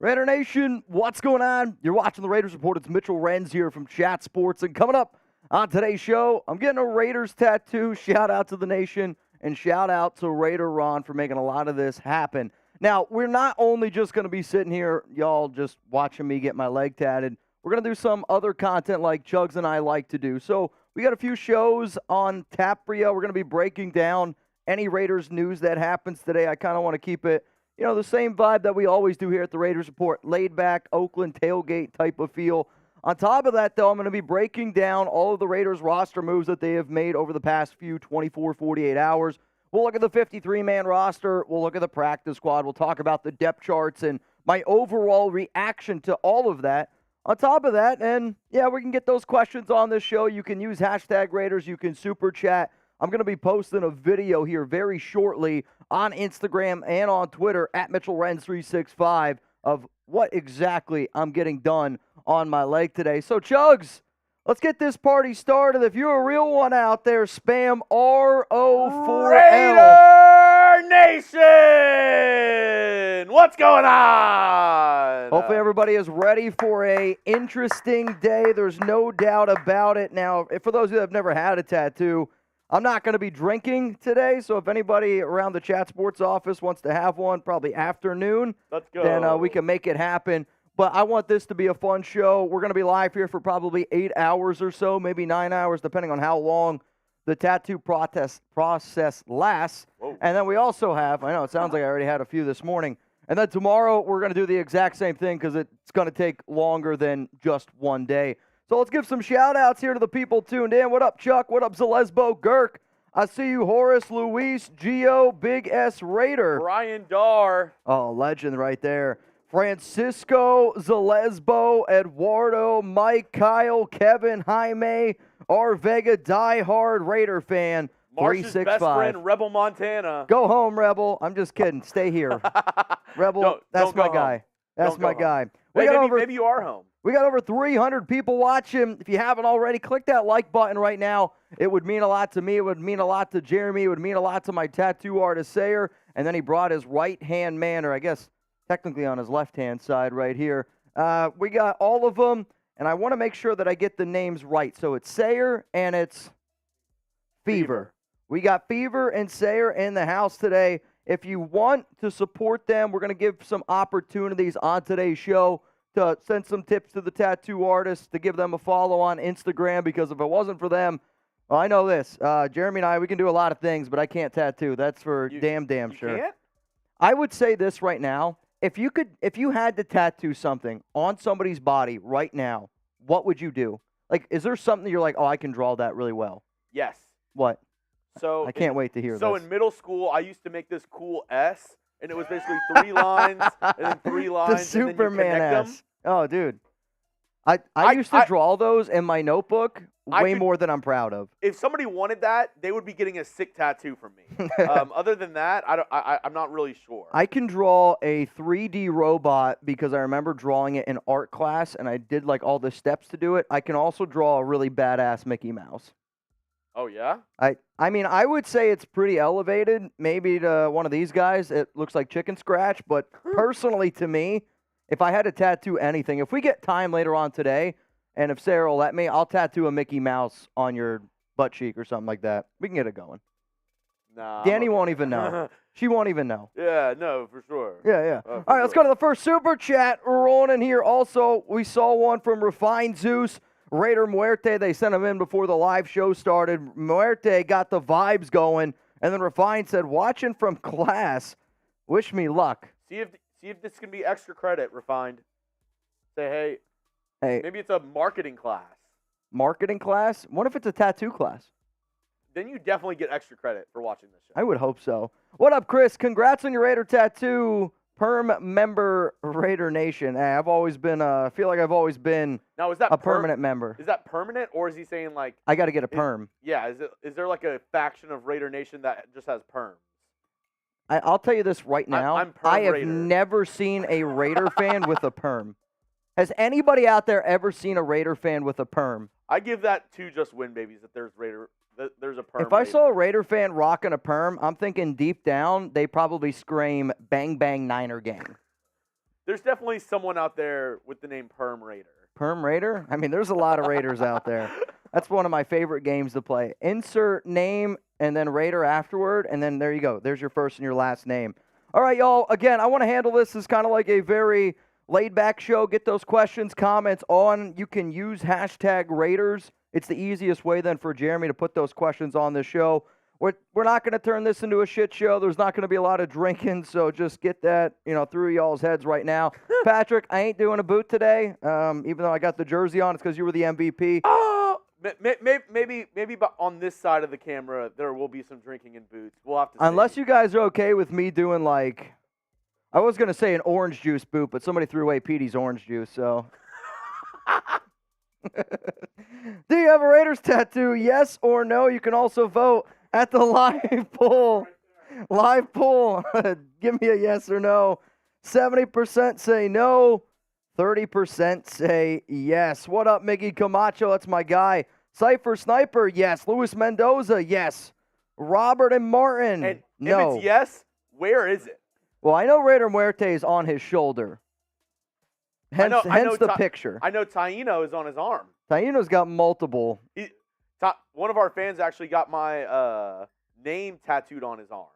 Raider Nation, what's going on? You're watching the Raiders Report. It's Mitchell Renz here from Chat Sports. And coming up on today's show, I'm getting a Raiders tattoo. Shout out to the nation and shout out to Raider Ron for making a lot of this happen. Now, we're not only just going to be sitting here, y'all, just watching me get my leg tatted. We're going to do some other content like Chugs and I like to do. So we got a few shows on tap for you. We're going to be breaking down any Raiders news that happens today. I kind of want to keep it, the same vibe that we always do here at the Raiders Report. Laid back, Oakland tailgate type of feel. On top of that, though, I'm going to be breaking down all of the Raiders roster moves that they have made over the past few 24, 48 hours. We'll look at the 53-man roster. We'll look at the practice squad. We'll talk about the depth charts and my overall reaction to all of that. On top of that, and yeah, we can get those questions on this show. You can use hashtag Raiders. You can super chat. I'm going to be posting a video here very shortly on Instagram and on Twitter at Mitchell Renz 365 of what exactly I'm getting done on my leg today. So, Chugs, let's get this party started. If you're a real one out there, spam RO4L. Raider Nation! What's going on? Hopefully everybody is ready for a interesting day. There's no doubt about it. Now, for those of you that have never had a tattoo, I'm not going to be drinking today, so if anybody around the Chat Sports office wants to have one, probably afternoon, let's go. Then we can make it happen. But I want this to be a fun show. We're going to be live here for probably 8 hours or so, maybe 9 hours, depending on how long the tattoo process lasts. Whoa. And then we also have, I know it sounds like I already had a few this morning, and then tomorrow we're going to do the exact same thing because it's going to take longer than just one day. So let's give some shout-outs here to the people tuned in. What up, Chuck? What up, Zalesbo, Girk? I see you, Horace, Luis, Gio, Big S Raider. Brian Darr. Oh, legend right there. Francisco, Zalesbo, Eduardo, Mike, Kyle, Kevin, Jaime, R. Vega, diehard Raider fan. Marsh's best friend, Rebel Montana. Go home, Rebel. I'm just kidding. Stay here. Rebel, that's my guy. That's my guy. Maybe you are home. We got over 300 people watching. If you haven't already, click that like button right now. It would mean a lot to me. It would mean a lot to Jeremy. It would mean a lot to my tattoo artist, Sayer. And then he brought his right-hand man, or I guess technically on his left-hand side right here. We got all of them, and I want to make sure that I get the names right. So it's Sayer and it's Fever. We got Fever and Sayer in the house today. If you want to support them, we're going to give some opportunities on today's show to send some tips to the tattoo artists, to give them a follow on Instagram, because if it wasn't for them, well, I know this. Jeremy and I, we can do a lot of things, but I can't tattoo. That's for damn sure. Can't? I would say this right now. If you had to tattoo something on somebody's body right now, what would you do? Like, is there something you're like, oh, I can draw that really well? Yes. What? So I can't wait to hear this. So in middle school, I used to make this cool S, and it was basically 3 lines and then 3 lines. The Superman and then you connect S. them. Oh, dude. I used to draw those in my notebook way more than I'm proud of. If somebody wanted that, they would be getting a sick tattoo from me. Other than that, I'm not really sure. I can draw a 3D robot because I remember drawing it in art class, and I did like all the steps to do it. I can also draw a really badass Mickey Mouse. Oh, yeah? I mean, I would say it's pretty elevated. Maybe to one of these guys, it looks like chicken scratch. But personally to me, if I had to tattoo anything, if we get time later on today, and if Sarah will let me, I'll tattoo a Mickey Mouse on your butt cheek or something like that. We can get it going. Nah. Danny won't even know. She won't even know. Yeah, no, for sure. Yeah. All right, let's go to the first super chat. We're rolling in here. Also, we saw one from Refined Zeus. Raider Muerte, they sent him in before the live show started. Muerte got the vibes going, and then Refined said, watching from class, wish me luck. See if this can be extra credit, Refined. Say, hey, maybe it's a marketing class. Marketing class? What if it's a tattoo class? Then you definitely get extra credit for watching this show. I would hope so. What up, Chris? Congrats on your Raider tattoo. Perm member, Raider Nation. Hey, I've always been, I feel like I've always been now, is that a permanent member. Is that permanent, or is he saying like... I got to get a perm. Is there like a faction of Raider Nation that just has perms? I'll tell you this right now. I'm perm I have Raider. never seen a Raider fan with a perm. Has anybody out there ever seen a Raider fan with a perm? I give that to just win babies that there's a perm. If I saw a Raider fan rocking a perm, I'm thinking deep down they probably scream "Bang Bang Niner Gang." There's definitely someone out there with the name Perm Raider. Perm Raider? I mean, there's a lot of Raiders out there. That's one of my favorite games to play. Insert name and then Raider afterward, and then there you go. There's your first and your last name. All right, y'all. Again, I want to handle this as kind of like a very laid-back show. Get those questions, comments on. You can use hashtag Raiders. It's the easiest way then for Jeremy to put those questions on the show. We're not going to turn this into a shit show. There's not going to be a lot of drinking, so just get that through y'all's heads right now. Patrick, I ain't doing a boot today, even though I got the jersey on. It's because you were the MVP. Oh, maybe on this side of the camera there will be some drinking in boots. We'll have to see. Unless you guys are okay with me doing like, I was going to say an orange juice boot, but somebody threw away Petey's orange juice, so. Do you have a Raiders tattoo? Yes or no? You can also vote at the live poll. Live poll. Give me a yes or no. 70% say no. 30% say yes. What up, Miggy Camacho? That's my guy. Cypher Sniper, yes. Luis Mendoza, yes. Robert and Martin, And no. if it's yes, where is it? Well, I know Raider Muerte is on his shoulder. Hence the picture. I know Taino is on his arm. Taino's got multiple. One of our fans actually got my name tattooed on his arm.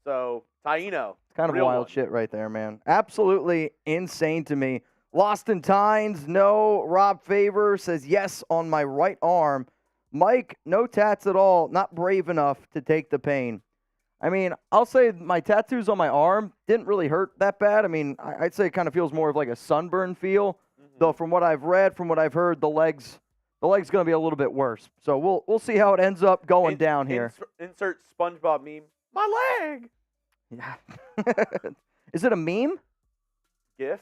So, Taino. It's kind of wild shit right there, man. Absolutely insane to me. Lost in Tynes, no. Rob Favor says yes on my right arm. Mike, no tats at all. Not brave enough to take the pain. I mean, I'll say my tattoos on my arm didn't really hurt that bad. I mean, I'd say it kind of feels more of like a sunburn feel. Though from what I've read, from what I've heard, the leg's going to be a little bit worse. So we'll see how it ends up going down here. Insert SpongeBob meme. My leg. Yeah. Is it a meme? GIF?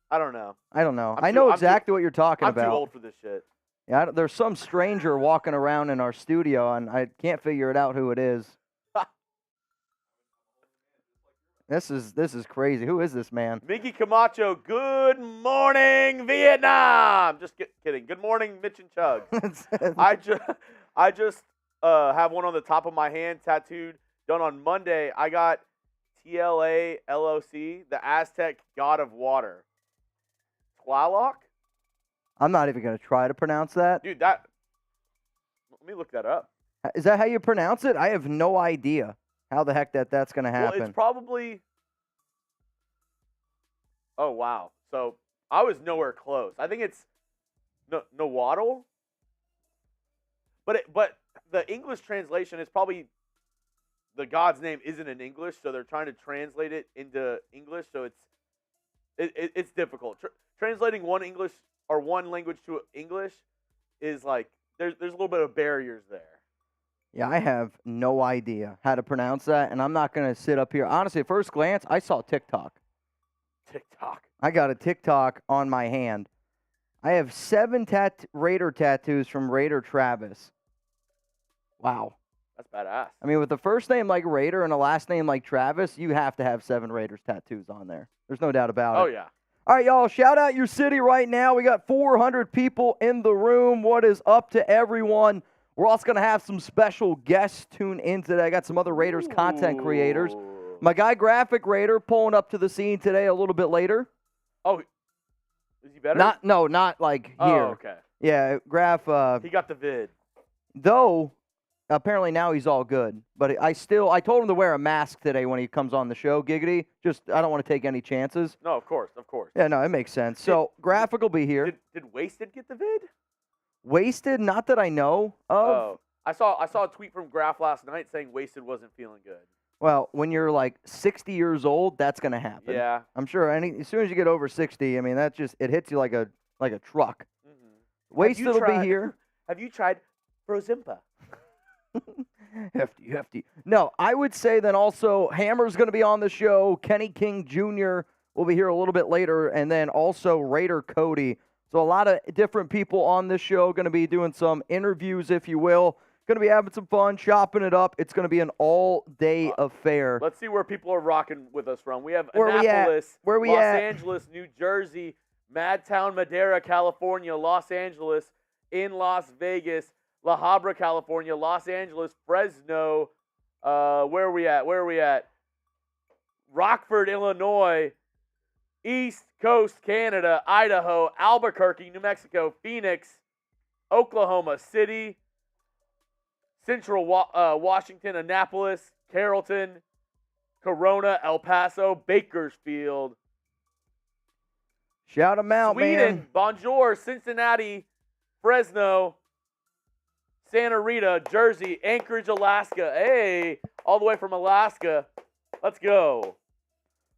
I don't know. I don't know. I know exactly what you're talking about. I'm too old for this shit. Yeah, there's some stranger walking around in our studio, and I can't figure it out who it is. This is crazy. Who is this man? Mickey Camacho, good morning, Vietnam. Just kidding. Good morning, Mitch and Chug. I just have one on the top of my hand tattooed, done on Monday. I got TLA LOC, the Aztec God of Water. Tlaloc? I'm not even going to try to pronounce that. Dude, let me look that up. Is that how you pronounce it? I have no idea how the heck that's going to happen. Well, it's probably... Oh, wow. So, I was nowhere close. I think it's Nahuatl. But the English translation is probably... The god's name isn't in English, so they're trying to translate it into English, so it's difficult. Translating one language to English is like... There's a little bit of barriers there. Yeah, I have no idea how to pronounce that, and I'm not going to sit up here. Honestly, at first glance, I saw TikTok. I got a TikTok on my hand. I have 7 Raider tattoos from Raider Travis. Wow. That's badass. I mean, with the first name like Raider and a last name like Travis, you have to have 7 Raiders tattoos on there. There's no doubt about it. Oh, yeah. All right, y'all, shout out your city right now. We got 400 people in the room. What is up to everyone? We're also going to have some special guests tune in today. I got some other Raiders content creators. My guy, Graphic Raider, pulling up to the scene today a little bit later. Oh, is he better? Not like here. Oh, okay. Yeah, Graph. He got the vid. Though, apparently now he's all good. But I told him to wear a mask today when he comes on the show, Giggity. Just, I don't want to take any chances. No, of course. Yeah, no, it makes sense. So, Graphic will be here. Did Wasted get the vid? Wasted? Not that I know of. Oh, I saw a tweet from Graph last night saying Wasted wasn't feeling good. Well, when you're like 60 years old, that's going to happen. Yeah. I'm sure as soon as you get over 60, I mean, it hits you like a truck. Mm-hmm. Wasted will be here. Have you tried Frozimpa? Hefty. No, I would say then also Hammer's going to be on the show. Kenny King Jr. will be here a little bit later. And then also Raider Cody. So a lot of different people on this show, going to be doing some interviews, if you will. Going to be having some fun, chopping it up. It's going to be an all-day affair. Let's see where people are rocking with us from. We have Annapolis, Los Angeles, New Jersey, Madtown, Madera, California, Los Angeles, in Las Vegas, La Habra, California, Los Angeles, Fresno. Where are we at? Rockford, Illinois, East Coast Canada, Idaho, Albuquerque, New Mexico, Phoenix, Oklahoma City, Central Washington, Annapolis, Carrollton, Corona, El Paso, Bakersfield. Shout them out, Sweden, man. Bonjour, Cincinnati, Fresno, Santa Rita, Jersey, Anchorage, Alaska. Hey, all the way from Alaska. Let's go.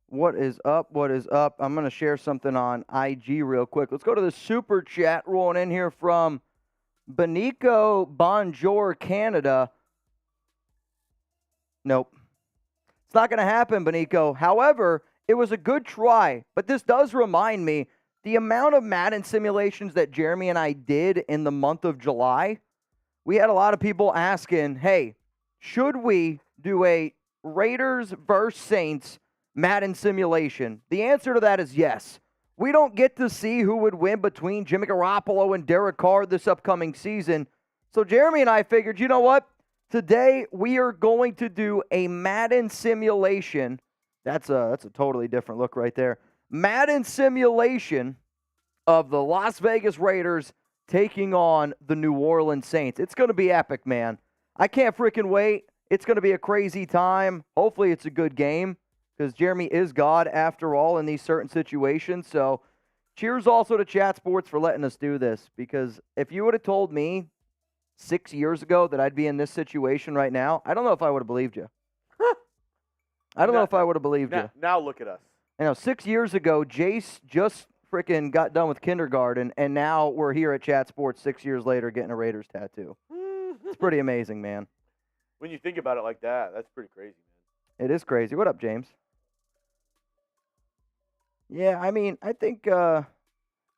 What is up? What is up? I'm going to share something on IG real quick. Let's go to the super chat rolling in here from Benico Bonjour, Canada. Nope. It's not going to happen, Benico. However, it was a good try, but this does remind me the amount of Madden simulations that Jeremy and I did in the month of July. We had a lot of people asking, hey, should we do a Raiders versus Saints Madden simulation? The answer to that is yes. We don't get to see who would win between Jimmy Garoppolo and Derek Carr this upcoming season. So Jeremy and I figured, you know what? Today we are going to do a Madden simulation. That's a totally different look right there. Madden simulation of the Las Vegas Raiders taking on the New Orleans Saints. It's going to be epic, man. I can't freaking wait. It's going to be a crazy time. Hopefully it's a good game because Jeremy is God after all in these certain situations. So cheers also to Chat Sports for letting us do this, because if you would have told me 6 years ago that I'd be in this situation right now, I don't know if I would have believed you. I don't know if I would have believed you. Now look at us. You know, 6 years ago, Jace just freaking got done with kindergarten, and now we're here at Chat Sports 6 years later getting a Raiders tattoo. It's pretty amazing, man. When you think about it like that, that's pretty crazy, man. It is crazy. What up, James? Yeah, I mean, I think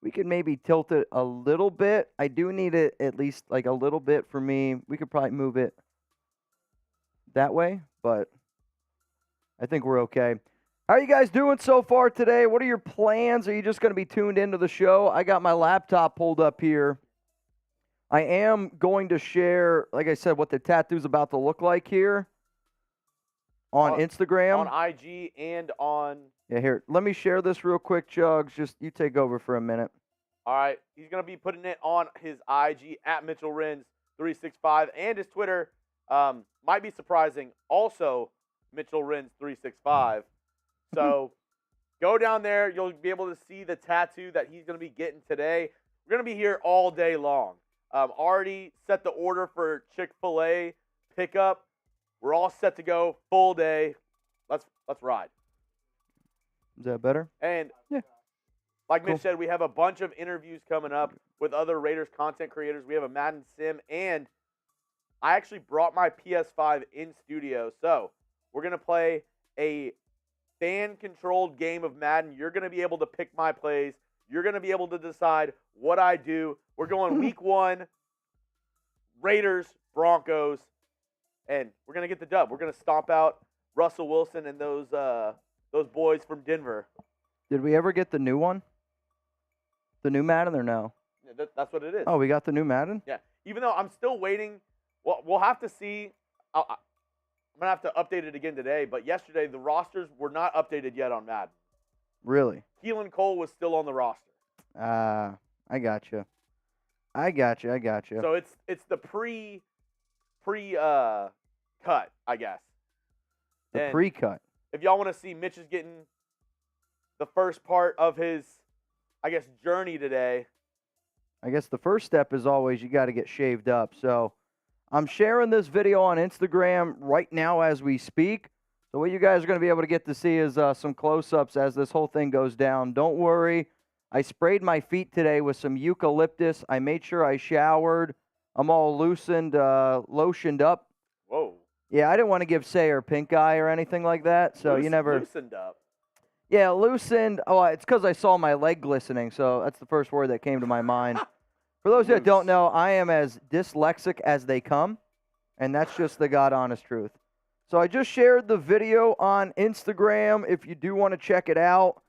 we could maybe tilt it a little bit. I do need it at least like a little bit for me. We could probably move it that way, but I think we're okay. How are you guys doing so far today? What are your plans? Are you just going to be tuned into the show? I got my laptop pulled up here. I am going to share, like I said, what the tattoo's about to look like here on Instagram. On IG and on... Yeah, here. Let me share this real quick, Chugs. Just you take over for a minute. All right. He's going to be putting it on his IG, at Mitchell Renz 365, and his Twitter. Might be surprising. Also, Mitchell Renz 365. So go down there. You'll be able to see the tattoo that he's going to be getting today. We're going to be here all day long. Already set the order for Chick-fil-A pickup. We're all set to go full day. Let's ride. Is that better? And yeah, like Mitch said, we have a bunch of interviews coming up with other Raiders content creators. We have a Madden Sim, and I actually brought my PS5 in studio. So we're going to play a fan-controlled game of Madden. You're going to be able to pick my plays. You're going to be able to decide what I do. We're going week 1, Raiders, Broncos, and we're going to get the dub. We're going to stomp out Russell Wilson and those boys from Denver. Did we ever get the new one? The new Madden or no? Yeah, that's what it is. Oh, we got the new Madden? Yeah. Even though I'm still waiting, we'll have to see. I'm going to have to update it again today, but yesterday the rosters were not updated yet on Madden. Really? Keelan Cole was still on the roster. I got you. I got you. So it's the pre cut, I guess. The pre-cut. If y'all want to see Mitch is getting the first part of his, I guess, journey today. I guess the first step is always you got to get shaved up. So I'm sharing this video on Instagram right now as we speak. So what you guys are going to be able to get to see is some close-ups as this whole thing goes down. Don't worry. I sprayed my feet today with some eucalyptus. I made sure I showered. I'm all lotioned up. Whoa. Yeah, I didn't want to give Sayer pink eye or anything like that. So you never... Loosened up. Yeah, loosened. Oh, it's because I saw my leg glistening. So that's the first word that came to my mind. For those that don't know, I am as dyslexic as they come. And that's just the God-honest truth. So I just shared the video on Instagram. If you do want to check it out,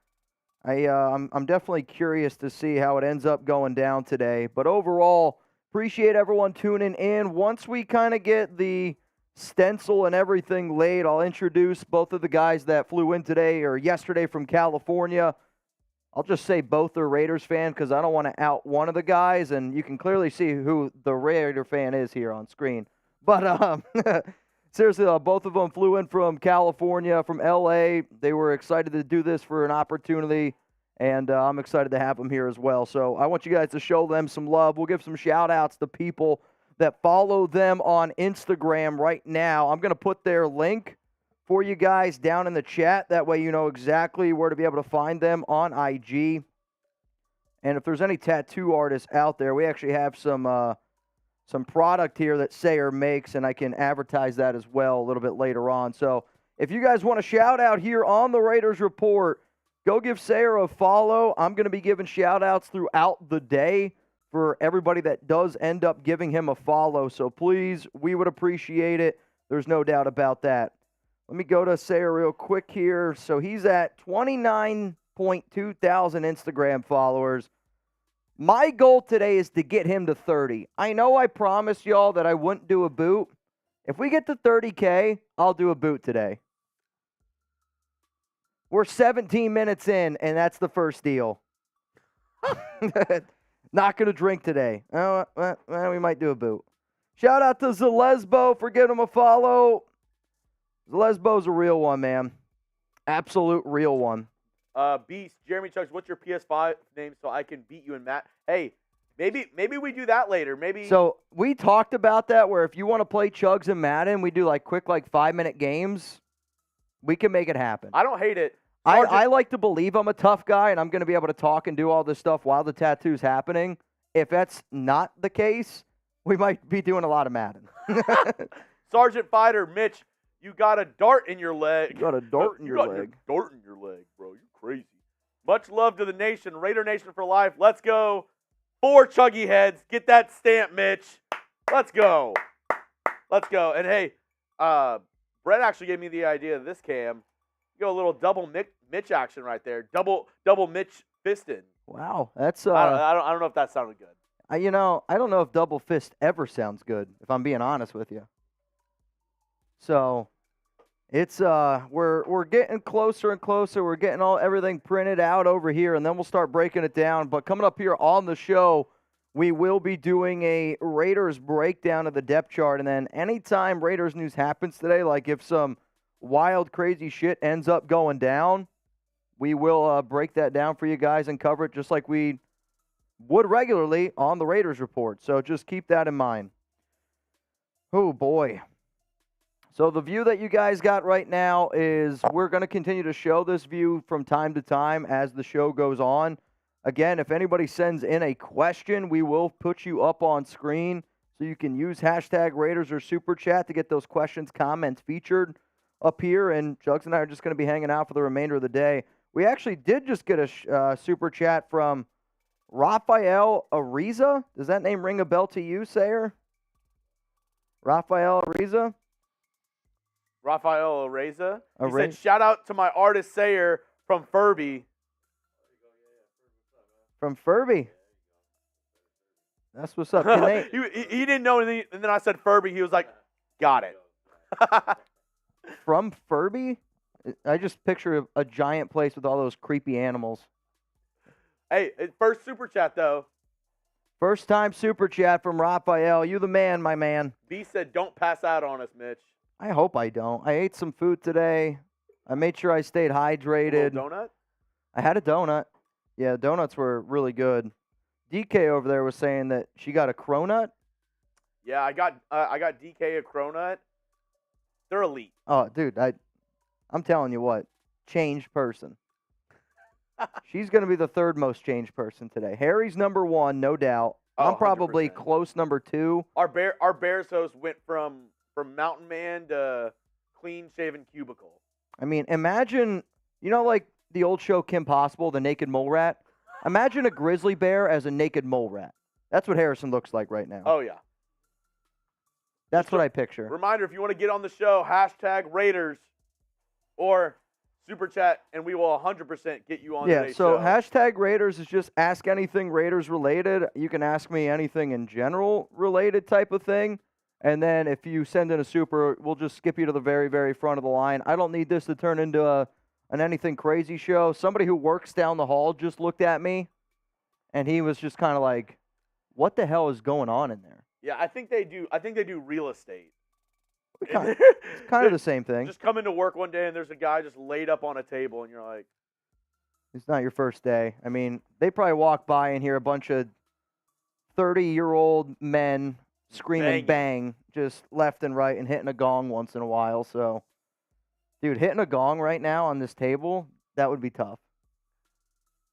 I'm definitely curious to see how it ends up going down today. But overall, appreciate everyone tuning in. Once we kind of get the stencil and everything laid, I'll introduce both of the guys that flew in today or yesterday from California. I'll just say both are Raiders fan because I don't want to out one of the guys, and you can clearly see who the Raider fan is here on screen. But seriously, both of them flew in from California, from L.A. They were excited to do this for an opportunity, and I'm excited to have them here as well. So I want you guys to show them some love. We'll give some shout-outs to people that follow them on Instagram right now. I'm going to put their link for you guys down in the chat. That way you know exactly where to be able to find them on IG. And if there's any tattoo artists out there, we actually have some product here that Sayer makes, and I can advertise that as well a little bit later on. So if you guys want to shout out here on the Raiders Report, go give Sayer a follow. I'm going to be giving shout outs throughout the day for everybody that does end up giving him a follow. So please, we would appreciate it. There's no doubt about that. Let me go to Sayer real quick here. So he's at 29.2 thousand Instagram followers. My goal today is to get him to 30. I know I promised y'all that I wouldn't do a boot. If we get to 30K, I'll do a boot today. We're 17 minutes in, and that's the first deal. Not going to drink today. We might do a boot. Shout out to Zalesbo for giving him a follow. Zalesbo's a real one, man. Absolute real one. Beast, Jeremy Chucks, what's your PS5 name so I can beat you in Matt? Hey, maybe we do that later. Maybe. So we talked about that where if you want to play Chugs and Madden, we do like quick 5-minute games. We can make it happen. I don't hate it. I like to believe I'm a tough guy and I'm going to be able to talk and do all this stuff while the tattoo's happening. If that's not the case, we might be doing a lot of Madden. Sergeant Fighter, Mitch, you got a dart in your leg. You got a dart in your leg. Dart in your leg, bro. You're crazy. Much love to the nation. Raider Nation for life. Let's go. 4 chuggy heads. Get that stamp, Mitch. Let's go. Let's go. And hey, Brett actually gave me the idea of this cam. You go a little double Mitch action right there. Double Mitch fisting. Wow, that's I don't know if that sounded good. I don't know if double fist ever sounds good, if I'm being honest with you. So it's we're getting closer and closer. We're getting everything printed out over here, and then we'll start breaking it down. But coming up here on the show, we will be doing a Raiders breakdown of the depth chart, and then anytime Raiders news happens today, like if some wild, crazy shit ends up going down, we will break that down for you guys and cover it just like we would regularly on the Raiders Report. So just keep that in mind. Oh, boy. So the view that you guys got right now is we're going to continue to show this view from time to time as the show goes on. Again, if anybody sends in a question, we will put you up on screen so you can use hashtag Raiders or Super Chat to get those questions, comments featured up here. And Jugs and I are just going to be hanging out for the remainder of the day. We actually did just get a Super Chat from Rafael Ariza. Does that name ring a bell to you, Sayer? Rafael Ariza? Rafael Areza. He said, shout out to my artist Sayer from Furby. From Furby? That's what's up. He didn't know anything, and then I said Furby. He was like, got it. From Furby? I just picture a giant place with all those creepy animals. Hey, first Super Chat, though. First time Super Chat from Rafael. You the man, my man. B said, don't pass out on us, Mitch. I hope I don't. I ate some food today. I made sure I stayed hydrated. A donut? I had a donut. Yeah, donuts were really good. DK over there was saying that she got a cronut. Yeah, I got DK a cronut. They're elite. Oh, dude, I'm telling you what, changed person. She's going to be the third most changed person today. Harry's number 1, no doubt. Oh, I'm probably 100%. close number 2. Our Bears host went from mountain man to clean-shaven cubicle. I mean, imagine, like the old show Kim Possible, the naked mole rat? Imagine a grizzly bear as a naked mole rat. That's what Harrison looks like right now. Oh, yeah. That's what I picture. Reminder, if you want to get on the show, hashtag Raiders or Super Chat, and we will 100% get you on today's show. Yeah, so hashtag Raiders is just ask anything Raiders related. You can ask me anything in general related type of thing. And then if you send in a super, we'll just skip you to the very, very front of the line. I don't need this to turn into an Anything Crazy show. Somebody who works down the hall just looked at me, and he was just kind of like, "What the hell is going on in there?" Yeah, I think they do. I think they do real estate. It's kind of the same thing. Just come into work one day and there's a guy just laid up on a table, and you're like, It's not your first day. I mean, they probably walk by and hear a bunch of 30-year-old men screaming bang just left and right and hitting a gong once in a while. So, dude, hitting a gong right now on this table, that would be tough.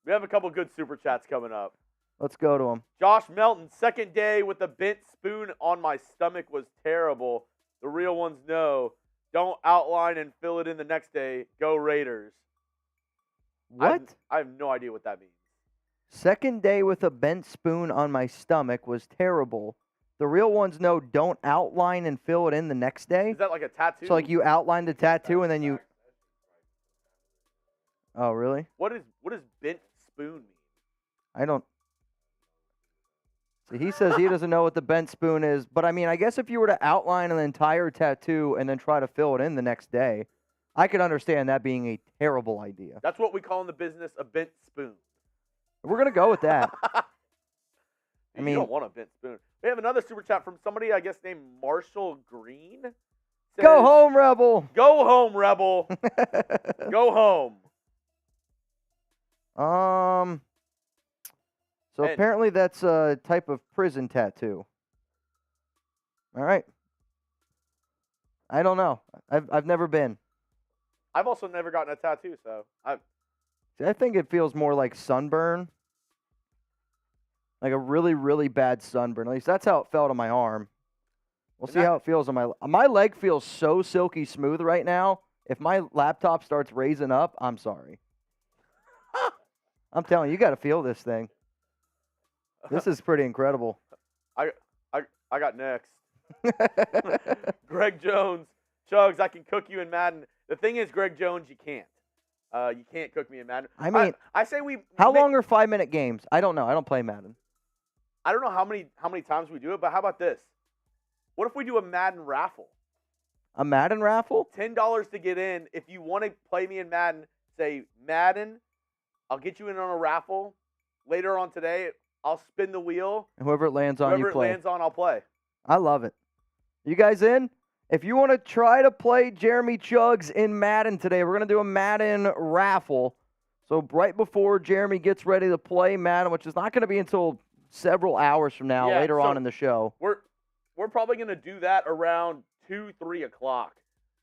we have a couple good super chats coming up. Let's go to them. Josh Melton, second day with a bent spoon on my stomach was terrible. The real ones know. Don't outline and fill it in the next day. Go Raiders. What? I have no idea what that means. Second day with a bent spoon on my stomach was terrible. The real ones know don't outline and fill it in the next day. Is that like a tattoo? So like you outline the tattoo and then you... Oh, really? What does bent spoon mean? I don't... See, he says he doesn't know what the bent spoon is, but I mean, I guess if you were to outline an entire tattoo and then try to fill it in the next day, I could understand that being a terrible idea. That's what we call in the business a bent spoon. We're going to go with that. I mean, you don't want a bent spoon. We have another super chat from somebody, I guess, named Marshall Green. Says, go home, Rebel. Go home, Rebel. Go home. So apparently that's a type of prison tattoo. All right. I don't know. I've never been. I've also never gotten a tattoo, so I think it feels more like sunburn. Like a really, really bad sunburn. At least that's how it felt on my arm. We'll see how it feels on my leg feels so silky smooth right now. If my laptop starts raising up, I'm sorry. I'm telling you, you got to feel this thing. This is pretty incredible. I got next. Greg Jones, Chugs, I can cook you in Madden. The thing is, Greg Jones, you can't. You can't cook me in Madden. I mean, I say we. How long are 5-minute games? I don't know. I don't play Madden. I don't know how many times we do it, but how about this? What if we do a Madden raffle? A Madden raffle? $10 to get in. If you want to play me in Madden, say Madden. I'll get you in on a raffle later on today. I'll spin the wheel. And whoever it lands on, you play. Whoever it lands on, I'll play. I love it. You guys in? If you want to try to play Jeremy Chugs in Madden today, we're going to do a Madden raffle. So right before Jeremy gets ready to play Madden, which is not going to be until several hours from now, later on in the show. We're probably going to do that around 2-3 o'clock.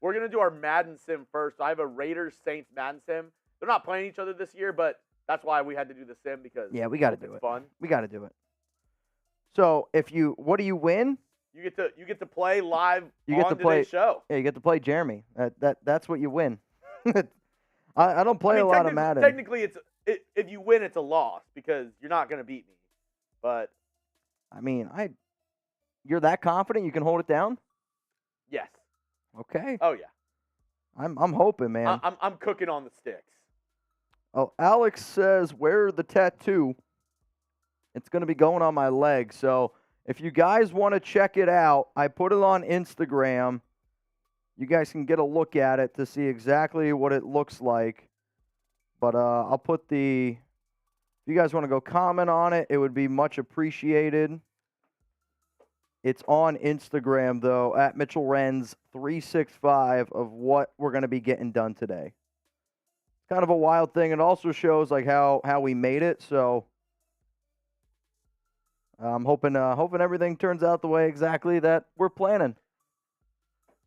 We're going to do our Madden sim first. I have a Raiders-Saints Madden sim. They're not playing each other this year, but that's why we had to do the sim because we got to do it. Fun. We got to do it. So what do you win? You get to play live on today's show. Yeah, you get to play Jeremy. That's what you win. I don't play a lot of Madden. Technically, if you win, it's a loss because you're not going to beat me. But I mean, you're that confident you can hold it down? Yes. Okay. Oh yeah. I'm hoping, man. I'm cooking on the sticks. Oh, Alex says, "Where the tattoo?" It's going to be going on my leg. So if you guys want to check it out, I put it on Instagram. You guys can get a look at it to see exactly what it looks like. But I'll put if you guys want to go comment on it, it would be much appreciated. It's on Instagram, though, at Mitchell Renz 365 of what we're going to be getting done today. Kind of a wild thing. It also shows like how we made it. So I'm hoping everything turns out the way exactly that we're planning.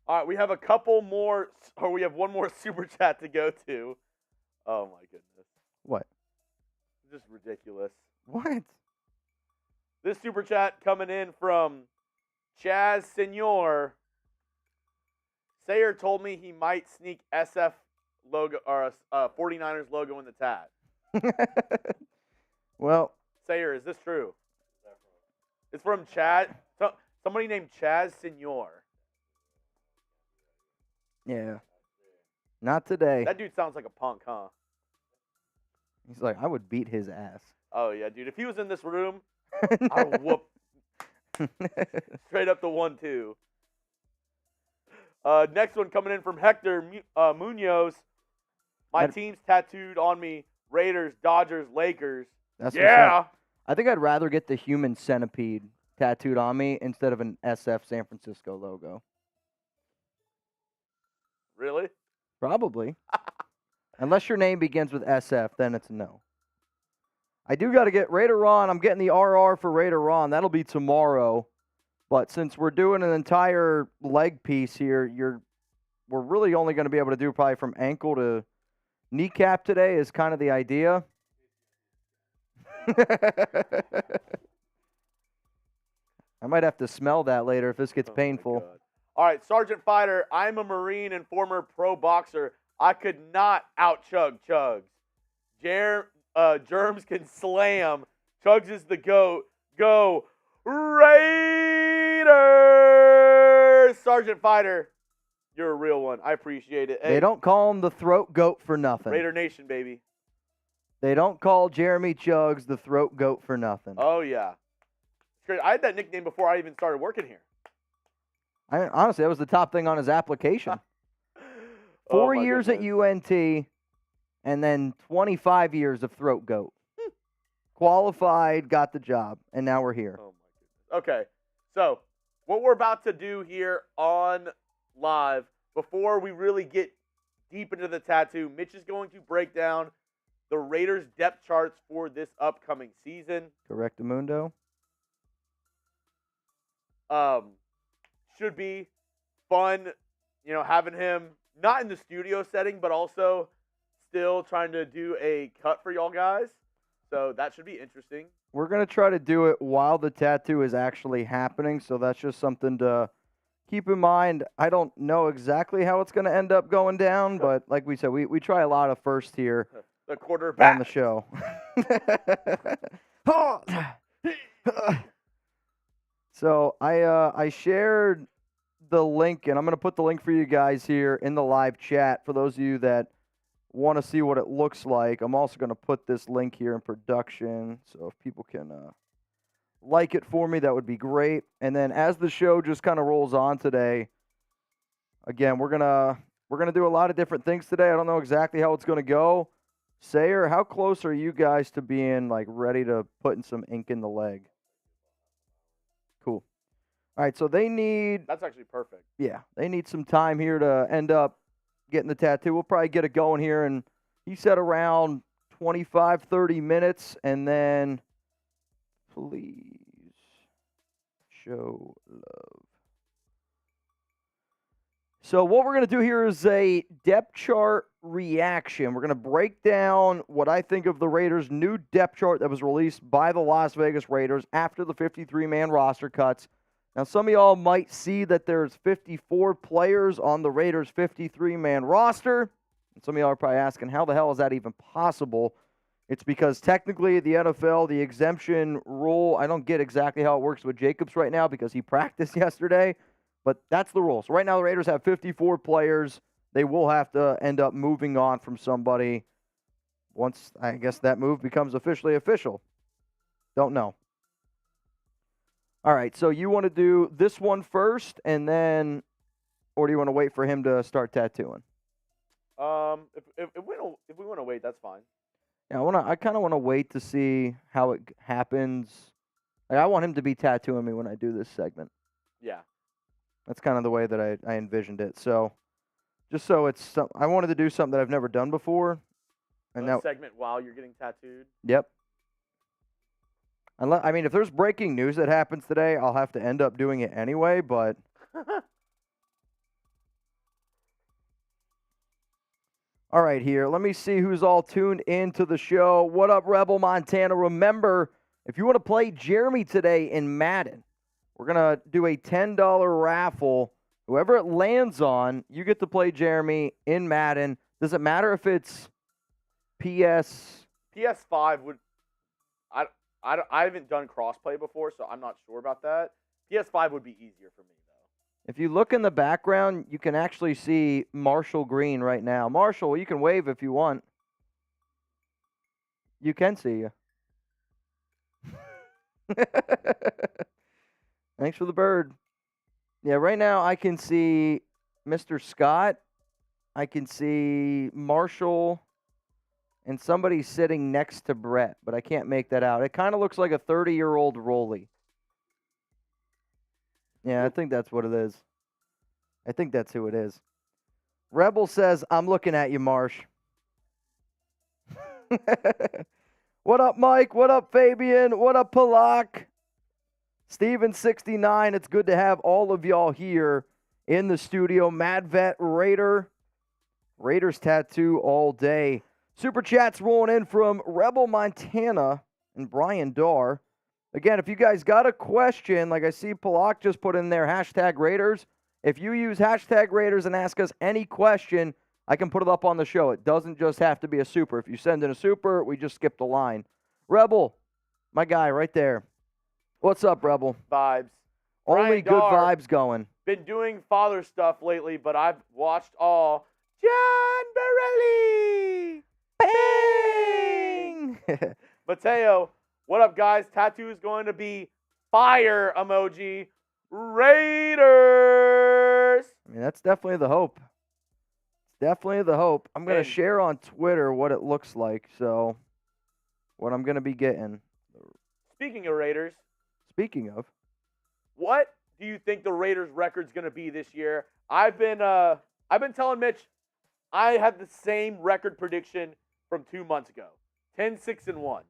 All right, we have a couple more, or we have one more super chat to go to. Oh my goodness! What? Just ridiculous. What? This super chat coming in from Chaz Senor. Sayer told me he might sneak SF logo or a 49ers logo in the tat. Well, Sayer, is this true? It's from Chad. Somebody named Chaz Senor. Yeah. Not today. That dude sounds like a punk, huh? He's like, I would beat his ass. Oh yeah, dude. If he was in this room, I would whoop straight up the 1-2. Next one coming in from Hector Munoz. My team's tattooed on me. Raiders, Dodgers, Lakers. That's Yeah. I think I'd rather get the human centipede tattooed on me instead of an SF San Francisco logo. Really? Probably. Unless your name begins with SF, then it's a no. I do got to get Raider Ron. I'm getting the RR for Raider Ron. That'll be tomorrow. But since we're doing an entire leg piece here, we're really only going to be able to do probably from ankle to kneecap today is kind of the idea. I might have to smell that later if this gets painful. All right, Sergeant Fighter, I'm a Marine and former pro boxer. I could not out-chug Chugs. Germs can slam. Chugs is the GOAT. Go Raiders! Sergeant Fighter, you're a real one. I appreciate it. Hey, They don't call him the throat goat for nothing. Raider Nation, baby. They don't call Jeremy Chugs the throat goat for nothing. Oh, yeah. I had that nickname before I even started working here. Honestly, that was the top thing on his application. 4 years at UNT, and then 25 years of throat goat. Qualified, got the job, and now we're here. Oh, my goodness. Okay, so what we're about to do here on live, before we really get deep into the tattoo, Mitch is going to break down the Raiders' depth charts for this upcoming season. Correctamundo. Should be fun, having him not in the studio setting, but also still trying to do a cut for y'all guys. So that should be interesting. We're going to try to do it while the tattoo is actually happening, so that's just something to keep in mind. I don't know exactly how it's going to end up going down, but like we said, we try a lot of first here The quarterback on the show. So I shared the link, and I'm going to put the link for you guys here in the live chat for those of you that want to see what it looks like. I'm also going to put this link here in production, so if people can like it for me, that would be great. And then as the show just kind of rolls on today, again, we're gonna do a lot of different things today. I don't know exactly how it's going to go. Sayer, how close are you guys to being like ready to put in some ink in the leg? Cool. All right, so they need... That's actually perfect. Yeah, they need some time here to end up getting the tattoo. We'll probably get it going here, and he said around 25, 30 minutes, and then please show love. So what we're going to do here is a depth chart reaction. We're going to break down what I think of the Raiders' new depth chart that was released by the Las Vegas Raiders after the 53-man roster cuts. Now, some of y'all might see that there's 54 players on the Raiders' 53-man roster. And some of y'all are probably asking, how the hell is that even possible? It's because technically the NFL, the exemption rule, I don't get exactly how it works with Jacobs right now because he practiced yesterday. But that's the rule. So right now the Raiders have 54 players. They will have to end up moving on from somebody once, I guess, that move becomes officially official. Don't know. All right, so you want to do this one first, and then, or do you want to wait for him to start tattooing? If we want to wait, that's fine. Yeah, I kind of want to wait to see how it happens. Like, I want him to be tattooing me when I do this segment. Yeah. That's kind of the way that I envisioned it. So, just so it's, I wanted to do something that I've never done before. And that segment while you're getting tattooed. Yep. I mean, if there's breaking news that happens today, I'll have to end up doing it anyway, but... All right, here. Let me see who's all tuned into the show. What up, Rebel Montana? Remember, if you want to play Jeremy today in Madden, we're going to do a $10 raffle. Whoever it lands on, you get to play Jeremy in Madden. Does it matter if it's PS5 would... I haven't done crossplay before, so I'm not sure about that. PS5 would be easier for me, though. If you look in the background, you can actually see Marshall Green right now. Marshall, you can wave if you want. You can see you. Thanks for the bird. Yeah, right now I can see Mr. Scott. I can see Marshall. and somebody's sitting next to Brett, but I can't make that out. It kind of looks like a 30-year-old Rolly. Yeah, I think that's what it is. I think that's who it is. Rebel says, I'm looking at you, Marsh. What up, Mike? What up, Fabian? What up, Palak? Steven69, it's good to have all of y'all here in the studio. Mad Vet Raider. Raiders tattoo all day. Super chats rolling in from Rebel Montana and Brian Darr. Again, if you guys got a question, like I see Palak just put in there, hashtag Raiders. If you use hashtag Raiders and ask us any question, I can put it up on the show. It doesn't just have to be a super. If you send in a super, we just skip the line. Rebel, my guy right there. What's up, Rebel? Vibes. Only Brian good Darr, vibes going. Been doing father stuff lately, but I've watched all. John Borelli! Bang! Mateo, what up, guys? Tattoo is going to be fire emoji. Raiders! I mean, that's definitely the hope. Definitely the hope. I'm going to And- share on Twitter what it looks like, so what I'm going to be getting. Speaking of Raiders, Speaking of, what do you think the Raiders' record's going to be this year? I've been telling Mitch I had the same record prediction from 2 months ago. 10-6-1.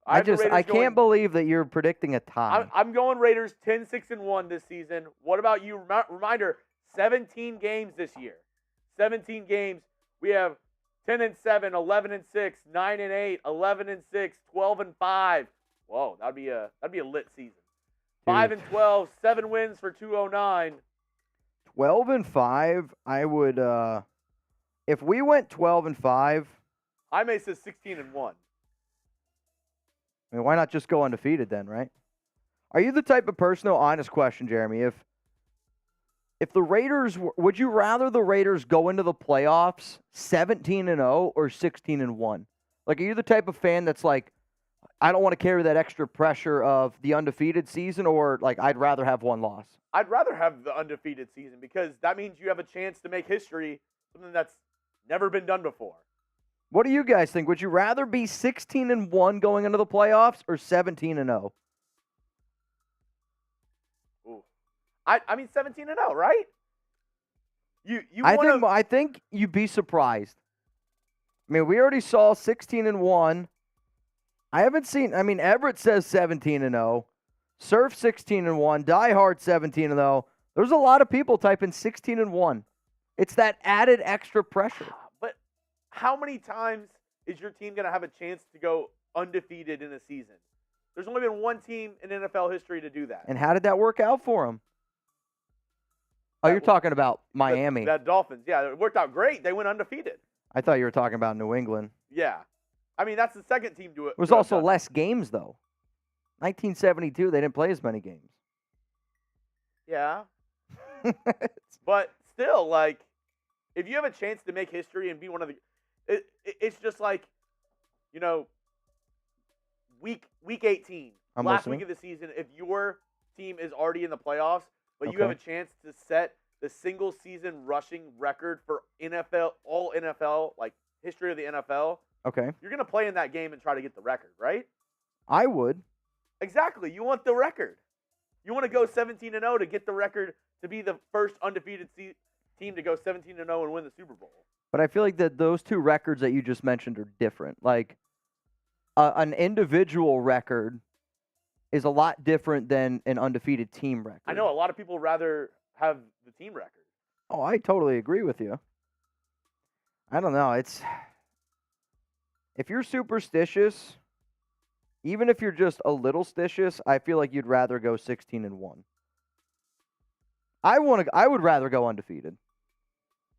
I can't believe that you're predicting a tie. I'm going Raiders 10-6-1 this season. What about you? Reminder, 17 games this year. 17 games. We have 10-7, 11-6, 9-8, 11-6, 12-5. Whoa, that'd be a lit season. 5-12, 7 wins for 209. 12-5, I would if we went 12-5, Jaime says 16-1. I mean, why not just go undefeated then, right? Are you the type of person, honest question, Jeremy, if the Raiders, would you rather the Raiders go into the playoffs 17-0 or 16-1? Like, are you the type of fan that's like, I don't want to carry that extra pressure of the undefeated season, or like I'd rather have one loss? I'd rather have the undefeated season because that means you have a chance to make history, something that's never been done before. What do you guys think? Would you rather be 16-1 going into the playoffs or 17-0? Ooh. I mean 17-0, right? I think you'd be surprised. I mean, we already saw 16-1. I haven't seen. I mean, Everett says 17-0. Surf 16-1. Die Hard 17-0. There's a lot of people typing 16-1. It's that added extra pressure. But how many times is your team going to have a chance to go undefeated in a season? There's only been one team in NFL history to do that. And how did that work out for them? Oh, you're talking about Miami. That Dolphins. Yeah, it worked out great. They went undefeated. I thought you were talking about New England. Yeah. I mean, that's the second team to it. It was also less games, though. 1972, they didn't play as many games. Yeah. But still, like, if you have a chance to make history and be one of the it's just like, you know, week 18, I'm last listening. week of the season, if your team is already in the playoffs, but you Okay. have a chance to set the single season rushing record for all NFL, like history of the NFL, Okay. you're going to play in that game and try to get the record, right? I would. Exactly. You want the record. You want to go 17-0 to get the record to be the first undefeated team to go 17-0 and win the Super Bowl. But I feel like that those two records that you just mentioned are different. Like, an individual record is a lot different than an undefeated team record. I know a lot of people rather have the team record. Oh, I totally agree with you. I don't know. If you're superstitious, even if you're just a little stitious, I feel like you'd rather go 16-1. I would rather go undefeated.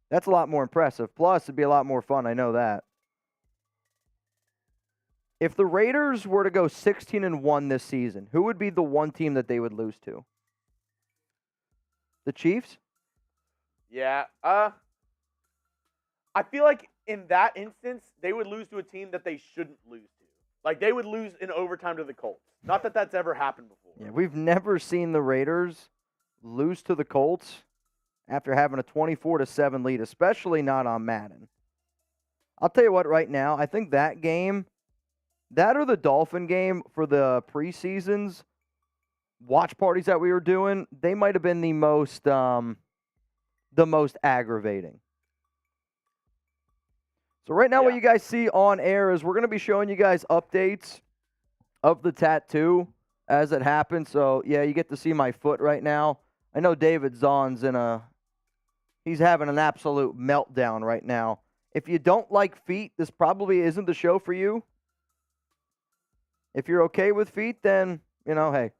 That's a lot more impressive. Plus, it'd be a lot more fun. I know that. If the Raiders were to go 16-1 this season, who would be the one team that they would lose to? The Chiefs? Yeah. I feel like in that instance, they would lose to a team that they shouldn't lose to. Like, they would lose in overtime to the Colts. Not that that's ever happened before. Yeah, we've never seen the Raiders lose to the Colts after having a 24-7 lead, especially not on Madden. I'll tell you what, right now, I think that game, that or the Dolphin game for the preseasons, watch parties that we were doing, they might have been the most aggravating. So right now what you guys see on air is we're going to be showing you guys updates of the tattoo as it happens. So, yeah, you get to see my foot right now. I know David Zahn's he's having an absolute meltdown right now. If you don't like feet, this probably isn't the show for you. If you're okay with feet, then, hey,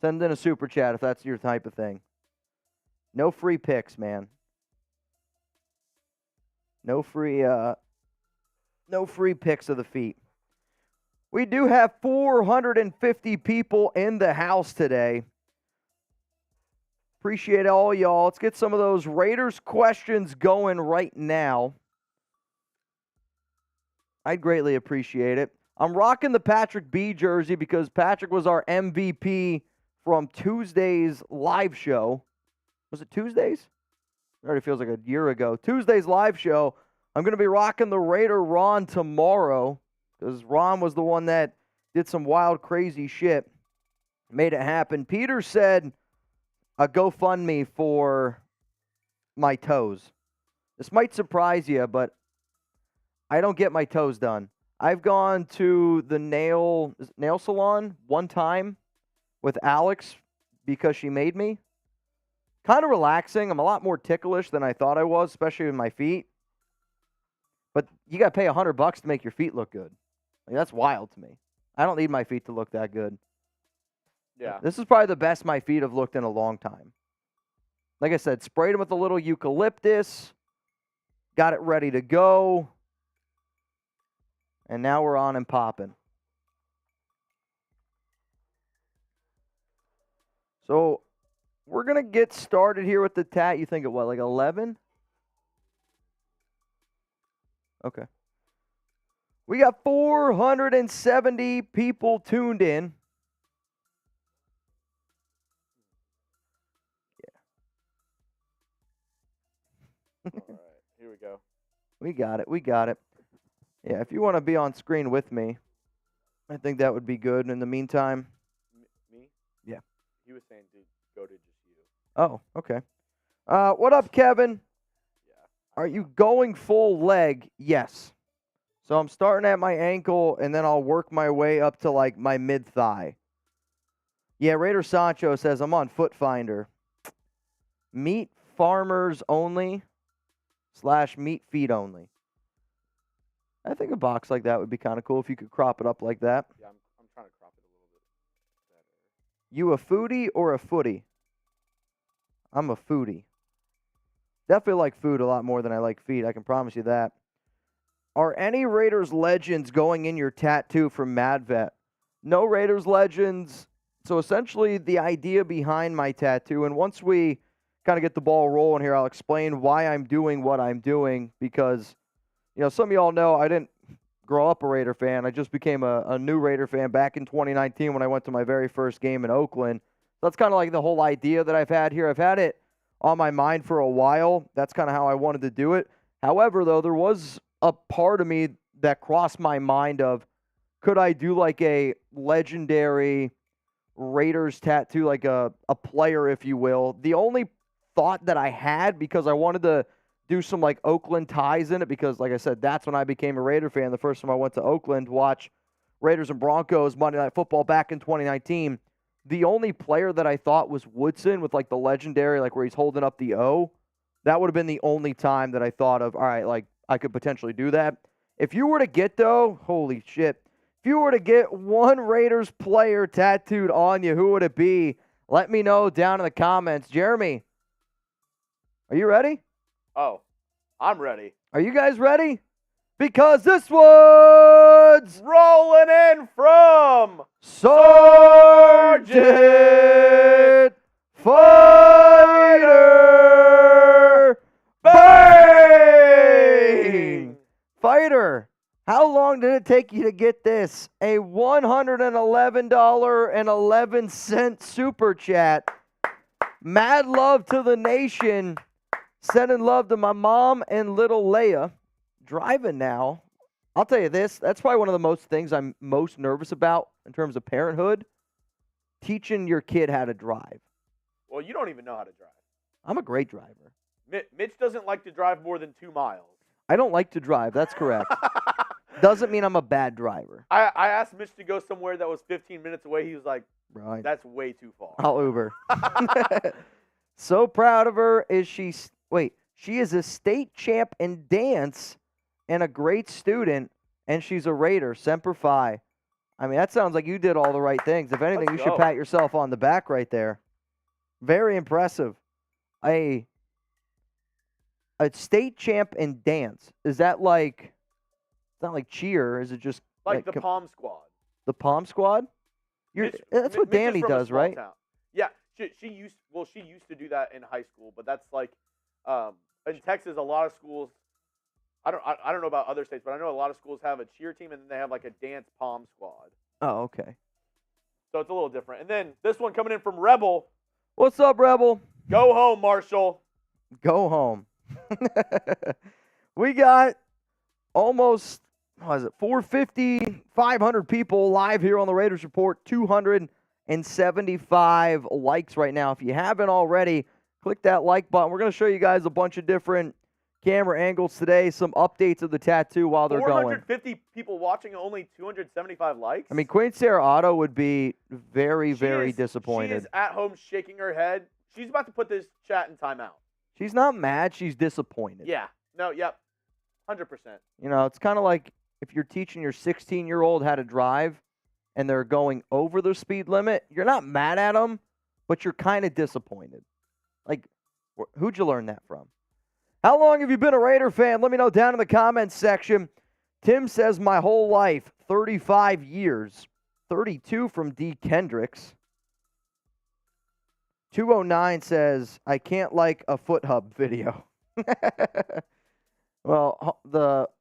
send in a super chat if that's your type of thing. No free picks, man. No free picks of the feet. We do have 450 people in the house today. Appreciate all y'all. Let's get some of those Raiders questions going right now. I'd greatly appreciate it. I'm rocking the Patrick B jersey because Patrick was our MVP from Tuesday's live show. Was it Tuesday's? It already feels like a year ago. Tuesday's live show. I'm going to be rocking the Raider Ron tomorrow because Ron was the one that did some wild, crazy shit. Made it happen. Peter said a GoFundMe for my toes. This might surprise you, but I don't get my toes done. I've gone to the nail salon one time with Alex because she made me. Kind of relaxing. I'm a lot more ticklish than I thought I was, especially with my feet. But you got to pay $100 to make your feet look good. That's wild to me. I don't need my feet to look that good. Yeah. This is probably the best my feet have looked in a long time. Like I said, sprayed them with a little eucalyptus. Got it ready to go. And now we're on and popping. So we're going to get started here with the tat. You think of what, like 11? Okay. We got 470 people tuned in. All right, here we go. We got it. Yeah, if you want to be on screen with me, I think that would be good. In the meantime. Me? Yeah. He was saying to go to just you. Oh, okay. What up, Kevin? Yeah. Are you going full leg? Yes. So I'm starting at my ankle, and then I'll work my way up to, like, my mid-thigh. Yeah, Raider Sancho says, I'm on Foot Finder. Meat farmers only / meat feed only. I think a box like that would be kind of cool if you could crop it up like that. Yeah, I'm trying to crop it a little bit better. You a foodie or a footy? I'm a foodie. Definitely like food a lot more than I like feet. I can promise you that. Are any Raiders legends going in your tattoo from MadVet? No Raiders legends. So essentially the idea behind my tattoo, and once we kind of get the ball rolling here, I'll explain why I'm doing what I'm doing because, some of y'all know I didn't grow up a Raider fan. I just became a new Raider fan back in 2019 when I went to my very first game in Oakland. That's kind of like the whole idea that I've had here. I've had it on my mind for a while. That's kind of how I wanted to do it. However, though, there was a part of me that crossed my mind of, could I do like a legendary Raiders tattoo, like a player, if you will. The only thought that I had, because I wanted to do some like Oakland ties in it, because like I said, that's when I became a Raider fan. The first time I went to Oakland to watch Raiders and Broncos Monday Night Football back in 2019. The only player that I thought was Woodson with like the legendary, like where he's holding up the O. That would have been the only time that I thought of, all right, like I could potentially do that. If you were to get, though, holy shit, if you were to get one Raiders player tattooed on you, who would it be? Let me know down in the comments. Jeremy, are you ready? Oh, I'm ready. Are you guys ready? Because this one's rolling in from Sergeant Fighter Bang! Fighter, how long did it take you to get this? A $111.11 super chat. Mad love to the nation. Sending love to my mom and little Leia. driving now, I'll tell you this, that's probably one of the most things I'm most nervous about in terms of parenthood, teaching your kid how to drive. Well, you don't even know how to drive. I'm a great driver. Mitch doesn't like to drive more than 2 miles. I don't like to drive. That's correct. Doesn't mean I'm a bad driver. I asked Mitch to go somewhere that was 15 minutes away. He was like, Right. that's way too far. I'll Uber. So proud of her. She is a state champ in dance and a great student, and she's a Raider. Semper Fi. I mean, that sounds like you did all the right things. If anything, Let's you should go. pat yourself on the back right there. Very impressive. A state champ in dance. Is that like, it's not like cheer. Is it just like the Palm Squad. The Palm Squad? That's what Mitch is Danny from a does, small right? town. Yeah, she used to do that in high school, but that's like in Texas, a lot of schools. I don't know about other states, but I know a lot of schools have a cheer team and then they have like a dance Palm Squad. Oh, okay. So it's a little different. And then this one coming in from Rebel. What's up, Rebel? Go home, Marshall. Go home. We got almost, 450, 500 people live here on the Raiders Report. 275 likes right now. If you haven't already, click that like button. We're going to show you guys a bunch of different camera angles today, some updates of the tattoo while they're going. 450 people watching, only 275 likes. I mean, Queen Sarah Otto would be very, very disappointed. She is at home shaking her head. She's about to put this chat in timeout. She's not mad. She's disappointed. Yeah. No, yep. 100%. You know, it's kind of like if you're teaching your 16-year-old how to drive and they're going over the speed limit, you're not mad at them, but you're kind of disappointed. Like, who'd you learn that from? How long have you been a Raider fan? Let me know down in the comments section. Tim says my whole life, 35 years. 32 from D. Kendricks. 209 says, I can't like a foot hub video. Well,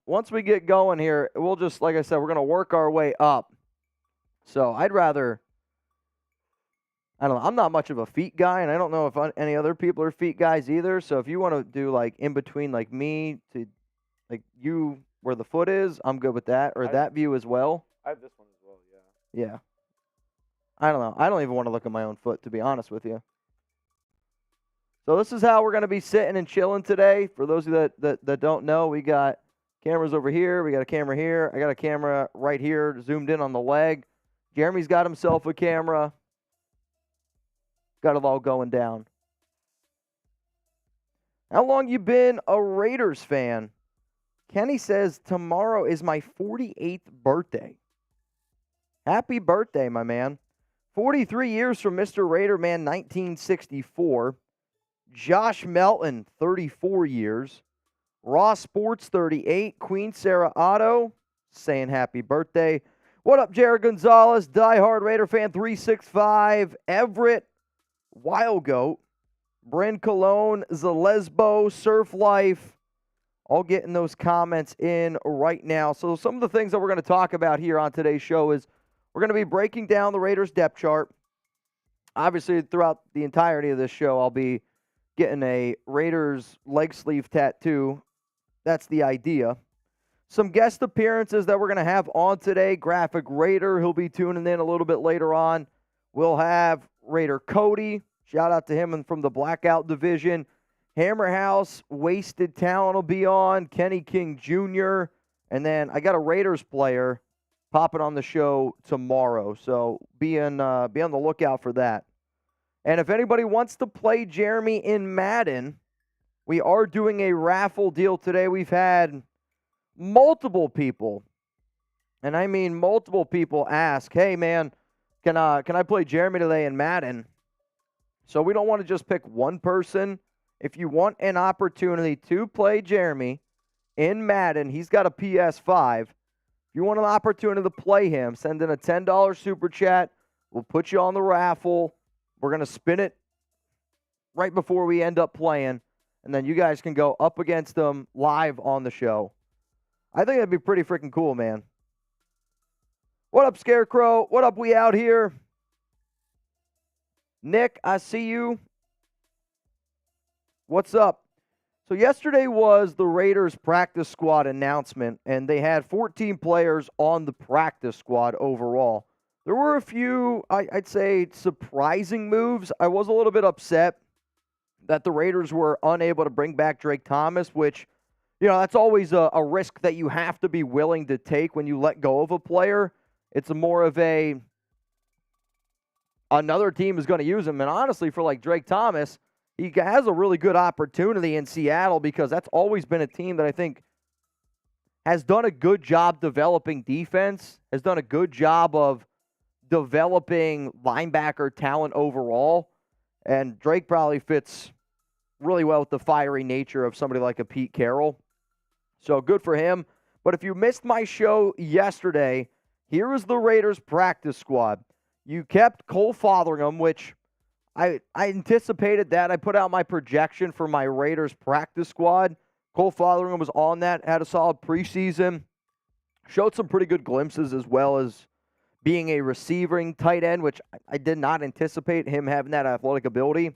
once we get going here, we'll just, like I said, we're going to work our way up. So I'd rather, I don't know, I'm not much of a feet guy, and I don't know if any other people are feet guys either. So if you want to do like in between like me to like you where the foot is, I'm good with that, or that view as well. I have this one as well, yeah. Yeah. I don't know. I don't even want to look at my own foot, to be honest with you. So this is how we're going to be sitting and chilling today. For those of you that don't know, we got cameras over here. We got a camera here. I got a camera right here zoomed in on the leg. Jeremy's got himself a camera. Got it all going down. How long you been a Raiders fan? Kenny says, tomorrow is my 48th birthday. Happy birthday, my man. 43 years from Mr. Raider Man, 1964. Josh Melton, 34 years. Raw Sports, 38. Queen Sarah Otto, saying happy birthday. What up, Jared Gonzalez, diehard Raider fan, 365. Everett, Wild Goat. Bryn Cologne, Zalesbo, Surf Life. All getting those comments in right now. So some of the things that we're going to talk about here on today's show is we're going to be breaking down the Raiders depth chart. Obviously, throughout the entirety of this show, I'll be getting a Raiders leg sleeve tattoo. That's the idea. Some guest appearances that we're going to have on today. Graphic Raider, he'll be tuning in a little bit later on. We'll have Raider Cody. Shout out to him and from the Blackout Division. Hammerhouse, Wasted Talent will be on. Kenny King Jr. And then I got a Raiders player popping on the show tomorrow. So be on the lookout for that. And if anybody wants to play Jeremy in Madden, we are doing a raffle deal today. We've had multiple people, and I mean multiple people, ask, hey, man, can I play Jeremy today in Madden? So we don't want to just pick one person. If you want an opportunity to play Jeremy in Madden, he's got a PS5. If you want an opportunity to play him, send in a $10 super chat. We'll put you on the raffle. We're going to spin it right before we end up playing, and then you guys can go up against them live on the show. I think that'd be pretty freaking cool, man. What up, Scarecrow? What up, we out here? Nick, I see you. What's up? So yesterday was the Raiders practice squad announcement, and they had 14 players on the practice squad overall. There were a few, I'd say, surprising moves. I was a little bit upset that the Raiders were unable to bring back Drake Thomas, which, that's always a risk that you have to be willing to take when you let go of a player. It's more of another team is going to use him. And honestly, for like Drake Thomas, he has a really good opportunity in Seattle because that's always been a team that I think has done a good job developing defense, has done a good job of developing linebacker talent overall. And Drake probably fits really well with the fiery nature of somebody like a Pete Carroll. So good for him. But if you missed my show yesterday, here is the Raiders practice squad. You kept Cole Fotheringham, which I anticipated that. I put out my projection for my Raiders practice squad. Cole Fotheringham was on that, had a solid preseason, showed some pretty good glimpses as well as being a receiving tight end, which I did not anticipate him having that athletic ability.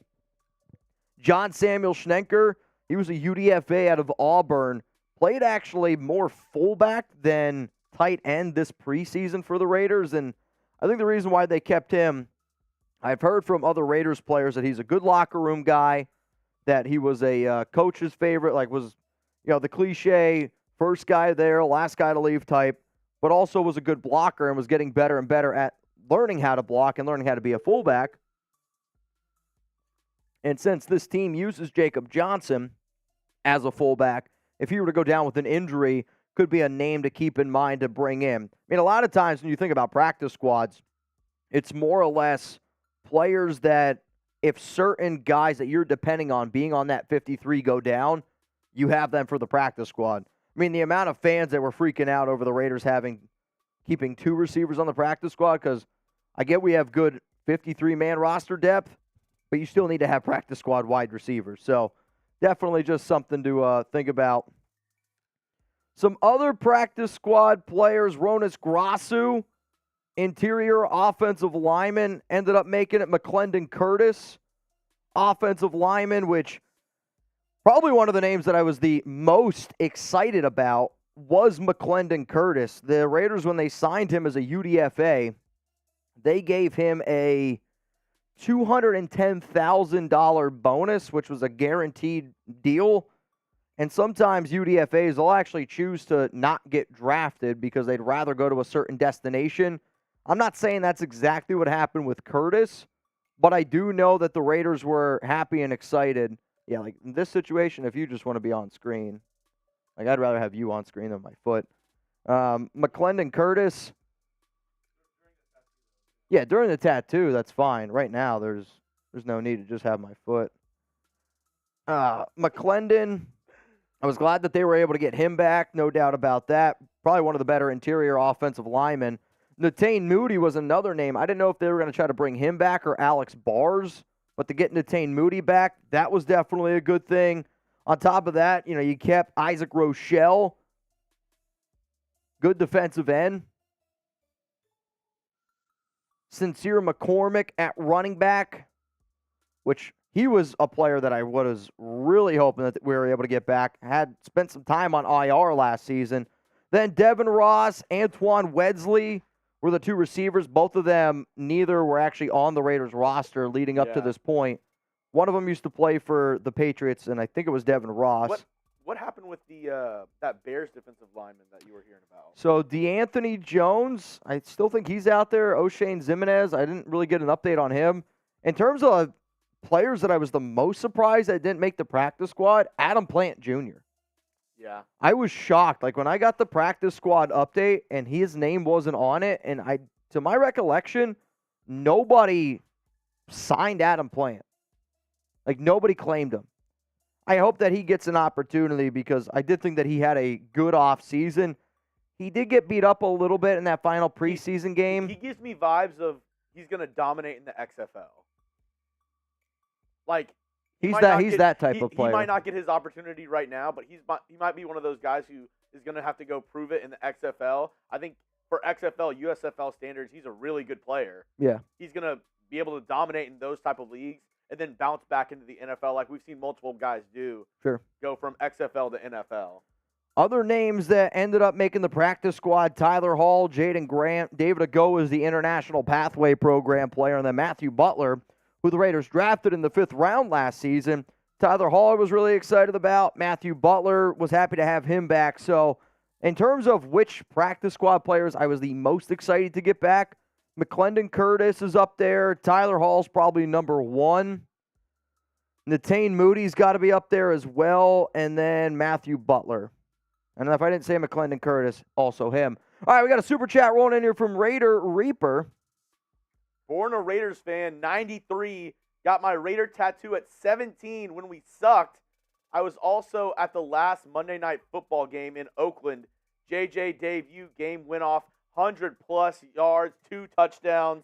John Samuel Schnenker, he was a UDFA out of Auburn, played actually more fullback than tight end this preseason for the Raiders, and I think the reason why they kept him, I've heard from other Raiders players that he's a good locker room guy, that he was a coach's favorite, like was, the cliche first guy there, last guy to leave type, but also was a good blocker and was getting better and better at learning how to block and learning how to be a fullback. And since this team uses Jacob Johnson as a fullback, if he were to go down with an injury, could be a name to keep in mind to bring in. I mean, a lot of times when you think about practice squads, it's more or less players that if certain guys that you're depending on being on that 53 go down, you have them for the practice squad. I mean, the amount of fans that were freaking out over the Raiders keeping two receivers on the practice squad, because I get we have good 53-man roster depth, but you still need to have practice squad wide receivers. So definitely just something to think about. Some other practice squad players, Ronas Grasu, interior offensive lineman, ended up making it. McClendon Curtis, offensive lineman, which probably one of the names that I was the most excited about was McClendon Curtis. The Raiders, when they signed him as a UDFA, they gave him a $210,000 bonus, which was a guaranteed deal. And sometimes UDFAs will actually choose to not get drafted because they'd rather go to a certain destination. I'm not saying that's exactly what happened with Curtis, but I do know that the Raiders were happy and excited. Yeah, like in this situation, if you just want to be on screen, like I'd rather have you on screen than my foot. McClendon Curtis, yeah, during the tattoo, that's fine. Right now, there's no need to just have my foot. McClendon, I was glad that they were able to get him back, no doubt about that. Probably one of the better interior offensive linemen. Netane Moody was another name. I didn't know if they were going to try to bring him back or Alex Bars, but to get Netane Moody back, that was definitely a good thing. On top of that, you kept Isaac Rochelle, good defensive end. Sincere McCormick at running back, which he was a player that I was really hoping that we were able to get back. Had spent some time on IR last season. Then Devin Ross, Antoine Wedsley were the two receivers. Both of them, neither were actually on the Raiders roster leading up to this point. One of them used to play for the Patriots, and I think it was Devin Ross. What happened with the that Bears defensive lineman that you were hearing about? So DeAnthony Jones, I still think he's out there. O'Shane Zimenez, I didn't really get an update on him. In terms of players that I was the most surprised that didn't make the practice squad, Adam Plant Jr. Yeah. I was shocked. Like when I got the practice squad update and his name wasn't on it, and to my recollection, nobody signed Adam Plant. Like nobody claimed him. I hope that he gets an opportunity because I did think that he had a good offseason. He did get beat up a little bit in that final preseason game. He gives me vibes of he's going to dominate in the XFL. Like he's that type of player. He might not get his opportunity right now, but he might be one of those guys who is going to have to go prove it in the XFL. I think for XFL, USFL standards, he's a really good player. Yeah. He's going to be able to dominate in those type of leagues. and then bounce back into the NFL like we've seen multiple guys do. Sure. Go from XFL to NFL. Other names that ended up making the practice squad: Tyler Hall, Jaden Grant, David Ago is the International Pathway Program player, and then Matthew Butler, who the Raiders drafted in the 5th round last season. Tyler Hall I was really excited about. Matthew Butler was happy to have him back. So in terms of which practice squad players I was the most excited to get back, McClendon Curtis is up there. Tyler Hall's probably number 1. Natane Moody's got to be up there as well. And then Matthew Butler. And if I didn't say McClendon Curtis, also him. All right, we got a super chat rolling in here from Raider Reaper. Born a Raiders fan, 93. Got my Raider tattoo at 17 when we sucked. I was also at the last Monday Night Football game in Oakland. JJ debut game went off 100-plus yards, 2 touchdowns.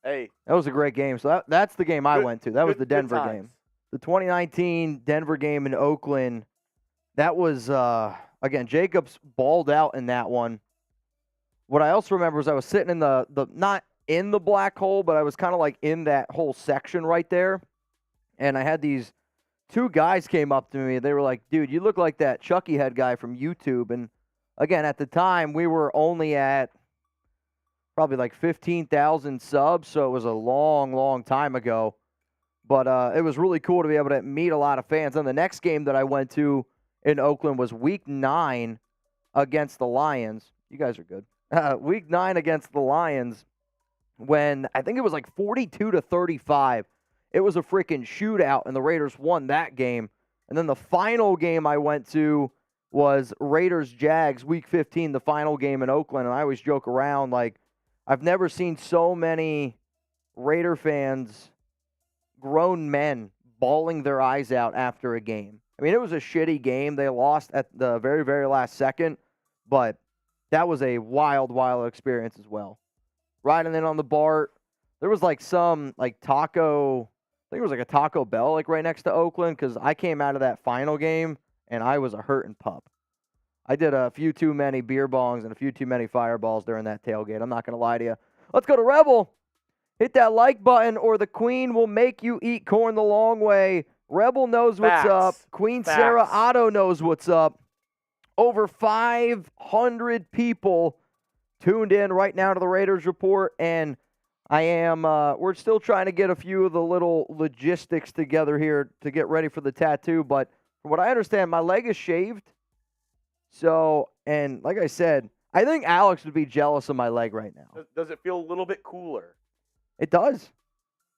Hey. That was a great game. So that's the game I went to. That was the Denver times. game. The 2019 Denver game in Oakland. That was, again, Jacobs balled out in that one. What I also remember is I was sitting in the not in the black hole, but I was kind of like in that whole section right there. And I had these 2 guys came up to me. They were like, dude, you look like that Chucky Head guy from YouTube. And again, at the time, we were only at probably like 15,000 subs. So it was a long, long time ago. But it was really cool to be able to meet a lot of fans. And the next game that I went to in Oakland was week 9 against the Lions. You guys are good. Week 9 against the Lions when I think it was like 42-35. It was a freaking shootout, and the Raiders won that game. And then the final game I went to was Raiders-Jags, week 15, the final game in Oakland. And I always joke around, like, I've never seen so many Raider fans, grown men, bawling their eyes out after a game. I mean, it was a shitty game. They lost at the very, very last second, but that was a wild, wild experience as well. Riding in on the BART, there was like some like taco, I think it was like a Taco Bell like right next to Oakland, because I came out of that final game and I was a hurting pup. I did a few too many beer bongs and a few too many fireballs during that tailgate. I'm not going to lie to you. Let's go to Rebel. Hit that like button or the Queen will make you eat corn the long way. Rebel knows what's up. Queen Sarah Otto knows what's up. Over 500 people tuned in right now to the Raiders Report, and we're still trying to get a few of the little logistics together here to get ready for the tattoo, but from what I understand, my leg is shaved. So, and like I said, I think Alex would be jealous of my leg right now. Does it feel a little bit cooler? It does.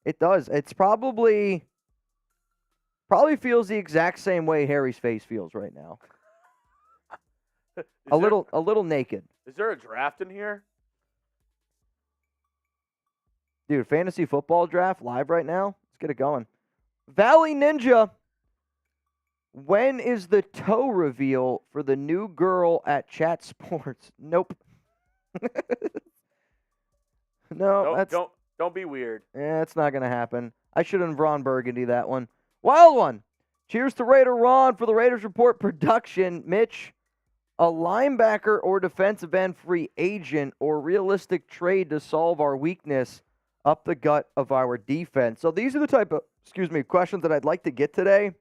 It does. It's probably feels the exact same way Harry's face feels right now. A little naked. Is there a draft in here? Dude, fantasy football draft live right now. Let's get it going. Valley Ninja. When is the toe reveal for the new girl at Chat Sports? Nope. No, don't be weird. Yeah, it's not going to happen. I should have Ron Burgundy that one. Wild one. Cheers to Raider Ron for the Raiders Report production. Mitch, a linebacker or defensive end free agent or realistic trade to solve our weakness up the gut of our defense. So these are the type of, questions that I'd like to get today.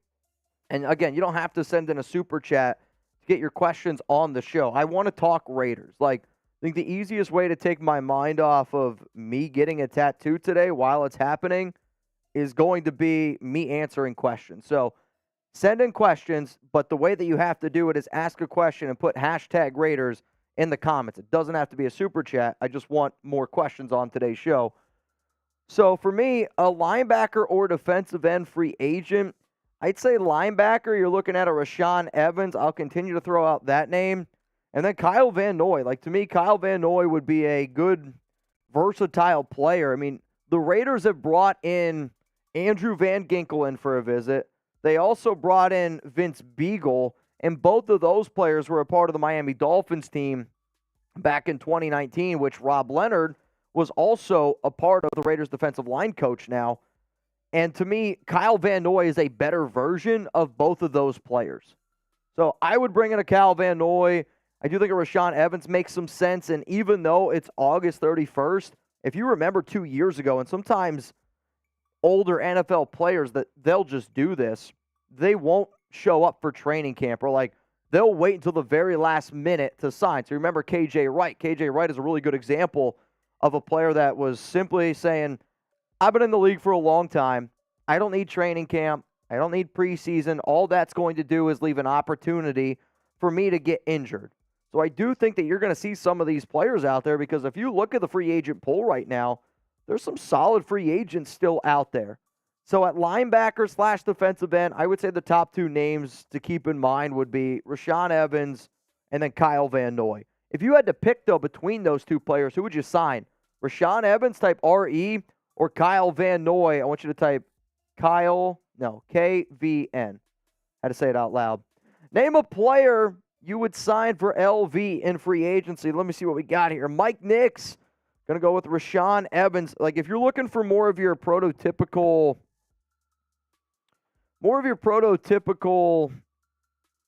And again, you don't have to send in a super chat to get your questions on the show. I want to talk Raiders. Like, I think the easiest way to take my mind off of me getting a tattoo today while it's happening is going to be me answering questions. So send in questions, but the way that you have to do it is ask a question and put hashtag Raiders in the comments. It doesn't have to be a super chat. I just want more questions on today's show. So for me, a linebacker or defensive end free agent, I'd say linebacker, you're looking at a Rashaan Evans. I'll continue to throw out that name. And then Kyle Van Noy. Like, to me, Kyle Van Noy would be a good, versatile player. I mean, the Raiders have brought in Andrew Van Ginkel in for a visit. They also brought in Vince Beagle, and both of those players were a part of the Miami Dolphins team back in 2019, which Rob Leonard was also a part of the Raiders defensive line coach now. And to me, Kyle Van Noy is a better version of both of those players. So I would bring in a Kyle Van Noy. I do think a Rashaan Evans makes some sense. And even though it's August 31st, if you remember 2 years ago, and sometimes older NFL players that they'll just do this. They won't show up for training camp, or like they'll wait until the very last minute to sign. So remember KJ Wright. KJ Wright is a really good example of a player that was simply saying, I've been in the league for a long time. I don't need training camp. I don't need preseason. All that's going to do is leave an opportunity for me to get injured. So I do think that you're going to see some of these players out there, because if you look at the free agent pool right now, there's some solid free agents still out there. So at linebacker / defensive end, I would say the top two names to keep in mind would be Rashaan Evans and then Kyle Van Noy. If you had to pick, though, between those two players, who would you sign? Rashaan Evans, type R-E, or Kyle Van Noy? I want you to type KVN. Had to say it out loud. Name a player you would sign for LV in free agency. Let me see what we got here. Mike Nix. Going to go with Rashaan Evans. Like, if you're looking for more of your prototypical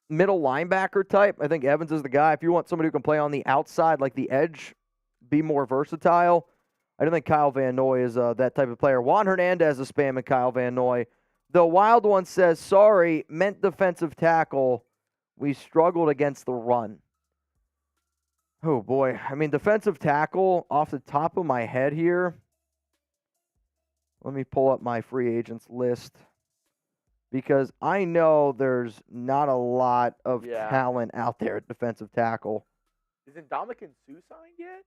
middle linebacker type, I think Evans is the guy. If you want somebody who can play on the outside, like the edge, be more versatile, I don't think Kyle Van Noy is that type of player. Juan Hernandez is spamming Kyle Van Noy. The Wild One says, sorry, meant defensive tackle. We struggled against the run. Oh, boy. I mean, defensive tackle, off the top of my head here, let me pull up my free agents list, because I know there's not a lot of talent out there at defensive tackle. Isn't Dominican Sue signed yet?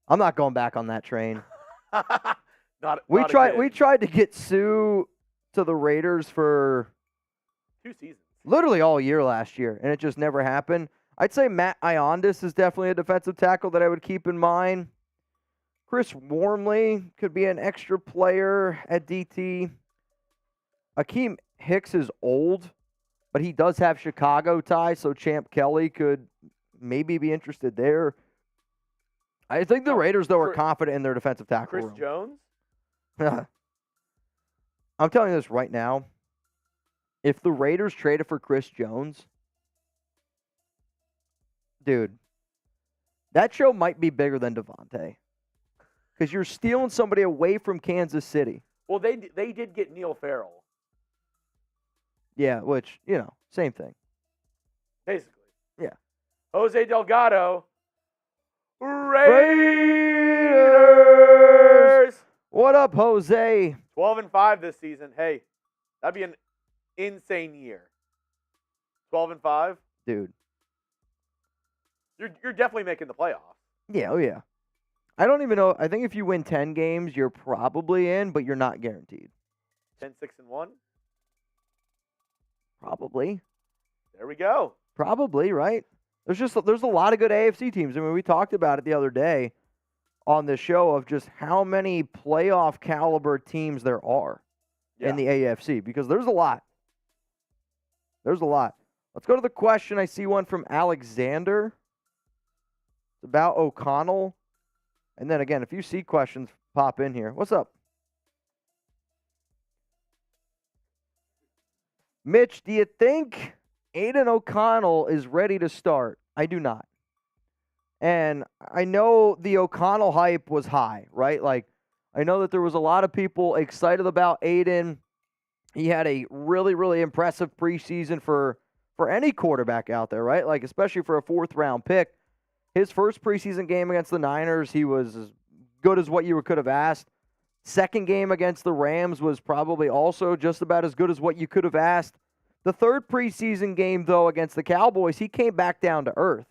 I'm not going back on that train. We tried to get Sue to the Raiders for 2 seasons. Literally all year last year, and it just never happened. I'd say Matt Iondis is definitely a defensive tackle that I would keep in mind. Chris Wormley could be an extra player at DT. Akeem Hicks is old, but he does have Chicago ties, so Champ Kelly could maybe be interested there. I think the Raiders, though, are confident in their defensive tackle room. Chris Jones? I'm telling you this right now. If the Raiders traded for Chris Jones, dude, that show might be bigger than Devontae, because you're stealing somebody away from Kansas City. Well, they did get Neil Farrell. Yeah, which, same thing. Basically. Yeah. Jose Delgado. Raiders! What up, Jose? 12-5 this season. Hey, that'd be an insane year. 12-5? Dude. You're definitely making the playoffs. Yeah, oh yeah. I don't even know. I think if you win 10 games, you're probably in, but you're not guaranteed. 10-6-1? Probably. There we go. Probably, right? There's a lot of good AFC teams. I mean, we talked about it the other day on the show of just how many playoff caliber teams there are in the AFC, because there's a lot. There's a lot. Let's go to the question. I see one from Alexander. It's about O'Connell. And then again, if you see questions, pop in here. What's up? Mitch, do you think Aidan O'Connell is ready to start? I do not. And I know the O'Connell hype was high, right? Like, I know that there was a lot of people excited about Aidan. He had a really, really impressive preseason for any quarterback out there, right? Like, especially for a 4th-round pick. His first preseason game against the Niners, he was as good as what you could have asked. Second game against the Rams was probably also just about as good as what you could have asked. The third preseason game, though, against the Cowboys, he came back down to earth.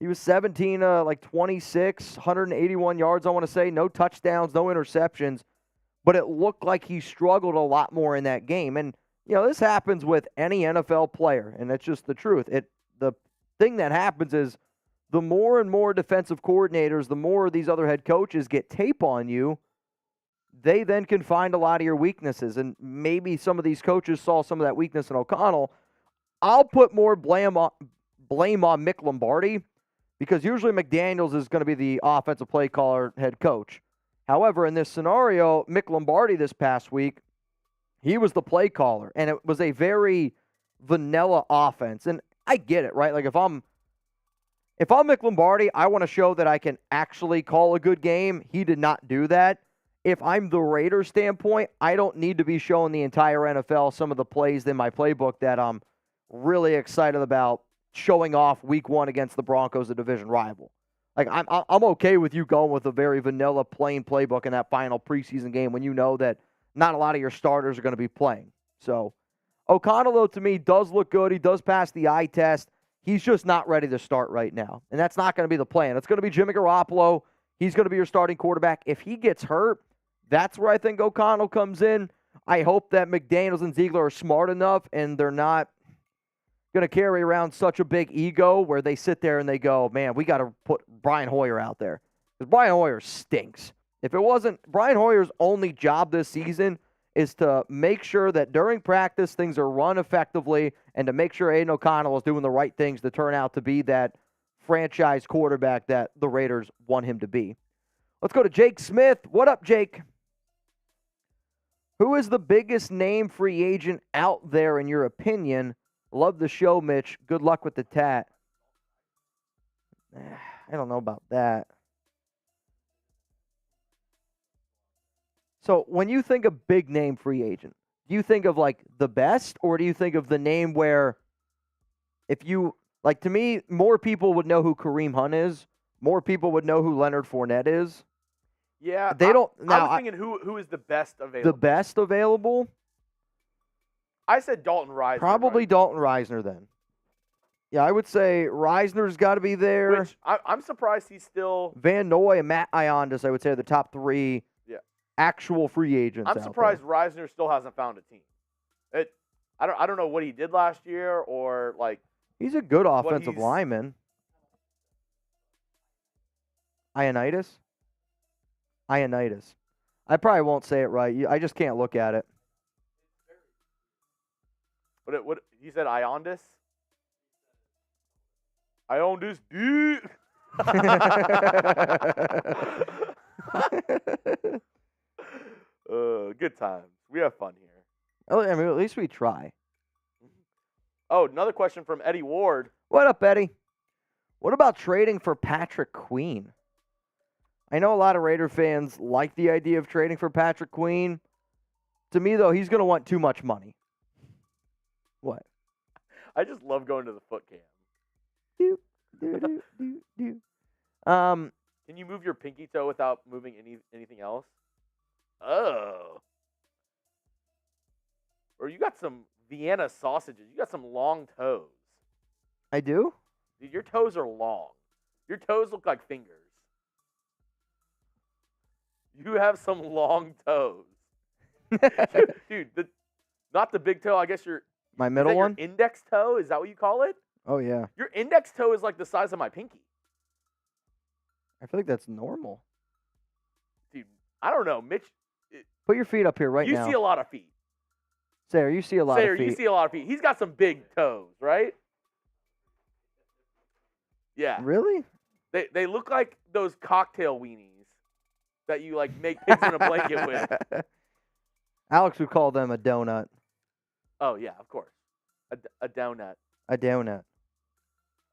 He was 17, 26, 181 yards, I want to say. No touchdowns, no interceptions. But it looked like he struggled a lot more in that game. And, this happens with any NFL player, and that's just the truth. The thing that happens is the more and more defensive coordinators, the more these other head coaches get tape on you, they then can find a lot of your weaknesses. And maybe some of these coaches saw some of that weakness in O'Connell. I'll put more blame on Mick Lombardi, because usually McDaniels is going to be the offensive play caller head coach. However, in this scenario, Mick Lombardi this past week, he was the play caller, and it was a very vanilla offense. And I get it, right? Like, if I'm Mick Lombardi, I want to show that I can actually call a good game. He did not do that. if I'm the Raiders standpoint, I don't need to be showing the entire NFL some of the plays in my playbook that I'm really excited about showing off week 1 against the Broncos, a division rival. Like, I'm okay with you going with a very vanilla, plain playbook in that final preseason game when you know that not a lot of your starters are going to be playing. So, O'Connell, though, to me, does look good. He does pass the eye test. He's just not ready to start right now. And that's not going to be the plan. It's going to be Jimmy Garoppolo. He's going to be your starting quarterback. If he gets hurt, that's where I think O'Connell comes in. I hope that McDaniels and Ziegler are smart enough and they're not going to carry around such a big ego where they sit there and they go, man, we got to put Brian Hoyer out there. Because Brian Hoyer stinks. If it wasn't, Brian Hoyer's only job this season is to make sure that during practice things are run effectively and to make sure Aidan O'Connell is doing the right things to turn out to be that franchise quarterback that the Raiders want him to be. Let's go to Jake Smith. What up, Jake? Who is the biggest name free agent out there in your opinion? Love the show, Mitch. Good luck with the tat. I don't know about that. So when you think of big name free agent, do you think of like the best, or do you think of the name where if you, like, to me, more people would know who Kareem Hunt is, more people would know who Leonard Fournette is? Yeah. They don't. I was thinking who is the best available? The best available? I said Dalton Risner. Probably right? Dalton Risner then. Yeah, I would say Risner's got to be there. Which I'm surprised he's still. Van Noy and Matt Iondas, I would say, are the top 3 actual free agents. I'm surprised Risner still hasn't found a team. I don't know what he did last year or like. He's a good offensive lineman. Ioannidis. I probably won't say it right. I just can't look at it. What he said? Iondas. Iondas, dude. Good times. We have fun here. I mean, at least we try. Oh, another question from Eddie Ward. What up, Eddie? What about trading for Patrick Queen? I know a lot of Raider fans like the idea of trading for Patrick Queen. To me, though, he's going to want too much money. What? I just love going to the foot cam. Can you move your pinky toe without moving anything else? Oh. Or you got some Vienna sausages. You got some long toes. I do? Dude, your toes are long. Your toes look like fingers. You have some long toes. Dude, not the big toe. I guess my middle one? Your index toe? Is that what you call it? Oh, yeah. Your index toe is like the size of my pinky. I feel like that's normal. Dude, I don't know. Mitch. Put your feet up here right now. You see a lot of feet. Sayer, you see a lot of feet. You see a lot of feet. He's got some big toes, right? Yeah. Really? They look like those cocktail weenies that you like make pigs in a blanket with. Alex would call them a donut. Oh yeah, of course, a donut. A donut.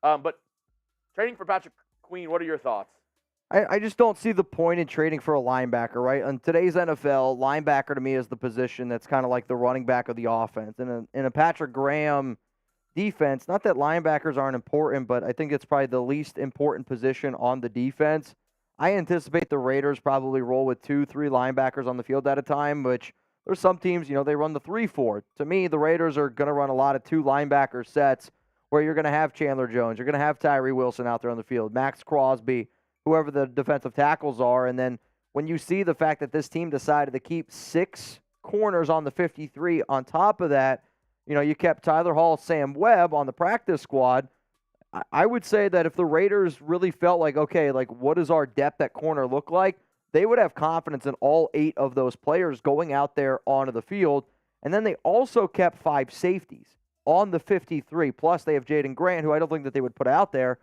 But trading for Patrick Queen, what are your thoughts? I just don't see the point in trading for a linebacker, right? In today's NFL, linebacker to me is the position that's kind of like the running back of the offense. In a Patrick Graham defense, not that linebackers aren't important, but I think it's probably the least important position on the defense. I anticipate the Raiders probably roll with 2-3 linebackers on the field at a time, which there's some teams, they run the 3-4. To me, the Raiders are going to run a lot of 2 linebacker sets where you're going to have Chandler Jones, you're going to have Tyree Wilson out there on the field, Max Crosby, whoever the defensive tackles are. And then when you see the fact that this team decided to keep 6 corners on the 53, on top of that, you kept Tyler Hall, Sam Webb on the practice squad. I would say that if the Raiders really felt like, okay, like what does our depth at corner look like, they would have confidence in all 8 of those players going out there onto the field. And then they also kept 5 safeties on the 53. Plus they have Jaden Grant, who I don't think that they would put out there.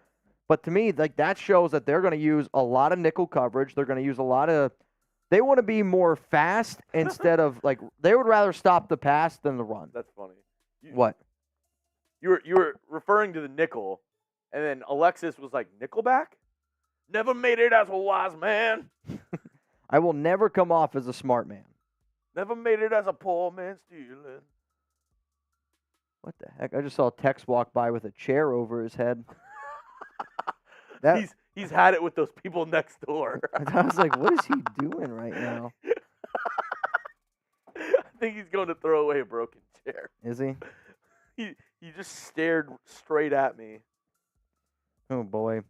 But to me, like that shows that they're going to use a lot of nickel coverage. They're going to use a lot of – they want to be more fast instead of – like they would rather stop the pass than the run. That's funny. What? You were referring to the nickel, and then Alexis was like, Nickelback? Never made it as a wise man. I will never come off as a smart man. Never made it as a poor man stealing. What the heck? I just saw Tex walk by with a chair over his head. He's had it with those people next door. I was like, what is he doing right now? I think he's going to throw away a broken chair. Is he? He just stared straight at me. Oh, boy.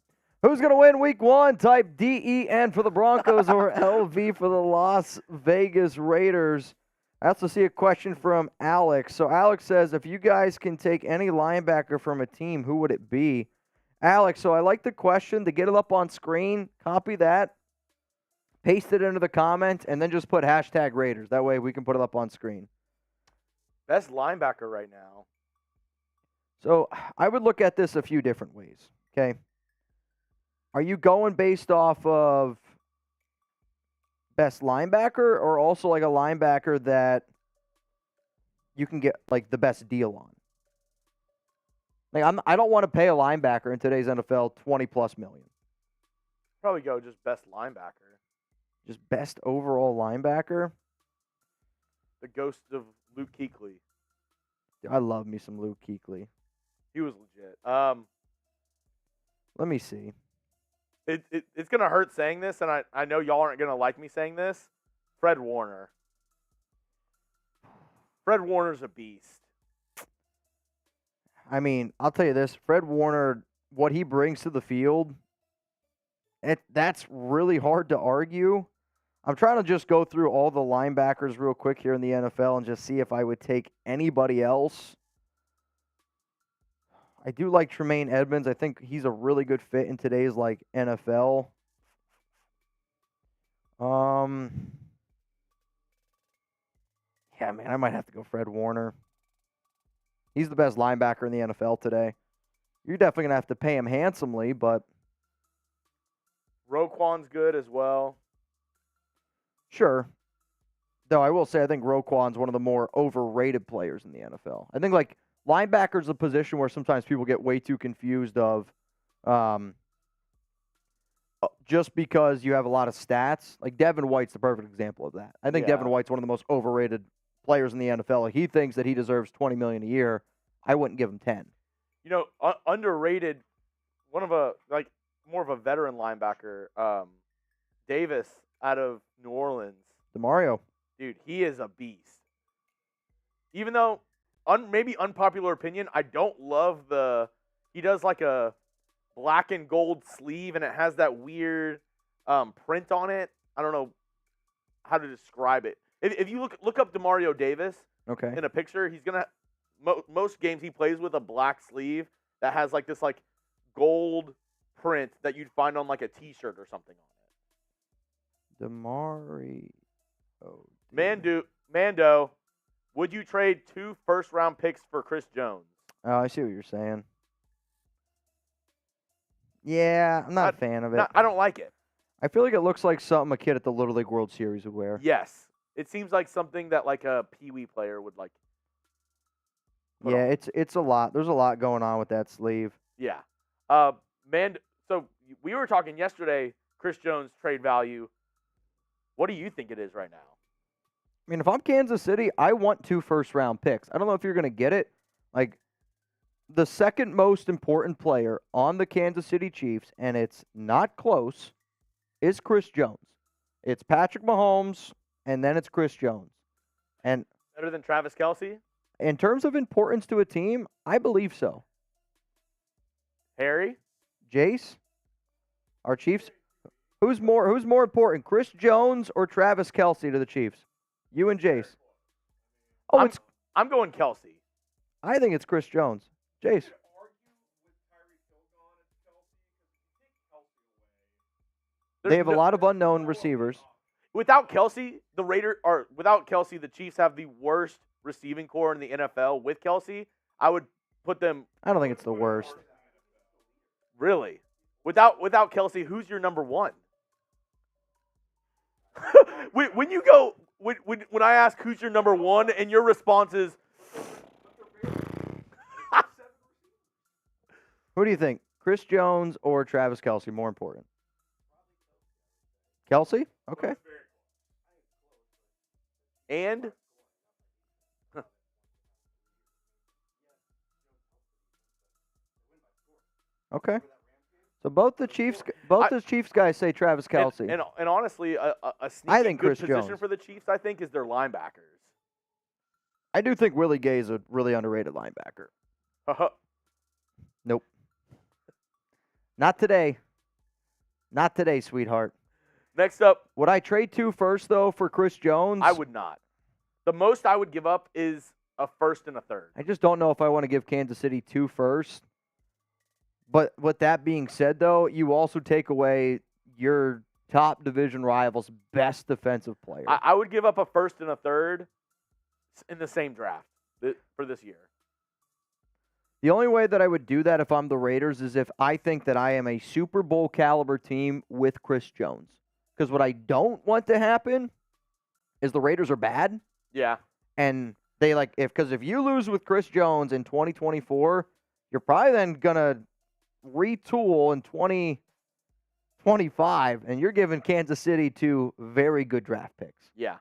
Who's going to win week 1? Type DEN for the Broncos or LV for the Las Vegas Raiders. I also see a question from Alex. So Alex says, if you guys can take any linebacker from a team, who would it be? Alex, so I like the question. To get it up on screen, copy that, paste it into the comment, and then just put hashtag Raiders. That way we can put it up on screen. Best linebacker right now. So I would look at this a few different ways, okay? Are you going based off of best linebacker or also like a linebacker that you can get like the best deal on? Like I don't want to pay a linebacker in today's NFL $20+ million. Probably go just best linebacker. Just best overall linebacker? The ghost of Luke Kuechly. I love me some Luke Kuechly. He was legit. Let me see. It's going to hurt saying this, and I know y'all aren't going to like me saying this. Fred Warner. Fred Warner's a beast. I mean, I'll tell you this. Fred Warner, what he brings to the field, that's really hard to argue. I'm trying to just go through all the linebackers real quick here in the NFL and just see if I would take anybody else. I do like Tremaine Edmonds. I think he's a really good fit in today's NFL. Yeah, man, I might have to go Fred Warner. He's the best linebacker in the NFL today. You're definitely going to have to pay him handsomely, but Roquan's good as well. Sure. Though I will say I think Roquan's one of the more overrated players in the NFL. I think linebacker's a position where sometimes people get way too confused of just because you have a lot of stats. Like Devin White's the perfect example of that. I think Devin White's one of the most overrated players in the NFL. He thinks that he deserves $20 million a year. I wouldn't give him 10. You know, underrated, one of more of a veteran linebacker, Davis out of New Orleans. DeMario. Dude, he is a beast. Even though, maybe unpopular opinion, I don't love he does like a black and gold sleeve, and it has that weird print on it. I don't know how to describe it. If you look up DeMario Davis in a picture, he's going to, most games he plays with a black sleeve that has this gold print that you'd find on a t-shirt or something on it. DeMario. Mando, would you trade 2 first-round picks for Chris Jones? Oh, I see what you're saying. Yeah, I'm not a fan of it. I don't like it. I feel like it looks like something a kid at the Little League World Series would wear. Yes. It seems like something that a Pee-wee player would like. Yeah, it's a lot. There's a lot going on with that sleeve. Yeah. So we were talking yesterday, Chris Jones trade value. What do you think it is right now? I mean, if I'm Kansas City, I want 2 first-round picks. I don't know if you're going to get it. The second most important player on the Kansas City Chiefs, and it's not close, is Chris Jones. It's Patrick Mahomes, and then it's Chris Jones. And better than Travis Kelce? In terms of importance to a team, I believe so. Harry? Jace? Our Chiefs? Who's more important, Chris Jones or Travis Kelce to the Chiefs? You and Jace. Oh, I'm going Kelce. I think it's Chris Jones. Jace. They have a lot of unknown receivers. Without Kelce, the Chiefs have the worst receiving core in the NFL. With Kelce, I would put them. I don't think it's the worst. Really? Without Kelce, who's your number 1? When I ask who's your number 1, and your response is, who do you think, Chris Jones or Travis Kelce more important? Kelce? Okay. And Okay. So both the Chiefs guys say Travis Kelce. and honestly, a I sneaky think good Chris position Jones. for the Chiefs, I think, is their linebackers. I do think Willie Gay is a really underrated linebacker. Nope. Not today. Not today, sweetheart. Next up, Would I trade 2 firsts, though, for Chris Jones? I would not. The most I would give up is a first and a third. I just don't know if I want to give Kansas City 2 firsts. But with that being said, though, you also take away your top division rival's best defensive player. I would give up a first and a third in the same draft for this year. The only way that I would do that if I'm the Raiders is if I think that I am a Super Bowl caliber team with Chris Jones. Because what I don't want to happen is the Raiders are bad. Yeah. And they because if you lose with Chris Jones in 2024, you're probably then going to retool in 2025, and you're giving Kansas City 2 very good draft picks. Yeah.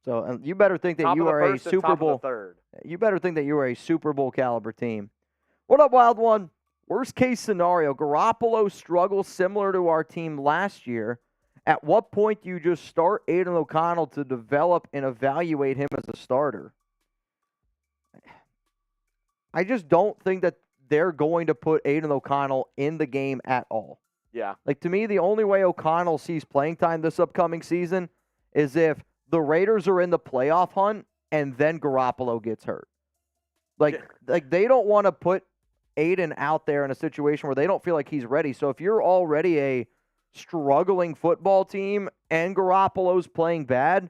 So you better think that you are a Super Bowl. Third. You better think that you are a Super Bowl caliber team. What up, Wild One? Worst case scenario, Garoppolo struggles similar to our team last year. At what point do you just start Aidan O'Connell to develop and evaluate him as a starter? I just don't think that they're going to put Aidan O'Connell in the game at all. Yeah. To me, the only way O'Connell sees playing time this upcoming season is if the Raiders are in the playoff hunt and then Garoppolo gets hurt. They don't want to put Aidan out there in a situation where they don't feel like he's ready. So if you're already a struggling football team and Garoppolo's playing bad,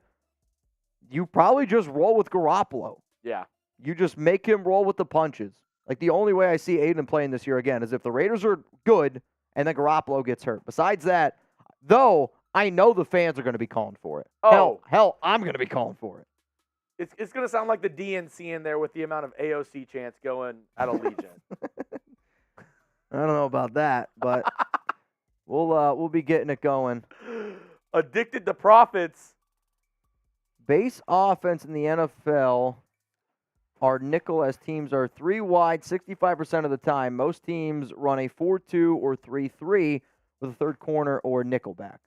you probably just roll with Garoppolo. Yeah. You just make him roll with the punches. The only way I see Aidan playing this year again is if the Raiders are good and then Garoppolo gets hurt. Besides that, though, I know the fans are going to be calling for it. Oh. Hell, I'm going to be calling for it. It's going to sound like the DNC in there with the amount of AOC chants going at Allegiant. I don't know about that, but we'll be getting it going. Addicted to profits. Base offense in the NFL are nickel as teams are 3 wide 65% of the time. Most teams run a 4-2 or 3-3 with a third corner or nickel back.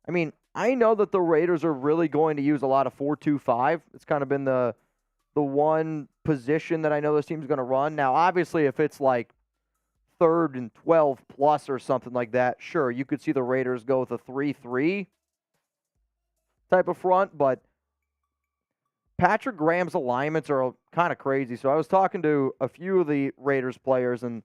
I mean, I know that the Raiders are really going to use a lot of 4-2-5. It's kind of been the one position that I know this team's going to run. Now, obviously, if it's like 3rd and 12 plus or something like that, sure, you could see the Raiders go with a 3-3 type of front, but Patrick Graham's alignments are kind of crazy. So I was talking to a few of the Raiders players, and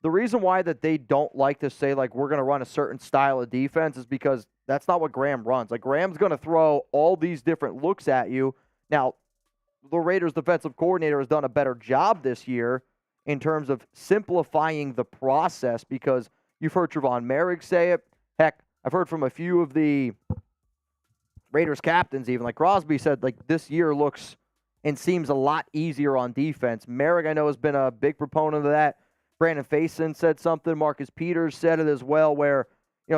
the reason why that they don't like to say, we're going to run a certain style of defense is because that's not what Graham runs. Graham's going to throw all these different looks at you. Now, the Raiders defensive coordinator has done a better job this year in terms of simplifying the process because you've heard Trevon Merrick say it. Heck, I've heard from a few of the Raiders captains even. Crosby said, this year looks and seems a lot easier on defense. Merrick, I know, has been a big proponent of that. Brandon Faison said something. Marcus Peters said it as well, where,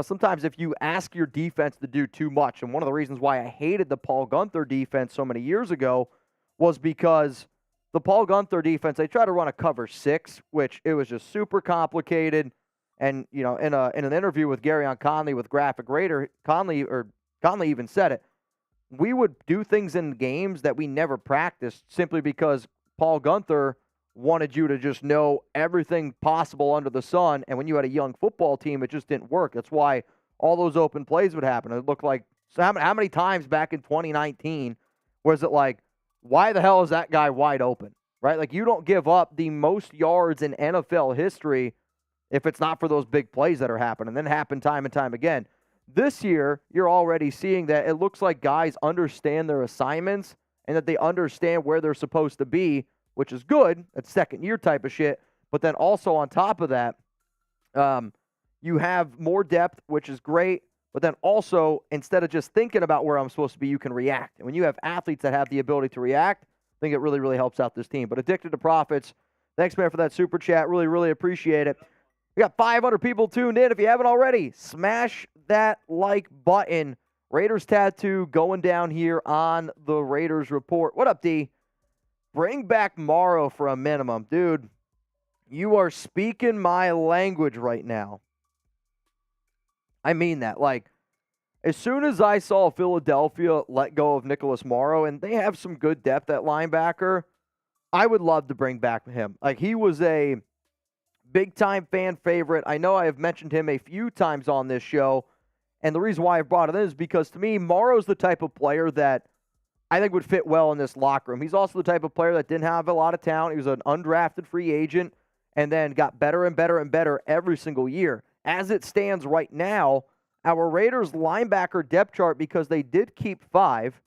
sometimes if you ask your defense to do too much, and one of the reasons why I hated the Paul Guenther defense so many years ago was because the Paul Guenther defense, they tried to run a cover 6, which it was just super complicated. And, in an interview with Garyon Conley with Graphic Raider, Conley even said it. We would do things in games that we never practiced simply because Paul Guenther wanted you to just know everything possible under the sun. And when you had a young football team, it just didn't work. That's why all those open plays would happen. It looked like, so how many times back in 2019 was it why the hell is that guy wide open, right? You don't give up the most yards in NFL history if it's not for those big plays that are happening, and then happen time and time again. This year, you're already seeing that it looks like guys understand their assignments and that they understand where they're supposed to be, which is good. That's second-year type of shit. But then also on top of that, you have more depth, which is great. But then also, instead of just thinking about where I'm supposed to be, you can react. And when you have athletes that have the ability to react, I think it really, really helps out this team. But Addicted to Profits, thanks, man, for that super chat. Really, really appreciate it. We got 500 people tuned in. If you haven't already, smash that like button. Raiders tattoo going down here on the Raiders Report. What up, D? Bring back Morrow for a minimum. Dude, you are speaking my language right now. I mean that. Like, as soon as I saw Philadelphia let go of Nicholas Morrow, and they have some good depth at linebacker, I would love to bring back him. Like, he was a big-time fan favorite. I know I have mentioned him a few times on this show, and the reason why I brought it in is because, to me, Morrow's the type of player that I think would fit well in this locker room. He's also the type of player that didn't have a lot of talent. He was an undrafted free agent and then got better and better and better every single year. As it stands right now, our Raiders linebacker depth chart, because they did keep 5,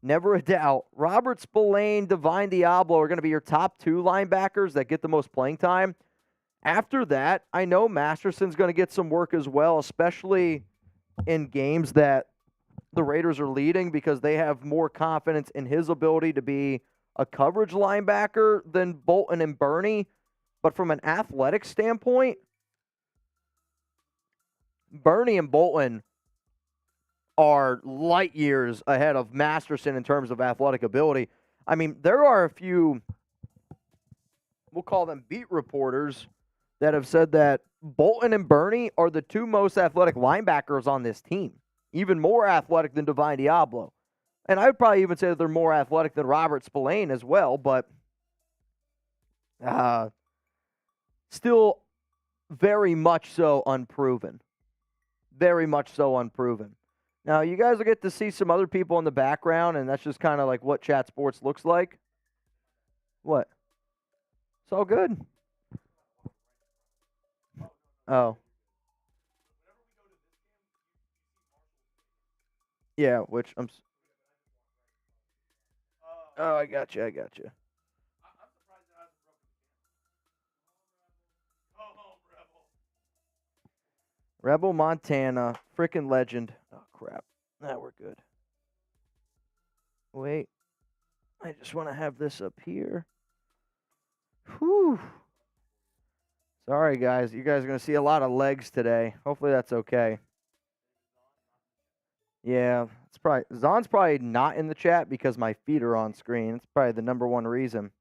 never a doubt, Robert Spillane, Divine Diablo are going to be your top 2 linebackers that get the most playing time. After that, I know Masterson's going to get some work as well, especially in games that the Raiders are leading, because they have more confidence in his ability to be a coverage linebacker than Bolton and Burney. But from an athletic standpoint, Burney and Bolton are light years ahead of Masterson in terms of athletic ability. I mean, there are a few, we'll call them beat reporters, that have said that Bolton and Burney are the 2 most athletic linebackers on this team, even more athletic than Divine Diablo. And I would probably even say that they're more athletic than Robert Spillane as well, but still very much so unproven. Very much so unproven. Now, you guys will get to see some other people in the background, and that's just kind of like what Chat Sports looks like. What? It's all good. Oh. Yeah, which I'm... Oh, I got you. Rebel Montana, frickin' legend. Oh, crap. Now we're good. Wait. I just want to have this up here. Whew. Sorry, guys. You guys are going to see a lot of legs today. Hopefully that's okay. Yeah, it's probably... Zon's probably not in the chat because my feet are on screen. It's probably the number one reason.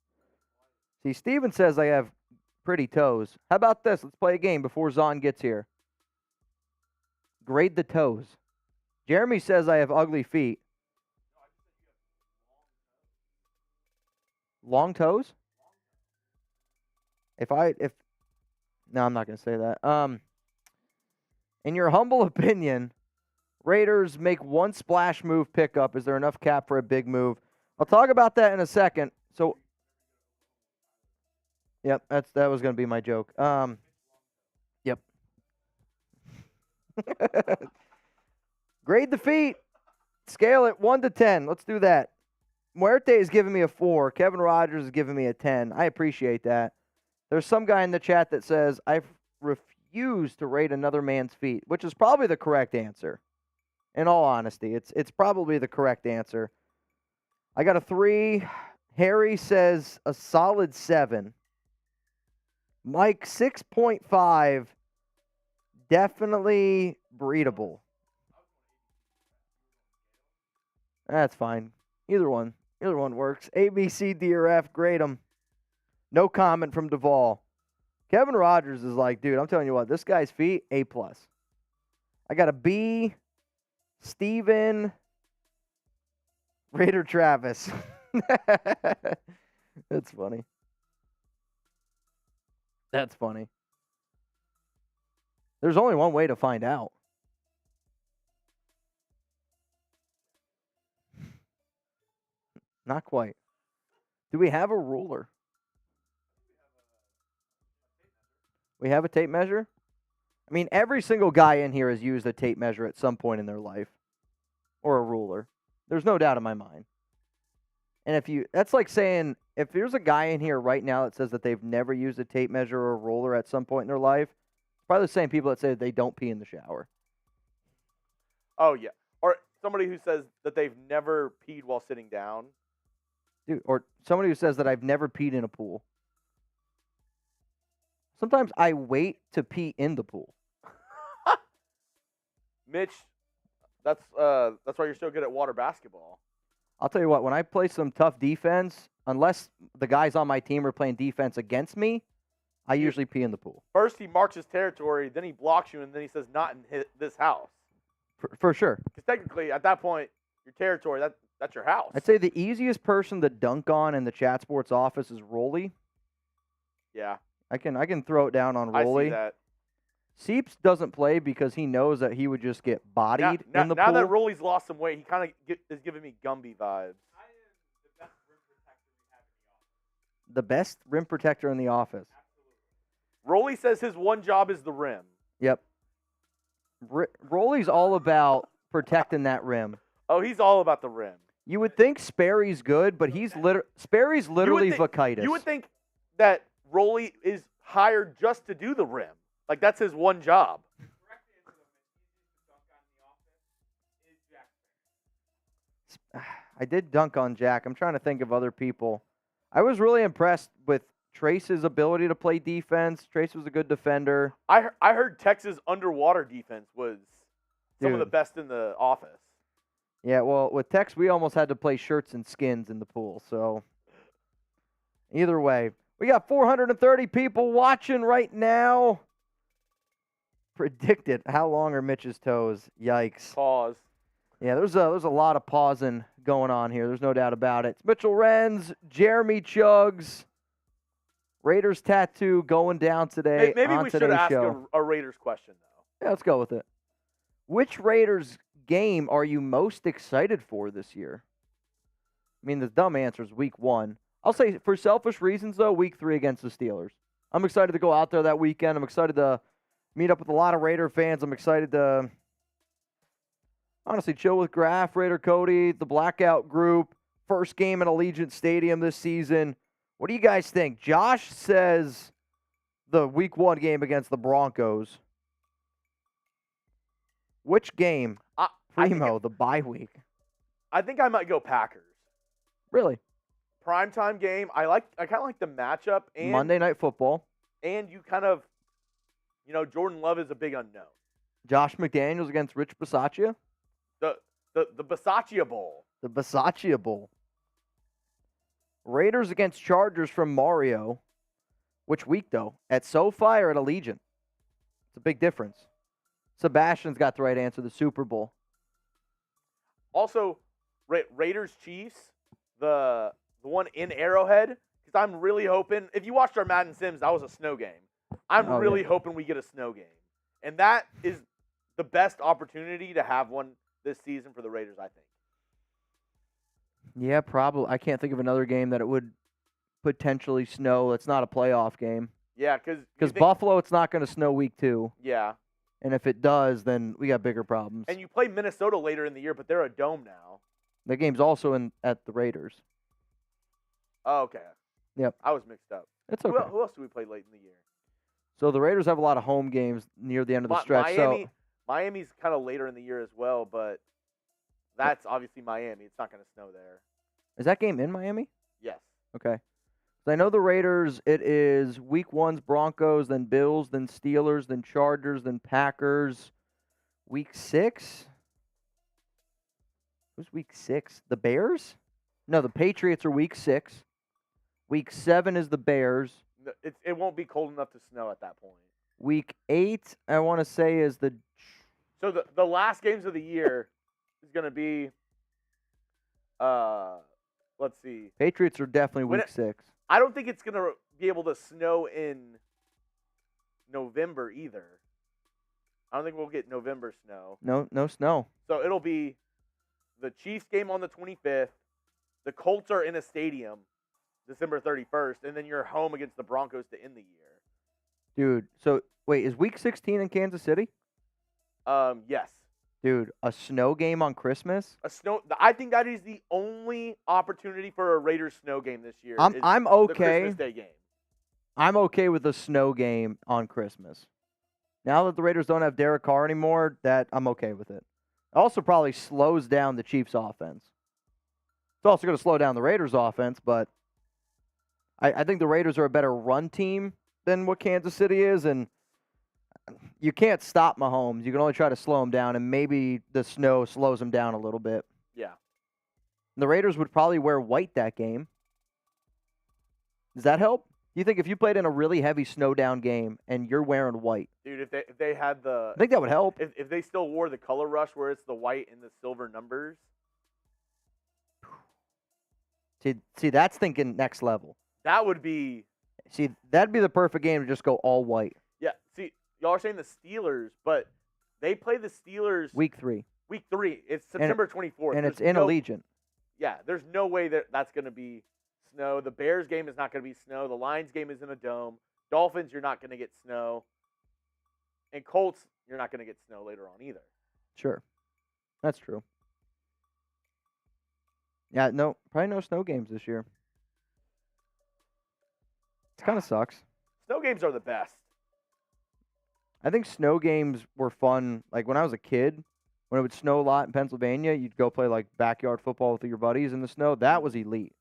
See, Steven says I have pretty toes. How about this? Let's play a game before Zon gets here. Grade the toes. Jeremy says I have ugly feet. Long toes? No, I'm not going to say that. In your humble opinion, Raiders make one splash move pickup. Is there enough cap for a big move? I'll talk about that in a second. So, yep, that was going to be my joke. Yep. Grade the feet. Scale it 1 to 10. Let's do that. Muerte is giving me a 4. Kevin Rogers is giving me a 10. I appreciate that. There's some guy in the chat that says, I refuse to rate another man's feet, which is probably the correct answer. In all honesty, it's probably the correct answer. I got a 3. Harry says a solid 7. Mike, 6.5. Definitely breedable. That's fine. Either one works. A, B, C, D, or F, grade them. No comment from Duvall. Kevin Rogers is like, dude, I'm telling you what, this guy's feet, A+. I got a B. Steven. Raider Travis. That's funny. That's funny. There's only one way to find out. Not quite. Do we have a ruler? We have a tape measure? I mean, every single guy in here has used a tape measure at some point in their life. Or a ruler. There's no doubt in my mind. And that's like saying, if there's a guy in here right now that says that they've never used a tape measure or a ruler at some point in their life, it's probably the same people that say that they don't pee in the shower. Oh, yeah. Or somebody who says that they've never peed while sitting down. Dude, or somebody who says that I've never peed in a pool. Sometimes I wait to pee in the pool. Mitch, That's why you're so good at water basketball. I'll tell you what, when I play some tough defense, unless the guys on my team are playing defense against me, I usually pee in the pool. First he marks his territory, then he blocks you, and then he says, "Not in this house." For sure. Because technically, at that point, your territory, that's your house. I'd say the easiest person to dunk on in the Chat Sports office is Rolly. Yeah. I can throw it down on I Rolly. see that. Seeps doesn't play because he knows that he would just get bodied in the now pool. that Rolly's lost some weight, he kind of is giving me Gumby vibes. The best rim protector in the office. Rolly says his one job is the rim. Yep. Rolly's all about protecting that rim. Oh, he's all about the rim. You would think Sperry's good, but Sperry's literally Vakitis. You would think that Rolly is hired just to do the rim. Like, that's his one job. I did dunk on Jack. I'm trying to think of other people. I was really impressed with Trace's ability to play defense. Trace was a good defender. I heard Texas underwater defense was some of the best in the office. Yeah, well, with Tex, we almost had to play shirts and skins in the pool. So, either way, we got 430 people watching right now. Predicted. How long are Mitch's toes? Yikes. Pause. Yeah, there's a lot of pausing going on here. There's no doubt about it. It's Mitchell Renz, Jeremy Chugs, Raiders tattoo going down today. Maybe we should ask a Raiders question, though. Yeah, let's go with it. Which Raiders game are you most excited for this year? I mean, the dumb answer is week 1. I'll say for selfish reasons, though, week 3 against the Steelers. I'm excited to go out there that weekend. I'm excited to meet up with a lot of Raider fans. I'm excited to, honestly, chill with Graf, Raider Cody, the Blackout Group. First game at Allegiant Stadium this season. What do you guys think? Josh says the week 1 game against the Broncos. Which game? Primo, the bye week. I think I might go Packers. Really? Primetime game. I kind of like the matchup and Monday Night Football. And you kind of, Jordan Love is a big unknown. Josh McDaniels against Rich Bisaccia. The Bisaccia Bowl. The Bisaccia Bowl. Raiders against Chargers from Mario. Which week, though? At SoFi or at Allegiant? It's a big difference. Sebastian's got the right answer, the Super Bowl. Also, Raiders Chiefs, the one in Arrowhead, because I'm really hoping, if you watched our Madden Sims, that was a snow game. I'm really hoping we get a snow game. And that is the best opportunity to have one this season for the Raiders, I think. Yeah, probably. I can't think of another game that it would potentially snow. It's not a playoff game. Yeah, because Buffalo, it's not going to snow week 2. Yeah. And if it does, then we got bigger problems. And you play Minnesota later in the year, but they're a dome now. The game's also at the Raiders. Oh, okay. Yep. I was mixed up. It's okay. Who else do we play late in the year? So the Raiders have a lot of home games near the end of the stretch. Miami's kind of later in the year as well, but that's obviously Miami. It's not going to snow there. Is that game in Miami? Yes. Okay. So I know the Raiders, it is week 1's Broncos, then Bills, then Steelers, then Chargers, then Packers. Week 6? Who's week 6? The Bears? No, the Patriots are week 6. Week 7 is the Bears. It won't be cold enough to snow at that point. Week 8, I want to say, is the... So the last games of the year is going to be, let's see. Patriots are definitely week 6. I don't think it's going to be able to snow in November either. I don't think we'll get November snow. No snow. So it'll be the Chiefs game on the 25th. The Colts are in a stadium December 31st, and then you're home against the Broncos to end the year. Dude, so wait, is week 16 in Kansas City? Yes. Dude, a snow game on Christmas? I think that is the only opportunity for a Raiders snow game this year. I'm okay. The Christmas Day game. I'm okay with a snow game on Christmas. Now that the Raiders don't have Derek Carr anymore, I'm okay with it. It also probably slows down the Chiefs' offense. It's also going to slow down the Raiders' offense, but I think the Raiders are a better run team than what Kansas City is, and you can't stop Mahomes. You can only try to slow him down, and maybe the snow slows him down a little bit. Yeah. The Raiders would probably wear white that game. Does that help? Do you think if you played in a really heavy snow down game and you're wearing white, Dude, if they had the, I think that would help. if they still wore the color rush where it's the white and the silver numbers, See, that's thinking next level. that would be. See, that'd be the perfect game to just go all white. Yeah. See, y'all are saying the Steelers, but they play the Steelers Week 3. Week 3. It's September 24th. And it's There's in Allegiant. Yeah, there's no way that's going to be snow. The Bears game is not going to be snow. The Lions game is in a dome. Dolphins, you're not going to get snow. And Colts, you're not going to get snow later on either. Sure. That's true. Yeah, no, probably no snow games this year. It kind of sucks. Snow games are the best. I think snow games were fun. Like when I was a kid, when it would snow a lot in Pennsylvania, you'd go play like backyard football with your buddies in the snow. That was elite.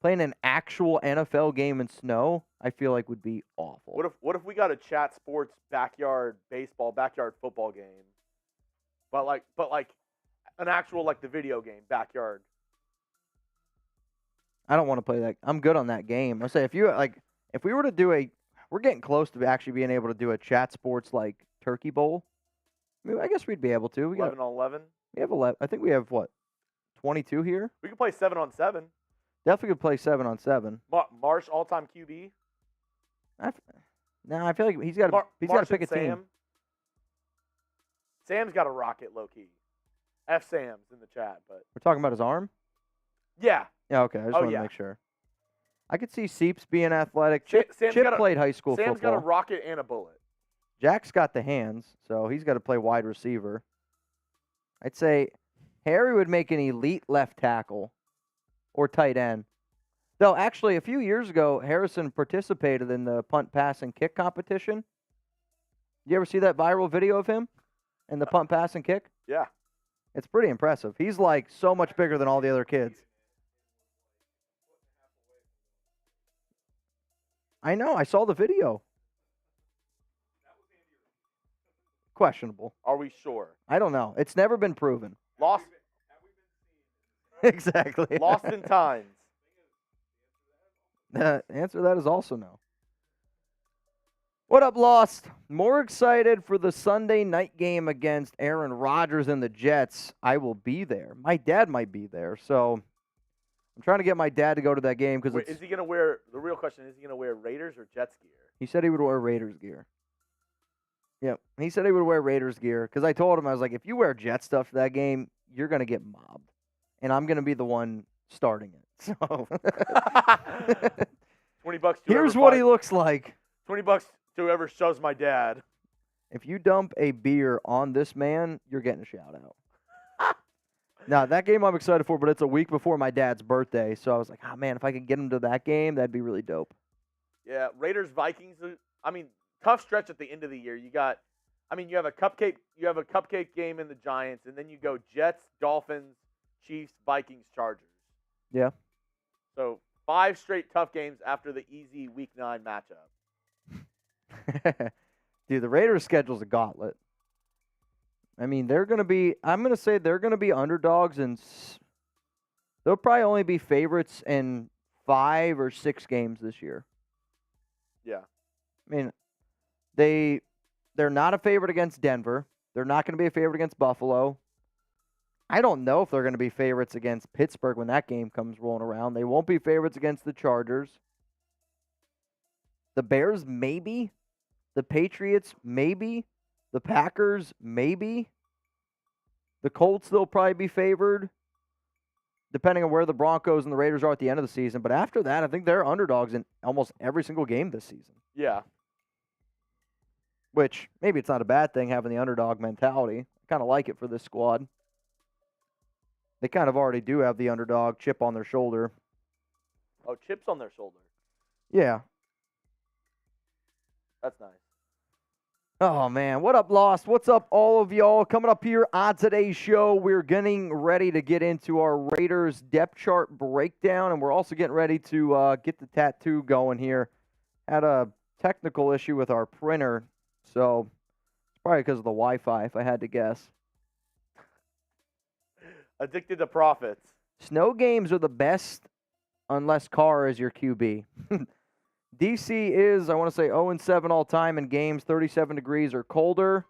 Playing an actual NFL game in snow, I feel like would be awful. What if we got a chat sports backyard baseball, backyard football game, but like an actual like the video game backyard? I don't want to play that. I'm good on that game. I'll say if we were to do we're getting close to actually being able to do a chat sports like turkey bowl. I mean, I guess we'd be able to. We 11 on 11. We have 11. I think we have 22 here. We could play 7 on 7. Definitely could play 7 on 7. Marsh all-time QB. I feel like he's got to pick a team. Sam's got a rocket low key. F Sam's in the chat, but We're talking about his arm. yeah. Yeah, okay. I just wanted to make sure. I could see Seeps being athletic. Chip played high school Sam's football. got a rocket and a bullet. Jack's got the hands, so he's got to play wide receiver. I'd say Harry would make an elite left tackle or tight end. Though, actually, a few years ago, Harrison participated in the punt, pass, and kick competition. You ever see that viral video of him in the punt, pass, and kick? Yeah. It's pretty impressive. He's like so much bigger than all the other kids. I know. I saw the video. Questionable. Are we sure? I don't know. It's never been proven. Lost. Exactly. Lost in times. The answer to that is also no. What up, Lost? More excited for the Sunday night game against Aaron Rodgers and the Jets. I will be there. My dad might be there, so I'm trying to get my dad to go to that game because is he going to wear, the real question is he going to wear Raiders or Jets gear? He said he would wear Raiders gear. Yep. He said he would wear Raiders gear because I told him, I was like, if you wear Jet stuff to that game, you're going to get mobbed. And I'm going to be the one starting it. So $20 to here's what he looks like. $20 to whoever shoves my dad. If you dump a beer on this man, you're getting a shout out. Now, that game I'm excited for, but it's a week before my dad's birthday. So I was like, oh, man, if I could get him to that game, that'd be really dope. Yeah, Raiders, Vikings. I mean, tough stretch at the end of the year. You have a cupcake game in the Giants, and then you go Jets, Dolphins, Chiefs, Vikings, Chargers. Yeah. So 5 straight tough games after the easy Week 9 matchup. Dude, the Raiders' schedule's a gauntlet. I mean, I'm going to say they're going to be underdogs, and they'll probably only be favorites in 5 or 6 games this year. Yeah. I mean, they're not a favorite against Denver. They're not going to be a favorite against Buffalo. I don't know if they're going to be favorites against Pittsburgh when that game comes rolling around. They won't be favorites against the Chargers. The Bears, maybe. The Patriots, maybe. The Packers, maybe. The Colts, they'll probably be favored, depending on where the Broncos and the Raiders are at the end of the season. But after that, I think they're underdogs in almost every single game this season. Yeah. Which, maybe it's not a bad thing having the underdog mentality. I kind of like it for this squad. They kind of already do have the underdog chip on their shoulder. Oh, chips on their shoulder. Yeah. That's nice. Oh, man. What up, Lost? What's up, all of y'all? Coming up here on today's show, we're getting ready to get into our Raiders depth chart breakdown, and we're also getting ready to get the tattoo going here. Had a technical issue with our printer, so Probably because of the Wi-Fi, if I had to guess. Addicted to profits. Snow games are the best unless Carr is your QB. DC is, I want to say, 0-7 all time in games, 37 degrees or colder.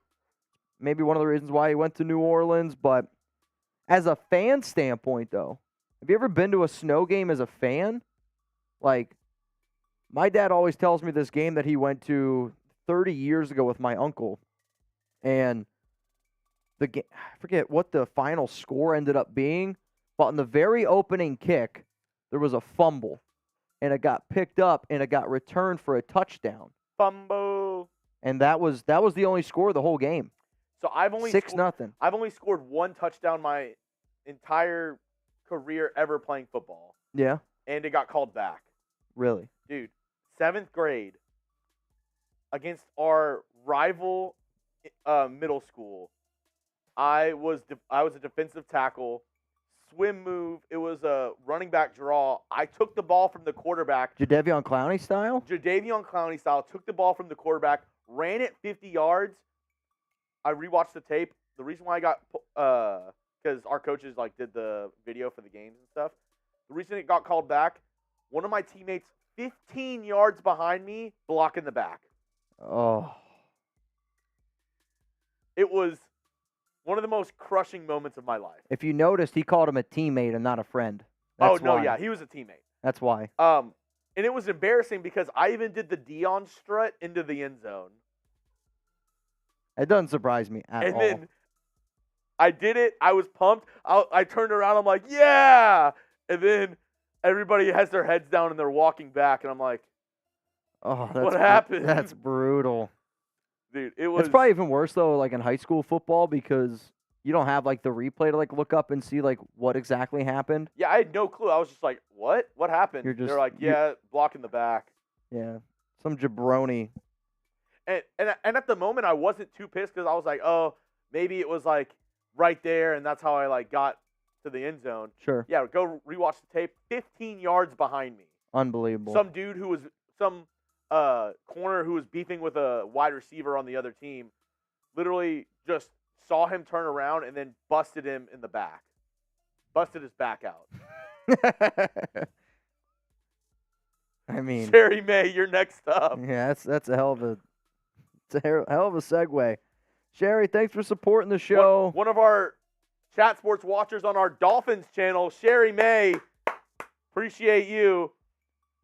Maybe one of the reasons why he went to New Orleans. But as a fan standpoint, though, have you ever been to a snow game as a fan? Like, my dad always tells me this game that he went to 30 years ago with my uncle. And the game, I forget what the final score ended up being, but in the very opening kick, there was a fumble. And it got picked up, and it got returned for a touchdown. Fumble. And that was the only score of the whole game. So I've only 6-0. I've only scored one touchdown my entire career ever playing football. Yeah, And it got called back. really. Dude, 7th grade against our rival middle school. I was a defensive tackle. Swim move. It was a running back draw. I took the ball from the quarterback. Jadeveon Clowney style? Jadeveon Clowney style. Took the ball from the quarterback. Ran it 50 yards. I rewatched the tape. The reason why I got because our coaches like did the video for the games and stuff. The reason it got called back, one of my teammates 15 yards behind me blocking the back. Oh. It was one of the most crushing moments of my life. If you noticed, he called him a teammate and not a friend. That's why. Yeah, he was a teammate. That's why. And it was embarrassing because I even did the Dion strut into the end zone. It doesn't surprise me at all. And then I did it. I was pumped. I turned around. I'm like, yeah. And then everybody has their heads down and they're walking back. And I'm like, oh, what happened? That's brutal. Dude, it was. It's probably even worse, though, like in high school football because you don't have, like, the replay to, like, look up and see, like, what exactly happened. Yeah, I had no clue. I was just like, what? What happened? They're like, yeah, blocking the back. Yeah. Some jabroni. And at the moment, I wasn't too pissed because I was like, oh, maybe it was, like, right there, and that's how I, like, got to the end zone. Sure. Yeah, go rewatch the tape. 15 yards behind me. Unbelievable. Some dude who was corner who was beefing with a wide receiver on the other team literally just saw him turn around and then busted him in the back. Busted his back out. I mean, Sherry May, you're next up. Yeah, that's a hell of a segue. Sherry, thanks for supporting the show. One of our Chat Sports watchers on our Dolphins channel, Sherry May. Appreciate you.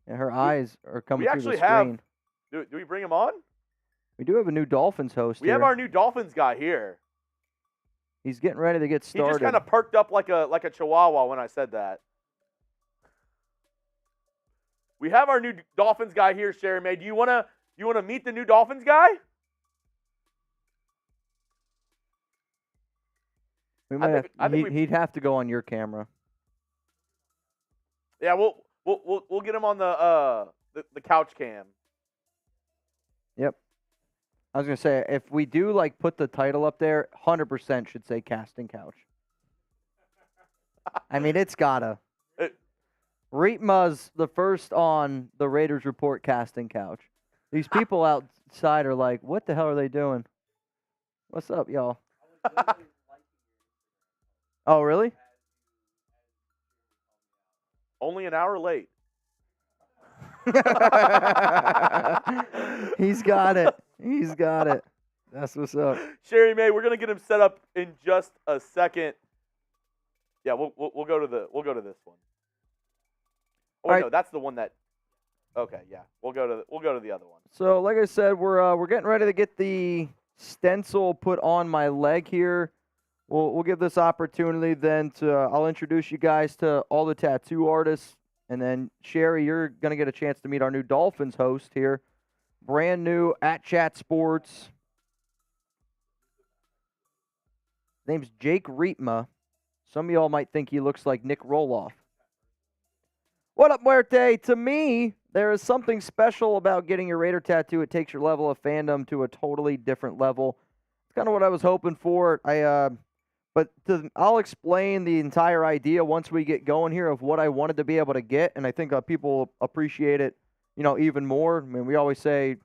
And her eyes are coming through the We screen. actually have. Do we bring him on? We do have a new Dolphins host We here. have our new Dolphins guy here. He's getting ready to get He started. just kind of perked up like a chihuahua when I said that. We have our new Dolphins guy here, Sherry May. Do you wanna meet the new Dolphins guy? We might he'd have to go on your camera. Yeah, we'll get him on the couch cam. Yep. I was gonna say if we do like put the title up there, 100% should say casting couch. I mean, it's gotta. Reetma's the first on the Raiders Report casting couch. These people outside are like, what the hell are they doing? What's up, y'all? Oh, really? Only an hour late. He's got it. He's got it. That's what's up. Sherry May, we're gonna get him set up in just a second. Yeah, we'll go to this one. Oh Right. no, that's the one that. Okay, yeah, we'll go to the other one. So, like I said, we're getting ready to get the stencil put on my leg here. We'll give this opportunity then to I'll introduce you guys to all the tattoo artists, and then Sherry, you're gonna get a chance to meet our new Dolphins host here, brand new at Chat Sports. His name's Jake Reetma. Some of y'all might think he looks like Nick Roloff. What up, Muerte? To me, there is something special about getting your Raider tattoo. It takes your level of fandom to a totally different level. It's kind of what I was hoping for. I'll explain the entire idea once we get going here of what I wanted to be able to get, and I think people appreciate it, even more. I mean, we always say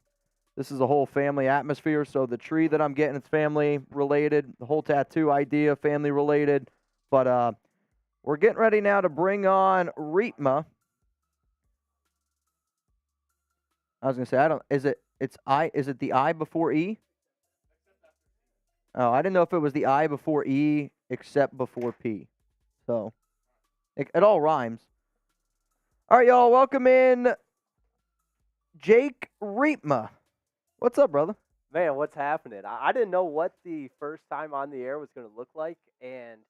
This is a whole family atmosphere, so the tree that I'm getting is family related. The whole tattoo idea, family related. But we're getting ready now to bring on Reetma. I was gonna say, is it the I before E? Oh, I didn't know if it was the I before E except before P. So it all rhymes. All right, y'all, welcome in Jake Reetma. What's up, brother? Man, what's happening? I didn't know what the first time on the air was going to look like, and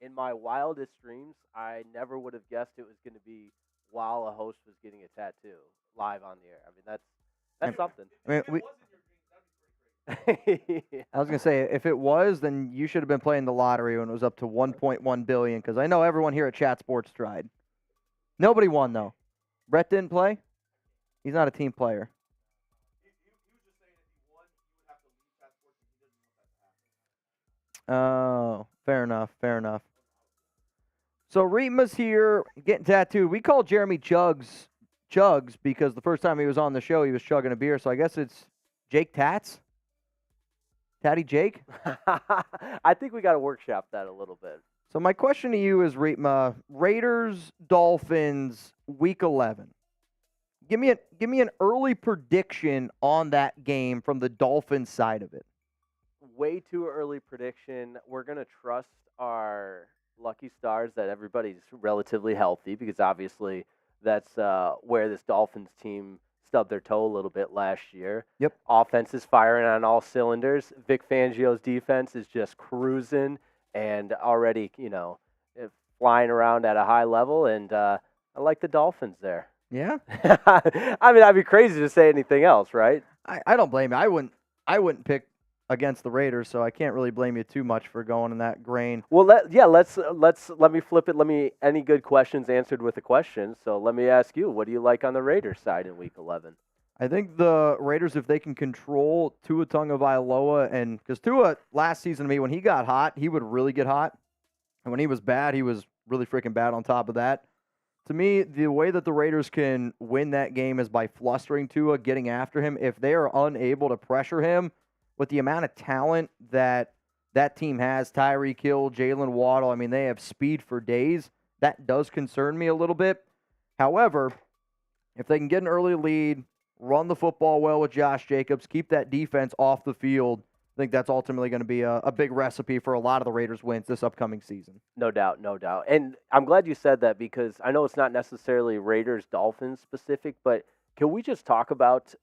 in my wildest dreams, I never would have guessed it was going to be while a host was getting a tattoo live on the air. I mean, that's something. I mean, I was gonna say, if it was, then you should have been playing the lottery when it was up to 1.1 billion. Because I know everyone here at Chat Sports tried. Nobody won though. Brett didn't play. He's not a team player. Oh, fair enough. Fair enough. So Reetma's here getting tattooed. We call Jeremy Chugs because the first time he was on the show, he was chugging a beer. So I guess it's Jake Tats. Tatty Jake? I think we got to workshop that a little bit. So my question to you is, Reetma, Raiders, Dolphins, Week 11. Give me an early prediction on that game from the Dolphins side of it. Way too early prediction. We're going to trust our lucky stars that everybody's relatively healthy because obviously that's where this Dolphins team stubbed their toe a little bit last year. Yep. Offense is firing on all cylinders. Vic Fangio's defense is just cruising and already, flying around at a high level, and I like the Dolphins there. Yeah? I mean, I'd be crazy to say anything else, right? I don't blame you. I wouldn't pick against the Raiders, so I can't really blame you too much for going in that grain. Well, let me flip it. Any good questions answered with a question. So let me ask you, what do you like on the Raiders side in Week 11? I think the Raiders, if they can control Tua Tagovailoa, and because Tua last season to me, when he got hot, he would really get hot, and when he was bad, he was really freaking bad on top of that. To me, the way that the Raiders can win that game is by flustering Tua, getting after him. If they are unable to pressure him, with the amount of talent that team has, Tyreek Hill, Jalen Waddle, I mean, they have speed for days. That does concern me a little bit. However, if they can get an early lead, run the football well with Josh Jacobs, keep that defense off the field, I think that's ultimately going to be a big recipe for a lot of the Raiders' wins this upcoming season. No doubt, no doubt. And I'm glad you said that because I know it's not necessarily Raiders-Dolphins specific, but can we just talk about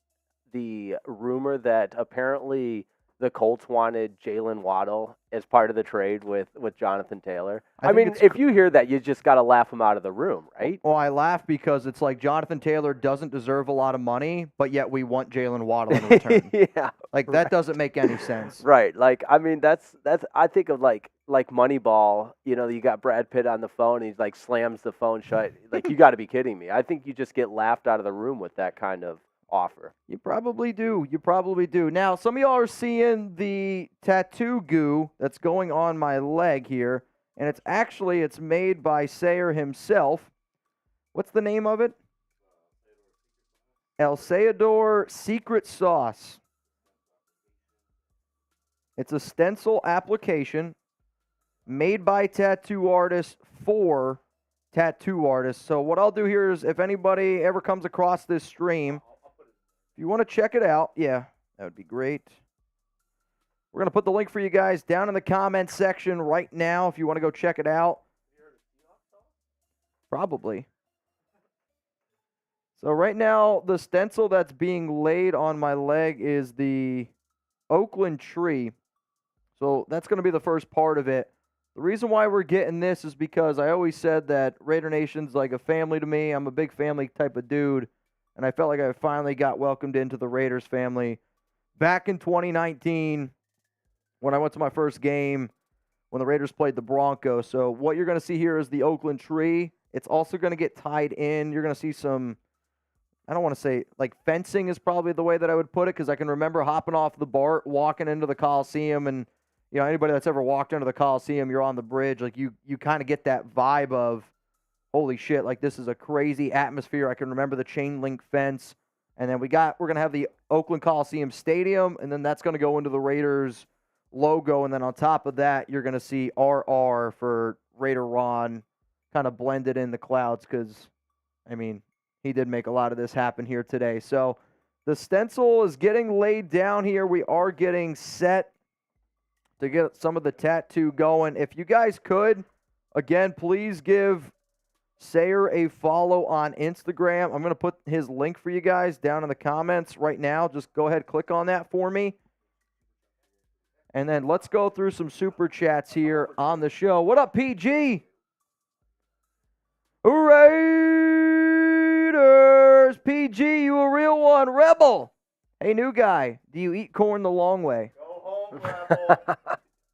the rumor that apparently the Colts wanted Jalen Waddle as part of the trade with Jonathan Taylor? I mean, if you hear that, you just got to laugh him out of the room, right? Well, I laugh because it's like Jonathan Taylor doesn't deserve a lot of money, but yet we want Jalen Waddle in return. Yeah. Like, that doesn't make any sense. Right. Like, I mean, that's I think of like Moneyball, you got Brad Pitt on the phone, and he's like slams the phone shut. Like, you got to be kidding me. I think you just get laughed out of the room with that kind of offer. You probably do. You probably do. Now, some of y'all are seeing the tattoo goo that's going on my leg here, and it's made by Sayer himself. What's the name of it? El Sayador Secret Sauce. It's a stencil application made by tattoo artists for tattoo artists. So what I'll do here is if anybody ever comes across this stream, if you want to check it out, yeah, that would be great. We're going to put the link for you guys down in the comments section right now if you want to go check it out. Probably. So right now, the stencil that's being laid on my leg is the Oakland tree. So that's going to be the first part of it. The reason why we're getting this is because I always said that Raider Nation's like a family to me. I'm a big family type of dude. And I felt like I finally got welcomed into the Raiders family back in 2019 when I went to my first game when the Raiders played the Broncos. So what you're going to see here is the Oakland tree. It's also going to get tied in. You're going to see some, I don't want to say, like fencing is probably the way that I would put it because I can remember hopping off the BART, walking into the Coliseum, and anybody that's ever walked into the Coliseum, you're on the bridge, like you kind of get that vibe of, holy shit, like this is a crazy atmosphere. I can remember the chain link fence. And then we're going to have the Oakland Coliseum Stadium, and then that's going to go into the Raiders logo. And then on top of that, you're going to see RR for Raider Ron kind of blended in the clouds because, I mean, he did make a lot of this happen here today. So the stencil is getting laid down here. We are getting set to get some of the tattoo going. If you guys could, again, please give Sayer a follow on Instagram. I'm going to put his link for you guys down in the comments right now. Just go ahead, click on that for me. And then let's go through some super chats here on the show. What up, PG? Raiders! PG, you a real one. Rebel! Hey, new guy, do you eat corn the long way? Go home, Rebel.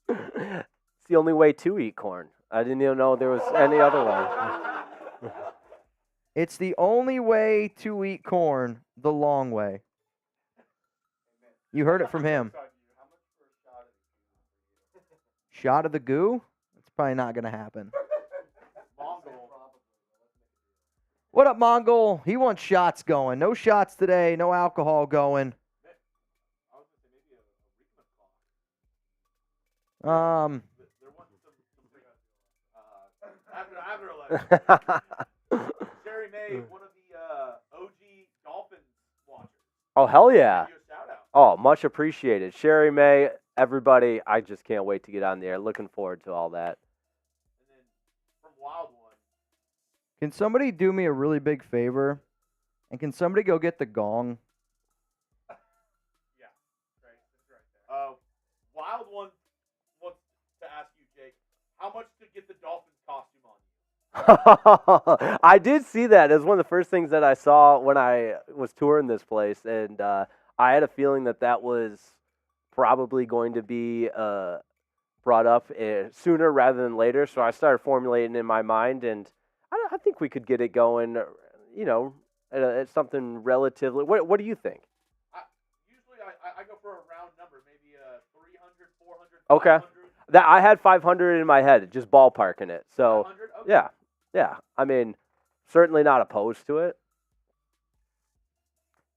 It's the only way to eat corn. I didn't even know there was any other way. It's the only way to eat corn the long way. You heard it from him. Shot of the goo? It's probably not going to happen. What up, Mongol? He wants shots going. No shots today. No alcohol going. Jerry May, one of the OG Dolphins watchers. Oh, hell yeah. Give you a shout out. Oh, much appreciated. Sherry May, everybody, I just can't wait to get on there. Looking forward to all that. And then from Wild One. Can somebody do me a really big favor? And can somebody go get the gong? Yeah, right. That's right there. Wild One wants to ask you, Jake, how much to get the Dolphins costume on you? I did see that. It was one of the first things that I saw when I was touring this place, and I had a feeling that was probably going to be brought up sooner rather than later. So I started formulating in my mind, and I think we could get it going. You know, at something relatively. What do you think? Usually I go for a round number, maybe 300, 400, Okay. 500. That I had 500 in my head, just ballparking it. So 500? Okay. yeah. I mean, certainly not opposed to it.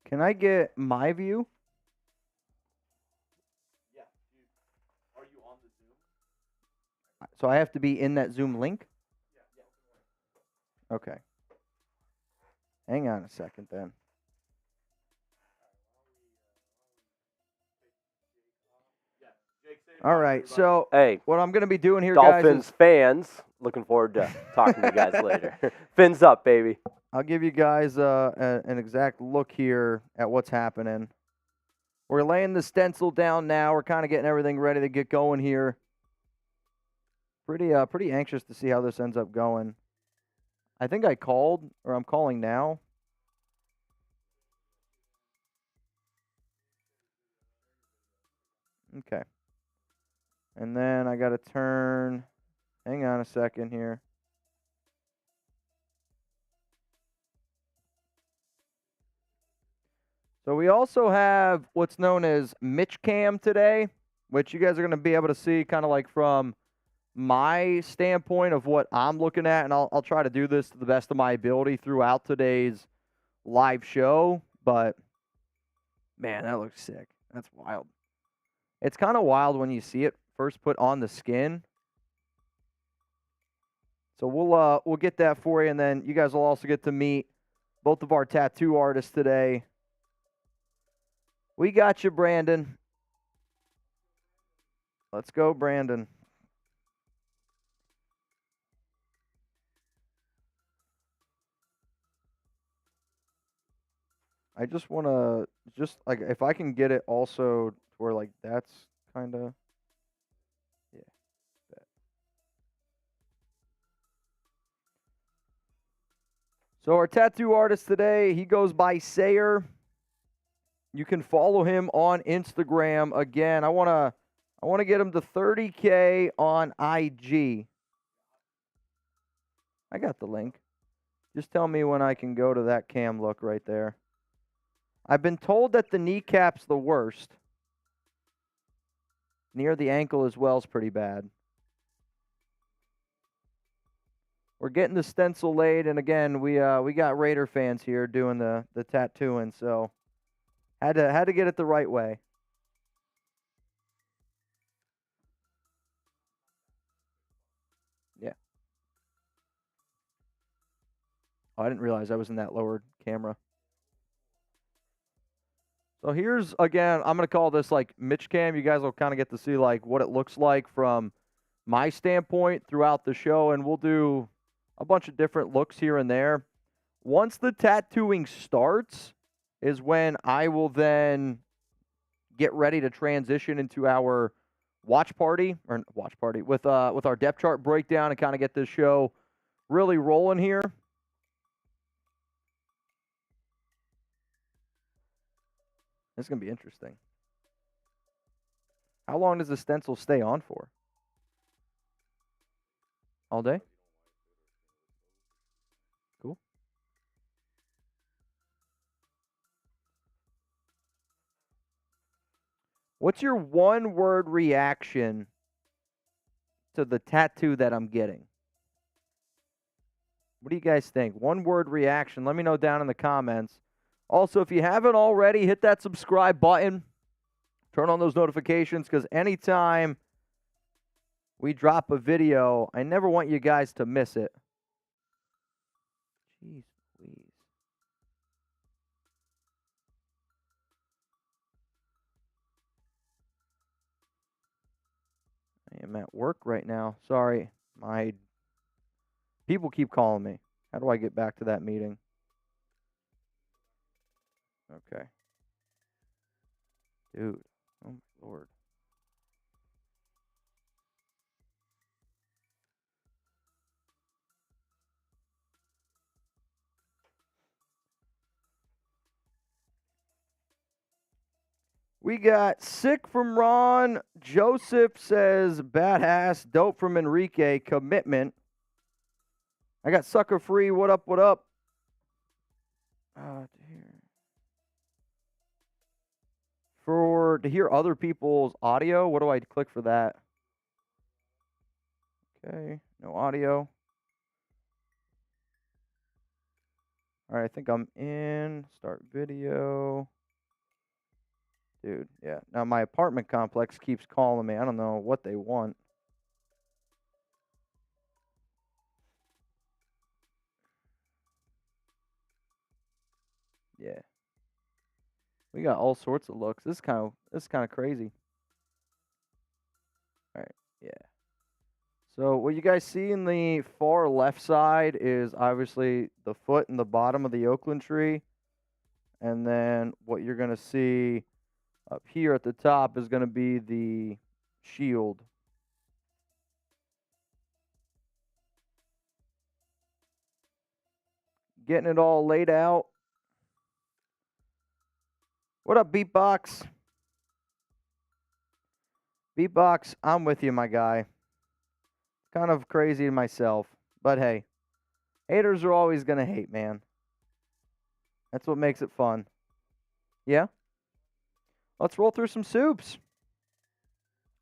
Can I get my view? Yeah. Are you on the Zoom? So I have to be in that Zoom link? Yeah. Okay. Hang on a second then. All right, so Hey, what I'm going to be doing here, Dolphins guys, is fans, looking forward to talking to you guys later. Fins up, baby. I'll give you guys an exact look here at what's happening. We're laying the stencil down now. We're kind of getting everything ready to get going here. Pretty anxious to see how this ends up going. I think I called, or I'm calling now. Okay. And then I got to turn, hang on a second here. So we also have what's known as Mitch Cam today, which you guys are going to be able to see kind of like from my standpoint of what I'm looking at, and I'll try to do this to the best of my ability throughout today's live show, but man, that looks sick. That's wild. It's kind of wild when you see it first put on the skin. So we'll get that for you, and then you guys will also get to meet both of our tattoo artists today. We got you, Brandon. Let's go, Brandon. I just want to, like, if I can get it also to where, like, that's kind of, yeah. That. So our tattoo artist today, he goes by Sayer. You can follow him on Instagram. Again, I want to get him to 30K on IG. I got the link. Just tell me when I can go to that cam look right there. I've been told that the kneecap's the worst. Near the ankle as well is pretty bad. we're getting the stencil laid, and again, we got Raider fans here doing the tattooing, so had to get it the right way. Yeah. Oh, I didn't realize I was in that lowered camera. So here's, again, I'm going to call this like Mitch Cam. You guys will kind of get to see like what it looks like from my standpoint throughout the show, and we'll do a bunch of different looks here and there. Once the tattooing starts is when I will then get ready to transition into our watch party with our depth chart breakdown and kind of get this show really rolling here. This is going to be interesting. How long does the stencil stay on for? All day? Cool. What's your one-word reaction to the tattoo that I'm getting? What do you guys think? One-word reaction. Let me know down in the comments. Also, if you haven't already, hit that subscribe button. Turn on those notifications, because anytime we drop a video, I never want you guys to miss it. Jeez Louise. I am at work right now. Sorry, my people keep calling me. How do I get back to that meeting? Okay. Dude. Oh, my Lord. We got sick from Ron. Joseph says, badass. Dope from Enrique. Commitment. I got sucker free. What up, what up? Dear. To hear other people's audio, what do I click for that? Okay, no audio. All right, I think I'm in. Start video. Dude, yeah. Now my apartment complex keeps calling me. I don't know what they want. Yeah. We got all sorts of looks. This is kind of crazy. All right, yeah. So what you guys see in the far left side is obviously the foot and the bottom of the Oakland tree. And then what you're going to see up here at the top is going to be the shield. Getting it all laid out. What up, Beatbox? Beatbox, I'm with you, my guy. Kind of crazy myself, but hey, haters are always going to hate, man. That's what makes it fun. Yeah? Let's roll through some soups.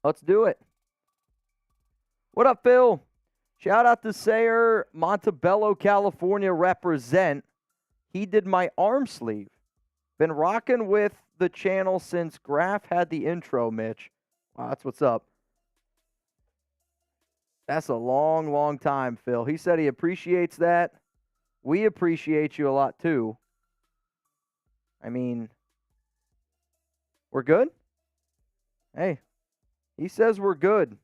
Let's do it. What up, Phil? Shout out to Sayer, Montebello, California, represent. He did my arm sleeve. Been rocking with the channel since Graf had the intro, Mitch. Wow, that's what's up. That's a long, long time, Phil. He said he appreciates that. We appreciate you a lot, too. I mean, we're good? Hey, he says we're good.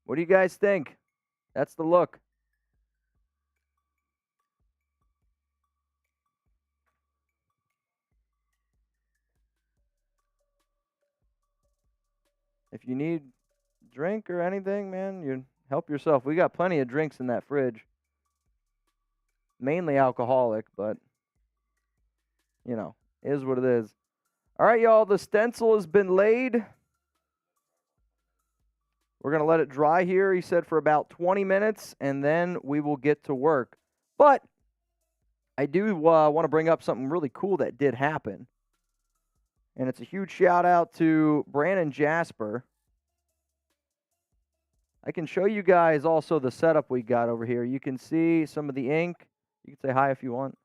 What do you guys think? That's the look. If you need a drink or anything, man, you help yourself. We got plenty of drinks in that fridge. Mainly alcoholic, but, you know, is what it is. All right, y'all, the stencil has been laid. We're going to let it dry here, he said, for about 20 minutes, and then we will get to work. But I do want to bring up something really cool that did happen. And it's a huge shout out to Brandon Jasper. I can show you guys also the setup we got over here. You can see some of the ink. You can say hi if you want.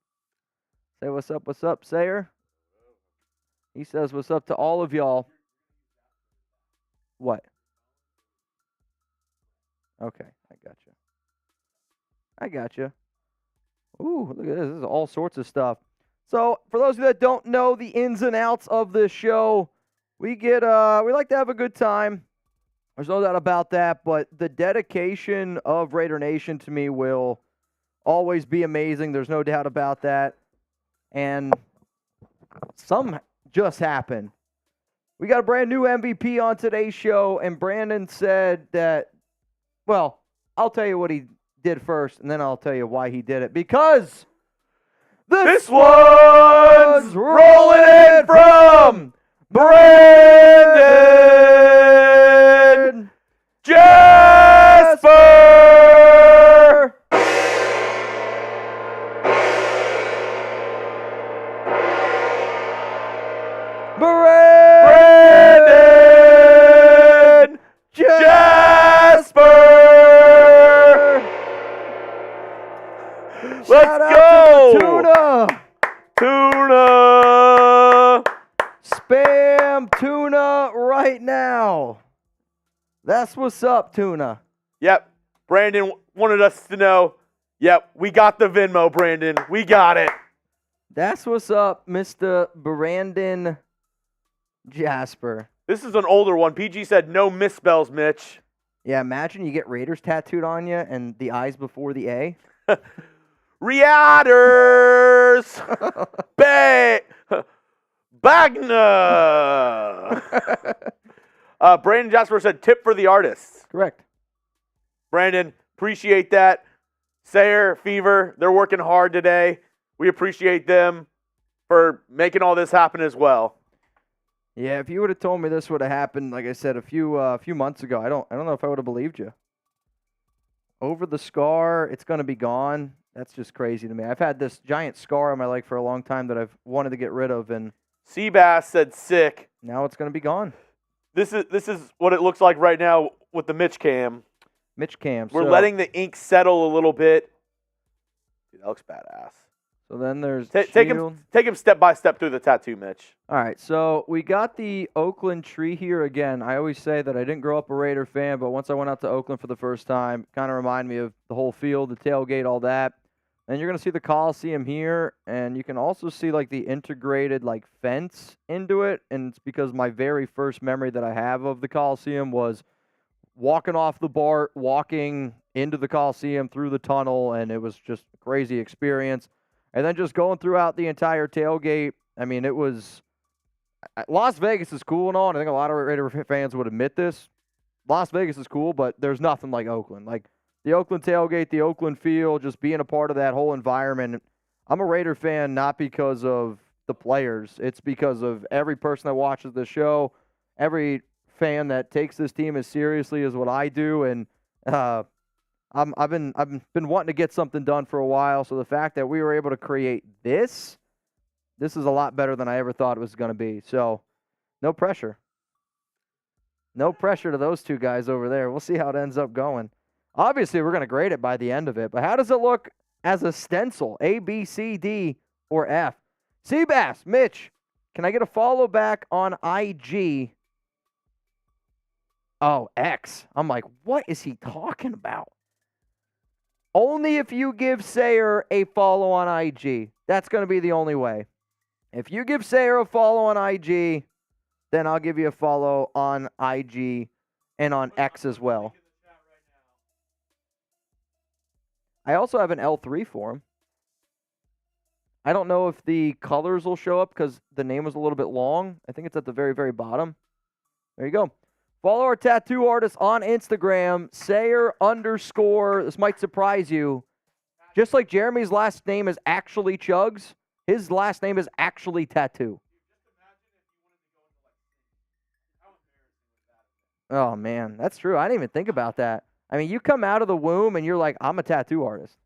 Say what's up, Sayer. He says what's up to all of y'all. What? Okay, I got you. Ooh, look at this. This is all sorts of stuff. So, for those of you that don't know the ins and outs of this show, we like to have a good time. There's no doubt about that, but the dedication of Raider Nation to me will always be amazing. There's no doubt about that. And some just happened. We got a brand new MVP on today's show, and Brandon said that, well, I'll tell you what he did first, and then I'll tell you why he did it. Because This one's rolling in from Brandon Jasper. Brandon Jasper. Let's go. Tuna. Spam Tuna right now. That's what's up, Tuna. Yep. Brandon wanted us to know. Yep, we got the Venmo, Brandon. We got it. That's what's up, Mr. Brandon Jasper. This is an older one. PG said no misspells, Mitch. Yeah, imagine you get Raiders tattooed on you and the I's before the A. Reaters. Bagna. Brandon Jasper said tip for the artists. Correct. Brandon, appreciate that. Sayer, Fever, they're working hard today. We appreciate them for making all this happen as well. Yeah, if you would have told me this would have happened, like I said, a few months ago, I don't know if I would have believed you. Over the scar, it's going to be gone. That's just crazy to me. I've had this giant scar on my leg for a long time that I've wanted to get rid of, and Seabass said sick. now it's going to be gone. This is what it looks like right now with the Mitch cam. Mitch Cam. We're letting the ink settle a little bit. Dude, that looks badass. So then there's Take him step by step through the tattoo, Mitch. All right, so we got the Oakland tree here again. I always say that I didn't grow up a Raider fan, but once I went out to Oakland for the first time, kind of reminded me of the whole field, the tailgate, all that. And you're going to see the Coliseum here, and you can also see like the integrated like fence into it. And it's because my very first memory that I have of the Coliseum was walking off the BART, walking into the Coliseum through the tunnel, and it was just a crazy experience. And then just going throughout the entire tailgate, I mean, it was – Las Vegas is cool and all, and I think a lot of Raider fans would admit this. Las Vegas is cool, but there's nothing like Oakland. Like, the Oakland tailgate, the Oakland feel, just being a part of that whole environment. I'm a Raider fan not because of the players. It's because of every person that watches the show, every fan that takes this team as seriously as what I do, and I've been wanting to get something done for a while. So the fact that we were able to create this is a lot better than I ever thought it was going to be. So no pressure. No pressure to those two guys over there. We'll see how it ends up going. Obviously, we're going to grade it by the end of it. But how does it look as a stencil? A, B, C, D, or F? Seabass, Mitch, can I get a follow back on IG? Oh, X. I'm like, what is he talking about? Only if you give Sayer a follow on IG. That's going to be the only way. If you give Sayer a follow on IG, then I'll give you a follow on IG and on X as well. I also have an L3 for him. I don't know if the colors will show up because the name was a little bit long. I think it's at the very, very bottom. There you go. Follow our tattoo artist on Instagram, Sayer_. This might surprise you. Just like Jeremy's last name is actually Chugs, his last name is actually Tattoo. Oh, man, that's true. I didn't even think about that. I mean, you come out of the womb and you're like, I'm a tattoo artist.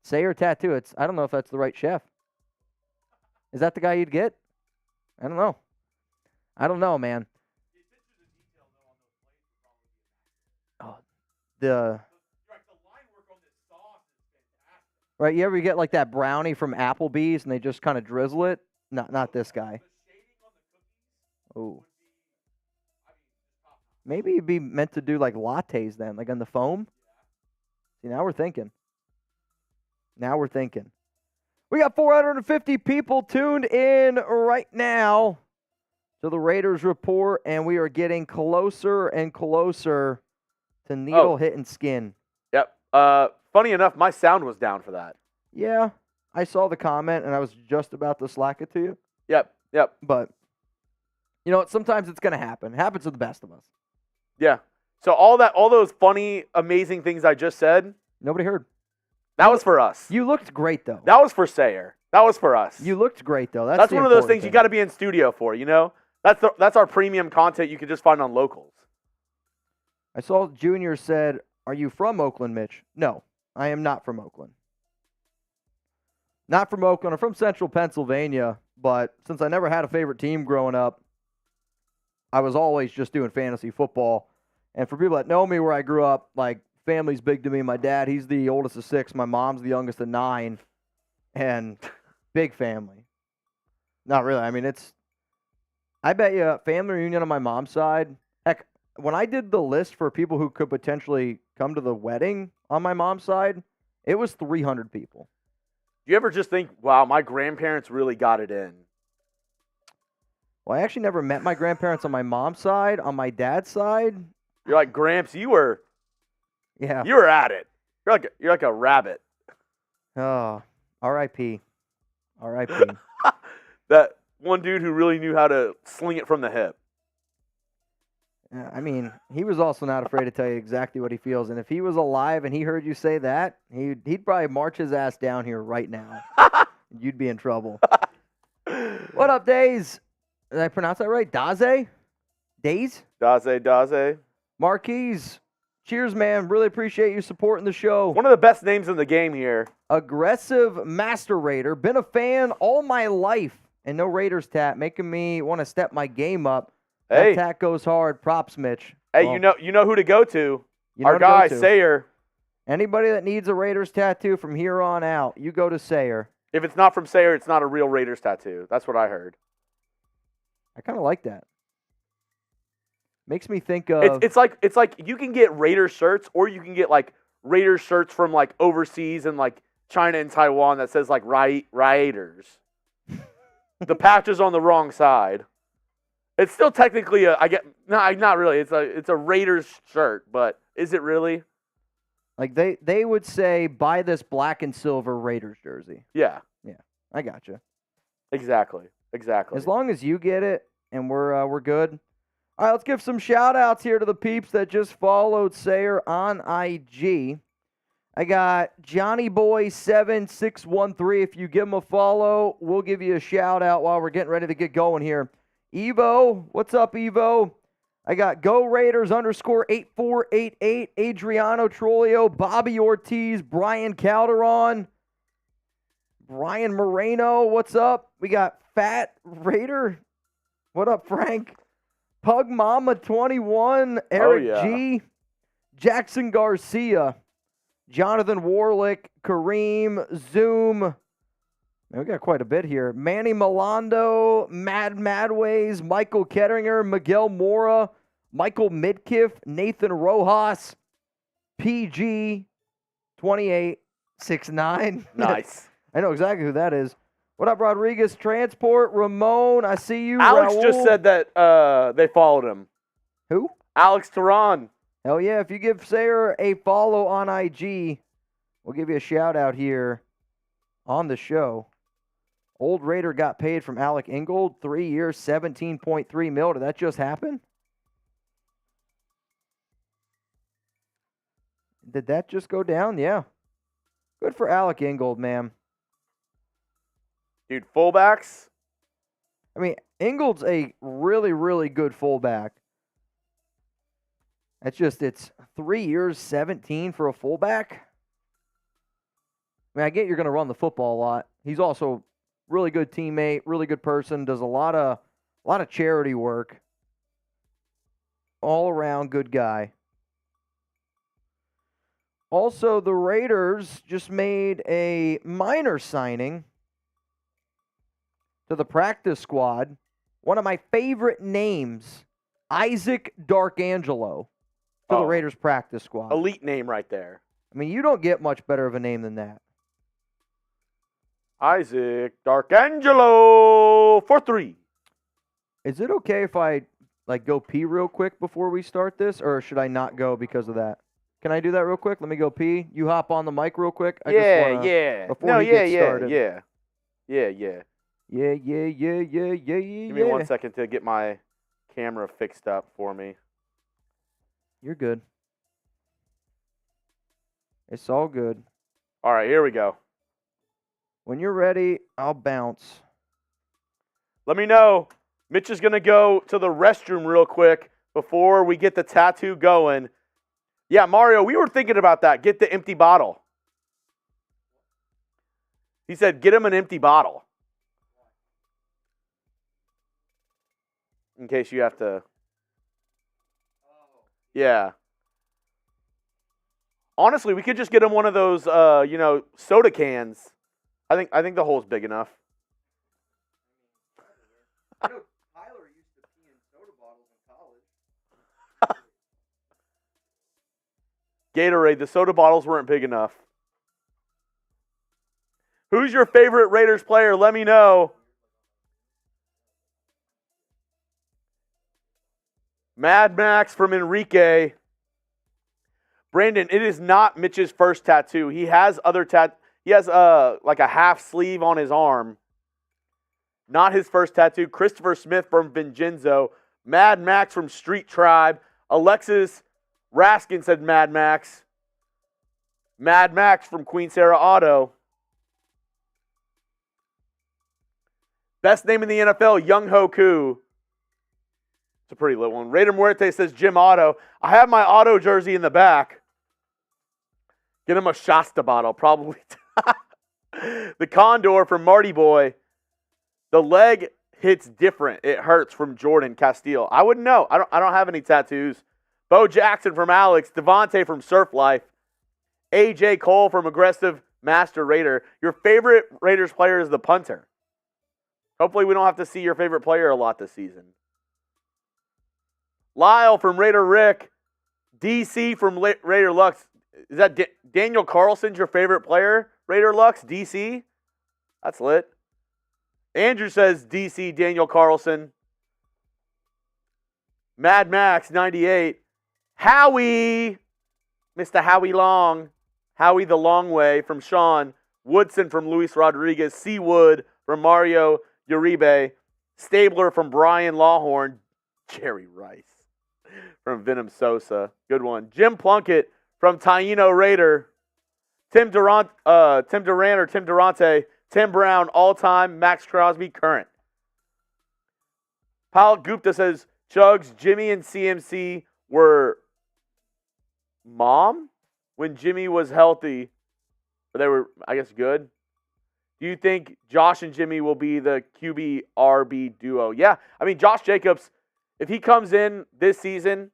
Sayer Tattoo. I don't know if that's the right chef. Is that the guy you'd get? I don't know. I don't know, man. right. You ever get like that brownie from Applebee's and they just kind of drizzle it? Not this guy. Oh. Maybe it'd be meant to do like lattes then, like on the foam. See, now we're thinking. We got 450 people tuned in right now to the Raiders Report, and we are getting closer and closer to needle hitting skin. Yep. Funny enough, my sound was down for that. Yeah, I saw the comment, and I was just about to slack it to you. Yep. But, you know what? Sometimes it's going to happen. It happens to the best of us. Yeah. So all those funny, amazing things I just said, nobody heard. That was for us. You looked great, though. That was for Sayer. That was for us. You looked great, though. That's one of those things you got to be in studio for, you know? That's our premium content you can just find on locals. I saw Junior said, "Are you from Oakland, Mitch?" No, I am not from Oakland. Not from Oakland. I'm from Central Pennsylvania, but since I never had a favorite team growing up, I was always just doing fantasy football. And for people that know me where I grew up, like, family's big to me. My dad, he's the oldest of 6. My mom's the youngest of 9. And big family. Not really. I mean, I bet you family reunion on my mom's side. Heck, when I did the list for people who could potentially come to the wedding on my mom's side, it was 300 people. Do you ever just think, wow, my grandparents really got it in? Well, I actually never met my grandparents on my mom's side. On my dad's side, you're like, Gramps, you were at it. You're like a rabbit. Oh, R.I.P. R.I.P. That one dude who really knew how to sling it from the hip. Yeah, I mean, he was also not afraid to tell you exactly what he feels. And if he was alive and he heard you say that, he'd probably march his ass down here right now. You'd be in trouble. What up, Daze? Did I pronounce that right? Daze? Daze? Daze. Marquise. Cheers, man. Really appreciate you supporting the show. One of the best names in the game here. Aggressive Master Raider. Been a fan all my life. And no Raiders tat, making me want to step my game up. Hey. That tat goes hard. Props, Mitch. Hey, well, you know who to go to. You know Our guy, to. Sayer. Anybody that needs a Raiders tattoo from here on out, you go to Sayer. If it's not from Sayer, it's not a real Raiders tattoo. That's what I heard. I kind of like that. Makes me think of... It's like you can get Raiders shirts, or you can get like Raiders shirts from like overseas and like China and Taiwan that says like Raiders. The patch is on the wrong side. It's still technically not really. It's a Raiders shirt, but is it really? Like they would say, buy this black and silver Raiders jersey. Yeah. I gotcha. Exactly. As long as you get it and we're good. All right, let's give some shout-outs here to the peeps that just followed Sayer on IG. I got Johnny Boy 7613. If you give him a follow, we'll give you a shout-out while we're getting ready to get going here. Evo, what's up, Evo? I got Go Raiders _8488, Adriano Trolio, Bobby Ortiz, Brian Calderon, Brian Moreno, what's up? We got Fat Raider. What up, Frank? Pug Mama 21, Eric G, Jackson Garcia, Jonathan Warlick, Kareem, Zoom. Man, we got quite a bit here. Manny Milando, Madways, Michael Kettinger, Miguel Mora, Michael Midkiff, Nathan Rojas, PG 2869. Nice. I know exactly who that is. What up, Rodriguez Transport? Ramon, I see you. Alex Raul. just said that they followed him. Who? Alex Tehran. Hell yeah. If you give Sayer a follow on IG, we'll give you a shout out here on the show. Old Raider got paid from Alec Ingold, 3 years, $17.3 million. Did that just happen? Did that just go down? Yeah. Good for Alec Ingold, man. Dude, fullbacks. I mean, Ingold's a really, really good fullback. It's 3 years, 17 for a fullback. I mean, I get you're going to run the football a lot. He's also really good teammate, really good person, does a lot of charity work. All around good guy. Also, the Raiders just made a minor signing to the practice squad. One of my favorite names, Isaac Darkangelo, to the Raiders practice squad. Elite name right there. I mean, you don't get much better of a name than that. Isaac Darkangelo for 3. Is it okay if I go pee real quick before we start this, or should I not go because of that? Can I do that real quick? Let me go pee. You hop on the mic real quick. Yeah. Before he gets started. Yeah. Yeah. Give me 1 second to get my camera fixed up for me. You're good. It's all good. All right, here we go. When you're ready, I'll bounce. Let me know. Mitch is going to go to the restroom real quick before we get the tattoo going. Yeah, Mario, we were thinking about that. Get the empty bottle. He said, get him an empty bottle. In case you have to. Yeah. Honestly, we could just get him one of those, soda cans. I think the hole's big enough. I know Tyler used to pee in soda bottles in college. Gatorade, the soda bottles weren't big enough. Who's your favorite Raiders player? Let me know. Mad Max from Enrique. Brandon, it is not Mitch's first tattoo. He has other He has like a half sleeve on his arm. Not his first tattoo. Christopher Smith from Vincenzo. Mad Max from Street Tribe. Alexis Raskin said Mad Max. Mad Max from Queen Sarah Auto. Best name in the NFL, Young Hoku. It's a pretty little one. Raider Muerte says Jim Auto. I have my auto jersey in the back. Get him a Shasta bottle, probably. The Condor from Marty Boy. The leg hits different. It hurts from Jordan Castile. I wouldn't know. I don't have any tattoos. Bo Jackson from Alex. Devontae from Surf Life. AJ Cole from Aggressive Master Raider. Your favorite Raiders player is the punter. Hopefully we don't have to see your favorite player a lot this season. Lyle from Raider Rick. DC from Raider Lux. Is that Daniel Carlson's your favorite player? Raider Lux, DC? That's lit. Andrew says DC, Daniel Carlson. Mad Max, 98. Howie, Mr. Howie Long. Howie the Long Way from Sean. Woodson from Luis Rodriguez. Seawood from Mario Uribe. Stabler from Brian Lawhorn. Jerry Rice from Venom Sosa. Good one. Jim Plunkett from Taino Raider. Tim Durant or Tim Durante. Tim Brown, all-time. Max Crosby, current. Pal Gupta says, Chugs, Jimmy, and CMC were mom when Jimmy was healthy. But they were, I guess, good. Do you think Josh and Jimmy will be the QB-RB duo? Yeah. I mean, Josh Jacobs, if he comes in this season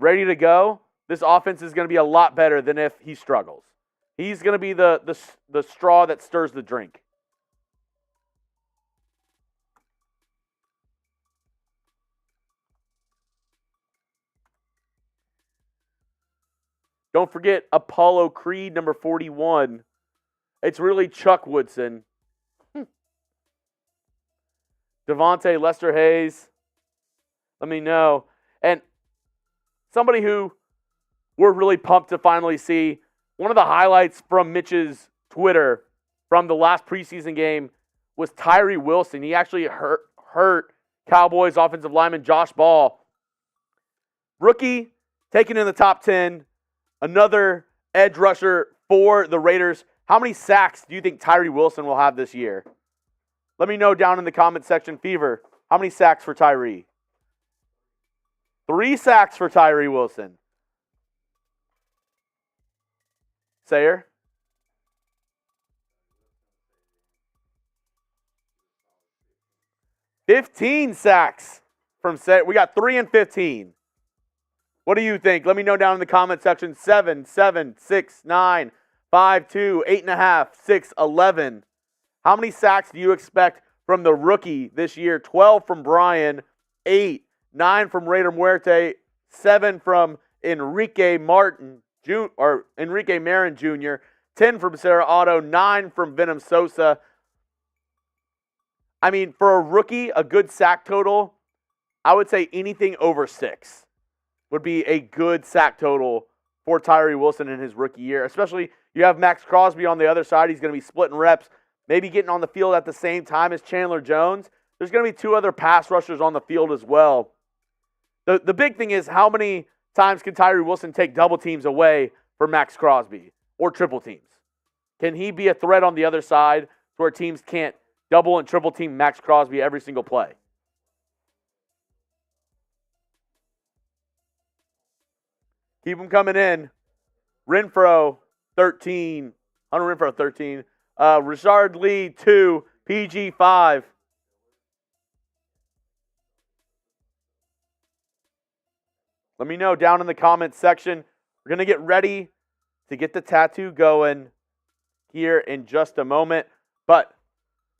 ready to go, this offense is going to be a lot better than if he struggles. He's going to be the straw that stirs the drink. Don't forget Apollo Creed, number 41. It's really Chuck Woodson. Devontae, Lester Hayes. Let me know. And somebody who we're really pumped to finally see, one of the highlights from Mitch's Twitter from the last preseason game was Tyree Wilson. He actually hurt Cowboys offensive lineman Josh Ball. Rookie, taken in the top 10. Another edge rusher for the Raiders. How many sacks do you think Tyree Wilson will have this year? Let me know down in the comment section. Fever, how many sacks for Tyree? 3 sacks for Tyree Wilson. Sayer? $15 sacks from Sayer. We got 3 and 15. What do you think? Let me know down in the comment section. 7, 7, 6, 9, 5, 2, 8.5, 6, 11. How many sacks do you expect from the rookie this year? 12 from Brian, 8, 9 from Raider Muerte, 7 from Enrique Marin Jr., 10 from Sarah Otto, 9 from Venom Sosa. I mean, for a rookie, a good sack total, I would say anything over 6 would be a good sack total for Tyree Wilson in his rookie year. Especially you have Max Crosby on the other side. He's going to be splitting reps, maybe getting on the field at the same time as Chandler Jones. There's going to be 2 other pass rushers on the field as well. The big thing is how many times can Tyree Wilson take double teams away from Max Crosby or triple teams? Can he be a threat on the other side to where teams can't double and triple team Max Crosby every single play? Keep them coming in. Renfro, 13. Hunter Renfro, 13. Richard Lee, 2. PG, 5. Let me know down in the comments section. We're going to get ready to get the tattoo going here in just a moment. But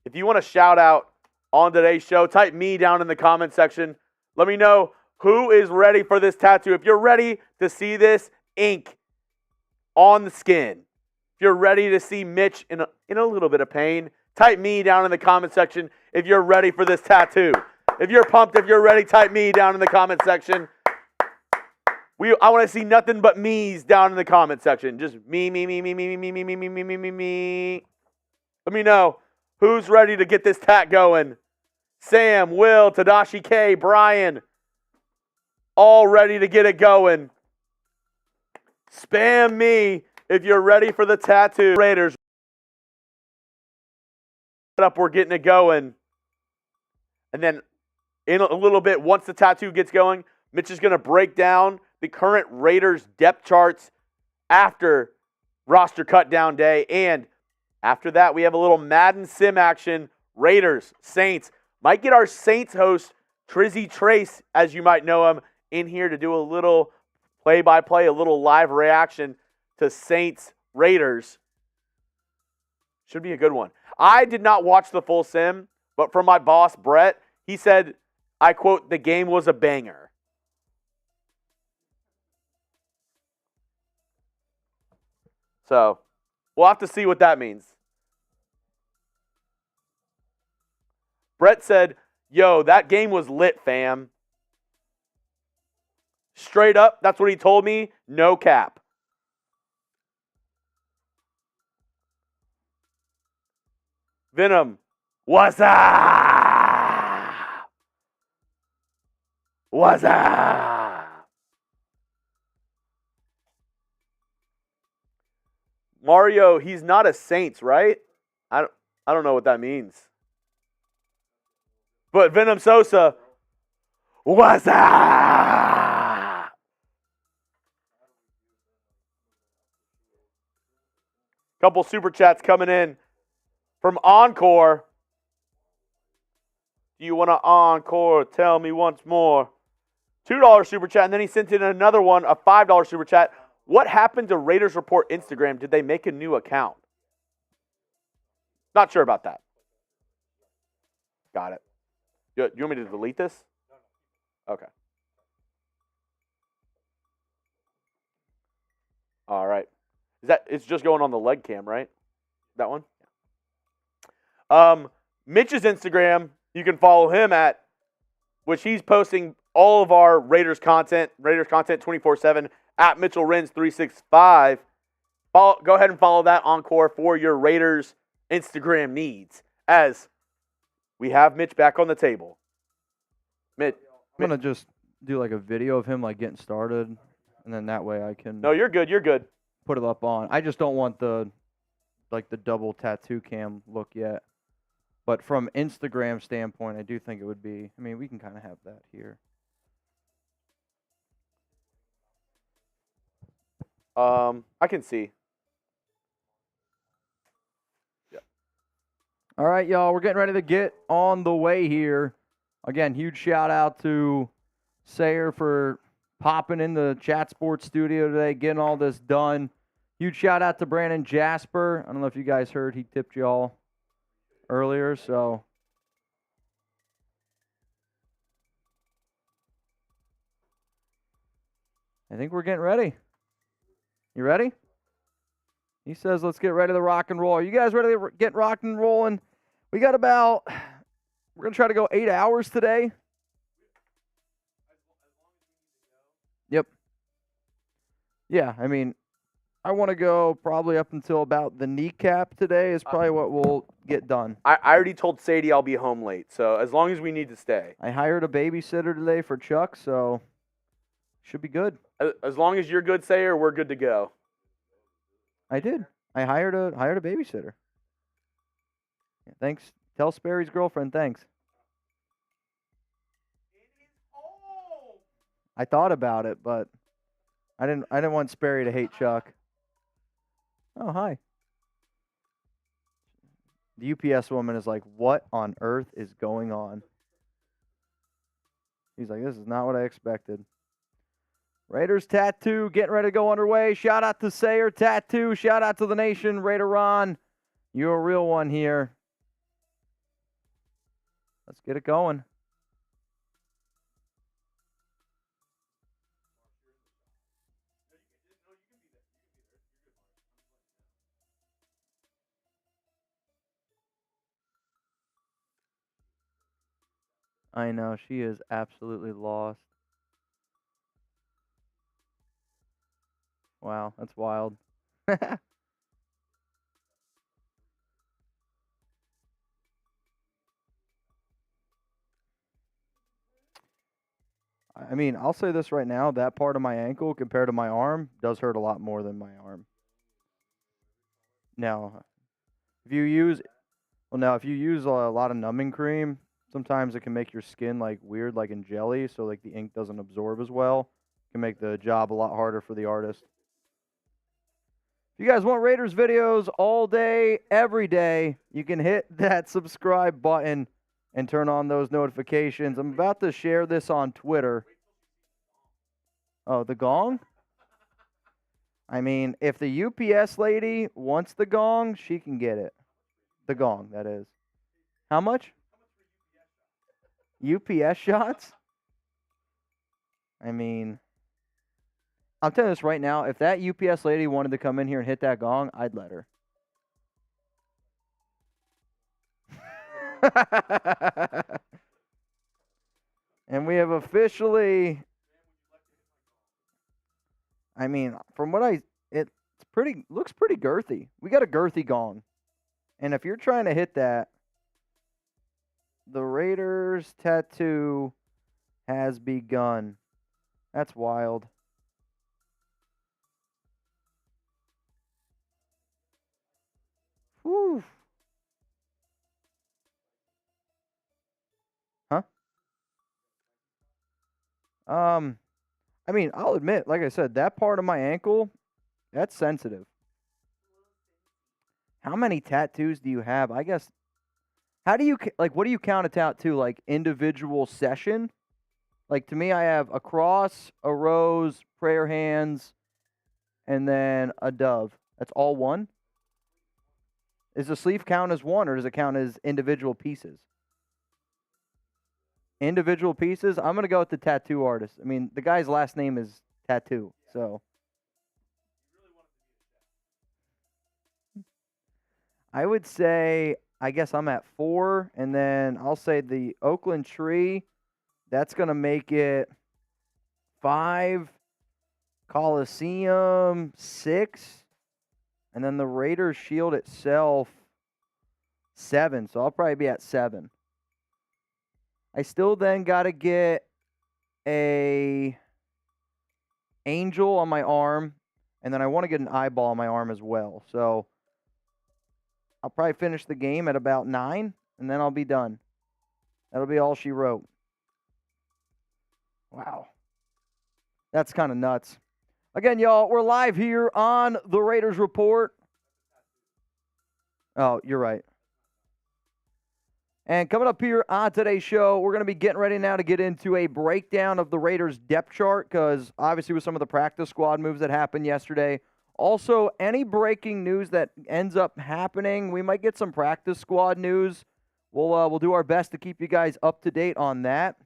if you want to shout out on today's show, type me down in the comment section. Let me know who is ready for this tattoo. If you're ready to see this ink on the skin, if you're ready to see Mitch in a little bit of pain, type me down in the comment section if you're ready for this tattoo. If you're pumped, if you're ready, type me down in the comment section. I want to see nothing but me's down in the comment section. Just me. Let me know who's ready to get this tat going. Sam, Will, Tadashi K, Brian, all ready to get it going. Spam me if you're ready for the tattoo. Raiders. We're getting it going. And then in a little bit, once the tattoo gets going, Mitch is going to break down the current Raiders depth charts after roster cut down day. And after that, we have a little Madden Sim action. Raiders, Saints. Might get our Saints host, Trizzy Trace, as you might know him, in here to do a little play-by-play, a little live reaction to Saints Raiders. Should be a good one. I did not watch the full sim, but from my boss, Brett, he said, I quote, the game was a banger. So, we'll have to see what that means. Brett said, yo, that game was lit, fam. Straight up, that's what he told me. No cap. Venom, what's up? What's up? Mario, he's not a Saints, right? I don't know what that means. But Venom Sosa, what's up? Couple super chats coming in from Encore. Do you want to encore? Tell me once more. $2 super chat, and then he sent in another one, a $5 super chat. What happened to Raiders Report Instagram? Did they make a new account? Not sure about that. Got it. You want me to delete this? Okay. All right. It's just going on the leg cam, right? That one? Mitch's Instagram, you can follow him at, which he's posting all of our Raiders content 24/7 at Mitchell Renz 365. Go ahead and follow that Encore for your Raiders Instagram needs, as we have Mitch back on the table. I'm going to just do like a video of him like getting started, and then that way I can No, you're good. You're good. put it up on. I just don't want the double tattoo cam look yet. But from Instagram standpoint, I do think it would be, I mean, we can kind of have that here. I can see. Yeah. All right, y'all, we're getting ready to get on the way here. Again, huge shout out to Sayer for popping in the Chat Sports studio today, getting all this done. Huge shout out to Brandon Jasper. I don't know if you guys heard, he tipped you all earlier, so. I think we're getting ready. You ready? He says, let's get ready to rock and roll. Are you guys ready to get rock and rolling? We got about, we're going to try to go 8 hours today. Yep. Yeah, I mean, I want to go probably up until about the kneecap today is probably what we'll get done. I already told Sadie I'll be home late, so as long as we need to stay. I hired a babysitter today for Chuck, so should be good. As long as you're good, Sayer, we're good to go. I did. I hired a babysitter. Yeah, thanks. Tell Sperry's girlfriend thanks. I thought about it, but I didn't want Sperry to hate Chuck. Oh, hi. The UPS woman is like, what on earth is going on? He's like, this is not what I expected. Raiders Tattoo getting ready to go underway. Shout out to Sayer Tattoo. Shout out to the nation. Raider Ron, you're a real one here. Let's get it going. I know, she is absolutely lost. Wow, that's wild. I mean, I'll say this right now, that part of my ankle compared to my arm does hurt a lot more than my arm. Now, if you use a lot of numbing cream, sometimes it can make your skin like weird, like in jelly, so like the ink doesn't absorb as well. It can make the job a lot harder for the artist. If you guys want Raiders videos all day, every day, you can hit that subscribe button and turn on those notifications. I'm about to share this on Twitter. Oh, the gong? I mean, if the UPS lady wants the gong, she can get it. The gong, that is. How much? UPS shots? I mean, I'm telling you this right now. If that UPS lady wanted to come in here and hit that gong, I'd let her. And we have officially, I mean, from what looks pretty girthy. We got a girthy gong. And if you're trying to hit that, the Raiders tattoo has begun. That's wild. Whew. Huh? I mean, I'll admit, like I said, that part of my ankle, that's sensitive. How many tattoos do you have? I guess, how do you, like, what do you count a tattoo? Like, individual session? Like, to me, I have a cross, a rose, prayer hands, and then a dove. That's all one? Does the sleeve count as one, or does it count as individual pieces? Individual pieces? I'm going to go with the tattoo artist. I mean, the guy's last name is Tattoo, so. I would say, I guess I'm at 4, and then I'll say the Oakland tree, that's going to make it 5, Coliseum 6, and then the Raiders shield itself 7, so I'll probably be at 7. I still then got to get a angel on my arm, and then I want to get an eyeball on my arm as well. So I'll probably finish the game at about 9, and then I'll be done. That'll be all she wrote. Wow. That's kind of nuts. Again, y'all, we're live here on the Raiders Report. Oh, you're right. And coming up here on today's show, we're going to be getting ready now to get into a breakdown of the Raiders' depth chart because obviously with some of the practice squad moves that happened yesterday. Also, any breaking news that ends up happening, we might get some practice squad news. We'll do our best to keep you guys up to date on that.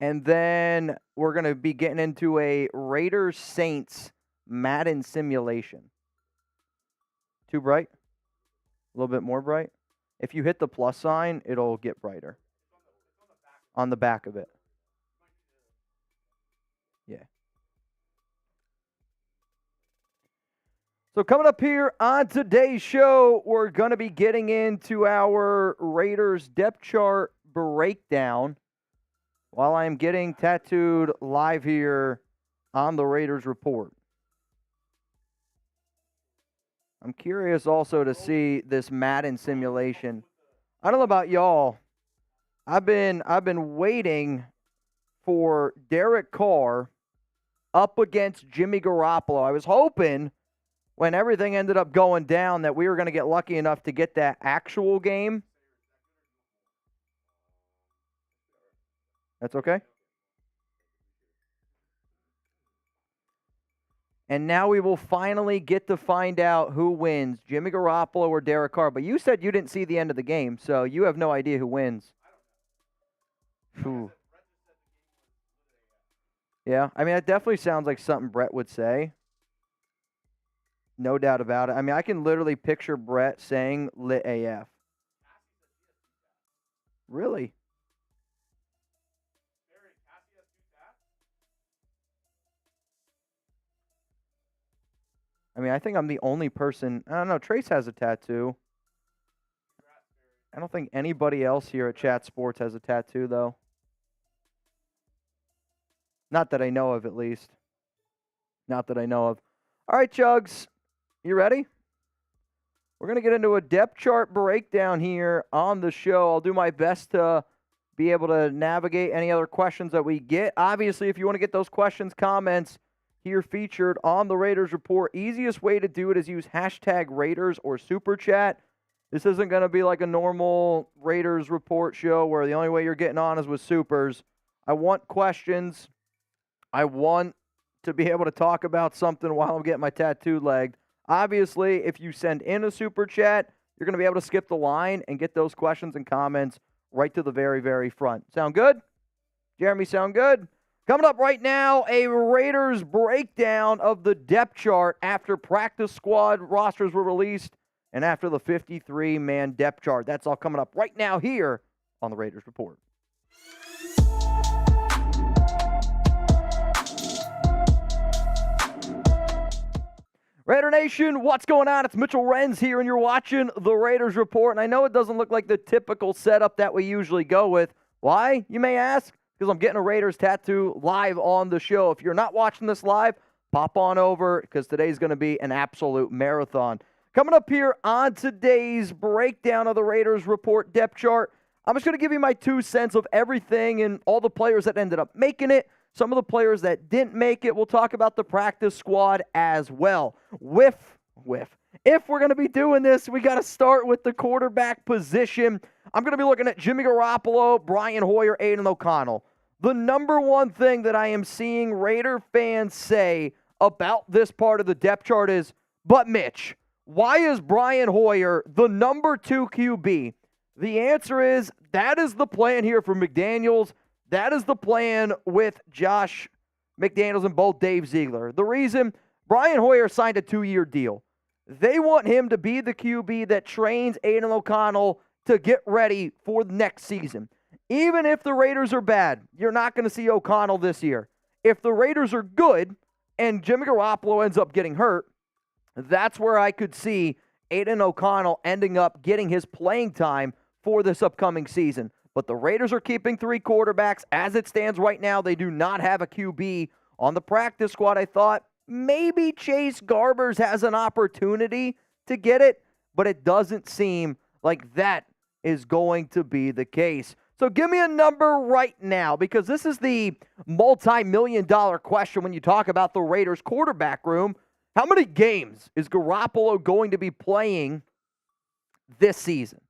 And then we're going to be getting into a Raiders-Saints Madden Simulation. Too bright? A little bit more bright? If you hit the plus sign, it'll get brighter. On the back of it. Yeah. So coming up here on today's show, we're going to be getting into our Raiders depth chart breakdown while I am getting tattooed live here on the Raiders Report. I'm curious also to see this Madden simulation. I don't know about y'all. I've been waiting for Derek Carr up against Jimmy Garoppolo. I was hoping when everything ended up going down that we were going to get lucky enough to get that actual game. That's okay? And now we will finally get to find out who wins, Jimmy Garoppolo or Derek Carr. But you said you didn't see the end of the game, so you have no idea who wins. Whew. Yeah, I mean, that definitely sounds like something Brett would say. No doubt about it. I mean, I can literally picture Brett saying lit AF. Really? I mean, I think I'm the only person. I don't know. Trace has a tattoo. I don't think anybody else here at Chat Sports has a tattoo, though. Not that I know of, at least. Not that I know of. All right, Chugs. You ready? We're going to get into a depth chart breakdown here on the show. I'll do my best to be able to navigate any other questions that we get. Obviously, if you want to get those questions, comments here featured on the Raiders Report, easiest way to do it is use hashtag Raiders or Super Chat. This isn't going to be like a normal Raiders Report show where the only way you're getting on is with supers. I want questions. I want to be able to talk about something while I'm getting my tattoo legged. Obviously, if you send in a Super Chat, you're going to be able to skip the line and get those questions and comments right to the very, very front. Sound good? Jeremy, sound good? Coming up right now, a Raiders breakdown of the depth chart after practice squad rosters were released and after the 53-man depth chart. That's all coming up right now here on the Raiders Report. Raider Nation, what's going on? It's Mitchell Renz here, and you're watching the Raiders Report. And I know it doesn't look like the typical setup that we usually go with. Why, you may ask? Because I'm getting a Raiders tattoo live on the show. If you're not watching this live, pop on over because today's going to be an absolute marathon. Coming up here on today's breakdown of the Raiders Report depth chart, I'm just going to give you my 2 cents of everything and all the players that ended up making it, some of the players that didn't make it. We'll talk about the practice squad as well. If we're going to be doing this, we got to start with the quarterback position. I'm going to be looking at Jimmy Garoppolo, Brian Hoyer, Aidan O'Connell. The number one thing that I am seeing Raider fans say about this part of the depth chart is, but Mitch, why is Brian Hoyer the number 2 QB? The answer is that is the plan here for McDaniels. That is the plan with Josh McDaniels and both Dave Ziegler. The reason, Brian Hoyer signed a 2-year deal. They want him to be the QB that trains Aidan O'Connell to get ready for the next season. Even if the Raiders are bad, you're not going to see O'Connell this year. If the Raiders are good and Jimmy Garoppolo ends up getting hurt, that's where I could see Aidan O'Connell ending up getting his playing time for this upcoming season. But the Raiders are keeping 3 quarterbacks. As it stands right now, they do not have a QB on the practice squad. I thought maybe Chase Garbers has an opportunity to get it, but it doesn't seem like that is going to be the case. So give me a number right now, because this is the multi-million-dollar question when you talk about the Raiders quarterback room. How many games is Garoppolo going to be playing this season?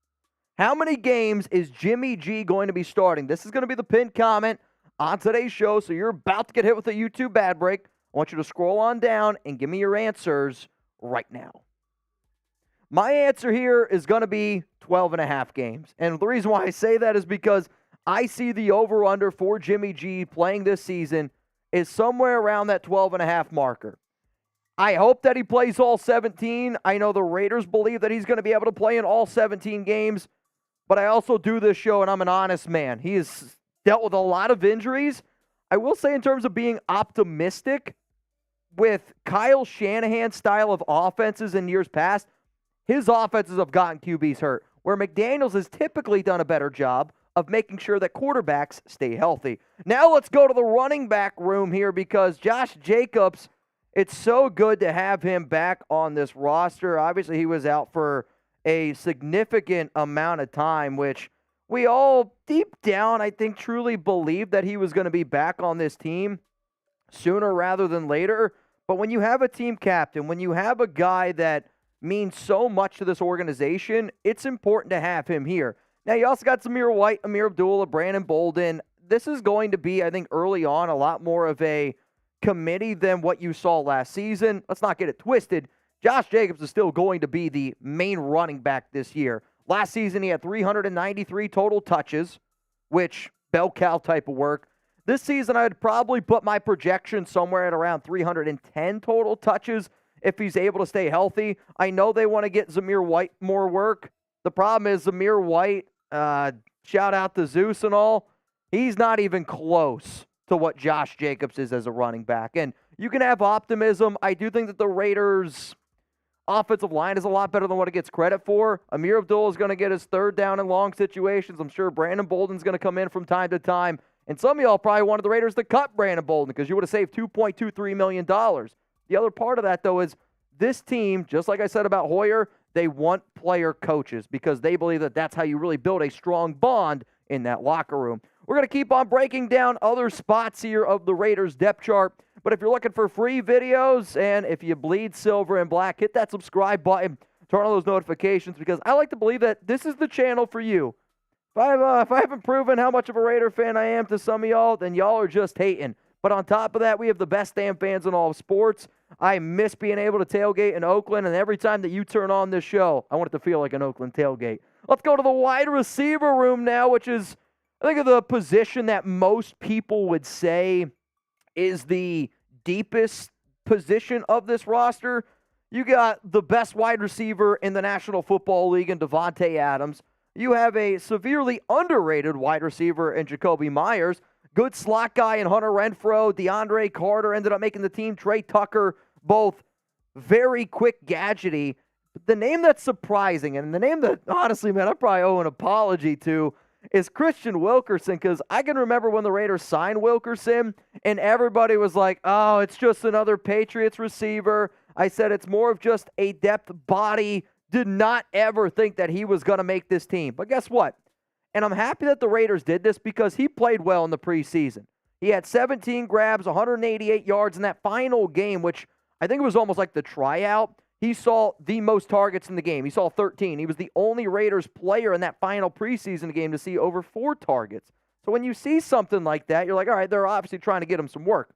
How many games is Jimmy G going to be starting? This is going to be the pinned comment on today's show, so you're about to get hit with a YouTube bad break. I want you to scroll on down and give me your answers right now. My answer here is going to be 12.5 games. And the reason why I say that is because I see the over-under for Jimmy G playing this season is somewhere around that 12.5 marker. I hope that he plays all 17. I know the Raiders believe that he's going to be able to play in all 17 games, but I also do this show, and I'm an honest man. He has dealt with a lot of injuries. I will say in terms of being optimistic, with Kyle Shanahan's style of offenses in years past, his offenses have gotten QBs hurt, where McDaniels has typically done a better job of making sure that quarterbacks stay healthy. Now let's go to the running back room here because Josh Jacobs, it's so good to have him back on this roster. Obviously, he was out for a significant amount of time, which we all deep down, I think, truly believed that he was going to be back on this team sooner rather than later. But when you have a team captain, when you have a guy that means so much to this organization, it's important to have him here. Now, you also got Zamir White, Amir Abdullah, Brandon Bolden. This is going to be, I think, early on, a lot more of a committee than what you saw last season. Let's not get it twisted. Josh Jacobs is still going to be the main running back this year. Last season, he had 393 total touches, which bell cow type of work. This season, I'd probably put my projection somewhere at around 310 total touches if he's able to stay healthy. I know they want to get Zamir White more work. The problem is Zamir White, shout out to Zeus and all, he's not even close to what Josh Jacobs is as a running back. And you can have optimism. I do think that the Raiders' offensive line is a lot better than what it gets credit for. Amir Abdullah is going to get his third down in long situations. I'm sure Brandon Bolden's going to come in from time to time. And some of y'all probably wanted the Raiders to cut Brandon Bolden because you would have saved $2.23 million. The other part of that, though, is this team, just like I said about Hoyer, they want player coaches because they believe that that's how you really build a strong bond in that locker room. We're going to keep on breaking down other spots here of the Raiders depth chart. But if you're looking for free videos and if you bleed silver and black, hit that subscribe button, turn on those notifications because I like to believe that this is the channel for you. If I haven't proven how much of a Raider fan I am to some of y'all, then y'all are just hating. But on top of that, we have the best damn fans in all of sports. I miss being able to tailgate in Oakland, and every time that you turn on this show, I want it to feel like an Oakland tailgate. Let's go to the wide receiver room now, which is, I think, of the position that most people would say is the deepest position of this roster. You got the best wide receiver in the National Football League in Devontae Adams. You have a severely underrated wide receiver in Jacoby Myers. Good slot guy in Hunter Renfrow. DeAndre Carter ended up making the team. Trey Tucker, both very quick, gadgety. The name that's surprising, and the name that, honestly, man, I probably owe an apology to, is Christian Wilkerson, because I can remember when the Raiders signed Wilkerson, and everybody was like, oh, it's just another Patriots receiver. I said it's more of just a depth body. Did not ever think that he was going to make this team. But guess what? And I'm happy that the Raiders did this because he played well in the preseason. He had 17 grabs, 188 yards in that final game, which I think it was almost like the tryout. He saw the most targets in the game. He saw 13. He was the only Raiders player in that final preseason game to see over 4 targets. So when you see something like that, you're like, all right, they're obviously trying to get him some work.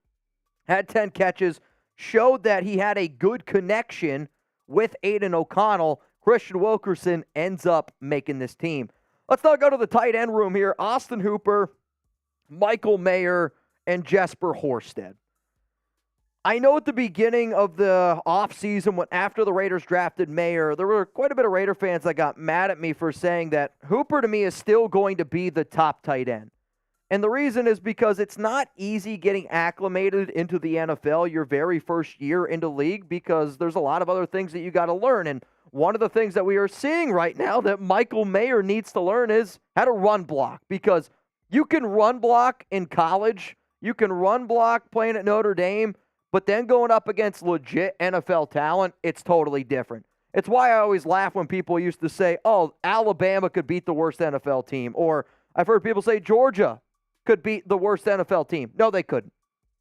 Had 10 catches, showed that he had a good connection with Aidan O'Connell. Christian Wilkerson ends up making this team. Let's now go to the tight end room here. Austin Hooper, Michael Mayer, and Jesper Horsted. I know at the beginning of the offseason, when after the Raiders drafted Mayer, there were quite a bit of Raider fans that got mad at me for saying that Hooper, to me, is still going to be the top tight end. And the reason is because it's not easy getting acclimated into the NFL your very first year into league because there's a lot of other things that you got to learn. And one of the things that we are seeing right now that Michael Mayer needs to learn is how to run block, because you can run block in college, you can run block playing at Notre Dame, but then going up against legit NFL talent, it's totally different. It's why I always laugh when people used to say, oh, Alabama could beat the worst NFL team, or I've heard people say Georgia could beat the worst NFL team. No, they couldn't,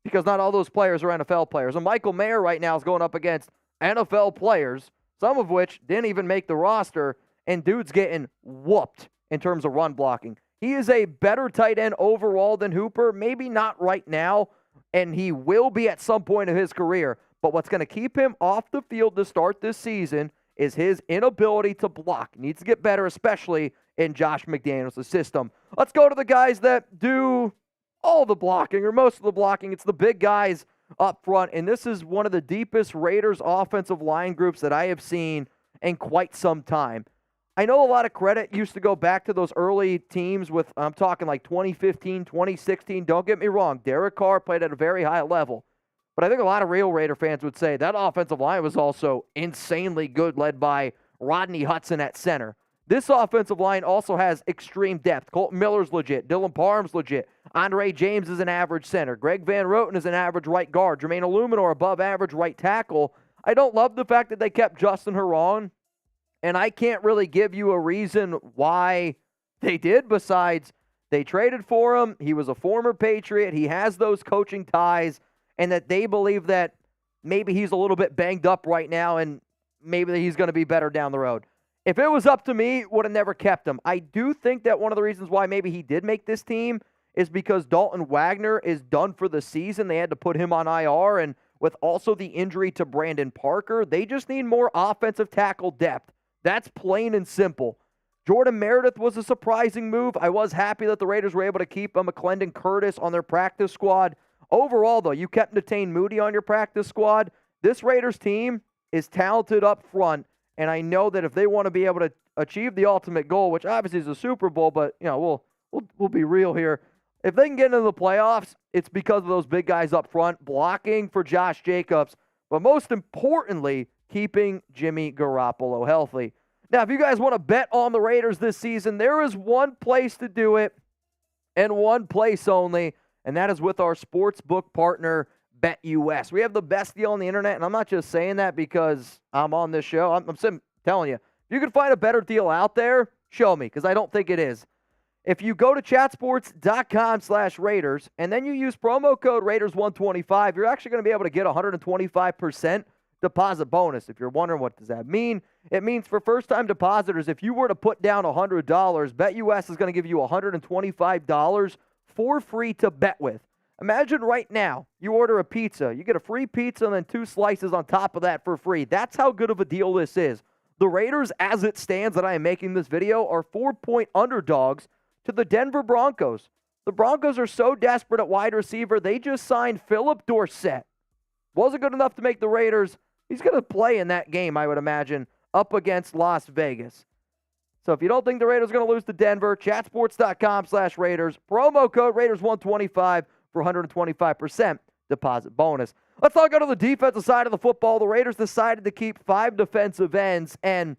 because not all those players are NFL players. And Michael Mayer right now is going up against NFL players, some of which didn't even make the roster, and dude's getting whooped in terms of run blocking. He is a better tight end overall than Hooper, maybe not right now, and he will be at some point of his career. But what's going to keep him off the field to start this season is his inability to block. He needs to get better, especially in Josh McDaniels' system. Let's go to the guys that do all the blocking, or most of the blocking. It's the big guys up front, and this is one of the deepest Raiders offensive line groups that I have seen in quite some time. I know a lot of credit used to go back to those early teams with, I'm talking like 2015, 2016. Don't get me wrong, Derek Carr played at a very high level. But I think a lot of real Raider fans would say that offensive line was also insanely good, led by Rodney Hudson at center. This offensive line also has extreme depth. Colton Miller's legit. Dylan Parham's legit. Andre James is an average center. Greg Van Roten is an average right guard. Jermaine Illuminor above average right tackle. I don't love the fact that they kept Justin Herron, and I can't really give you a reason why they did besides they traded for him. He was a former Patriot. He has those coaching ties, and that they believe that maybe he's a little bit banged up right now and maybe he's going to be better down the road. If it was up to me, would have never kept him. I do think that one of the reasons why maybe he did make this team is because Dalton Wagner is done for the season. They had to put him on IR, and with also the injury to Brandon Parker, they just need more offensive tackle depth. That's plain and simple. Jordan Meredith was a surprising move. I was happy that the Raiders were able to keep McClendon Curtis on their practice squad. Overall, though, you kept Natane Moody on your practice squad. This Raiders team is talented up front, and I know that if they want to be able to achieve the ultimate goal, which obviously is a Super Bowl, but we'll be real here. If they can get into the playoffs, it's because of those big guys up front, blocking for Josh Jacobs, but most importantly, keeping Jimmy Garoppolo healthy. Now, if you guys want to bet on the Raiders this season, there is one place to do it, and one place only, and that is with our sportsbook partner, BetUS. We have the best deal on the internet, and I'm not just saying that because I'm on this show. I'm telling you, if you can find a better deal out there, show me, because I don't think it is. If you go to chatsports.com/Raiders, and then you use promo code Raiders125, you're actually going to be able to get 125% deposit bonus. If you're wondering what does that mean, it means for first-time depositors, if you were to put down $100, BetUS is going to give you $125 for free to bet with. Imagine right now, you order a pizza, you get a free pizza and then 2 slices on top of that for free. That's how good of a deal this is. The Raiders, as it stands that I am making this video, are 4-point underdogs to the Denver Broncos. The Broncos are so desperate at wide receiver, they just signed Philip Dorsett. Wasn't good enough to make the Raiders. He's going to play in that game, I would imagine, up against Las Vegas. So if you don't think the Raiders are going to lose to Denver, chatsports.com/Raiders, promo code Raiders125 for 125% deposit bonus. Let's all go to the defensive side of the football. The Raiders decided to keep 5 defensive ends, and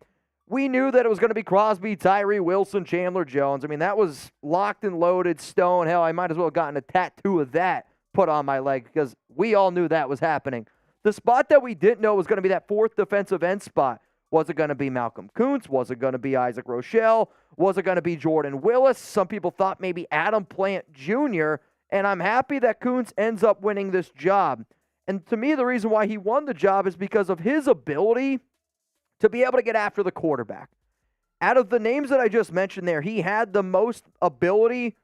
we knew that it was going to be Crosby, Tyree Wilson, Chandler Jones. I mean, that was locked and loaded, stone. Hell, I might as well have gotten a tattoo of that put on my leg because we all knew that was happening. The spot that we didn't know was going to be that 4th defensive end spot. Was it going to be Malcolm Kuntz? Was it going to be Isaac Rochelle? Was it going to be Jordan Willis? Some people thought maybe Adam Plant Jr., and I'm happy that Kuntz ends up winning this job. And to me, the reason why he won the job is because of his ability to be able to get after the quarterback. Out of the names that I just mentioned there, he had the most ability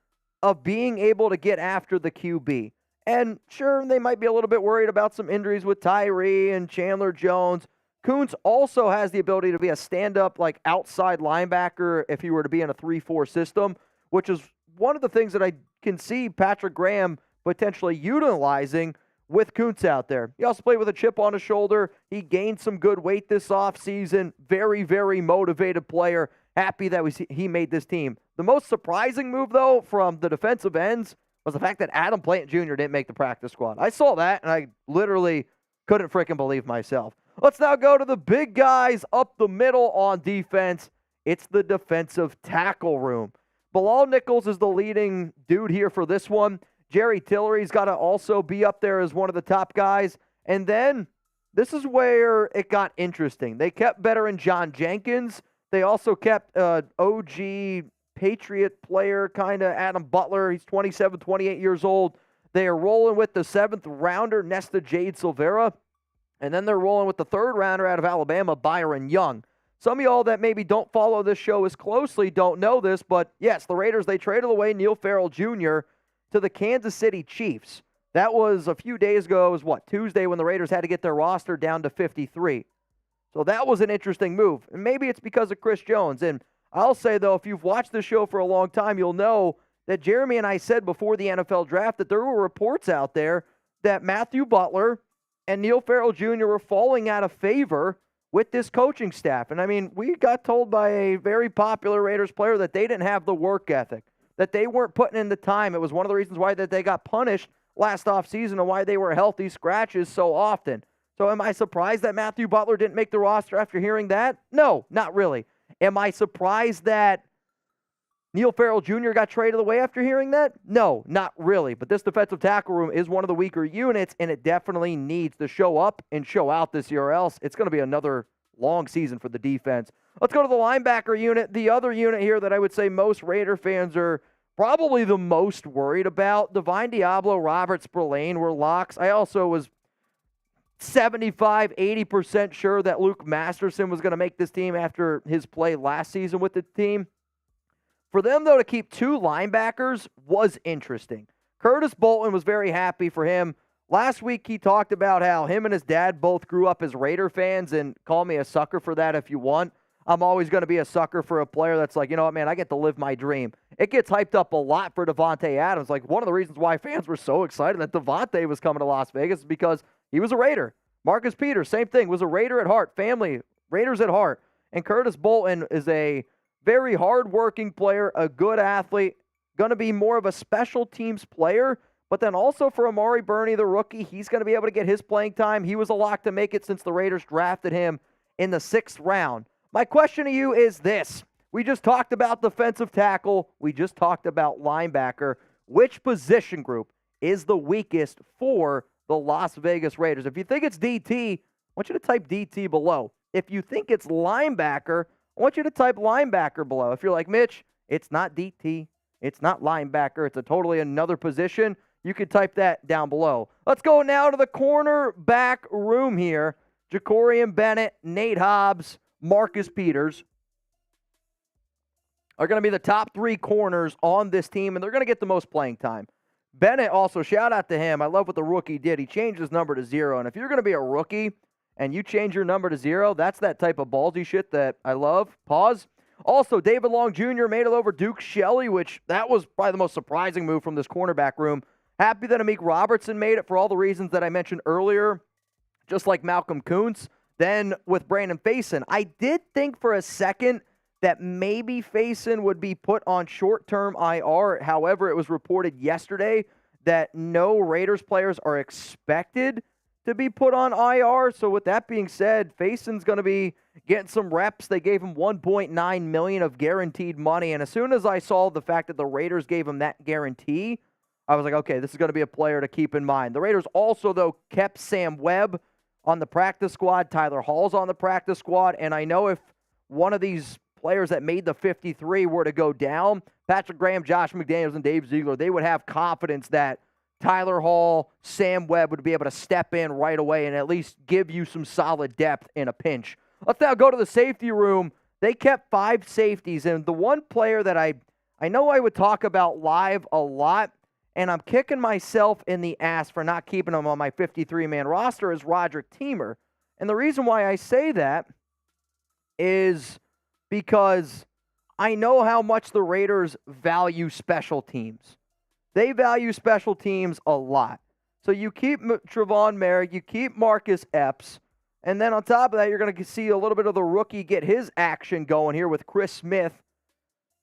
of being able to get after the QB. And sure, they might be a little bit worried about some injuries with Tyree and Chandler Jones. Kuntz also has the ability to be a stand-up, like, outside linebacker if he were to be in a 3-4 system, which is one of the things that I can see Patrick Graham potentially utilizing with Kuntz out there. He also played with a chip on his shoulder. He gained some good weight this offseason. Very, very motivated player. Happy that he made this team. The most surprising move, though, from the defensive ends was the fact that Adam Plant Jr. didn't make the practice squad. I saw that, and I literally couldn't freaking believe myself. Let's now go to the big guys up the middle on defense. It's the defensive tackle room. Bilal Nichols is the leading dude here for this one. Jerry Tillery's got to also be up there as one of the top guys. And then this is where it got interesting. They kept veteran John Jenkins. They also kept OG Patriot player, kind of Adam Butler. He's 27, 28 years old. They are rolling with the 7th rounder, Nesta Jade Silvera. And then they're rolling with the 3rd rounder out of Alabama, Byron Young. Some of y'all that maybe don't follow this show as closely don't know this, but yes, the Raiders, they traded away Neil Farrell Jr. to the Kansas City Chiefs. That was a few days ago. It was, Tuesday, when the Raiders had to get their roster down to 53. So that was an interesting move. And maybe it's because of Chris Jones. And I'll say, though, if you've watched the show for a long time, you'll know that Jeremy and I said before the NFL draft that there were reports out there that Matthew Butler and Neil Farrell Jr. were falling out of favor with this coaching staff. And, I mean, we got told by a very popular Raiders player that they didn't have the work ethic, that they weren't putting in the time. It was one of the reasons why that they got punished last offseason and why they were healthy scratches so often. So am I surprised that Matthew Butler didn't make the roster after hearing that? No, not really. Am I surprised that Neil Farrell Jr. got traded away after hearing that? No, not really. But this defensive tackle room is one of the weaker units, and it definitely needs to show up and show out this year, or else it's going to be another long season for the defense. Let's go to the linebacker unit. The other unit here that I would say most Raider fans are probably the most worried about. Divine Diablo, Robert Spillane were locks. I also was 75-80% sure that Luke Masterson was going to make this team after his play last season with the team. For them, though, to keep two linebackers was interesting. Curtis Bolton was very happy for him. Last week, he talked about how him and his dad both grew up as Raider fans, and call me a sucker for that if you want. I'm always going to be a sucker for a player that's like, you know what, man, I get to live my dream. It gets hyped up a lot for Devontae Adams. Like, one of the reasons why fans were so excited that Devontae was coming to Las Vegas is because he was a Raider. Marcus Peters, same thing, was a Raider at heart. Family, Raiders at heart. And Curtis Bolton is a very hard-working player, a good athlete, going to be more of a special teams player. But then also for Amari Burney, the rookie, he's going to be able to get his playing time. He was a lock to make it since the Raiders drafted him in the 6th round. My question to you is this. We just talked about defensive tackle. We just talked about linebacker. Which position group is the weakest for the Las Vegas Raiders? If you think it's DT, I want you to type DT below. If you think it's linebacker, I want you to type linebacker below. If you're like, Mitch, it's not DT, it's not linebacker, it's a totally another position, you could type that down below. Let's go now to the cornerback room here. Jacorian Bennett, Nate Hobbs, Marcus Peters are going to be the top 3 corners on this team, and they're going to get the most playing time. Bennett also, shout out to him. I love what the rookie did. He changed his number to 0, and if you're going to be a rookie and you change your number to 0, that's that type of ballsy shit that I love. Pause. Also, David Long Jr. made it over Duke Shelley, which that was probably the most surprising move from this cornerback room. Happy that Amik Robertson made it for all the reasons that I mentioned earlier, just like Malcolm Kuntz. Then with Brandon Faison, I did think for a second that maybe Faison would be put on short-term IR. However, it was reported yesterday that no Raiders players are expected to be put on IR. So with that being said, Faison's going to be getting some reps. They gave him $1.9 million of guaranteed money. And as soon as I saw the fact that the Raiders gave him that guarantee, I was like, okay, this is going to be a player to keep in mind. The Raiders also, though, kept Sam Webb on the practice squad. Tyler Hall's on the practice squad. And I know if one of these players that made the 53 were to go down, Patrick Graham, Josh McDaniels, and Dave Ziegler, they would have confidence that Tyler Hall, Sam Webb would be able to step in right away and at least give you some solid depth in a pinch. Let's now go to the safety room. They kept 5 safeties, and the one player that I know I would talk about live a lot, and I'm kicking myself in the ass for not keeping him on my 53-man roster, is Roderick Teamer. And the reason why I say that is because I know how much the Raiders value special teams. They value special teams a lot. So you keep Trevon Merrick, you keep Marcus Epps, and then on top of that, you're going to see a little bit of the rookie get his action going here with Chris Smith.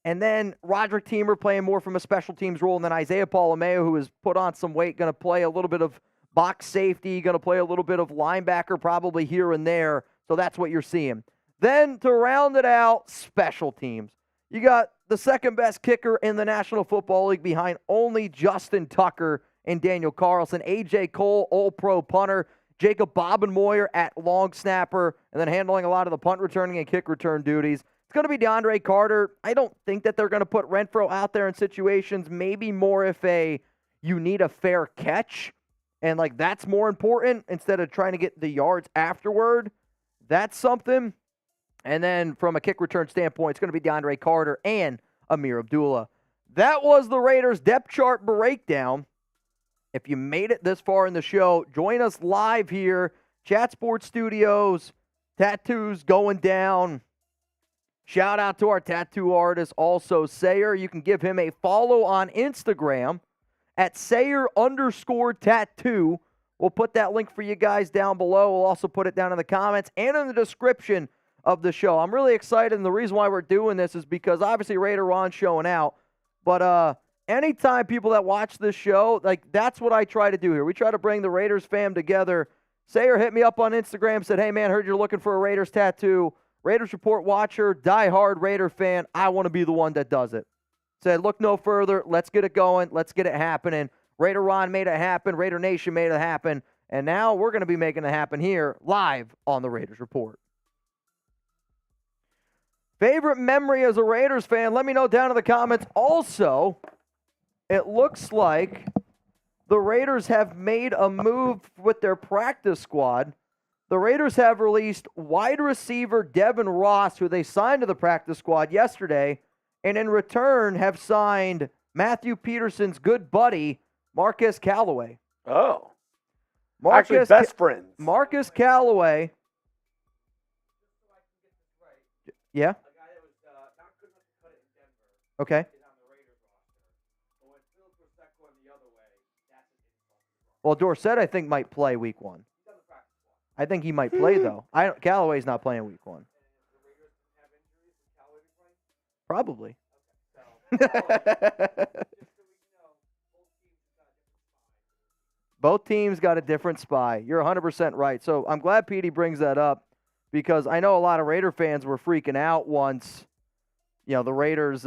And then Roderick Teamer playing more from a special teams role, and then Isaiah Palameo, who has put on some weight, going to play a little bit of box safety, going to play a little bit of linebacker probably here and there. So that's what you're seeing. Then to round it out, special teams. You got the second best kicker in the National Football League behind only Justin Tucker and Daniel Carlson. A.J. Cole, all-pro punter. Jacob Bobenmoyer at long snapper, and then handling a lot of the punt returning and kick return duties. It's going to be DeAndre Carter. I don't think that they're going to put Renfro out there in situations, maybe more if you need a fair catch, and like that's more important instead of trying to get the yards afterward. That's something. And then from a kick return standpoint, it's going to be DeAndre Carter and Amir Abdullah. That was the Raiders depth chart breakdown. If you made it this far in the show, join us live here. Chat Sports Studios, tattoos going down. Shout out to our tattoo artist, also Sayer. You can give him a follow on Instagram at Sayer_tattoo. We'll put that link for you guys down below. We'll also put it down in the comments and in the description of the show. I'm really excited, and the reason why we're doing this is because obviously Raider Ron's showing out. But anytime people that watch this show, like that's what I try to do here. We try to bring the Raiders fam together. Sayer hit me up on Instagram, said, hey man, heard you're looking for a Raiders tattoo. Raiders Report watcher, diehard Raider fan. I want to be the one that does it. Said, look no further. Let's get it going. Let's get it happening. Raider Ron made it happen. Raider Nation made it happen. And now we're going to be making it happen here live on the Raiders Report. Favorite memory as a Raiders fan? Let me know down in the comments. Also, it looks like the Raiders have made a move with their practice squad. The Raiders have released wide receiver Devin Ross, who they signed to the practice squad yesterday, and in return have signed Matthew Peterson's good buddy, Marquez Callaway. Oh. Actually, best friends. Marcus Callaway. Yeah? Okay. Well, Dorsett, I think, might play week 1. I think he might play, though. Callaway's not playing week 1. Probably. Both teams got a different spy. You're 100% right. So I'm glad Petey brings that up because I know a lot of Raider fans were freaking out once, the Raiders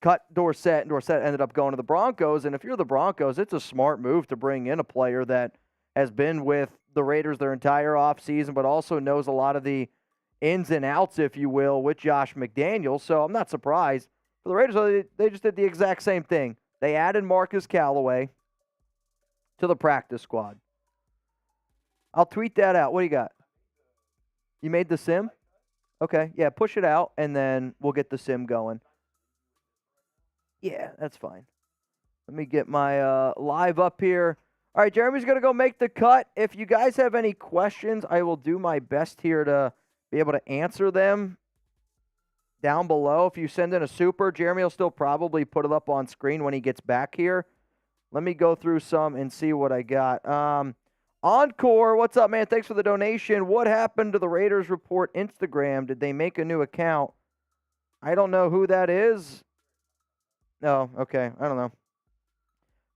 cut Dorsett, and Dorsett ended up going to the Broncos. And if you're the Broncos, it's a smart move to bring in a player that has been with the Raiders their entire offseason, but also knows a lot of the ins and outs, if you will, with Josh McDaniels. So I'm not surprised. For the Raiders, they just did the exact same thing. They added Marcus Callaway to the practice squad. I'll tweet that out. What do you got? You made the sim? Okay, yeah, push it out, and then we'll get the sim going. Yeah, that's fine. Let me get my live up here. All right, Jeremy's going to go make the cut. If you guys have any questions, I will do my best here to be able to answer them down below. If you send in a super, Jeremy will still probably put it up on screen when he gets back here. Let me go through some and see what I got. Encore, what's up, man? Thanks for the donation. What happened to the Raiders Report Instagram? Did they make a new account? I don't know who that is. No, okay, I don't know.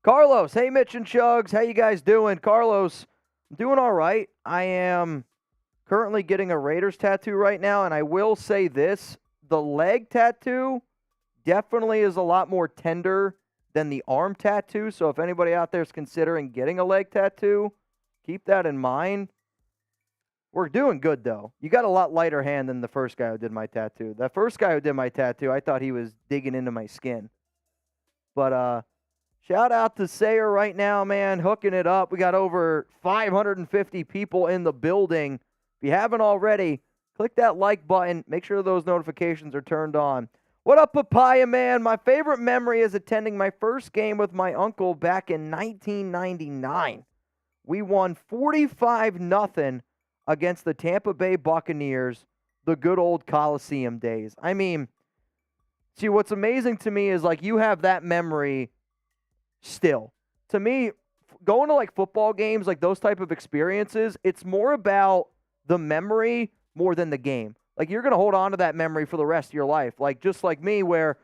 Carlos, hey, Mitch and Chugs. How you guys doing? Carlos, I'm doing all right. I am currently getting a Raiders tattoo right now, and I will say this. The leg tattoo definitely is a lot more tender than the arm tattoo. So if anybody out there is considering getting a leg tattoo, keep that in mind. We're doing good, though. You got a lot lighter hand than the first guy who did my tattoo. That first guy who did my tattoo, I thought he was digging into my skin. But shout out to Sayer right now, man, hooking it up. We got over 550 people in the building. If you haven't already, click that like button. Make sure those notifications are turned on. What up, Papaya Man? My favorite memory is attending my first game with my uncle back in 1999. We won 45-0 against the Tampa Bay Buccaneers, the good old Coliseum days. I mean, see, what's amazing to me is, like, you have that memory still. To me, going to, like, football games, like those type of experiences, it's more about the memory more than the game. Like, you're going to hold on to that memory for the rest of your life. Like, just like me, where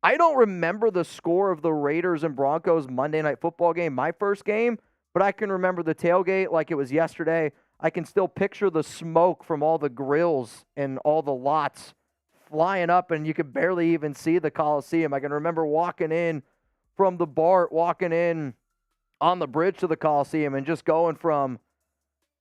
I don't remember the score of the Raiders and Broncos Monday Night Football game, my first game, but I can remember the tailgate like it was yesterday. I can still picture the smoke from all the grills and all the lots flying up, and you could barely even see the Coliseum. I can remember walking in from the BART, walking in on the bridge to the Coliseum, and just going from,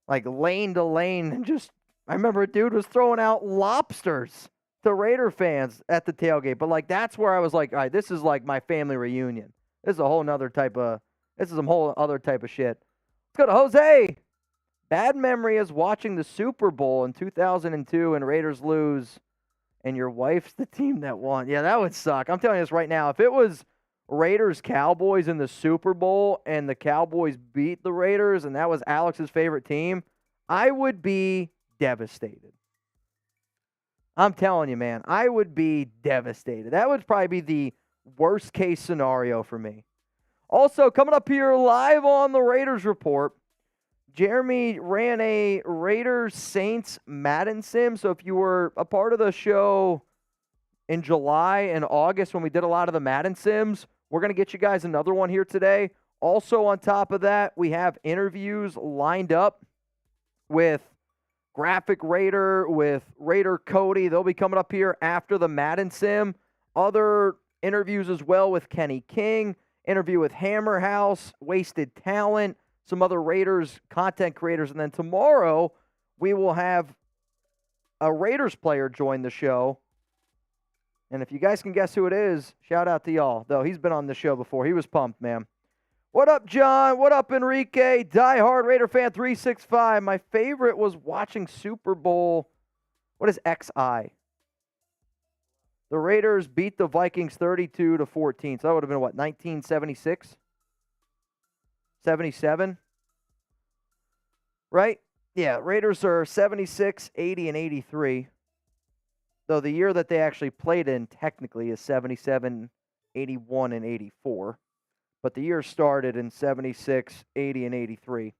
like, lane to lane, and just, I remember a dude was throwing out lobsters to Raider fans at the tailgate. But, like, that's where I was like, all right, this is like my family reunion. This is a whole other type of shit. Let's go to Jose. bad memory is watching the Super Bowl in 2002 and Raiders lose, and your wife's the team that won. Yeah, that would suck. I'm telling you this right now. If it was Raiders-Cowboys in the Super Bowl and the Cowboys beat the Raiders and that was Alex's favorite team, I would be devastated. I'm telling you, man, I would be devastated. That would probably be the worst-case scenario for me. Also, coming up here live on the Raiders Report, Jeremy ran a Raiders-Saints Madden Sim. So if you were a part of the show in July and August when we did a lot of the Madden Sims, we're going to get you guys another one here today. Also on top of that, we have interviews lined up with Graphic Raider, with Raider Cody. They'll be coming up here after the Madden Sim. Other interviews as well with Kenny King, interview with Hammer House, Wasted Talent, some other Raiders content creators. And then tomorrow, we will have a Raiders player join the show. And if you guys can guess who it is, shout out to y'all. Though he's been on the show before. He was pumped, man. What up, John? What up, Enrique? Diehard Raider fan 365. My favorite was watching Super Bowl. What is XI? The Raiders beat the Vikings 32-14. So that would have been what, 1976? 77? Right? Yeah, Raiders are 76, 80, and 83. Though the year that they actually played in technically is 77, 81, and 84. But the year started in 76, 80, and 83.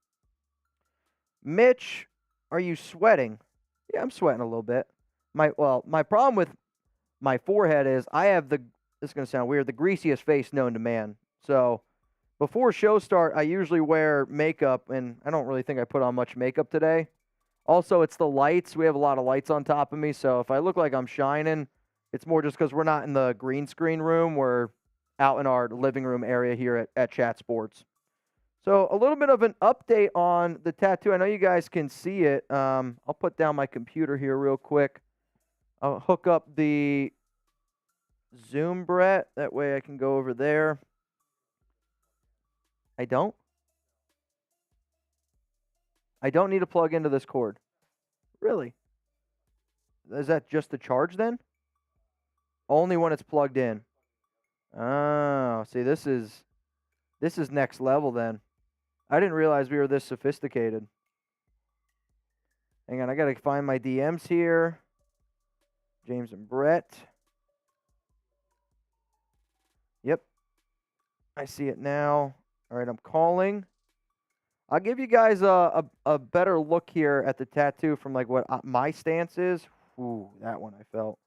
Mitch, are you sweating? Yeah, I'm sweating a little bit. My problem with my forehead is I have this is going to sound weird, the greasiest face known to man. So before show start, I usually wear makeup, and I don't really think I put on much makeup today. Also, it's the lights. We have a lot of lights on top of me, so if I look like I'm shining, it's more just because we're not in the green screen room. We're out in our living room area here at Chat Sports. So a little bit of an update on the tattoo. I know you guys can see it. I'll put down my computer here real quick. I'll hook up the Zoom, Brett. That way I can go over there. I don't need to plug into this cord. Really? Is that just the charge then? Only when it's plugged in. Oh, see, this is next level then. I didn't realize we were this sophisticated. Hang on, I got to find my DMs here. James and Brett. Yep. I see it now. All right, I'm calling. I'll give you guys a better look here at the tattoo from like what my stance is. Ooh, that one I felt.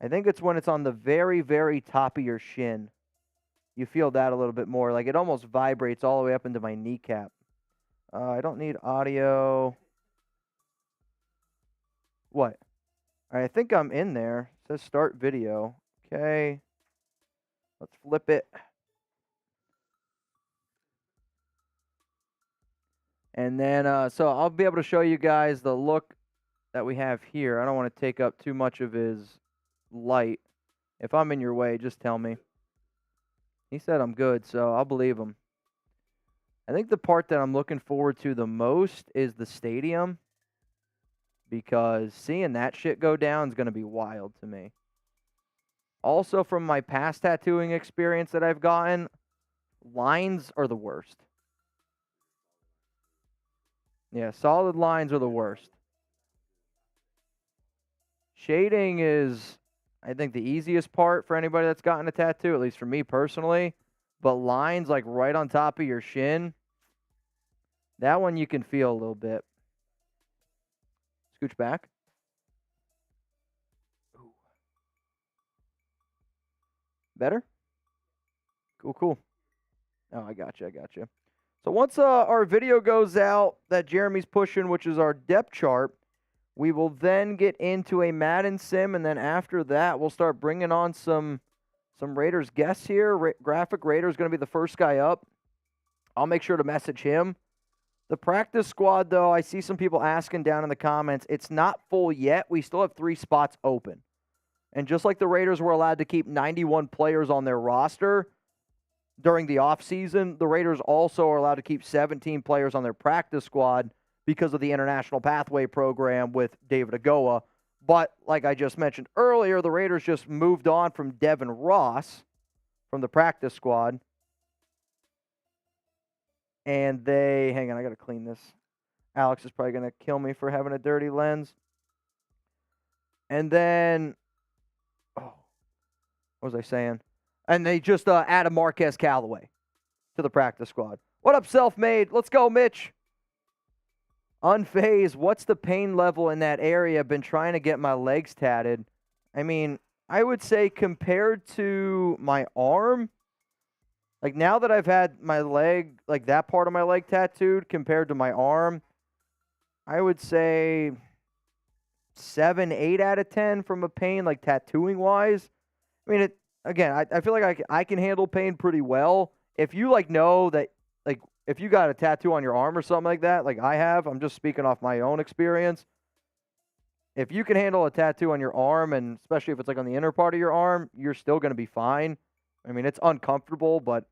I think it's when it's on the very, very top of your shin. You feel that a little bit more. Like it almost vibrates all the way up into my kneecap. I don't need audio. What? All right, I think I'm in there. It says start video. Okay. Let's flip it. And then, so I'll be able to show you guys the look that we have here. I don't want to take up too much of his light. If I'm in your way, just tell me. He said I'm good, so I'll believe him. I think the part that I'm looking forward to the most is the stadium, because seeing that shit go down is going to be wild to me. Also, from my past tattooing experience that I've gotten, lines are the worst. Yeah, solid lines are the worst. Shading is, I think, the easiest part for anybody that's gotten a tattoo, at least for me personally. But lines like right on top of your shin, that one you can feel a little bit. Scooch back. Ooh. Better? Cool. Oh, I got you. So once our video goes out that Jeremy's pushing, which is our depth chart, we will then get into a Madden Sim, and then after that, we'll start bringing on some Raiders guests here. Graphic Raider is going to be the first guy up. I'll make sure to message him. The practice squad, though, I see some people asking down in the comments. It's not full yet. We still have 3 spots open. And just like the Raiders were allowed to keep 91 players on their roster, during the offseason, the Raiders also are allowed to keep 17 players on their practice squad because of the International Pathway Program with David Agoa. But like I just mentioned earlier, the Raiders just moved on from Devin Ross from the practice squad. And they, hang on, I got to clean this. Alex is probably going to kill me for having a dirty lens. And then, what was I saying? And they just added Marquez Callaway to the practice squad. What up, Self-Made? Let's go, Mitch. Unfazed, what's the pain level in that area? Been trying to get my legs tatted. I mean, I would say compared to my arm, like now that I've had my leg, like that part of my leg tattooed compared to my arm, I would say 7, 8 out of 10 from a pain, like tattooing wise. I mean, I feel like I can handle pain pretty well. If you like know that, like if you got a tattoo on your arm or something like that, like I have, I'm just speaking off my own experience. If you can handle a tattoo on your arm, and especially if it's like on the inner part of your arm, you're still going to be fine. I mean, it's uncomfortable, but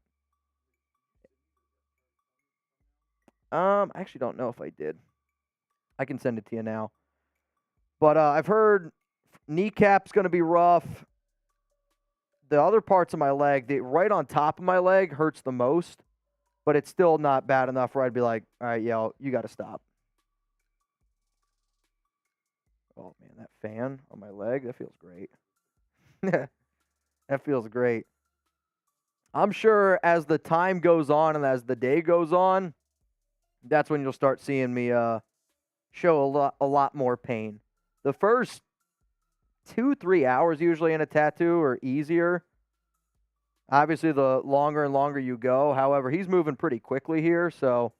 I actually don't know if I did. I can send it to you now. But I've heard kneecap's going to be rough. The other parts of my leg, right on top of my leg, hurts the most. But it's still not bad enough where I'd be like, all right, yo, you got to stop. Oh, man, that fan on my leg, that feels great. That feels great. I'm sure as the time goes on and as the day goes on, that's when you'll start seeing me show a lot more pain. The first 2-3 hours usually in a tattoo are easier. Obviously, the longer and longer you go. However, he's moving pretty quickly here. So,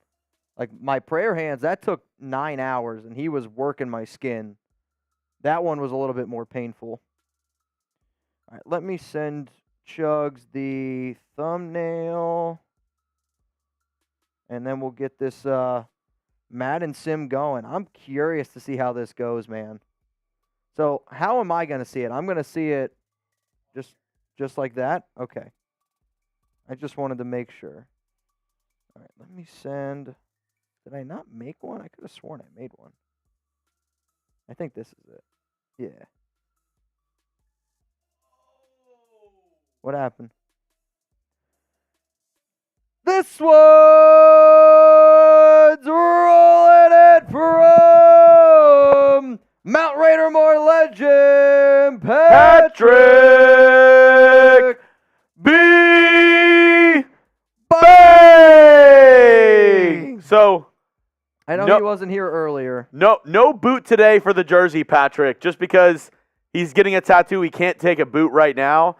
like my prayer hands, that took 9 hours, and he was working my skin. That one was a little bit more painful. All right, let me send Chugs the thumbnail, and then we'll get this Madden Sim going. I'm curious to see how this goes, man. So how am I going to see it? I'm going to see it just like that? Okay. I just wanted to make sure. All right, let me send. Did I not make one? I could have sworn I made one. I think this is it. Yeah. What happened? This one's rolling it from Mount Raidermore legend, Patrick B. Bang! So, I know he wasn't here earlier. No boot today for the jersey, Patrick, just because he's getting a tattoo. He can't take a boot right now.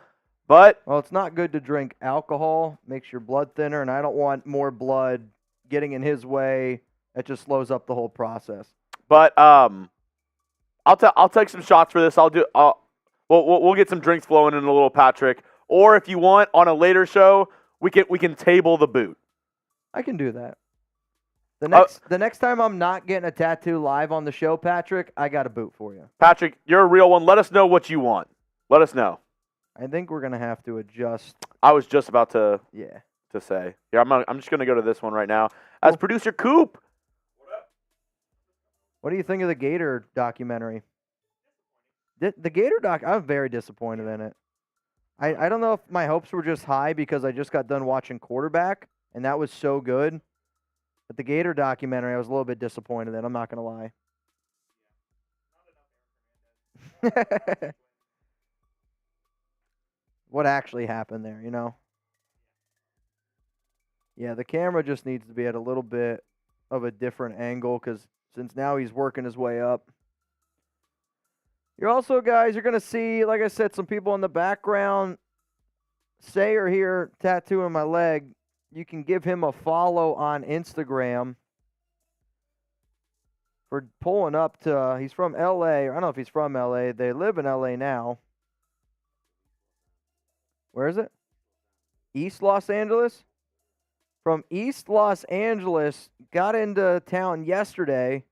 But well, it's not good to drink alcohol. Makes your blood thinner, and I don't want more blood getting in his way. That just slows up the whole process. But I'll take some shots for this. We'll get some drinks flowing in a little, Patrick. Or if you want, on a later show, we can table the boot. I can do that. The next time I'm not getting a tattoo live on the show, Patrick, I got a boot for you. Patrick, you're a real one. Let us know what you want. Let us know. I think we're gonna have to adjust. I was just about to say. Here, I'm just gonna go to this one right now. As producer Coop. What do you think of the Gator documentary? The Gator doc, I'm very disappointed in it. I don't know if my hopes were just high because I just got done watching Quarterback, and that was so good. But the Gator documentary, I was a little bit disappointed in. I'm not gonna lie. What actually happened there, you know? Yeah, the camera just needs to be at a little bit of a different angle because since now he's working his way up. You're also, guys, you're going to see, like I said, some people in the background say or hear tattooing my leg. You can give him a follow on Instagram for pulling up to, he's from L.A. I don't know if he's from L.A. They live in L.A. now. Where is it? East Los Angeles? From East Los Angeles, got into town yesterday.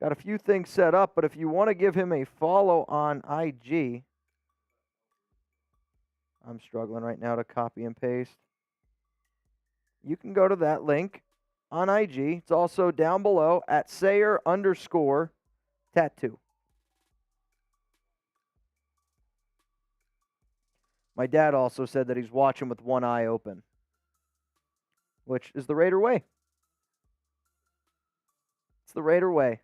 Got a few things set up, but if you want to give him a follow on IG, I'm struggling right now to copy and paste. you can go to that link on IG. It's also down below at Sayer_tattoo. My dad also said that he's watching with one eye open, which is the Raider way. It's the Raider way.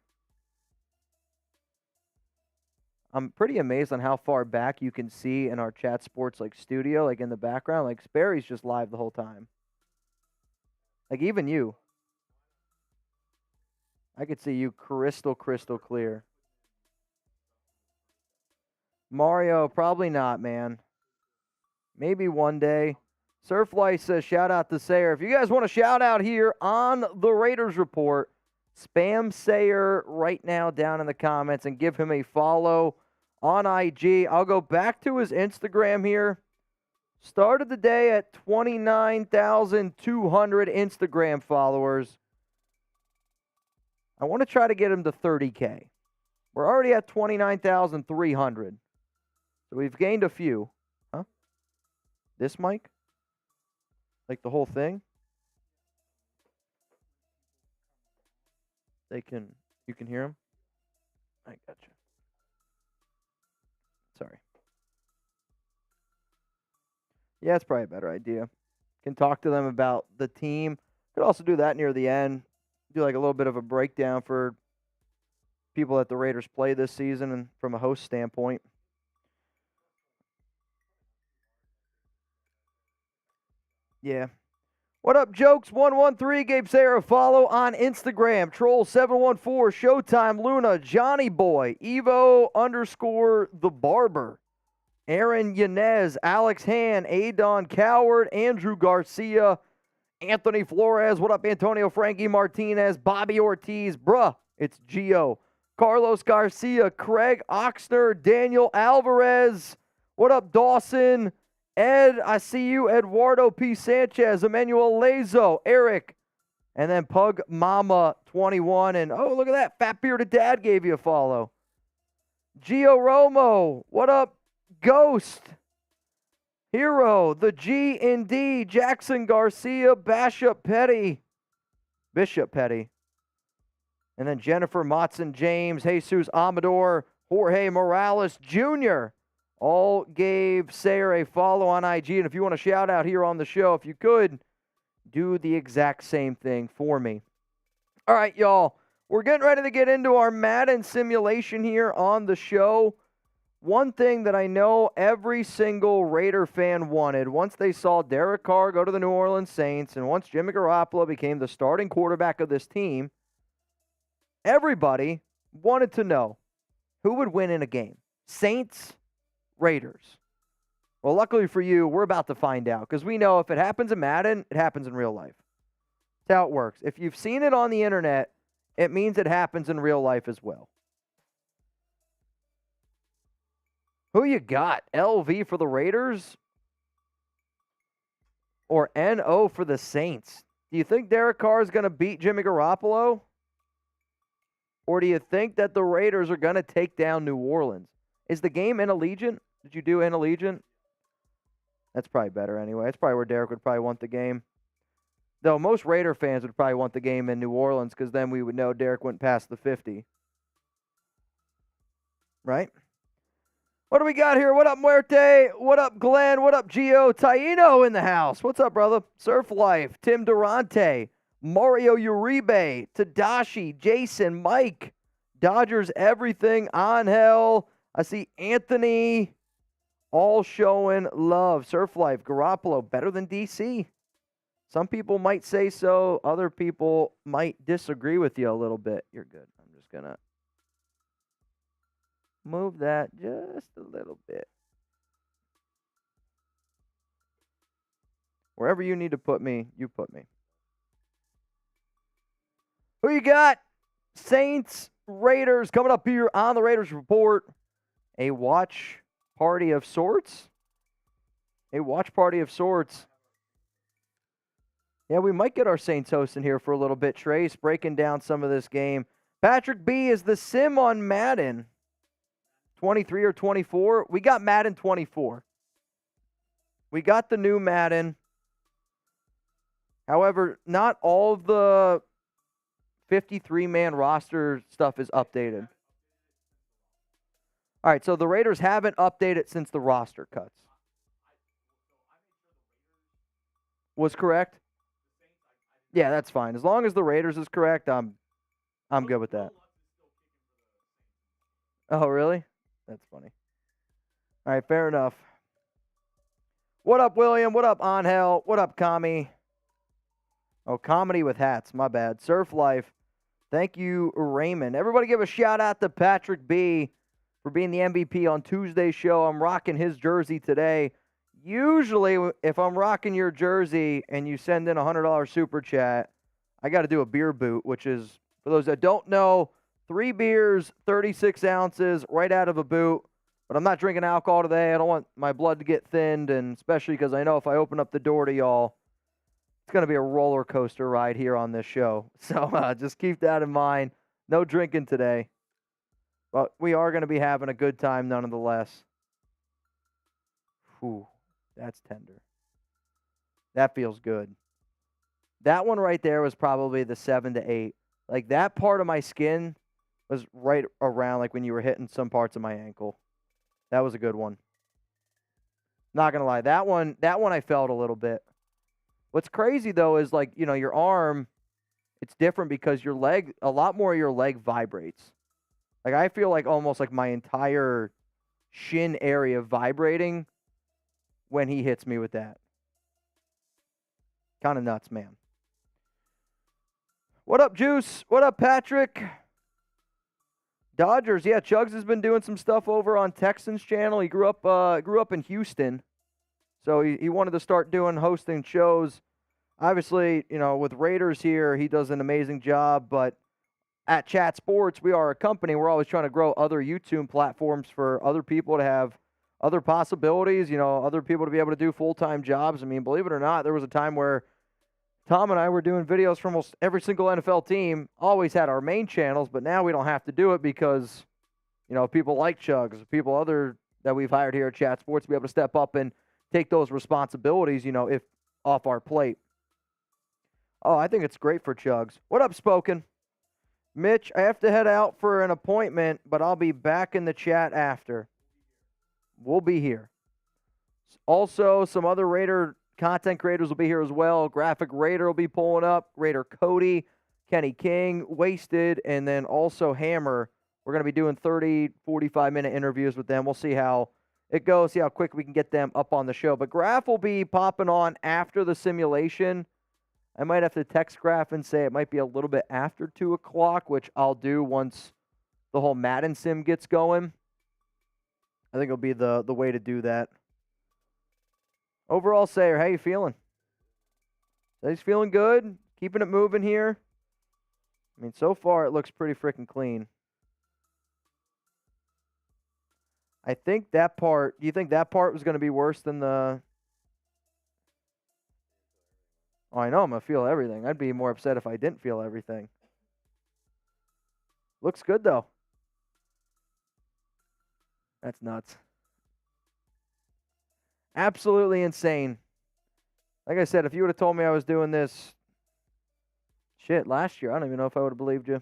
I'm pretty amazed on how far back you can see in our Chat Sports studio, in the background. Sperry's just live the whole time. Even you. I could see you crystal clear. Mario, probably not, man. Maybe one day. Surf Life says, shout out to Sayer. If you guys want a shout out here on the Raiders Report, spam Sayer right now down in the comments and give him a follow on IG. I'll go back to his Instagram here. Started the day at 29,200 Instagram followers. I want to try to get him to 30K. We're already at 29,300. So we've gained a few. Huh? This mic? The whole thing? You can hear him? I gotcha. Sorry. Yeah, it's probably a better idea. Can talk to them about the team. Could also do that near the end. Do a little bit of a breakdown for people that the Raiders play this season and from a host standpoint. Yeah. What up, Jokes113 gave Sarah a follow on Instagram. Troll714, Showtime Luna, Johnny Boy, Evo_the Barber, Aaron Yanez, Alex Han, Adon Coward, Andrew Garcia, Anthony Flores, what up, Antonio Frankie Martinez, Bobby Ortiz, bruh, it's Gio, Carlos Garcia, Craig Oxner, Daniel Alvarez, what up, Dawson, Ed, I see you, Eduardo P. Sanchez, Emmanuel Lazo, Eric, and then Pug Mama 21, and oh, look at that, Fat Bearded Dad gave you a follow. Gio Romo, what up, Ghost, Hero, the G and D, Jackson Garcia, Bishop Petty, and then Jennifer Motson James, Jesus Amador, Jorge Morales Jr., all gave Sayer a follow on IG. And if you want to shout out here on the show, if you could, do the exact same thing for me. All right, y'all. We're getting ready to get into our Madden simulation here on the show. One thing that I know every single Raider fan wanted, once they saw Derek Carr go to the New Orleans Saints, and once Jimmy Garoppolo became the starting quarterback of this team, everybody wanted to know who would win in a game. Saints, Raiders. Well, luckily for you, we're about to find out, because we know if it happens in Madden, it happens in real life. That's how it works. If you've seen it on the internet, it means it happens in real life as well. Who you got? LV for the Raiders or NO for the Saints? Do you think Derek Carr is going to beat Jimmy Garoppolo? Or do you think that the Raiders are going to take down New Orleans? Is the game in Allegiant? Did you do in Allegiant? That's probably better anyway. That's probably where Derek would probably want the game. Though most Raider fans would probably want the game in New Orleans, because then we would know Derek went past the 50. Right? What do we got here? What up, Muerte? What up, Glenn? What up, Gio? Taino in the house. What's up, brother? Surf Life, Tim Durante, Mario Uribe, Tadashi, Jason, Mike, Dodgers Everything, Angel. I see Anthony, all showing love. Surf Life, Garoppolo, better than DC. Some people might say so. Other people might disagree with you a little bit. You're good. I'm just going to move that just a little bit. Wherever you need to put me, you put me. Who you got? Saints, Raiders, coming up here on the Raiders Report. A watch party of sorts. A watch party of sorts. Yeah, we might get our Saints host in here for a little bit. Trace breaking down some of this game. Patrick B is the sim on Madden. 23 or 24. We got Madden 24. We got the new Madden. However, not all of the 53-man roster stuff is updated. All right, so the Raiders haven't updated since the roster cuts. Was correct? Yeah, that's fine. As long as the Raiders is correct, I'm good with that. Oh, really? That's funny. All right, fair enough. What up, William? What up, Angel? What up, Kami? Oh, comedy with hats. My bad. Surf Life. Thank you, Raymond. Everybody give a shout out to Patrick B for being the MVP on Tuesday's show. I'm rocking his jersey today. Usually, if I'm rocking your jersey and you send in a $100 super chat, I got to do a beer boot, which is, for those that don't know, 3 beers, 36 ounces, right out of a boot. But I'm not drinking alcohol today. I don't want my blood to get thinned, and especially because I know if I open up the door to y'all, it's going to be a roller coaster ride here on this show. So just keep that in mind. No drinking today. But we are going to be having a good time nonetheless. Whew, that's tender. That feels good. That one right there was probably the 7 to 8. Like, that part of my skin was right around like when you were hitting some parts of my ankle. That was a good one. Not going to lie. That one I felt a little bit. What's crazy, though, is, like, you know, your arm, it's different because your leg, a lot more of your leg vibrates. Like, I feel like almost like my entire shin area vibrating when he hits me with that. Kind of nuts, man. What up, Juice? What up, Patrick? Dodgers, yeah, Chugs has been doing some stuff over on Texans channel. He grew up in Houston, so he wanted to start hosting shows. Obviously, you know, with Raiders here, he does an amazing job, but at Chat Sports, we are a company. We're always trying to grow other YouTube platforms for other people to have other possibilities, you know, other people to be able to do full-time jobs. I mean, believe it or not, there was a time where Tom and I were doing videos for almost every single NFL team, always had our main channels, but now we don't have to do it because, you know, people like Chugs, people other that we've hired here at Chat Sports to be able to step up and take those responsibilities, you know, if off our plate. Oh, I think it's great for Chugs. What up, Spoken? Mitch, I have to head out for an appointment, but I'll be back in the chat after. We'll be here. Also, some other Raider content creators will be here as well. Graphic Raider will be pulling up. Raider Cody, Kenny King, Wasted, and then also Hammer. We're going to be doing 30, 45-minute interviews with them. We'll see how it goes, see how quick we can get them up on the show. But Graph will be popping on after the simulation. I might have to text Graph and say it might be a little bit after 2 o'clock, which I'll do once the whole Madden Sim gets going. I think it'll be the way to do that. Overall, Sayer, how you feeling? He's feeling good? Keeping it moving here? I mean, so far it looks pretty freaking clean. I think that part, do you think that part was going to be worse than the... Oh, I know I'm going to feel everything. I'd be more upset if I didn't feel everything. Looks good, though. That's nuts. Absolutely insane. Like I said, if you would have told me I was doing this last year, I don't even know if I would have believed you.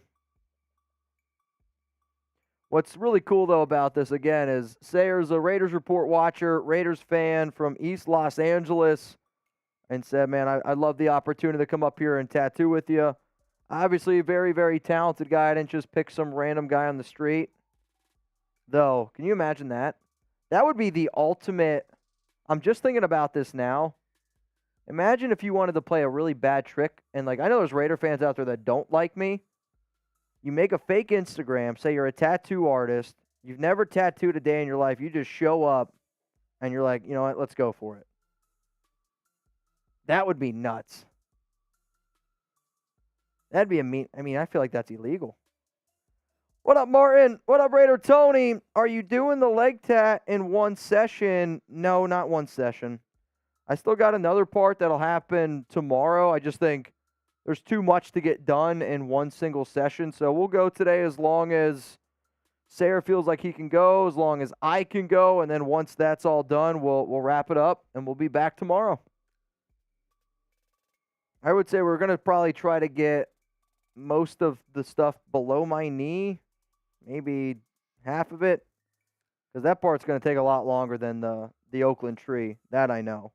What's really cool, though, about this, again, is Sayer's a Raiders Report watcher, Raiders fan from East Los Angeles, and said, man, I love the opportunity to come up here and tattoo with you. Obviously, a very, very talented guy. I didn't just pick some random guy on the street. Though, can you imagine that? That would be the ultimate. I'm just thinking about this now. Imagine if you wanted to play a really bad trick, and like I know there's Raider fans out there that don't like me. You make a fake Instagram, say you're a tattoo artist, you've never tattooed a day in your life, you just show up, and you're like, you know what, let's go for it. That would be nuts. That'd be I feel like that's illegal. What up, Martin? What up, Raider Tony? Are you doing the leg tat in one session? No, not one session. I still got another part that'll happen tomorrow. I just think there's too much to get done in one single session. So we'll go today as long as Sayer feels like he can go, as long as I can go. And then once that's all done, we'll wrap it up, and we'll be back tomorrow. I would say we're going to probably try to get most of the stuff below my knee, maybe half of it, because that part's going to take a lot longer than the Oakland tree. That I know.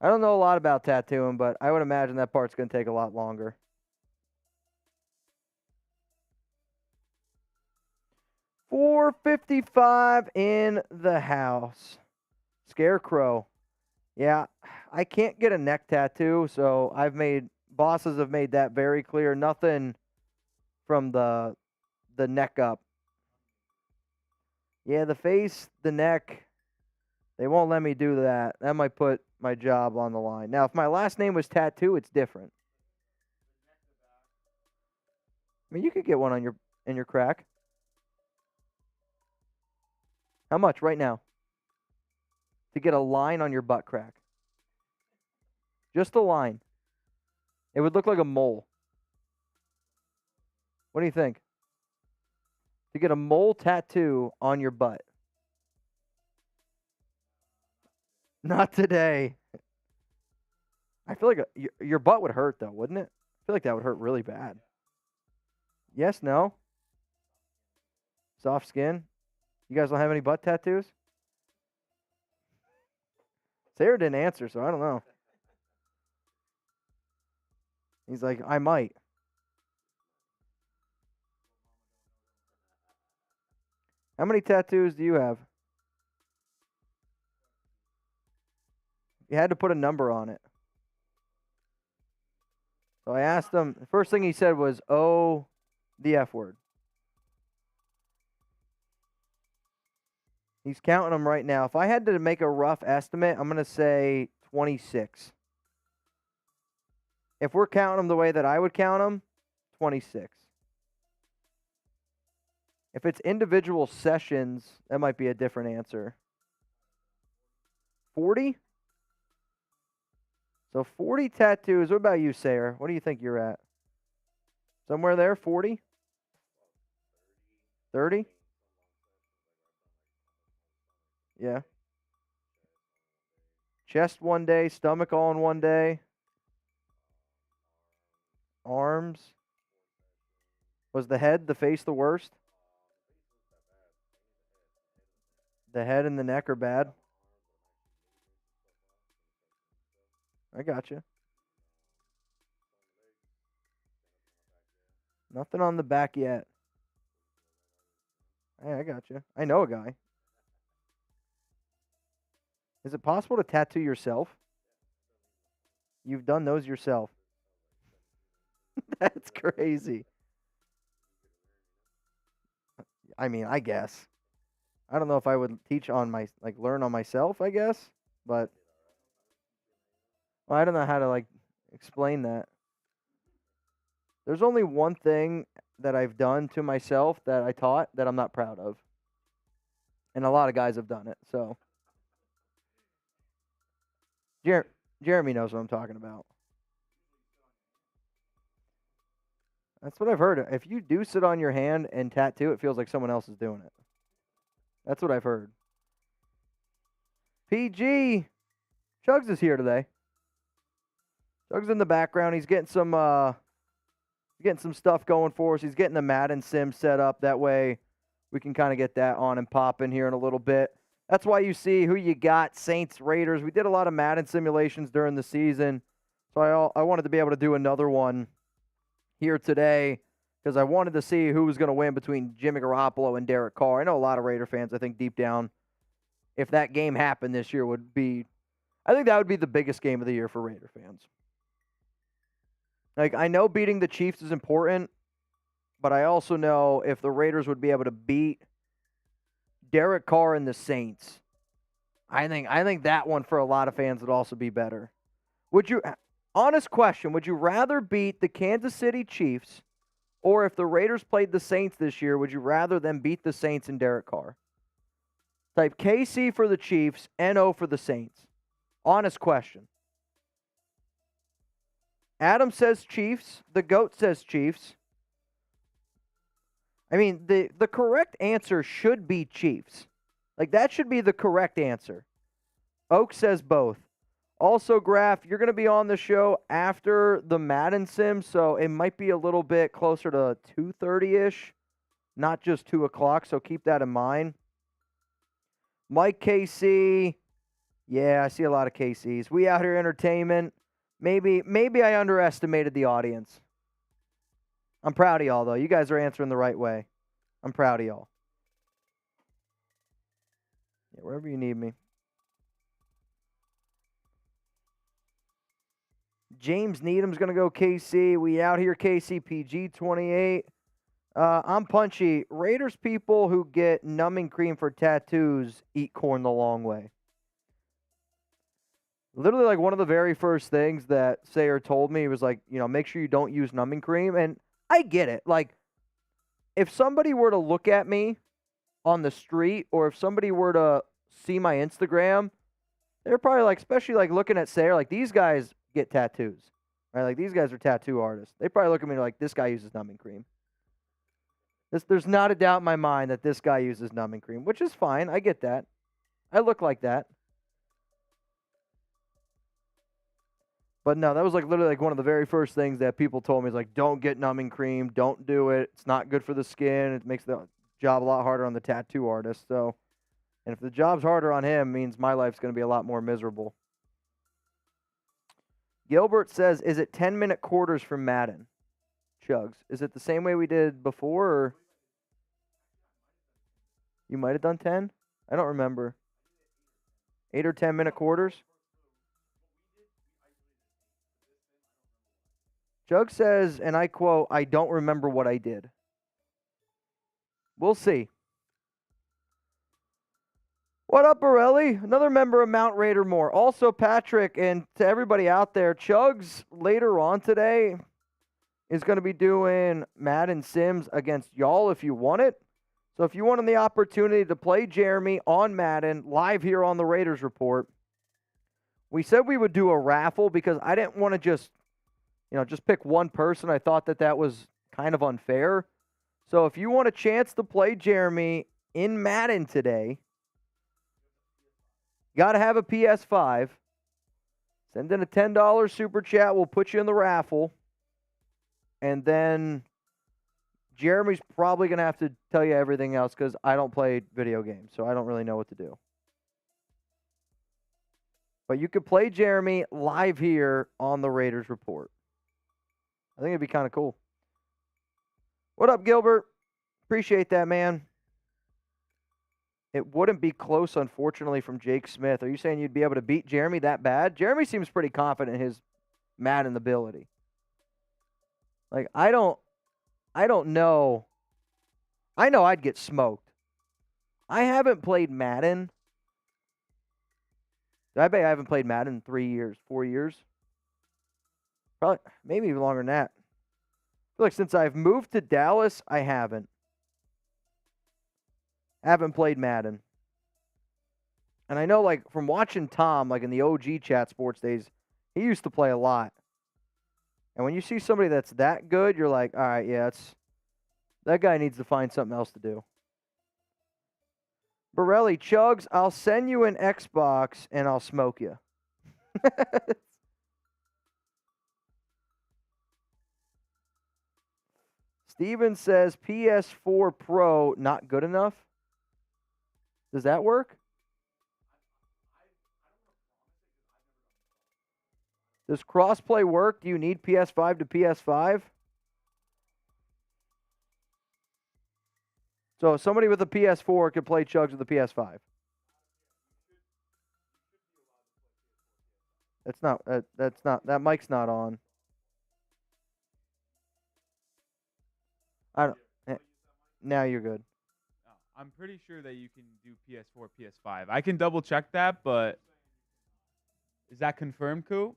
I don't know a lot about tattooing, but I would imagine that part's going to take a lot longer. $455 in the house. Scarecrow. Yeah, I can't get a neck tattoo, so bosses have made that very clear. Nothing from the neck up. Yeah, the face, the neck, they won't let me do that. That might put my job on the line. Now, if my last name was Tattoo, it's different. I mean, you could get one on in your crack. How much right now? To get a line on your butt crack. Just a line. It would look like a mole. What do you think? To get a mole tattoo on your butt. Not today. I feel like your butt would hurt, though, wouldn't it? I feel like that would hurt really bad. Yes, no? Soft skin? You guys don't have any butt tattoos? Sarah didn't answer, so I don't know. He's like, I might. How many tattoos do you have? You had to put a number on it. So I asked him, the first thing he said was, oh, the F word. He's counting them right now. If I had to make a rough estimate, I'm going to say 26. If we're counting them the way that I would count them, 26. If it's individual sessions, that might be a different answer. 40? So 40 tattoos. What about you, Sarah? What do you think you're at? Somewhere there, 40? 30? Yeah. Chest one day, stomach all in one day. Arms. Was the head, the face the worst? The head and the neck are bad. I got you. Nothing on the back yet. Hey, I got you. I know a guy. Is it possible to tattoo yourself? You've done those yourself. That's crazy. I mean, I guess. I don't know if I would teach on learn on myself, I guess, but I don't know how to explain that. There's only one thing that I've done to myself that I taught that I'm not proud of. And a lot of guys have done it, so. Jeremy knows what I'm talking about. That's what I've heard. If you do sit on your hand and tattoo, it feels like someone else is doing it. That's what I've heard. PG. Chugs is here today. Chugs in the background. He's getting some stuff going for us. He's getting the Madden Sim set up. That way we can kind of get that on and popping here in a little bit. That's why you see who you got, Saints, Raiders. We did a lot of Madden simulations during the season. So I wanted to be able to do another one here today because I wanted to see who was going to win between Jimmy Garoppolo and Derek Carr. I know a lot of Raider fans, I think deep down, if that game happened this year I think that would be the biggest game of the year for Raider fans. I know beating the Chiefs is important, but I also know if the Raiders would be able to beat Derek Carr and the Saints, I think that one for a lot of fans would also be better. Honest question, would you rather beat the Kansas City Chiefs, or if the Raiders played the Saints this year, would you rather them beat the Saints and Derek Carr? Type KC for the Chiefs, NO for the Saints. Honest question. Adam says Chiefs. The GOAT says Chiefs. I mean, the correct answer should be Chiefs. That should be the correct answer. Oak says both. Also, Graf, you're going to be on the show after the Madden Sim, so it might be a little bit closer to 2:30-ish, not just 2 o'clock, so keep that in mind. Mike KC, yeah, I see a lot of KCs. We Out Here Entertainment. Maybe I underestimated the audience. I'm proud of y'all, though. You guys are answering the right way. I'm proud of y'all. Yeah, wherever you need me. James Needham's going to go KC. We Out Here KCPG 28. I'm Punchy. Raiders people who get numbing cream for tattoos eat corn the long way. Literally, like, one of the very first things that Sayer told me was, like, make sure you don't use numbing cream. And I get it. Like, if somebody were to look at me on the street, or if somebody were to see my Instagram, they're probably like, especially like looking at Sayer, like, these guys get tattoos, right? Like, these guys are tattoo artists. They probably look at me like, this guy uses numbing cream. There's not a doubt in my mind that this guy uses numbing cream, which is fine. I get that. I look like that. But no, that was like literally like one of the very first things that people told me is like, don't get numbing cream, don't do it. It's not good for the skin. It makes the job a lot harder on the tattoo artist. So, and if the job's harder on him, means my life's going to be a lot more miserable. Gilbert says, is it 10-minute quarters from Madden? Chugs. Is it the same way we did before, or you might have done 10? I don't remember. 8 or 10-minute quarters? Chug says, and I quote, I don't remember what I did. We'll see. What up, Borelli? Another member of Mount Raider More. Also, Patrick, and to everybody out there, Chugs later on today is going to be doing Madden Sims against y'all if you want it. So if you want the opportunity to play Jeremy on Madden live here on the Raiders Report, we said we would do a raffle because I didn't want to just pick one person. I thought that was kind of unfair. So if you want a chance to play Jeremy in Madden today, you got to have a PS5. Send in a $10 super chat. We'll put you in the raffle. And then Jeremy's probably going to have to tell you everything else because I don't play video games, so I don't really know what to do. But you could play Jeremy live here on the Raiders Report. I think it'd be kind of cool. What up, Gilbert? Appreciate that, man. It wouldn't be close, unfortunately, from Jake Smith. Are you saying you'd be able to beat Jeremy that bad? Jeremy seems pretty confident in his Madden ability. Like, I don't know. I know I'd get smoked. I haven't played Madden. I bet I haven't played Madden in 3 years, 4 years. Probably, maybe even longer than that. I feel like since I've moved to Dallas, I haven't. Haven't played Madden. And I know, like, from watching Tom, like in the OG Chat Sports days, he used to play a lot. And when you see somebody that's that good, you're like, all right, yeah, that guy needs to find something else to do. Borelli, Chugs, I'll send you an Xbox and I'll smoke you. Steven says PS4 Pro not good enough. Does that work? Does crossplay work? Do you need PS5 to PS5? So somebody with a PS4 could play Chugs with a PS5. That mic's not on. I don't. Now you're good. I'm pretty sure that you can do PS4, PS5. I can double check that, but is that confirmed, Coop?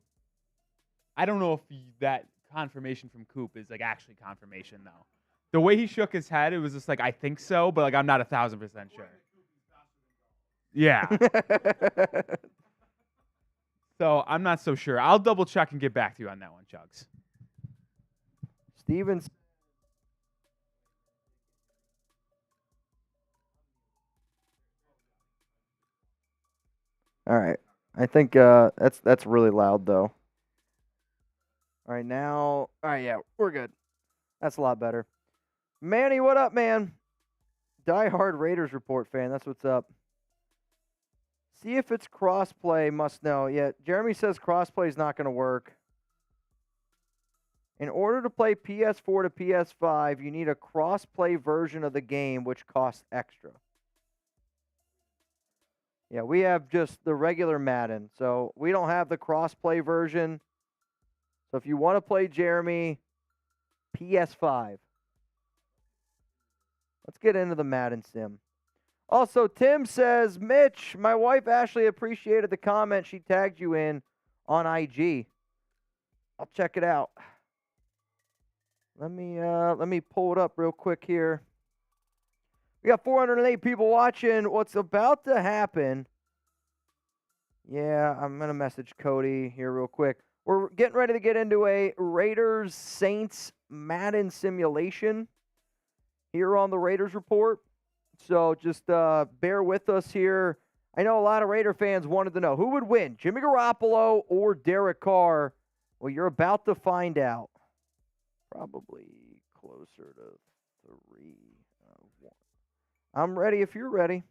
I don't know if that confirmation from Coop is like actually confirmation though. The way he shook his head, it was just like, I think so, but like I'm not 1,000% sure. Yeah. So I'm not so sure. I'll double check and get back to you on that one, Chugs. Stevens. All right. I think that's really loud though. All right, now. All right, yeah, we're good. That's a lot better. Manny, what up, man? Die-hard Raiders report fan. That's what's up. See if it's crossplay. Must know. Yeah, Jeremy says crossplay is not going to work. In order to play PS4 to PS5, you need a crossplay version of the game, which costs extra. Yeah, we have just the regular Madden, so we don't have the crossplay version. So if you want to play Jeremy, PS5. Let's get into the Madden Sim. Also, Tim says, Mitch, my wife Ashley appreciated the comment she tagged you in on IG. I'll check it out. Let me pull it up real quick here. We got 408 people watching. What's about to happen? Yeah, I'm going to message Cody here real quick. We're getting ready to get into a Raiders Saints Madden Simulation here on the Raiders Report. So just bear with us here. I know a lot of Raider fans wanted to know who would win, Jimmy Garoppolo or Derek Carr. Well, you're about to find out. Probably closer to 3-1. I'm ready if you're ready.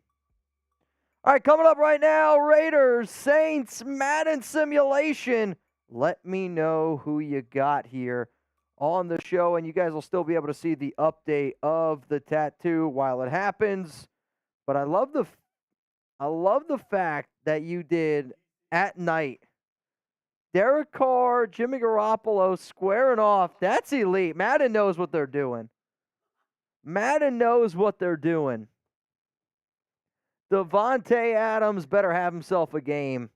All right, coming up right now, Raiders, Saints, Madden Simulation. Let me know who you got here on the show, and you guys will still be able to see the update of the tattoo while it happens. But I love the fact that you did at night. Derek Carr, Jimmy Garoppolo squaring off. That's elite. Madden knows what they're doing. Madden knows what they're doing. Devontae Adams better have himself a game.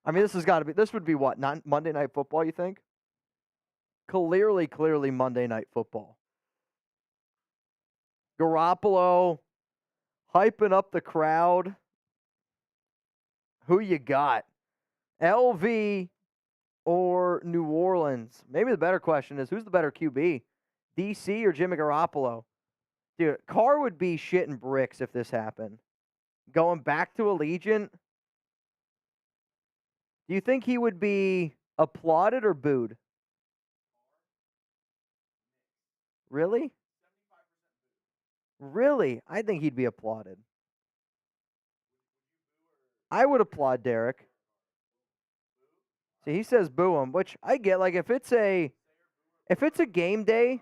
I mean, this would be what, not Monday Night Football, you think? Clearly Monday Night Football. Garoppolo hyping up the crowd. Who you got? LV or New Orleans? Maybe the better question is, who's the better QB? DC or Jimmy Garoppolo? Dude, Carr would be shitting bricks if this happened. Going back to Allegiant, do you think he would be applauded or booed? Really? Really? I think he'd be applauded. I would applaud Derek. See, he says boo him, which I get. Like, if it's a game day,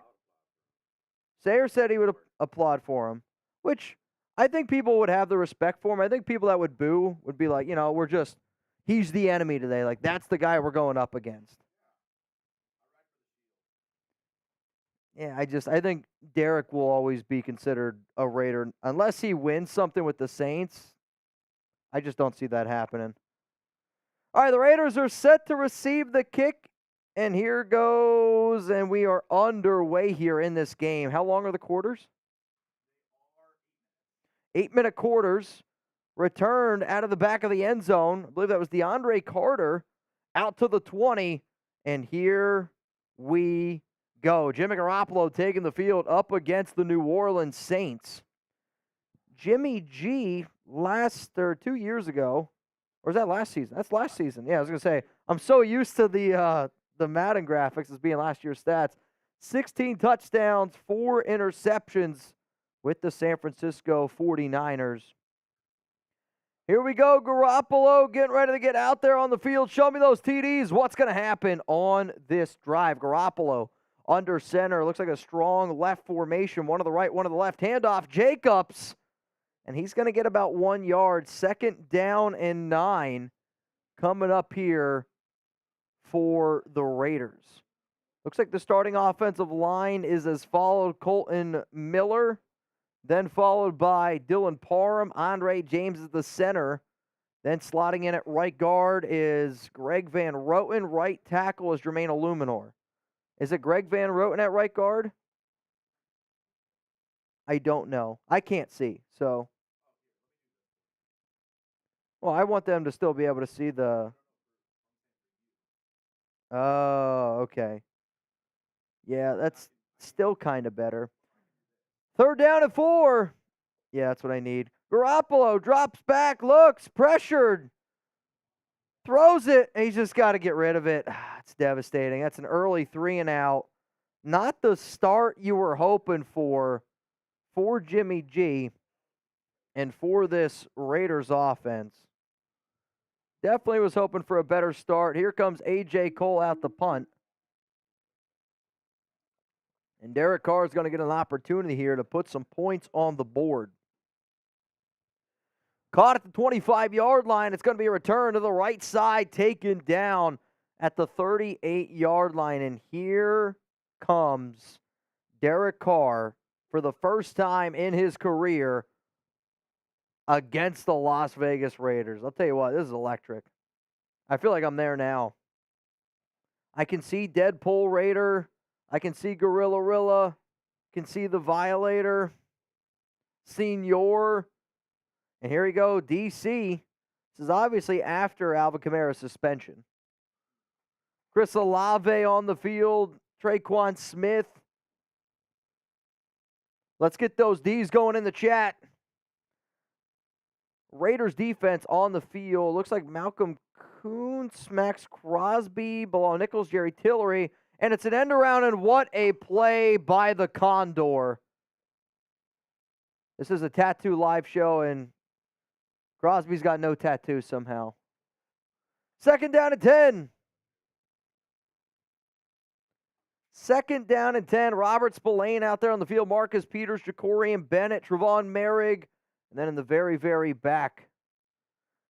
Sayer said he would applaud for him, which I think people would have the respect for him. I think people that would boo would be like, he's the enemy today. Like, that's the guy we're going up against. Yeah, I think Derek will always be considered a Raider. Unless he wins something with the Saints, I just don't see that happening. All right, the Raiders are set to receive the kick, and here goes, and we are underway here in this game. How long are the quarters? 8-minute quarters. Returned out of the back of the end zone. I believe that was DeAndre Carter out to the 20, and here we go. Jimmy Garoppolo taking the field up against the New Orleans Saints. Jimmy G 2 years ago, or is that last season? That's last season. Yeah, I was going to say, I'm so used to the Madden graphics as being last year's stats. 16 touchdowns, 4 interceptions with the San Francisco 49ers. Here we go, Garoppolo getting ready to get out there on the field. Show me those TDs. What's going to happen on this drive? Garoppolo under center. Looks like a strong left formation. One to the right, one to the left. Handoff, Jacobs. And he's going to get about 1 yard. 2nd down and 9 coming up here for the Raiders. Looks like the starting offensive line is as followed. Colton Miller, then followed by Dylan Parham. Andre James is the center. Then slotting in at right guard is Greg Van Roten. Right tackle is Jermaine Illuminor. Is it Greg Van Roten at right guard? I don't know. I can't see. So, well, I want them to still be able to see the... Oh, okay. Yeah, that's still kind of better. 3rd down and 4. Yeah, that's what I need. Garoppolo drops back, looks, pressured. Throws it, and he's just got to get rid of it. It's devastating. That's an early 3-and-out. Not the start you were hoping for Jimmy G and for this Raiders offense. Definitely was hoping for a better start. Here comes A.J. Cole out the punt. And Derek Carr is going to get an opportunity here to put some points on the board. Caught at the 25-yard line. It's going to be a return to the right side, taken down at the 38-yard line. And here comes Derek Carr for the first time in his career against the Las Vegas Raiders. I'll tell you what, this is electric. I feel like I'm there now. I can see Deadpool Raider. I can see Gorilla Rilla. Can see the Violator. Senior. And here we go, DC. This is obviously after Alvin Kamara's suspension. Chris Olave on the field. Traquan Smith. Let's get those D's going in the chat. Raiders defense on the field. Looks like Malcolm Kuntz, Max Crosby, Bilal Nichols, Jerry Tillery. And it's an end around, and what a play by the Condor. This is a tattoo live show, and Crosby's got no tattoo somehow. 2nd down and 10. 2nd down and 10. Robert Spillane out there on the field. Marcus Peters, Jacorian Bennett, Trevon Merrig. And then in the very, very back,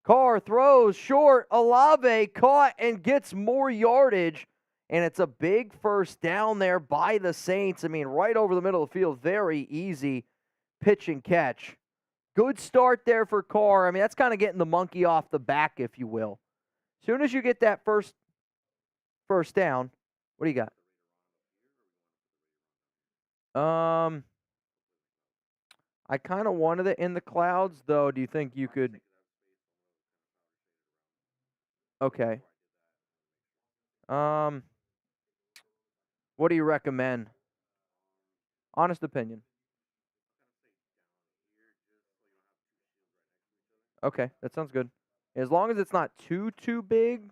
Carr throws short. Olave caught and gets more yardage. And it's a big first down there by the Saints. I mean, right over the middle of the field. Very easy pitch and catch. Good start there for Carr. I mean, that's kind of getting the monkey off the back, if you will. As soon as you get that first down, what do you got? I kind of wanted it in the clouds, though. Do you think you could? Okay. What do you recommend? Honest opinion. Okay, that sounds good. As long as it's not too big,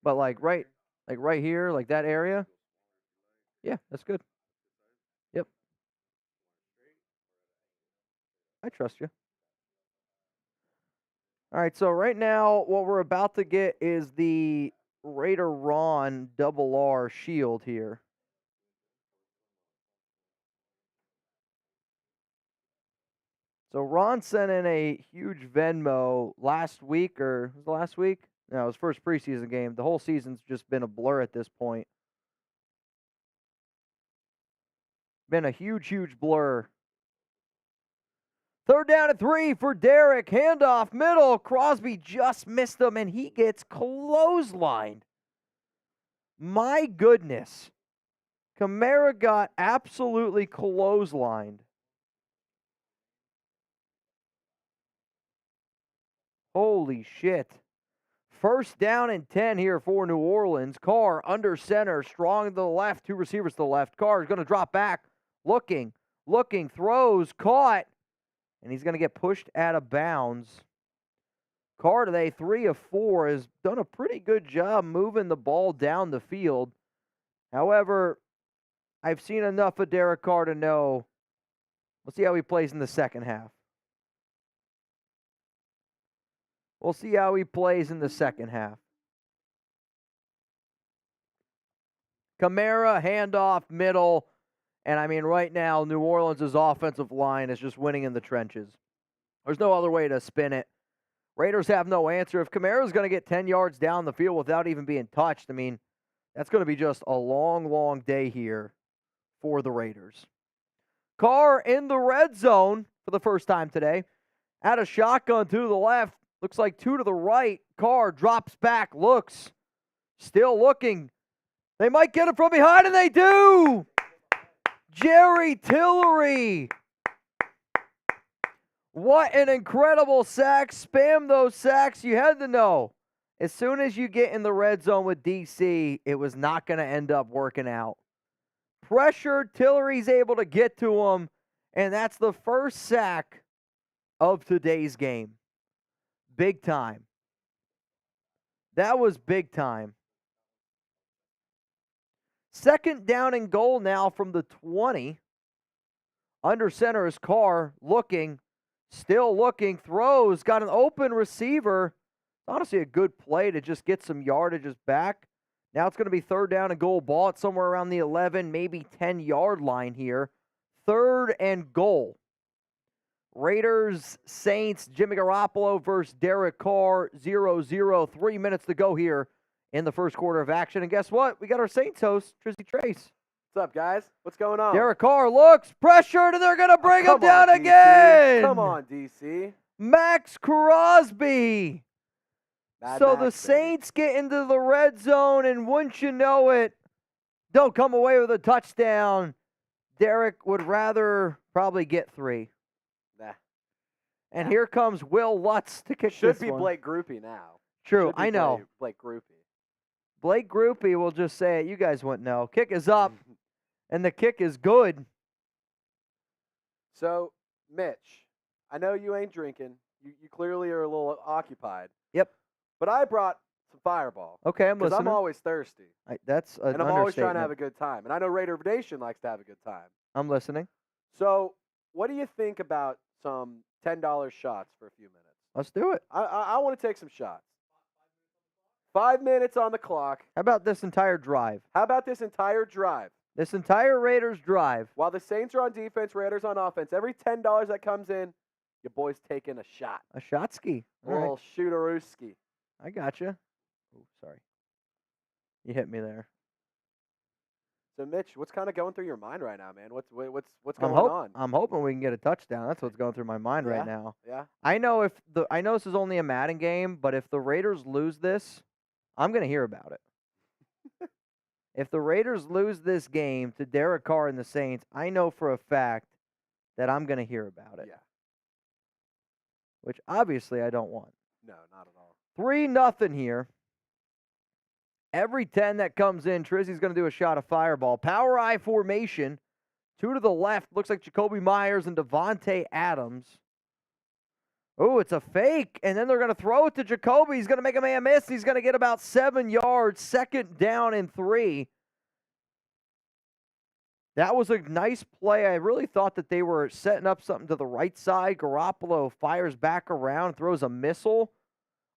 but like right here, like that area. Yeah, that's good. Yep. I trust you. All right, so right now what we're about to get is the Raider Ron double R shield here. So Ron sent in a huge Venmo last week, or was it last week? No, it was first preseason game. The whole season's just been a blur at this point. Been a huge blur. 3rd down and 3 for Derek. Handoff, middle. Crosby just missed him, and he gets clotheslined. My goodness. Kamara got absolutely clotheslined. Holy shit. 1st down and 10 here for New Orleans. Carr under center, strong to the left, 2 receivers to the left. Carr is going to drop back, looking, throws, caught, and he's going to get pushed out of bounds. Carr today, 3 of 4, has done a pretty good job moving the ball down the field. However, I've seen enough of Derek Carr to know. We'll see how he plays in the second half. We'll see how he plays in the second half. Kamara, handoff, middle. And I mean, right now, New Orleans' offensive line is just winning in the trenches. There's no other way to spin it. Raiders have no answer. If Kamara's going to get 10 yards down the field without even being touched, I mean, that's going to be just a long day here for the Raiders. Carr in the red zone for the first time today. Out of shotgun to the left. Looks like 2 to the right. Carr drops back, looks. Still looking. They might get it from behind, and they do! Jerry Tillery. What an incredible sack. Spam those sacks. You had to know. As soon as you get in the red zone with DC, it was not going to end up working out. Pressure, Tillery's able to get to him, and that's the first sack of today's game. Big time. That was big time. Second down and goal now from the 20. Under center is Carr looking, still looking, throws, got an open receiver. Honestly, a good play to just get some yardages back. Now it's going to be third down and goal. Ball at somewhere around the 11, maybe 10-yard line here. Third and goal. Raiders, Saints, Jimmy Garoppolo versus Derek Carr, 0-0. 3 minutes to go here in the first quarter of action. And guess what? We got our Saints host, Trizzy Trace. What's up, guys? What's going on? Derek Carr looks pressured, and they're going to bring him Come down on, DC. again. Come on, DC. Max Crosby. Mad So Max, the baby. Saints get into the red zone, and wouldn't you know it, don't come away with a touchdown. Derek would rather probably get 3. Nah. And here comes Will Lutz to kick Should this be one. Blake Groupie now. True, Should be I know. Blake Groupie. Blake Groupie will just say it. You guys wouldn't know. Kick is up, and the kick is good. So, Mitch, I know you ain't drinking. You clearly are a little occupied. Yep. But I brought some Fireball. Okay, I'm Because listening. I'm always thirsty. That's an And I'm always trying to have understatement. a good time. And I know Raider Nation likes to have a good time. I'm listening. So, what do you think about some $10 shots for a few minutes? Let's do it. I want to take some shots. 5 minutes on the clock. How about this entire drive? How about this entire drive? This entire Raiders drive. While the Saints are on defense, Raiders on offense, every $10 that comes in, your boy's taking a shot. A shot ski. A All right. little shooterooski. I got you. Oh, sorry. You hit me there. So, Mitch, what's kind of going through your mind right now, man? What's I'm, going on? I'm hoping we can get a touchdown. That's what's going through my mind Yeah. right now. Yeah. I know this is only a Madden game, but if the Raiders lose this, I'm going to hear about it. If the Raiders lose this game to Derek Carr and the Saints, I know for a fact that I'm going to hear about it. Yeah. Which obviously I don't want. No, not at all. 3-0 here. Every 10 that comes in, Trizzy's going to do a shot of Fireball. Power I formation. 2 to the left. Looks like Jacoby Myers and Devontae Adams. Oh, it's a fake. And then they're going to throw it to Jacoby. He's going to make a man miss. He's going to get about 7 yards. Second down and 3. That was a nice play. I really thought that they were setting up something to the right side. Garoppolo fires back around, throws a missile.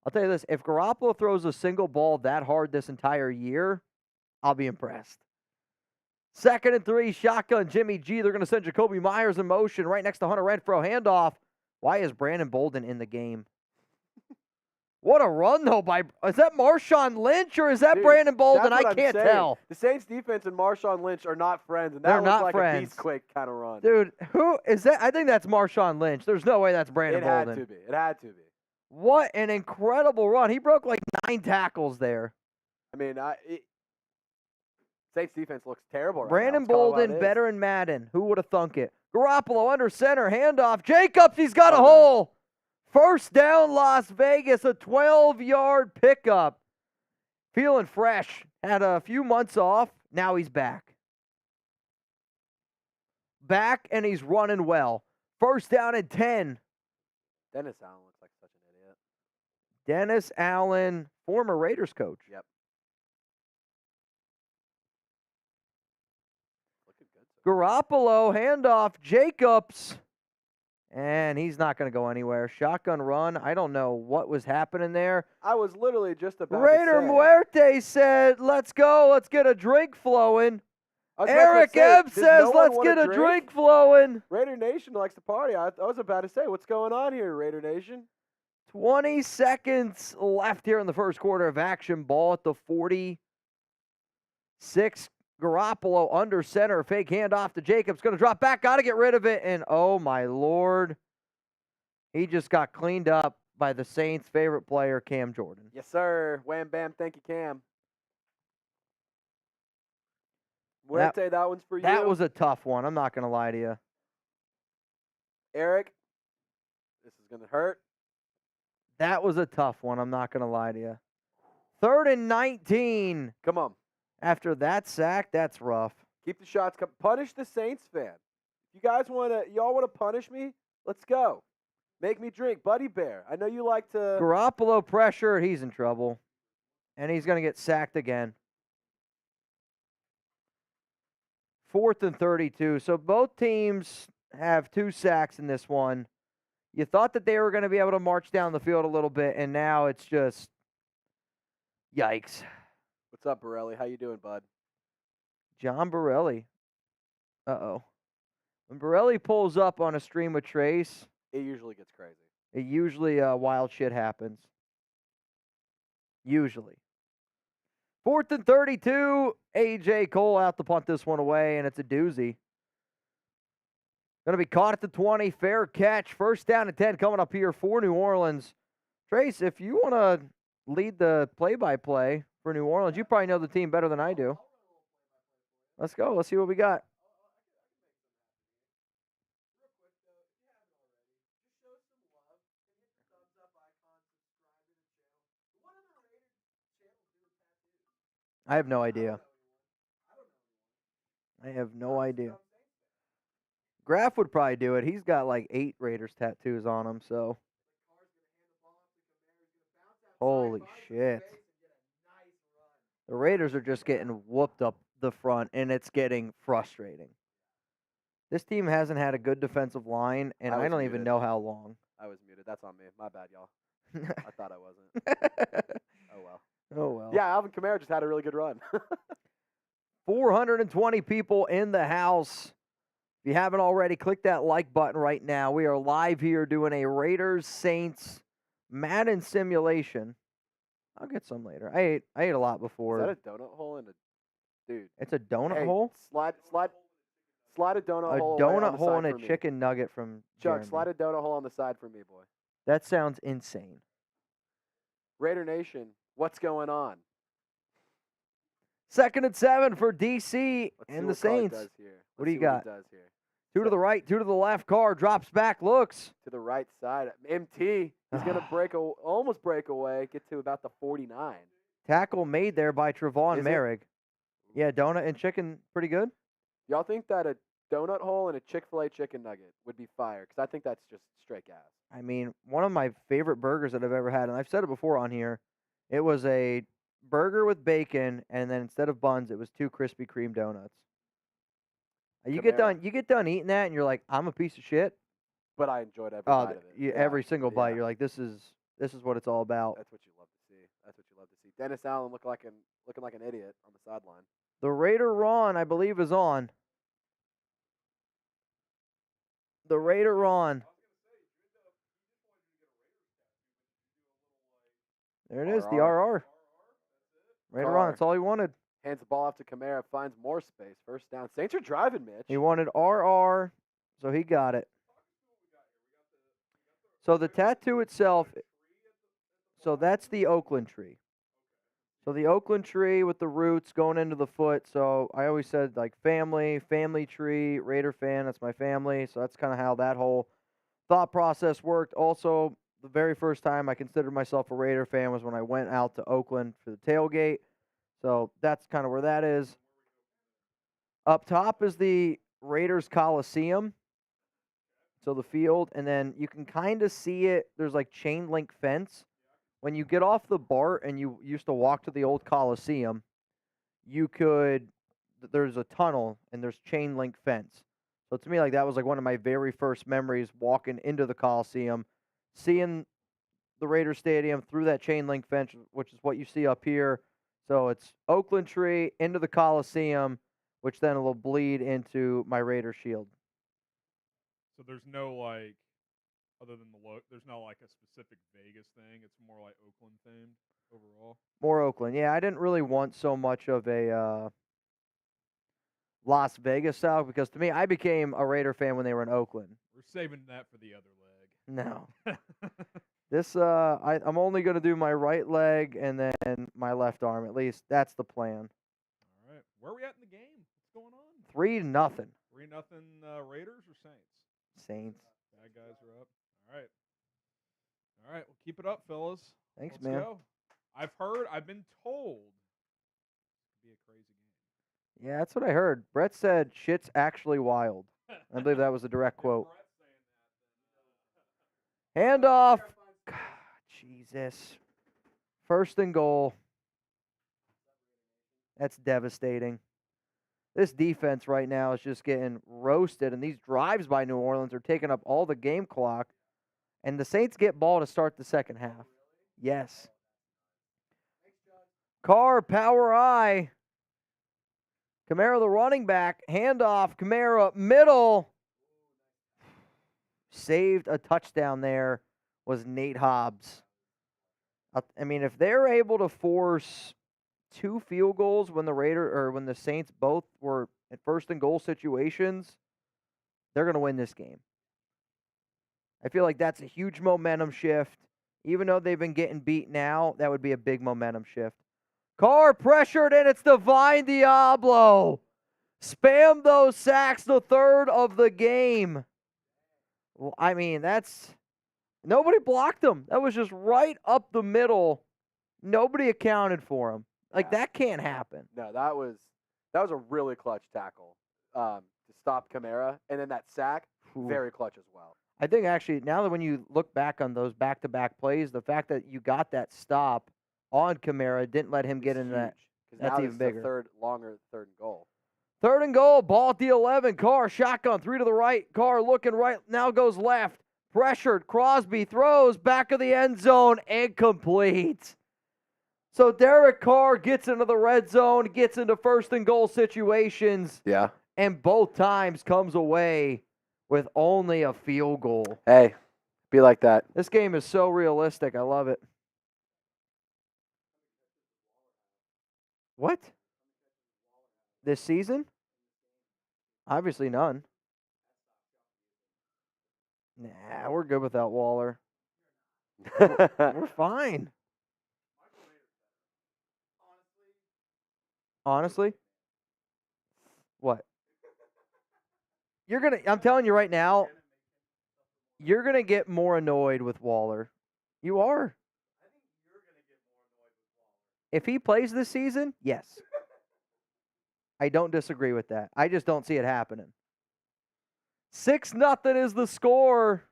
I'll tell you this, if Garoppolo throws a single ball that hard this entire year, I'll be impressed. Second and 3, shotgun, Jimmy G. They're going to send Jacoby Myers in motion right next to Hunter Renfrow. Handoff. Why is Brandon Bolden in the game? What a run, though, is that Marshawn Lynch or is that Dude, Brandon Bolden? that's what I I'm can't saying. tell. The Saints defense and Marshawn Lynch are not friends, and They're that was not like friends. a beast quick kind of run. Dude, who is that? I think that's Marshawn Lynch. There's no way that's Brandon It had Bolden. to be. It had to be. What an incredible run. He broke like 9 tackles there. I mean, Saints defense looks terrible right Brandon now. Let's call it what Bolden, it is. better in Madden. Who would have thunk it? Garoppolo under center, handoff. Jacobs, he's got a Oh, no. hole. First down, Las Vegas, a 12-yard pickup. Feeling fresh. Had a few months off. Now he's back. Back, and he's running well. First down and 10. Dennis Allen looks like such an idiot. Dennis Allen, former Raiders coach. Yep. Looking good. So Garoppolo, handoff, Jacobs. And he's not going to go anywhere. Shotgun run. I don't know what was happening there. I was literally just about Raider to say. Muerte said, let's go. Let's get a drink flowing. I was about to Eric say, Ebb does says, no one let's want get a drink flowing. Raider Nation likes to party. I was about to say, what's going on here, Raider Nation? 20 seconds left here in the first quarter of action. Ball at the 46. Garoppolo under center. Fake handoff to Jacobs. Going to drop back. Got to get rid of it. And oh, my Lord. He just got cleaned up by the Saints' favorite player, Cam Jordan. Yes, sir. Wham, bam. Thank you, Cam. Muerte, that one's for you. That was a tough one. I'm not going to lie to you. Eric, this is going to hurt. That was a tough one. I'm not going to lie to you. 3rd and 19. Come on. After that sack, that's rough. Keep the shots coming. Punish the Saints fan. If you guys y'all want to punish me, let's go. Make me drink. Buddy Bear. I know you like to. Garoppolo pressure. He's in trouble. and he's going to get sacked again. 4th and 32. So both teams have 2 sacks in this one. You thought that they were going to be able to march down the field a little bit, and now it's just yikes. What's up, Borelli? How you doing, bud? John Borelli. Uh-oh. When Borelli pulls up on a stream with Trace, It usually gets crazy. it usually wild shit happens. Usually. 4th and 32. A.J. Cole out to punt this one away, and it's a doozy. Going to be caught at the 20. Fair catch. 1st down and 10 coming up here for New Orleans. Trace, if you want to lead the play-by-play for New Orleans, you probably know the team better than I do. Let's go. Let's see what we got. I have no idea. I have no idea. Graf would probably do it. He's got like 8 Raiders tattoos on him, so. Holy shit. The Raiders are just getting whooped up the front, and it's getting frustrating. This team hasn't had a good defensive line, and I don't even know how long. I was muted. That's on me. My bad, y'all. I thought I wasn't. Oh, well. Oh, well. Yeah, Alvin Kamara just had a really good run. 420 people in the house. If you haven't already, click that like button right now. We are live here doing a Raiders-Saints Madden Simulation. I'll get some later. I ate a lot before. Is that a donut hole in a dude? It's a donut Hey, hole? Slide a donut A hole. away on donut the hole side and a for me. chicken nugget from Chuck, Jeremy. slide a donut hole on the side for me, boy. That sounds insane. Raider Nation, what's going on? 2nd and 7 for DC Let's see and the what Carr Saints. does here. What do Let's you see got? He does here. 2 to the right, 2 to the left. Carr drops back, looks. To the right side. MT, he's going to almost break away, get to about the 49. Tackle made there by Trevon Is it? Merrick. Yeah, donut and chicken, pretty good. Y'all think that a donut hole and a Chick-fil-A chicken nugget would be fire? Because I think that's just straight gas. I mean, one of my favorite burgers that I've ever had, and I've said it before on here, it was a burger with bacon, and then instead of buns, it was 2 Krispy Kreme donuts. You get done eating that, and you're like, I'm a piece of shit. But I enjoyed every bite of it. Yeah, every single bite, yeah. you're like, this is what it's all about. That's what you love to see. That's what you love to see. Dennis Allen looking like an idiot on the sideline. The Raider Ron, I believe, is on. The Raider Ron. There it is, the RR. Raider Ron, that's all he wanted. Hands the ball off to Kamara, finds more space. 1st down. Saints are driving, Mitch. He wanted RR, so he got it. So the tattoo itself, so that's the Oakland tree. So the Oakland tree with the roots going into the foot. So I always said like family tree, Raider fan, that's my family. So that's kind of how that whole thought process worked. Also, the very first time I considered myself a Raider fan was when I went out to Oakland for the tailgate. So that's kind of where that is. Up top is the Raiders Coliseum. So the field, and then you can kind of see it. There's like chain link fence. When you get off the BART and you used to walk to the old Coliseum, there's a tunnel and there's chain link fence. So to me, like that was like one of my very first memories walking into the Coliseum, seeing the Raider Stadium through that chain link fence, which is what you see up here. So it's Oakland tree into the Coliseum, which then will bleed into my Raider shield. So there's no like, other than the look, there's no like a specific Vegas thing. It's more like Oakland themed overall. More Oakland. Yeah, I didn't really want so much of a Las Vegas style because to me, I became a Raider fan when they were in Oakland. We're saving that for the other No. leg. This, I'm only going to do my right leg and then my left arm. At least that's the plan. All right. Where are we at in the game? What's going on? 3-0. 3-0 Raiders or Saints? Saints. Bad guys are up. All right. All right. Well, keep it up, fellas. Thanks, Let's man. go. I've been told it could be a crazy game. Yeah, that's what I heard. Brett said shit's actually wild. I believe that was a direct quote. Handoff. God, Jesus. 1st and goal. That's devastating. This defense right now is just getting roasted, and these drives by New Orleans are taking up all the game clock. And the Saints get ball to start the second half. Yes. Carr, power I. Kamara, the running back. Handoff. Kamara, middle. Saved a touchdown there was Nate Hobbs. I mean, if they're able to force 2 field goals when when the Saints both were at first and goal situations, they're going to win this game. I feel like that's a huge momentum shift. Even though they've been getting beat now, that would be a big momentum shift. Carr pressured, and it's Divine Diablo. Spam those sacks, the 3rd of the game. Well, I mean, nobody blocked him. That was just right up the middle. Nobody accounted for him. Like, that can't happen. No, that was a really clutch tackle to stop Kamara, and then that sack, very clutch as well. I think actually now that when you look back on those back-to-back plays, the fact that you got that stop on Kamara didn't let him get into that. That's even bigger. Third and goal. 3rd and goal, ball at the 11. Carr, shotgun, 3 to the right. Carr looking right, now goes left. Pressured, Crosby throws, back of the end zone, incomplete. So Derek Carr gets into the red zone, gets into 1st and goal situations. Yeah. And both times comes away with only a field goal. Hey, be like that. This game is so realistic. I love it. What? This season? Obviously none. Nah, we're good without Waller. We're fine. Honestly? What? I'm telling you right now, you're going to get more annoyed with Waller. You are. If he plays this season, yes. I don't disagree with that. I just don't see it happening. 6-0 is the score.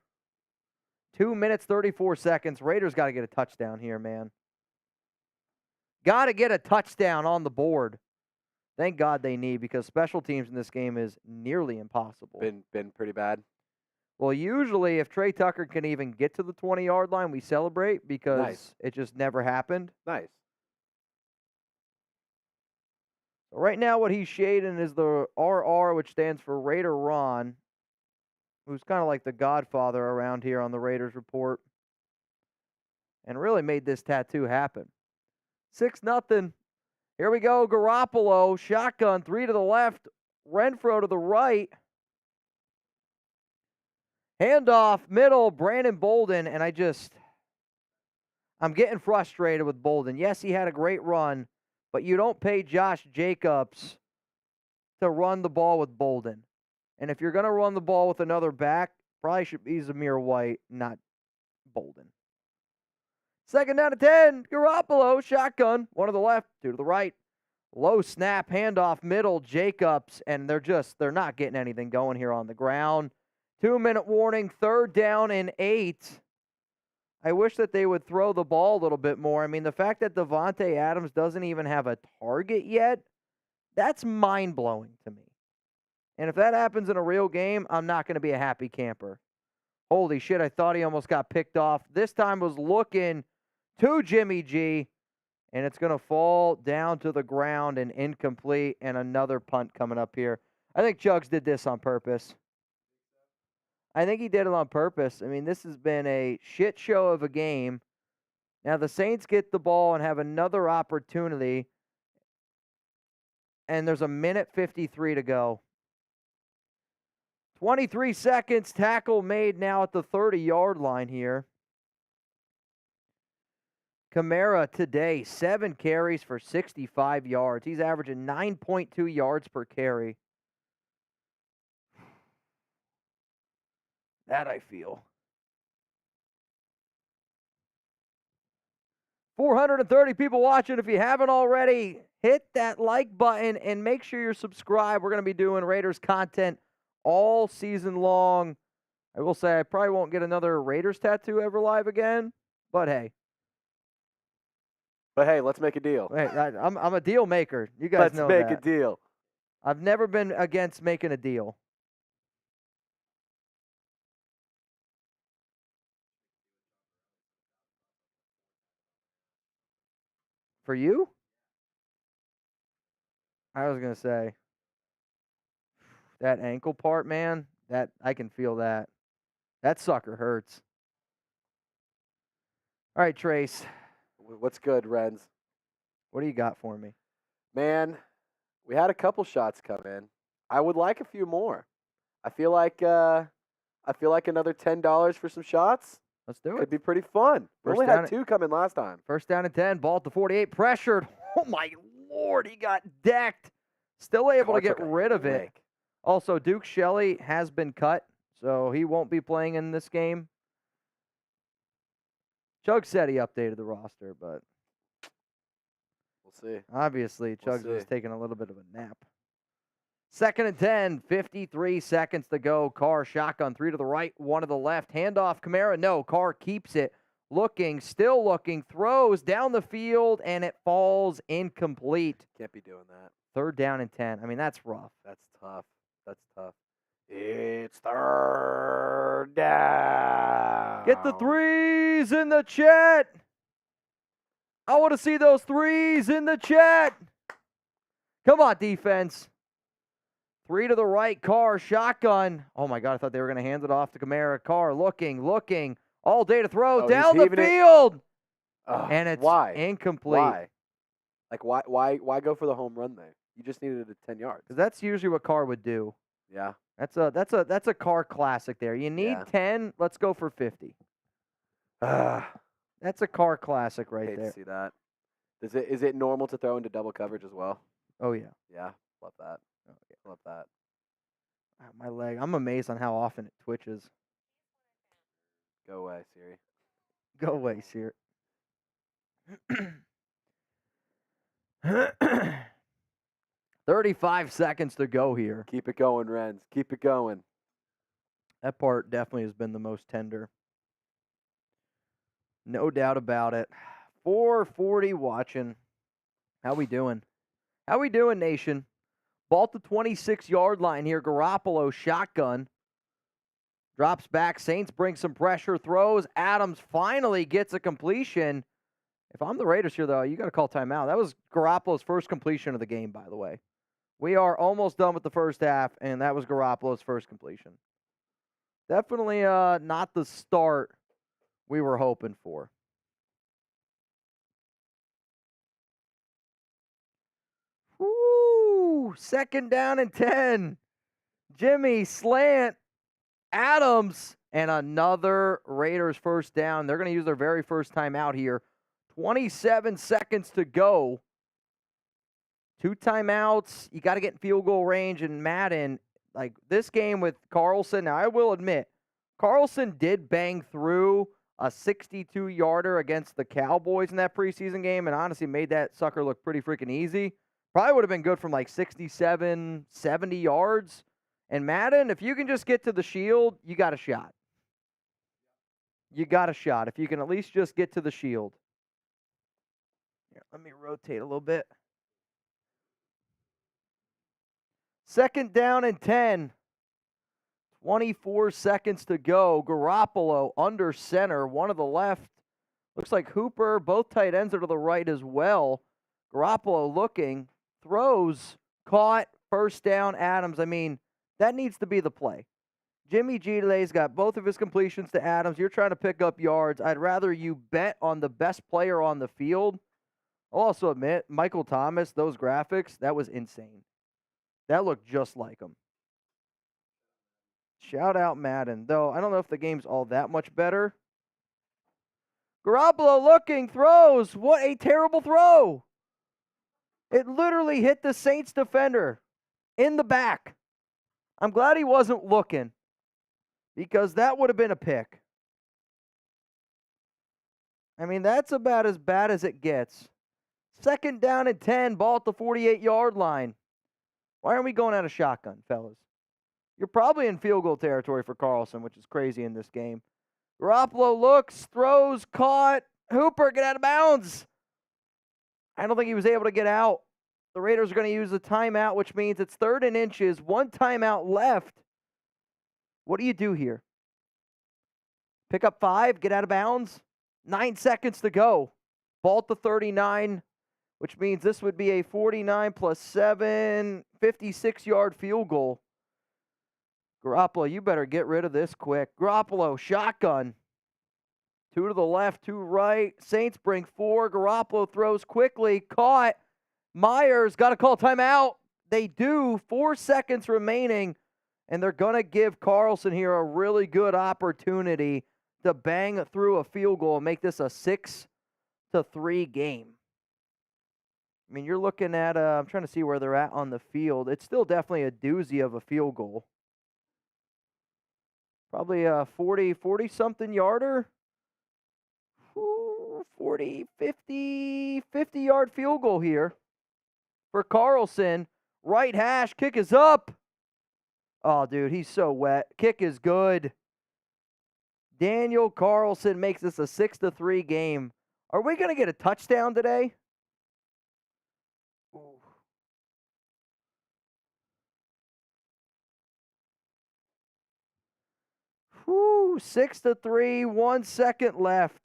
2 minutes, 34 seconds. Raiders got to get a touchdown here, man. Got to get a touchdown on the board. Thank God they need, because special teams in this game is nearly impossible. Been pretty bad. Well, usually if Trey Tucker can even get to the 20-yard line, we celebrate, because it just never happened. Nice. So right now what he's shading is the RR, which stands for Raider Ron, who's kind of like the godfather around here on the Raiders Report, and really made this tattoo happen. 6-0. Here we go, Garoppolo, shotgun, 3 to the left, Renfro to the right. Handoff, middle, Brandon Bolden, and I'm getting frustrated with Bolden. Yes, he had a great run, but you don't pay Josh Jacobs to run the ball with Bolden. And if you're going to run the ball with another back, probably should be Zamir White, not Bolden. 2nd down to 10. Garoppolo, shotgun. 1 to the left, 2 to the right. Low snap, handoff, middle, Jacobs. And they're not getting anything going here on the ground. 2-minute warning, 3rd down and 8. I wish that they would throw the ball a little bit more. I mean, the fact that Devontae Adams doesn't even have a target yet, that's mind-blowing to me. And if that happens in a real game, I'm not going to be a happy camper. Holy shit, I thought he almost got picked off. This time was looking to Jimmy G, and it's going to fall down to the ground and incomplete, and another punt coming up here. I think Chugs did this on purpose. I think he did it on purpose. I mean, this has been a shit show of a game. Now the Saints get the ball and have another opportunity, and there's 1:53 to go. 23 seconds, tackle made now at the 30-yard line here. Kamara today, 7 carries for 65 yards. He's averaging 9.2 yards per carry. That I feel. 430 people watching. If you haven't already, hit that like button and make sure you're subscribed. We're going to be doing Raiders content all season long. I will say I probably won't get another Raiders tattoo ever live again, but hey. But hey, let's make a deal. Hey, I'm a deal maker. You guys Let's know make that. a deal. I've never been against making a deal. For you? I was gonna say that ankle part, man. That I can feel that. That sucker hurts. All right, Trace. What's good, Renz? What do you got for me? Man, we had a couple shots come in. I would like a few more. I feel like another $10 for some shots Let's do could it. be pretty fun. We First only down had at- 2 come in last time. First down and 10. Ball at the 48. Pressured. Oh my Lord, he got decked. Still able to Carr get took a rid of it. lick. Also, Duke Shelley has been cut, so he won't be playing in this game. Chug said he updated the roster, but We'll see. obviously We'll Chugs was see. taking a little bit of a nap. Second and 10, 53 seconds to go. Carr shotgun, 3 to the right, 1 to the left. Handoff, Kamara. No, Carr keeps it. Looking, still looking, throws down the field, and it falls incomplete. Can't be doing that. Third down and 10. I mean, that's rough. That's tough. That's tough. It's third down. Get the threes in the chat. I want to see those threes in the chat. Come on, defense. 3 to the right, Carr, shotgun. Oh, my God, I thought they were going to hand it off to Kamara. Carr looking, all day to throw, Oh, down he's the heaving it. field. Ugh, And it's why? incomplete. Why? Like why go for the home run there? You just needed it 10 yards. Because that's usually what Carr would do. Yeah. That's a Carr classic there. You need Yeah. 10, let's go for 50. That's a Carr classic right Hate there. to see that. Is it normal to throw into double coverage as well? Oh, yeah. Yeah. Love that. Oh, yeah. Love that. Ah, my leg. I'm amazed on how often it twitches. Go away, Siri. Go away, Sear. 35 seconds to go here. Keep it going, Renz. Keep it going. That part definitely has been the most tender. No doubt about it. 440 watching. How we doing? How we doing, nation? Ball at the 26-yard line here. Garoppolo shotgun. Drops back. Saints bring some pressure. Throws. Adams finally gets a completion. If I'm the Raiders here, though, you got to call timeout. That was Garoppolo's first completion of the game, by the way. We are almost done with the first half, and that was Garoppolo's first completion. Definitely not the start we were hoping for. Woo! Second down and 10. Jimmy slant. Adams and another Raiders first down. They're going to use their very first time out here. 27 seconds to go. 2 timeouts. You got to get in field goal range. And Madden, like this game with Carlson, now I will admit, Carlson did bang through a 62-yarder against the Cowboys in that preseason game and honestly made that sucker look pretty freaking easy. Probably would have been good from like 67, 70 yards. And Madden, if you can just get to the shield, you got a shot. You got a shot. If you can at least just get to the shield. Here, let me rotate a little bit. Second down and 10. 24 seconds to go. Garoppolo under center, one to the left. Looks like Hooper, both tight ends are to the right as well. Garoppolo looking, throws, caught, first down, Adams. I mean, that needs to be the play. Jimmy G-Delay's got both of his completions to Adams. You're trying to pick up yards. I'd rather you bet on the best player on the field. I'll also admit, Michael Thomas, those graphics, that was insane. That looked just like him. Shout out Madden. Though, I don't know if the game's all that much better. Garoppolo looking, throws. What a terrible throw. It literally hit the Saints defender in the back. I'm glad he wasn't looking because that would have been a pick. I mean, that's about as bad as it gets. Second down and 10, ball at the 48-yard line. Why aren't we going out of shotgun, fellas? You're probably in field goal territory for Carlson, which is crazy in this game. Garoppolo looks, throws, caught. Hooper, get out of bounds. I don't think he was able to get out. The Raiders are going to use a timeout, which means it's 3rd and inches, 1 timeout left. What do you do here? Pick up 5, get out of bounds. 9 seconds to go. Ball at the 39, which means this would be a 49 plus 7, 56-yard field goal. Garoppolo, you better get rid of this quick. Garoppolo, shotgun. 2 to the left, 2 right. Saints bring 4. Garoppolo throws quickly. Caught. Myers got to call timeout. They do. 4 seconds remaining. And they're going to give Carlson here a really good opportunity to bang through a field goal and make this a 6-3 game. I mean, you're looking at, I'm trying to see where they're at on the field. It's still definitely a doozy of a field goal. Probably a 40-something yarder. 40, 50-yard field goal here for Carlson. Right hash, kick is up. Oh, dude, he's so wet. Kick is good. Daniel Carlson makes this a 6-3 game. Are we going to get a touchdown today? Ooh. Whew, 6-3, 1 second left.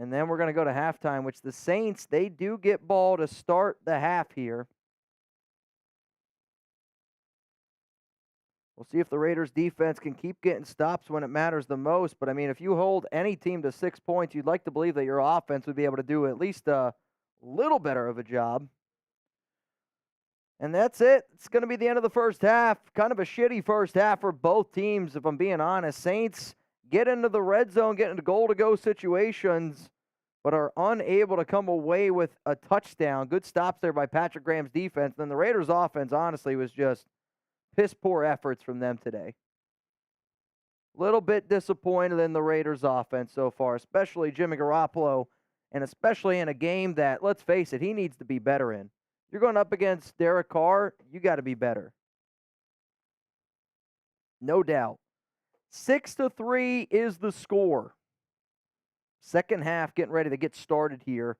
And then we're going to go to halftime, which the Saints, they do get ball to start the half here. We'll see if the Raiders defense can keep getting stops when it matters the most. But, I mean, if you hold any team to 6 points, you'd like to believe that your offense would be able to do at least a little better of a job. And that's it. It's going to be the end of the first half. Kind of a shitty first half for both teams, if I'm being honest. Saints get into the red zone, get into goal-to-go situations, but are unable to come away with a touchdown. Good stops there by Patrick Graham's defense. Then the Raiders' offense, honestly, was just piss-poor efforts from them today. Little bit disappointed in the Raiders' offense so far, especially Jimmy Garoppolo, and especially in a game that, let's face it, he needs to be better in. You're going up against Derek Carr, you got to be better. No doubt. 6-3 is the score. Second half getting ready to get started here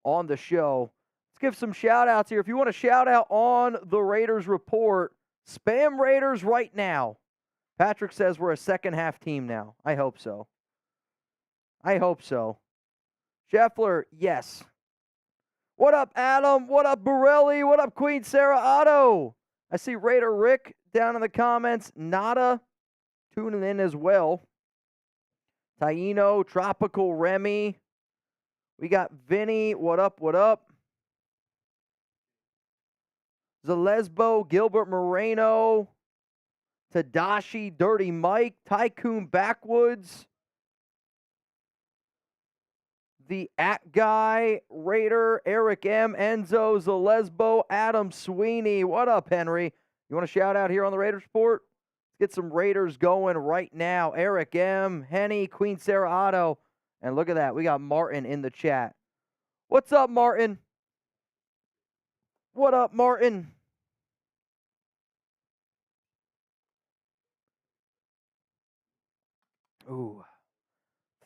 on the show. Let's give some shout-outs here. If you want to shout out on the Raiders Report, spam Raiders right now. Patrick says we're a second-half team now. I hope so. I hope so. Scheffler, yes. What up, Adam? What up, Borelli? What up, Queen Sarah Otto? I see Raider Rick down in the comments. Nada tuning in as well. Taino, Tropical Remy. We got Vinny. What up, what up? Zalesbo, Gilbert Moreno. Tadashi, Dirty Mike. Tycoon Backwoods. The At Guy, Raider, Eric M, Enzo, Zalesbo, Adam Sweeney. What up, Henry? You want to shout out here on the Raiders Report? Let's get some Raiders going right now. Eric M, Henny, Queen Sarah Otto. And look at that. We got Martin in the chat. What's up, Martin? What up, Martin? Ooh.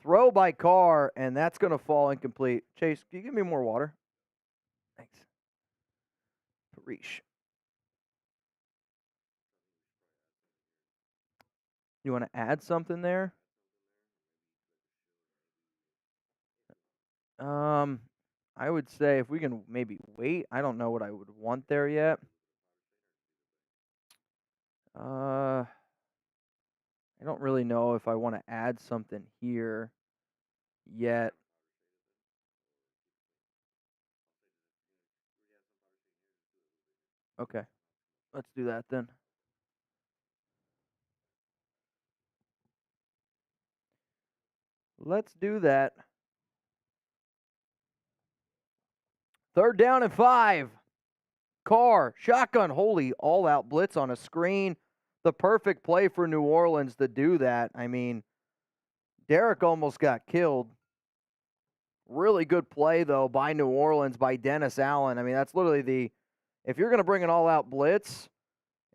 Throw by Carr, and that's going to fall incomplete. Chase, can you give me more water? Thanks. Parish. You want to add something there? I would say if we can maybe wait. I don't know what I would want there yet. I don't really know if I want to add something here yet. Okay. Let's do that then. Let's do that. 3rd down and 5. Carr, shotgun, holy all-out blitz on a screen. The perfect play for New Orleans to do that. I mean, Derek almost got killed. Really good play, though, by New Orleans, by Dennis Allen. I mean, that's literally if you're going to bring an all-out blitz,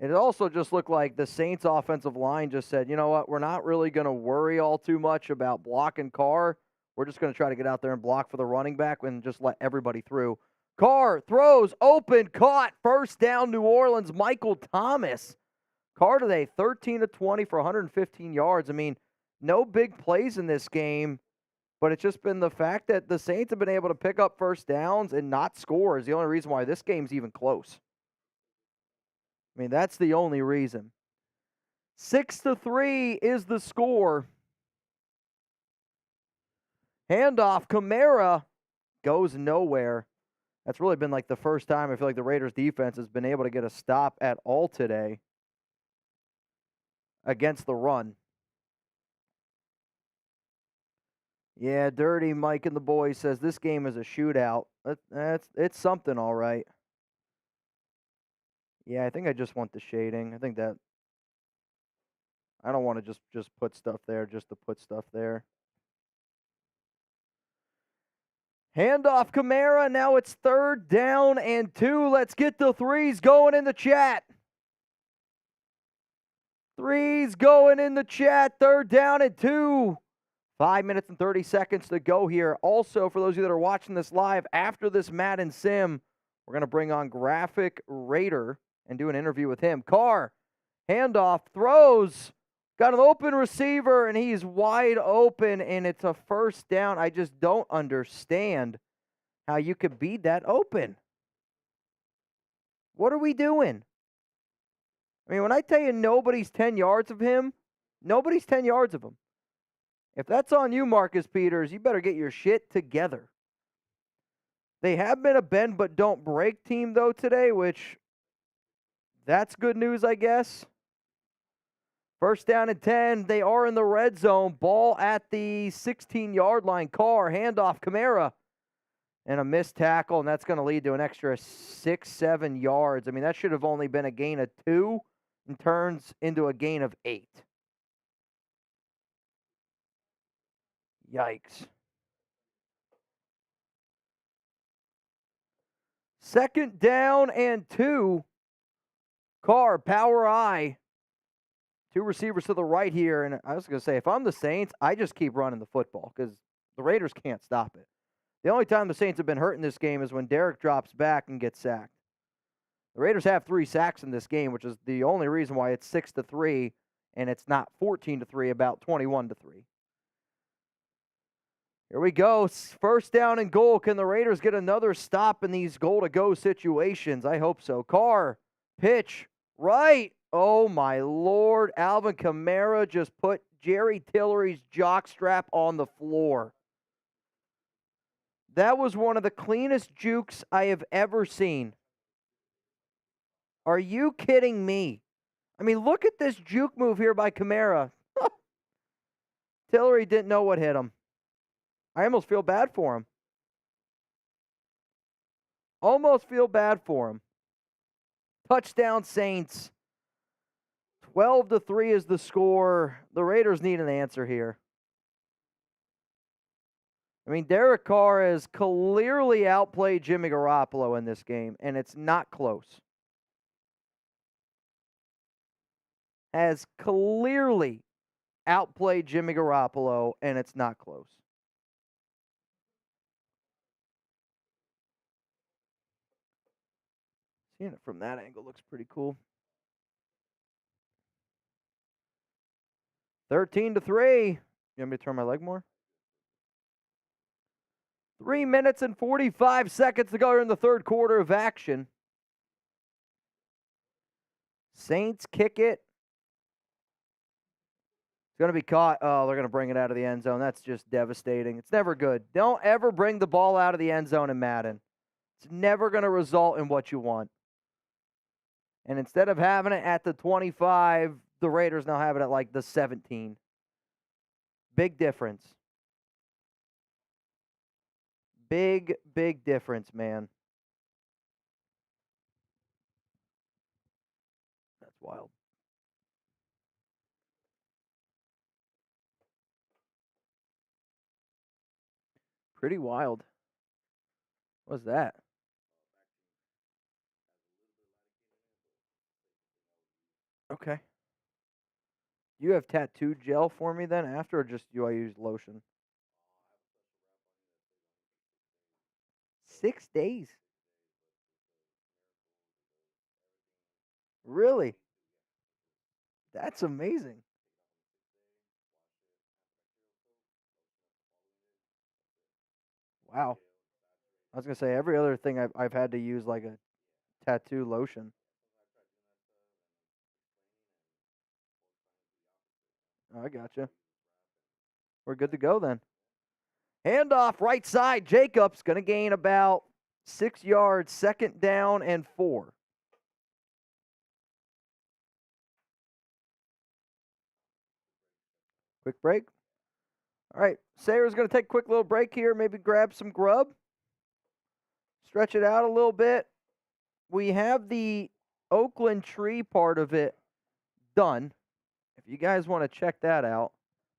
it also just looked like the Saints offensive line just said, you know what, we're not really going to worry all too much about blocking Carr. We're just going to try to get out there and block for the running back and just let everybody through. Carr throws, open, caught, first down, New Orleans, Michael Thomas. Carr today, 13 of 20 for 115 yards. I mean, no big plays in this game, but it's just been the fact that the Saints have been able to pick up first downs and not score is the only reason why this game's even close. I mean, that's the only reason. 6-3 is the score. Handoff, Kamara goes nowhere. That's really been like the first time I feel like the Raiders defense has been able to get a stop at all today against the run. Yeah, Dirty Mike and the boys says this game is a shootout. It's something, all right. Yeah, I think I just want the shading. I think that I don't want to just put stuff there just to put stuff there. Handoff Kamara. Now it's 3rd down and 2. Let's get the threes going in the chat. Threes going in the chat. 3rd down and 2. 5 minutes and 30 seconds to go here. Also, for those of you that are watching this live, after this Madden Sim, we're going to bring on Graphic Raider and do an interview with him. Carr, handoff, throws, got an open receiver, and he's wide open, and it's a first down. I just don't understand how you could be that open. What are we doing? I mean, when I tell you nobody's 10 yards of him, nobody's 10 yards of him. If that's on you, Marcus Peters, you better get your shit together. They have been a bend but don't break team, though, today, which that's good news, I guess. 1st down and 10. They are in the red zone. Ball at the 16-yard line. Carr, handoff, Kamara. And a missed tackle, and that's going to lead to an extra 6-7 yards. I mean, that should have only been a gain of 2 and turns into a gain of 8. Yikes. 2nd down and 2. Carr, power I. 2 receivers to the right here. And I was going to say, if I'm the Saints, I just keep running the football because the Raiders can't stop it. The only time the Saints have been hurt in this game is when Derek drops back and gets sacked. The Raiders have 3 sacks in this game, which is the only reason why it's 6-3 and it's not 14-3, about 21-3. Here we go. 1st down and goal. Can the Raiders get another stop in these goal-to-go situations? I hope so. Carr, pitch, right. Oh, my Lord. Alvin Kamara just put Jerry Tillery's jockstrap on the floor. That was one of the cleanest jukes I have ever seen. Are you kidding me? I mean, look at this juke move here by Kamara. Tillery didn't know what hit him. I almost feel bad for him. Almost feel bad for him. Touchdown Saints. 12-3 is the score. The Raiders need an answer here. I mean, Derek Carr has clearly outplayed Jimmy Garoppolo in this game, and it's not close. Has clearly outplayed Jimmy Garoppolo, and it's not close. Seeing it from that angle looks pretty cool. 13-3. You want me to turn my leg more? 3 minutes and 45 seconds to go in the 3rd quarter of action. Saints kick it. It's going to be caught. Oh, they're going to bring it out of the end zone. That's just devastating. It's never good. Don't ever bring the ball out of the end zone in Madden. It's never going to result in what you want. And instead of having it at the 25, the Raiders now have it at like the 17. Big difference. Big difference, man. That's wild. Pretty wild. What's that? Okay. You have tattoo gel for me then after, or just do I use lotion? 6 days. Really? That's amazing. Wow. I was gonna say every other thing I've had to use like a tattoo lotion. Oh, I gotcha. We're good to go then. Handoff right side. Jacobs gonna gain about 6 yards. 2nd down and 4. Quick break. All right, Sayer's going to take a quick little break here, maybe grab some grub, stretch it out a little bit. We have the Oakland tree part of it done, if you guys want to check that out.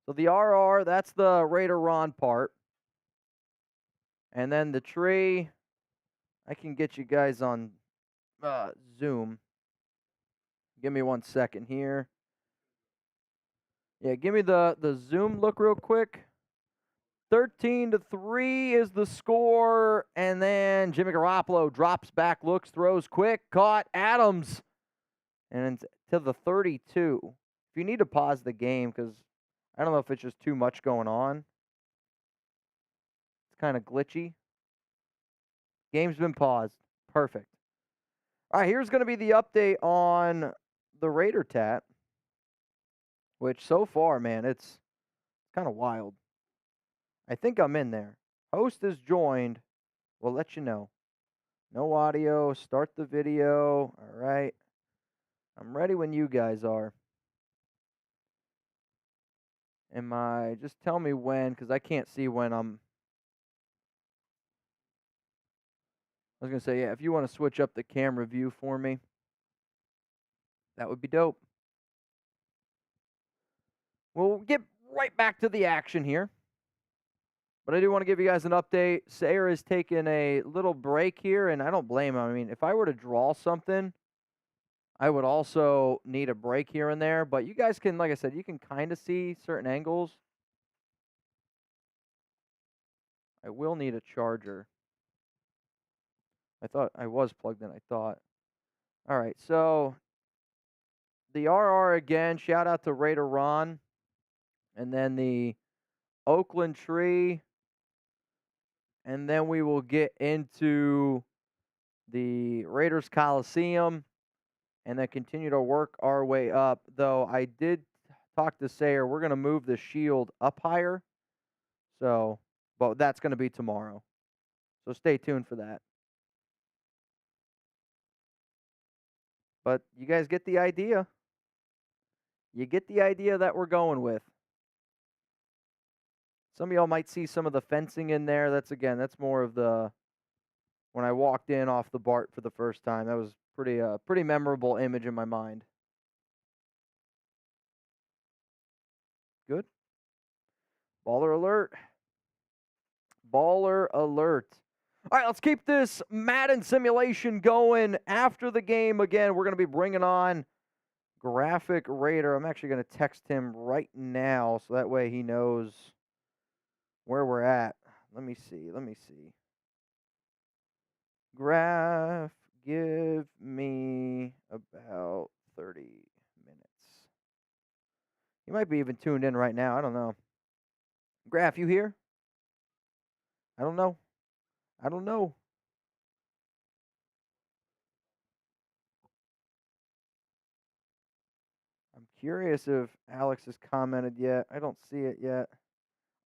So the RR, that's the Raider Ron part. And then the tree, I can get you guys on Zoom. Give me 1 second here. Yeah, give me the Zoom look real quick. 13-3 is the score, and then Jimmy Garoppolo drops back, looks, throws quick, caught Adams, and to the 32. If you need to pause the game, because I don't know if it's just too much going on. It's kind of glitchy. Game's been paused. Perfect. All right, here's going to be the update on the Raider Tat, which so far, man, it's kind of wild. I think I'm in there. Host is joined. We'll let you know. No audio. Start the video. All right. I'm ready when you guys are. Just tell me when, because I can't see when I'm. I was going to say, yeah, if you want to switch up the camera view for me, that would be dope. We'll get right back to the action here. But I do want to give you guys an update. Sayer is taking a little break here, and I don't blame him. I mean, if I were to draw something, I would also need a break here and there. But you guys can, like I said, you can kind of see certain angles. I will need a charger. I thought I was plugged in, I thought. All right, so the RR again, shout out to Raider Ron. And then the Oakland tree. And then we will get into the Raiders Coliseum and then continue to work our way up. Though I did talk to Sayer, we're going to move the shield up higher. So, but that's going to be tomorrow. So stay tuned for that. But you guys get the idea. You get the idea that we're going with. Some of y'all might see some of the fencing in there. That's more of the when I walked in off the BART for the first time. That was pretty memorable image in my mind. Good. Baller alert. Baller alert. All right, let's keep this Madden simulation going. After the game, again, we're going to be bringing on Graphic Raider. I'm actually going to text him right now so that way he knows where we're at. Let me see. Graph, give me about 30 minutes. You might be even tuned in right now. I don't know. Graph, you here? I don't know. I'm curious if Alex has commented yet. I don't see it yet.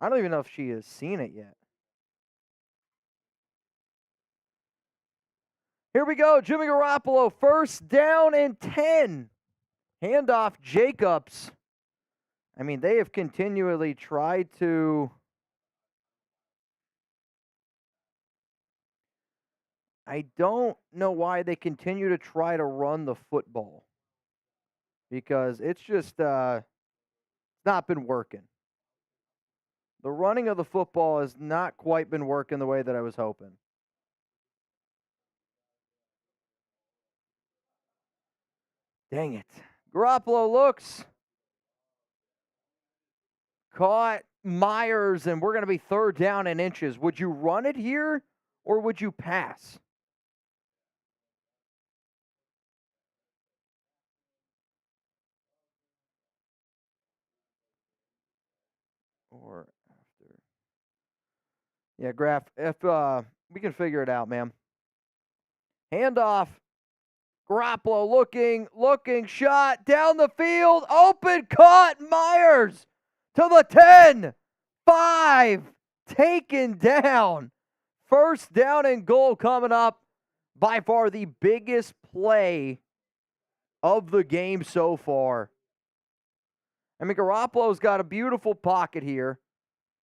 I don't even know if she has seen it yet. Here we go. Jimmy Garoppolo, 1st down and 10. Handoff Jacobs. I mean, they have continually tried to. I don't know why they continue to try to run the football. Because it's just not been working. The running of the football has not quite been working the way that I was hoping. Dang it. Garoppolo looks. Caught Myers, and we're going to be 3rd down and inches. Would you run it here, or would you pass? Or after. Yeah, Graf, if we can figure it out, man. Handoff. Garoppolo looking, shot down the field, open, caught, Myers to the 10, 5, taken down. First down and goal coming up. By far the biggest play of the game so far. I mean, Garoppolo's got a beautiful pocket here.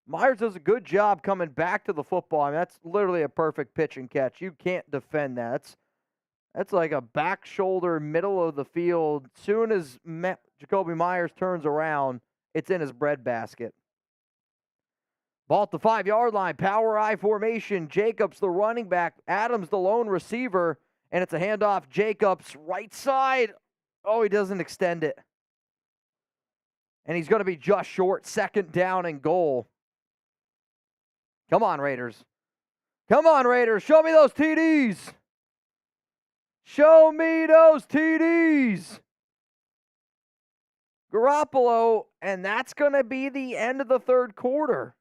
Myers does a good job coming back to the football. I mean, that's literally a perfect pitch and catch. You can't defend that. That's like a back shoulder, middle of the field. Soon as Jacoby Myers turns around, it's in his breadbasket. Ball at the 5-yard line, power I formation. Jacobs, the running back. Adams, the lone receiver. And it's a handoff. Jacobs, right side. Oh, he doesn't extend it. And he's going to be just short. Second down and goal. Come on, Raiders. Come on, Raiders. Show me those TDs. Show me those TDs. Garoppolo, and that's going to be the end of the third quarter.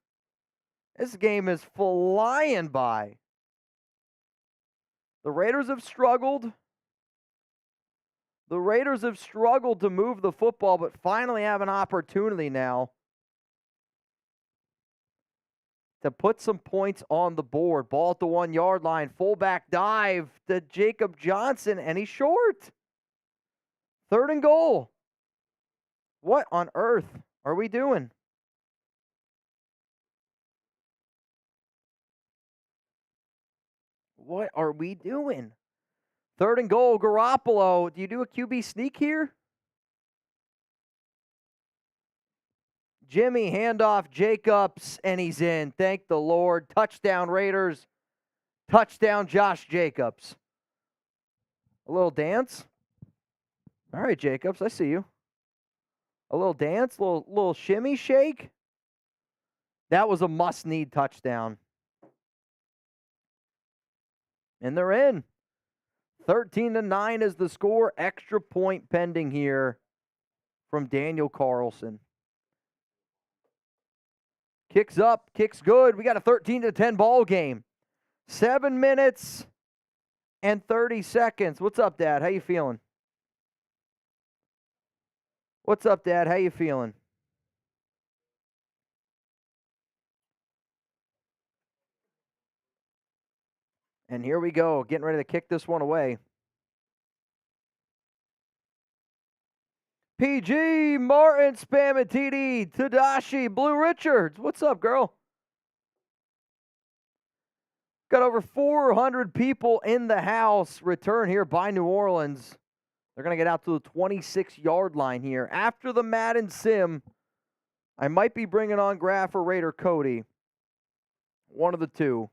This game is flying by. The Raiders have struggled. The Raiders have struggled to move the football, but finally have an opportunity now to put some points on the board. Ball at the 1-yard line. Fullback dive to Jacob Johnson, and he's short. Third and goal. What on earth are we doing? What are we doing? Third and goal, Garoppolo. Do you do a QB sneak here? Jimmy, handoff, Jacobs, and he's in. Thank the Lord. Touchdown, Raiders. Touchdown, Josh Jacobs. A little dance. All right, Jacobs, I see you. A little dance, little shimmy shake. That was a must-need touchdown. And they're in. 13-9 is the score. Extra point pending here from Daniel Carlson. Kicks up, kicks good. We got a 13-10 ball game. 7 minutes and 30 seconds. What's up, Dad? How you feeling? What's up, Dad? How you feeling? And here we go, getting ready to kick this one away. PG, Martin, Spam and TD, Tadashi, Blue Richards. What's up, girl? Got over 400 people in the house. Return here by New Orleans. They're going to get out to the 26-yard line here. After the Madden Sim, I might be bringing on Graf or Raider Cody. One of the two.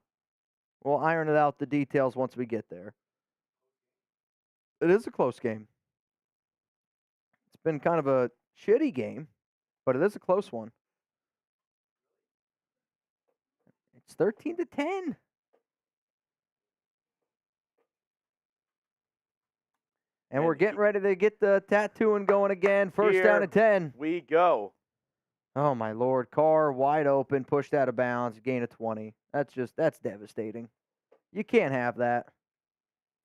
We'll iron it out, the details, once we get there. It is a close game. It's been kind of a shitty game, but it is a close one. It's 13-10. And we're getting ready to get the tattooing going again. First down and 10. We go. Oh, my Lord. Carr wide open, pushed out of bounds, gain of 20. That's devastating. You can't have that.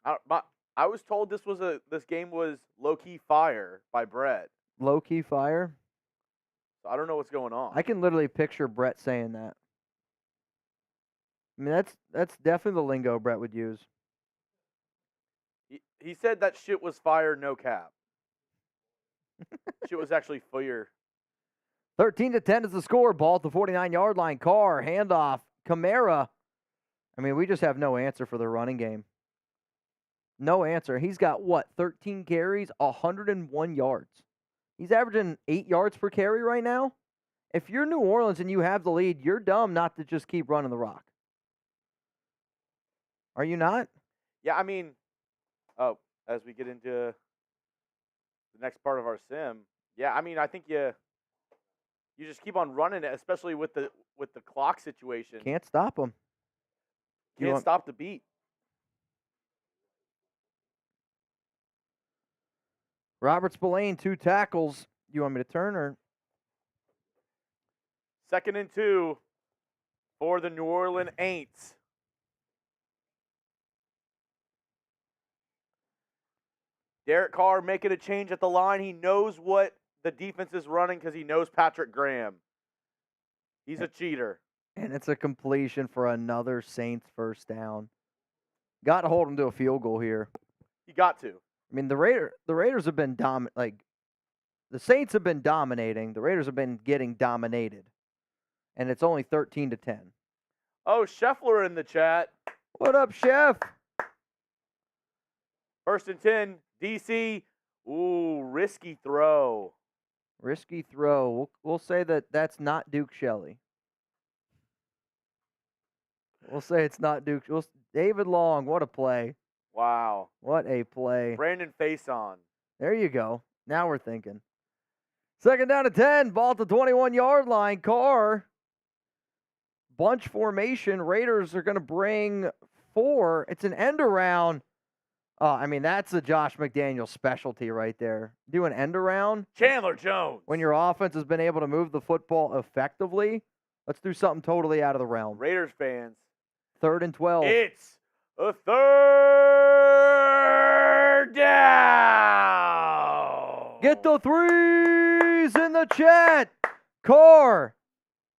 I was told this game was low-key fire by Brett. Low-key fire? So I don't know what's going on. I can literally picture Brett saying that. I mean, that's definitely the lingo Brett would use. He said that shit was fire, no cap. Shit was actually fire. 13-10 is the score. Ball at the 49-yard line. Carr, handoff. Kamara. I mean, we just have no answer for the running game. No answer. He's got, 13 carries, 101 yards. He's averaging 8 yards per carry right now. If you're New Orleans and you have the lead, you're dumb not to just keep running the rock. Are you not? Yeah, I mean, as we get into the next part of our sim, yeah, I mean, I think you just keep on running it, especially with the clock situation. Can't stop him. Can't want- stop the beat. Robert Spillane, 2 tackles. You want me to turn or? 2nd and 2 for the New Orleans Aints. Derek Carr making a change at the line. He knows what the defense is running because he knows Patrick Graham. He's a cheater. And it's a completion for another Saints first down. Got to hold them to a field goal here. He got to. I mean, the Raiders have been the Saints have been dominating. The Raiders have been getting dominated. And it's only 13-10. Oh, Scheffler in the chat. What up, Chef? 1st and 10, DC. Ooh, risky throw. Risky throw. We'll say that's not Duke Shelley. We'll say it's not Duke. David Long, what a play. Wow. What a play. Brandon Faison. There you go. Now we're thinking. 2nd down and 10. Ball at the 21-yard line. Carr. Bunch formation. Raiders are going to bring 4. It's an end around. Oh, I mean, that's a Josh McDaniels specialty right there. Do an end around. Chandler Jones. When your offense has been able to move the football effectively, let's do something totally out of the realm. Raiders fans. 3rd and 12. It's a 3rd down. Get the 3s in the chat. Carr.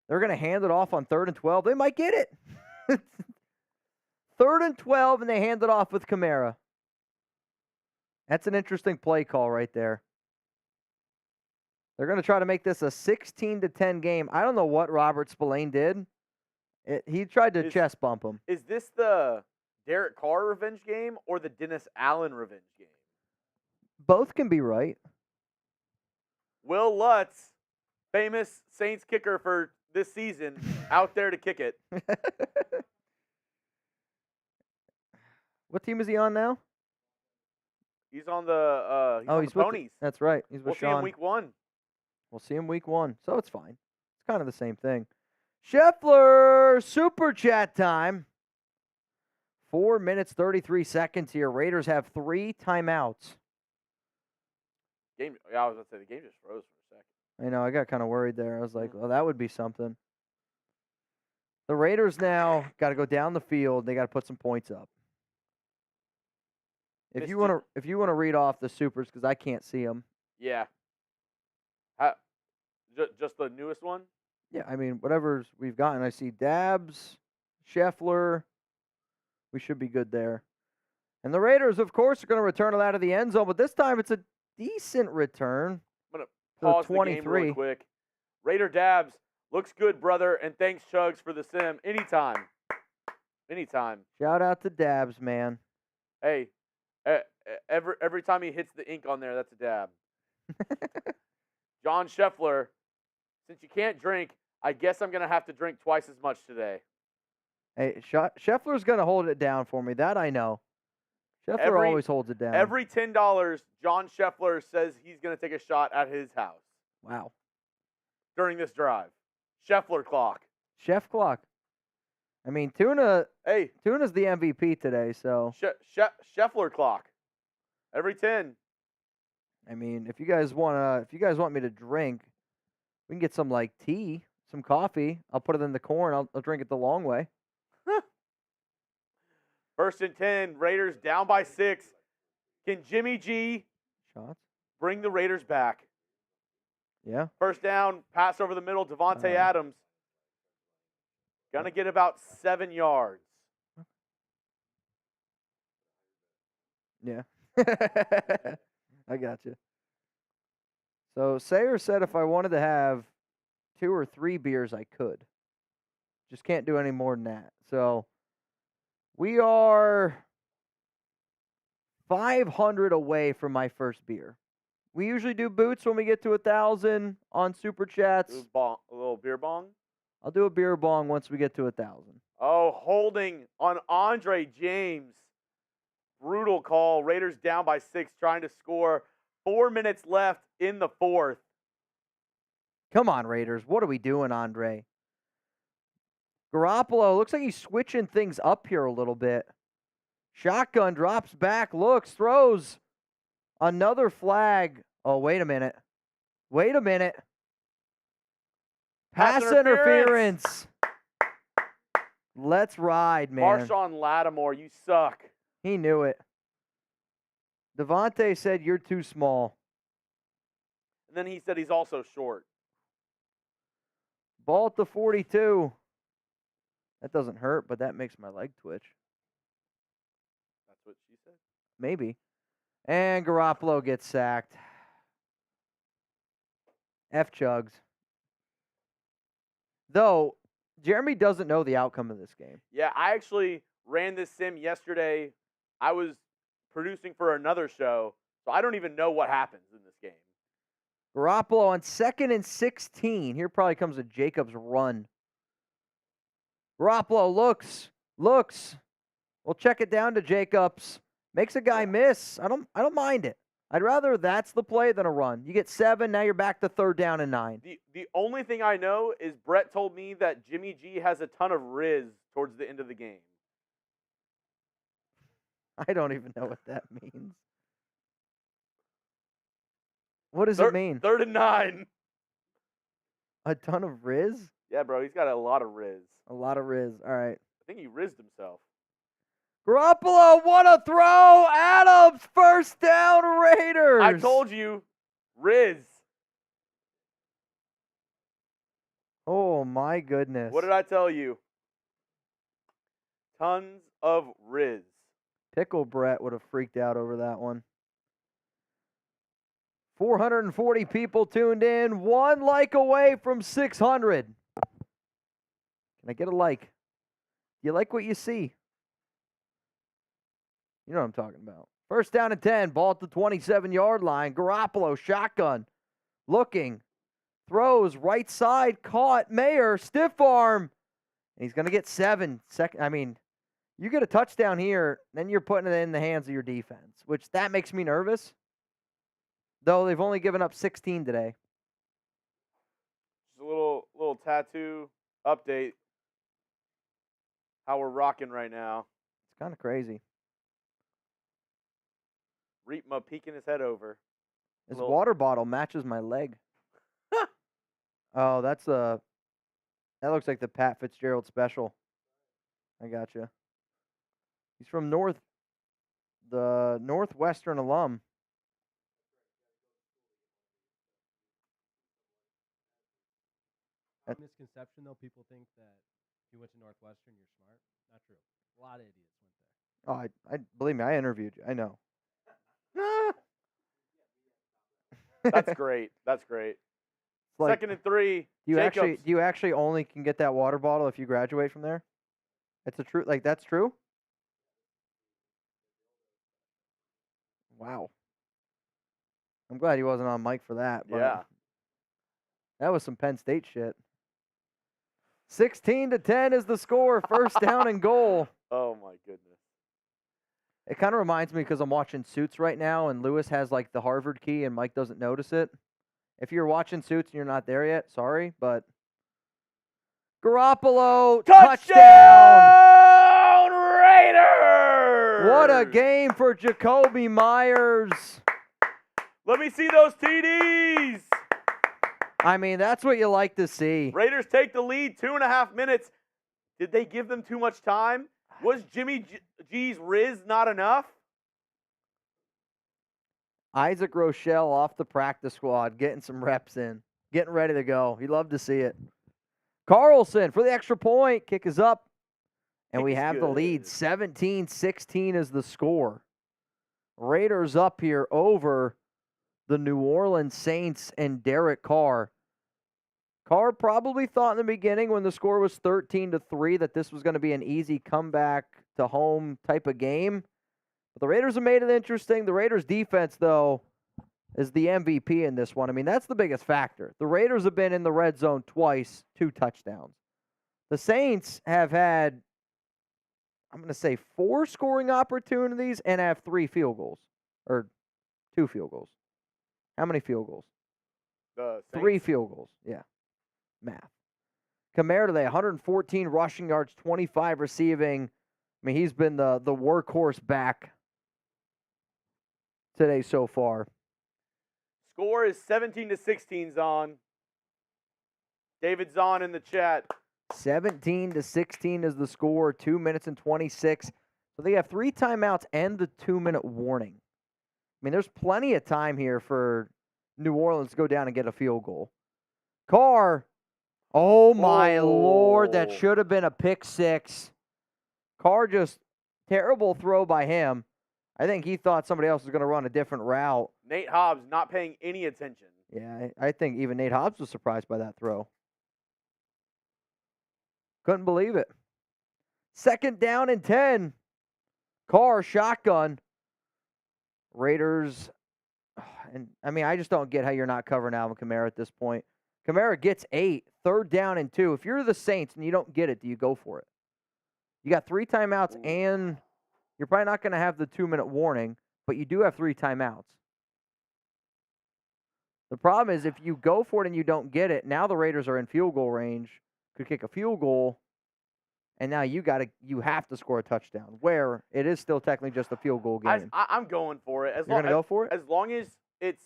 They're going to hand it off on 3rd and 12. They might get it. 3rd and 12, and they hand it off with Kamara. That's an interesting play call right there. They're going to try to make this a 16-10 game. I don't know what Robert Spillane did. He tried to chest bump him. Is this the Derek Carr revenge game or the Dennis Allen revenge game? Both can be right. Will Lutz, famous Saints kicker for this season, out there to kick it. What team is he on now? He's on the on the with Ponies. That's right. He's with We'll see Sean. him week 1. We'll see him week 1, so it's fine. It's kind of the same thing. Scheffler, super chat time. 4 minutes, 33 seconds here. Raiders have 3 timeouts. I was going to say, the game just froze for a second. I know, I got kind of worried there. I was like, well, that would be something. The Raiders now got to go down the field. They got to put some points up. If you want to read off the supers, because I can't see them. Yeah. Just the newest one? Yeah, I mean, whatever we've gotten. I see Dabbs, Scheffler. We should be good there. And the Raiders, of course, are going to return it out of the end zone, but this time it's a decent return. I'm going to the pause the game 23. really quick. Raider Dabbs, looks good, brother, and thanks, Chugs, for the sim. Anytime. Anytime. Shout out to Dabbs, man. Hey, every time he hits the ink on there, that's a dab. John Scheffler, since you can't drink, I guess I'm going to have to drink twice as much today. Hey, Scheffler's going to hold it down for me. That I know. Scheffler always holds it down. Every $10, John Scheffler says he's going to take a shot at his house. Wow. During this drive. Scheffler clock. Chef clock. I mean, Tuna's Hey, the MVP today, so. Scheffler clock. Every 10. I mean, if you guys want me to drink, we can get some like tea, some coffee. I'll put it in the corn. I'll drink it the long way. 1st and 10. Raiders down by 6. Can Jimmy G Shots. bring the Raiders back? Yeah. 1st down, pass over the middle, Devontae Adams. Gonna get about 7 yards. Yeah. I got you. So Sayer said if I wanted to have 2 or 3 beers, I could. Just can't do any more than that. So we are 500 away from my first beer. We usually do boots when we get to 1,000 on Super Chats. A little beer bong. I'll do a beer bong once we get to 1,000. Oh, holding on Andre James. Brutal call. Raiders down by 6, trying to score. 4 minutes left in the 4th. Come on, Raiders. What are we doing, Andre? Garoppolo looks like he's switching things up here a little bit. Shotgun, drops back, looks, throws. Another flag. Oh, wait a minute. Wait a minute. Pass interference. Let's ride, man. Marshawn Lattimore, you suck. He knew it. Devontae said, you're too small. And then he said he's also short. Ball at the 42. That doesn't hurt, but that makes my leg twitch. That's what she said. Maybe. And Garoppolo gets sacked. F-chugs. Though, Jeremy doesn't know the outcome of this game. Yeah, I actually ran this sim yesterday. I was producing for another show, so I don't even know what happens in this game. Garoppolo on 2nd and 16. Here probably comes a Jacobs run. Garoppolo looks. We'll check it down to Jacobs. Makes a guy miss. I don't mind it. I'd rather that's the play than a run. You get 7, now you're back to 3rd down and 9. The only thing I know is Brett told me that Jimmy G has a ton of Riz towards the end of the game. I don't even know what that means. What does it mean? 3rd and 9. A ton of Riz? Yeah, bro, he's got a lot of Riz. A lot of Riz. All right. I think he rizzed himself. Garoppolo, what a throw! Adams, 1st down, Raiders! I told you, Riz. Oh, my goodness. What did I tell you? Tons of Riz. Pickle Brett would have freaked out over that one. 440 people tuned in. 1 like away from 600. Can I get a like? You like what you see? You know what I'm talking about. 1st down and 10. Ball at the 27-yard line. Garoppolo, shotgun. Looking. Throws. Right side. Caught. Mayer. Stiff arm. And he's going to get 7. You get a touchdown here, then you're putting it in the hands of your defense, which that makes me nervous. Though they've only given up 16 today. Just a little tattoo update. How we're rocking right now. It's kind of crazy. Reetma peeking his head over. This water bottle matches my leg. Oh, that looks like the Pat Fitzgerald special. I gotcha. He's from the Northwestern alum. Misconception, though. People think that if you went to Northwestern, you're smart. Not true. A lot of idiots went there. Oh, I believe me, I interviewed you. I know. That's great. That's great. Like, 2nd and 3. do Jacobs. you actually only can get that water bottle if you graduate from there? It's a true, like, that's true? Wow. I'm glad he wasn't on mic for that. But Yeah. that was some Penn State shit. 16-10 is the score. 1st down and goal. Oh my goodness. It kind of reminds me because I'm watching Suits right now, and Lewis has like the Harvard key, and Mike doesn't notice it. If you're watching Suits and you're not there yet, sorry, but Garoppolo touchdown! Raiders! What a game for Jacoby Myers. Let me see those TDs. I mean, that's what you like to see. Raiders take the lead, 2.5 minutes. Did they give them too much time? Was Jimmy G's Riz not enough? Isaac Rochelle off the practice squad, getting some reps in, getting ready to go. You love to see it. Carlson for the extra point. Kick is up. And Kick we is have the lead. good. 17-16 is the score. Raiders up here over the New Orleans Saints and Derek Carr. Carr probably thought in the beginning when the score was 13-3 that this was going to be an easy comeback to home type of game. But the Raiders have made it interesting. The Raiders defense, though, is the MVP in this one. I mean, that's the biggest factor. The Raiders have been in the red zone twice, 2 touchdowns. The Saints have had, I'm going to say, 4 scoring opportunities and have 3 field goals. Or 2 field goals. How many field goals? The 3 Saints? field goals. Yeah. Math. Kamara today, 114 rushing yards, 25 receiving. I mean, he's been the workhorse back today so far. Score is 17-16, Zahn. David Zahn in the chat. 17-16 is the score, 2 minutes and 26. So they have 3 timeouts and the 2-minute warning. I mean, there's plenty of time here for New Orleans to go down and get a field goal. Carr, oh my Lord, that should have been a pick 6. Carr just, terrible throw by him. I think he thought somebody else was going to run a different route. Nate Hobbs not paying any attention. Yeah, I think even Nate Hobbs was surprised by that throw. Couldn't believe it. 2nd down and 10. Carr, shotgun. Raiders, and I mean, I just don't get how you're not covering Alvin Kamara at this point. Kamara gets 8, 3rd down and 2. If you're the Saints and you don't get it, do you go for it? You got 3 timeouts, and you're probably not going to have the 2-minute warning, but you do have 3 timeouts. The problem is if you go for it and you don't get it, now the Raiders are in field goal range, could kick a field goal, and now you have to score a touchdown, where it is still technically just a field goal game. I'm going for it. You're going to go for it? As long as it's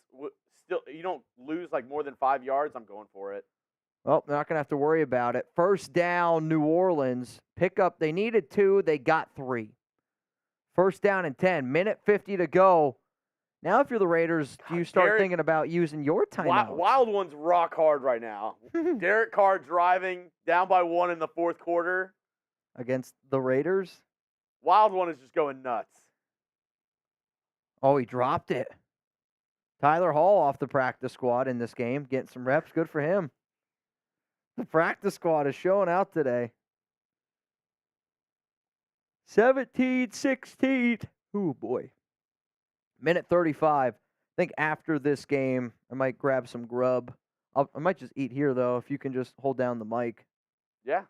still, you don't lose like more than 5 yards, I'm going for it. Well, they're not going to have to worry about it. 1st down, New Orleans. Pick up. They needed 2. They got 3. 1st down and 10. Minute 50 to go. Now, if you're the Raiders, do you start thinking about using your timeouts? Wild One's rock hard right now. Derek Carr driving down by 1 in the 4th quarter. Against the Raiders? Wild One is just going nuts. Oh, he dropped it. Tyler Hall off the practice squad in this game, getting some reps. Good for him. The practice squad is showing out today. 17-16. Ooh, boy. Minute 35. I think after this game, I might grab some grub. I might just eat here, though, if you can just hold down the mic. Yeah.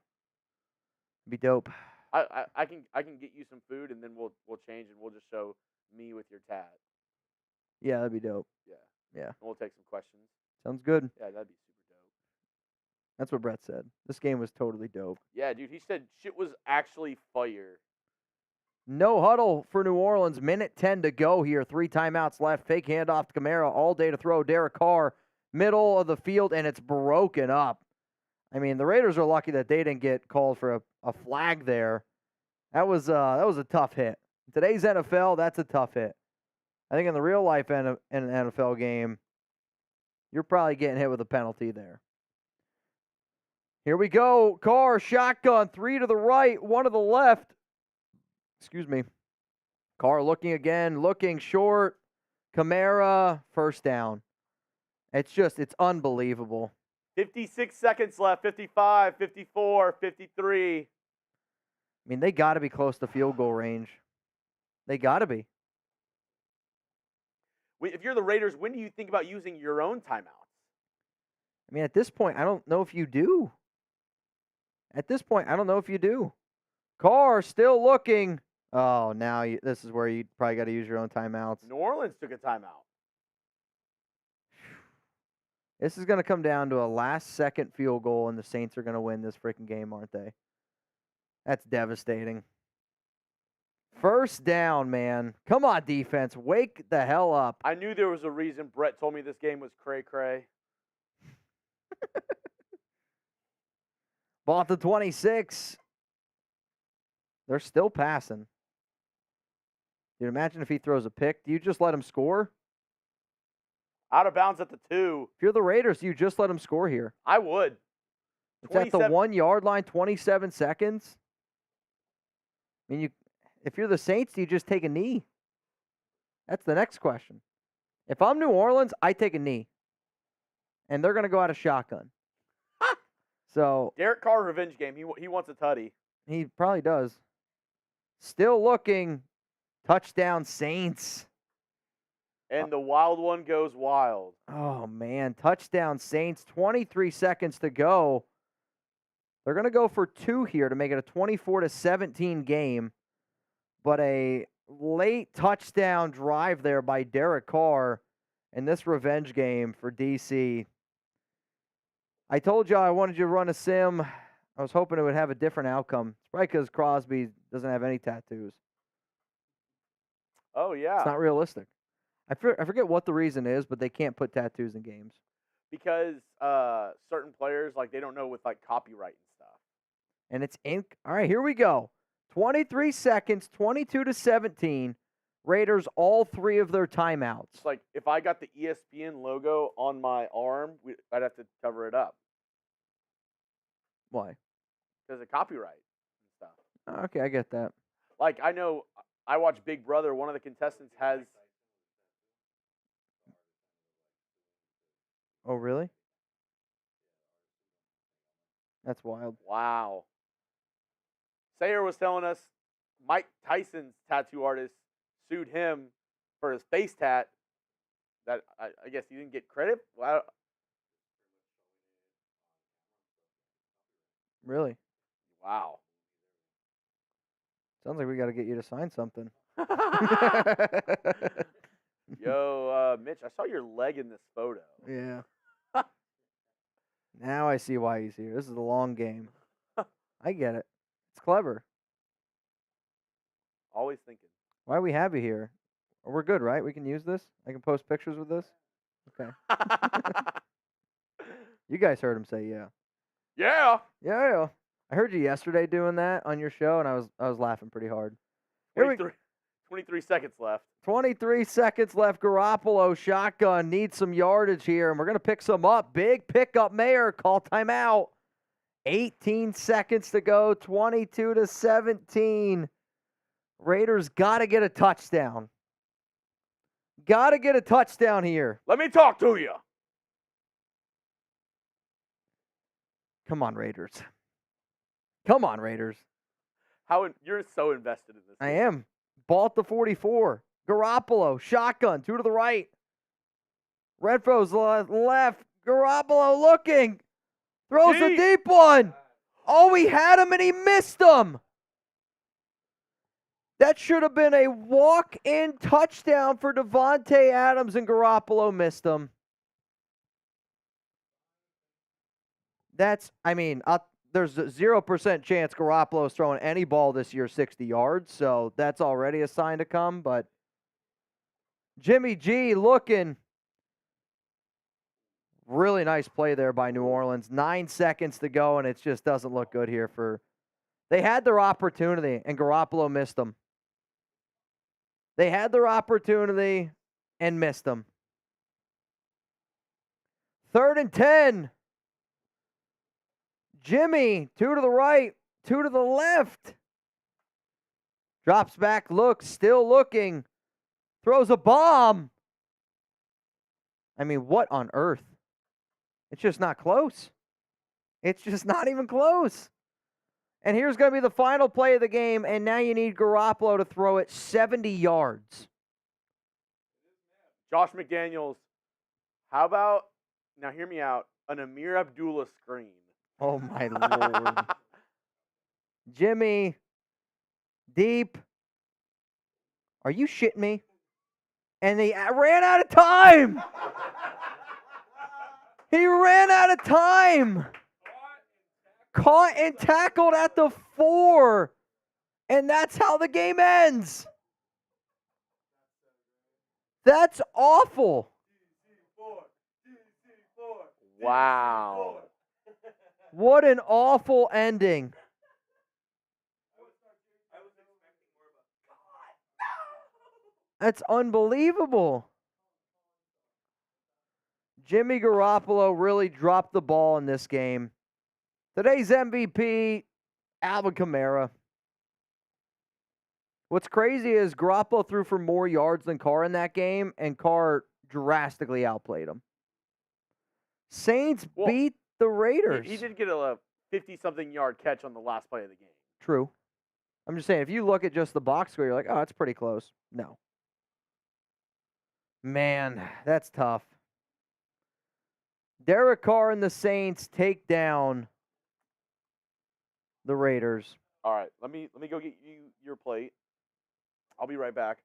It'd be dope. I can get you some food, and then we'll change, and we'll just show me with your tat. Yeah, that'd be dope. Yeah. And we'll take some questions. Sounds good. Yeah, that'd be super dope. That's what Brett said. This game was totally dope. Yeah, dude, he said shit was actually fire. No huddle for New Orleans. Minute 10 to go here. 3 timeouts left. Fake handoff to Kamara. All day to throw. Derek Carr, middle of the field, and it's broken up. I mean, the Raiders are lucky that they didn't get called for a flag there. That was a tough hit. In today's NFL, that's a tough hit. I think in the real life in an NFL game, you're probably getting hit with a penalty there. Here we go. Carr, shotgun, 3 to the right, 1 to the left. Excuse me. Carr looking again, looking short. Kamara, 1st down. It's unbelievable. 56 seconds left, 55, 54, 53. I mean, they got to be close to field goal range. They got to be. If you're the Raiders, when do you think about using your own timeouts? I mean, at this point, I don't know if you do. Carr still looking. Oh, now this is where you probably got to use your own timeouts. New Orleans took a timeout. This is going to come down to a last-second field goal, and the Saints are going to win this freaking game, aren't they? That's devastating. 1st down, man. Come on, defense. Wake the hell up. I knew there was a reason Brett told me this game was cray-cray. Ball at the 26. They're still passing. Dude, imagine if he throws a pick. Do you just let him score? Out of bounds at the 2. If you're the Raiders, you just let him score here. I would. It's at the 1-yard line, 27 seconds. I mean, if you're the Saints, do you just take a knee? That's the next question. If I'm New Orleans, I take a knee. And they're going to go out of shotgun. So Derek Carr revenge game. He wants a tutty. He probably does. Still looking. Touchdown Saints. And the Wild One goes wild. Oh, man. Touchdown Saints. 23 seconds to go. They're going to go for 2 here to make it a 24-17 game. But a late touchdown drive there by Derek Carr in this revenge game for DC. I told you I wanted you to run a sim. I was hoping it would have a different outcome. It's probably because Crosby doesn't have any tattoos. Oh yeah. It's not realistic. I forget what the reason is, but they can't put tattoos in games. Because certain players they don't know with copyright and stuff. And it's ink. All right, here we go. 23 seconds, 22-17. Raiders all 3 of their timeouts. It's like if I got the ESPN logo on my arm, I'd have to cover it up Why? because of copyright and stuff. Okay, I get that. I know I watch Big Brother. One of the contestants has. Oh, really? That's wild. Wow. Sayer was telling us Mike Tyson's tattoo artist sued him for his face tat that I guess he didn't get credit. Well, Really? wow. Sounds like we got to get you to sign something. Yo, Mitch, I saw your leg in this photo. Yeah. Now I see why he's here. This is a long game. I get it. It's clever. Always thinking. Why we have you here? We're good, right? We can use this? I can post pictures with this? Okay. You guys heard him say yeah. Yeah. Yeah. I heard you yesterday doing that on your show, and I was laughing pretty hard. Here we 23 seconds left. 23 seconds left. Garoppolo shotgun needs some yardage here, and we're going to pick some up. Big pickup, Mayer. Call timeout. 18 seconds to go. 22-17. Raiders got to get a touchdown. Got to get a touchdown here. Let me talk to you. Come on, Raiders. Come on, Raiders. You're so invested in this. I am. Ball at the 44. Garoppolo, shotgun, 2 to the right. Renfro's left. Garoppolo looking. Throws a deep one. Oh, he had him and he missed him. That should have been a walk-in touchdown for Devontae Adams, and Garoppolo missed him. There's a 0% chance Garoppolo is throwing any ball this year 60 yards, so that's already a sign to come. But Jimmy G looking. Really nice play there by New Orleans. 9 seconds to go, and it just doesn't look good here for. They had their opportunity, and Garoppolo missed them. They had their opportunity and missed them. 3rd and 10. Jimmy, 2 to the right, 2 to the left. Drops back, looks, still looking. Throws a bomb. I mean, what on earth? It's just not close. It's just not even close. And here's going to be the final play of the game, and now you need Garoppolo to throw it 70 yards. Josh McDaniels, how about, now hear me out, an Amir Abdullah screen. Oh, my Lord. Jimmy, deep. Are you shitting me? And they ran out of time. He ran out of time. Caught and tackled at the 4. And that's how the game ends. That's awful. Wow. What an awful ending. That's unbelievable. Jimmy Garoppolo really dropped the ball in this game. Today's MVP, Alvin Kamara. What's crazy is Garoppolo threw for more yards than Carr in that game, and Carr drastically outplayed him. Saints beat the Raiders. He did get a 50-something yard catch on the last play of the game. True. I'm just saying, if you look at just the box score, you're like, oh, that's pretty close. No. Man, that's tough. Derek Carr and the Saints take down the Raiders. All right, let me go get you your plate. I'll be right back.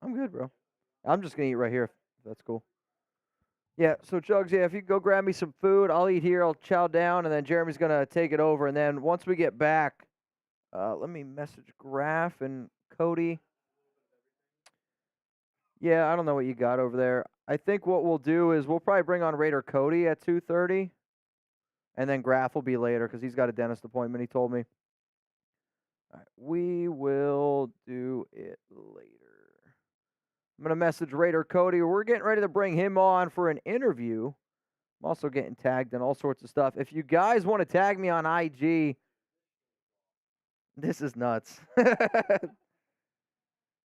I'm good, bro. I'm just going to eat right here, if that's cool. Yeah, so Chugs, yeah, if you go grab me some food, I'll eat here, I'll chow down, and then Jeremy's going to take it over. And then once we get back, let me message Graf and Cody. Yeah, I don't know what you got over there. I think what we'll do is we'll probably bring on Raider Cody at 2:30, and then Graf will be later because he's got a dentist appointment, he told me. All right, we will do it later. I'm going to message Raider Cody. We're getting ready to bring him on for an interview. I'm also getting tagged in all sorts of stuff. If you guys want to tag me on IG, this is nuts.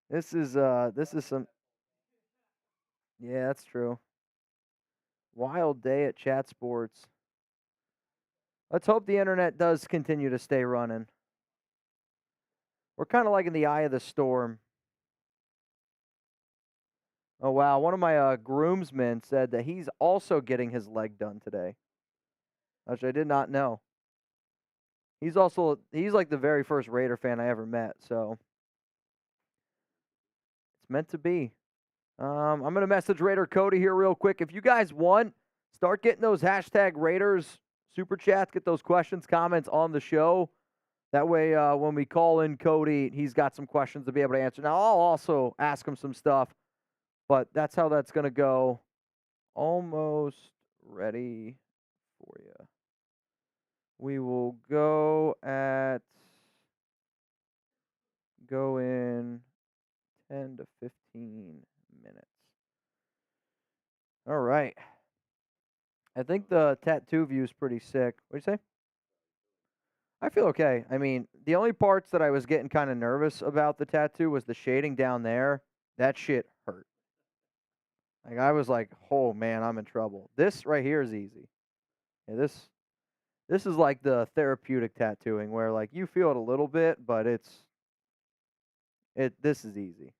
This is some. Yeah, that's true. Wild day at Chat Sports. Let's hope the internet does continue to stay running. We're kind of like in the eye of the storm. Oh, wow. One of my groomsmen said that he's also getting his leg done today, which I did not know. He's like the very first Raider fan I ever met, so it's meant to be. I'm going to message Raider Cody here real quick. If you guys want, start getting those hashtag Raiders super chats, get those questions, comments on the show. That way, when we call in Cody, he's got some questions to be able to answer. Now, I'll also ask him some stuff, but that's how that's going to go. Almost ready for you. We will go in 10 to 15 minutes. All right. I think the tattoo view is pretty sick. What'd you say? I feel okay. I mean, the only parts that I was getting kind of nervous about the tattoo was the shading down there. That shit hurt. Like, I was like, oh, man, I'm in trouble. This right here is easy. Yeah, this is like the therapeutic tattooing where, like, you feel it a little bit, but this is easy.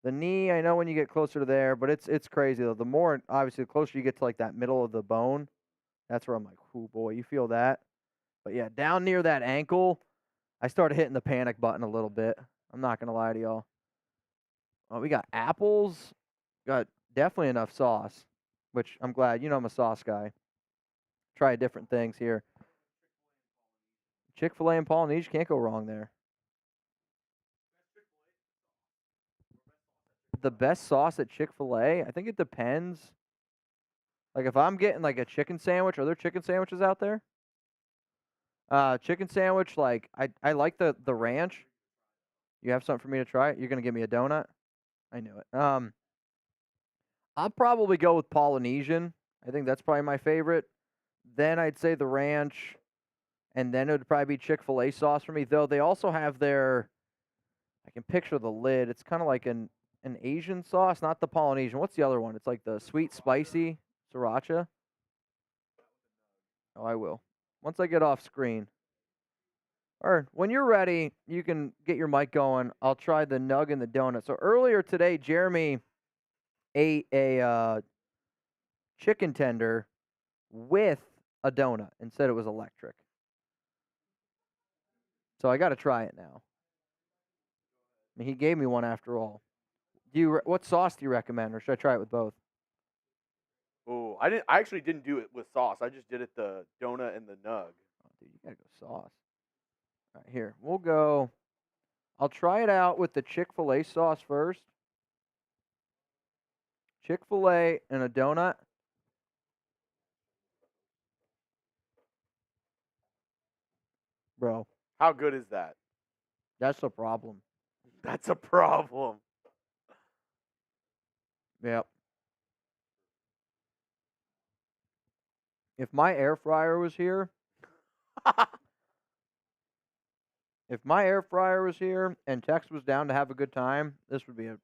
The knee, I know when you get closer to there, but it's crazy, though. The more, obviously, the closer you get to, like, that middle of the bone, that's where I'm like, oh, boy, you feel that. But, yeah, down near that ankle, I started hitting the panic button a little bit. I'm not going to lie to y'all. Oh, we got apples. Got definitely enough sauce, which I'm glad. You know I'm a sauce guy. Try different things here. Chick-fil-A and Polynesian, can't go wrong there. The best sauce at Chick-fil-A? I think it depends. Like, if I'm getting, like, a chicken sandwich, are there chicken sandwiches out there? Chicken sandwich, like, I like the ranch. You have something for me to try? You're going to give me a donut? I knew it. I'll probably go with Polynesian. I think that's probably my favorite. Then I'd say the ranch. And then it would probably be Chick-fil-A sauce for me. Though they also have their, I can picture the lid. It's kind of like an Asian sauce, not the Polynesian. What's the other one? It's like the sweet, spicy sriracha. Oh, I will. Once I get off screen. Or when you're ready, you can get your mic going. I'll try the nug and the donut. So earlier today, Jeremy ate a chicken tender with a donut and said it was electric. So I got to try it now. I mean, he gave me one after all. What sauce do you recommend, or should I try it with both? Oh, I actually didn't do it with sauce. I just did it the donut and the nug. Oh, dude, you gotta go sauce. All right, here we'll go. I'll try it out with the Chick-fil-A sauce first. Chick-fil-A and a donut. Bro, How good is that? that's the problem. That's a problem. Yep. If my air fryer was here, and Tex was down to have a good time, this would be a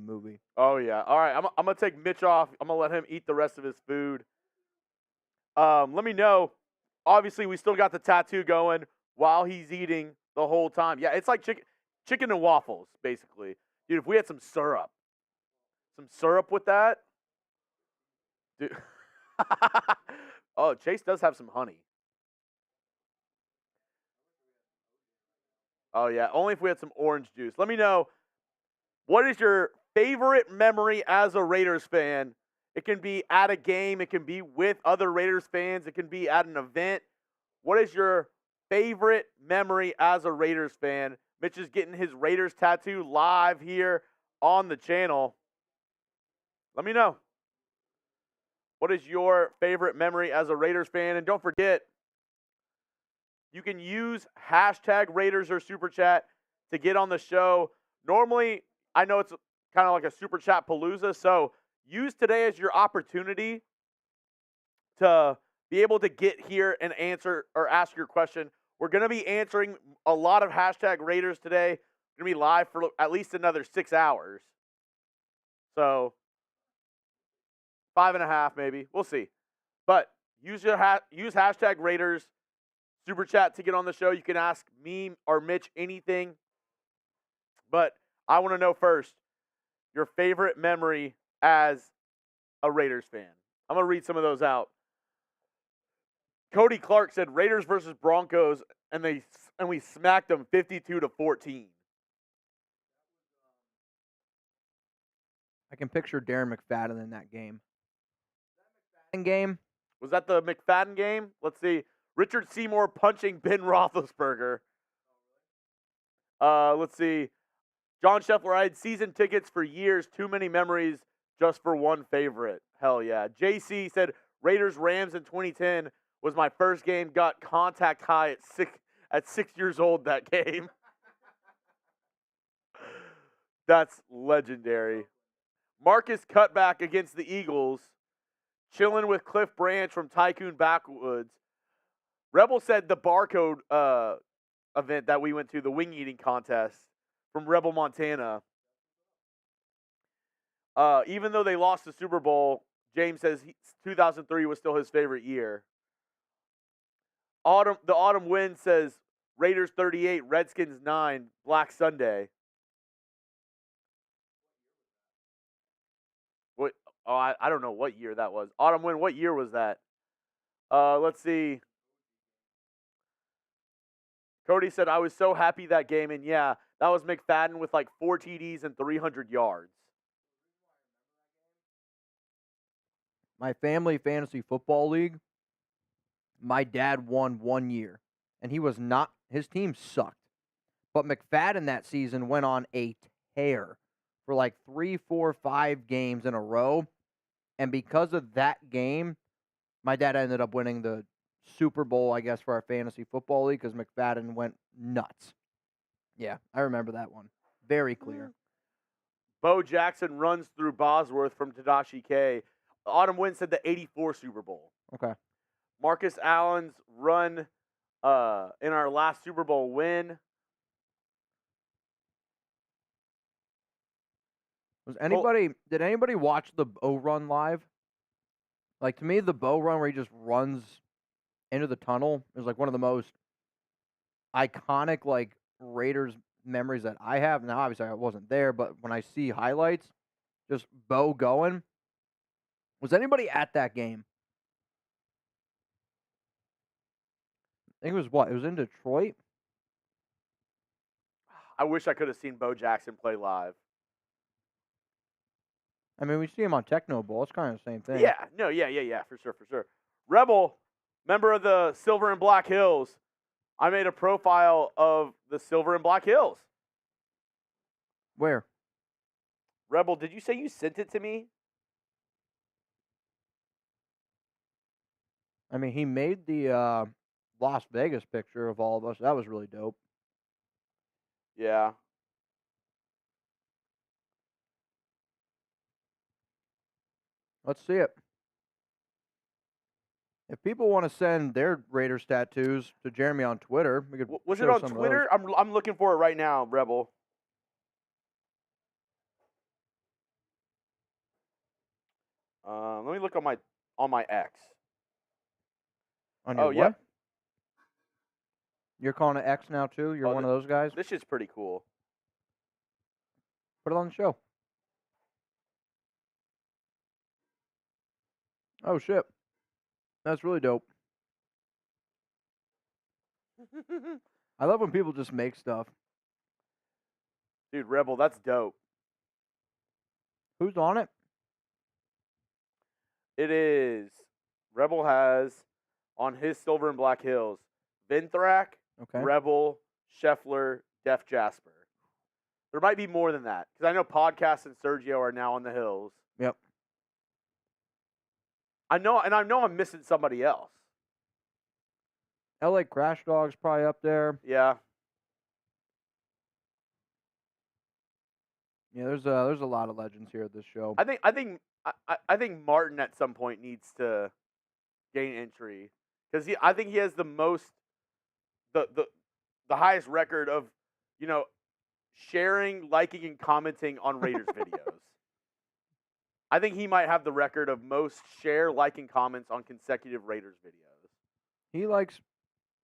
movie. Oh yeah. All right. I'm gonna take Mitch off. I'm gonna let him eat the rest of his food. Let me know. Obviously, we still got the tattoo going while he's eating the whole time. Yeah, it's like chicken and waffles, basically. Dude, if we had some syrup with that, dude. Oh, Chase does have some honey. Oh yeah, only if we had some orange juice. Let me know, what is your favorite memory as a Raiders fan? It can be at a game. It can be with other Raiders fans. It can be at an event. What is your favorite memory as a Raiders fan? Mitch is getting his Raiders tattoo live here on the channel. Let me know. What is your favorite memory as a Raiders fan? And don't forget, you can use hashtag Raiders or Super Chat to get on the show. Normally, I know it's kind of like a Super Chat palooza, so use today as your opportunity to be able to get here and answer or ask your question. We're going to be answering a lot of hashtag Raiders today. We're going to be live for at least another 6 hours. So 5.5 maybe. We'll see. But use hashtag Raiders Super Chat to get on the show. You can ask me or Mitch anything. But I want to know first your favorite memory as a Raiders fan. I'm going to read some of those out. Cody Clark said Raiders versus Broncos, and we smacked them 52-14. I can picture Darren McFadden in that game. Game? Was that the McFadden game? Let's see. Richard Seymour punching Ben Roethlisberger. Let's see. John Scheffler, I had season tickets for years. Too many memories just for one favorite. Hell yeah. JC said Raiders Rams in 2010 was my first game. Got contact high at 6 years old that game. That's legendary. Marcus Cutback against the Eagles. Chilling with Cliff Branch from Tycoon Backwoods. Rebel said the barcode event that we went to, the wing eating contest from Rebel, Montana. Even though they lost the Super Bowl, James says 2003 was still his favorite year. The Autumn Wind says Raiders 38, Redskins 9, Black Sunday. What? Oh, I don't know what year that was. Autumn Wind, what year was that? Let's see. Cody said, I was so happy that game, and yeah, that was McFadden with like 4 TDs and 300 yards. My family fantasy football league, my dad won 1 year, and his team sucked. But McFadden that season went on a tear for like 3, 4, 5 games in a row. And because of that game, my dad ended up winning the Super Bowl, I guess, for our fantasy football league because McFadden went nuts. Yeah, I remember that one. Very clear. Bo Jackson runs through Bosworth from Tadashi K. Autumn Wind said the 84 Super Bowl. Okay. Marcus Allen's run in our last Super Bowl win. Did anybody watch the Bo run live? Like, to me, the Bo run where he just runs into the tunnel is like one of the most iconic like Raiders memories that I have. Now, obviously, I wasn't there, but when I see highlights, just Bo going. Was anybody at that game? I think it was what? It was in Detroit? I wish I could have seen Bo Jackson play live. I mean, we see him on Techno Bowl. It's kind of the same thing. Yeah, no, yeah, for sure. Rebel, member of the Silver and Black Hills. I made a profile of the Silver and Black Hills. Where? Rebel, did you say you sent it to me? I mean, he made the Las Vegas picture of all of us. That was really dope. Yeah. Let's see it. If people want to send their Raiders tattoos to Jeremy on Twitter, we could. Was it show on some of Twitter? I'm looking for it right now, Rebel. Let me look on my X. On your what? Yep. You're calling it X now too? You're one of those guys? This shit's pretty cool. Put it on the show. Oh shit. That's really dope. I love when people just make stuff. Dude, Rebel, that's dope. Who's on it? It is Rebel has on his Silver and Black Hills Vinthrak, Okay. Rebel, Scheffler, Def Jasper. There might be more than that because I know Podcast and Sergio are now on the hills. Yep. I know I'm missing somebody else. LA Crash Dog's probably up there. Yeah. Yeah, there's a lot of legends here at this show. I think Martin at some point needs to gain entry because I think he has the most the highest record of sharing, liking, and commenting on Raiders videos. I think he might have the record of most share, like, and comments on consecutive Raiders videos. He likes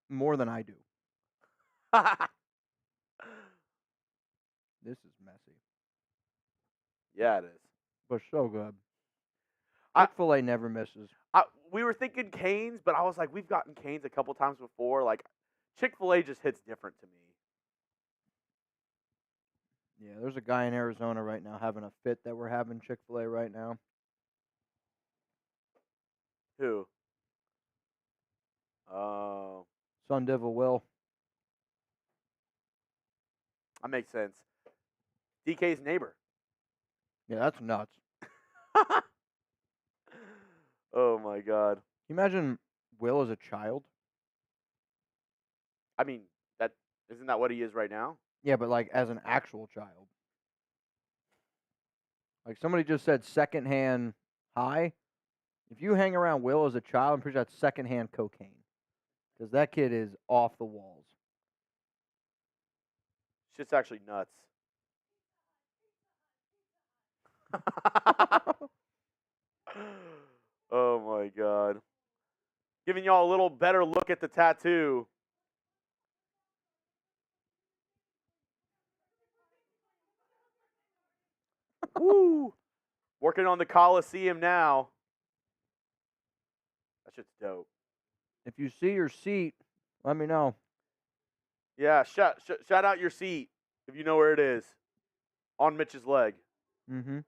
more than I do. This is messy, Yeah, it is. but so good. I- Chick-fil-A never misses. We were thinking Cane's, but I was like, we've gotten Cane's a couple times before. Like, Chick-fil-A just hits different to me. Yeah, there's a guy in Arizona right now having a fit that we're having Chick-fil-A right now. Who? Oh, Sun Devil Will. that makes sense. DK's neighbor. Yeah, that's nuts. Oh my God. Can you imagine Will as a child? I mean, isn't that what he is right now? Yeah, but like as an actual child. Like somebody just said secondhand high. If you hang around Will as a child, I'm pretty sure that's secondhand cocaine. Because that kid is off the walls. Shit's actually nuts. Oh my God. Giving y'all a little better look at the tattoo. Woo! Working on the Coliseum now. That shit's dope. If you see your seat, let me know. Yeah, shout out your seat if you know where it is. On Mitch's leg. Mm-hmm.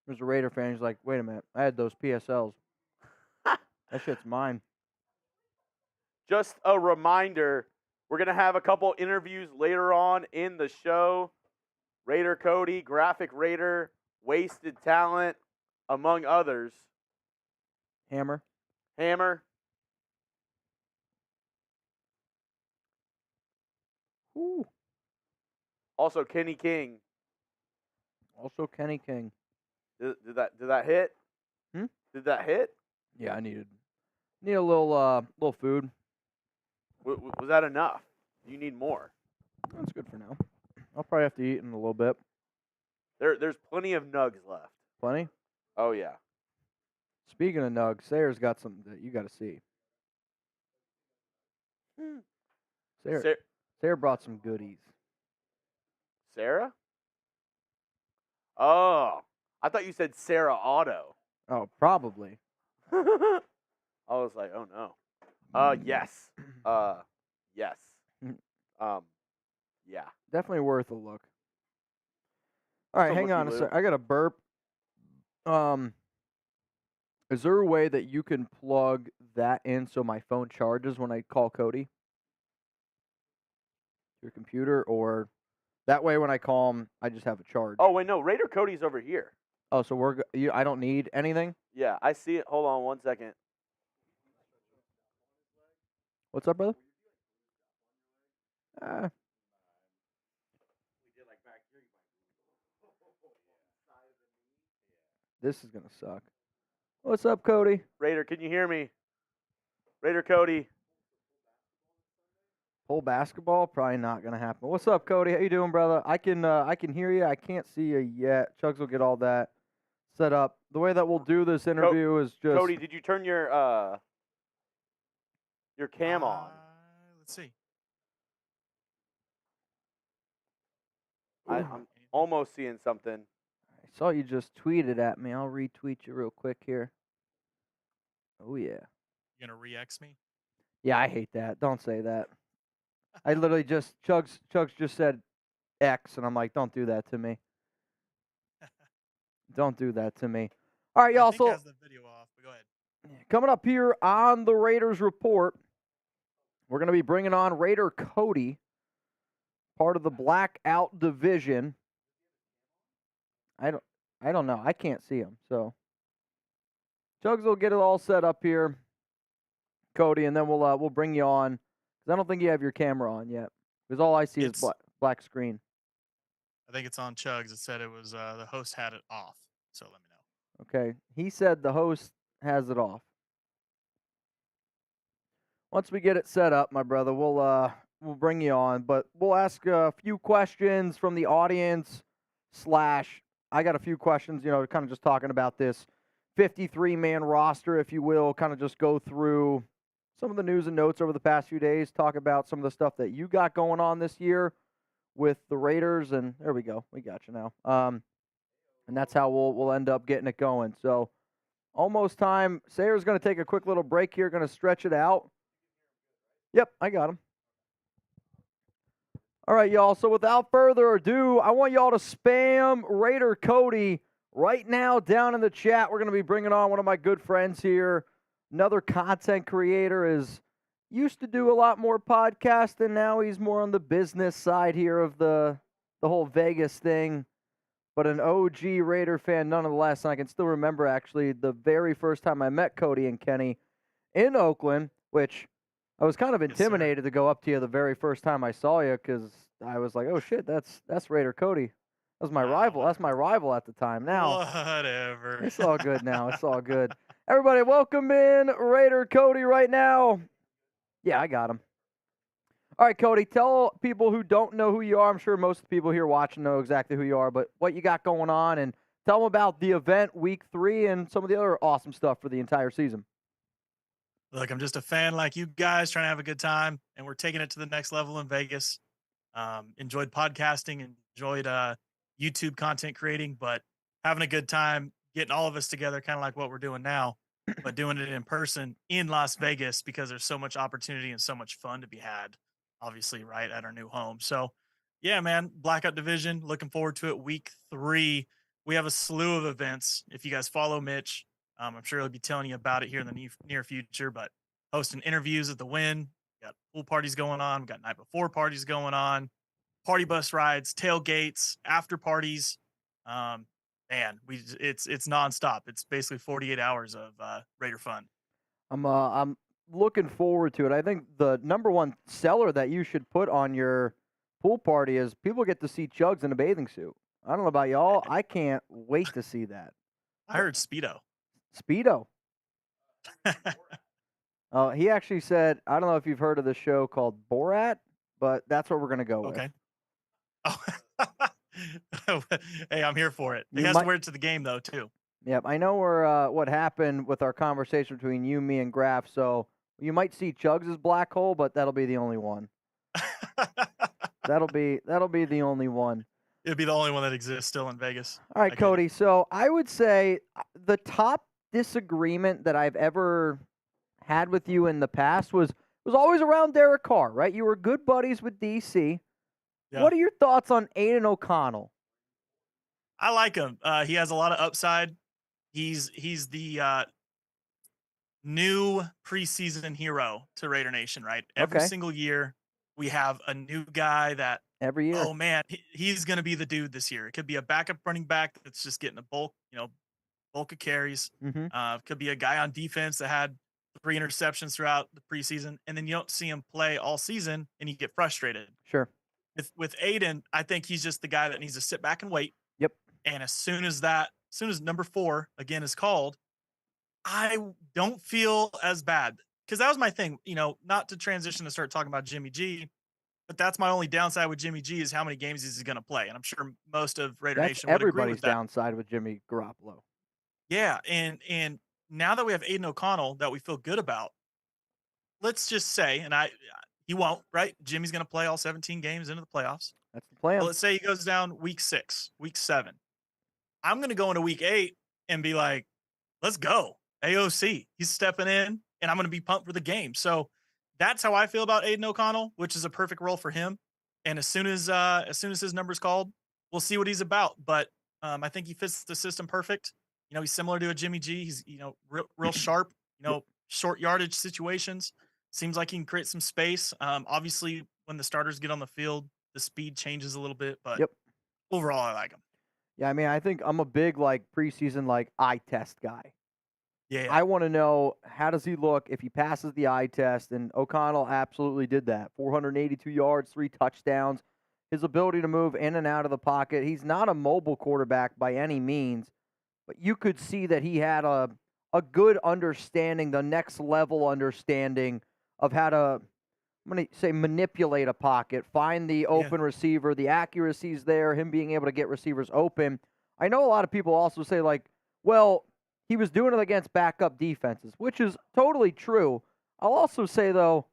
There's a Raider fan. He's like, wait a minute. I had those PSLs. That shit's mine. Just a reminder, we're going to have a couple interviews later on in the show. Raider Cody, Graphic Raider, Wasted Talent, among others. Hammer. Ooh. Also Kenny King. Also Kenny King. Did that hit? Hmm? Did that hit? Yeah, I need a little food. Was that enough? You need more. That's good for now. I'll probably have to eat in a little bit. There's plenty of nugs left. Plenty? Oh yeah. Speaking of nugs, Sayer's got something that you got to see. Sayer brought some goodies. Sarah? Oh, I thought you said Sarah Otto. Oh, probably. I was like, oh no. Yes. Yes. Yeah. Definitely worth a look. All right, Still hang on a looky-loo. sec. I got a burp. Is there a way that you can plug that in so my phone charges when I call Cody? Your computer, or that way when I call him, I just have a charge. Oh wait, no. Raider Cody's over here. Oh, so I don't need anything? Yeah, I see it. Hold on 1 second. What's up, brother? This is going to suck. What's up, Cody? Raider, can you hear me? Raider Cody. Full basketball? Probably not going to happen. What's up, Cody? How you doing, brother? I can hear you. I can't see you yet. Chugs will get all that set up. The way that we'll do this interview is just... Cody, did you turn your cam on? Let's see. I'm almost seeing something. I saw you just tweeted at me. I'll retweet you real quick here. Oh, yeah. You gonna re-X me? Yeah, I hate that. Don't say that. I literally just... Chugs just said X, and I'm like, don't do that to me. Don't do that to me. All right, I y'all. think So has the video off, but go ahead. coming up here on the Raiders Report, we're going to be bringing on Raider Cody, part of the Blackout Division. I don't know. I can't see him. So Chugs will get it all set up here, Cody, and then we'll bring you on. Because I don't think you have your camera on yet. Because all I see is black screen. I think it's on Chugs. It said it was the host had it off. So let me know. Okay. He said the host has it off. Once we get it set up, my brother, we'll bring you on. But we'll ask a few questions from the audience / I got a few questions, kind of just talking about this 53-man roster, if you will, kind of just go through some of the news and notes over the past few days, talk about some of the stuff that you got going on this year with the Raiders, and there we go. We got you now. And that's how we'll end up getting it going. So almost time. Sayer's going to take a quick little break here, going to stretch it out. Yep, I got him. All right, y'all. So without further ado, I want y'all to spam Raider Cody right now down in the chat. We're going to be bringing on one of my good friends here, another content creator. Is used to do a lot more podcasting. Now he's more on the business side here of the whole Vegas thing. But an OG Raider fan nonetheless. And I can still remember, actually, the very first time I met Cody and Kenny in Oakland, which I was kind of intimidated to go up to you the very first time I saw you because I was like, oh, shit, that's Raider Cody. That was my rival. That's my rival at the time. Now, whatever. It's all good now. It's all good. Everybody, welcome in Raider Cody right now. Yeah, I got him. All right, Cody, tell people who don't know who you are. I'm sure most of the people here watching know exactly who you are, but what you got going on, and tell them about the event week 3 and some of the other awesome stuff for the entire season. Look, I'm just a fan like you guys trying to have a good time, and we're taking it to the next level in Vegas. Enjoyed podcasting, enjoyed YouTube content creating, but having a good time, getting all of us together, kind of like what we're doing now, but doing it in person in Las Vegas because there's so much opportunity and so much fun to be had, obviously, right at our new home. So, yeah, man, Blackout Division, looking forward to it. Week 3, we have a slew of events. If you guys follow Mitch, I'm sure he'll be telling you about it here in the near future, but hosting interviews at the Wynn. Got pool parties going on. We got night before parties going on, party bus rides, tailgates, after parties. Man, it's nonstop. It's basically 48 hours of Raider fun. I'm looking forward to it. I think the number one seller that you should put on your pool party is people get to see Chugs in a bathing suit. I don't know about y'all. I can't wait to see that. I heard Speedo. Speedo. He actually said, I don't know if you've heard of the show called Borat, but that's what we're going to go with. Okay. Oh, hey, I'm here for it. He You has might- to wear it to the game, though, too. Yep, I know what happened with our conversation between you, me, and Graf, so you might see Chugs' black hole, but that'll be the only one. That'll be the only one. It'd be the only one that exists still in Vegas. All right, I get Cody. So I would say the top disagreement that I've ever had with you in the past was always around Derek Carr, right? You were good buddies with DC. Yeah. What are your thoughts on Aidan O'Connell? I like him. He has a lot of upside. He's the new preseason hero to Raider Nation, right? Every Okay. single year we have a new guy that, Every year. oh man, he's going to be the dude this year. It could be a backup running back that's just getting a bulk of carries. Mm-hmm. Could be a guy on defense that had 3 interceptions throughout the preseason, and then you don't see him play all season, and you get frustrated. Sure. With Aidan, I think he's just the guy that needs to sit back and wait. Yep. And as soon as number 4 again is called, I don't feel as bad, because that was my thing. Not to transition to start talking about Jimmy G, but that's my only downside with Jimmy G is how many games is he going to play, and I'm sure most of Raider That's Nation would agree everybody's with that. downside with Jimmy Garoppolo. Yeah, and now that we have Aidan O'Connell that we feel good about, let's just say, and he won't, right? Jimmy's going to play all 17 games into the playoffs. That's the plan. Well, let's say he goes down week 6, week 7. I'm going to go into week 8 and be like, let's go. AOC, he's stepping in, and I'm going to be pumped for the game. So that's how I feel about Aidan O'Connell, which is a perfect role for him. And as soon as his number's called, we'll see what he's about. But I think he fits the system perfect. He's similar to a Jimmy G. He's real sharp. Short yardage situations. Seems like he can create some space. Obviously, when the starters get on the field, the speed changes a little bit, but Yep. overall, I like him. Yeah, I mean, I think I'm a big preseason eye test guy. Yeah. I want to know, how does he look if he passes the eye test? And O'Connell absolutely did that. 482 yards, 3 touchdowns. His ability to move in and out of the pocket. He's not a mobile quarterback by any means, but you could see that he had a good understanding, the next level understanding of how to, I'm going to say, manipulate a pocket, find the open receiver, the accuracy's there, him being able to get receivers open. I know a lot of people also say, well, he was doing it against backup defenses, which is totally true. I'll also say, though,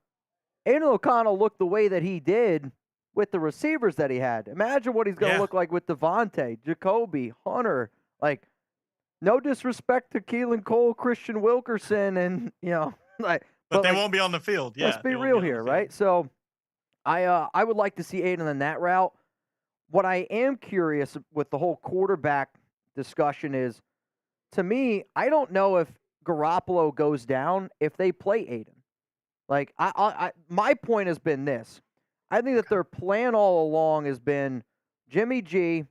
Aidan O'Connell looked the way that he did with the receivers that he had. Imagine what he's going to look like with Devontae, Jacoby, Hunter. No disrespect to Keelan Cole, Christian Wilkerson, and, but they won't be on the field. Yeah, let's be real here, right? So I would like to see Aidan in that route. What I am curious with the whole quarterback discussion is, to me, I don't know if Garoppolo goes down if they play Aidan. My point has been this. I think that their plan all along has been Jimmy G.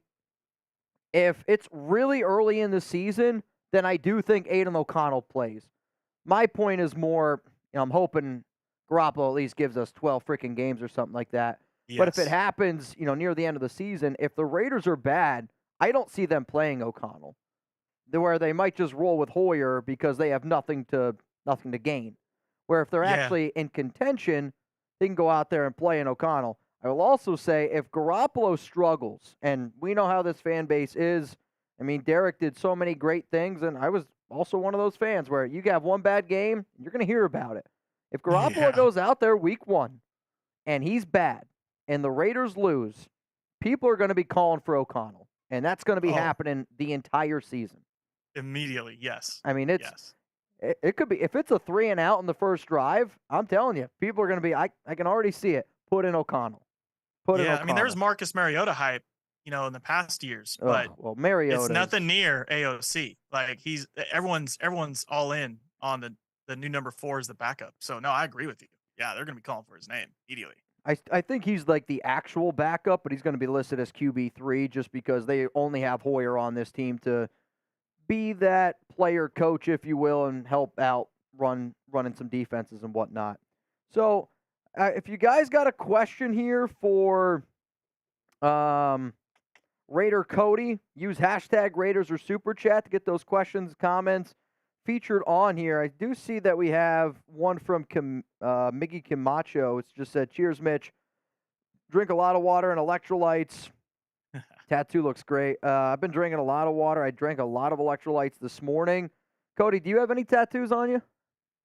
If it's really early in the season, then I do think Aidan O'Connell plays. My point is more, I'm hoping Garoppolo at least gives us 12 freaking games or something like that. Yes. But if it happens, near the end of the season, if the Raiders are bad, I don't see them playing O'Connell. Where they might just roll with Hoyer because they have nothing to gain. Where if they're actually in contention, they can go out there and play in O'Connell. I will also say, if Garoppolo struggles, and we know how this fan base is, I mean, Derek did so many great things, and I was also one of those fans where you have one bad game, you're going to hear about it. If Garoppolo goes out there week 1 and he's bad and the Raiders lose, people are going to be calling for O'Connell, and that's going to be happening the entire season. Immediately, yes. I mean, it could be, if it's a 3 and out in the first drive, I'm telling you, people are going to be, I can already see it. Put in O'Connell. I mean, there's Marcus Mariota hype, in the past years, but Mariota, it's nothing near AOC. Everyone's all in on the new number 4 as the backup. So no, I agree with you. Yeah, they're going to be calling for his name immediately. I think he's the actual backup, but he's going to be listed as QB3 just because they only have Hoyer on this team to be that player coach, if you will, and help out running some defenses and whatnot. So if you guys got a question here for Raider Cody, use hashtag Raiders or Super Chat to get those questions, comments featured on here. I do see that we have one from Miggy Camacho. It's just said, cheers, Mitch. Drink a lot of water and electrolytes. Tattoo looks great. I've been drinking a lot of water. I drank a lot of electrolytes this morning. Cody, do you have any tattoos on you?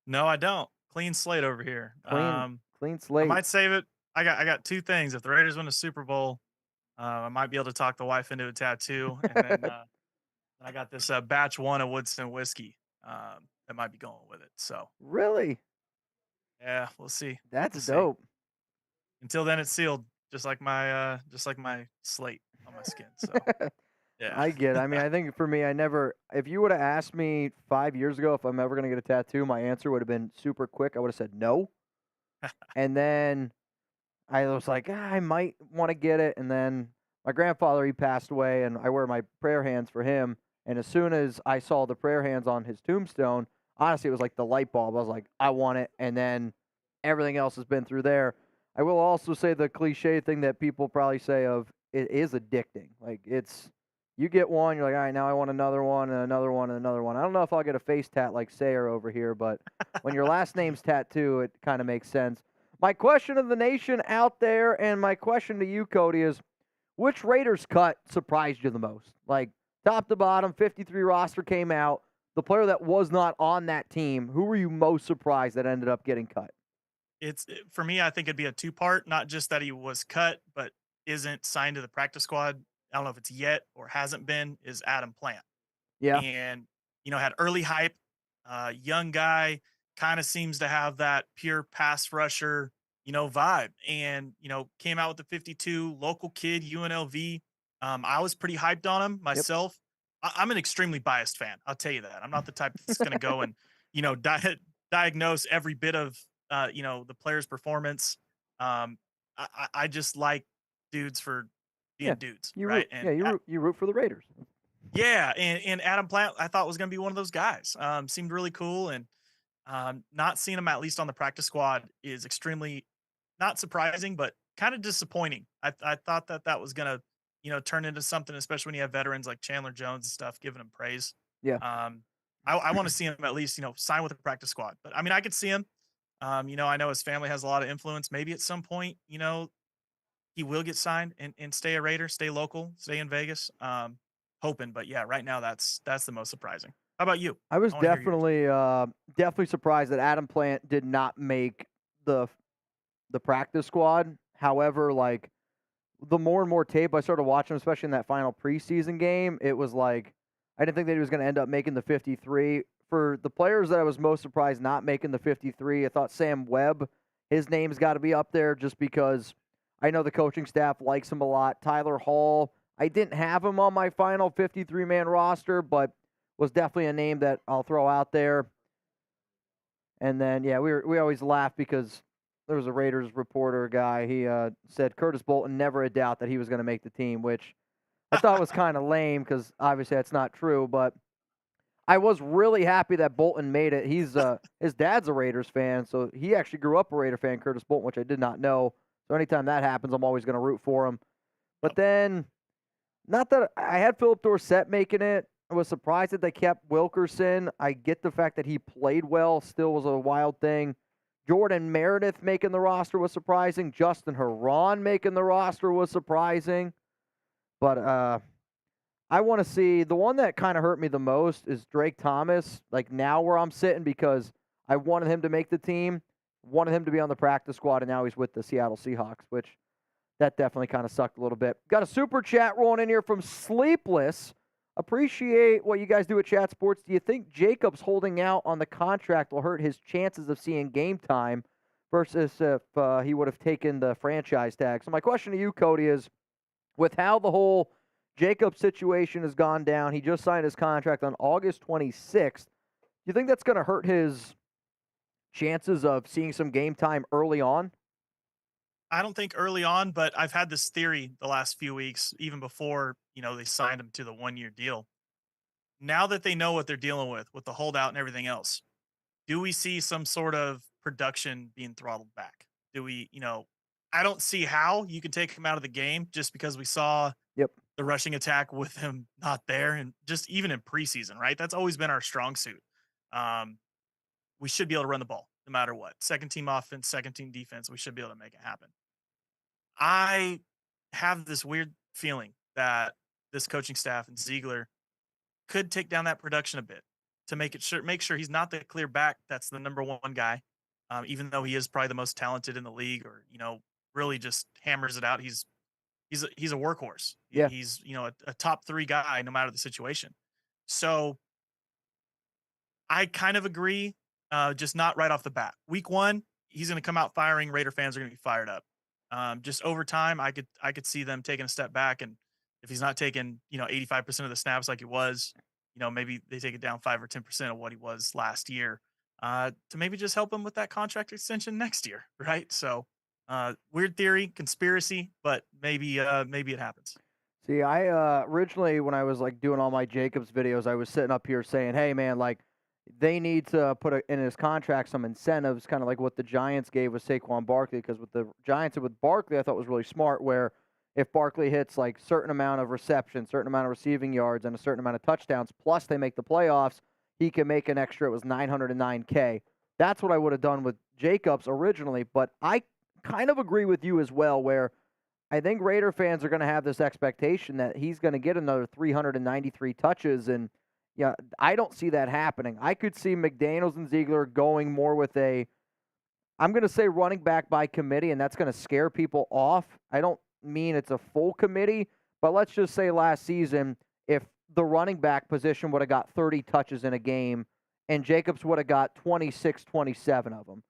No, I don't. Clean slate over here. Clean slate. I might save it. I got 2 things. If the Raiders win a Super Bowl, I might be able to talk the wife into a tattoo. And then I got this batch 1 of Woodson whiskey that might be going with it. So really, yeah, we'll see. That's dope. Until then, it's sealed, just like my slate on my skin. So yeah, I get it. I mean, I think for me, if you would have asked me 5 years ago if I'm ever going to get a tattoo, my answer would have been super quick. I would have said no. And then I was like, I might want to get it. And then my grandfather, he passed away, and I wear my prayer hands for him. And as soon as I saw the prayer hands on his tombstone, honestly, it was like the light bulb. I was like, I want it. And then everything else has been through there. I will also say the cliche thing that people probably say of it is addicting. You get one, you're like, all right, now I want another one and another one and another one. I don't know if I'll get a face tat like Sayer over here, but when your last name's tattoo, it kind of makes sense. My question of the nation out there, and my question to you, Cody, is which Raiders cut surprised you the most? Top to bottom, 53 roster came out. The player that was not on that team, who were you most surprised that ended up getting cut? For me, I think it'd be a 2-part, not just that he was cut, but isn't signed to the practice squad. I don't know if it's yet or hasn't been, is Adam Plant. Yeah. And, had early hype, young guy, kind of seems to have that pure pass rusher, vibe. And, came out with the 52, local kid, UNLV. I was pretty hyped on him myself. I'm an extremely biased fan. I'll tell you that. I'm not the type that's going to go and, diagnose every bit of, the player's performance. I just like dudes for being dudes, You right? root, yeah, you root for the Raiders. Yeah, and Adam Plant, I thought was going to be one of those guys. Seemed really cool, and not seeing him at least on the practice squad is extremely not surprising, but kind of disappointing. I thought that was going to turn into something, especially when you have veterans like Chandler Jones and stuff giving him praise. Yeah. I want to see him at least sign with the practice squad. But I mean, I could see him. I know his family has a lot of influence. Maybe at some point, he will get signed and stay a Raider, stay local, stay in Vegas. Hoping, but yeah, right now that's the most surprising. How about you? I was wanna hear yours. definitely surprised that Adam Plant did not make the practice squad. However, like the more and more tape I started watching, especially in that final preseason game, it was like I didn't think that he was going to end up making the 53. For the players that I was most surprised not making the 53, I thought Sam Webb, his name's got to be up there just because I know the coaching staff likes him a lot. Tyler Hall, I didn't have him on my final 53-man roster, but was definitely a name that I'll throw out there. And then, yeah, we always laugh because there was a Raiders reporter guy. He said Curtis Bolton, never a doubt that he was going to make the team, which I thought was kind of lame because obviously that's not true. But I was really happy that Bolton made it. He's his dad's a Raiders fan, so he actually grew up a Raider fan, Curtis Bolton, which I did not know. So anytime that happens, I'm always going to root for him. But then, not that I had Philip Dorsett making it. I was surprised that they kept Wilkerson. I get the fact that he played well, still was a wild thing. Jordan Meredith making the roster was surprising. Justin Herron making the roster was surprising. But I want to see, the one that kind of hurt me the most is Drake Thomas, like now where I'm sitting, because I wanted him to make the team, wanted him to be on the practice squad, and now he's with the Seattle Seahawks, which that definitely kind of sucked a little bit. Got a super chat rolling in here from Sleepless. Appreciate what you guys do at Chat Sports. Do you think Jacobs holding out on the contract will hurt his chances of seeing game time versus if he would have taken the franchise tag? So my question to you, Cody, is with how the whole Jacobs situation has gone down, he just signed his contract on August 26th. Do you think that's going to hurt his chances of seeing some game time early on? I don't think early on, but I've had this theory the last few weeks, even before, they signed him to the 1-year deal. Now that they know what they're dealing with the holdout and everything else, do we see some sort of production being throttled back? Do we, I don't see how you can take him out of the game just because we saw the rushing attack with him not there. And just even in preseason, right? That's always been our strong suit. We should be able to run the ball no matter what. Second team offense, second team defense, we should be able to make it happen. I have this weird feeling that this coaching staff and Ziegler could take down that production a bit to make sure he's not the clear back that's the number one guy, even though he is probably the most talented in the league, or really just hammers it out. He's a workhorse. Yeah. He's a top 3 guy no matter the situation. So I kind of agree, just not right off the bat. Week 1, he's going to come out firing. Raider fans are going to be fired up. Just over time, I could see them taking a step back, and if he's not taking 85% of the snaps like he was, maybe they take it down 5 or 10% of what he was last year, to maybe just help him with that contract extension next year, right? So, weird theory, conspiracy, but maybe it happens. See, I originally, when I was like doing all my Jacobs videos, I was sitting up here saying, hey man, like they need to put in his contract some incentives, kind of like what the Giants gave with Saquon Barkley, because with the Giants and with Barkley, I thought was really smart, where if Barkley hits like certain amount of receptions, certain amount of receiving yards, and a certain amount of touchdowns, plus they make the playoffs, he can make an extra, it was $909K. That's what I would have done with Jacobs originally, but I kind of agree with you as well, where I think Raider fans are going to have this expectation that he's going to get another 393 touches, and yeah, I don't see that happening. I could see McDaniels and Ziegler going more with I'm going to say running back by committee, and that's going to scare people off. I don't mean it's a full committee, but let's just say last season, if the running back position would have got 30 touches in a game and Jacobs would have got 26, 27 of them.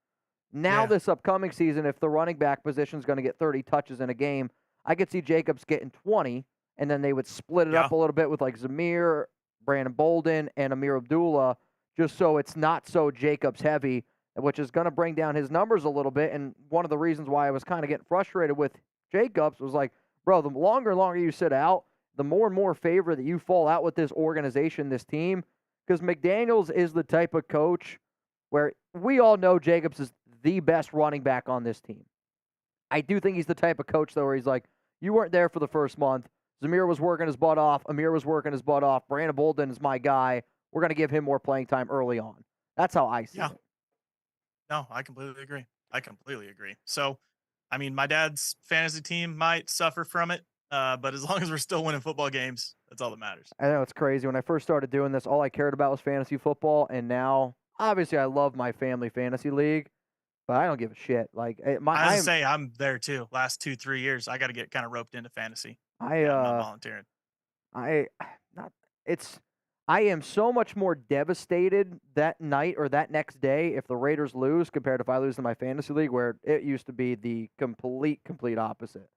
Now this upcoming season, if the running back position is going to get 30 touches in a game, I could see Jacobs getting 20 and then they would split it up a little bit with like Zamir, Brandon Bolden, and Amir Abdullah, just so it's not so Jacobs heavy, which is going to bring down his numbers a little bit. And one of the reasons why I was kind of getting frustrated with Jacobs was like, bro, the longer and longer you sit out, the more and more favor that you fall out with this organization, this team, because McDaniels is the type of coach where we all know Jacobs is the best running back on this team. I do think he's the type of coach, though, where he's like, you weren't there for the first month. Zamir was working his butt off. Amir was working his butt off. Brandon Bolden is my guy. We're going to give him more playing time early on. That's how I see it. No, I completely agree. So, I mean, my dad's fantasy team might suffer from it, but as long as we're still winning football games, that's all that matters. I know it's crazy. When I first started doing this, all I cared about was fantasy football, and now, obviously, I love my family fantasy league, but I don't give a shit. Like I'm there too. Last 2-3 years, I got to get kind of roped into fantasy. I'm not volunteering. I am so much more devastated that night or that next day if the Raiders lose compared to if I lose in my fantasy league, where it used to be the complete opposite.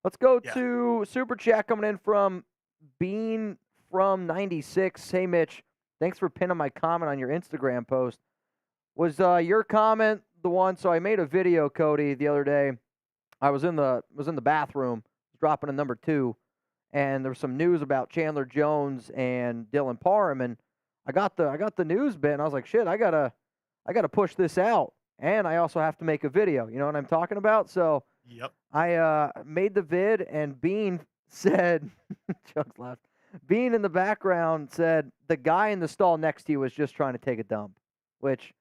Let's go to Super Chat coming in from Bean from 96. Hey, Mitch, thanks for pinning my comment on your Instagram post. Was your comment the one? So I made a video, Cody, the other day. I was in the bathroom, dropping a number 2. And there was some news about Chandler Jones and Dylan Parham, and I got the news bit, and I was like, shit, I gotta push this out, and I also have to make a video. You know what I'm talking about? So yep. I made the vid, and Bean said, Chuck's left. Bean in the background said the guy in the stall next to you was just trying to take a dump. Which,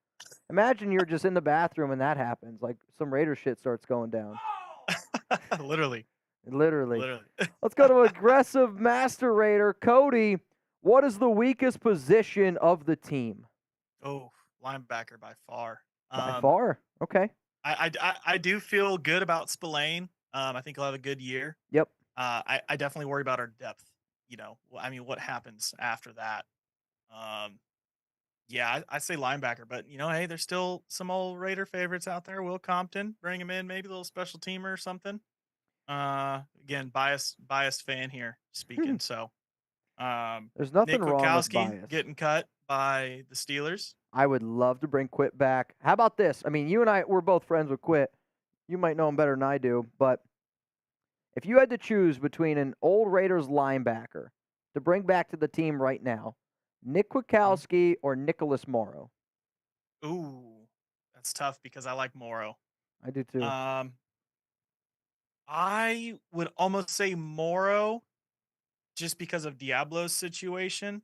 imagine you're just in the bathroom and that happens, like some Raider shit starts going down. Literally. Let's go to aggressive Master Raider. Cody, what is the weakest position of the team? Oh, linebacker by far. By far? Okay. I do feel good about Spillane. I think he'll have a good year. Yep. I definitely worry about our depth. You know, I mean, what happens after that? Yeah, I say linebacker, but you know, hey, there's still some old Raider favorites out there. Will Compton, bring him in, maybe a little special teamer or something. Again, biased fan here speaking. So, there's nothing Nick wrong with Witkowski bias. getting cut by the Steelers. I would love to bring Quit back. How about this? I mean, you and I, we're both friends with Quit. You might know him better than I do, but if you had to choose between an old Raiders linebacker to bring back to the team right now, Nick Witkowski or Nicholas Morrow? Ooh, that's tough because I like Morrow. I do too. I would almost say Morrow just because of Diablo's situation.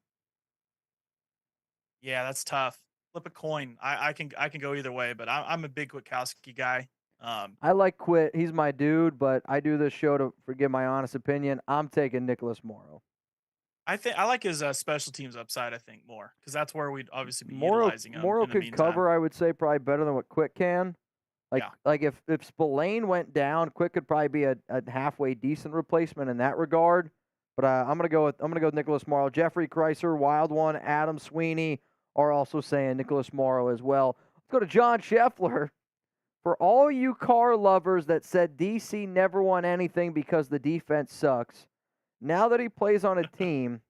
Yeah, that's tough. Flip a coin. I can go either way, but I'm a big Witkowski guy. I like Quit. He's my dude, but I do this show to forgive my honest opinion. I'm taking Nicholas Morrow. I like his special teams upside. I think more because that's where we'd obviously be Morrow, utilizing him. Morrow in the could meantime. cover, I would say, probably better than what Quit can. Like if Spillane went down, Quit could probably be a halfway decent replacement in that regard. But I'm gonna go with Nicholas Morrow. Jeffrey Kreiser, Wild One, Adam Sweeney are also saying Nicholas Morrow as well. Let's go to John Scheffler. For all you Carr lovers that said DC never won anything because the defense sucks, now that he plays on a team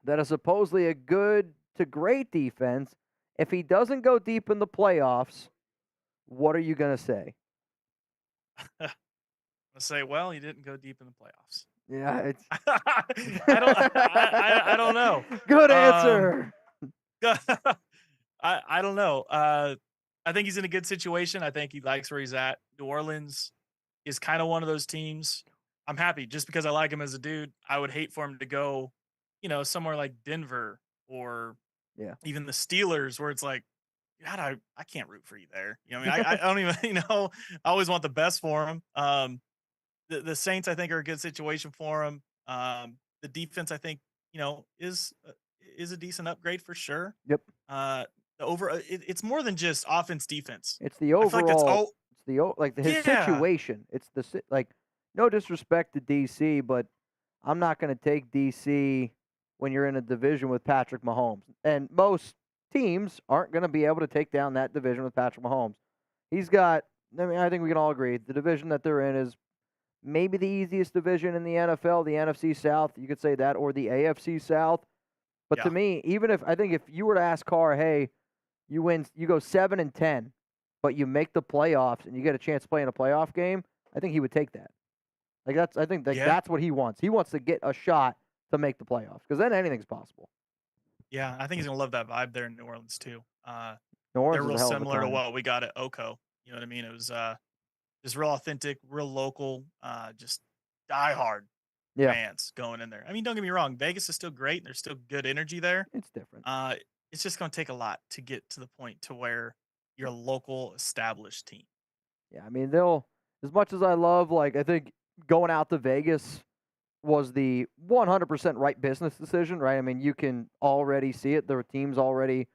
that is supposedly a good to great defense, if he doesn't go deep in the playoffs, what are you going to say? I say, well, he didn't go deep in the playoffs. Yeah, it's. I don't know. Good answer. I don't know. I think he's in a good situation. I think he likes where he's at. New Orleans is kind of one of those teams. I'm happy just because I like him as a dude. I would hate for him to go, somewhere like Denver or even the Steelers, where it's like, God, I can't root for you there. I don't even, I always want the best for him. The Saints, I think, are a good situation for him. The defense, I think, is a decent upgrade for sure. Yep. It's more than just offense defense. It's the overall. His Yeah. situation. It's no disrespect to DC, but I'm not going to take DC when you're in a division with Patrick Mahomes, and most teams aren't going to be able to take down that division with Patrick Mahomes. He's got. I mean, I think we can all agree the division that they're in is maybe the easiest division in the NFL, the NFC South, you could say that, or the AFC South. But to Yeah. me, if you were to ask Carr, hey, you go 7-10, but you make the playoffs and you get a chance to play in a playoff game, I think he would take that. I think Yeah. that's what he wants. He wants to get a shot to make the playoffs because then anything's possible. Yeah, I think he's gonna love that vibe there in New Orleans too. New Orleans They're is real a hell of a similar to time. what we got at Oko. You know what I mean? It was just real authentic, real local, just diehard Yeah, fans going in there. I mean, don't get me wrong, Vegas is still great. And there's still good energy there. it's different. It's just gonna take a lot to get to the point to where you're a local established team. Yeah, I mean, they'll, as much as I love, I think going out to Vegas was the 100% right business decision, right? I mean, you can already see it. Their team's already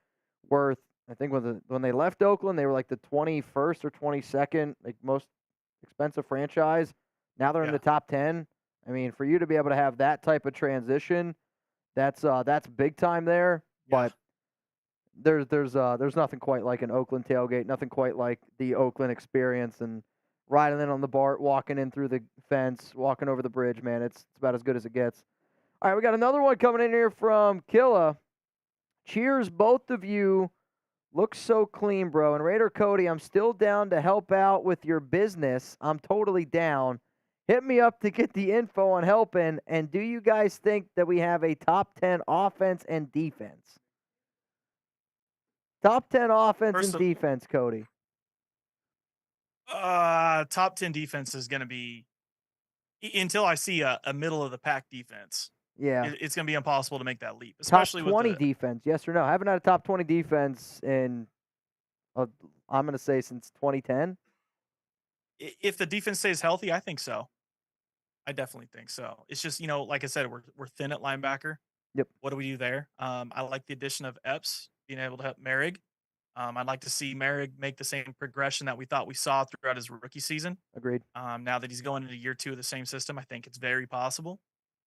worth, I think when they left Oakland, they were like the 21st or 22nd, most expensive franchise. Now they're in Yeah. the top 10. I mean, for you to be able to have that type of transition, that's big time there. Yeah. But there's nothing quite like an Oakland tailgate, nothing quite like the Oakland experience, and riding in on the BART, walking in through the fence, walking over the bridge, man, it's about as good as it gets. All right, we got another one coming in here from Killa. Cheers, both of you. Looks so clean, bro. And Raider Cody, I'm still down to help out with your business. I'm totally down. Hit me up to get the info on helping. And do you guys think that we have a top 10 offense and defense? Top 10 offense First and of- defense, Cody. Top 10 defense is gonna be until I see a middle of the pack defense. Yeah. It's gonna be impossible to make that leap, Top especially 20 with the, defense, yes or no? I haven't had a top 20 defense in, I'm going to say since 2010. if the defense stays healthy. I think so. I definitely think so. It's just, like I said, we're thin at linebacker. Yep. What do we do there? I like the addition of Epps being able to help Merrick. I'd like to see Merrick make the same progression that we thought we saw throughout his rookie season. Agreed. Now that he's going into year 2 of the same system, I think it's very possible.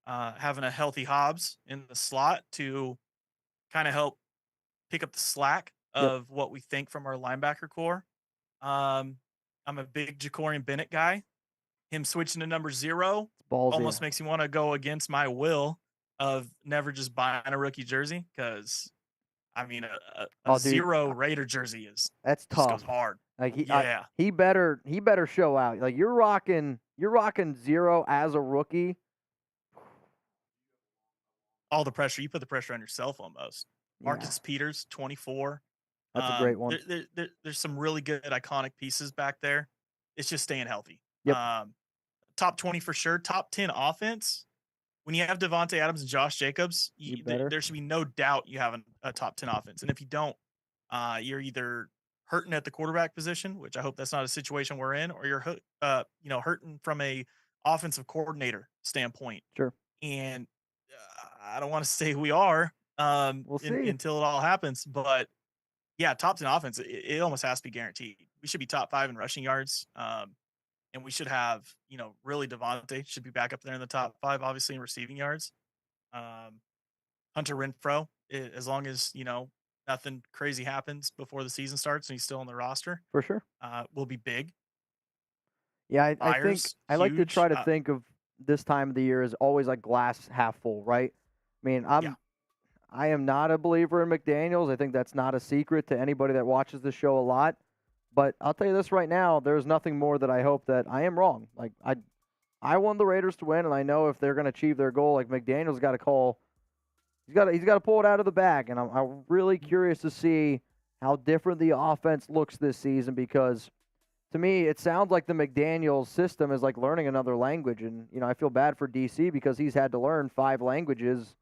Having a healthy Hobbs in the slot to kind of help pick up the slack of what we think from our linebacker core. I'm a big Jacorian Bennett guy. Him switching to number 0 Ballsy. almost makes me want to go against my will of never just buying a rookie jersey because, I mean, a Dude, 0 Raider jersey that's just goes tough. hard. Like he better show out. Like you're rocking 0 as a rookie. All the pressure. You put the pressure on yourself almost. Yeah, Marcus Peters, 24. that's a great one. There's some really good iconic pieces back there. It's just staying healthy. Yep. Top 20 for sure. Top 10 offense. When you have Devontae Adams and Josh Jacobs, there should be no doubt you have a top 10 offense. And if you don't, you're either hurting at the quarterback position, which I hope that's not a situation we're in, or you're hurting from a offensive coordinator standpoint. Sure. And I don't want to say we are We'll see. until it all happens, but yeah, top 10 offense, it almost has to be guaranteed. We should be top 5 in rushing yards. And we should have, really Devontae should be back up there in the top 5, obviously in receiving yards. Hunter Renfrow, as long as, nothing crazy happens before the season starts and he's still on the roster, For sure. will be big. Yeah, I think Myers, I like to try to huge. think of this time of the year as always like glass half full, right? I mean, I am not a believer in McDaniels. I think that's not a secret to anybody that watches the show a lot. But I'll tell you this right now, there's nothing more that I hope that I am wrong. Like I want the Raiders to win, and I know if they're going to achieve their goal, like McDaniels got to call. He's got to pull it out of the bag, and I'm really curious to see how different the offense looks this season because to me it sounds like the McDaniels system is like learning another language, and I feel bad for DC because he's had to learn 5 languages,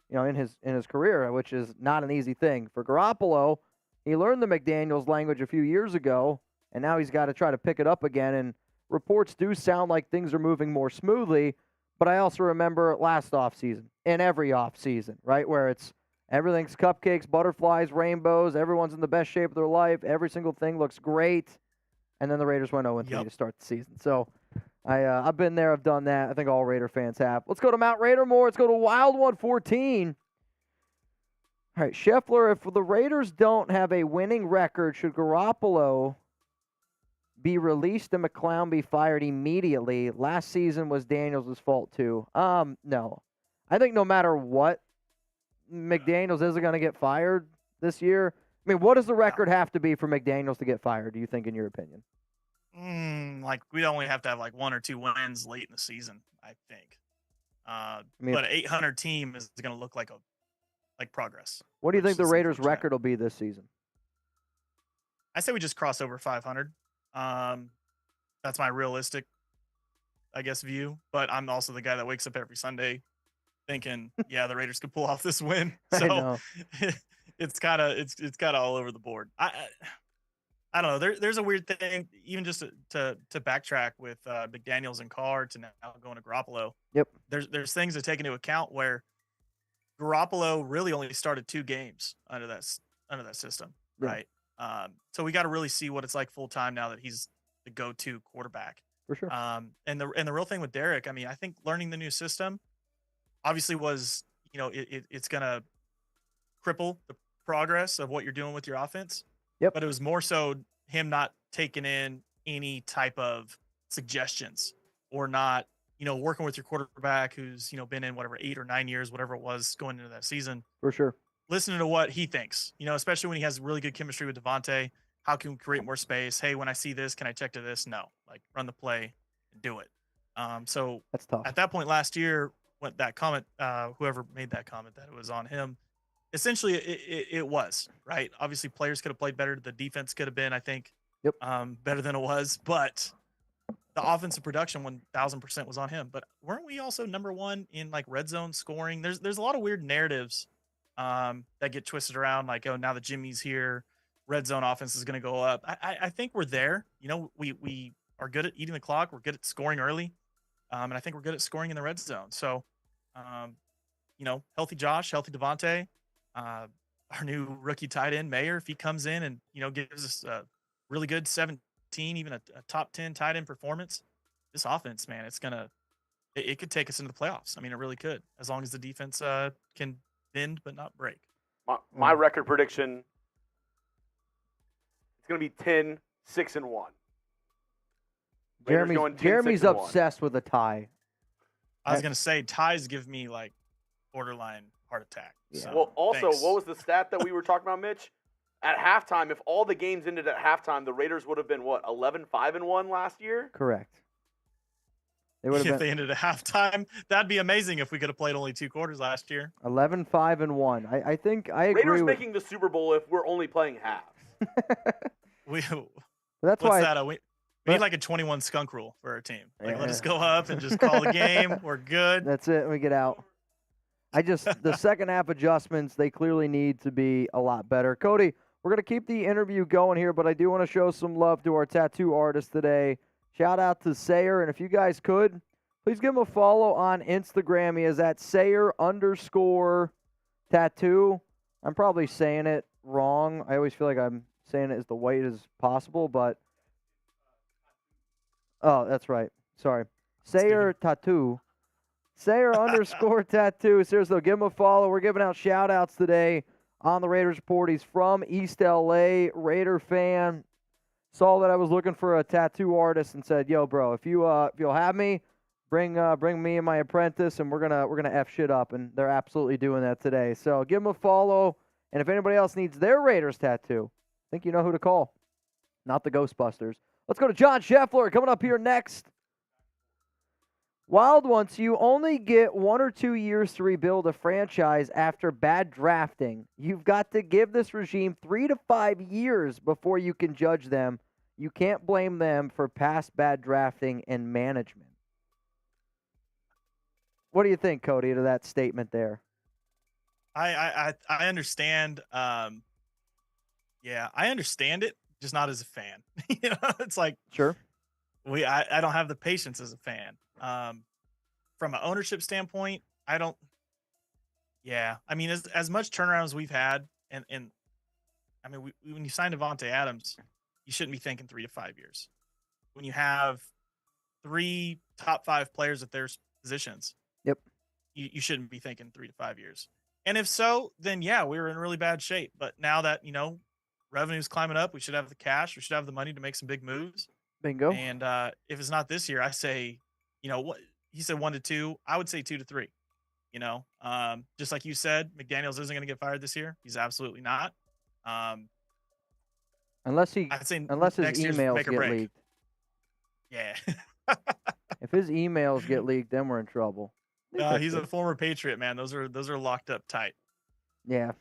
in his career, which is not an easy thing. For Garoppolo, he learned the McDaniels language a few years ago, and now he's got to try to pick it up again. And reports do sound like things are moving more smoothly, but I also remember last offseason and every offseason, right, where it's everything's cupcakes, butterflies, rainbows, everyone's in the best shape of their life, every single thing looks great, and then the Raiders went 0-3 to start the season. So I've been there, I've done that. I think all Raider fans have. Let's go to Mount Raider more. Let's go to Wild 114. All right, Scheffler, if the Raiders don't have a winning record, should Garoppolo be released and McClown be fired immediately. Last season was Daniels' fault too. No. I think no matter what, McDaniels isn't going to get fired this year. I mean, what does the record have to be for McDaniels to get fired, do you think, in your opinion? Like, we'd only have to have like 1 or 2 wins late in the season, I think. But an 800 team is going to look like progress. What do you think the Raiders' record will be this season? I say we just cross over 500. That's my realistic, I guess, view. But I'm also the guy that wakes up every Sunday thinking, yeah, the Raiders could pull off this win. So it's kind of all over the board. I don't know. There's a weird thing, even just to backtrack with McDaniels and Carr to now going to Garoppolo. Yep. There's things to take into account where Garoppolo really only started 2 games under that system, right? So we got to really see what it's like full time now that he's the go-to quarterback. For sure. And the real thing with Derek, I mean, I think learning the new system obviously was, it's going to cripple the progress of what you're doing with your offense. Yep. But it was more so him not taking in any type of suggestions or not, working with your quarterback who's, been in whatever 8 or 9 years, whatever it was going into that season. For sure. Listening to what he thinks, especially when he has really good chemistry with Devontae. How can we create more space? Hey, when I see this, can I check to this? No, like run the play and do it. So that's tough. At that point last year, when that comment, whoever made that comment that it was on him, essentially it was, right? Obviously players could have played better. The defense could have been, I think, better than it was, but the offensive production 1000% was on him. But weren't we also number 1 in like red zone scoring? There's a lot of weird narratives that get twisted around, like, oh, now that Jimmy's here, red zone offense is going to go up. I think we're there. We are good at eating the clock. We're good at scoring early. And I think we're good at scoring in the red zone. So, healthy Josh, healthy Devontae, our new rookie tight end, Mayer, if he comes in and, gives us a really good 17, even a top 10 tight end performance, this offense, man, it could take us into the playoffs. I mean, it really could, as long as the defense can bend but not break. My record prediction, it's going to be 10-6-1. Jeremy's obsessed with a tie. I was going to say ties give me like borderline heart attack. Yeah. So, well, also, thanks. what was the stat that we were talking about, Mitch? At halftime, if all the games ended at halftime, the Raiders would have been, 11-5-1 last year? Correct. They would have if they ended at halftime, that'd be amazing if we could have played only 2 quarters last year. 11-5-1. I think I agree. Raiders making the Super Bowl if we're only playing halves. That's why. We need like a 21 skunk rule for our team. Like, let us go up and just call the game. We're good. That's it. We get out. The second half adjustments, they clearly need to be a lot better. Cody, we're going to keep the interview going here, but I do want to show some love to our tattoo artist today. Shout out to Sayer, and if you guys could, please give him a follow on Instagram. He is at Sayer_tattoo. I'm probably saying it wrong. I always feel like I'm saying it as the white as possible, but oh, that's right. Sorry. Sayer Tattoo. Sayer_tattoo. Seriously, give him a follow. We're giving out shout-outs today on the Raiders Report. He's from East LA, Raider fan. Saw that I was looking for a tattoo artist and said, "Yo, bro, if you'll have me, bring me and my apprentice, and we're gonna F shit up." And they're absolutely doing that today. So give him a follow. And if anybody else needs their Raiders tattoo, I think you know who to call. Not the Ghostbusters. Let's go to John Scheffler coming up here next. Wild ones, you only get 1 or 2 years to rebuild a franchise after bad drafting. You've got to give this regime 3 to 5 years before you can judge them. You can't blame them for past bad drafting and management. What do you think, Cody, to that statement there? I understand. Yeah, I understand it, just not as a fan. It's like, sure. I don't have the patience as a fan. From an ownership standpoint, I don't. Yeah, I mean, as much turnaround as we've had, and I mean, when you sign Devontae Adams, you shouldn't be thinking 3 to 5 years. When you have 3 top 5 players at their positions, yep, you shouldn't be thinking 3 to 5 years. And if so, then yeah, we were in really bad shape. But now that revenue's climbing up, we should have the cash, we should have the money to make some big moves. Bingo. And if it's not this year, I say, what he said 1-2. I would say 2-3. Just like you said, McDaniels isn't going to get fired this year. He's absolutely not. Unless his I'd say next year's emails make or get break. leaked. Yeah. If his emails get leaked, then we're in trouble. He's a former Patriot, man. Those are locked up tight. Yeah,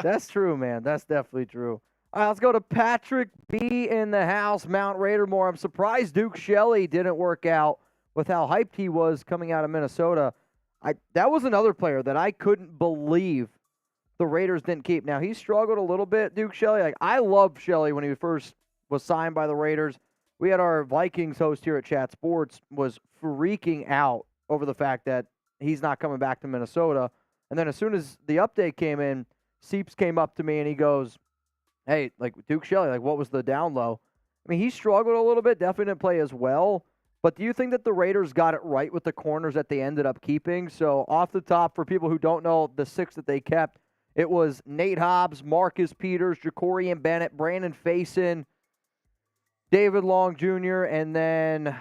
that's true, man. That's definitely true. All right, let's go to Patrick B in the house, Mount Raider more. I'm surprised Duke Shelley didn't work out with how hyped he was coming out of Minnesota. That was another player that I couldn't believe the Raiders didn't keep. Now, he struggled a little bit, Duke Shelley. Like, I loved Shelley when he first was signed by the Raiders. We had our Vikings host here at Chat Sports was freaking out over the fact that he's not coming back to Minnesota. And then as soon as the update came in, Seeps came up to me and he goes, hey, like, Duke Shelley, like, what was the down low? I mean, he struggled a little bit, definitely didn't play as well. But do you think that the Raiders got it right with the corners that they ended up keeping? So off the top, for people who don't know, the 6 that they kept, it was Nate Hobbs, Marcus Peters, Jacorian Bennett, Brandon Faison, David Long Jr., and then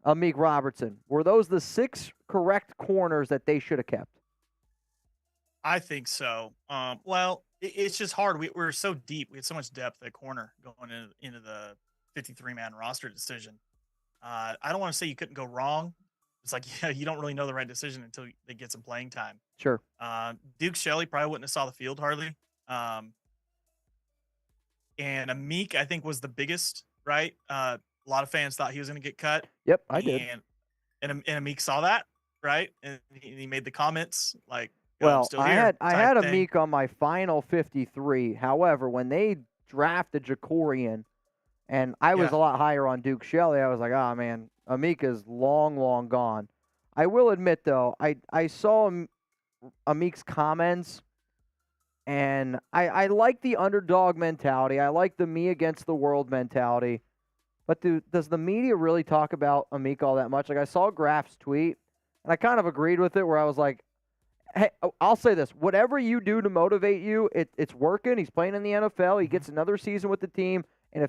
Amik Robertson. Were those the 6 correct corners that they should have kept? I think so. Well, it's just hard. We're so deep. We had so much depth at corner going into the 53-man roster decision. I don't want to say you couldn't go wrong. It's like, yeah, you don't really know the right decision until they get some playing time. Sure. Duke Shelley probably wouldn't have saw the field hardly. And Amik, I think, was the biggest, right? A lot of fans thought he was going to get cut. Yep, I did. And Amik saw that, right? And he made the comments like, well, I had Amik on my final 53. However, when they drafted Jacorian, and I was a lot higher on Duke Shelley, I was like, oh, man, Amik is long, long gone. I will admit, though, I saw Amik's comments, and I like the underdog mentality. I like the me against the world mentality. But does the media really talk about Amik all that much? Like, I saw Graf's tweet, and I kind of agreed with it where I was like, hey, I'll say this. Whatever you do to motivate you, it's working. He's playing in the NFL. He gets another season with the team. And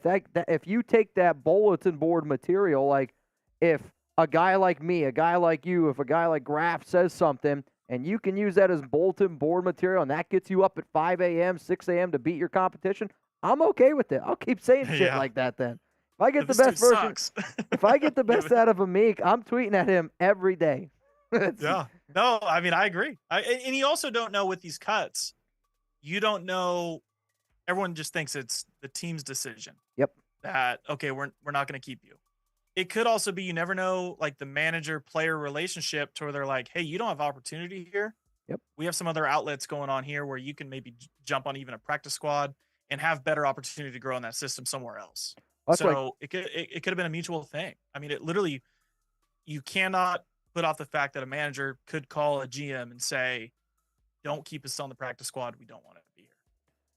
if you take that bulletin board material, like if a guy like me, a guy like you, if a guy like Graf says something, and you can use that as bulletin board material, and that gets you up at 5 a.m., 6 a.m. to beat your competition, I'm okay with it. I'll keep saying shit like that then. If I get the best version, if I get the best out of Amik, I'm tweeting at him every day. Yeah. No, I mean, I agree. And you also don't know with these cuts, you don't know. Everyone just thinks it's the team's decision. Yep. That, okay, we're not going to keep you. It could also be, you never know, like the manager-player relationship to where they're like, hey, you don't have opportunity here. Yep. We have some other outlets going on here where you can maybe jump on even a practice squad and have better opportunity to grow in that system somewhere else. It could have been a mutual thing. I mean, it literally, you cannot put off the fact that a manager could call a GM and say, don't keep us on the practice squad. We don't want to be here.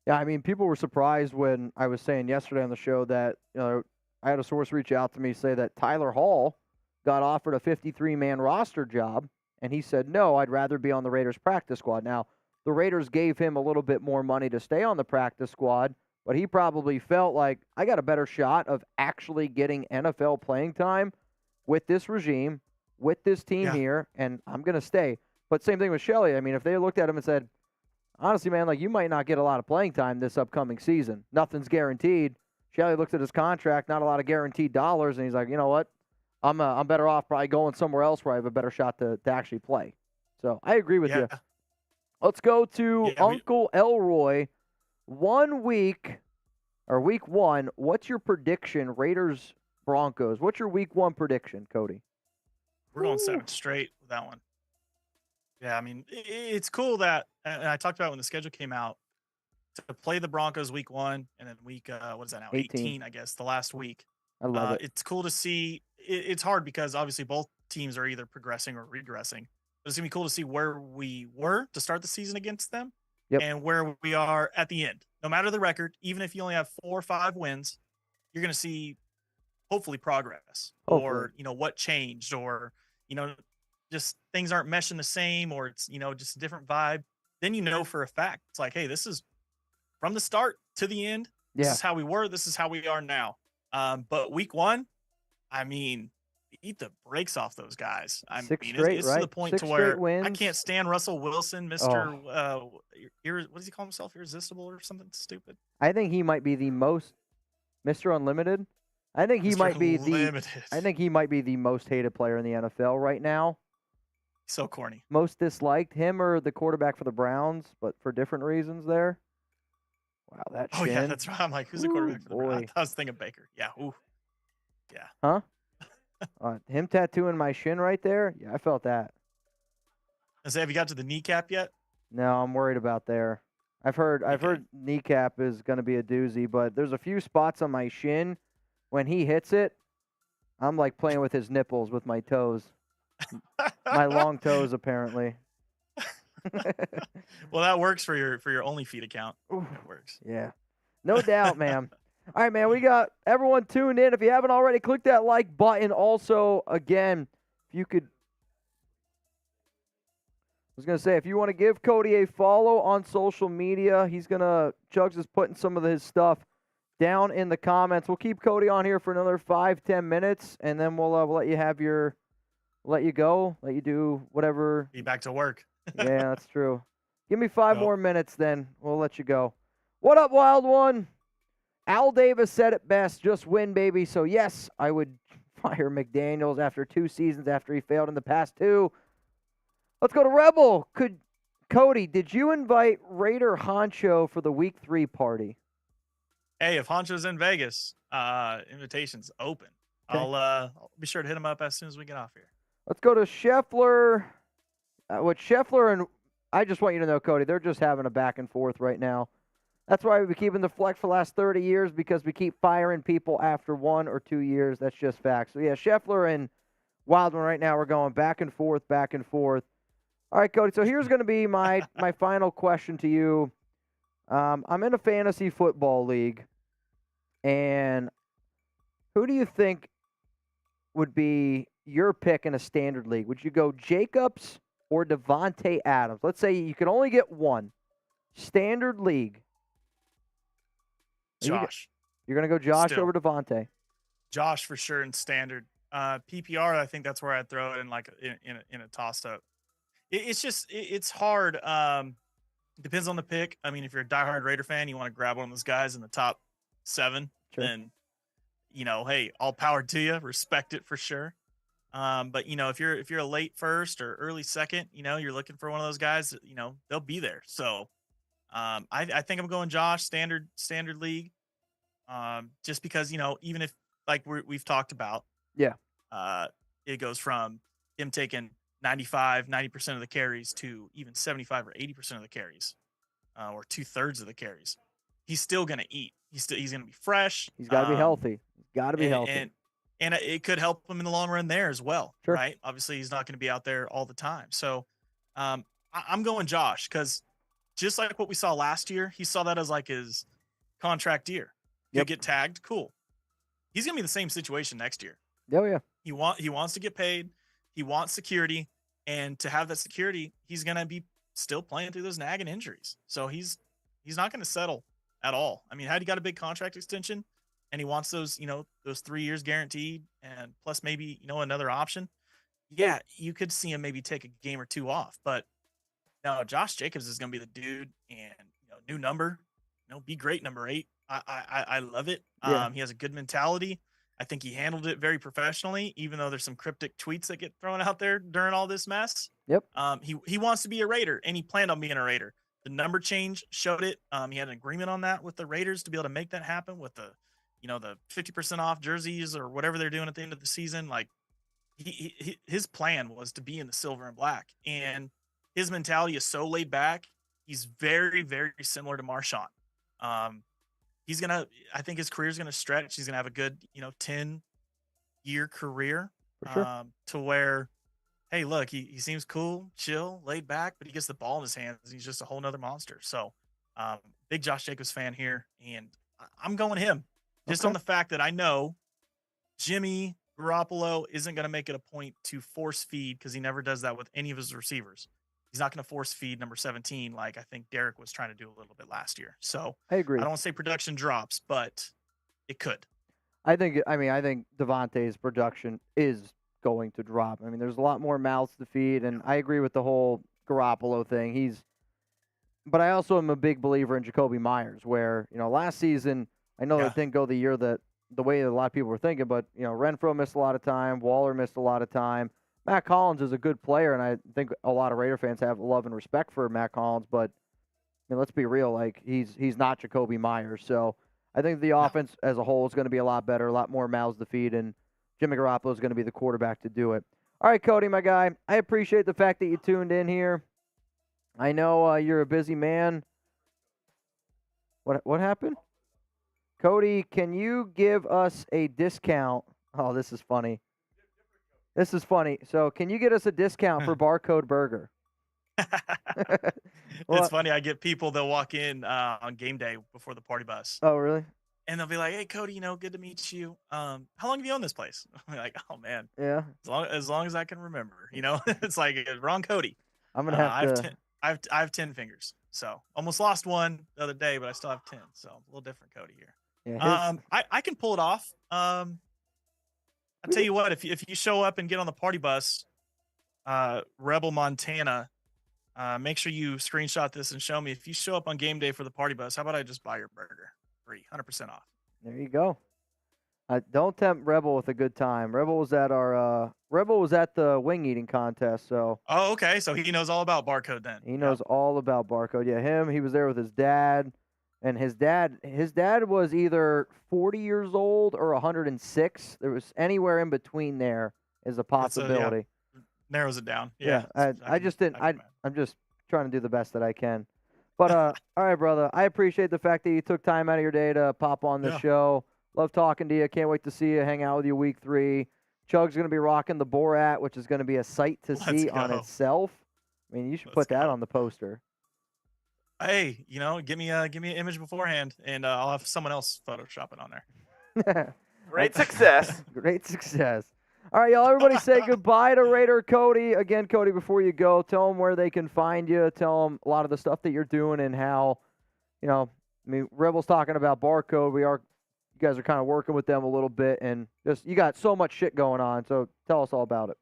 Yeah, I mean, people were surprised when I was saying yesterday on the show that, I had a source reach out to me say that Tyler Hall got offered a 53-man roster job, and he said, no, I'd rather be on the Raiders practice squad. Now, the Raiders gave him a little bit more money to stay on the practice squad, but he probably felt like, I got a better shot of actually getting NFL playing time with this regime, with this team here, and I'm going to stay. But same thing with Shelley. I mean, if they looked at him and said, honestly, man, like, you might not get a lot of playing time this upcoming season. Nothing's guaranteed. Shelley looks at his contract, not a lot of guaranteed dollars, and he's like, you know what? I'm better off probably going somewhere else where I have a better shot to actually play. So I agree with you. Let's go to Uncle Elroy. 1 week, or week 1, what's your prediction, Raiders Broncos? What's your week 1 prediction, Cody? We're going 7 straight with that one. Yeah, I mean, it's cool that, and I talked about when the schedule came out, to play the Broncos week 1 and then week, what is that now? 18, I guess, the last week. I love it. It's cool to see. It's hard because obviously both teams are either progressing or regressing. But it's going to be cool to see where we were to start the season against them and where we are at the end. No matter the record, even if you only have 4 or 5 wins, you're going to see hopefully progress or, what changed or, just things aren't meshing the same or it's, just a different vibe. Then for a fact, it's like, hey, this is from the start to the end. This is how we were. This is how we are now. But week 1, I mean, eat the brakes off those guys. I Six mean, straight, it's right? to the point 6 to straight where I wins. can't stand Russell Wilson, Mr. What does he call himself? Irresistible or something stupid? I think he might be the most Mr. Unlimited. I think he Mr. might be Unlimited. I think he might be the most hated player in the NFL right now. So corny. Most disliked, him or the quarterback for the Browns, but for different reasons there. Wow, that Oh chin. yeah, that's right. I'm like, who's the quarterback for the Browns? Boy. I was thinking Baker. Yeah. Ooh. Yeah. Huh? Him tattooing my shin right there? Yeah, I felt that. I say, have you got to the kneecap yet? No, I'm worried about there. I've heard kneecap is going to be a doozy, but there's a few spots on my shin. When he hits it, I'm like playing with his nipples with my toes. My long toes, apparently. Well, that works for your only feet account. Oof. It works. Yeah. No doubt, man. All right, man, we got everyone tuned in. If you haven't already, click that like button. Also, again, if you could, I was going to say, if you want to give Cody a follow on social media, Chugs is putting some of his stuff down in the comments. We'll keep Cody on here for another 5-10 minutes, and then we'll let you go, let you do whatever. Be back to work. Yeah, that's true. Give me 5 more minutes, then we'll let you go. What up, Wild One? Al Davis said it best, just win, baby. So, yes, I would fire McDaniels after 2 seasons after he failed in the past 2. Let's go to Rebel. Cody, did you invite Raider Honcho for the Week 3 party? Hey, if Honcho's in Vegas, invitation's open. Okay. I'll be sure to hit him up as soon as we get off here. Let's go to Scheffler. Scheffler and I just want you to know, Cody, they're just having a back and forth right now. That's why we've been keeping the flex for the last 30 years, because we keep firing people after 1 or 2 years. That's just facts. So, yeah, Scheffler and Wildman right now, we're going back and forth, back and forth. All right, Cody, so here's going to be my final question to you. I'm in a fantasy football league, and who do you think would be your pick in a standard league? Would you go Jacobs or Devontae Adams? Let's say you can only get one. Standard league. Josh. You're going to go Josh Still. over Devontae. Josh for sure in standard. PPR, I think that's where I'd throw it in like in a toss up. It's hard. Depends on the pick. I mean, if you're a diehard Raider fan, you want to grab one of those guys in the top 7, Sure. then hey, all power to you. Respect it for sure. But if you're a late first or early second, you're looking for one of those guys. They'll be there. So I think I'm going Josh standard league. Just because even if like we've talked about, Yeah. It goes from him taking 90% of the carries to even 75 or 80% of the carries, or 2/3 of the carries. He's still gonna eat. He's gonna be fresh. He's got to be healthy. He's got to be healthy. And it could help him in the long run there as well, Sure. right? Obviously, he's not going to be out there all the time. So I'm going Josh, because just like what we saw last year, he saw that as like his contract year. He'll get tagged. Cool. He's going to be in the same situation next year. Oh, yeah. He wants to get paid. He wants security. And to have that security, he's going to be still playing through those nagging injuries. So he's not going to settle at all. I mean, had he got a big contract extension and he wants those 3 years guaranteed and plus maybe, another option, yeah, you could see him maybe take a game or 2 off. But no, Josh Jacobs is going to be the dude, and new number, be great number 8. I love it. Yeah. He has a good mentality. I think he handled it very professionally, even though there's some cryptic tweets that get thrown out there during all this mess. Yep. He wants to be a Raider, and he planned on being a Raider. The number change showed it. He had an agreement on that with the Raiders to be able to make that happen with the 50% off jerseys or whatever they're doing at the end of the season. Like his plan was to be in the silver and black, and his mentality is so laid back. He's very, very similar to Marshawn. I think his career is going to stretch. He's going to have a good, 10-year career, For sure. to where, hey, look, he seems cool, chill, laid back, but he gets the ball in his hands. And he's just a whole nother monster. So big Josh Jacobs fan here. And I'm going him just on the fact that I know Jimmy Garoppolo isn't going to make it a point to force feed, because he never does that with any of his receivers. He's not going to force feed number 17 like I think Derek was trying to do a little bit last year. So I agree. I don't want to say production drops, but it could. I think Devontae's production is going to drop. I mean, there's a lot more mouths to feed, and I agree with the whole Garoppolo thing. But I also am a big believer in Jacoby Myers, where, last season, I know it didn't go the way that a lot of people were thinking, but, Renfro missed a lot of time, Waller missed a lot of time. Matt Collins is a good player, and I think a lot of Raider fans have love and respect for Matt Collins, but let's be real, like he's not Jacoby Myers. So I think the offense as a whole is going to be a lot better, a lot more mouths to feed, and Jimmy Garoppolo is going to be the quarterback to do it. All right, Cody, my guy, I appreciate the fact that you tuned in here. I know you're a busy man. What happened? Cody, can you give us a discount? Oh, this is funny. So can you get us a discount for Barcode Burger? It's funny. I get people that walk in on game day before the party bus. Oh, really? And they'll be like, "Hey, Cody, good to meet you. How long have you owned this place?" I'm like, "Oh man, yeah, as long as I can remember." It's like wrong Cody. I'm gonna have to. I have 10 fingers, so almost lost one the other day, but I still have 10. So a little different Cody here. Yeah, I can pull it off. I'll tell you what, if you show up and get on the party bus, Rebel, Montana, make sure you screenshot this and show me. If you show up on game day for the party bus, how about I just buy your burger? Free, 100% off. There you go. Don't tempt Rebel with a good time. Rebel was at the wing eating contest. So. Oh, okay. So he knows all about Barcode then. He knows all about Barcode. Yeah, he was there with his dad, and his dad was either 40 years old or 106. There was anywhere in between there is a possibility. Narrows it down. Yeah. I'm just trying to do the best that I can. But all right, brother. I appreciate the fact that you took time out of your day to pop on the show. Love talking to you. Can't wait to see you, hang out with you week 3. Chug's going to be rocking the Borat, which is going to be a sight to see on itself. I mean, you should put that on the poster. Hey, give me an image beforehand, and I'll have someone else Photoshop it on there. Great success. Great success. All right, y'all. Everybody say goodbye to Raider Cody. Again, Cody, before you go, tell them where they can find you. Tell them a lot of the stuff that you're doing and how, Rebel's talking about Barcode. You guys are kind of working with them a little bit, and you got so much shit going on. So tell us all about it.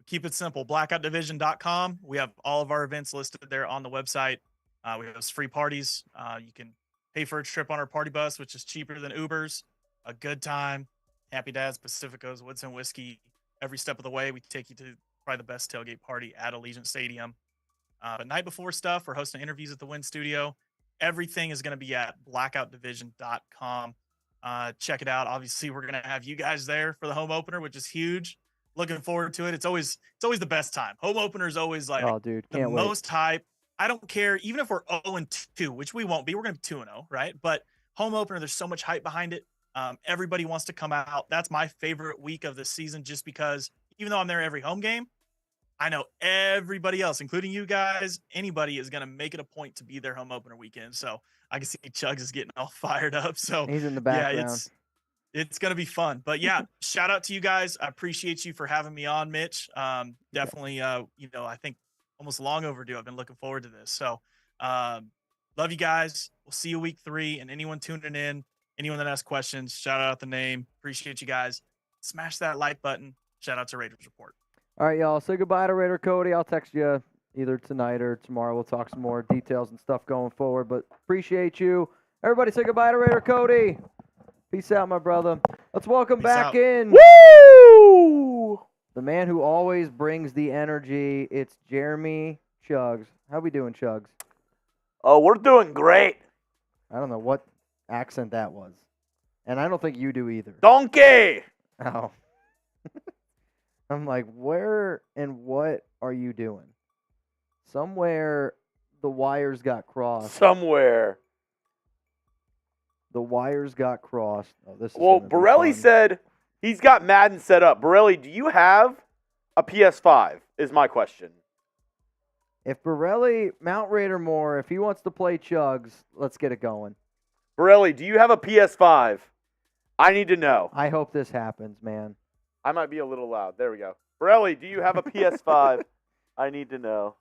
Keep it simple. Blackoutdivision.com. We have all of our events listed there on the website. We have free parties. You can pay for a trip on our party bus, which is cheaper than Ubers. A good time. Happy Dads, Pacificos, Woodson Whiskey. Every step of the way, we take you to probably the best tailgate party at Allegiant Stadium. But night before stuff, we're hosting interviews at the Wynn Studio. Everything is going to be at blackoutdivision.com. Check it out. Obviously, we're going to have you guys there for the home opener, which is huge. Looking forward to it. It's always the best time. Home opener is always like the most hype. I don't care, even if we're 0-2, which we won't be. We're going to be 2-0, right? But home opener, there's so much hype behind it. Everybody wants to come out. That's my favorite week of the season, just because even though I'm there every home game, I know everybody else, including you guys, anybody is going to make it a point to be their home opener weekend. So I can see Chugs is getting all fired up. So he's in the background. Yeah, it's going to be fun. But yeah, shout out to you guys. I appreciate you for having me on, Mitch. Definitely, I think almost long overdue. I've been looking forward to this. So love you guys. We'll see you week 3. And anyone tuning in, anyone that asks questions, shout out the name. Appreciate you guys. Smash that like button. Shout out to Raiders Report. All right, y'all. Say goodbye to Raider Cody. I'll text you either tonight or tomorrow. We'll talk some more details and stuff going forward. But appreciate you. Everybody say goodbye to Raider Cody. Peace out, my brother. Let's welcome back in. Woo! The man who always brings the energy. It's Jeremy Chugs. How we doing, Chugs? Oh, we're doing great. I don't know what accent that was. And I don't think you do either. Donkey! Oh. I'm like, where and what are you doing? Somewhere the wires got crossed. Somewhere. The wires got crossed. Oh, this is Borelli said he's got Madden set up. Borelli, do you have a PS5 is my question. If Borelli, Mount Raider Moore, if he wants to play Chugs, let's get it going. Borelli, do you have a PS5? I need to know. I hope this happens, man. I might be a little loud. There we go. Borelli, do you have a PS5? I need to know.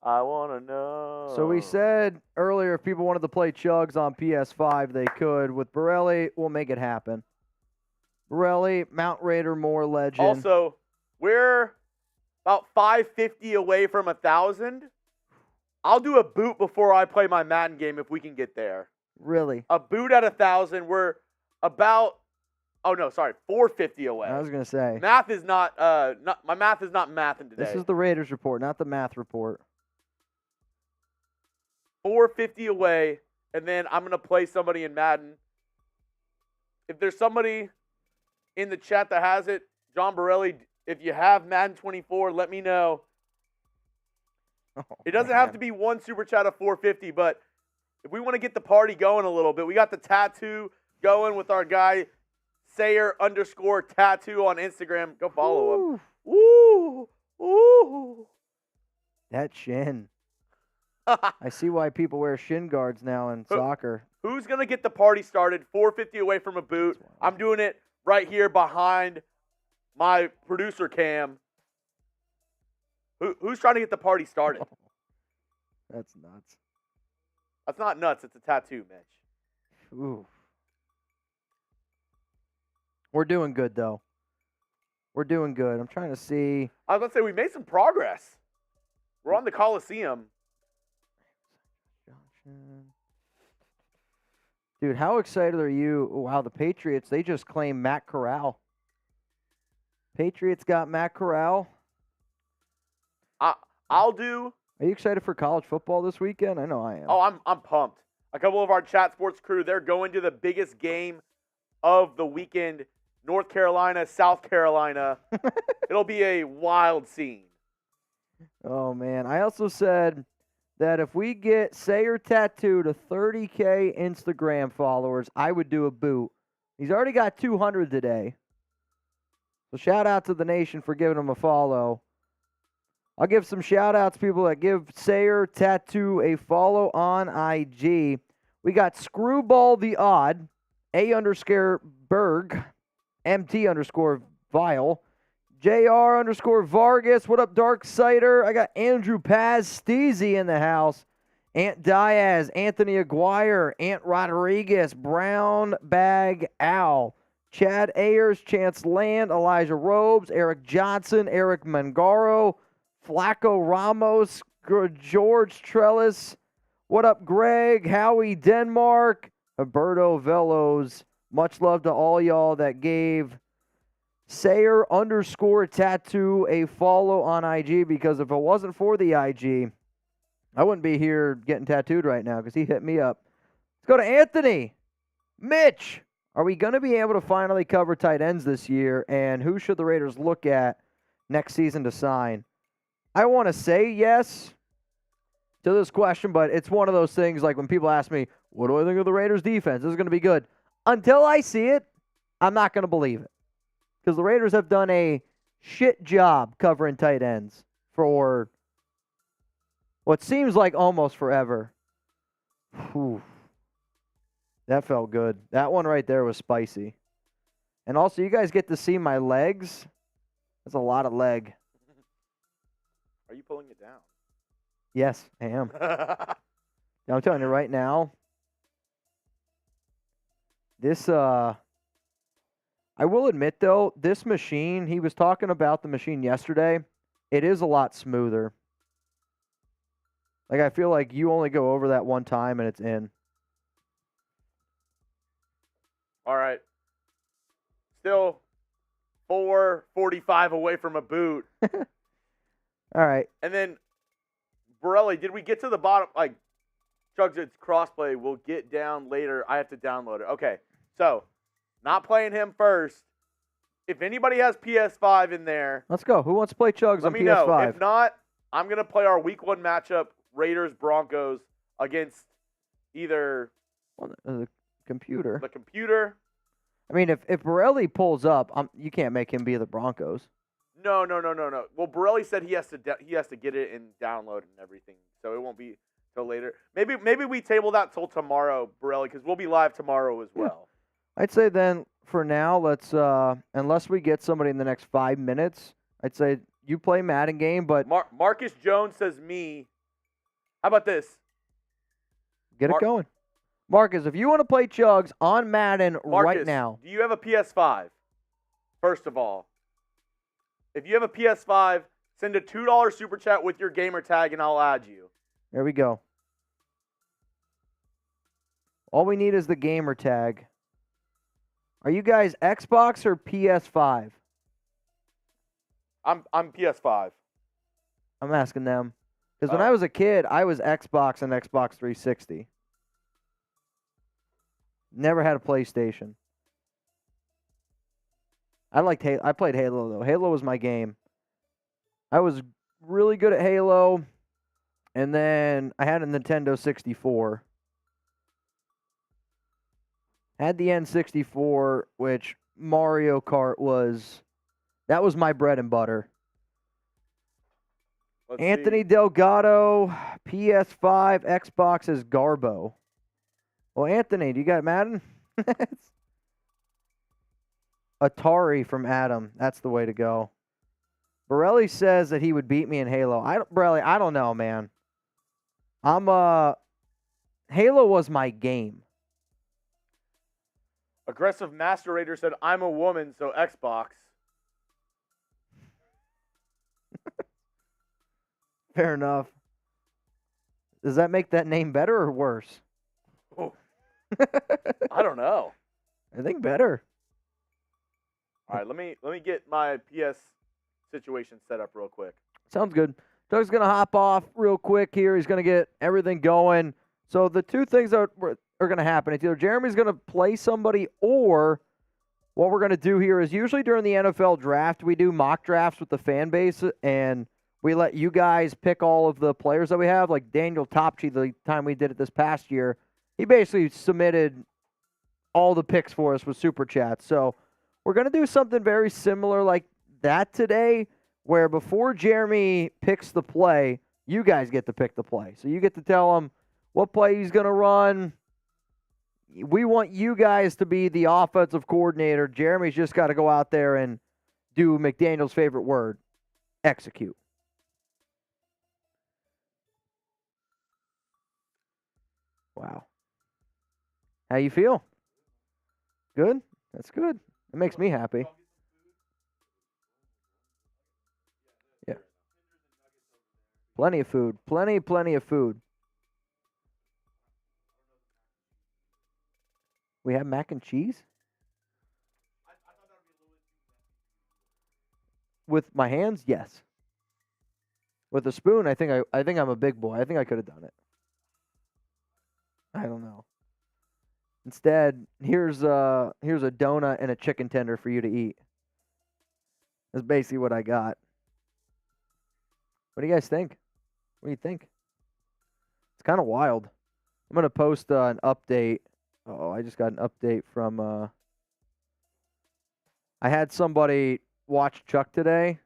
I want to know. So we said earlier if people wanted to play Chugs on PS5, they could. With Borelli, we'll make it happen. Borelli, Mount Raider Moore legend. Also, we're about 550 away from 1,000. I'll do a boot before I play my Madden game if we can get there. Really? A boot at 1,000. We're about 450 away. I was going to say. Math is not my math is not mathing today. This is the Raiders report, not the math report. 450 away, and then I'm going to play somebody in Madden. If there's somebody in the chat that has it, John Borelli, if you have Madden 24, let me know. It doesn't have to be one super chat of 450, but if we want to get the party going a little bit, we got the tattoo going with our guy, Sayer_tattoo on Instagram. Go follow him. Woo! Woo! That shin. I see why people wear shin guards now in soccer. Who's going to get the party started? 450 away from a boot. I'm doing it right here behind my producer cam. Who's trying to get the party started? That's nuts. That's not nuts. It's a tattoo, Mitch. Ooh. We're doing good, though. We're doing good. I'm trying to see. I was going to say, we made some progress. We're on the Coliseum. Dude, how excited are you? Wow, the Patriots, they just claimed Matt Corral. Patriots got Matt Corral. I'll do. Are you excited for college football this weekend? I know I am. Oh, I'm pumped. A couple of our chat sports crew, they're going to the biggest game of the weekend, North Carolina, South Carolina. It'll be a wild scene. Oh, man. I also said that if we get Sayer Tattoo to 30K Instagram followers, I would do a boot. He's already got 200 today. So shout out to the nation for giving him a follow. I'll give some shout outs to people that give Sayer Tattoo a follow on IG. We got Screwball the Odd, A_Berg, MT_Vile, JR_Vargas. What up, Dark Sider? I got Andrew Paz Steezy in the house. Ant Diaz, Anthony Aguirre, Ant Rodriguez, Brown Bag Owl, Chad Ayers, Chance Land, Elijah Robes, Eric Johnson, Eric Mangaro, Flacco Ramos, George Trellis. What up, Greg? Howie Denmark, Alberto Velos. Much love to all y'all that gave Sayer_Tattoo a follow on IG, because if it wasn't for the IG, I wouldn't be here getting tattooed right now because he hit me up. Let's go to Anthony. Mitch, are we going to be able to finally cover tight ends this year, and who should the Raiders look at next season to sign? I want to say yes to this question, but it's one of those things like when people ask me, what do I think of the Raiders defense? This is going to be good. Until I see it, I'm not going to believe it. Because the Raiders have done a shit job covering tight ends for what seems like almost forever. Whew. That felt good. That one right there was spicy. And also, you guys get to see my legs. That's a lot of leg. Are you pulling it down? Yes, I am. I'm telling you right now, this, I will admit, though, this machine, he was talking about the machine yesterday, it is a lot smoother. Like, I feel like you only go over that one time and it's in. All right. Still 4:45 away from a boot. All right. And then, Borelli, did we get to the bottom? Like, Chugs, it's crossplay. We'll get down later. I have to download it. Okay. So, not playing him first. If anybody has PS5 in there, Let's go. Who wants to play Chugs let on me PS5? know. If not, I'm going to play our week 1 matchup, Raiders-Broncos, against either On the computer. the computer. I mean, if Borelli pulls up, you can't make him be the Broncos. No. Well, Borelli said he has to get it and download it and everything, so it won't be till later. Maybe we table that till tomorrow, Borelli, because we'll be live tomorrow as well. I'd say then, for now, let's unless we get somebody in the next 5 minutes, I'd say you play Madden game, but Marcus Jones says me. How about this? get it going. Marcus, if you want to play Chugs on Madden Marcus, right now. do you have a PS5? First of all, if you have a PS5, send a $2 super chat with your gamer tag and I'll add you. There we go. All we need is the gamer tag. Are you guys Xbox or PS5? I'm PS5. I'm asking them. Because when I was a kid, I was Xbox and Xbox 360. Never had a PlayStation. I played Halo, though. Halo was my game. I was really good at Halo. And then I had a Nintendo 64. Had the N64, which Mario Kart that was my bread and butter. Anthony Delgado, PS5, Xbox is Garbo. Well, Anthony, do you got Madden? Atari from Adam. That's the way to go. Borelli says that he would beat me in Halo. Borelli, I don't know, man. Halo was my game. Aggressive Master Raider said, I'm a woman, so Xbox. Fair enough. Does that make that name better or worse? Oh. I don't know. I think better. All right, let me get my PS situation set up real quick. Sounds good. Doug's going to hop off real quick here. He's going to get everything going. So the two things that are going to happen. It's either Jeremy's going to play somebody, or what we're going to do here is usually during the NFL draft, we do mock drafts with the fan base, and we let you guys pick all of the players that we have. Like Daniel Topchi, the time we did it this past year, he basically submitted all the picks for us with Super Chat. So we're going to do something very similar like that today, where before Jeremy picks the play, you guys get to pick the play. So you get to tell him what play he's going to run. We want you guys to be the offensive coordinator. Jeremy's just got to go out there and do McDaniel's favorite word, execute. Wow. How you feel? Good? That's good. It makes me happy. Yeah. Plenty of food. Plenty of food. We have mac and cheese? With my hands? Yes. With a spoon, I think I'm a big boy. I think I could have done it. I don't know. Instead, here's a donut and a chicken tender for you to eat. That's basically what I got. What do you guys think? What do you think? It's kind of wild. I'm going to post an update. Oh, I just got an update from I had somebody watch Chuck today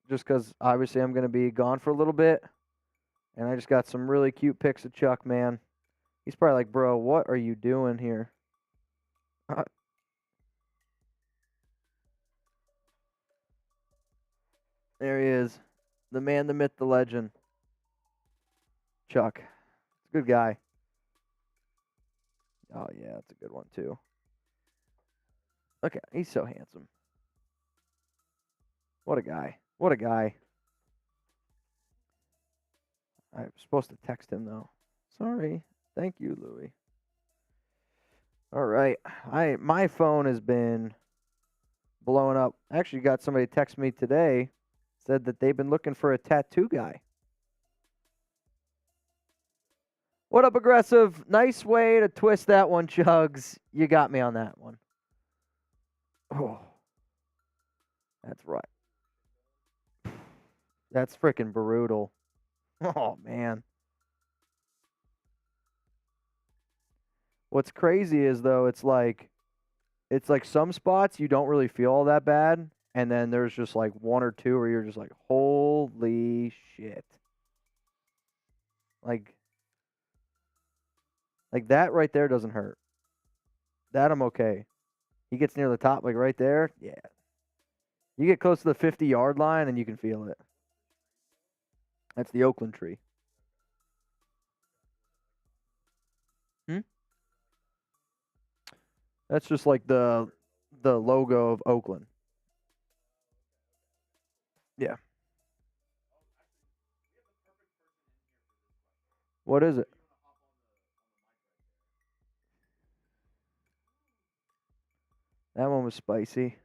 just because obviously I'm going to be gone for a little bit. And I just got some really cute pics of Chuck, man. He's probably like, bro, what are you doing here? There he is. The man, the myth, the legend. Chuck. Good guy. Oh, yeah, that's a good one, too. Look at, he's so handsome. What a guy. What a guy. I'm supposed to text him, though. Sorry. Thank you, Louie. All right. My phone has been blowing up. I actually got somebody text me today, said that they've been looking for a tattoo guy. What up, Aggressive? Nice way to twist that one, Chugs. You got me on that one. Oh, that's right. That's freaking brutal. Oh, man. What's crazy is, though, it's like some spots you don't really feel all that bad, and then there's just like one or two where you're just like, holy shit. Like that right there doesn't hurt. That I'm okay. He gets near the top, like right there, yeah. You get close to the 50-yard line and you can feel it. That's the Oakland tree. That's just like the logo of Oakland. Yeah. What is it? That one was spicy.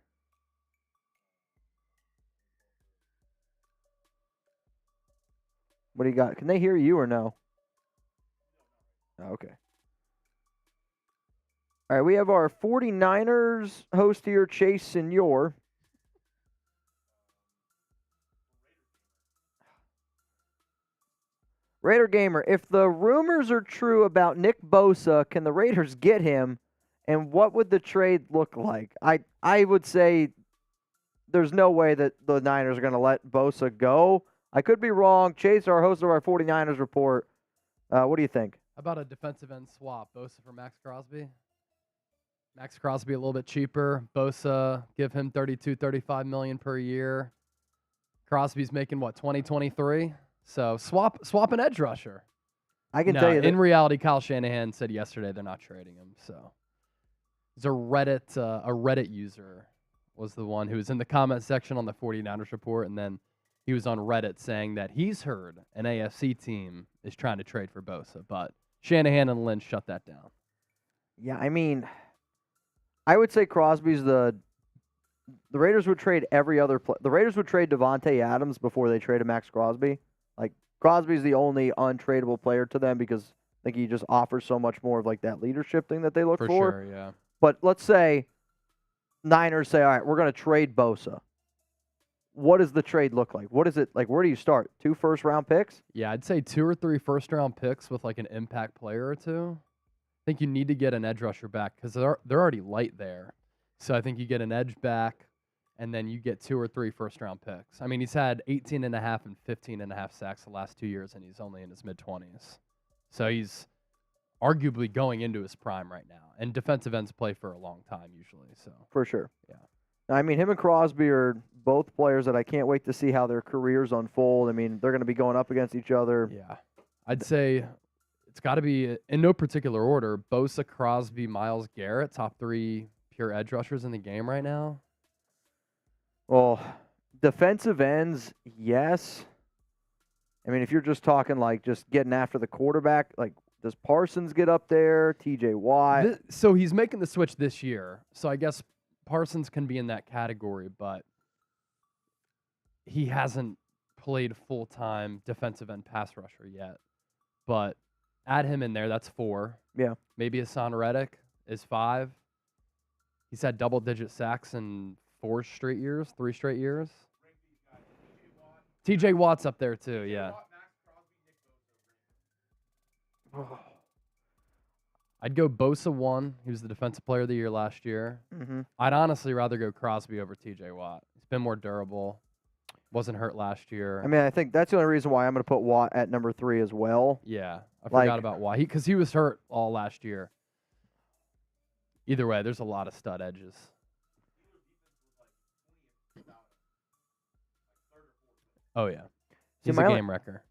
What do you got? Can they hear you or no? Oh, okay. All right, we have our 49ers host here, Chase Senior. Raider Gamer, if the rumors are true about Nick Bosa, can the Raiders get him? And what would the trade look like? I would say there's no way that the Niners are going to let Bosa go. I could be wrong. Chase, our host of our 49ers report, what do you think? How about a defensive end swap? Bosa for Max Crosby? Max Crosby a little bit cheaper. Bosa, give him $32-35 million per year. Crosby's making, what, 2023? So swap an edge rusher. I can tell you that. In reality, Kyle Shanahan said yesterday they're not trading him. So he's a Reddit user was the one who was in the comment section on the 49ers report, and then he was on Reddit saying that he's heard an AFC team is trying to trade for Bosa, but Shanahan and Lynch shut that down. Yeah, I mean, I would say Crosby's the Raiders would trade every other the Raiders would trade Devontae Adams before they traded Max Crosby. Like, Crosby's the only untradeable player to them because I think he just offers so much more of like that leadership thing that they look for. For sure, yeah. But let's say Niners say, all right, we're going to trade Bosa. What does the trade look like? What is it like? Where do you start? 2 first-round picks? Yeah, I'd say 2 or 3 first-round picks with like an impact player or two. I think you need to get an edge rusher back because they're already light there. So I think you get an edge back, and then you get 2 or 3 first-round picks. I mean, he's had 18.5 and 15.5 sacks the last 2 years, and he's only in his mid-20s. So he's arguably going into his prime right now. And defensive ends play for a long time usually. So For sure. Yeah. I mean, him and Crosby are both players that I can't wait to see how their careers unfold. I mean, they're going to be going up against each other. Yeah. I'd say it's got to be, in no particular order, Bosa, Crosby, Myles Garrett, top 3 pure edge rushers in the game right now. Well, defensive ends, yes. I mean, if you're just talking like just getting after the quarterback, like does Parsons get up there? TJ Watt? So he's making the switch this year. So I guess Parsons can be in that category, but he hasn't played full-time defensive end pass rusher yet. But add him in there, that's 4. Yeah. Maybe Hassan Reddick is 5. He's had double-digit sacks in 3 straight years. TJ Watt's up there too, yeah. I'd go Bosa 1. He was the defensive player of the year last year. Mm-hmm. I'd honestly rather go Crosby over TJ Watt. He's been more durable. Wasn't hurt last year. I mean, I think that's the only reason why I'm going to put Watt at number 3 as well. Yeah, I Like- forgot about Watt. Because he was hurt all last year. Either way, there's a lot of stud edges. Oh, yeah. See, He's a my game wrecker.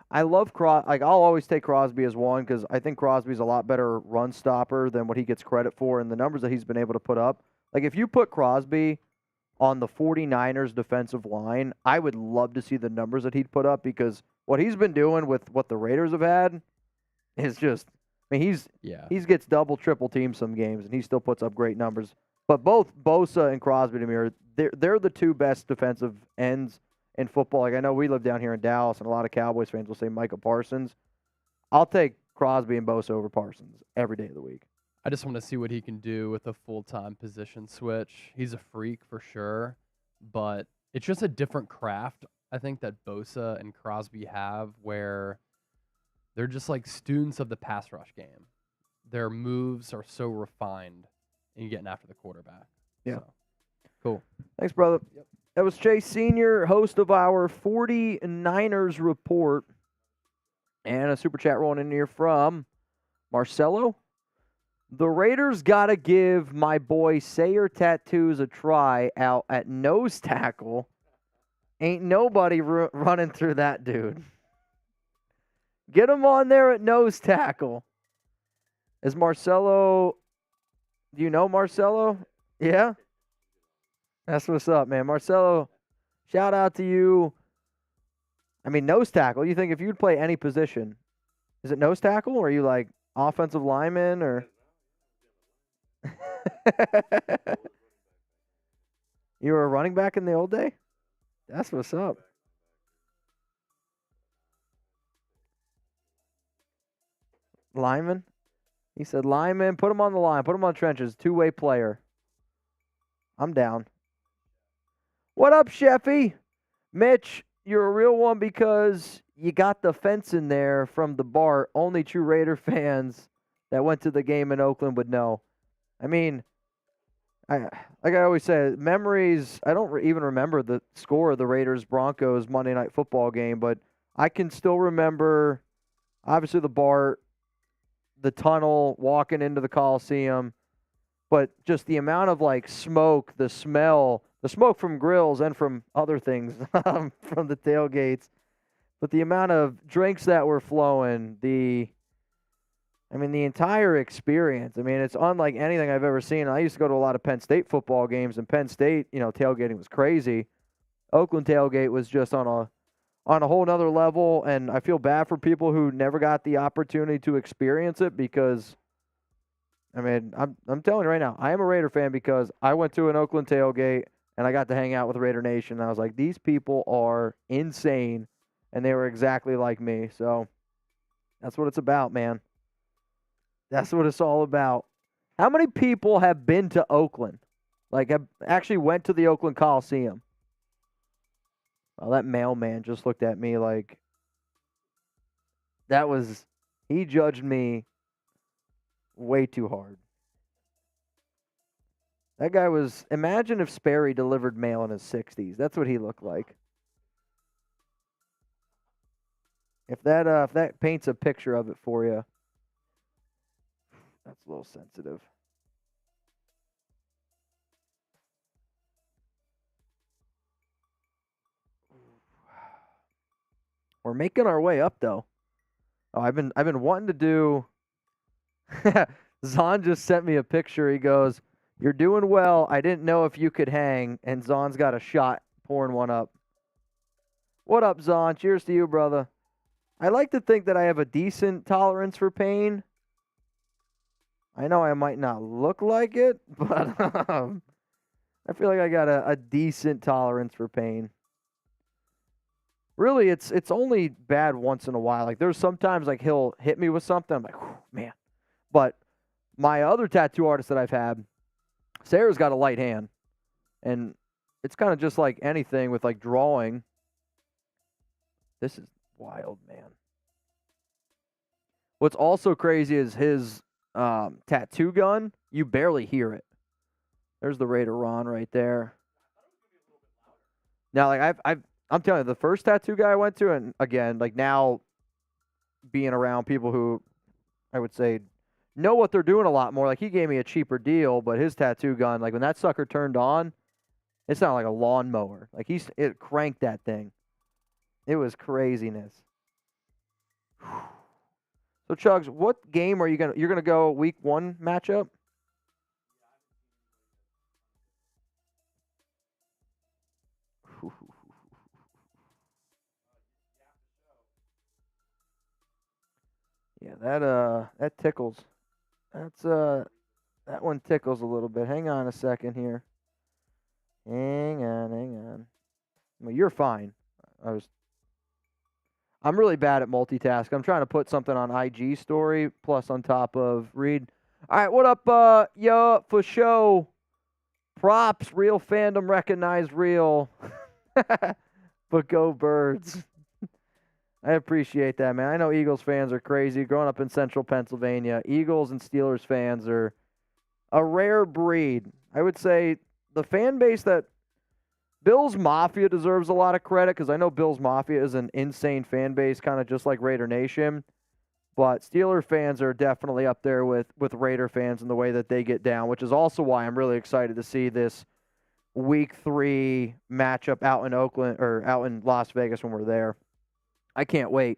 I love I'll always take Crosby as 1 because I think Crosby's a lot better run stopper than what he gets credit for, and the numbers that he's been able to put up. Like, if you put Crosby on the 49ers defensive line, I would love to see the numbers that he'd put up because what he's been doing with what the Raiders have had is just, I mean, he gets double, triple teamed some games, and he still puts up great numbers. But both Bosa and Crosby to me they're the 2 best defensive ends in football. Like, I know we live down here in Dallas, and a lot of Cowboys fans will say Micah Parsons. I'll take Crosby and Bosa over Parsons every day of the week. I just want to see what he can do with a full-time position switch. He's a freak for sure, but it's just a different craft, I think, that Bosa and Crosby have where they're just like students of the pass rush game. Their moves are so refined in getting after the quarterback. Yeah. So, cool. Thanks, brother. Yep. That was Chase Sr., host of our 49ers report. And a super chat rolling in here from Marcelo. The Raiders got to give my boy Sayer Tattoos a try out at nose tackle. Ain't nobody running through that dude. Get him on there at nose tackle. Is Marcelo, do you know Marcelo? Yeah? That's what's up, man. Marcelo, Shout out to you. I mean, nose tackle. You think if you'd play any position, is it nose tackle or are you like offensive lineman or? You were a running back in the old day? That's what's up. Lineman? He said lineman, put him on the line, put him on trenches, two-way player. I'm down. What up, Sheffy? Mitch, you're a real one because you got the fence in there from the BART. Only true Raider fans that went to the game in Oakland would know. I mean, like I always say, memories, I don't even remember the score of the Raiders-Broncos Monday Night Football game, but I can still remember, obviously, the BART, the tunnel, walking into the Coliseum, but just the amount of, like, smoke, the smell, the smoke from grills and from other things, from the tailgates, but the amount of drinks that were flowing, the entire experience. I mean, it's unlike anything I've ever seen. I used to go to a lot of Penn State football games, and Penn State, tailgating was crazy. Oakland tailgate was just on a whole nother level, and I feel bad for people who never got the opportunity to experience it because, I mean, I'm telling you right now, I am a Raider fan because I went to an Oakland tailgate, and I got to hang out with Raider Nation, and I was like, these people are insane, and they were exactly like me. So that's what it's about, man. That's what it's all about. How many people have been to Oakland? Like, have actually went to the Oakland Coliseum? Well, that mailman just looked at me like he judged me way too hard. That guy was, imagine if Sperry delivered mail in his 60s. That's what he looked like. If that paints a picture of it for you, that's a little sensitive. We're making our way up though. Oh, I've been wanting to do. Zahn just sent me a picture. He goes, "You're doing well. I didn't know if you could hang." And Zahn's got a shot pouring one up. What up, Zahn? Cheers to you, brother. I like to think that I have a decent tolerance for pain. I know I might not look like it, but I feel like I got a decent tolerance for pain. Really, it's only bad once in a while. Like, there's sometimes, like, he'll hit me with something. I'm like, man. But my other tattoo artist that I've had, Sarah's got a light hand. And it's kind of just like anything with, like, drawing. This is wild, man. What's also crazy is his tattoo gun. You barely hear it. There's the Raider Ron right there. Now, like, I'm telling you, the first tattoo guy I went to, and again, like, now being around people who I would say know what they're doing a lot more. Like, he gave me a cheaper deal, but his tattoo gun, like, when that sucker turned on, it's not like a lawnmower. Like, it cranked that thing. It was craziness. So, Chugs, what game are you're gonna go week 1 matchup? Yeah, that tickles. That one tickles a little bit. Hang on a second here. Hang on. Well, you're fine. I'm really bad at multitasking. I'm trying to put something on IG story plus on top of read. All right, what up, yo, for show? Props, real fandom recognized real. But go Birds. I appreciate that, man. I know Eagles fans are crazy. Growing up in central Pennsylvania, Eagles and Steelers fans are a rare breed. I would say the fan base that Bills Mafia deserves a lot of credit because I know Bills Mafia is an insane fan base, kind of just like Raider Nation. But Steeler fans are definitely up there with Raider fans in the way that they get down, which is also why I'm really excited to see this Week 3 matchup out in Oakland or out in Las Vegas when we're there. I can't wait.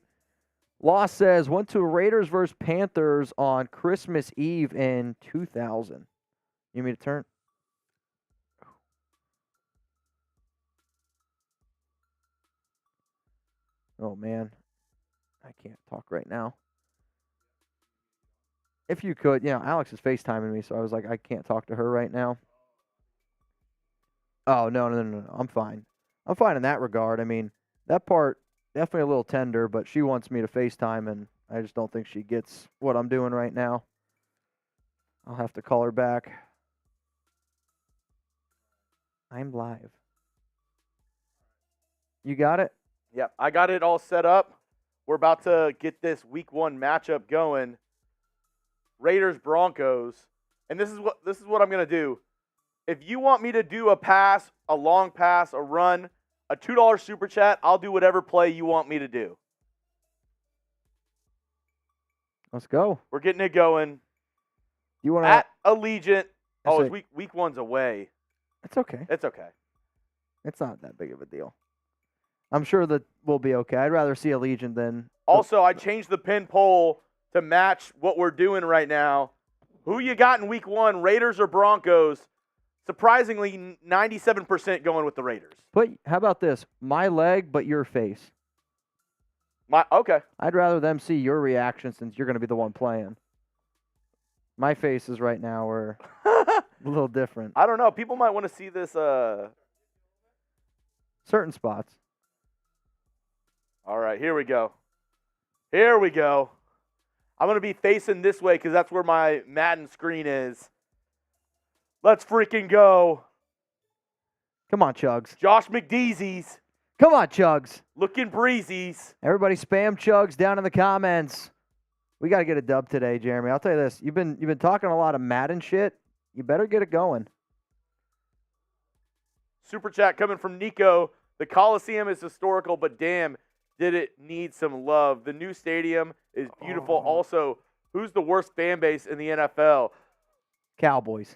Loss says, went to Raiders versus Panthers on Christmas Eve in 2000. You mean to turn? Oh, man. I can't talk right now. If you could, Alex is FaceTiming me, so I was like, I can't talk to her right now. Oh, no. I'm fine. I'm fine in that regard. I mean, that part, definitely a little tender, but she wants me to FaceTime, and I just don't think she gets what I'm doing right now. I'll have to call her back. I'm live. You got it? Yep, I got it all set up. We're about to get this week 1 matchup going. Raiders Broncos. And this is what I'm going to do. If you want me to do a pass, a long pass, a run, a $2 super chat, I'll do whatever play you want me to do. Let's go. We're getting it going. You want At Allegiant. Oh, That's it's week 1's away. It's okay. It's okay. It's not that big of a deal. I'm sure that we'll be okay. I'd rather see Allegiant than. Also, I changed the pin poll to match what we're doing right now. Who you got in week 1, Raiders or Broncos? Surprisingly, 97% going with the Raiders. But how about this? My leg, but your face. Okay. I'd rather them see your reaction since you're going to be the one playing. My faces right now are a little different. I don't know. People might want to see this. Certain spots. All right, here we go. Here we go. I'm going to be facing this way because that's where my Madden screen is. Let's freaking go. Come on, Chugs. Josh McDeezy's. Come on, Chugs. Looking breezy's. Everybody spam Chugs down in the comments. We got to get a dub today, Jeremy. I'll tell you this. You've been talking a lot of Madden shit. You better get it going. Super chat coming from Nico. The Coliseum is historical, but damn, did it need some love. The new stadium is beautiful. Also, who's the worst fan base in the NFL? Cowboys.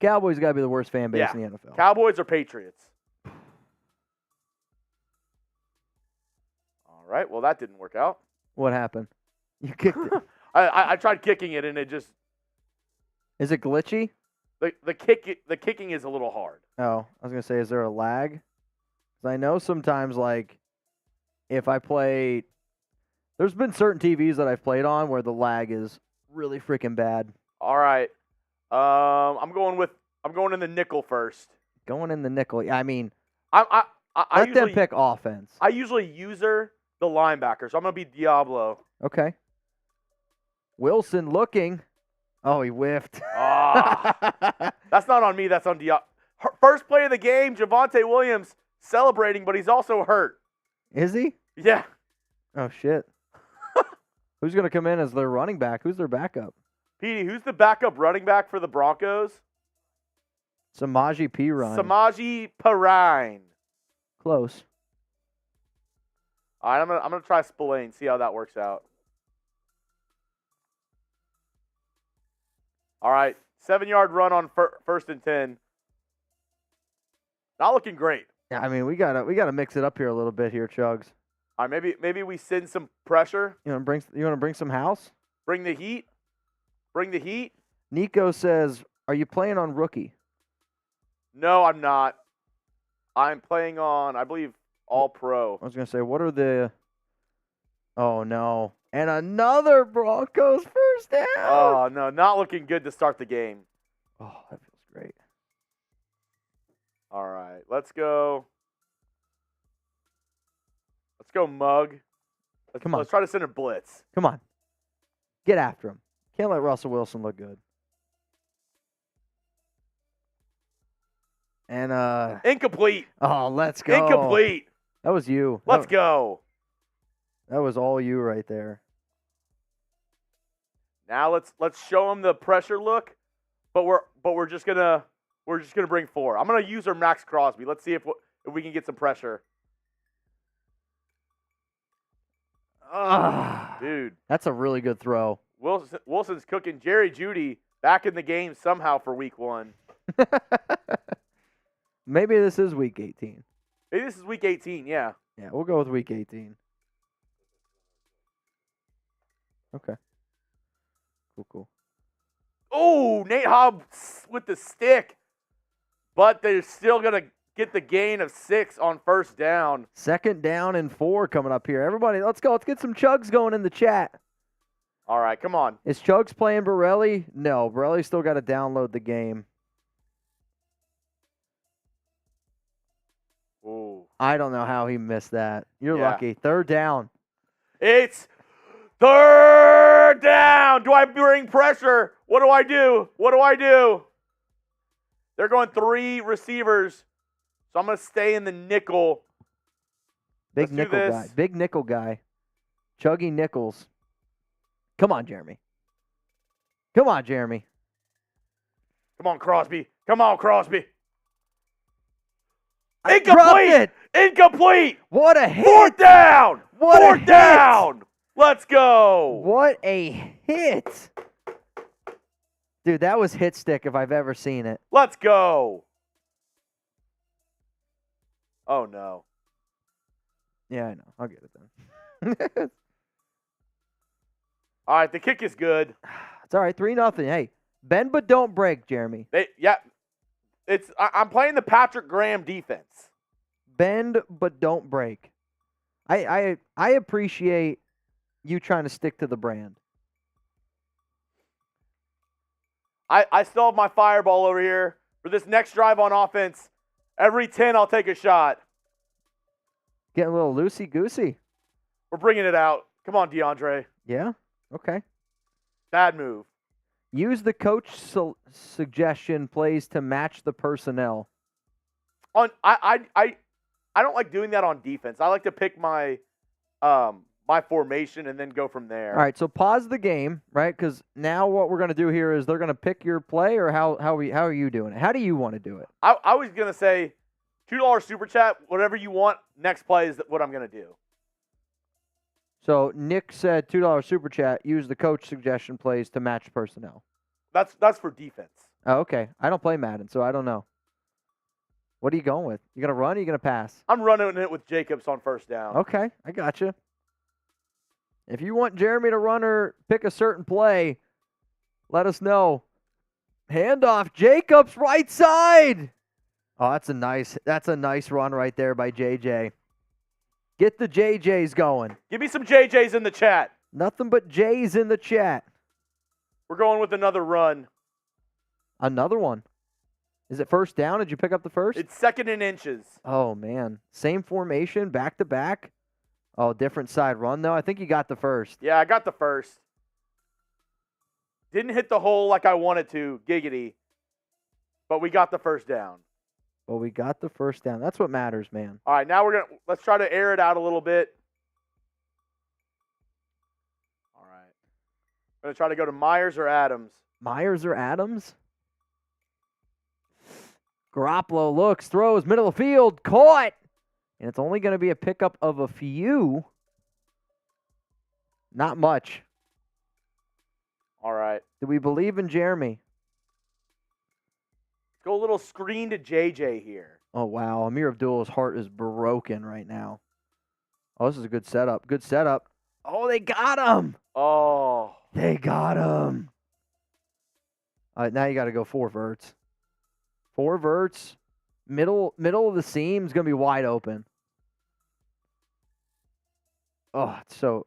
Cowboys got to be the worst fan base Yeah. in the NFL. Cowboys or Patriots? All right, well, that didn't work out. What happened? You kicked it. I tried kicking it, and it just Is it glitchy? the kicking is a little hard. Oh, I was going to say, is there a lag? 'Cause I know sometimes, like, if I play, there's been certain TVs that I've played on where the lag is really freaking bad. All right, I'm going in the nickel first. Going in the nickel. Yeah, I mean, I let them usually pick offense. I usually user the linebacker, so I'm gonna be Diablo. Okay. Wilson looking. Oh, he whiffed. Ah, that's not on me. That's on Diablo. First play of the game, Javonte Williams celebrating, but he's also hurt. Is he? Yeah. Oh, shit. Who's going to come in as their running back? Who's their backup? Petey, who's the backup running back for the Broncos? Samaje Perine. Samaje Perine. Close. All right, I'm gonna try Spillane, see how that works out. All right, 7-yard run on first and 10. Not looking great. Yeah, I mean, we gotta mix it up here a little bit here, Chugs. All right, maybe we send some pressure. You want to bring some house? Bring the heat. Bring the heat. Nico says, "Are you playing on rookie?" No, I'm not. I'm playing on, I believe, All Pro. I was gonna say, what are the? Oh no! And another Broncos first down. Oh no, not looking good to start the game. Oh, that feels great. All right, let's go. Let's go, Mug. Come on. Let's try to send a blitz. Come on, get after him. Can't let Russell Wilson look good. And Incomplete. oh, let's go. Incomplete. That was you. Let's go. That was all you right there. Now let's show him the pressure look, but we're just gonna bring 4. I'm gonna use our Max Crosby. Let's see if we can get some pressure. Dude, That's a really good throw. Wilson's cooking. Jerry Jeudy back in the game somehow for week 1. Maybe this is week 18. Maybe this is week 18. Yeah. Yeah, we'll go with week 18. Okay. Cool. Oh, Nate Hobbs with the stick, but they're still gonna get the gain of 6 on first down. 2nd down and 4 coming up here. Everybody, let's go. Let's get some chugs going in the chat. All right, come on. Is Chugs playing Borelli? No, Borelli's still got to download the game. Ooh. I don't know how he missed that. You're Yeah. lucky. 3rd down. It's 3rd down. Do I bring pressure? What do I do? What do I do? They're going 3 receivers, so I'm going to stay in the nickel. Big Let's do nickel this. guy. Big nickel guy. Chuggy Nichols. Come on, Jeremy. Come on, Jeremy. Come on, Crosby. Come on, Crosby. I dropped Incomplete. it. Incomplete. What a hit. 4th down. What a 4th hit. down. Let's go. What a hit. Dude, that was hit stick if I've ever seen it. Let's go. Oh, no. Yeah, I know. I'll get it then. All right, the kick is good. It's all right. 3-0. Hey, bend but don't break, Jeremy. I'm playing the Patrick Graham defense. Bend but don't break. I appreciate you trying to stick to the brand. I still have my fireball over here for this next drive on offense. Every 10, I'll take a shot. Getting a little loosey-goosey. We're bringing it out. Come on, DeAndre. Yeah? Okay. Bad move. Use the coach suggestion plays to match the personnel. I don't like doing that on defense. I like to pick my my formation and then go from there. All right, so pause the game, right? Because now what we're going to do here is they're going to pick your play, or how are you doing it? How do you want to do it? I was going to say $2 super chat, whatever you want. Next play is what I'm going to do. So Nick said $2 super chat, use the coach suggestion plays to match personnel. That's for defense. Oh, okay. I don't play Madden, so I don't know. What are you going with? You going to run or you going to pass? I'm running it with Jacobs on first down. Okay, I got you. If you want Jeremy to run or pick a certain play, let us know. Handoff, Jacobs, right side. Oh, that's a nice run right there by JJ. Get the JJs going. Give me some JJs in the chat. Nothing but J's in the chat. We're going with another run. Another one. Is it first down? Did you pick up the first? It's 2nd and inches. Oh, man. Same formation, back to back. Oh, different side run, though. I think you got the first. Yeah, I got the first. Didn't hit the hole like I wanted to, giggity. But we got the first down. Well, we got the first down. That's what matters, man. All right, now let's try to air it out a little bit. All right. I'm going to try to go to Myers or Adams. Myers or Adams? Garoppolo looks, throws, middle of the field, caught. And it's only going to be a pickup of a few. Not much. All right. Do we believe in Jeremy? Let's go a little screen to JJ here. Oh, wow. Amir Abdul's heart is broken right now. Oh, this is a good setup. Good setup. Oh, they got him. Oh. They got him. All right, now you got to go 4 verts. 4 verts. Middle of the seam is going to be wide open. Oh, it's so...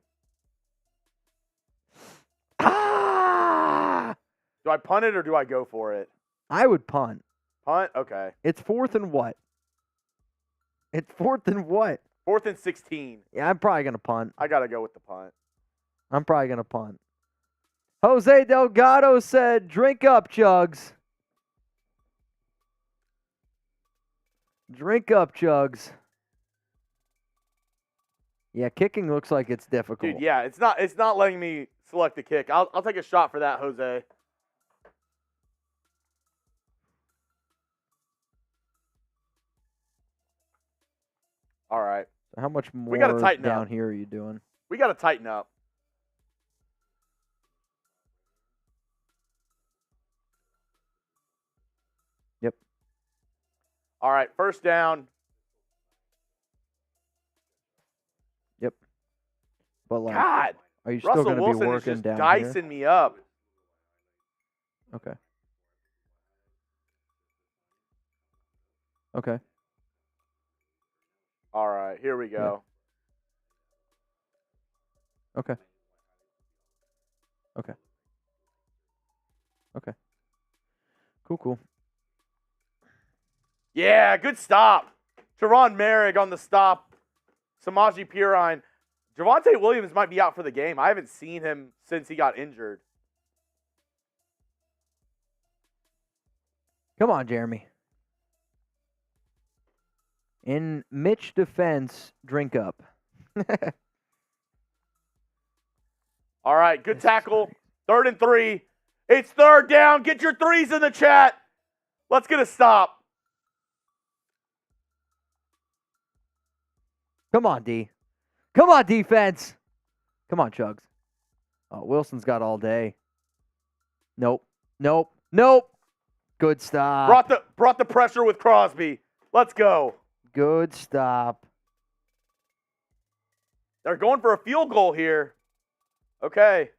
Ah! Do I punt it or do I go for it? I would punt. Punt? Okay. It's 4th and what? It's 4th and what? 4th and 16. Yeah, I'm probably going to punt. I got to go with the punt. I'm probably going to punt. Jose Delgado said, drink up, Chugs. Drink up, Chugs. Yeah, kicking looks like it's difficult. Dude, yeah, it's not letting me select the kick. I'll take a shot for that, Jose. All right. So how much more gotta tighten down up. here are you doing? We got to tighten up. Yep. All right, first down. Yep. But like, God, are you still Russell going to be Wilson is working just down dicing here? me up. Okay. Okay. All right, here we go. Okay. Okay. Okay. Cool. Yeah, good stop. Trevon Merrick on the stop. Samaje Perine. Javonte Williams might be out for the game. I haven't seen him since he got injured. Come on, Jeremy. In Mitch defense, drink up. All right, good tackle. 3rd and 3. It's 3rd down. Get your threes in the chat. Let's get a stop. Come on, D. Come on, defense. Come on, Chugs. Oh, Wilson's got all day. Nope. Good stop. Brought the pressure with Crosby. Let's go. Good stop. They're going for a field goal here. Okay.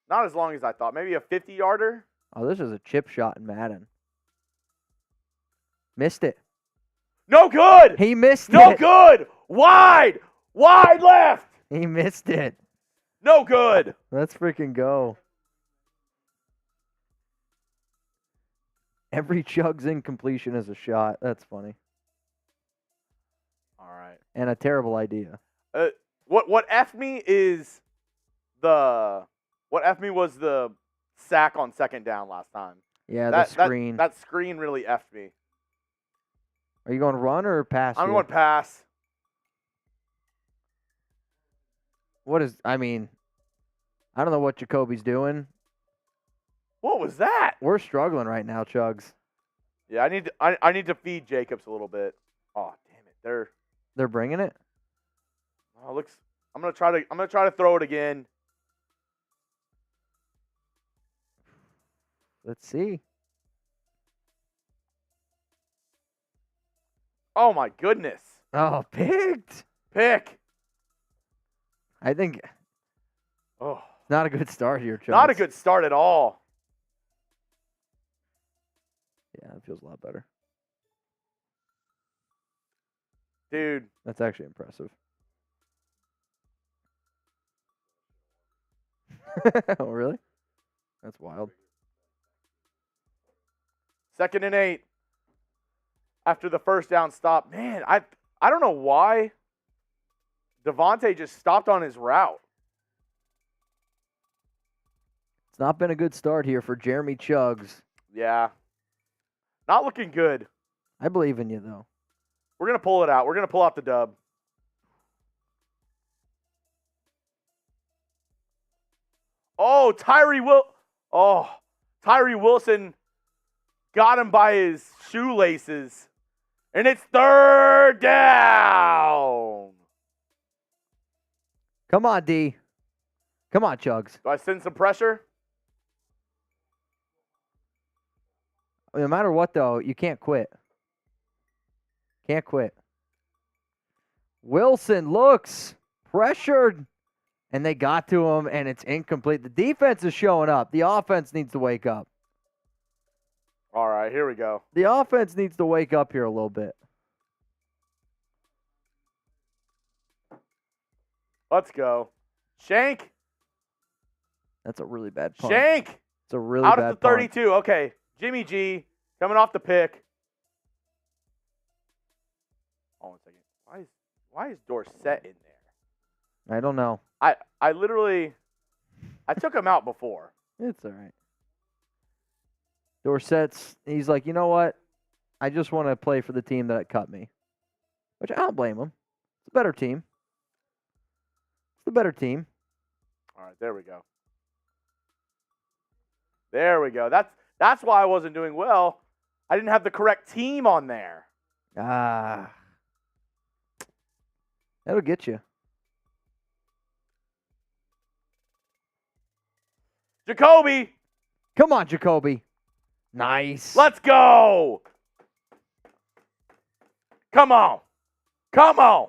Not as long as I thought. Maybe a 50-yarder. Oh, this is a chip shot in Madden. Missed it. No good. He missed it. No good. Wide left. He missed it. No good. Let's freaking go. Every Chugs incompletion is a shot. That's funny. All right. And a terrible idea. What F me is what F me was the sack on 2nd down last time. Yeah, the screen. That screen really F'd me. Are you going run or pass? I'm here? going pass. I don't know what Jacoby's doing. What was that? We're struggling right now, Chugs. Yeah, I need to feed Jacobs a little bit. Oh, damn it. They're bringing it? Oh, looks I'm going to try to throw it again. Let's see. Oh my goodness. Oh, picked. Pick. I think Oh, not a good start here, Chugs. not a good start at all. Yeah, it feels a lot better. Dude. That's actually impressive. Oh, really? That's wild. 2nd and 8. After the 1st down stop. Man, I don't know why Devontae just stopped on his route. It's not been a good start here for Jeremy Chugs. Yeah. Not looking good. I believe in you, though. We're going to pull it out. We're going to pull out the dub. Oh, Tyree Wilson got him by his shoelaces. And it's 3rd down. Come on, D. Come on, Chugs. Do I send some pressure? No matter what, though, you can't quit. Can't quit. Wilson looks pressured, and they got to him, and it's incomplete. The defense is showing up. The offense needs to wake up. All right, here we go. The offense needs to wake up here a little bit. Let's go. Shank. That's a really bad punt. Shank. It's a really Out bad at the 32. punt. Okay. Jimmy G coming off the pick. Hold on a second. Why is Dorsett in there? I don't know. I literally took him out before. It's all right. He's like, you know what? I just want to play for the team that cut me. Which I don't blame him. It's a better team. It's the better team. All right, there we go. There we go. That's why I wasn't doing well. I didn't have the correct team on there. Ah. That'll get you. Jacoby. Come on, Jacoby. Nice. Let's go. Come on. Come on.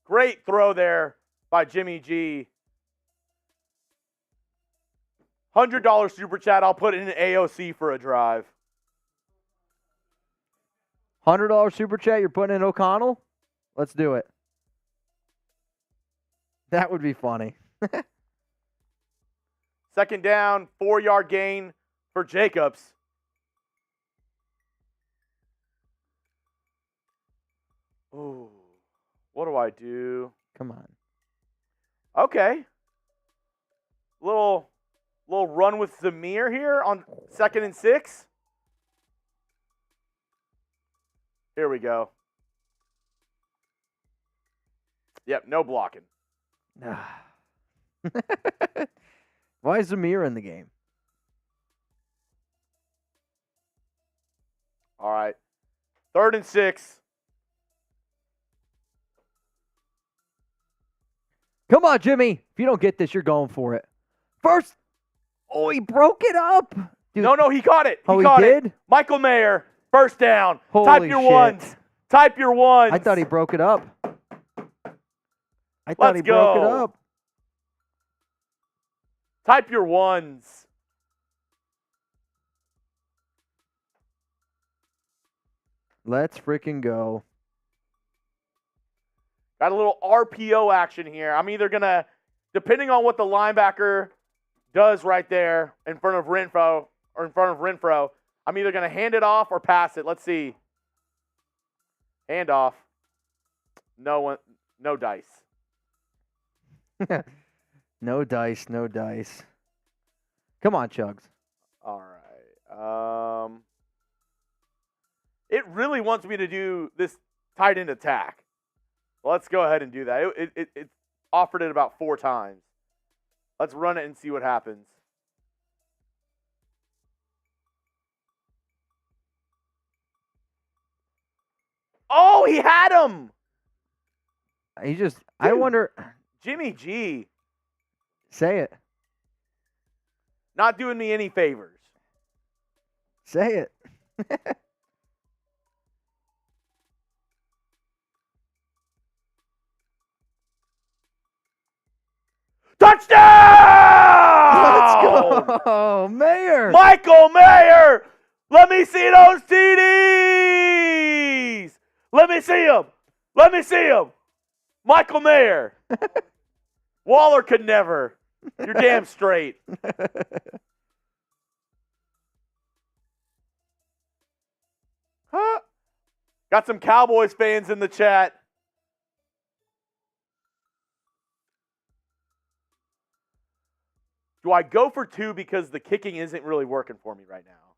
Great throw there by Jimmy G. $100 super chat. I'll put in an AOC for a drive. $100 super chat. You're putting in O'Connell. Let's do it. That would be funny. Second down, 4-yard gain for Jacobs. Ooh, what do I do? Come on. Okay. Little run with Zamir here on 2nd and 6. Here we go. Yep, no blocking. Why is Zamir in the game? All right. 3rd and 6. Come on, Jimmy. If you don't get this, you're going for it. First. Oh, he broke it up. Dude. No, he caught it. He caught did? it. Michael Mayer, first down. Holy Type your shit. ones. Type your ones. I thought he broke it up. I thought Let's he broke it go. up. Type your ones. Let's freaking go. Got a little RPO action here. I'm either going to, depending on what the linebacker does right there in front of Renfro, I'm either going to hand it off or pass it. Let's see. Hand off. No dice. No dice, no dice. Come on, Chugs. All right. It really wants me to do this tight end attack. Let's go ahead and do that. It offered it about 4 times. Let's run it and see what happens. Oh, he had him. He just, I Dude. wonder. Jimmy G. Say it. Not doing me any favors. Say it. Touchdown! Let's go, Mayor. Michael Mayer! Let me see those TDs! Let me see them! Let me see them! Michael Mayer! Waller could never. You're damn straight. Huh? Got some Cowboys fans in the chat. Do I go for 2 because the kicking isn't really working for me right now?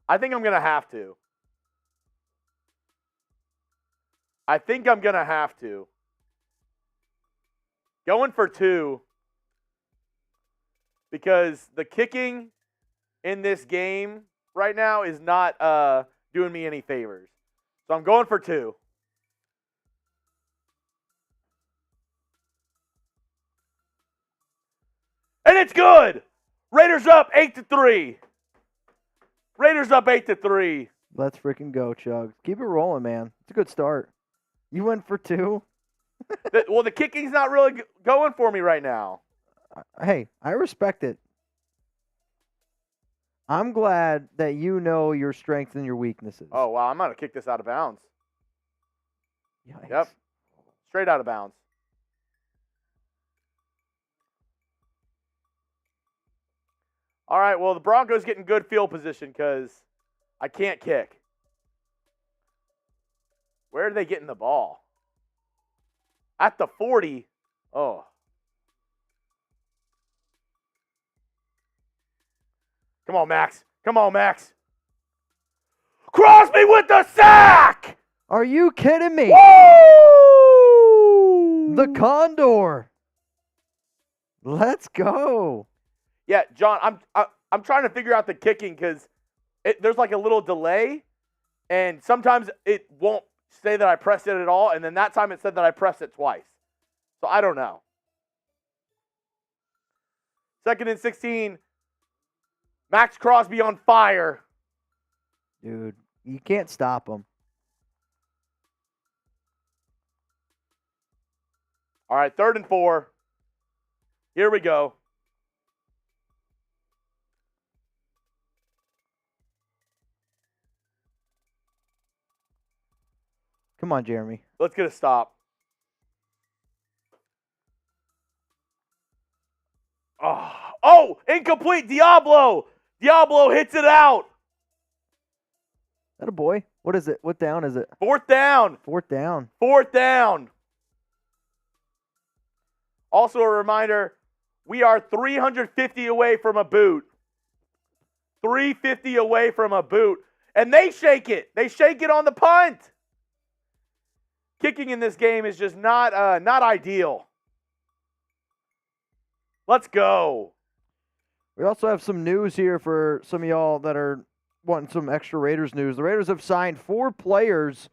I think I'm going to have to. Going for 2 because the kicking in this game right now is not doing me any favors. So I'm going for 2. And it's good. Raiders up 8-3. Raiders up 8-3. Let's freaking go, Chugs. Keep it rolling, man. It's a good start. You went for 2. Well, the kicking's not really going for me right now. Hey, I respect it. I'm glad that you know your strengths and your weaknesses. Oh, wow. I'm going to kick this out of bounds. Yikes. Yep. Straight out of bounds. All right, well, the Broncos getting good field position because I can't kick. Where are they getting the ball? At the 40. Oh. Come on, Max. Come on, Max. Crosby with the sack! Are you kidding me? Woo! The Condor. Let's go. Yeah, John, I'm trying to figure out the kicking because there's like a little delay, and sometimes it won't say that I pressed it at all, and then that time it said that I pressed it twice. So I don't know. 2nd and 16. Max Crosby on fire. Dude, you can't stop him. All right, 3rd and 4. Here we go. Come on, Jeremy. Let's get a stop. Oh, incomplete. Diablo hits it out. That a boy? What is it? What down is it? Fourth down. Fourth down. Also a reminder, we are 350 away from a boot. 350 away from a boot. And they shake it. They shake it on the punt. Kicking in this game is just not ideal. Let's go. We also have some news here for some of y'all that are wanting some extra Raiders news. The Raiders have signed 4 players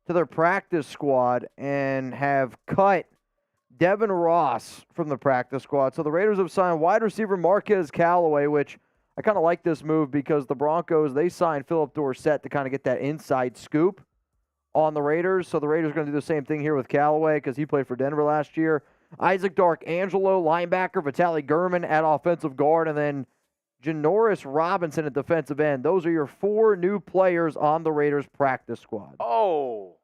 to their practice squad and have cut Devin Ross from the practice squad. So the Raiders have signed wide receiver Marquez Callaway, which I kind of like this move because the Broncos, they signed Philip Dorsett to kind of get that inside scoop on the Raiders. So the Raiders are going to do the same thing here with Callaway because he played for Denver last year. Isaac Dark-Angelo, linebacker, Vitaly Gurman at offensive guard, and then Janoris Robinson at defensive end. Those are your 4 new players on the Raiders practice squad. Oh.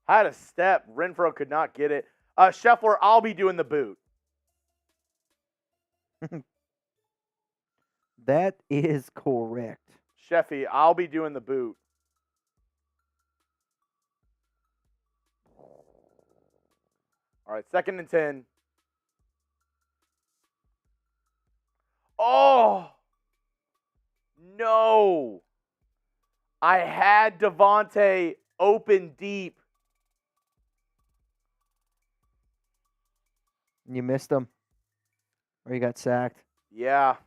Had a step. Renfro could not get it. Scheffler, I'll be doing the boot. That is correct. Sheffy, I'll be doing the boot. All right, 2nd and 10. Oh, no. I had Devontae open deep. You missed him. Or you got sacked. Yeah,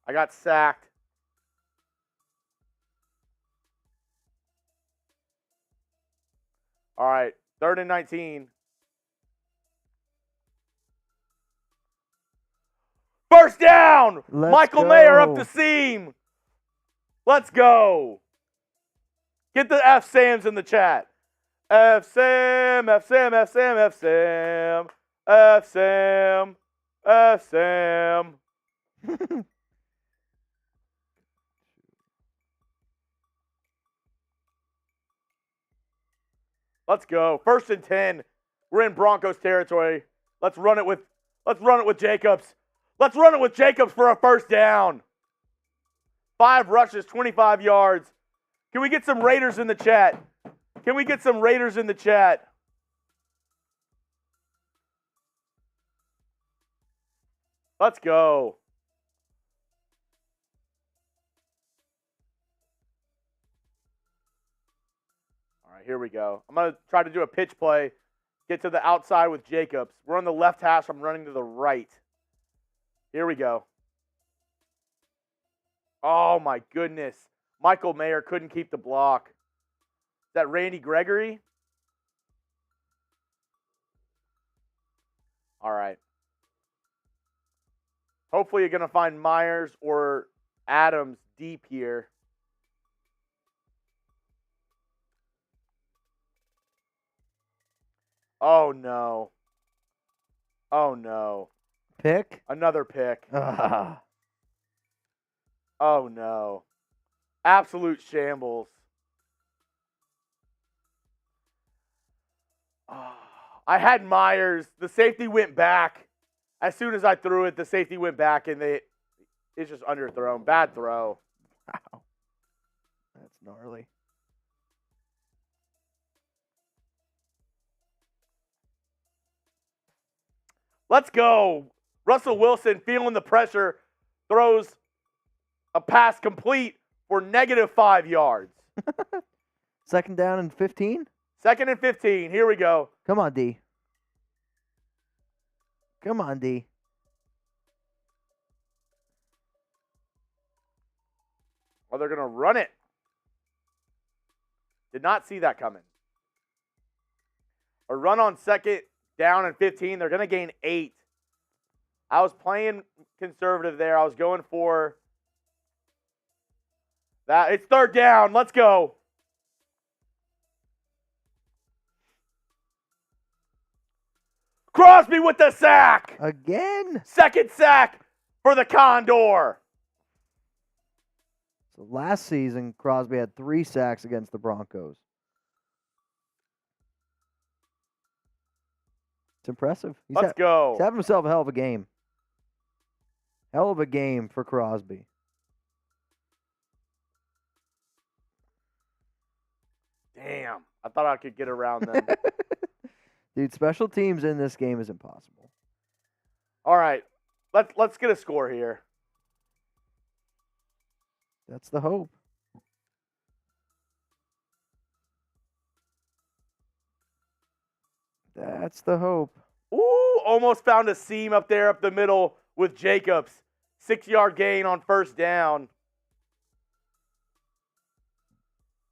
I got sacked. All right, 3rd and 19. First down! Let's Michael Mayer up go. the seam. Let's go. Get the F Sams in the chat. F Sam, F Sam, F Sam, F Sam, F Sam, F Sam. Let's go. 1st and 10. We're in Broncos territory. Let's run it with Jacobs. Let's run it with Jacobs for a first down. 5 rushes, 25 yards. Can we get some Raiders in the chat? Let's go. All right, here we go. I'm going to try to do a pitch play. Get to the outside with Jacobs. We're on the left hash. I'm running to the right. Here we go. Oh, my goodness. Michael Mayer couldn't keep the block. Is that Randy Gregory? All right. Hopefully you're going to find Myers or Adams deep here. Oh, no. Oh, no. Pick? Another pick. Ah. Oh, no. Absolute shambles. I had Myers. The safety went back. As soon as I threw it, the safety went back, and it's just underthrown. Bad throw. Wow. That's gnarly. Let's go. Russell Wilson, feeling the pressure, throws a pass complete for -5 yards. 2nd down and 15? 2nd and 15. Here we go. Come on, D. Come on, D. Oh, they're going to run it. Did not see that coming. A run on 2nd down and 15. They're going to gain 8. I was playing conservative there. I was going for that. It's 3rd down. Let's go. Crosby with the sack. Again? 2nd sack for the Condor. So last season, Crosby had 3 sacks against the Broncos. It's impressive. Let's go. He's having himself a hell of a game. Hell of a game for Crosby. Damn. I thought I could get around them. Dude, special teams in this game is impossible. All right. Let's get a score here. That's the hope. That's the hope. Ooh, almost found a seam up there up the middle with Jacobs. 6-yard gain on first down.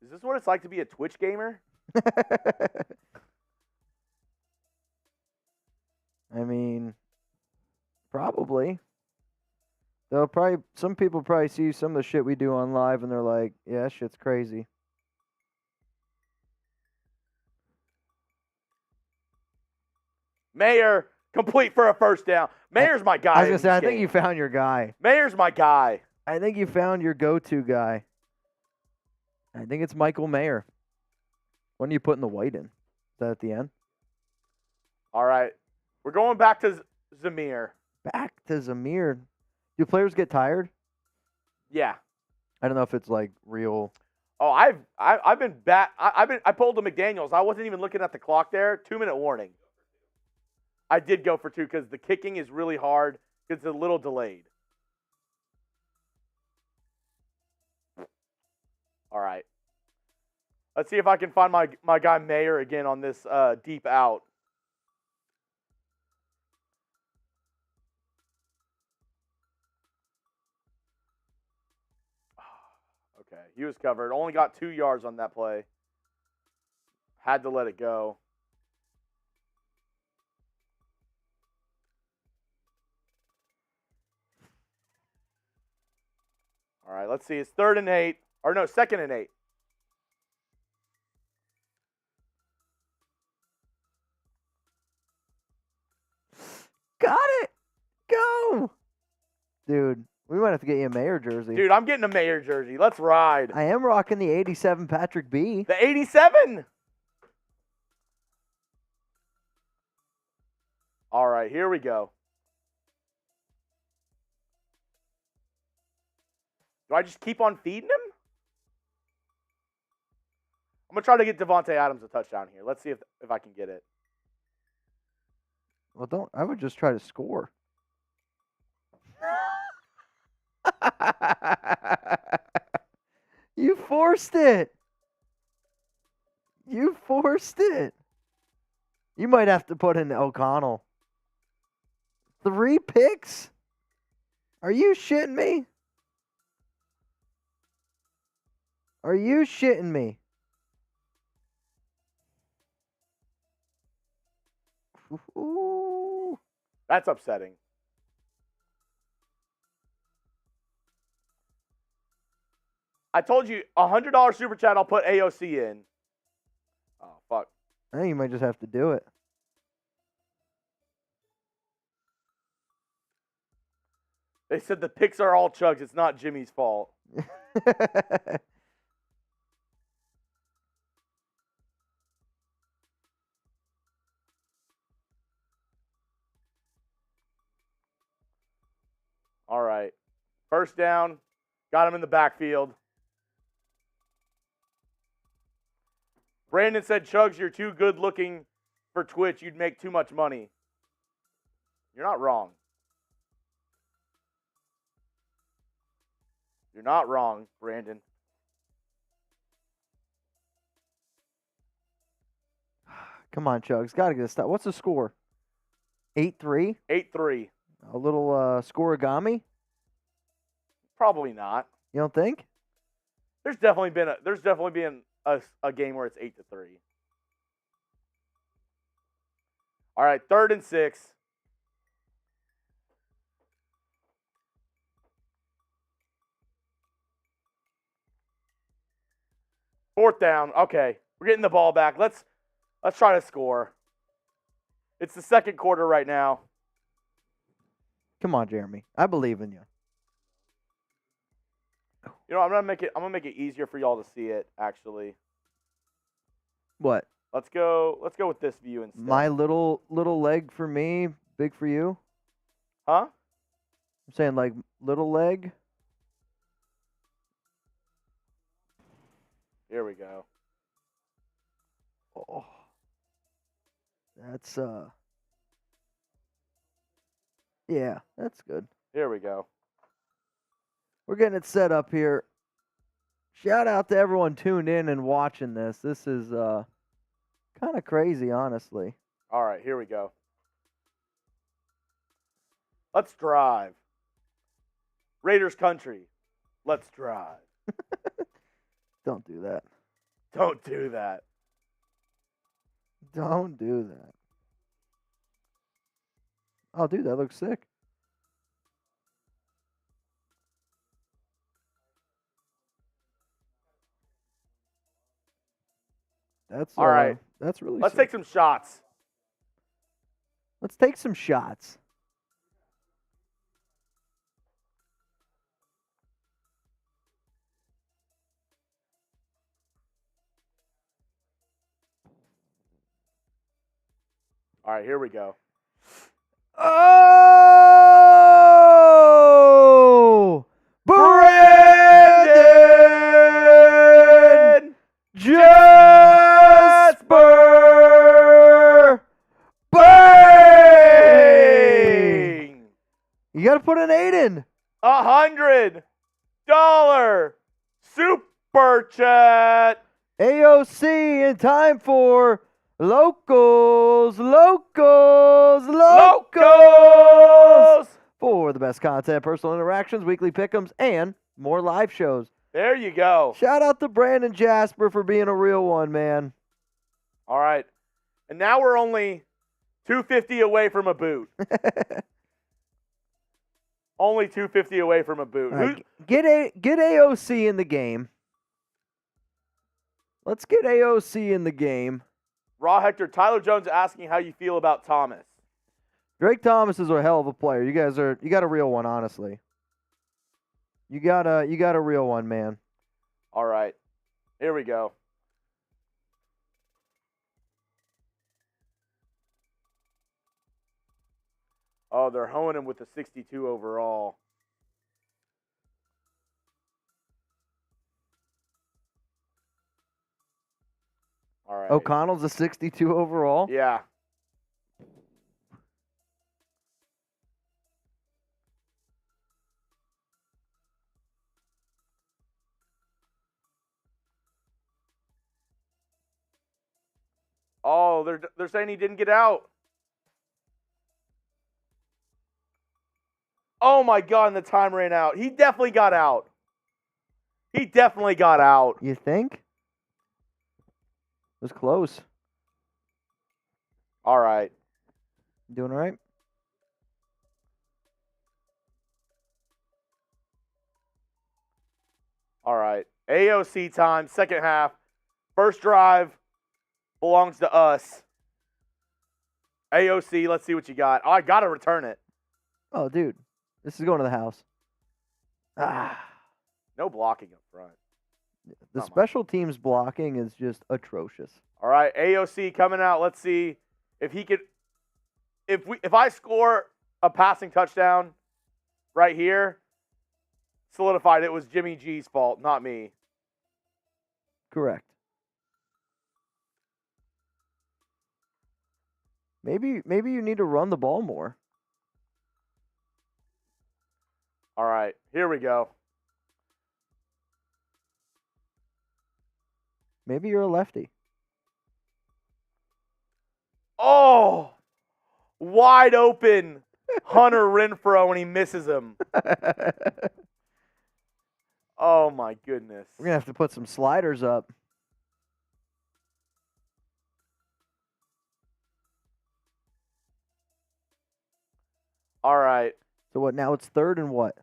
Is this what it's like to be a Twitch gamer? I mean, probably. Some people probably see some of the shit we do on live and they're like, yeah, that shit's crazy. Mayer, complete for a first down. Mayer's my guy. I was in going to say, this I think game. you found your guy. Mayer's my guy. I think you found your go-to guy. I think it's Michael Mayer. When are you putting the white in? Is that at the end? All right. We're going back to Zamir. Back to Zamir. Do players get tired? Yeah. I don't know if it's like real. Oh, I've been back. I pulled the McDaniels. I wasn't even looking at the clock there. 2-minute warning. I did go for 2 because the kicking is really hard because it's a little delayed. All right. Let's see if I can find my guy Mayer again on this deep out. Okay, he was covered. Only got 2 yards on that play. Had to let it go. All right, let's see. It's 3rd and 8. Or no, 2nd and 8. Got it. Go. Dude, we might have to get you a Mayer jersey. Dude, I'm getting a Mayer jersey. Let's ride. I am rocking the 87 Patrick B. The 87. All right, here we go. Do I just keep on feeding him? I'm going to try to get Devontae Adams a touchdown here. Let's see if I can get it. Well, I would just try to score. You forced it. You forced it. You might have to put in O'Connell. 3 picks? Are you shitting me? Are you shitting me? Ooh. That's upsetting. I told you, $100 super chat, I'll put AOC in. Oh, fuck. I think you might just have to do it. They said the picks are all Chugs. It's not Jimmy's fault. All right. First down. Got him in the backfield. Brandon said, Chugs, you're too good looking for Twitch. You'd make too much money. You're not wrong. You're not wrong, Brandon. Come on, Chugs. Got to get a stop. What's the score? 8-3? 8-3. A little scoregami? Probably not. You don't think? There's definitely been a game where it's 8-3. All right, 3rd and 6. Fourth down. Okay, we're getting the ball back. Let's try to score. It's the second quarter right now. Come on, Jeremy. I believe in you. You know, I'm gonna make it easier for y'all to see it. Actually, What? Let's go with this view instead. My little leg for me, big for you. Huh? I'm saying like little leg. Here we go. Oh, that's yeah, that's good. Here we go. We're getting it set up here. Shout out to everyone tuned in and watching this. This is kind of crazy, honestly. All right, here we go. Let's drive. Raiders country. Let's drive. Don't do that. Don't do that. Don't do that. Oh, dude, that looks sick. That's all right. That's really. Let's sick. take some shots. Let's take some shots. All right, here we go. Oh! Brandon Jasper! Bang! You got to put an 8 in. $100 super chat. AOC in time for Locals for the best content, personal interactions, weekly pick'ems, and more live shows. There you go. Shout out to Brandon Jasper for being a real one, man. All right. And now we're only $250 away from a boot. Only $250 away from a boot. All right, get AOC in the game. Let's get AOC in the game. Raw Hector, Tyler Jones asking how you feel about Thomas. Drake Thomas is a hell of a player. You got a real one, honestly. You got a real one, man. All right. Here we go. Oh, they're honing him with the 62 overall. All right. O'Connell's a 62 overall. Yeah. Oh, they're saying he didn't get out. Oh my God, and the time ran out. He definitely got out. He definitely got out. You think? It was close. All right. Doing all right? All right. AOC time, second half. First drive belongs to us. AOC, let's see what you got. Oh, I got to return it. Oh, dude. This is going to the house. No blocking up front. The Not special teams blocking is just atrocious. All right, AOC coming out. Let's see if he could. If I score a passing touchdown right here, solidified. It was Jimmy G's fault, not me. Correct. Maybe you need to run the ball more. All right, here we go. Maybe you're a lefty. Oh, wide open Hunter Renfrow, and he misses him. Oh, my goodness. We're going to have to put some sliders up. All right. So what, now it's 3rd and what?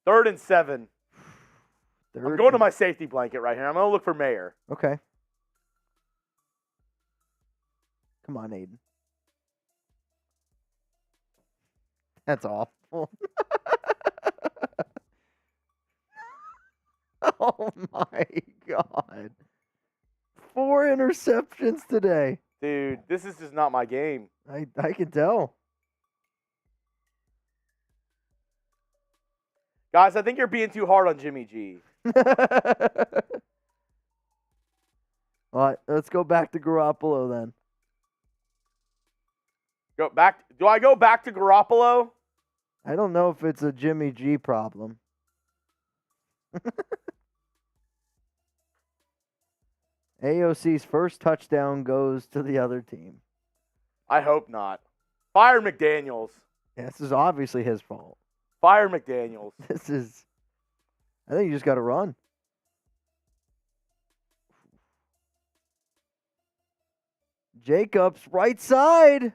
3rd and 7. I'm Third going to and- my safety blanket right here. I'm going to look for Mayer. Okay. Come on, Aiden. That's awful. Oh my God. 4 interceptions today. Dude, this is just not my game. I can tell. Guys, I think you're being too hard on Jimmy G. All right, let's go back to Garoppolo then. Go back. Do I go back to Garoppolo? I don't know if it's a Jimmy G problem. AOC's first touchdown goes to the other team. I hope not. Fire McDaniels. Yeah, this is obviously his fault. Fire McDaniels. This is. I think you just got to run. Jacobs, right side.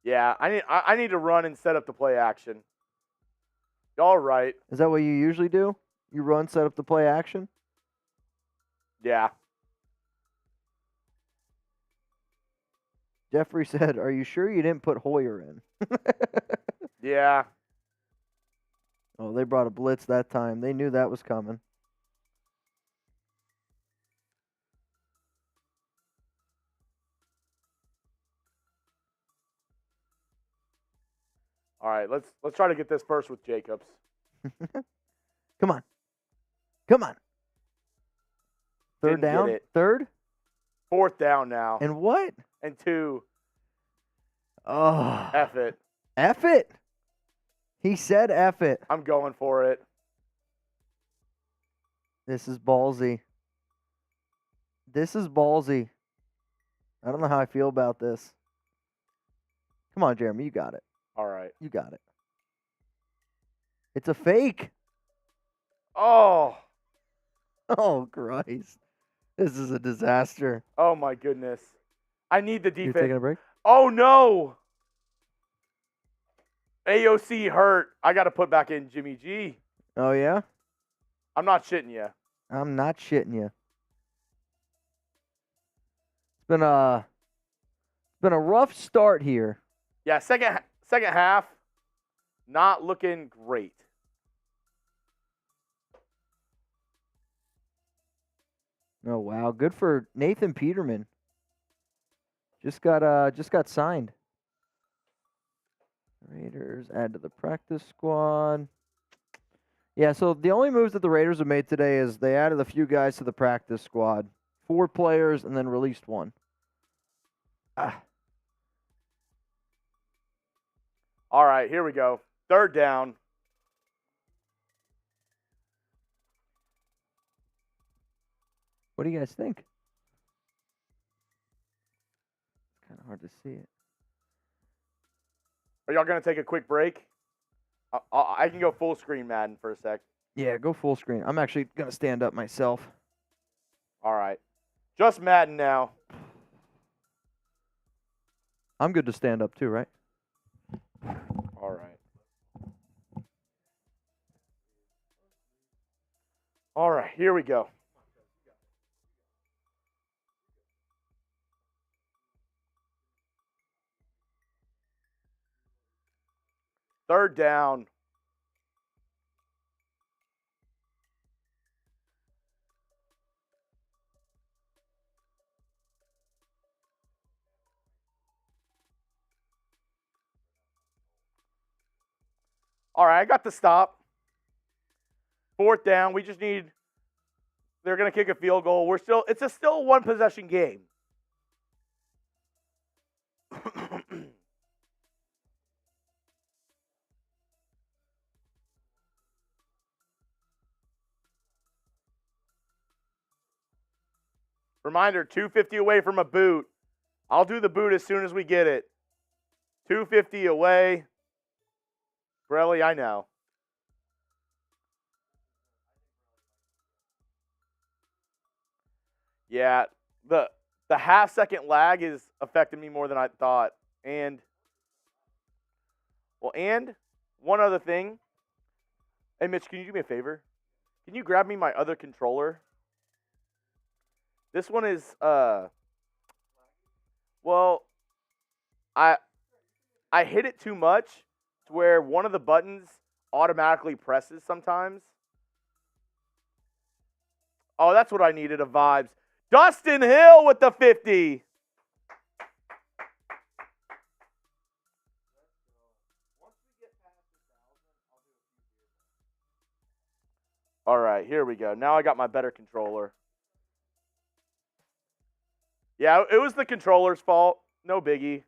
Yeah, I need to run and set up the play action. All right. Is that what you usually do? You run, set up the play action? Yeah. Jeffrey said, "Are you sure you didn't put Hoyer in?" Yeah. Oh, they brought a blitz that time. They knew that was coming. All right, let's try to get this first with Jacobs. Come on. Come on. Third Didn't get down? it. Third? 4th down now. And what? And 2. Oh. F it. F it. He said F it. I'm going for it. This is ballsy. This is ballsy. I don't know how I feel about this. Come on, Jeremy. You got it. All right. You got it. It's a fake. Oh. Oh, Christ. This is a disaster. Oh, my goodness. I need the You defense. taking a break? Oh, no. AOC hurt. I got to put back in Jimmy G. Oh, yeah? I'm not shitting you. I'm not shitting you. It's been a rough start here. Yeah, second half, not looking great. Oh, wow. Good for Nathan Peterman. Just got signed. Raiders add to the practice squad. Yeah, so the only moves that the Raiders have made today is they added a few guys to the practice squad. 4 players and then released 1. All right, here we go. 3rd down. What do you guys think? It's kind of hard to see it. Are y'all going to take a quick break? I can go full screen Madden for a sec. Yeah, go full screen. I'm actually going to stand up myself. All right. Just Madden now. I'm good to stand up too, right? All right. All right, here we go. Third down. All right, I got the stop. 4th down. We just need. They're going to kick a field goal. It's still a 1-possession game. Reminder, 250 away from a boot. I'll do the boot as soon as we get it. 250 away. Brelly, I know. Yeah, the half-second lag is affecting me more than I thought. And one other thing. Hey, Mitch, can you do me a favor? Can you grab me my other controller? This one is, well, I hit it too much to where one of the buttons automatically presses sometimes. Oh, that's what I needed, a vibes. Dustin Hill with the 50. All right, here we go. Now I got my better controller. Yeah, it was the controller's fault. No biggie.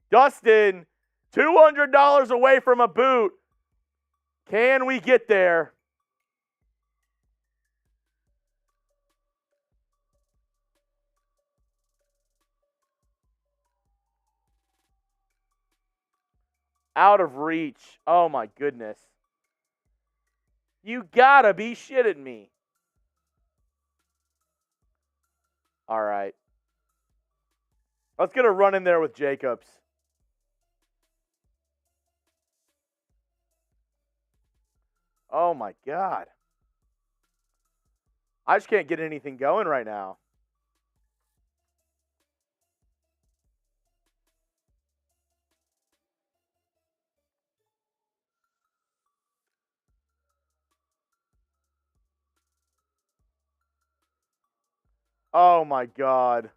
Dustin, $200 away from a boot. Can we get there? Out of reach. Oh, my goodness. You gotta be shitting me. All right. Let's get a run in there with Jacobs. Oh, my God. I just can't get anything going right now. Oh, my God.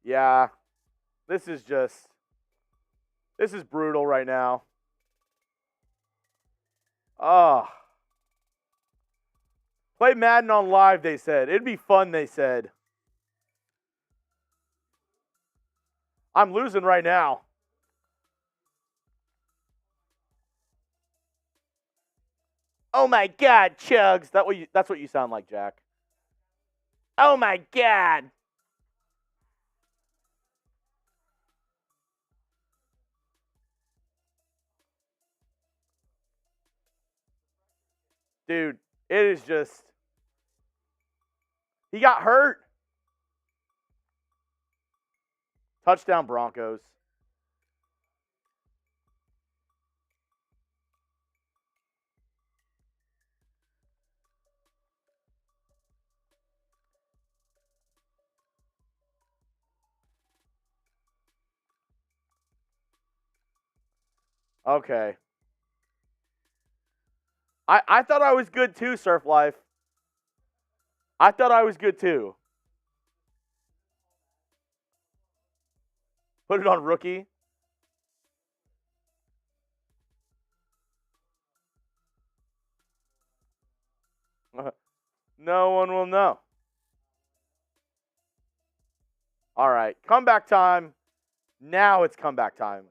Yeah. This is brutal right now. Oh. Play Madden on live, they said. It'd be fun, they said. I'm losing right now. Oh my God, Chugs. That's what you sound like, Jack. Oh my God. Dude, it is just. He got hurt. Touchdown, Broncos. Okay. I thought I was good too, Surf Life. I thought I was good too. Put it on rookie. No one will know. All right. Comeback time. Now it's comeback time.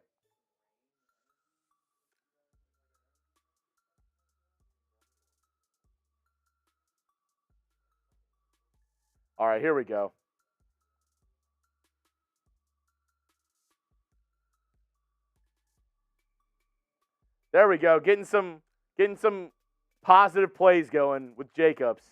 All right, here we go. There we go. Getting some positive plays going with Jacobs.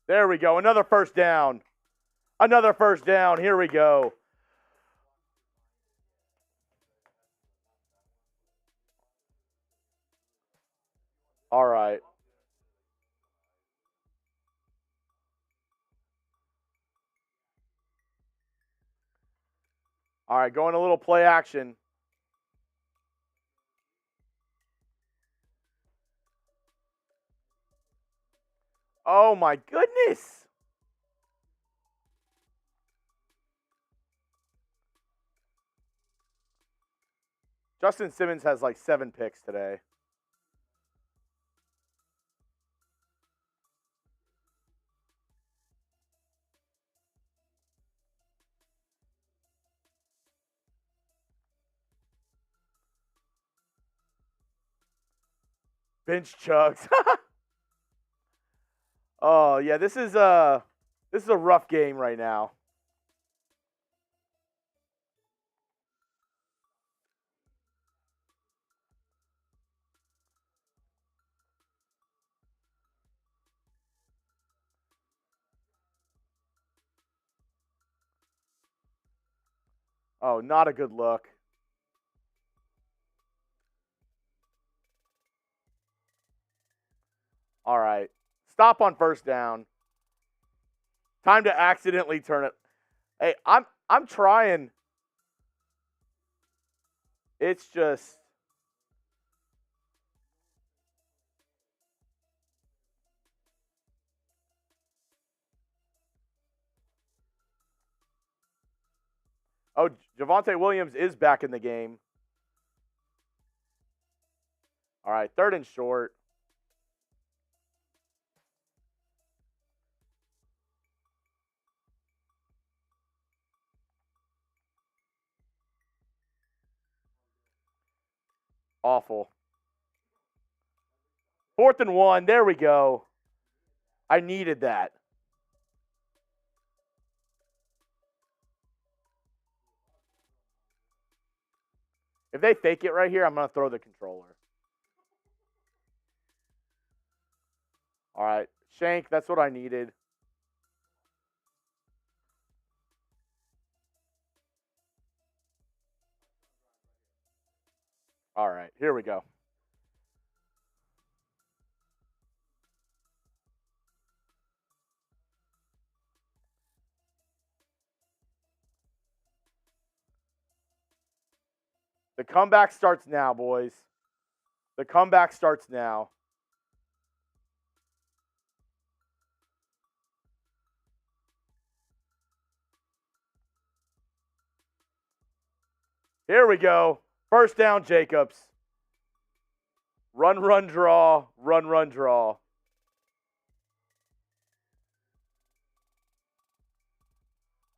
There we go. Another first down. Another first down. Here we go. All right. All right, going a little play action. Oh, my goodness. Justin Simmons has like 7 picks today. Bench Chugs. Oh, yeah, this is a rough game right now. Oh, not a good look. All right. Stop on first down. Time to accidentally turn it. Hey, I'm trying. It's just Oh, Javonte Williams is back in the game. All right, 3rd and short. Awful. 4th and 1. There we go. I needed that. If they fake it right here, I'm going to throw the controller. All right. Shank, that's what I needed. All right. Here we go. The comeback starts now, boys. The comeback starts now. Here we go. First down, Jacobs. Run, run, draw. Run, run, draw.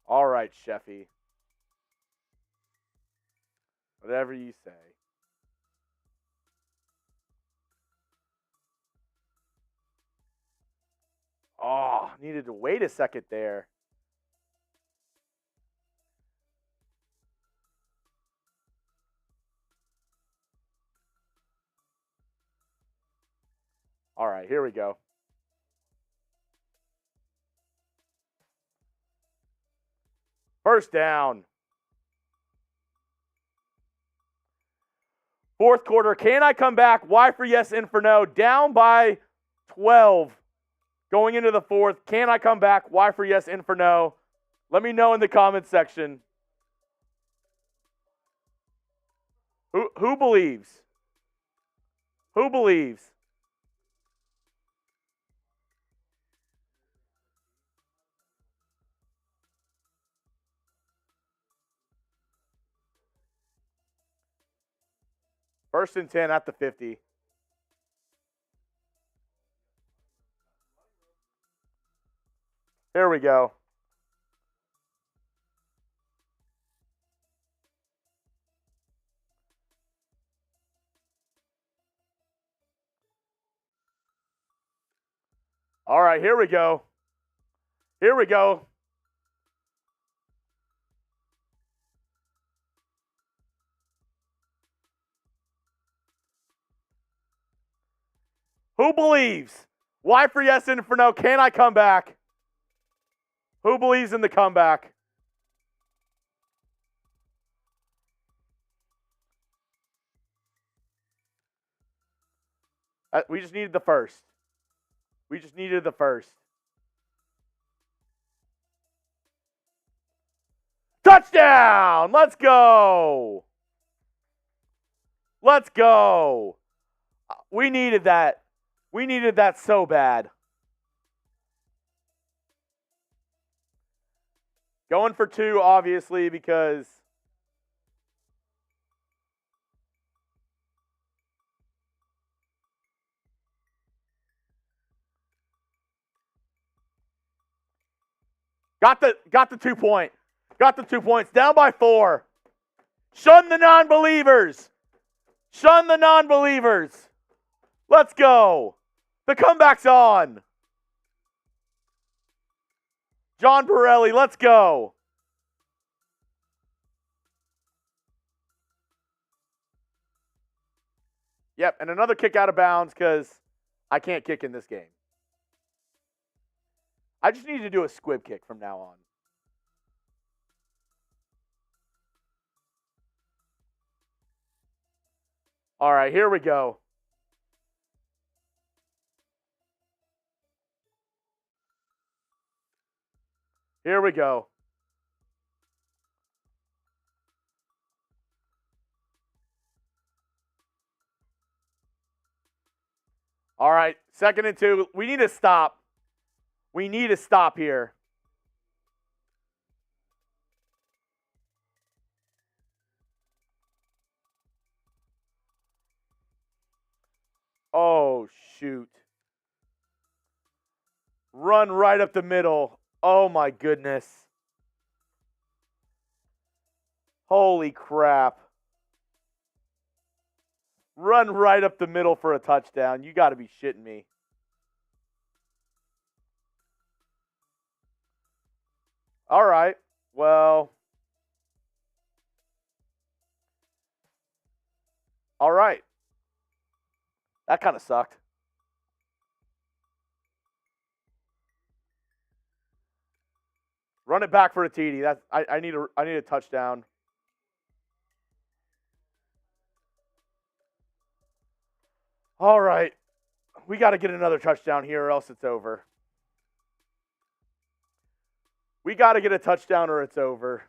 All right, Sheffy. Whatever you say. Oh, needed to wait a second there. All right, here we go. First down. 4th quarter. Can I come back? Y for yes, in for no. Down by 12. Going into the 4th. Can I come back? Y for yes, in for no. Let me know in the comments section. Who believes? Who believes? First and 10 at the 50. Here we go. All right, here we go. Here we go. Who believes? Y for yes, in for no. Can I come back? Who believes in the comeback? We just needed the first. We just needed the first. Touchdown! Let's go! Let's go! We needed that. We needed that so bad. Going for 2, obviously, because got the 2 point. Got the 2 points. Down by 4. Shun the non-believers. Shun the non-believers. Let's go. The comeback's on. John Borelli, let's go. Yep, and another kick out of bounds because I can't kick in this game. I just need to do a squib kick from now on. All right, here we go. Here we go. All right, 2nd and 2. We need to stop. We need to stop here. Oh, shoot. Run right up the middle. Oh, my goodness. Holy crap. Run right up the middle for a touchdown. You got to be shitting me. All right. Well. All right. That kind of sucked. Run it back for a TD. I need a touchdown. All right. We got to get another touchdown here or else it's over. We got to get a touchdown or it's over.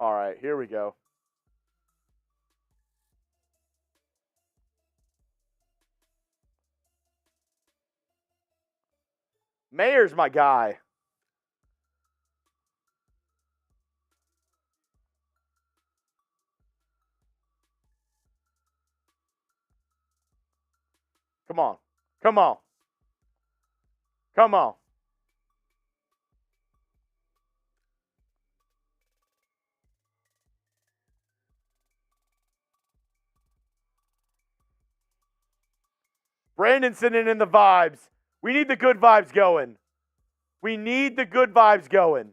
All right, here we go. Mayer's my guy. Come on. Come on. Come on. Brandon sending in the vibes. We need the good vibes going. We need the good vibes going.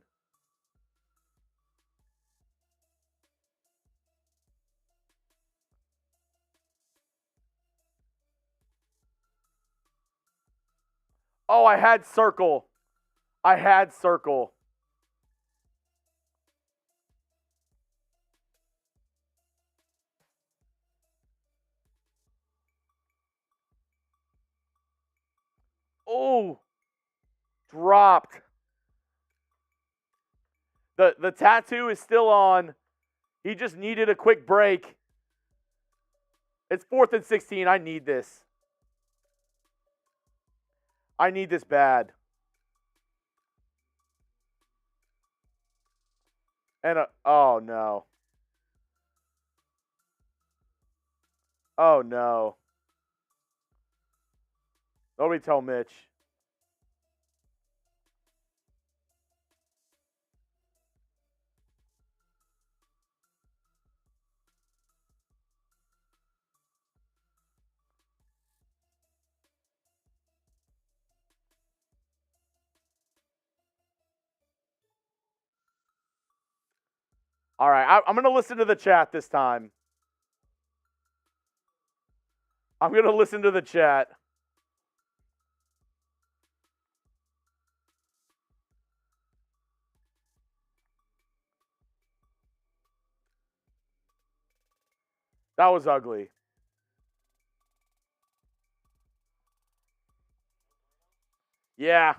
Oh, I had circle. I had circle. Oh, dropped. The tattoo is still on. He just needed a quick break. It's 4th and 16. I need this. I need this bad. And oh no. Oh no. Nobody tell Mitch. All right, I'm going to listen to the chat this time. I'm going to listen to the chat. That was ugly. Yeah.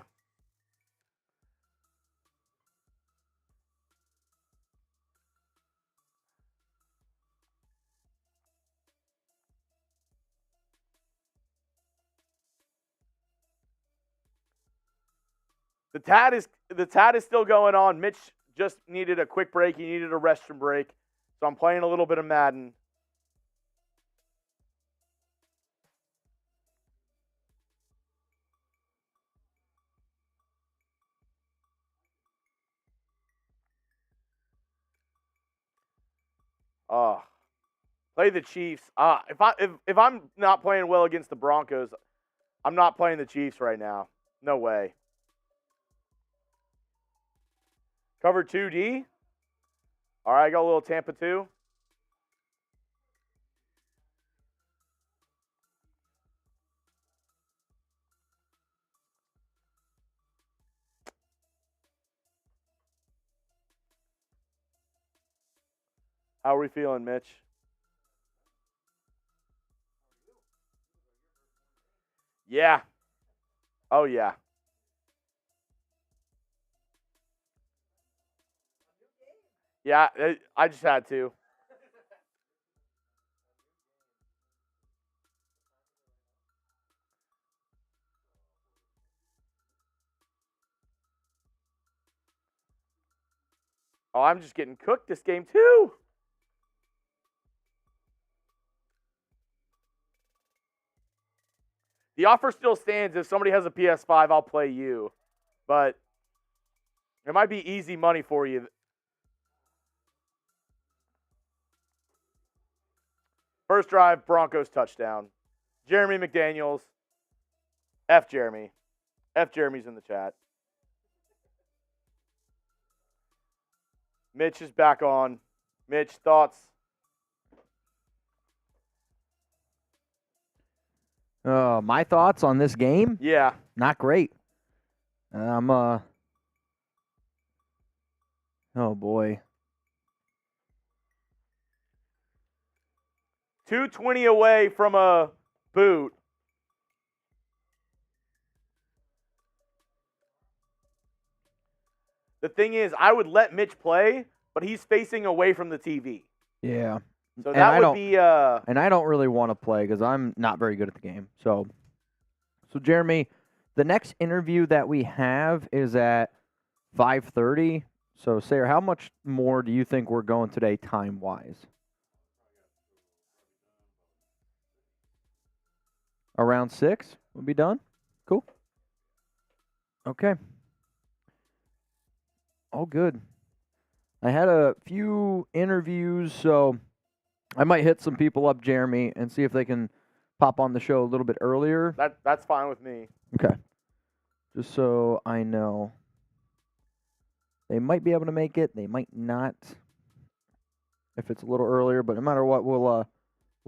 The tat is still going on. Mitch just needed a quick break. He needed a restroom break. So I'm playing a little bit of Madden. Play the Chiefs. If I'm not playing well against the Broncos, I'm not playing the Chiefs right now. No way. Cover 2D. All right, I got a little Tampa 2. How are we feeling, Mitch? Yeah. Oh, yeah. Yeah, I just had to. Oh, I'm just getting cooked this game, too. The offer still stands. If somebody has a PS5, I'll play you. But it might be easy money for you. First drive, Broncos touchdown. Jeremy McDaniels. F Jeremy. F Jeremy's in the chat. Mitch is back on. Mitch, thoughts? My thoughts on this game? Yeah. Not great. Oh boy. 220 away from a boot. The thing is, I would let Mitch play, but he's facing away from the TV. Yeah. So And that I would don't- be And I don't really want to play because I'm not very good at the game. So Jeremy, the next interview that we have is at 5:30. So Sarah, how much more do you think we're going today time-wise? Around 6? We'll be done? Cool. Okay. All good. I had a few interviews, so I might hit some people up, Jeremy, and see if they can pop on the show a little bit earlier. that's fine with me. Okay. Just so I know. They might be able to make it. They might not if it's a little earlier, but no matter what, we'll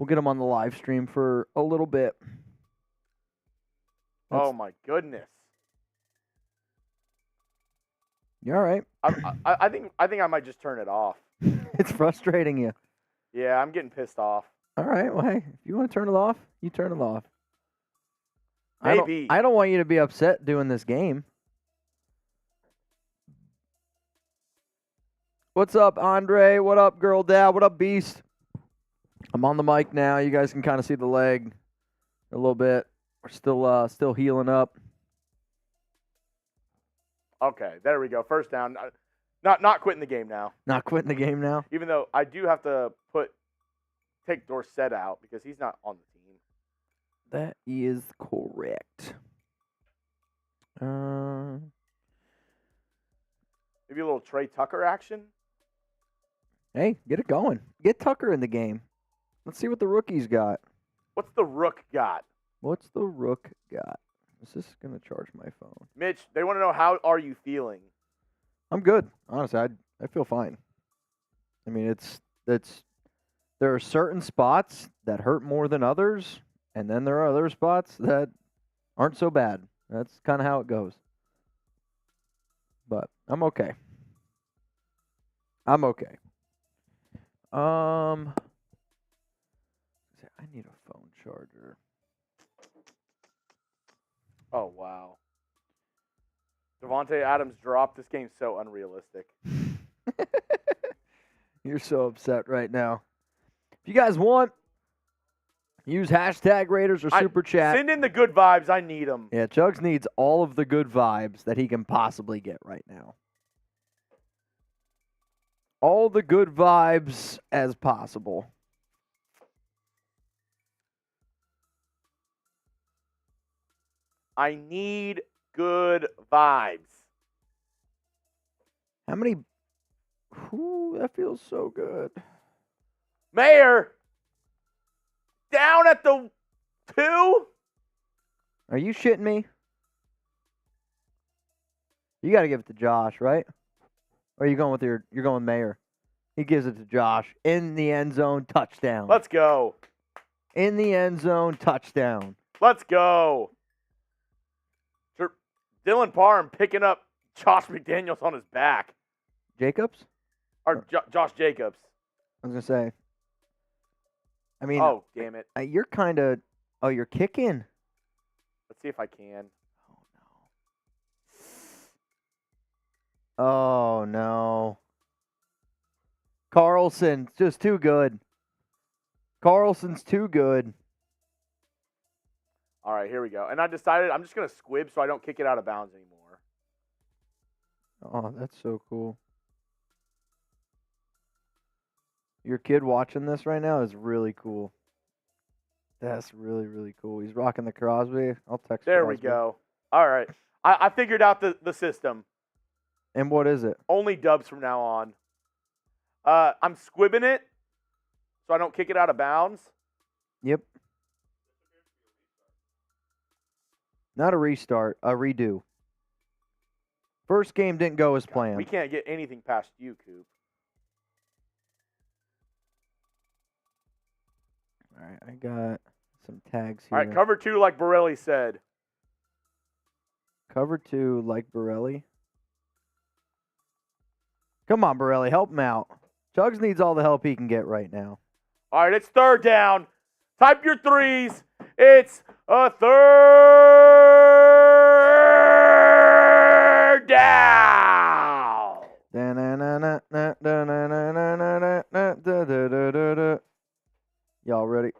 get them on the live stream for a little bit. Oh my goodness. You all right? I think I might just turn it off. It's frustrating you. Yeah, I'm getting pissed off. All right. Well, hey, if you want to turn it off, you turn it off. Maybe. I don't want you to be upset doing this game. What's up, Andre? What up, Girl Dad? What up, Beast? I'm on the mic now. You guys can kind of see the leg a little bit. We're still healing up. Okay, there we go. First down. Not quitting the game now. Not quitting the game now. Even though I do have to take Dorsett out because he's not on the team. That is correct. Maybe a little Trey Tucker action. Hey, get it going. Get Tucker in the game. Let's see what the rookie's got. What's the Rook got? What's the rook got? Is this going to charge my phone? Mitch, they want to know how are you feeling? I'm good. Honestly, I feel fine. I mean, there are certain spots that hurt more than others, and then there are other spots that aren't so bad. That's kind of how it goes. But I'm okay. I'm okay. I need a phone charger. Oh, wow. Devontae Adams dropped. This game's so unrealistic. You're so upset right now. If you guys want, use hashtag Raiders or Super Chat. Send in the good vibes. I need them. Yeah, Chugs needs all of the good vibes that he can possibly get right now. All the good vibes as possible. I need good vibes. How many? Ooh, that feels so good. Mayor, down at the 2? Are you shitting me? You got to give it to Josh, right? Or are you going with you're going Mayor? He gives it to Josh in the end zone, touchdown. Let's go. In the end zone, touchdown. Let's go. Dylan Parham picking up Josh McDaniels on his back. Jacobs? Or Josh Jacobs. I was gonna say. I mean, Oh, damn it. you're kind of. Oh, you're kicking. Let's see if I can. Oh no. Carlson, just too good. Carlson's too good. All right, here we go. And I decided I'm just going to squib so I don't kick it out of bounds anymore. Oh, that's so cool. Your kid watching this right now is really cool. That's really, really cool. He's rocking the Crosby. I'll text There we Crosby. go. All right. I figured out the system. And what is it? Only dubs from now on. I'm squibbing it so I don't kick it out of bounds. Yep. Not a restart, a redo. First game didn't go as planned. We can't get anything past you, Coop. All right, I got some tags All here. right, cover 2 like Borelli said. Cover 2 like Borelli. Come on, Borelli, help him out. Chugs needs all the help he can get right now. All right, it's third down. Type your threes. It's a third down. Y'all ready?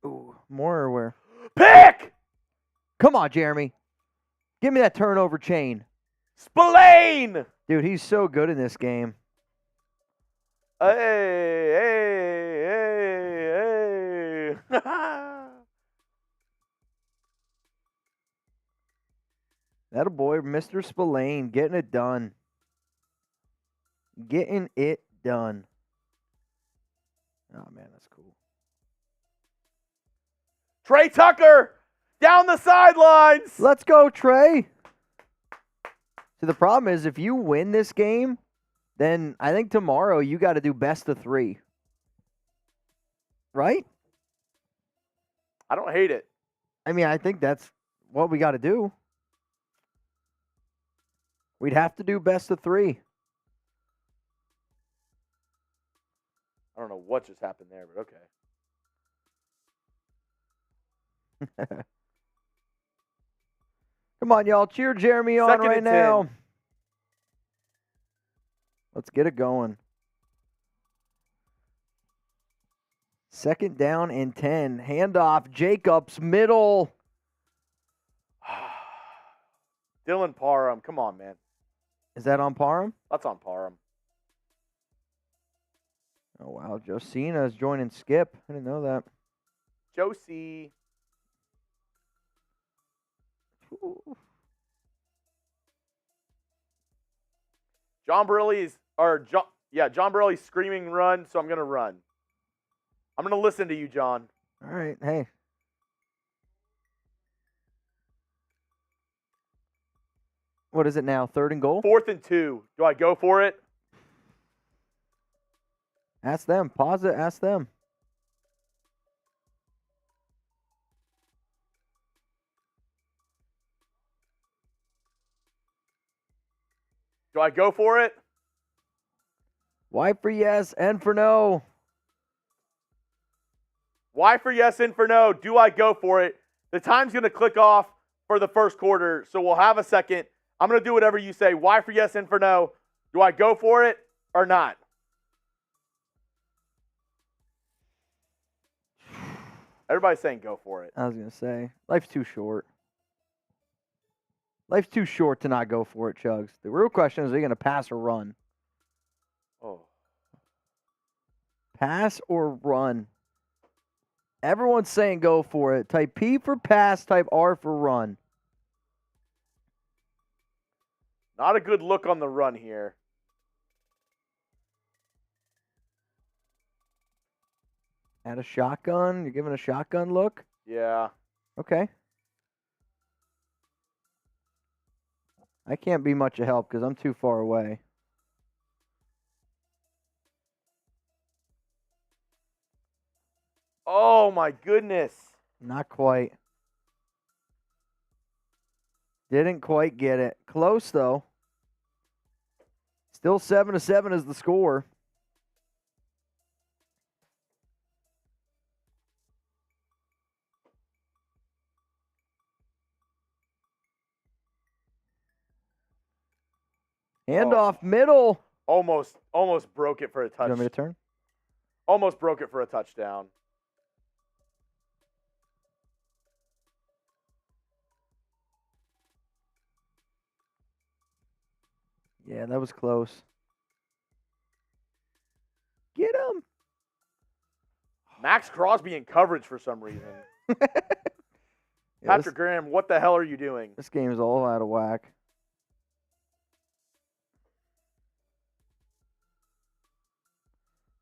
Ooh, more or where? Pick! Come on, Jeremy. Give me that turnover chain. Spillane! Dude, he's so good in this game. Hey. That a boy, Mr. Spillane, getting it done. Getting it done. Oh, man, that's cool. Trey Tucker down the sidelines. Let's go, Trey. See, the problem is if you win this game, then I think tomorrow you got to do best of 3. Right? I don't hate it. I mean, I think that's what we got to do. We'd have to do best of 3. I don't know what just happened there, but okay. Come on, y'all. Cheer Jeremy on Second right and 10. now. Let's get it going. 2nd down and 10. Handoff. Jacobs, middle. Dylan Parham. Come on, man. Is that on Parham? That's on Parham. Oh, wow. Josina is joining Skip. I didn't know that. Josie. Ooh. John Borelli's screaming run, so I'm going to run. I'm going to listen to you, John. All right. Hey. What is it now? 3rd and goal? 4th and 2. Do I go for it? Ask them. Pause it. Ask them. Do I go for it? Y for yes, N for no. Y for yes, N for no. Do I go for it? The time's going to click off for the first quarter, so we'll have a second. I'm going to do whatever you say. Y for yes, N for no. Do I go for it or not? Everybody's saying go for it. I was going to say, life's too short. Life's too short to not go for it, Chugs. The real question is, are you going to pass or run? Oh. Pass or run? Everyone's saying go for it. Type P for pass, type R for run. Not a good look on the run here. Add a shotgun? You're giving a shotgun look? Yeah. Okay. I can't be much of help because I'm too far away. Oh, my goodness. Not quite. Didn't quite get it. Close, though. Still 7-7 is the score. Handoff middle. Almost broke it for a You want me touch. to turn? Almost broke it for a touchdown. Yeah, that was close. Get him. Max Crosby in coverage for some reason. Yeah, Patrick Graham, what the hell are you doing? this game is all out of whack.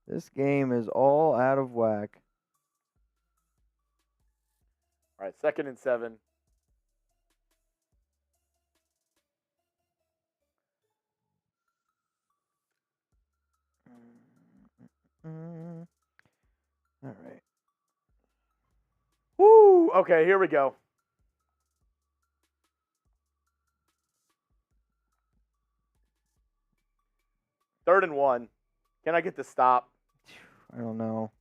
This game is all out of whack. All right, 2nd and 7. All right. Woo! Okay, here we go. Third and 1. Can I get the stop? I don't know.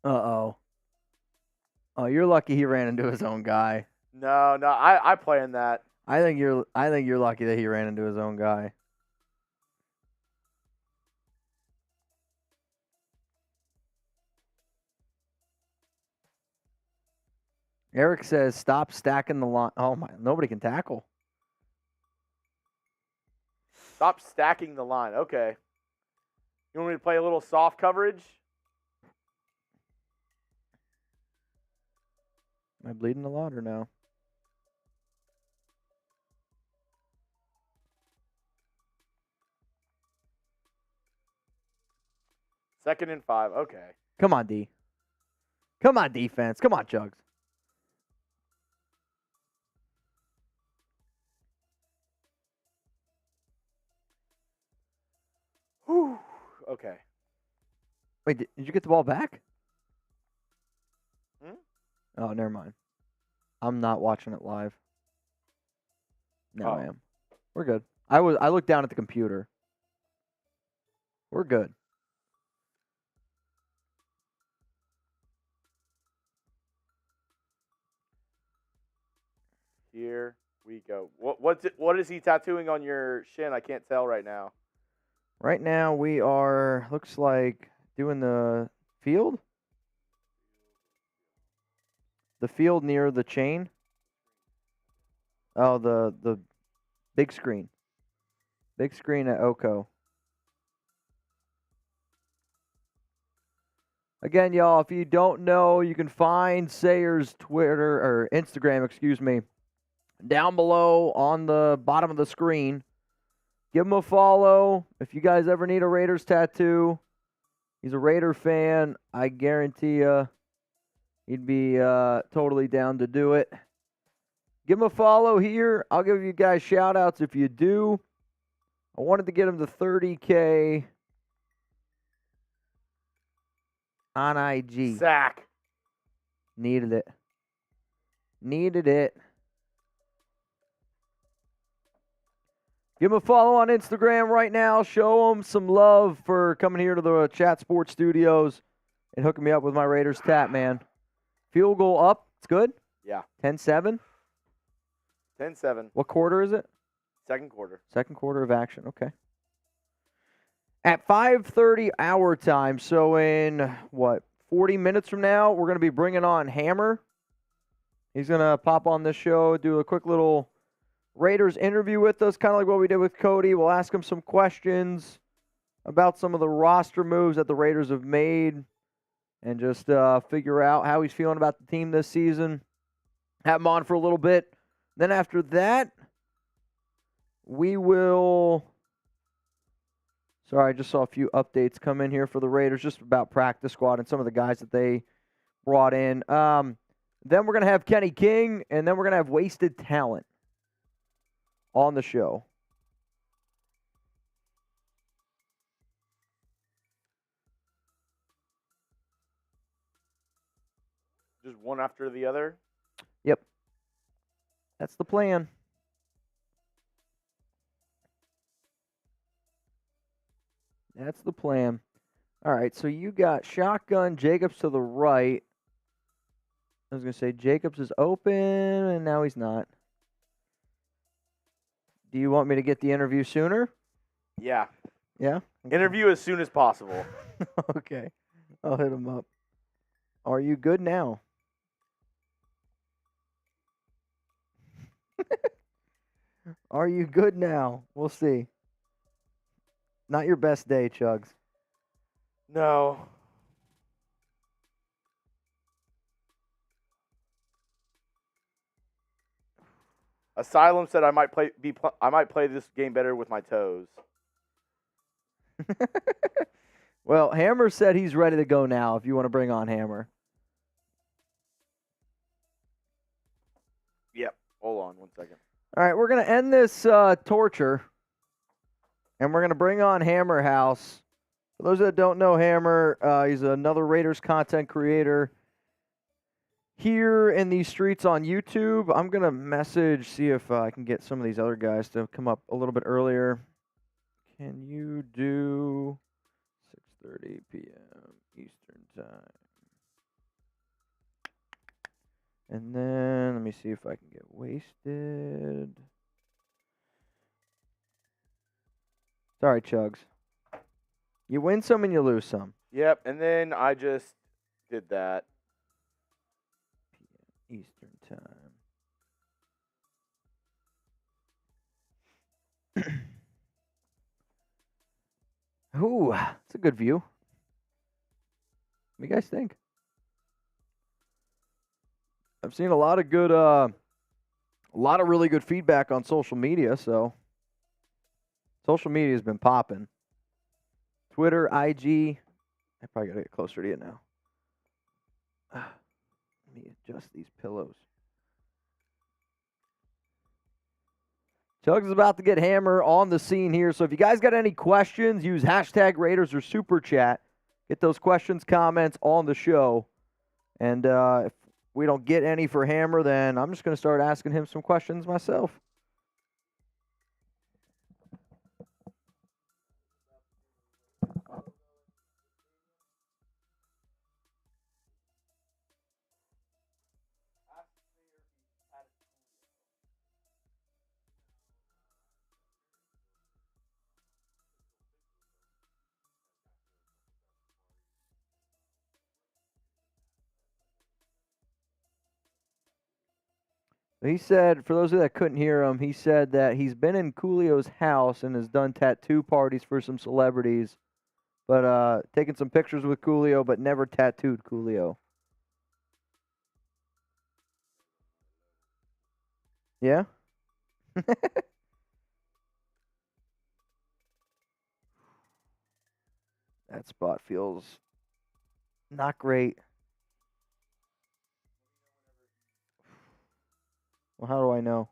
Uh-oh. Oh, you're lucky he ran into his own guy. No, I play in that. I think you're lucky that he ran into his own guy. Eric says, stop stacking the line. Oh, my. Nobody can tackle. Stop stacking the line. Okay. You want me to play a little soft coverage? Am I bleeding a lot or no? Second and 5. Okay. Come on, D. Come on, defense. Come on, Jugs. Whew. Okay. Wait, did you get the ball back? Hmm? Oh, never mind. I'm not watching it live. No, I Oh. am. We're good. I looked down at the computer. We're good. Here we go. What is he tattooing on your shin? I can't tell right now. Right now we are, looks like, doing the field. The field near the chain. Oh, the big screen. Big screen at Oko. Again, y'all, if you don't know, you can find Sayer's Twitter or Instagram, excuse me, down below on the bottom of the screen. Give him a follow. If you guys ever need a Raiders tattoo, he's a Raider fan. I guarantee you he'd be totally down to do it. Give him a follow here. I'll give you guys shout-outs if you do. I wanted to get him to 30K on IG. Sack. Needed it. Needed it. Give him a follow on Instagram right now. Show him some love for coming here to the Chat Sports Studios and hooking me up with my Raiders tat, man. Field goal up. It's good. Yeah. 10-7. 10-7. What quarter is it? Second quarter. Second quarter of action. Okay. At 5:30 our time, so in, 40 minutes from now, we're going to be bringing on Hammer. He's going to pop on this show, do a quick little Raiders interview with us, kind of like what we did with Cody. We'll ask him some questions about some of the roster moves that the Raiders have made and just figure out how he's feeling about the team this season. Have him on for a little bit. Then after that, we will... Sorry, I just saw a few updates come in here for the Raiders, just about practice squad and some of the guys that they brought in. Then we're going to have Kenny King, and then we're going to have Wasted Talent. on the show. Just one after the other. Yep. That's the plan. That's the plan. All right, so you got shotgun, Jacobs to the right. I was going to say Jacobs is open, and now he's not. Do you want me to get the interview sooner? Yeah. Yeah? Interview as soon as possible. Okay. I'll hit him up. Are you good now? Are you good now? We'll see. Not your best day, Chugs. No. Asylum said I might play this game better with my toes. Well, Hammer said he's ready to go now if you want to bring on Hammer. Yep. Hold on one second. All right, we're going to end this torture, and we're going to bring on Hammer House. For those that don't know Hammer, he's another Raiders content creator here in these streets on YouTube. I'm going to see if I can get some of these other guys to come up a little bit earlier. Can you do 6:30 p.m. Eastern Time? And then let me see if I can get wasted. Sorry, Chugs. You win some and you lose some. Yep, and then I just did that. Eastern Time. Ooh, that's a good view. What do you guys think? I've seen a lot of really good feedback on social media, so social media has been popping. Twitter, IG. I probably got to get closer to you now. Let me adjust these pillows. Chugs is about to get Hammer on the scene here, so if you guys got any questions, use hashtag Raiders or Super Chat. Get those questions, comments on the show. And if we don't get any for Hammer, then I'm just going to start asking him some questions myself. He said, for those of you that couldn't hear him, he said that he's been in Coolio's house and has done tattoo parties for some celebrities, but taken some pictures with Coolio, but never tattooed Coolio. Yeah? That spot feels not great. Well, how do I know?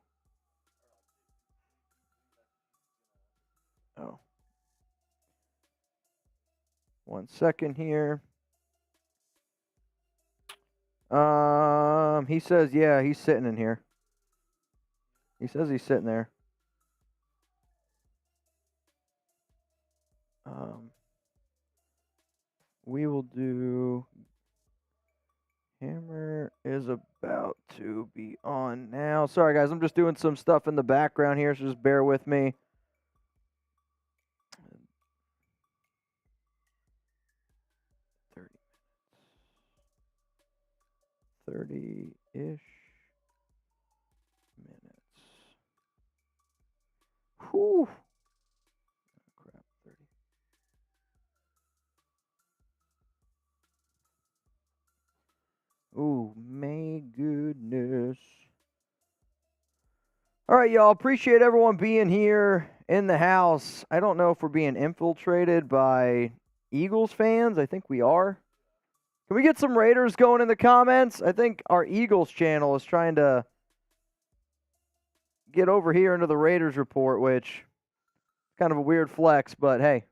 Oh. 1 second here. He says, yeah, he's sitting in here. He says he's sitting there. We will do. Hammer is about to be on now. Sorry, guys. I'm just doing some stuff in the background here, so just bear with me. 30-ish minutes. Whew. Crap, 30. Ooh, my goodness. All right, y'all. Appreciate everyone being here in the house. I don't know if we're being infiltrated by Eagles fans. I think we are. Can we get some Raiders going in the comments? I think our Eagles channel is trying to get over here into the Raiders report, which is kind of a weird flex, but hey.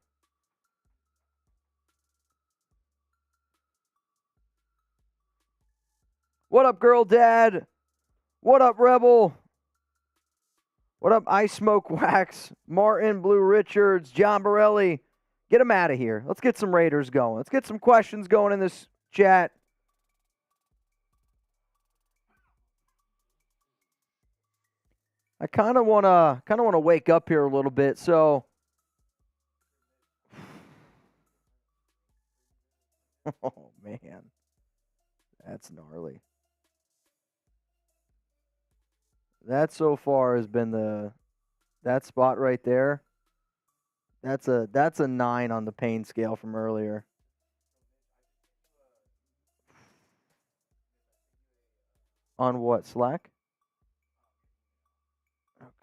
What up, girl dad? What up, Rebel? What up, Ice Smoke Wax? Martin, Blue Richards, John Borelli. Get them out of here. Let's get some Raiders going. Let's get some questions going in this chat. I kind of want to wake up here a little bit. So oh man. That's gnarly. That so far has been that spot right there. That's a 9 on the pain scale from earlier. On what, Slack?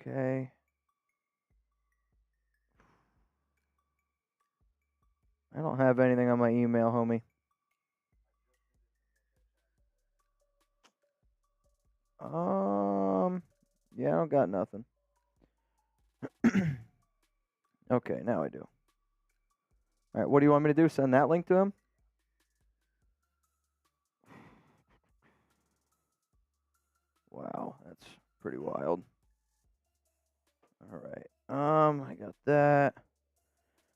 Okay. I don't have anything on my email, homie. Yeah, I don't got nothing. Okay, now I do. All right, what do you want me to do? Send that link to him? Wow, that's pretty wild. All right. I got that.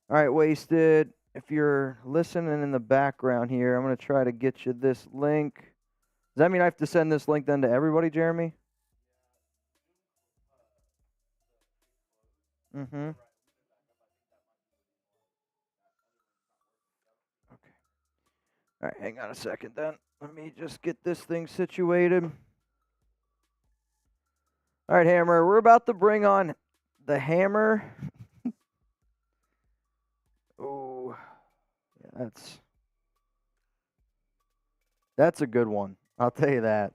All right, Wasted. If you're listening in the background here, I'm going to try to get you this link. Does that mean I have to send this link then to everybody, Jeremy? Mm-hmm. Okay. All right, hang on a second then. Let me just get this thing situated. All right, Hammer, we're about to bring on the Hammer. Oh, yeah, that's a good one. I'll tell you that.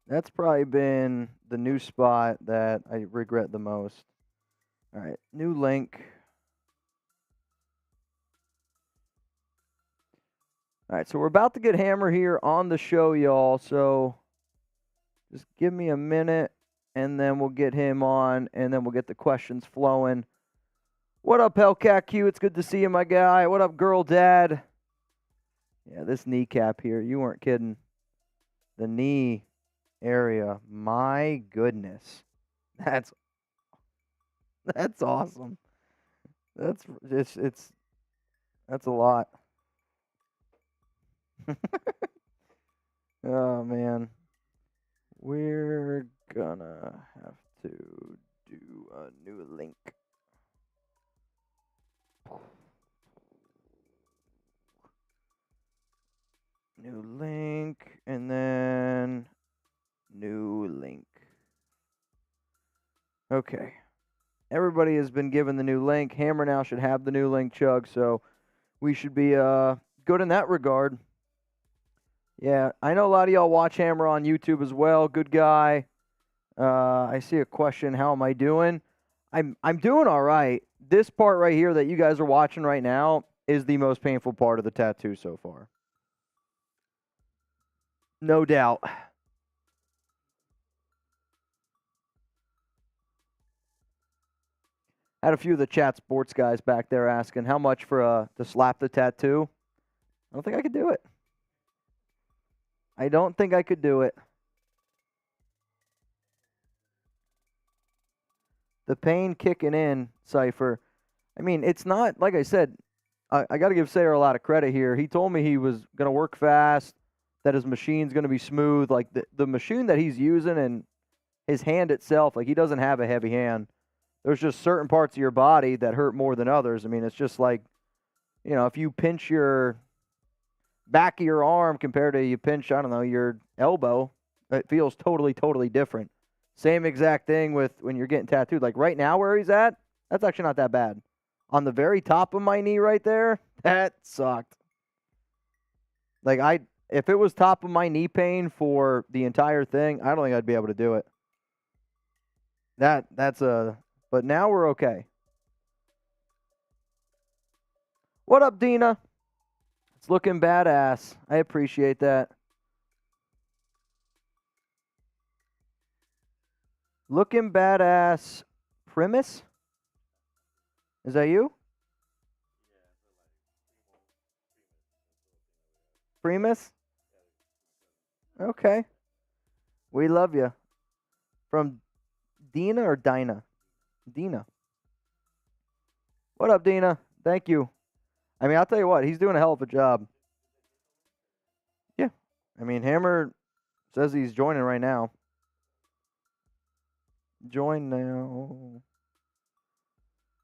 That's probably been the new spot that I regret the most. All right, new link. All right, so we're about to get Hammer here on the show, y'all. So just give me a minute, and then we'll get him on, and then we'll get the questions flowing. What up, Hellcat Q? It's good to see you, my guy. What up, girl dad? Yeah, this kneecap here, you weren't kidding. The knee area, my goodness. That's awesome. That's a lot. Oh man. We're gonna have to do a new link. New link, and then new link. Okay. Everybody has been given the new link. Hammer now should have the new link, Chug, so we should be good in that regard. Yeah, I know a lot of y'all watch Hammer on YouTube as well. Good guy. I see a question. How am I doing? I'm doing all right. This part right here that you guys are watching right now is the most painful part of the tattoo so far. No doubt. Had a few of the chat sports guys back there asking how much for to slap the tattoo. I don't think I could do it. I don't think I could do it. The pain kicking in, Cypher. I mean, it's not, like I said, I got to give Sayer a lot of credit here. He told me he was going to work fast, that his machine's going to be smooth. Like, the machine that he's using and his hand itself, like, he doesn't have a heavy hand. There's just certain parts of your body that hurt more than others. I mean, it's just like, you know, if you pinch your back of your arm compared to you pinch, I don't know, your elbow, it feels totally, totally different. Same exact thing with when you're getting tattooed. Like right now where he's at, that's actually not that bad. On the very top of my knee right there, that sucked. Like if it was top of my knee pain for the entire thing, I don't think I'd be able to do it. But now we're okay. What up, Dina? It's looking badass. I appreciate that. Looking badass Primus? Is that you? Primus? Okay. We love you. From Dina or Dinah? Dina. What up, Dina? Thank you. I mean, I'll tell you what, he's doing a hell of a job. Yeah. I mean, Hammer says he's joining right now. Join now.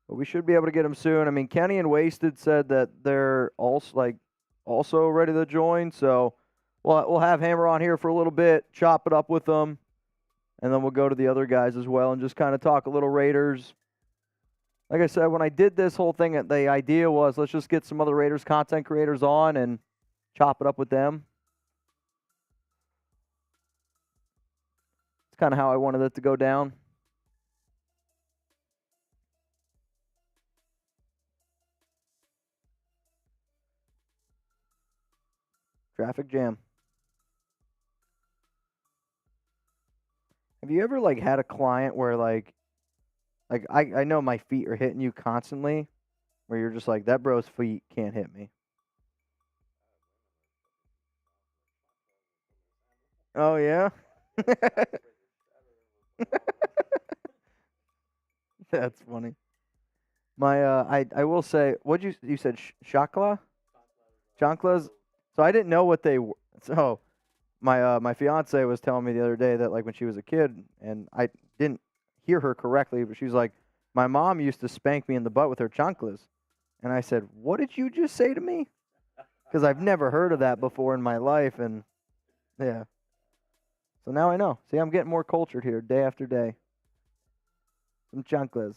But we should be able to get him soon. I mean, Kenny and Wasted said that they're also ready to join. So we'll have Hammer on here for a little bit, chop it up with them, and then we'll go to the other guys as well and just kind of talk a little Raiders. Like I said, when I did this whole thing, the idea was let's just get some other Raiders content creators on and chop it up with them. It's kind of how I wanted it to go down. Traffic jam. Have you ever had a client where I know my feet are hitting you constantly, where you're just like, that bro's feet can't hit me? Oh yeah. That's funny. My I will say, what you said Shakla? Chanclas. So I didn't know what they were. So my fiance was telling me the other day that when she was a kid, and I didn't hear her correctly, but she was like, my mom used to spank me in the butt with her chanclas. And I said, what did you just say to me? Because I've never heard of that before in my life, and yeah. So now I know. See, I'm getting more cultured here day after day. Some chanclas.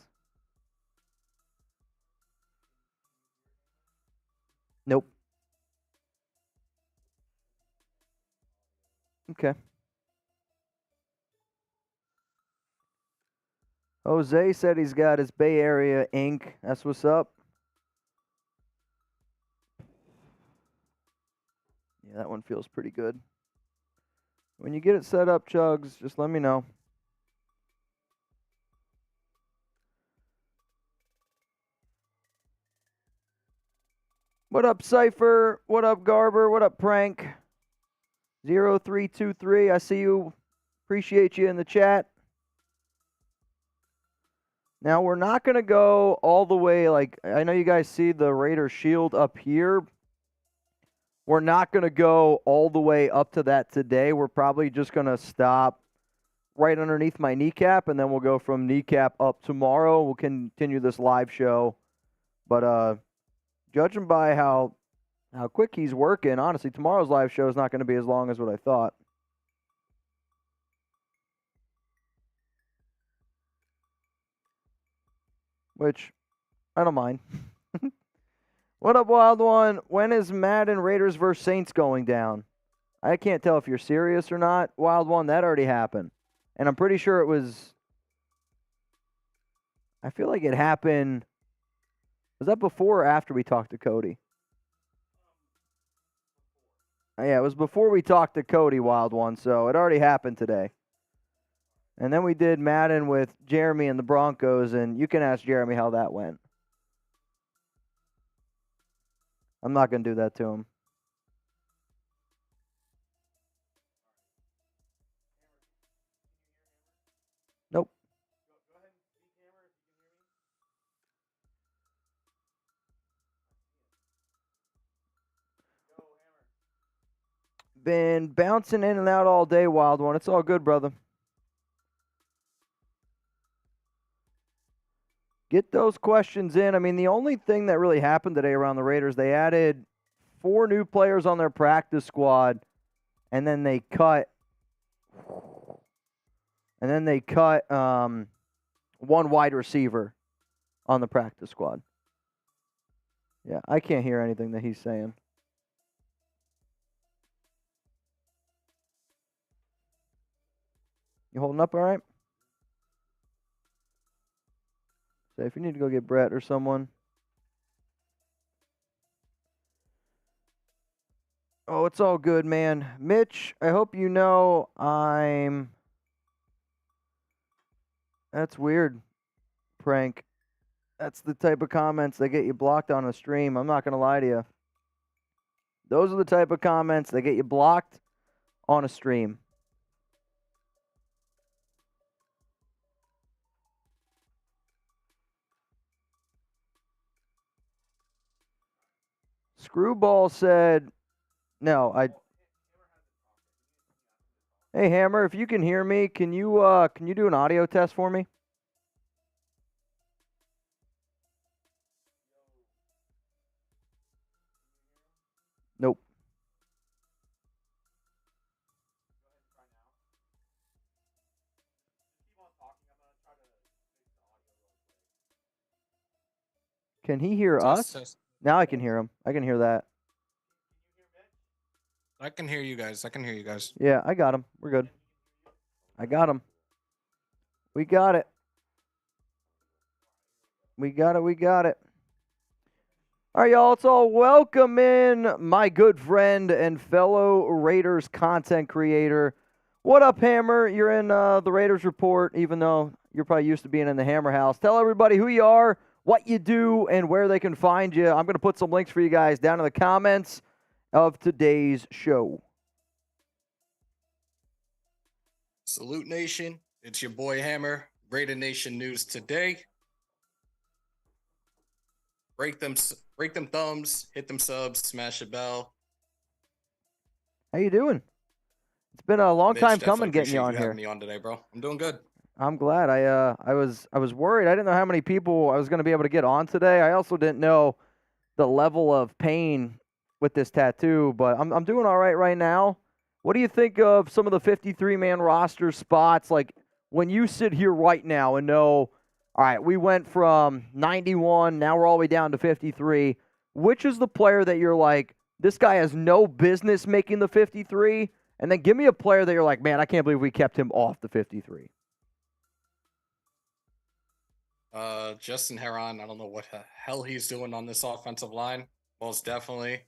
Nope. Okay. Jose said he's got his Bay Area ink. That's what's up. Yeah, that one feels pretty good. When you get it set up, Chugs, just let me know. What up, Cypher? What up, Garber? What up, Prank? 0323, I see you. Appreciate you in the chat. Now, we're not going to go all the way, I know you guys see the Raider shield up here. We're not going to go all the way up to that today. We're probably just going to stop right underneath my kneecap, and then we'll go from kneecap up tomorrow. We'll continue this live show. But judging by how quick he's working, honestly, tomorrow's live show is not going to be as long as what I thought. Which, I don't mind. What up, Wild One? When is Madden Raiders vs. Saints going down? I can't tell if you're serious or not. Wild One, that already happened. And I'm pretty sure it was... I feel like it happened... Was that before or after we talked to Cody? Yeah, it was before we talked to Cody, Wild One, so it already happened today. And then we did Madden with Jeremy and the Broncos, and you can ask Jeremy how that went. I'm not going to do that to him. Nope. Been bouncing in and out all day, Wild One. It's all good, brother. Get those questions in. I mean, the only thing that really happened today around the Raiders, they added 4 new players on their practice squad, and then they cut one wide receiver on the practice squad. Yeah, I can't hear anything that he's saying. You holding up all right? So if you need to go get Brett or someone. Oh, it's all good, man. Mitch, I hope you know I'm That's weird, Prank. That's the type of comments that get you blocked on a stream. I'm not going to lie to you. Those are the type of comments that get you blocked on a stream. Screwball said, no, Hey, Hammer, if you can hear me, can you do an audio test for me? Nope. Can he hear us? Test. Now I can hear him. I can hear that. I can hear you guys. Yeah, I got him. We're good. I got him. We got it. We got it. All right, y'all. Let's all welcome in my good friend and fellow Raiders content creator. What up, Hammer? You're in the Raiders Report, even though you're probably used to being in the Hammer House. Tell everybody who you are, what you do, and where they can find you. I'm going to put some links for you guys down in the comments of today's show. Salute Nation. It's your boy Hammer. Raider Nation news today. Break them thumbs, hit them subs, smash a bell. How you doing? It's been a long Mitch, time definitely coming getting you appreciate on here. having me on today, bro. I'm doing good. I'm glad. I was worried. I didn't know how many people I was going to be able to get on today. I also didn't know the level of pain with this tattoo, but I'm doing all right now. What do you think of some of the 53-man roster spots? Like, when you sit here right now and know, all right, we went from 91, now we're all the way down to 53. Which is the player that you're like, this guy has no business making the 53? And then give me a player that you're like, man, I can't believe we kept him off the 53. Justin Heron, I don't know what the hell he's doing on this offensive line. Most definitely.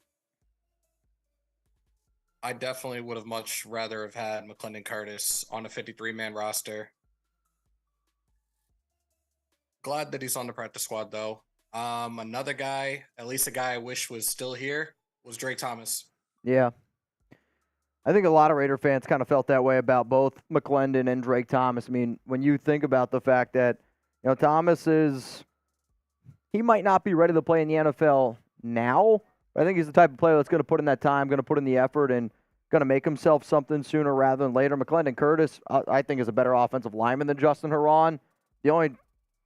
I definitely would have much rather have had McClendon Curtis on a 53-man roster. Glad that he's on the practice squad, though. Another guy, at least a guy I wish was still here, was Drake Thomas. Yeah. I think a lot of Raider fans kind of felt that way about both McClendon and Drake Thomas. I mean, when you think about the fact that, you know, Thomas he might not be ready to play in the NFL now, but I think he's the type of player that's going to put in that time, going to put in the effort, and going to make himself something sooner rather than later. McClendon Curtis, I think, is a better offensive lineman than Justin Heron. The only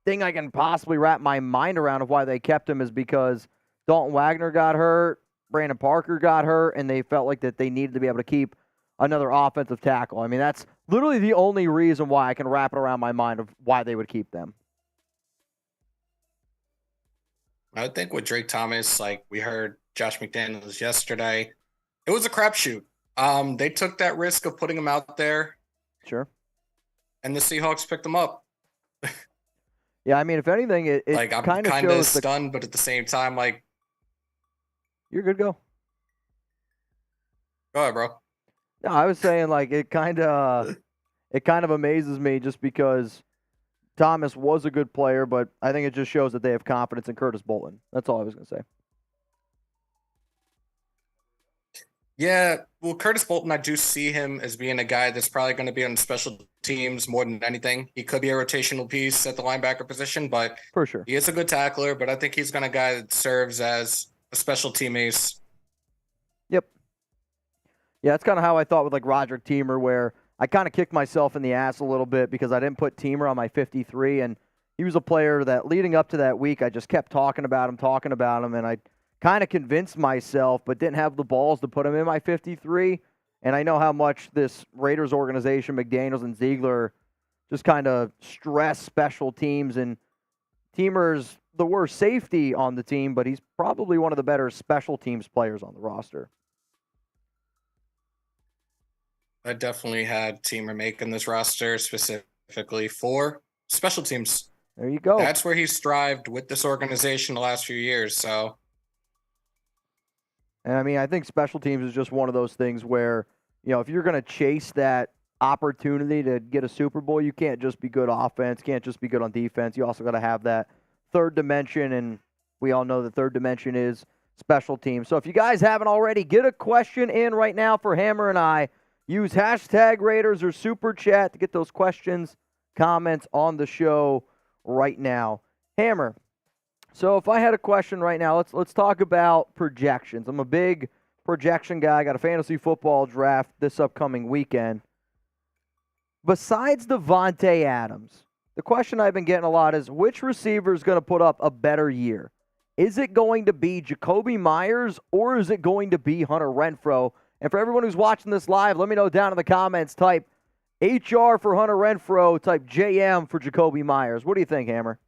thing I can possibly wrap my mind around of why they kept him is because Dalton Wagner got hurt, Brandon Parker got hurt, and they felt like that they needed to be able to keep another offensive tackle. I mean, that's literally the only reason why I can wrap it around my mind of why they would keep them. I think with Drake Thomas, like we heard Josh McDaniels yesterday, it was a crapshoot. They took that risk of putting him out there. Sure. And the Seahawks picked him up. Yeah, I mean, if anything, it like I'm kind of kind of shows stunned, but at the same time, like, you're good. Go ahead, bro. No, I was saying like it kind of amazes me just because Thomas was a good player, but I think it just shows that they have confidence in Curtis Bolton. That's all I was going to say. Yeah, well, Curtis Bolton, I do see him as being a guy that's probably going to be on special teams more than anything. He could be a rotational piece at the linebacker position, but for sure, he is a good tackler. But I think he's going to guy that serves as a special team ace. Yep. Yeah, that's kind of how I thought with like Roderick Teamer, where I kind of kicked myself in the ass a little bit because I didn't put Teamer on my 53, and he was a player that leading up to that week, I just kept talking about him, and I kind of convinced myself, but didn't have the balls to put him in my 53. And I know how much this Raiders organization, McDaniels and Ziegler, just kind of stress special teams. And Teamer's the worst safety on the team, but he's probably one of the better special teams players on the roster. I definitely had Teamer making this roster specifically for special teams. There you go. That's where he's thrived with this organization the last few years. So. And I mean, I think special teams is just one of those things where, you know, if you're going to chase that opportunity to get a Super Bowl, you can't just be good offense, can't just be good on defense. You also got to have that third dimension, and we all know the third dimension is special teams. So if you guys haven't already, get a question in right now for Hammer and I. Use hashtag Raiders or Super Chat to get those questions, comments on the show right now. Hammer, so if I had a question right now, let's talk about projections. I'm a big projection guy. I got a fantasy football draft this upcoming weekend. Besides Devontae Adams, the question I've been getting a lot is which receiver is going to put up a better year? Is it going to be Jacoby Myers or is it going to be Hunter Renfrow? And for everyone who's watching this live, let me know down in the comments. Type HR for Hunter Renfrow. Type JM for Jacoby Myers. What do you think, Hammer?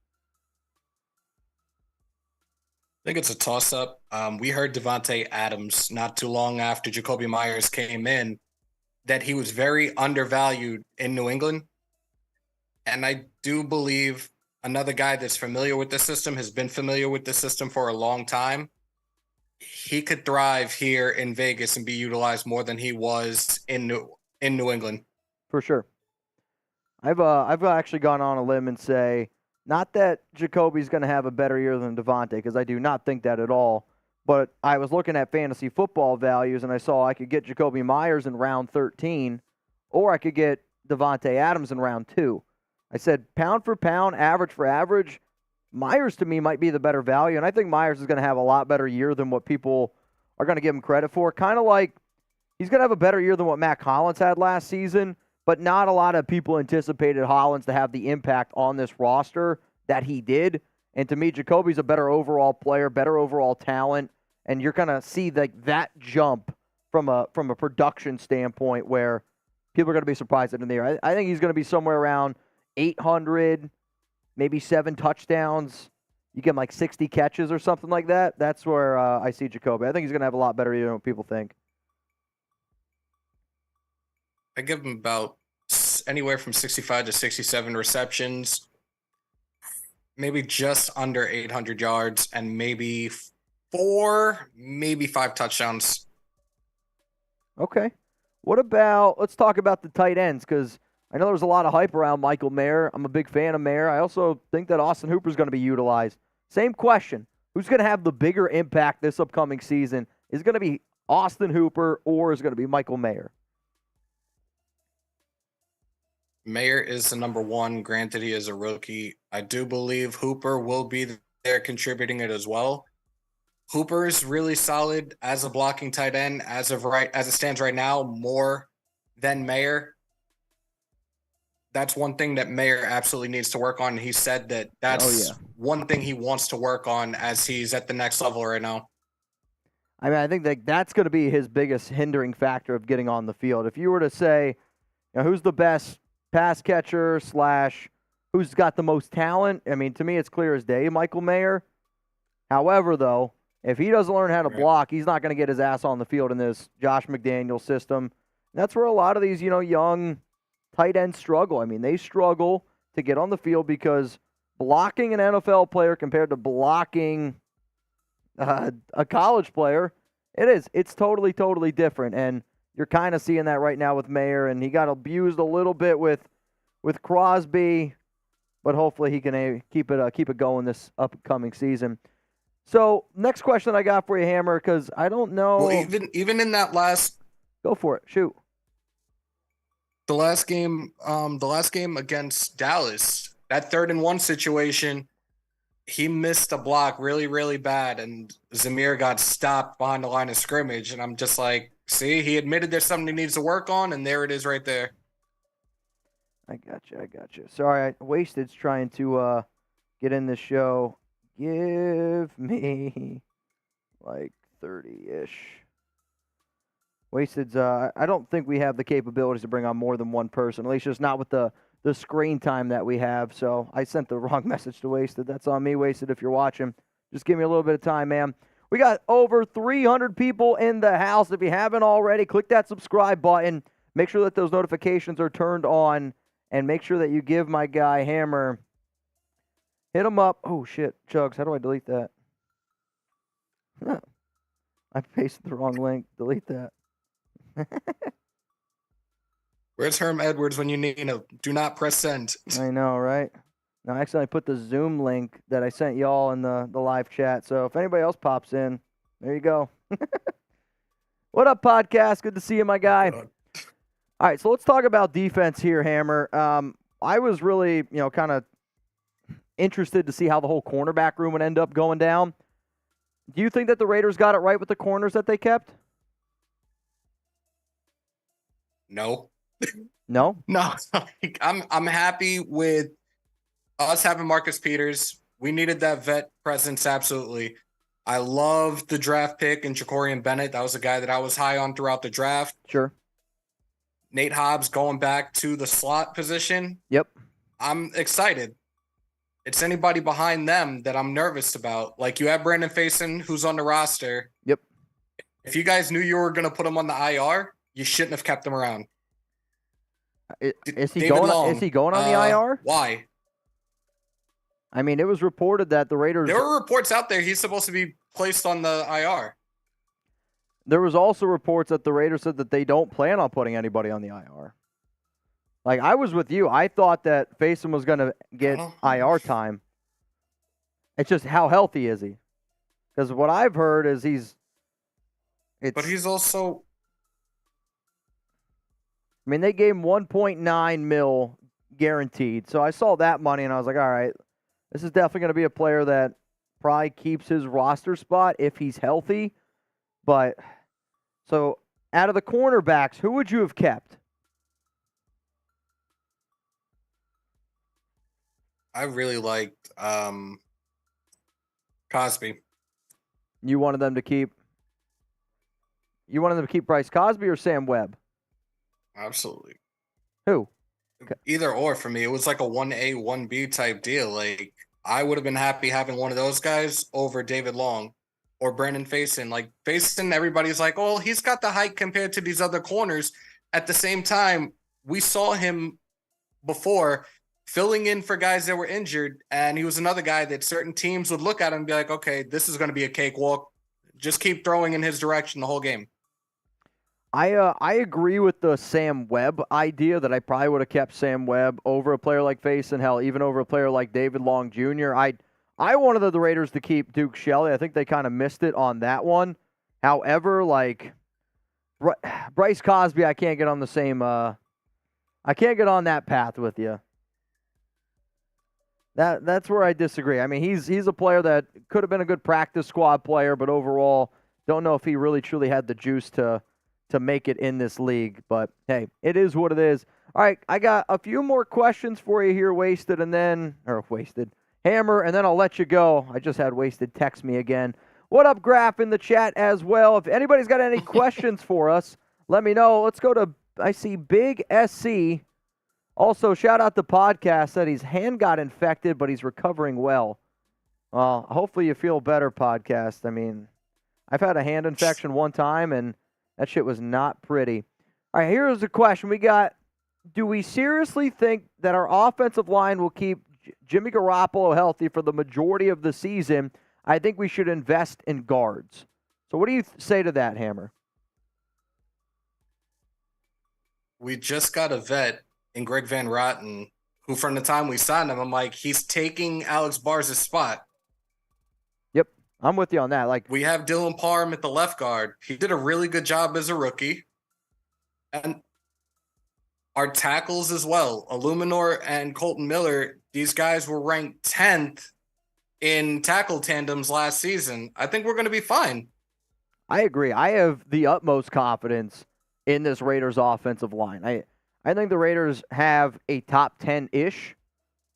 I think it's a toss-up. We heard Devontae Adams not too long after Jacoby Myers came in that he was very undervalued in New England. And I do believe another guy that's familiar with the system, has been familiar with the system for a long time, he could thrive here in Vegas and be utilized more than he was in New England. For sure. I've actually gone on a limb and say, not that Jacoby's going to have a better year than Devontae, because I do not think that at all. But I was looking at fantasy football values, and I saw I could get Jacoby Myers in round 13, or I could get Devontae Adams in round 2. I said, pound for pound, average for average, Myers to me might be the better value, and I think Myers is going to have a lot better year than what people are going to give him credit for. Kind of like he's going to have a better year than what Matt Collins had last season, but not a lot of people anticipated Hollins to have the impact on this roster that he did. And to me, Jacoby's a better overall player, better overall talent, and you're going to see that jump from a production standpoint where people are going to be surprised at him there. I think he's going to be somewhere around 800, maybe 7 touchdowns. You get him like 60 catches or something like that. That's where I see Jacoby. I think he's going to have a lot better year than what people think. I give him about anywhere from 65 to 67 receptions, maybe just under 800 yards, and maybe 5 touchdowns. Okay. What about, let's talk about the tight ends, because I know there's a lot of hype around Michael Mayer. I'm a big fan of Mayer. I also think that Austin Hooper is going to be utilized. Same question. Who's going to have the bigger impact this upcoming season? Is it going to be Austin Hooper or is it going to be Michael Mayer? Mayer is the number one. Granted, he is a rookie. I do believe Hooper will be there contributing it as well. Hooper is really solid as a blocking tight end as it stands right now, more than Mayer. That's one thing that Mayer absolutely needs to work on. He said that's one thing he wants to work on as he's at the next level right now. I mean, I think that's going to be his biggest hindering factor of getting on the field. If you were to say, who's the best pass catcher / who's got the most talent, I mean, to me, it's clear as day, Michael Mayer. However, though, if he doesn't learn how to block, he's not going to get his ass on the field in this Josh McDaniels system. And that's where a lot of these, young tight ends struggle. I mean, they struggle to get on the field because blocking an NFL player compared to blocking a college player, it's totally, totally different. And you're kind of seeing that right now with Mayer, and he got abused a little bit with Crosby, but hopefully he can keep it going this upcoming season. So next question I got for you, Hammer, because I don't know. Well, even in that last, go for it, shoot. The last game against Dallas, that 3rd and 1 situation, he missed a block really, really bad, and Zamir got stopped behind the line of scrimmage, and I'm just like, see, he admitted there's something he needs to work on, and there it is right there. I got you. Sorry, Wasted's trying to get in the show. Give me like 30-ish. Wasted's, I don't think we have the capabilities to bring on more than one person, at least just not with the screen time that we have. So I sent the wrong message to Wasted. That's on me, Wasted, if you're watching. Just give me a little bit of time, man. We got over 300 people in the house. If you haven't already, click that subscribe button. Make sure that those notifications are turned on, and make sure that you give my guy Hammer. Hit him up. Oh, shit. Chugs, how do I delete that? I pasted the wrong link. Delete that. Where's Herm Edwards when you need him? Do not press send. I know, right? No, I accidentally put the Zoom link that I sent y'all in the live chat. So if anybody else pops in, there you go. What up, podcast? Good to see you, my guy. God. All right, so let's talk about defense here, Hammer. I was really, kind of interested to see how the whole cornerback room would end up going down. Do you think that the Raiders got it right with the corners that they kept? No. No? No. I'm happy with us having Marcus Peters. We needed that vet presence, absolutely. I love the draft pick in Jacorian Bennett. That was a guy that I was high on throughout the draft. Sure. Nate Hobbs going back to the slot position. Yep. I'm excited. It's anybody behind them that I'm nervous about. Like, you have Brandon Faison, who's on the roster. Yep. If you guys knew you were going to put him on the IR, you shouldn't have kept him around. Is he David going? Long, Is he going on the IR? Why? I mean, it was reported that the Raiders. There were reports out there he's supposed to be placed on the IR. There was also reports that the Raiders said that they don't plan on putting anybody on the IR. Like, I was with you. I thought that Faison was going to get IR time. It's just, how healthy is he? Because what I've heard is But he's also... I mean, they gave him $1.9 million guaranteed. So I saw that money, and I was like, all right, this is definitely going to be a player that probably keeps his roster spot if he's healthy. But, so, out of the cornerbacks, who would you have kept? I really liked Cosby. You wanted them to keep Bryce Cosby or Sam Webb? Absolutely. Who? Either or for me. It was like a 1A, 1B type deal. Like, I would have been happy having one of those guys over David Long or Brandon Faison. Like, Faison, everybody's like, oh, he's got the height compared to these other corners. At the same time, we saw him before filling in for guys that were injured, and he was another guy that certain teams would look at him and be like, okay, this is going to be a cakewalk. Just keep throwing in his direction the whole game. I agree with the Sam Webb idea that I probably would have kept Sam Webb over a player like Faison, hell, even over a player like David Long Jr. I wanted the Raiders to keep Duke Shelley. I think they kind of missed it on that one. However, like Bryce Cosby, I can't get on the same I can't get on that path with you. That's where I disagree. I mean, he's a player that could have been a good practice squad player, but overall, don't know if he really truly had the juice to make it in this league. But hey, it is what it is. All right, I got a few more questions for you here, Wasted, Hammer, and then I'll let you go. I just had Wasted text me again. What up, Graph, in the chat as well. If anybody's got any questions for us, let me know. Let's go to, I see Big SC. Also, shout out the podcast that his hand got infected, but he's recovering well. Well, hopefully you feel better, podcast. I mean, I've had a hand infection one time, and that shit was not pretty. All right, here's the question. We got, do we seriously think that our offensive line will keep Jimmy Garoppolo healthy for the majority of the season? I think we should invest in guards. So what do you say to that, Hammer? We just got a vet in Greg Van Rotten, who from the time we signed him, I'm like, he's taking Alex Barnes' spot. Yep, I'm with you on that. Like, we have Dylan Parham at the left guard. He did a really good job as a rookie. And our tackles as well, Illuminor and Colton Miller, these guys were ranked 10th in tackle tandems last season. I think we're going to be fine. I agree. I have the utmost confidence in this Raiders offensive line. I think the Raiders have a top 10-ish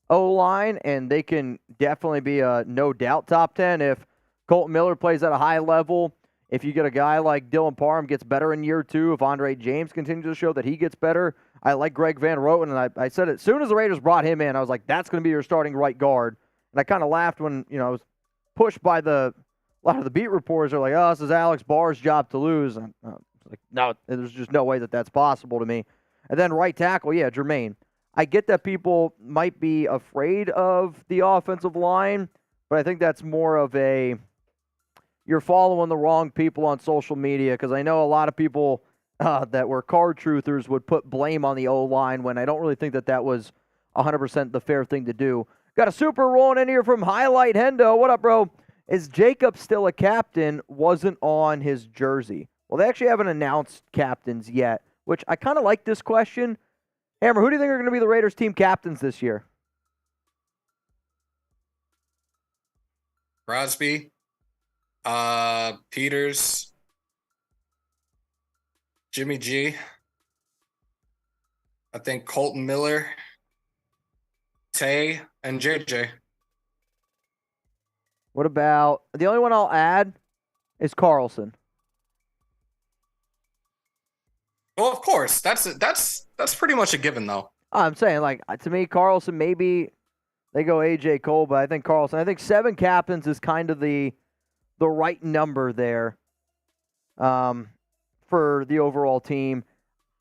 O-line, and they can definitely be a no-doubt top 10 if Colton Miller plays at a high level. If you get a guy like Dylan Parham gets better in year two, if Andre James continues to show that he gets better, I like Greg Van Roten, and I said it as soon as the Raiders brought him in, I was like, that's going to be your starting right guard. And I kind of laughed when, I was pushed by a lot of the beat reporters are like, oh, this is Alex Barr's job to lose. And I was like, no, there's just no way that that's possible to me. And then right tackle, yeah, Jermaine. I get that people might be afraid of the offensive line, but I think that's more of you're following the wrong people on social media, because I know a lot of people that were card truthers would put blame on the O-line when I don't really think that was 100% the fair thing to do. Got a super rolling in here from Highlight Hendo. What up, bro? Is Jacob still a captain? Wasn't on his jersey. Well, they actually haven't announced captains yet, which I kind of like this question. Hammer, who do you think are going to be the Raiders team captains this year? Crosby, Peters, Jimmy G. I think Colton Miller, Tay, and JJ. What about the only one I'll add is Carlson. Well, of course, that's pretty much a given, though. I'm saying, like, to me, Carlson, maybe they go AJ Cole, but I think Carlson. I think 7 captains is kind of the right number there for the overall team.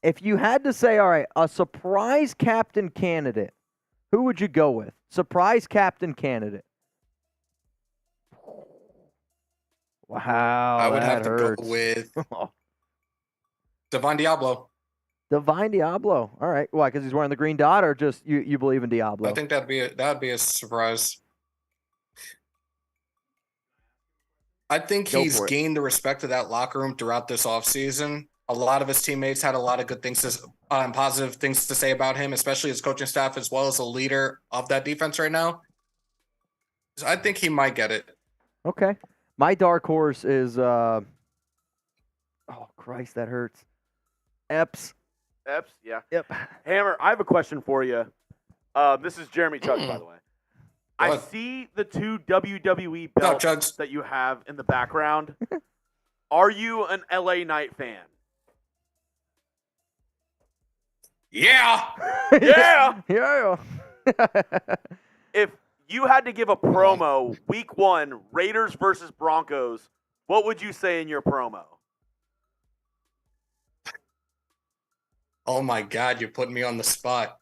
If you had to say, all right, a surprise captain candidate, who would you go with? Surprise captain candidate. Wow, I would have to hurts. go with Divine Diablo. Divine Diablo. All right. Why? Because he's wearing the green dot, or just you believe in Diablo? I think that'd be a surprise. I think he's gained the respect of that locker room throughout this offseason. A lot of his teammates had a lot of good things and positive things to say about him, especially his coaching staff, as well as a leader of that defense right now. So I think he might get it. Okay. My dark horse is oh Christ, that hurts. Epps, yeah. Yep. Hammer, I have a question for you. This is Jeremy Chuck, by the way. I What? see the 2 WWE No, belts Chugs. that you have in the background. Are you an LA Knight fan? Yeah. Yeah. Yeah. If you had to give a promo week 1, Raiders versus Broncos, what would you say in your promo? Oh my God, you're putting me on the spot.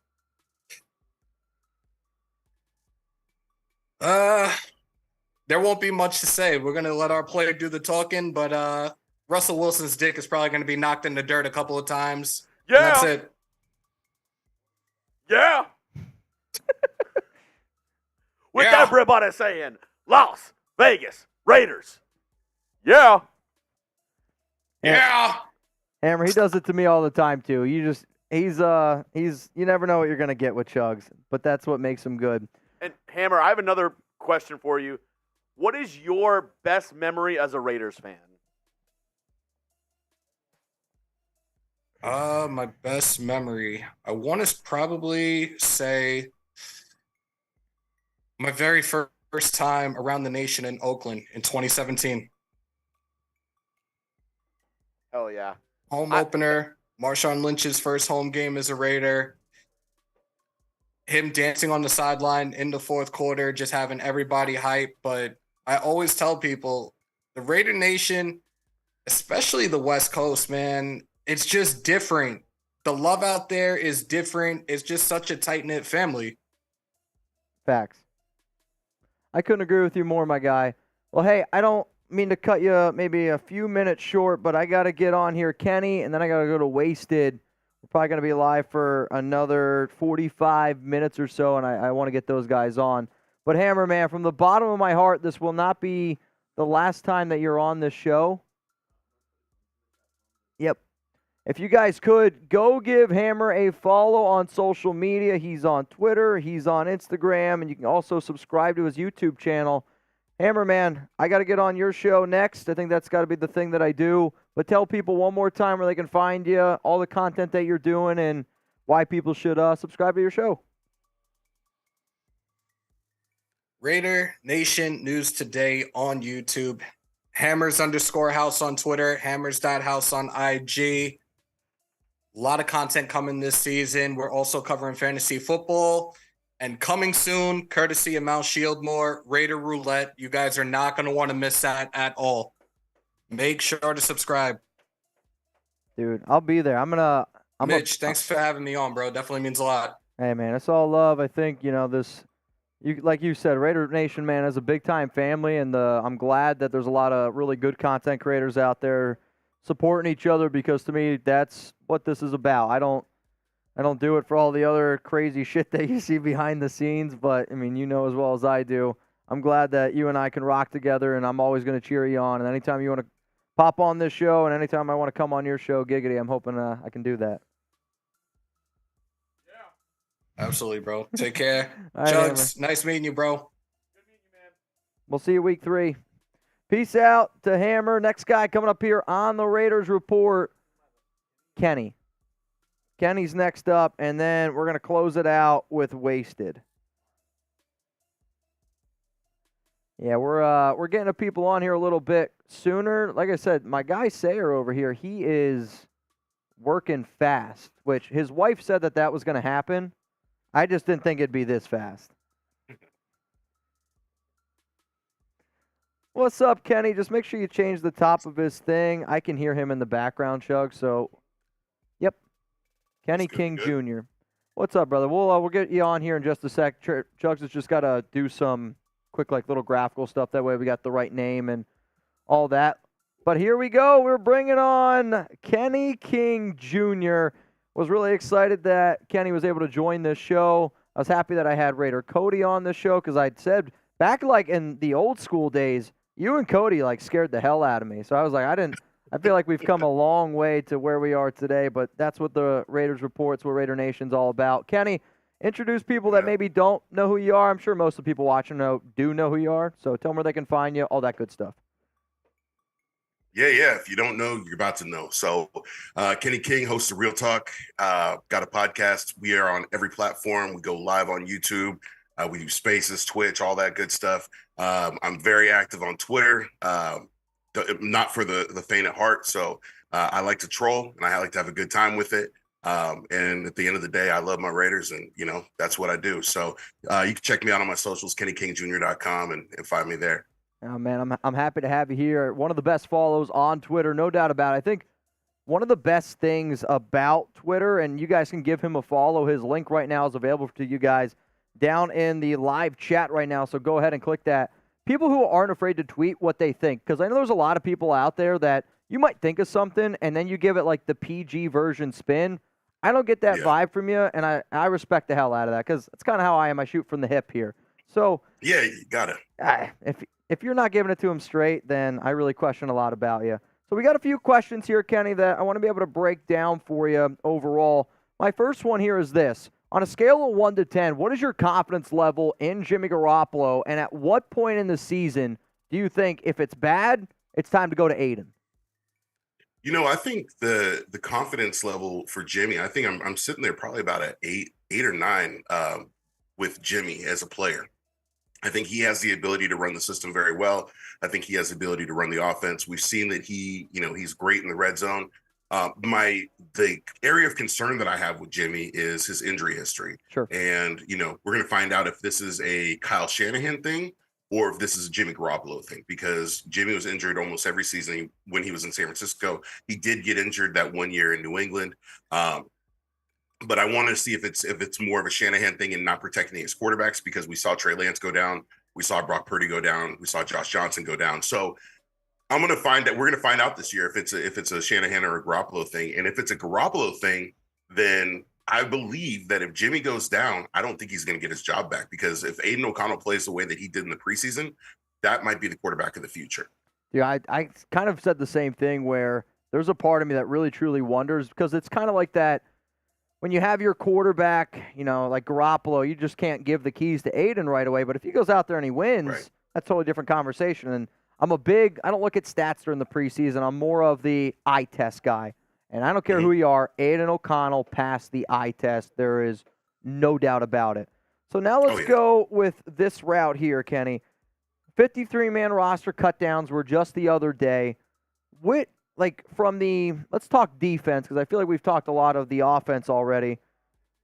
There won't be much to say. We're gonna let our player do the talking, but Russell Wilson's dick is probably gonna be knocked in the dirt a couple of times. Yeah. And that's it. Yeah. With Yeah. everybody saying Las Vegas Raiders. Yeah. Yeah. Hammer, he does it to me all the time too. He's you never know what you're gonna get with Chugs, but that's what makes him good. And Hammer, I have another question for you. What is your best memory as a Raiders fan? My best memory. I want to probably say my very first time around the nation in Oakland in 2017. Hell yeah. Home opener, Marshawn Lynch's first home game as a Raider. Him dancing on the sideline in the fourth quarter, just having everybody hype. But I always tell people, the Raider Nation, especially the West Coast, man, it's just different. The love out there is different. It's just such a tight-knit family. Facts. I couldn't agree with you more, my guy. Well, hey, I don't mean to cut you maybe a few minutes short, but I got to get on here, Kenny, and then I got to go to Wasted. We're probably going to be live for another 45 minutes or so, and I want to get those guys on. But Hammer, man, from the bottom of my heart, this will not be the last time that you're on this show. Yep. If you guys could, go give Hammer a follow on social media. He's on Twitter. He's on Instagram. And you can also subscribe to his YouTube channel. Hammer, man, I got to get on your show next. I think that's got to be the thing that I do. But tell people one more time where they can find you, all the content that you're doing, and why people should subscribe to your show. Raider Nation News Today on YouTube. Hammers_house on Twitter. Hammers.house on IG. A lot of content coming this season. We're also covering fantasy football. And coming soon, courtesy of Mount Shieldmore, Raider Roulette. You guys are not going to want to miss that at all. Make sure to subscribe. Dude, I'll be there. Mitch, thanks for having me on, bro. Definitely means a lot. Hey, man, it's all love. I think, like you said, Raider Nation, man, is a big-time family, and I'm glad that there's a lot of really good content creators out there supporting each other, because to me that's what this is about. I don't do it for all the other crazy shit that you see behind the scenes, but I mean, you know as well as I do. I'm glad that you and I can rock together, and I'm always going to cheer you on. And anytime you want to pop on this show, and anytime I want to come on your show, giggity, I'm hoping I can do that. Absolutely, bro. Take care. All right, Chugs, nice meeting you, bro. We'll see you week 3. Peace out to Hammer. Next guy coming up here on the Raiders Report, Kenny. Kenny's next up, and then we're going to close it out with Wasted. Yeah, we're getting the people on here a little bit sooner. Like I said, my guy Sayer over here, he is working fast, which his wife said that was going to happen. I just didn't think it'd be this fast. What's up, Kenny? Just make sure you change the top of his thing. I can hear him in the background, Chug. So, yep, Kenny King Jr. What's up, brother? We'll get you on here in just a sec. Chugs has just got to do some quick, like, little graphical stuff. That way we got the right name and all that. But here we go. We're bringing on Kenny King Jr. Was really excited that Kenny was able to join this show. I was happy that I had Raider Cody on the show, because I'd said back like in the old school days, you and Cody like scared the hell out of me. So I was like, I feel like we've come a long way to where we are today, but that's what the Raiders Report's, what Raider Nation's all about. Kenny, introduce people that maybe don't know who you are. I'm sure most of the people watching do know who you are. So tell them where they can find you, all that good stuff. Yeah. If you don't know, you're about to know. So Kenny King, host of Real Talk, got a podcast. We are on every platform. We go live on YouTube. We do Spaces, Twitch, all that good stuff. I'm very active on Twitter, not for the faint at heart. So I like to troll, and I like to have a good time with it. And at the end of the day, I love my Raiders, and, that's what I do. So you can check me out on my socials, KennyKingJr.com, and find me there. Oh, man, I'm happy to have you here. One of the best follows on Twitter, no doubt about it. I think one of the best things about Twitter, and you guys can give him a follow, his link right now is available to you guys down in the live chat right now, so go ahead and click that. People who aren't afraid to tweet what they think, because I know there's a lot of people out there that you might think of something, and then you give it like the PG version spin. I don't get that vibe from you, and I respect the hell out of that, because that's kind of how I am. I shoot from the hip here. So yeah, you got it. If you're not giving it to him straight, then I really question a lot about you. So we got a few questions here, Kenny, that I want to be able to break down for you overall. My first one here is this. On a scale of 1 to 10, what is your confidence level in Jimmy Garoppolo, and at what point in the season do you think if it's bad, it's time to go to Aidan? I think the confidence level for Jimmy, I think I'm sitting there probably about at 8 or 9 with Jimmy as a player. I think he has the ability to run the system very well. I think he has the ability to run the offense. We've seen that he's great in the red zone. The area of concern that I have with Jimmy is his injury history. Sure. And, we're going to find out if this is a Kyle Shanahan thing or if this is a Jimmy Garoppolo thing, because Jimmy was injured almost every season when he was in San Francisco. He did get injured that one year in New England. But I want to see if it's more of a Shanahan thing and not protecting his quarterbacks, because we saw Trey Lance go down. We saw Brock Purdy go down. We saw Josh Johnson go down. So we're going to find out this year if it's a Shanahan or a Garoppolo thing. And if it's a Garoppolo thing, then I believe that if Jimmy goes down, I don't think he's going to get his job back, because if Aidan O'Connell plays the way that he did in the preseason, that might be the quarterback of the future. Yeah, I kind of said the same thing, where there's a part of me that really truly wonders, because it's kind of like that. When you have your quarterback, like Garoppolo, you just can't give the keys to Aidan right away. But if he goes out there and he wins, that's a totally different conversation. And I don't look at stats during the preseason. I'm more of the eye test guy. And I don't care who you are, Aidan O'Connell passed the eye test. There is no doubt about it. So now let's go with this route here, Kenny. 53-man roster cutdowns were just the other day. Let's talk defense, because I feel like we've talked a lot of the offense already.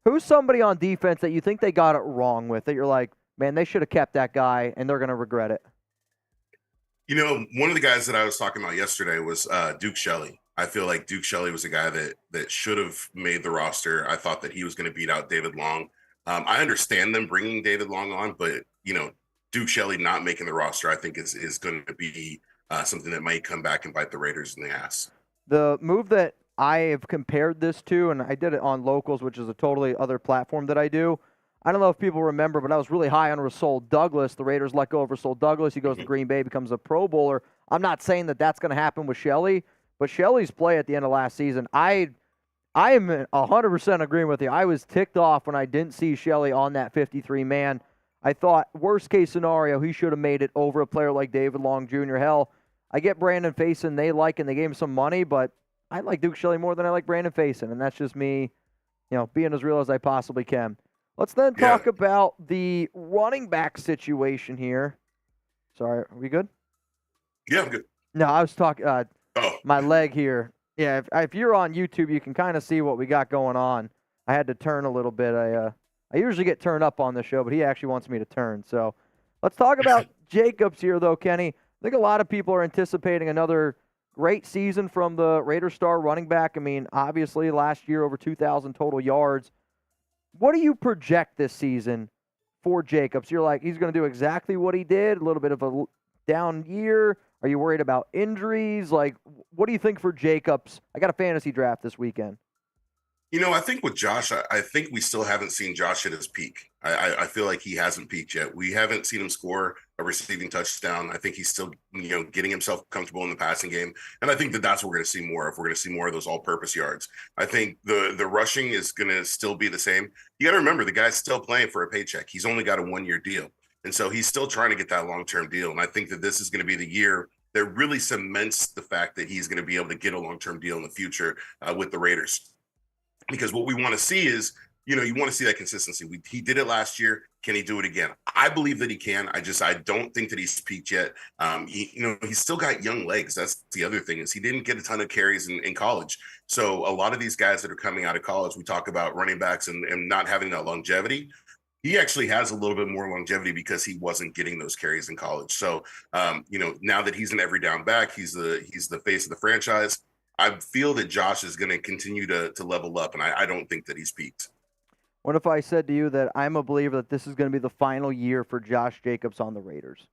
Who's somebody on defense that you think they got it wrong with, that you're like, man, they should have kept that guy and they're going to regret it? One of the guys that I was talking about yesterday was Duke Shelley. I feel like Duke Shelley was a guy that should have made the roster. I thought that he was going to beat out David Long. I understand them bringing David Long on, but, Duke Shelley not making the roster, I think is going to be something that might come back and bite the Raiders in the ass. The move that I have compared this to, and I did it on Locals, which is a totally other platform that I do. I don't know if people remember, but I was really high on Rasul Douglas. The Raiders let go of Rasul Douglas. He goes to Green Bay, becomes a Pro Bowler. I'm not saying that that's going to happen with Shelley, but Shelley's play at the end of last season, I am 100% agreeing with you. I was ticked off when I didn't see Shelley on that 53-man. I thought, worst case scenario, he should have made it over a player like David Long Jr. Hell, I get Brandon Faison they like, and they gave him some money, but I like Duke Shelley more than I like Brandon Faison, and that's just me, being as real as I possibly can. Let's then talk about the running back situation here. Sorry, are we good? Yeah, I'm good. No, I was talking Oh, my leg here. Yeah, if you're on YouTube, you can kind of see what we got going on. I had to turn a little bit. I usually get turned up on the show, but he actually wants me to turn. So let's talk about Jacobs here, though, Kenny. I think a lot of people are anticipating another great season from the Raider star running back. I mean, obviously, last year over 2,000 total yards. What do you project this season for Jacobs? You're like, he's going to do exactly what he did, a little bit of a down year. Are you worried about injuries? Like, what do you think for Jacobs? I got a fantasy draft this weekend. I think with Josh, I think we still haven't seen Josh at his peak. I feel like he hasn't peaked yet. We haven't seen him score a receiving touchdown. I think he's still, getting himself comfortable in the passing game. And I think that that's what we're going to see more of. We're going to see more of those all-purpose yards. I think the rushing is going to still be the same. You got to remember, the guy's still playing for a paycheck. He's only got a one-year deal. And so he's still trying to get that long-term deal. And I think that this is going to be the year that really cements the fact that he's going to be able to get a long-term deal in the future with the Raiders. Because what we want to see is, you want to see that consistency. He did it last year. Can he do it again? I believe that he can. I don't think that he's peaked yet. He's still got young legs. That's the other thing, is he didn't get a ton of carries in college. So a lot of these guys that are coming out of college, we talk about running backs and not having that longevity. He actually has a little bit more longevity because he wasn't getting those carries in college. So, now that he's an every down back, he's the face of the franchise. I feel that Josh is going to continue to level up, and I don't think that he's peaked. What if I said to you that I'm a believer that this is going to be the final year for Josh Jacobs on the Raiders?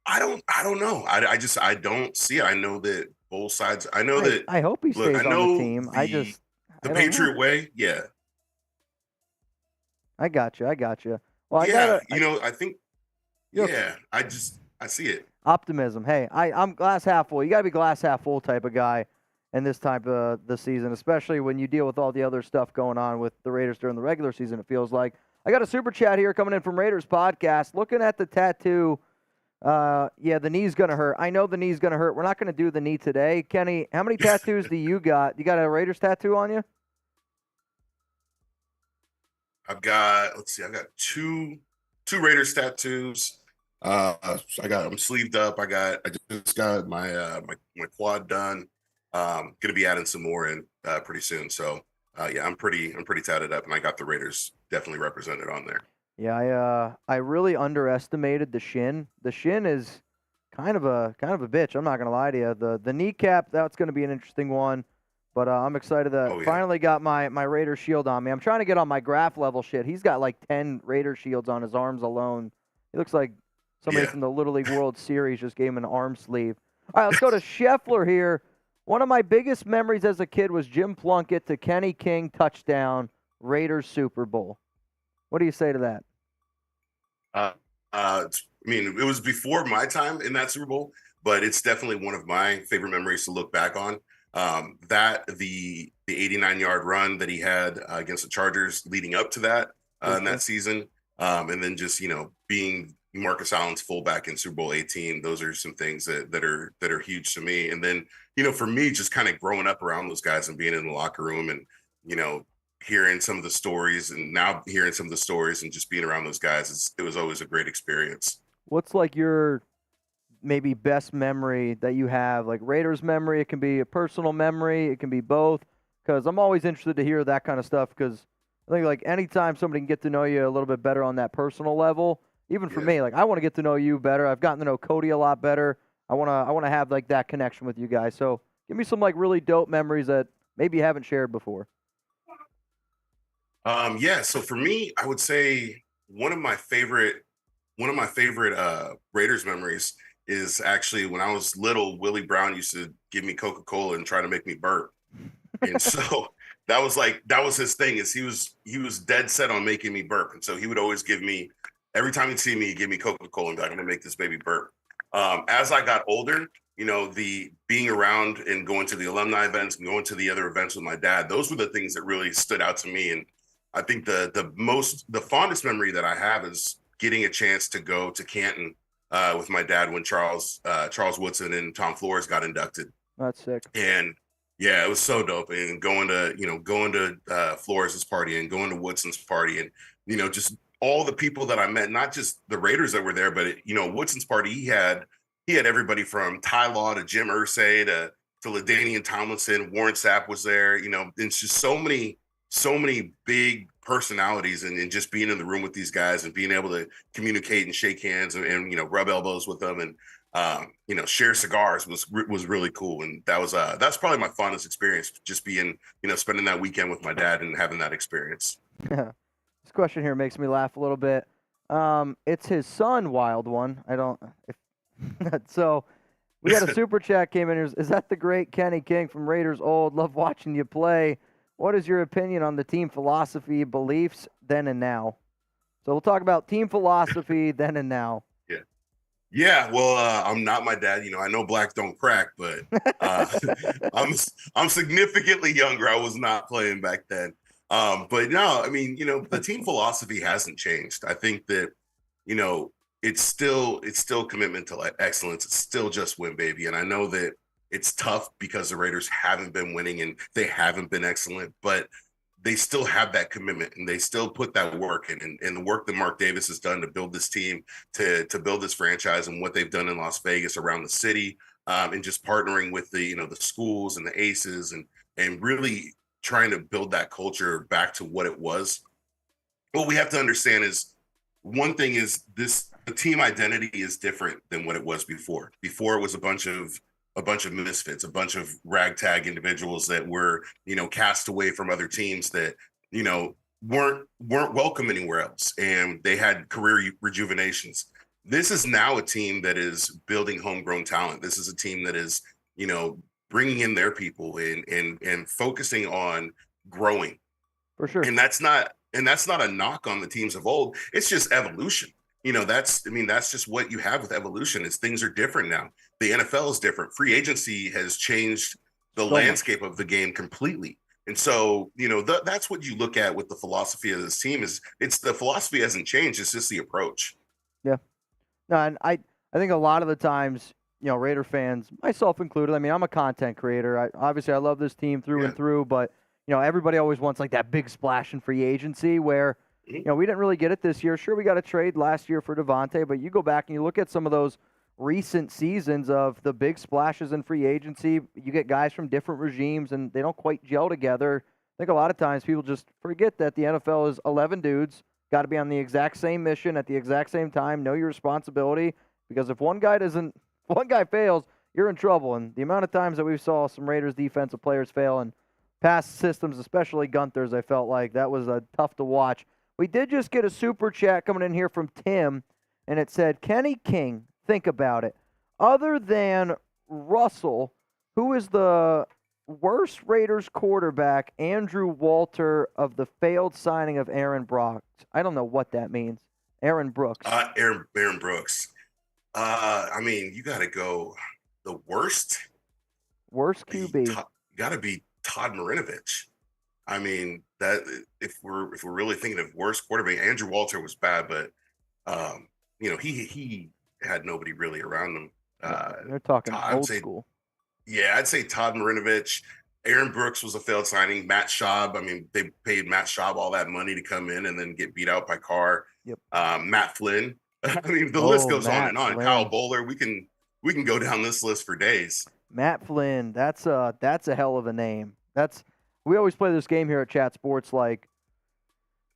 I don't know. I don't see it. I know that both sides. I know that. I hope he stays on the team. The Patriot way. Yeah. I got you. Well, I think. Yeah. I see it. Optimism. Hey, I'm glass half full. You got to be glass half full type of guy in this type of the season, especially when you deal with all the other stuff going on with the Raiders during the regular season, it feels like. I got a super chat here coming in from Raiders Podcast. Looking at the tattoo, the knee's going to hurt. I know the knee's going to hurt. We're not going to do the knee today. Kenny, how many tattoos do you got? You got a Raiders tattoo on you? I've got two Raiders tattoos. I'm sleeved up. I just got my quad done. Gonna be adding some more in pretty soon. So I'm pretty tatted up, and I got the Raiders definitely represented on there. Yeah, I really underestimated the shin. The shin is kind of a bitch. I'm not gonna lie to you. The kneecap, that's gonna be an interesting one. But I'm excited that finally got my Raider shield on me. I'm trying to get on my graph level shit. He's got like 10 Raider shields on his arms alone. He looks like somebody from the Little League World Series just gave him an arm sleeve. All right, let's go to Scheffler here. One of my biggest memories as a kid was Jim Plunkett to Kenny King touchdown, Raiders Super Bowl. What do you say to that? It was before my time in that Super Bowl, but it's definitely one of my favorite memories to look back on. The 89-yard run that he had against the Chargers leading up to that in that season, and then just being Marcus Allen's fullback in Super Bowl 18. Those are some things that are huge to me. And then for me, just kind of growing up around those guys and being in the locker room and hearing some of the stories, and now hearing some of the stories and just being around those guys, it was always a great experience. What's like your maybe best memory that you have, like Raiders memory? It can be a personal memory, it can be both, because I'm always interested to hear that kind of stuff, because I think like anytime somebody can get to know you a little bit better on that personal level, even for me, like I want to get to know you better. I've gotten to know Cody a lot better. I want to have like that connection with you guys. So give me some like really dope memories that maybe you haven't shared before. So for me, I would say one of my favorite Raiders memories is actually when I was little, Willie Brown used to give me Coca-Cola and try to make me burp. And so that was his thing, is he was dead set on making me burp. And so he would always give me, every time he'd see me, he'd give me Coca-Cola and be like, I'm gonna make this baby burp. As I got older, the being around and going to the alumni events and going to the other events with my dad, those were the things that really stood out to me. And I think the fondest memory that I have is getting a chance to go to Canton with my dad when Charles Woodson and Tom Flores got inducted. That's sick. And yeah, it was so dope. And going to Flores' party and going to Woodson's party, and just all the people that I met, not just the Raiders that were there, but Woodson's party, he had everybody from Ty Law to Jim Irsay to LaDainian Tomlinson. Warren Sapp was there. It's just so many big personalities, and just being in the room with these guys and being able to communicate and shake hands and rub elbows with them and share cigars was really cool. And that's probably my fondest experience, just being spending that weekend with my dad and having that experience. This question here makes me laugh a little bit. It's his son, Wild One. So we got a super chat came in here. Is that the great Kenny King from Raiders Old? Love watching you play. What is your opinion on the team philosophy, beliefs, then and now? So we'll talk about team philosophy, then and now. Yeah. Well, I'm not my dad. I know blacks don't crack, but I'm significantly younger. I was not playing back then. But no, I mean, the team philosophy hasn't changed. I think that, it's still commitment to excellence. It's still just win, baby. And I know that it's tough because the Raiders haven't been winning and they haven't been excellent, but they still have that commitment and they still put that work in. And the work that Mark Davis has done to build this team, to build this franchise, and what they've done in Las Vegas around the city, and just partnering with the schools and the aces and really trying to build that culture back to what it was. What we have to understand is, one thing is the team identity is different than what it was before. Before, it was a bunch of misfits, a bunch of ragtag individuals that were, cast away from other teams that, weren't welcome anywhere else, and they had career rejuvenations. This is now a team that is building homegrown talent. This is a team that is, bringing in their people and focusing on growing. For sure. And that's not a knock on the teams of old. It's just evolution. That's just what you have with evolution, is things are different now. The NFL is different. Free agency has changed the landscape of the game completely. And so, that's what you look at with the philosophy of this team. Is the philosophy hasn't changed. It's just the approach. Yeah. No, and I think a lot of the times, Raider fans, myself included, I mean, I'm a content creator. Obviously I love this team through and through, but everybody always wants like that big splash in free agency where, we didn't really get it this year. Sure, we got a trade last year for Devontae, but you go back and you look at some of those recent seasons of the big splashes in free agency, you get guys from different regimes and they don't quite gel together. I think a lot of times people just forget that the NFL is 11 dudes, got to be on the exact same mission at the exact same time, know your responsibility, because if one guy fails, you're in trouble. And the amount of times that we saw some Raiders defensive players fail in past systems, especially Gunther's, I felt like that was tough to watch. We did just get a super chat coming in here from Tim, and it said, Kenny King, think about it. Other than Russell, who is the worst Raiders quarterback, Andrew Walter, of the failed signing of Aaron Brooks? I don't know what that means. Aaron Brooks. Aaron Brooks. You got to go the worst. Worst QB. Got to be Todd Marinovich. I mean, that if we're really thinking of worst quarterback, Andrew Walter was bad, but he had nobody really around him. They're talking old school. Yeah, I'd say Todd Marinovich. Aaron Brooks was a failed signing. Matt Schaub. I mean, they paid Matt Schaub all that money to come in and then get beat out by Carr. Yep. Matt Flynn. I mean, the list goes on and on. Flynn. Kyle Bowler. We can go down this list for days. Matt Flynn. That's a hell of a name. We always play this game here at Chat Sports, like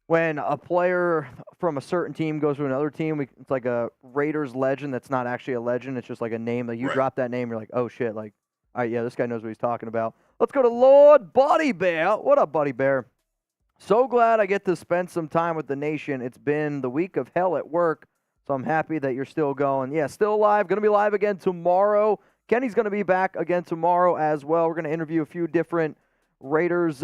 when a player from a certain team goes to another team, it's like a Raiders legend that's not actually a legend. It's just like a name that you drop that name, you're like, oh shit, like, all right, yeah, this guy knows what he's talking about. Let's go to Lord Buddy Bear. What up, Buddy Bear? So glad I get to spend some time with the nation. It's been the week of hell at work. So I'm happy that you're still going. Yeah, still live. Going to be live again tomorrow. Kenny's going to be back again tomorrow as well. We're going to interview a few different Raiders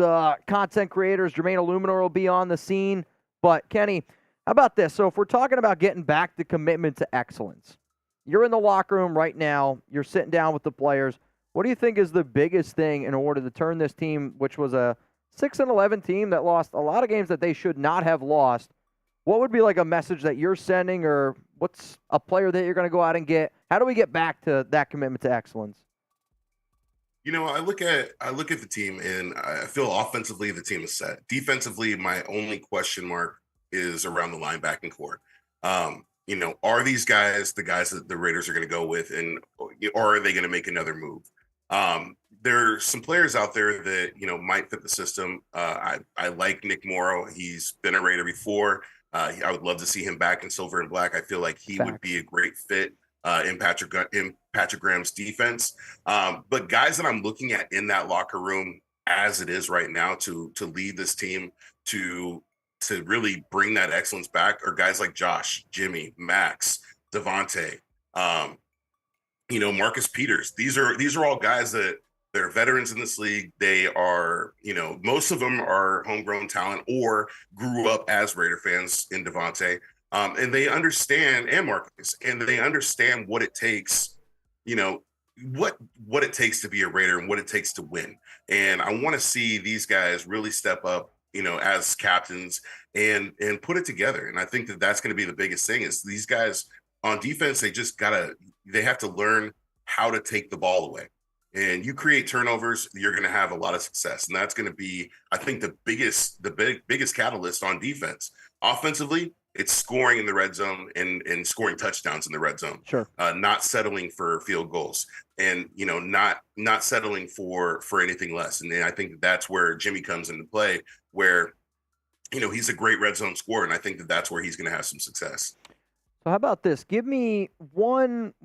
content creators. Jermaine Illuminor will be on the scene. But, Kenny, how about this? So if we're talking about getting back the commitment to excellence, you're in the locker room right now. You're sitting down with the players. What do you think is the biggest thing in order to turn this team, which was a 6-11 team that lost a lot of games that they should not have lost? What would be like a message that you're sending, or what's a player that you're going to go out and get? How do we get back to that commitment to excellence? You know, I look at the team, and I feel offensively the team is set. Defensively, my only question mark is around the linebacking core. You know, are these guys the guys that the Raiders are going to go with, or are they going to make another move? There's some players out there that, you know, might fit the system. I like Nick Morrow. He's been a Raider before. I would love to see him back in silver and black. I feel like he would be a great fit in Patrick Graham's defense. But guys that I'm looking at in that locker room as it is right now to lead this team to really bring that excellence back are guys like Josh, Jimmy, Max, Devontae, you know, Marcus Peters. These are all guys that they're veterans in this league. They are, you know, most of them are homegrown talent or grew up as Raider fans in Devontae. And they understand, and Marcus, and they understand what it takes, you know, what it takes to be a Raider and what it takes to win. And I want to see these guys really step up, you know, as captains and put it together. And I think that that's going to be the biggest thing is these guys on defense, they have to learn how to take the ball away. And you create turnovers, you're going to have a lot of success. And that's going to be, I think, the biggest catalyst on defense. Offensively, it's scoring in the red zone and scoring touchdowns in the red zone. Sure. Not settling for field goals and, you know, not settling for anything less. And then I think that's where Jimmy comes into play, where, you know, he's a great red zone scorer. And I think that that's where he's going to have some success. So how about this? Give me one.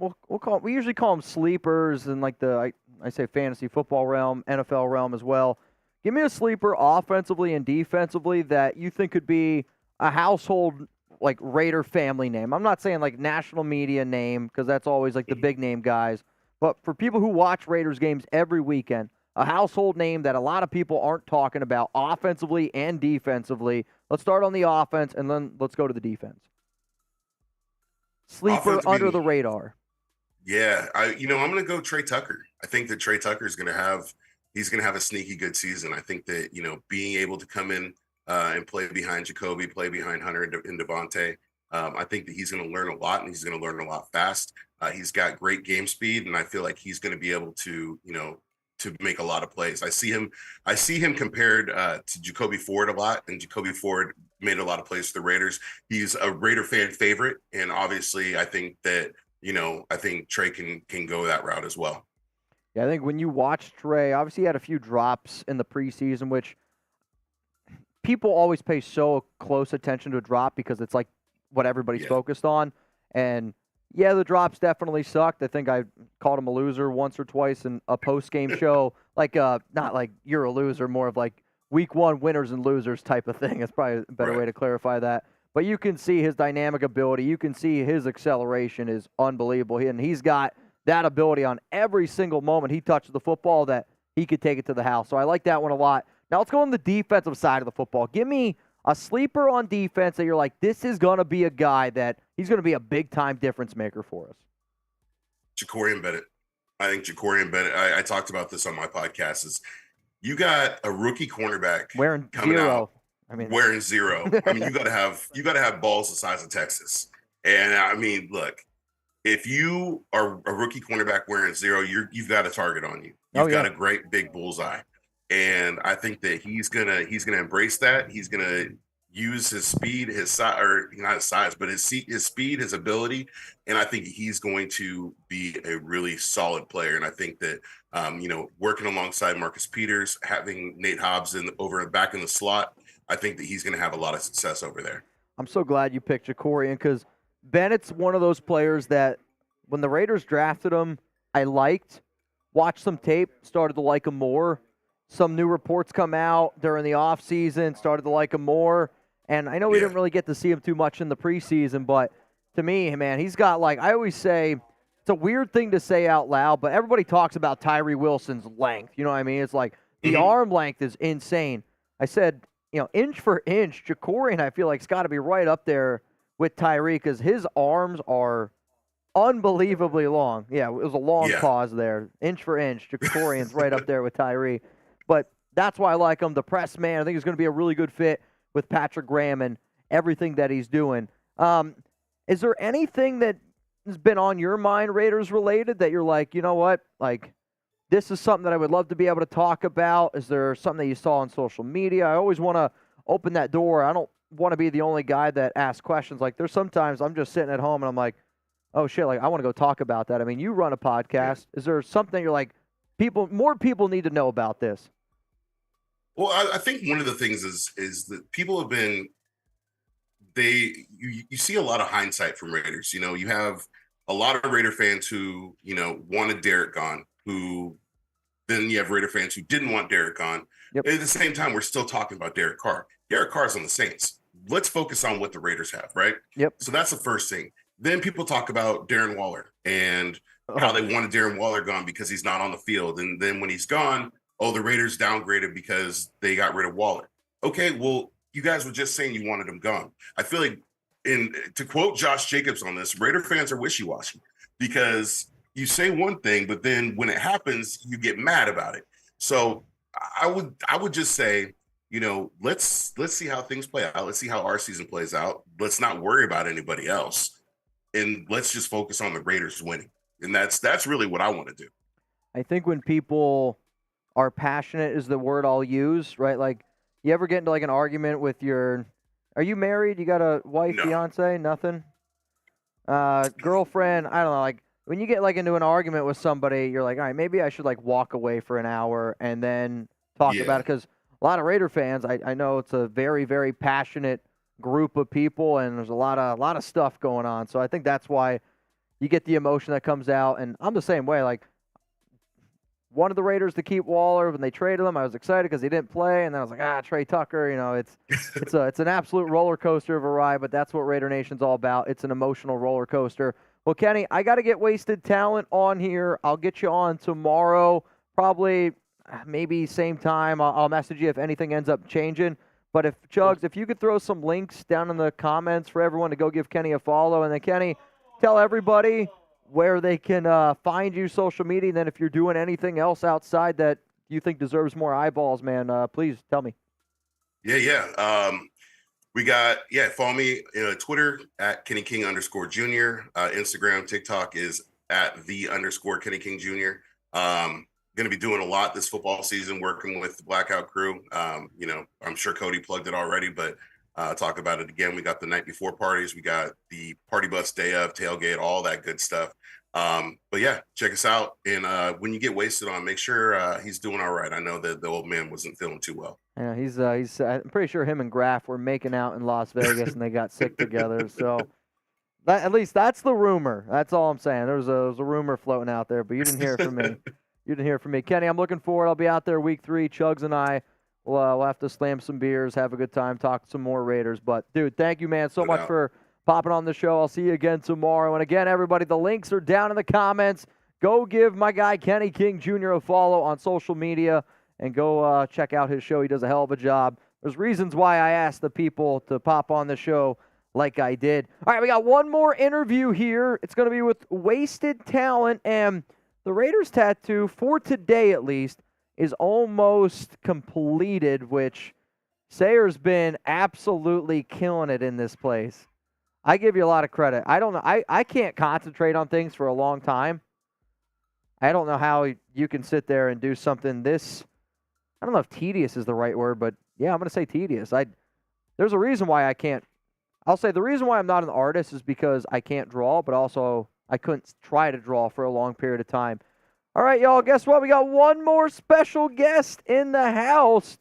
We usually call them sleepers in like I say fantasy football realm, NFL realm as well. Give me a sleeper offensively and defensively that you think could be a household like Raider family name. I'm not saying like national media name because that's always like the big name guys. But for people who watch Raiders games every weekend, a household name that a lot of people aren't talking about offensively and defensively. Let's start on the offense and then let's go to the defense. Sleeper under the radar. Yeah, I'm going to go Trey Tucker. I think that Trey Tucker is going to have a sneaky good season. I think that, you know, being able to come in and play behind Jacoby, play behind Hunter and Devontae, I think that he's going to learn a lot and he's going to learn a lot fast. He's got great game speed, and I feel like he's going to be able to, you know, to make a lot of plays. I see him compared to Jacoby Ford a lot, and Jacoby Ford made a lot of plays for the Raiders. He's a Raider fan favorite, and obviously I think that, you know, I think Trey can go that route as well. Yeah, I think when you watch Trey, obviously he had a few drops in the preseason, which people always pay so close attention to a drop because it's like what everybody's focused on. And yeah, the drops definitely sucked. I think I called him a loser once or twice in a post-game show. Like, not like you're a loser, more of like week one winners and losers type of thing. That's probably a better way to clarify that. But you can see his dynamic ability. You can see his acceleration is unbelievable. And he's got that ability on every single moment he touches the football that he could take it to the house. So I like that one a lot. Now let's go on the defensive side of the football. Give me a sleeper on defense that you're like, this is going to be a guy that he's going to be a big-time difference maker for us. Jacorian Bennett. I think Jacorian Bennett, I talked about this on my podcast, is you got a rookie cornerback wearing coming zero. out wearing zero. I mean, you got to have balls the size of Texas. And I mean, look, if you are a rookie cornerback wearing zero, you've got a target on you. You've got a great big bullseye. And I think that he's gonna embrace that. He's gonna use his speed, his size, or not his size, but his speed, his ability, and I think he's going to be a really solid player. And I think that you know, working alongside Marcus Peters, having Nate Hobbs back in the slot, I think that he's going to have a lot of success over there. I'm so glad you picked Jacorian because Bennett's one of those players that when the Raiders drafted him, I liked, watched some tape, started to like him more. Some new reports come out during the offseason, started to like him more. And I know we didn't really get to see him too much in the preseason, but to me, man, he's got like I always say, it's a weird thing to say out loud, but everybody talks about Tyree Wilson's length. You know what I mean? It's like the arm length is insane. I said, inch for inch, Jacorian, I feel like it's got to be right up there with Tyree because his arms are unbelievably long. Yeah, it was a long pause there. Inch for inch, Jacorian's right up there with Tyree. But that's why I like him. The press man, I think he's going to be a really good fit with Patrick Graham and everything that he's doing. Is there anything that has been on your mind, Raiders related, that you're like, you know what, like this is something that I would love to be able to talk about? Is there something that you saw on social media? I always want to open that door. I don't want to be the only guy that asks questions. Like there's sometimes I'm just sitting at home and I'm like, oh shit, like I want to go talk about that. I mean, you run a podcast. Is there something you're like, more people need to know about this? Well, I think one of the things is that people have been you see a lot of hindsight from Raiders. You have a lot of Raider fans who, wanted Derek gone, who then you have Raider fans who didn't want Derek gone. Yep. At the same time, we're still talking about Derek Carr. Derek Carr's on the Saints. Let's focus on what the Raiders have, right? Yep. So that's the first thing. Then people talk about Darren Waller and how they wanted Darren Waller gone because he's not on the field. And then when he's gone, the Raiders downgraded because they got rid of Waller. Okay, well, you guys were just saying you wanted him gone. I feel like, to quote Josh Jacobs on this, Raider fans are wishy-washy because you say one thing, but then when it happens, you get mad about it. So I would just say, let's see how things play out. Let's see how our season plays out. Let's not worry about anybody else, and let's just focus on the Raiders winning. And that's really what I want to do. I think when people are passionate is the word I'll use, right? Like, you ever get into like an argument with are you married? You got a wife, fiance? Nothing? Girlfriend? I don't know. Like, when you get like into an argument with somebody, you're like, all right, maybe I should like walk away for an hour and then talk about it. Because a lot of Raider fans, I know it's a very, very passionate group of people, and there's a lot of stuff going on. So I think that's why you get the emotion that comes out. And I'm the same way. Like, wanted the Raiders to keep Waller when they traded him. I was excited because he didn't play, and then I was like, Trey Tucker. It's an absolute roller coaster of a ride, but that's what Raider Nation's all about. It's an emotional roller coaster. Well, Kenny, I got to get Wasted Talent on here. I'll get you on tomorrow, probably maybe same time. I'll message you if anything ends up changing. But if you could throw some links down in the comments for everyone to go give Kenny a follow, and then Kenny, tell everybody where they can find you, social media, and then if you're doing anything else outside that you think deserves more eyeballs, man, please tell me. Yeah. We got, follow me Twitter at Kenny King _Jr. Instagram, TikTok is at @the_Kenny King Jr. Going to be doing a lot this football season, working with the Blackout crew. I'm sure Cody plugged it already, but talk about it again. We got the night before parties. We got the party bus day of, tailgate, all that good stuff. But yeah, check us out. And when you get Wasted on, make sure he's doing all right. I know that the old man wasn't feeling too well. Yeah, he's I'm pretty sure him and Graff were making out in Las Vegas and they got sick together. So at least that's the rumor. That's all I'm saying. There was a rumor floating out there, but you didn't hear it from me. You didn't hear it from me. Kenny, I'm looking forward. I'll be out there week 3. Chugs and I we'll have to slam some beers, have a good time, talk some more Raiders. But, dude, thank you, man, so much for popping on the show. I'll see you again tomorrow. And, again, everybody, the links are down in the comments. Go give my guy Kenny King Jr. a follow on social media and go check out his show. He does a hell of a job. There's reasons why I asked the people to pop on the show like I did. All right, we got one more interview here. It's going to be with Wasted Talent. And the Raiders tattoo, for today at least, is almost completed, which Sayer's been absolutely killing it in this place. I give you a lot of credit. I don't know. I can't concentrate on things for a long time. I don't know how you can sit there and do something this, I don't know if tedious is the right word, but yeah, I'm going to say tedious. There's a reason why I can't. I'll say the reason why I'm not an artist is because I can't draw, but also I couldn't try to draw for a long period of time. All right, y'all, guess what? We got one more special guest in the house.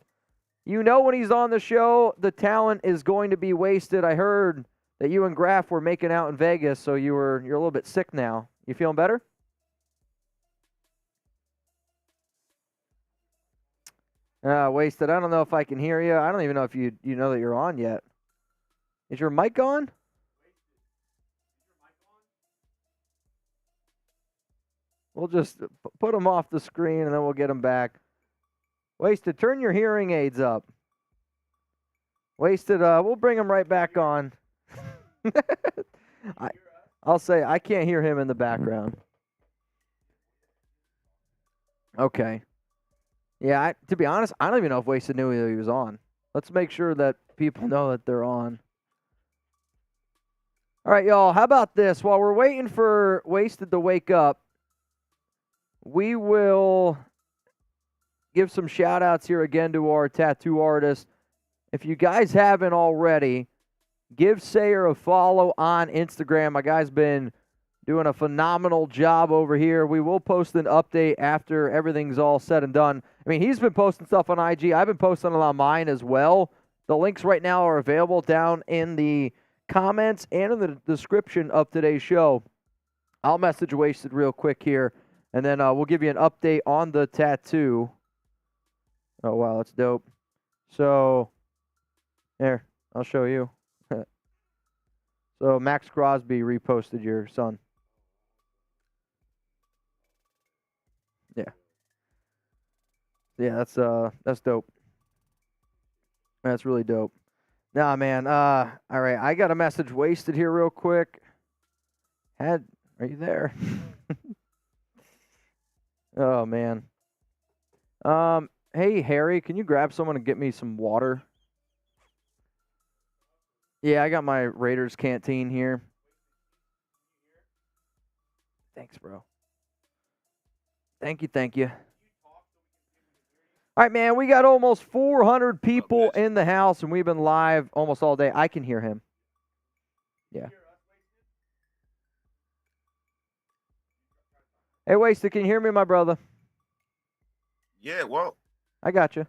You know when he's on the show, the talent is going to be wasted. I heard that you and Graff were making out in Vegas, so you're a little bit sick now. You feeling better? Wasted. I don't know if I can hear you. I don't even know if you know that you're on yet. Is your mic on? We'll just put him off the screen, and then we'll get him back. Wasted, turn your hearing aids up. Wasted, we'll bring him right back on. I'll say I can't hear him in the background. Okay. Yeah, to be honest, I don't even know if Wasted knew he was on. Let's make sure that people know that they're on. All right, y'all, how about this? While we're waiting for Wasted to wake up, we will give some shout-outs here again to our tattoo artist. If you guys haven't already, give Sayer a follow on Instagram. My guy's been doing a phenomenal job over here. We will post an update after everything's all said and done. I mean, he's been posting stuff on IG. I've been posting it on mine as well. The links right now are available down in the comments and in the description of today's show. I'll message Wasted real quick here, and then we'll give you an update on the tattoo. Oh, wow, that's dope. So, there, I'll show you. So, Max Crosby reposted your son. Yeah. Yeah, that's dope. That's really dope. Nah, man. All right, I got a message Wasted here real quick. Are you there? Oh, man. Hey, Harry, can you grab someone and get me some water? Yeah, I got my Raiders canteen here. Thanks, bro. Thank you. All right, man, we got almost 400 people in the house, and we've been live almost all day. I can hear him. Yeah. Hey, Wasted, can you hear me, my brother? Yeah, well. I got you.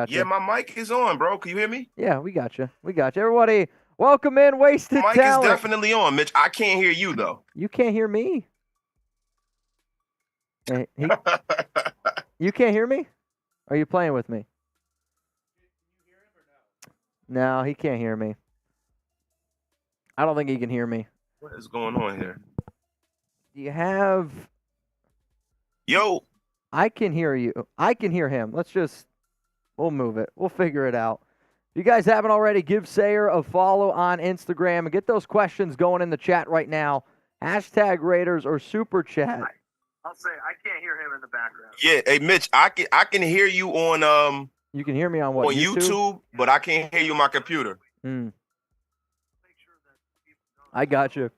Yeah, my mic is on, bro. Can you hear me? Yeah, we got you. Everybody, welcome in, Wasted Mic Talent. is definitely on, Mitch. I can't hear you, though. You can't hear me? You can't hear me? Are you playing with me? No, he can't hear me. I don't think he can hear me. What is going on here? Do you have... Yo. I can hear you. I can hear him. We'll move it. We'll figure it out. If you guys haven't already, give Sayer a follow on Instagram and get those questions going in the chat right now. Hashtag Raiders or Super Chat. I'll say I can't hear him in the background. Yeah, hey Mitch, I can hear you on You can hear me on what? On YouTube, but I can't hear you on my computer. I got you.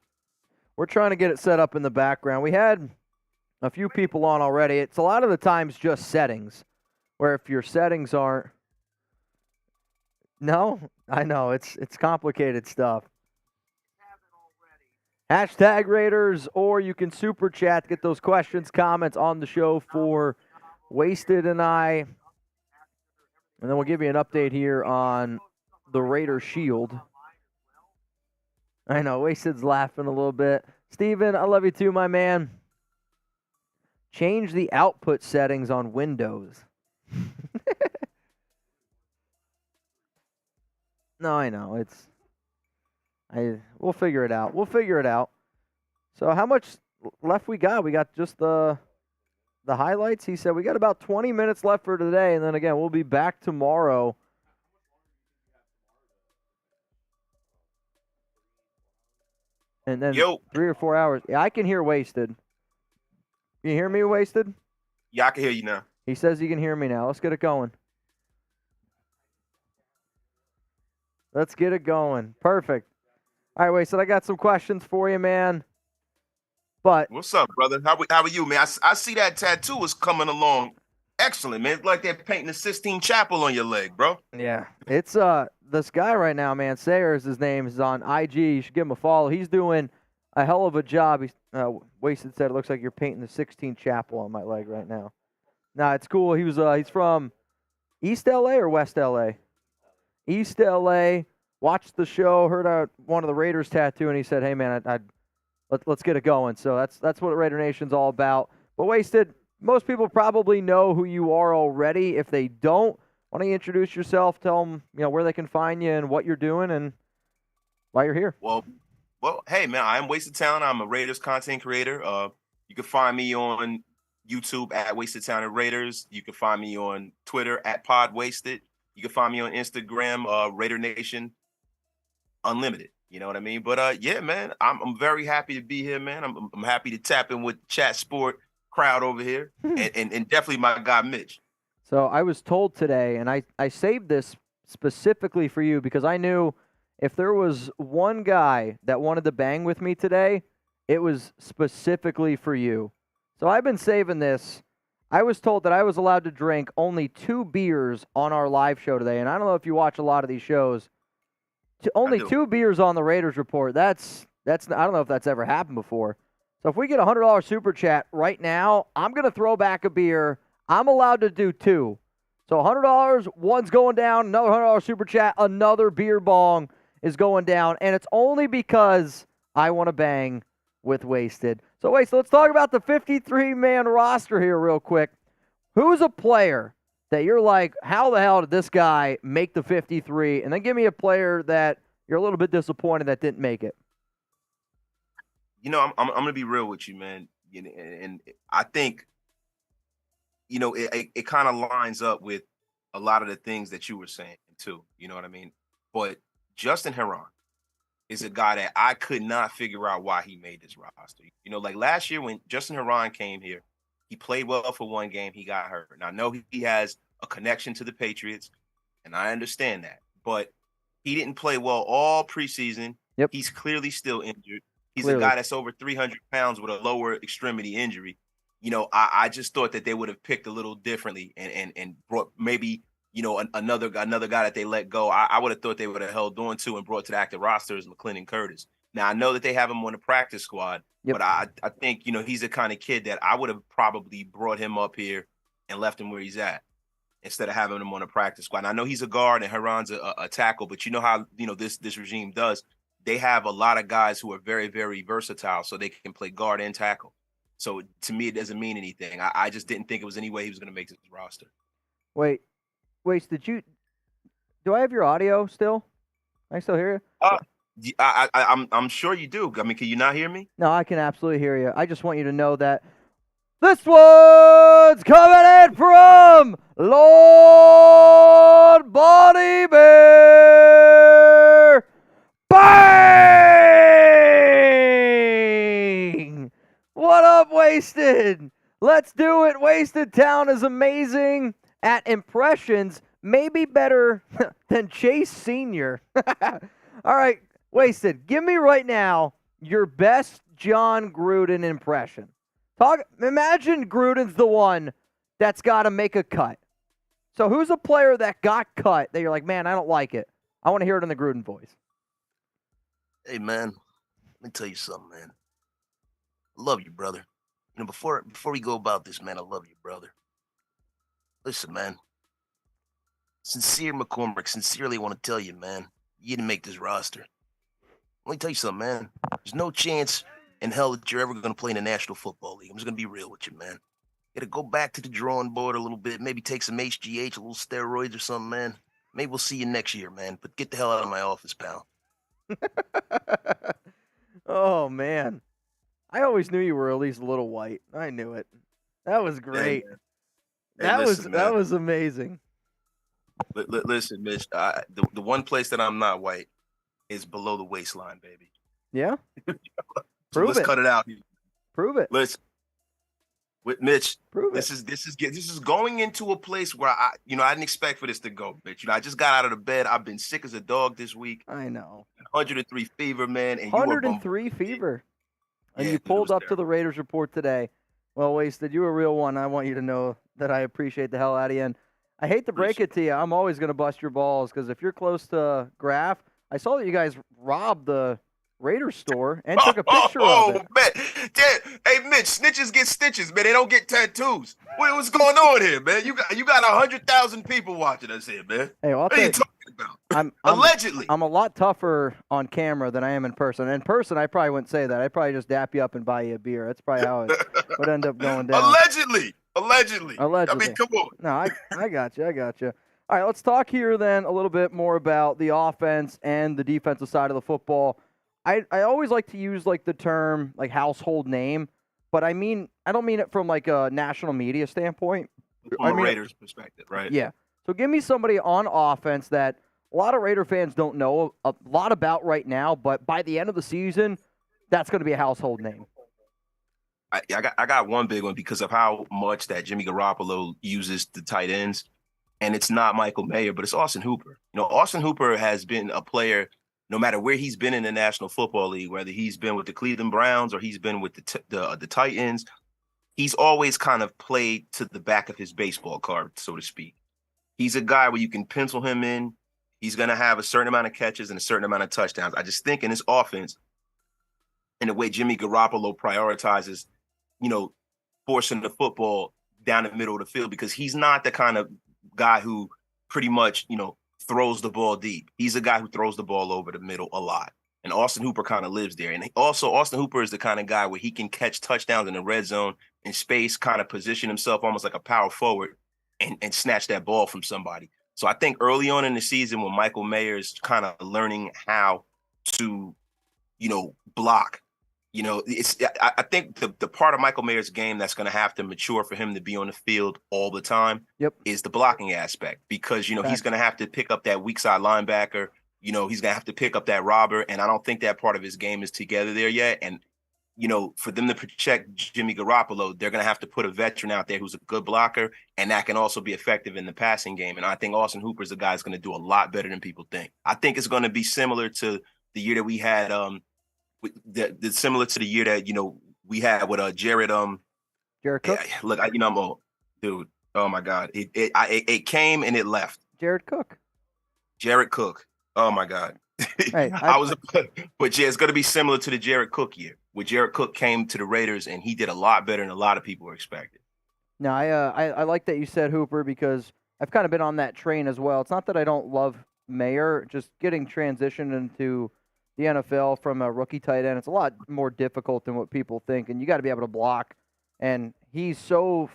We're trying to get it set up in the background. We had a few people on already. It's a lot of the times just settings, where if your settings aren't. No, I know it's complicated stuff. Hashtag Raiders, or you can super chat, get those questions, comments on the show for Wasted and I. And then we'll give you an update here on the Raider Shield. I know, Wasted's laughing a little bit. Steven, I love you too, my man. Change the output settings on Windows. No, I know. We'll figure it out. So how much left we got? We got just the highlights. He said we got about 20 minutes left for today, and then again, we'll be back tomorrow. And then 3 or 4 hours. Yeah, I can hear Wasted. You hear me, Wasted? Yeah, I can hear you now. He says he can hear me now. Let's get it going. Perfect. All right, Wasted, I got some questions for you, man. But what's up, brother? How are you, man? I see that tattoo is coming along. Excellent, man. It's like they're painting the Sistine Chapel on your leg, bro. Yeah. It's this guy right now, man. Sayers, his name is on IG. You should give him a follow. He's doing a hell of a job. He's Wasted said it looks like you're painting the Sistine Chapel on my leg right now. Nah, it's cool. He's from East LA or West LA? East LA. Watched the show, heard one of the Raiders tattoo, and he said, "Hey man, let's get it going." So that's what Raider Nation's all about. But Wasted, most people probably know who you are already. If they don't, why don't you introduce yourself? Tell them where they can find you and what you're doing and why you're here. Well, hey man, I'm Wasted Talent. I'm a Raiders content creator. You can find me on YouTube at Wasted Talent Raiders. You can find me on Twitter at Pod Wasted. You can find me on Instagram, Raider Nation Unlimited. You know what I mean? But yeah, man, I'm very happy to be here, man. I'm happy to tap in with Chat Sport crowd over here, and definitely my guy Mitch. So I was told today, and I saved this specifically for you because I knew if there was one guy that wanted to bang with me today, it was specifically for you. So I've been saving this. I was told that I was allowed to drink only 2 beers on our live show today, and I don't know if you watch a lot of these shows. Only 2 beers on the Raiders Report. That's I don't know if that's ever happened before. So if we get a $100 super chat right now, I'm going to throw back a beer. I'm allowed to do 2. So $100, one's going down, another $100 super chat, another beer bong is going down, and it's only because I want to bang with Wasted. So let's talk about the 53-man roster here real quick. Who's a player that you're like, how the hell did this guy make the 53? And then give me a player that you're a little bit disappointed that didn't make it. You know, I'm going to be real with you, man. And I think, you know, it kind of lines up with a lot of the things that you were saying, too. You know what I mean? But Justin Herron is a guy that I could not figure out why he made this roster. You know, like last year when Justin Herron came here, he played well for one game. He got hurt. And I know he has a connection to the Patriots, and I understand that. But he didn't play well all preseason. Yep. He's clearly still injured. He's a guy that's over 300 pounds with a lower extremity injury. You know, I just thought that they would have picked a little differently and brought maybe, you know, another guy that they let go. I would have thought they would have held on to and brought to the active roster is McClendon Curtis. Now, I know that they have him on the practice squad, but I think, you know, he's the kind of kid that I would have probably brought him up here and left him where he's at instead of having him on the practice squad. And I know he's a guard and Herron's a tackle, but you know how, you know, this regime does. They have a lot of guys who are very, very versatile, so they can play guard and tackle. So to me, it doesn't mean anything. I just didn't think it was any way he was going to make this roster. Wait, do I have your audio still? I still hear you? I'm sure you do. I mean, can you not hear me? No, I can absolutely hear you. I just want you to know that this one's coming in from Lord Body Bear. Bang! What up, Wasted? Let's do it. Wasted Town is amazing at impressions, maybe better than Chase Sr. All right, Wasted, give me right now your best John Gruden impression. Imagine Gruden's the one that's got to make a cut. So who's a player that got cut that you're like, man, I don't like it. I want to hear it in the Gruden voice. Hey, man, let me tell you something, man. I love you, brother. You know, before we go about this, man, I love you, brother. Listen, man. Sincere McCormick, sincerely want to tell you, man, you didn't make this roster. Let me tell you something, man. There's no chance in hell that you're ever going to play in the National Football League. I'm just going to be real with you, man. You got to go back to the drawing board a little bit, maybe take some HGH, a little steroids or something, man. Maybe we'll see you next year, man. But get the hell out of my office, pal. Oh, man. I always knew you were at least a little white. I knew it. That was great. That was amazing. Listen, Mitch, the one place that I'm not white is below the waistline, baby. Yeah? So let's cut it out. Prove it. Listen, with Mitch, Prove this is going into a place where I didn't expect for this to go, Mitch. You know, I just got out of the bed. I've been sick as a dog this week. I know. 103 fever, man. And 103 fever. And you pulled up to the Raiders Report today. Well, Wasted, you a real one. I want you to know that I appreciate the hell out of you. And I hate to break it to you. I'm always going to bust your balls because if you're close to Graf, I saw that you guys robbed the Raiders store and took a picture of it. Man. Hey, Mitch, snitches get stitches, man. They don't get tattoos. What's going on here, man? You got 100,000 people watching us here, man. Hey, well, what are you talking about? Allegedly. I'm a lot tougher on camera than I am in person. In person, I probably wouldn't say that. I'd probably just dap you up and buy you a beer. That's probably how it would end up going down. Allegedly. I mean, come on. No, I got you. All right, let's talk here then a little bit more about the offense and the defensive side of the football. I always like to use like the term like household name. but I don't mean it from like a national media standpoint. From a Raiders perspective, right? Yeah. So give me somebody on offense that a lot of Raider fans don't know a lot about right now, but by the end of the season, that's going to be a household name. I got one big one because of how much that Jimmy Garoppolo uses the tight ends, and it's not Michael Mayer, but it's Austin Hooper. Austin Hooper has been a player, no matter where he's been in the National Football League, whether he's been with the Cleveland Browns or he's been with the Titans, he's always kind of played to the back of his baseball card, so to speak. He's a guy where you can pencil him in. He's going to have a certain amount of catches and a certain amount of touchdowns. I just think in his offense, in the way Jimmy Garoppolo prioritizes, forcing the football down the middle of the field, because he's not the kind of guy who pretty much, throws the ball deep. He's a guy who throws the ball over the middle a lot. And Austin Hooper kind of lives there. And also Austin Hooper is the kind of guy where he can catch touchdowns in the red zone in space, kind of position himself almost like a power forward and snatch that ball from somebody. So I think early on in the season when Michael Mayer is kind of learning how to, block, I think the part of Michael Mayer's game that's going to have to mature for him to be on the field all the time is the blocking aspect, because, he's going to have to pick up that weak side linebacker. He's going to have to pick up that robber. And I don't think that part of his game is together there yet. And, for them to protect Jimmy Garoppolo, they're going to have to put a veteran out there who's a good blocker, and that can also be effective in the passing game. And I think Austin Hooper is a guy who's going to do a lot better than people think. I think it's going to be similar to the year that we had, similar to the year that, we had with Jared Cook? Yeah, look, I'm old. Dude, oh, my God. It came and it left. Jared Cook. Oh, my God. Hey, but yeah, it's going to be similar to the Jared Cook year, where Jared Cook came to the Raiders and he did a lot better than a lot of people were expecting. No, I like that you said Hooper, because I've kind of been on that train as well. It's not that I don't love Mayer, just getting transitioned into the NFL from a rookie tight end. It's a lot more difficult than what people think, and you got to be able to block. And he's it's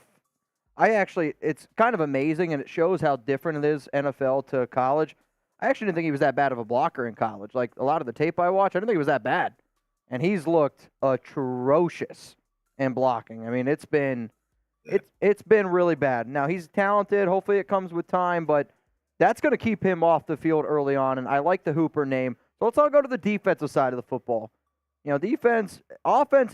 kind of amazing, and it shows how different it is NFL to college. I actually didn't think he was that bad of a blocker in college. Like, a lot of the tape I watched, I didn't think he was that bad. And he's looked atrocious in blocking. I mean, it's been really bad. Now, he's talented. Hopefully it comes with time, but that's going to keep him off the field early on, and I like the Hooper name. So let's all go to the defensive side of the football. Offense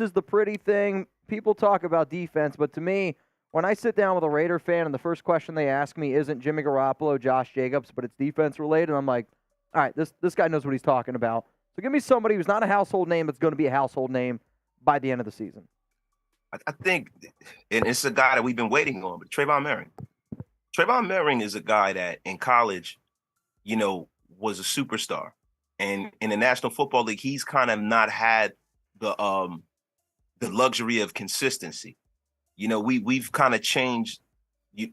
is the pretty thing. People talk about defense, but to me, when I sit down with a Raider fan and the first question they ask me isn't Jimmy Garoppolo, Josh Jacobs, but it's defense related, I'm like, all right, this guy knows what he's talking about. So give me somebody who's not a household name that's going to be a household name by the end of the season. I think, and it's a guy that we've been waiting on, but Trayvon Merring. Trayvon Merring is a guy that in college, was a superstar. And in the National Football League, he's kind of not had the luxury of consistency. We've kind of changed.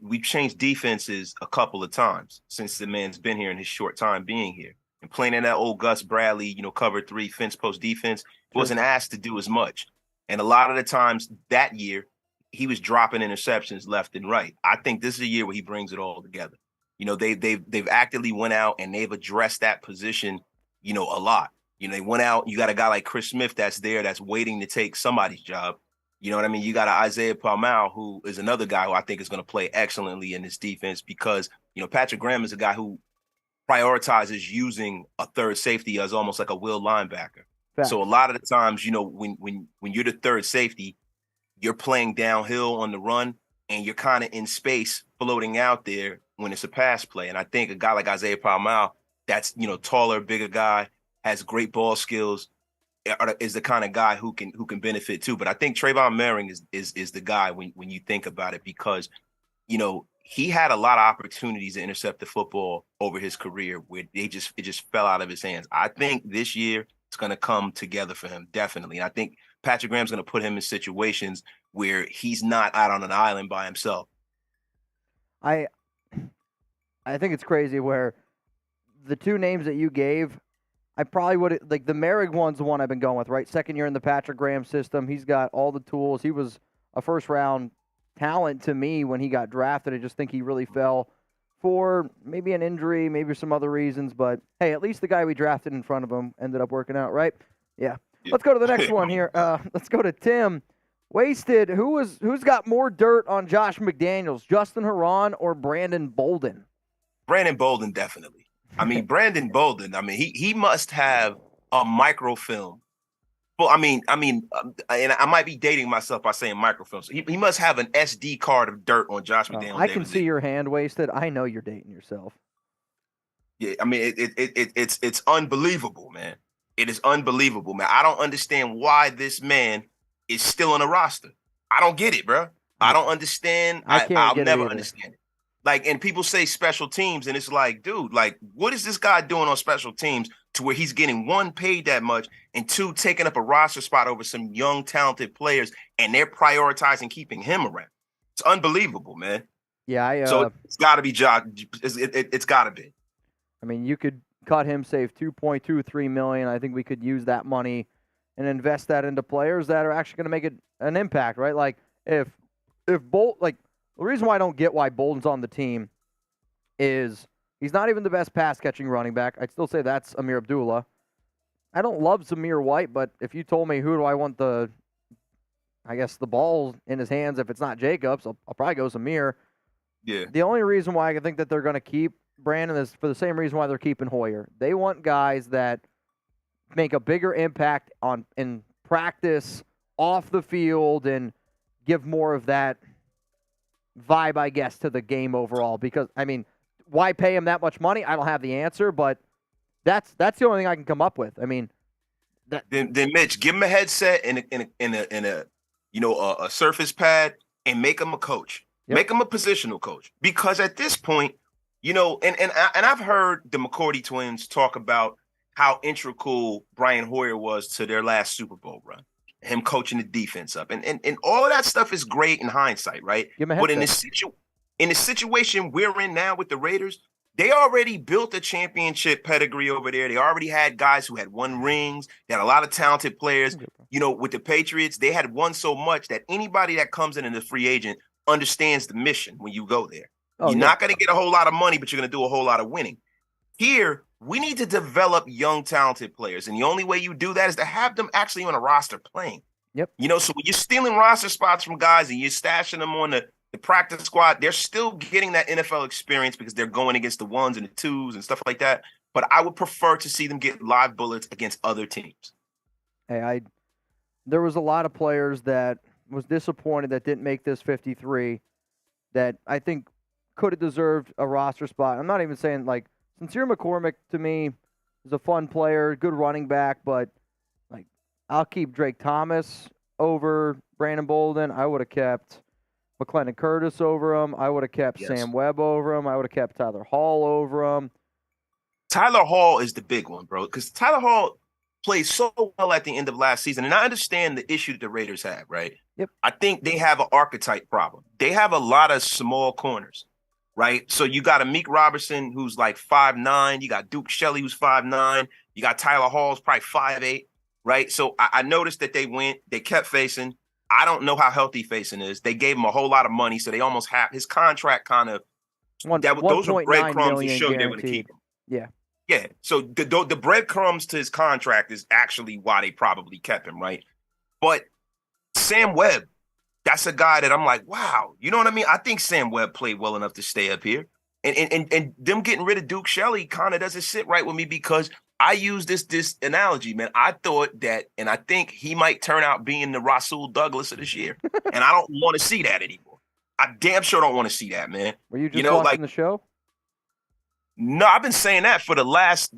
We've changed defenses a couple of times since the man's been here in his short time being here. And playing in that old Gus Bradley, cover 3 fence post defense, wasn't asked to do as much. And a lot of the times that year, he was dropping interceptions left and right. I think this is a year where he brings it all together. They've actively went out and they've addressed that position, a lot. They went out. You got a guy like Chris Smith that's there, that's waiting to take somebody's job. You know what I mean? You got an Isaiah Palmau, who is another guy who I think is going to play excellently in this defense, because, Patrick Graham is a guy who prioritizes using a third safety as almost like a will linebacker. Fact. So a lot of the times, when you're the third safety, you're playing downhill on the run and you're kind of in space floating out there when it's a pass play. And I think a guy like Isaiah Palmau, that's, taller, bigger guy, has great ball skills, is the kind of guy who can benefit too. But I think Trayvon Merring is the guy when you think about it, because, he had a lot of opportunities to intercept the football over his career where it just fell out of his hands. I think this year it's going to come together for him, definitely. And I think Patrick Graham's going to put him in situations where he's not out on an island by himself. I think it's crazy where the two names that you gave, I probably would – like the Merrick one's the one I've been going with, right? Second year in the Patrick Graham system. He's got all the tools. He was a first-round talent to me when he got drafted. I just think he really fell for maybe an injury, maybe some other reasons. But, hey, at least the guy we drafted in front of him ended up working out, right? Yeah. Let's go to the next one here. Let's go to Tim. Wasted. Who's got more dirt on Josh McDaniels, Justin Herron or Brandon Bolden? Brandon Bolden, definitely. I mean, Brandon Bolden. I mean, he must have a microfilm. Well, and I might be dating myself by saying microfilm. So he must have an SD card of dirt on Josh McDaniels. I can see your hand, Wasted. I know you're dating yourself. Yeah, I mean, it's unbelievable, man. It is unbelievable, man. I don't understand why this man is still on the roster. I don't get it, bro. I don't understand. I'll never understand it. Like, and people say special teams, and it's like, dude, like, what is this guy doing on special teams to where he's getting, one, paid that much, and two, taking up a roster spot over some young, talented players, and they're prioritizing keeping him around? It's unbelievable, man. Yeah, so it's got to be Josh. It's got to be. I mean, you could cut him, save $2.23 million. I think we could use that money and invest that into players that are actually going to make an impact, right? Like if the reason why I don't get why Bolden's on the team is he's not even the best pass-catching running back. I'd still say that's Amir Abdullah. I don't love Zamir White, but if you told me who do I want the ball in his hands, if it's not Jacobs, I'll probably go Zamir. Yeah. The only reason why I think that they're going to keep Brandon is for the same reason why they're keeping Hoyer. They want guys that make a bigger impact in practice, off the field, and give more of that vibe, I guess, to the game overall. Because, I mean, why pay him that much money? I don't have the answer, but that's the only thing I can come up with. I mean, then Mitch, give him a headset and a surface pad and make him a coach. Yep. Make him a positional coach. Because at this point, and I've heard the McCourty twins talk about how integral Brian Hoyer was to their last Super Bowl run, him coaching the defense up, and all of that stuff is great in hindsight, right? But in the situation we're in now with the Raiders, they already built a championship pedigree over there. They already had guys who had won rings. They had a lot of talented players. With the Patriots, they had won so much that anybody that comes in as a free agent understands the mission when you go there. You're not going to get a whole lot of money, but you're going to do a whole lot of winning. Here, we need to develop young, talented players. And the only way you do that is to have them actually on a roster playing. Yep. So when you're stealing roster spots from guys and you're stashing them on the practice squad, they're still getting that NFL experience because they're going against the ones and the twos and stuff like that. But I would prefer to see them get live bullets against other teams. Hey, there was a lot of players that was disappointed that didn't make this 53 that I think could have deserved a roster spot. I'm not even saying, like, Sincere McCormick, to me, is a fun player, good running back, but, like, I'll keep Drake Thomas over Brandon Bolden. I would have kept McClendon Curtis over him. I would have kept Sam Webb over him. I would have kept Tyler Hall over him. Tyler Hall is the big one, bro, because Tyler Hall played so well at the end of last season, and I understand the issue that the Raiders have, right? Yep. I think they have an archetype problem. They have a lot of small corners, right? So you got a Meek Robertson who's like 5'9". You got Duke Shelley who's 5'9". You got Tyler Hall's probably 5'8", right? So I noticed that they kept Facing. I don't know how healthy Facing is. They gave him a whole lot of money, so they almost have his contract kind of those were breadcrumbs to show they would keep him. Yeah. Yeah, so the breadcrumbs to his contract is actually why they probably kept him, right? But Sam Webb, that's a guy that I'm like, wow, you know what I mean? I think Sam Webb played well enough to stay up here. And them getting rid of Duke Shelley kind of doesn't sit right with me because I use this analogy, man. I thought that, and I think he might turn out being the Rasul Douglas of this year. And I don't want to see that anymore. I damn sure don't want to see that, man. Were you just watching the show? No, I've been saying that for the last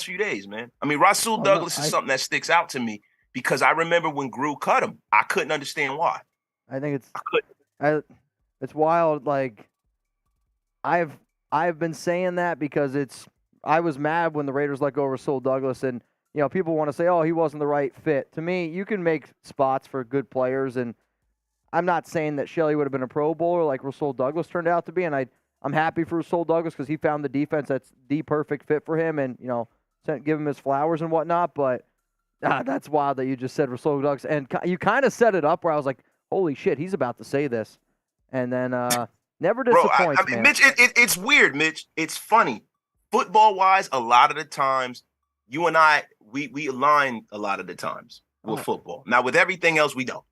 few days, man. I mean, Rasul Douglas is something that sticks out to me because I remember when Gru cut him, I couldn't understand why. I think it's wild. Like I've been saying that because I was mad when the Raiders let go of Rasul Douglas, and people want to say, oh, he wasn't the right fit. To me, you can make spots for good players, and I'm not saying that Shelley would have been a Pro Bowler like Rasul Douglas turned out to be, and I'm happy for Rasul Douglas because he found the defense that's the perfect fit for him and, give him his flowers and whatnot. But that's wild that you just said Rasul Douglas. And you kind of set it up where I was like, holy shit, he's about to say this. And then never disappoints, I mean, man. Mitch, it's weird, Mitch. It's funny. Football-wise, a lot of the times, you and I, we align a lot of the times with football. Now, with everything else, we don't.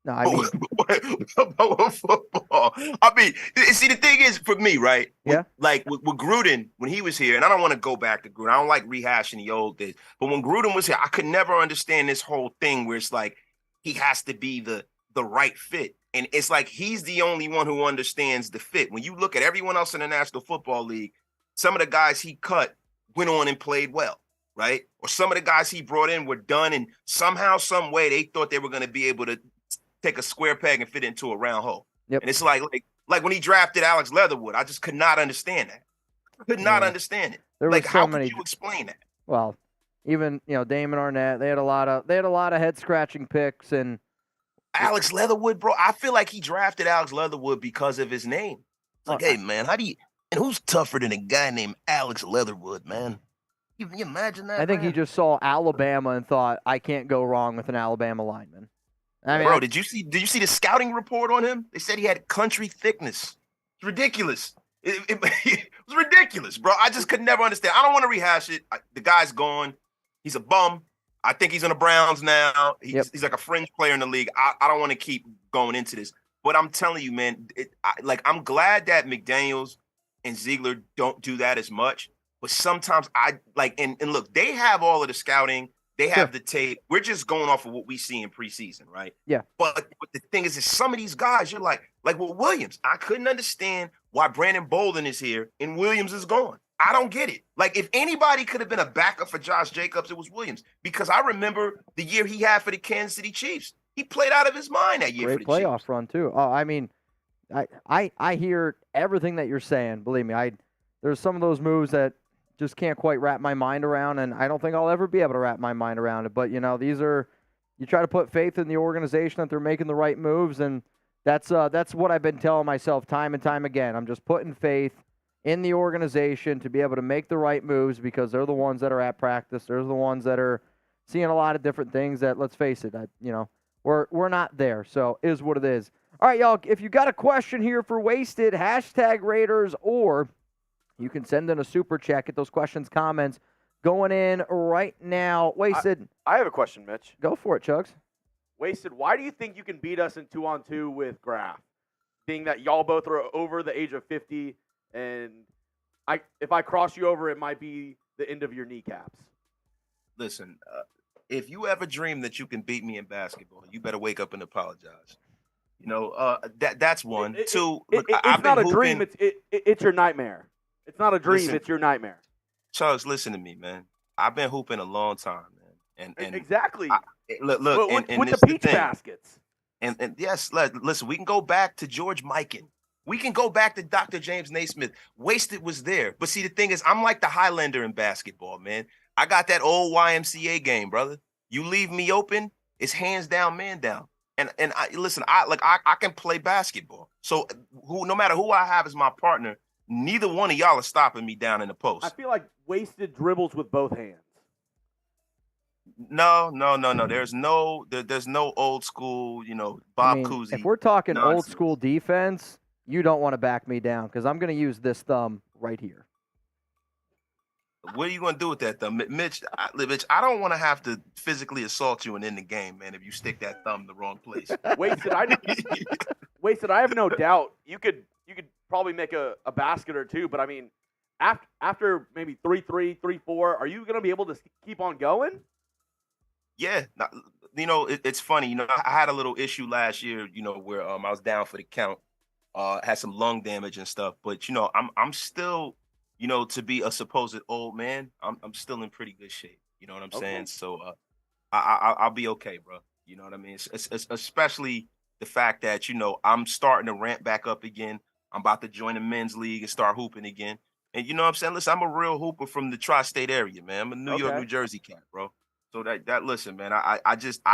No, I mean, about football. I mean, see, the thing is, for me, right? Yeah. Like with Gruden, when he was here, and I don't want to go back to Gruden. I don't like rehashing the old days. But when Gruden was here, I could never understand this whole thing where it's like he has to be the right fit. And it's like he's the only one who understands the fit. When you look at everyone else in the National Football League, some of the guys he cut went on and played well, right? Or some of the guys he brought in were done, and somehow, some way, they thought they were going to be able to take a square peg and fit it into a round hole. Yep. And it's like when he drafted Alex Leatherwood, I just could not understand that. I could not understand it. There Like, were so how many. could you explain that? Well, even Damon Arnett, they had a lot of head scratching picks, and Alex Leatherwood, bro. I feel like he drafted Alex Leatherwood because of his name. It's like, hey man, and who's tougher than a guy named Alex Leatherwood, man? You imagine that? I think man? he just saw Alabama and thought, I can't go wrong with an Alabama lineman. I mean, bro, did you see the scouting report on him? They said he had country thickness. It's ridiculous. It was ridiculous, bro. I just could never understand. I don't want to rehash it. The guy's gone. He's a bum. I think he's in the Browns now. He's like a fringe player in the league. I don't want to keep going into this. But I'm telling you, man, I'm glad that McDaniels and Ziegler don't do that as much. But sometimes and look, they have all of the scouting. They have the tape. We're just going off of what we see in preseason, right? Yeah. But the thing is some of these guys, you're like with Williams, I couldn't understand why Brandon Bolden is here and Williams is gone. I don't get it. Like, if anybody could have been a backup for Josh Jacobs, it was Williams. Because I remember the year he had for the Kansas City Chiefs. He played out of his mind that year great for the playoff Chiefs. run too. Oh, I mean, I hear everything that you're saying. Believe me, there's some of those moves that just can't quite wrap my mind around, and I don't think I'll ever be able to wrap my mind around it. But these are, you try to put faith in the organization that they're making the right moves, and that's what I've been telling myself time and time again. I'm just putting faith in the organization to be able to make the right moves because they're the ones that are at practice. They're the ones that are seeing a lot of different things that, let's face it, we're not there. So it is what it is. All right, y'all, if you got a question here for Wasted, hashtag Raiders, or you can send in a super chat. Get those questions, comments going in right now. Wasted. I have a question, Mitch. Go for it, Chugs. Wasted, why do you think you can beat us in 2-on-2 with Graf? Being that y'all both are over the age of 50, and if I cross you over, it might be the end of your kneecaps. Listen, if you ever dream that you can beat me in basketball, you better wake up and apologize. That's one. Two, it's not a dream. It's your nightmare. It's not a dream. Listen, it's your nightmare. Charles, listen to me, man. I've been hooping a long time, man. And exactly. Look, with this the peach baskets. And yes, listen, we can go back to George Mikan. We can go back to Dr. James Naismith. Wasted was there. But see, the thing is, I'm like the Highlander in basketball, man. I got that old YMCA game, brother. You leave me open, it's hands down, man down. And I can play basketball. So no matter who I have as my partner, neither one of y'all are stopping me down in the post. I feel like Wasted dribbles with both hands. No. There's no old school, Bob Cousy. If we're talking nonsense. old school defense, you don't want to back me down because I'm going to use this thumb right here. What are you going to do with that thumb? Mitch, I don't want to have to physically assault you and end the game, man, if you stick that thumb in the wrong place. Wasted, I have no doubt you could probably make a basket or two, but I mean, after maybe 3-3, 3-4, are you going to be able to keep on going? Yeah. It's funny. I had a little issue last year, where I was down for the count, had some lung damage and stuff, but, I'm still, to be a supposed old man, I'm still in pretty good shape. You know what I'm saying? So I'll be okay, bro. You know what I mean? It's especially the fact that, I'm starting to ramp back up again. I'm about to join the men's league and start hooping again. And you know what I'm saying? Listen, I'm a real hooper from the tri-state area, man. I'm a New York, New Jersey cat, bro. So that listen, man, I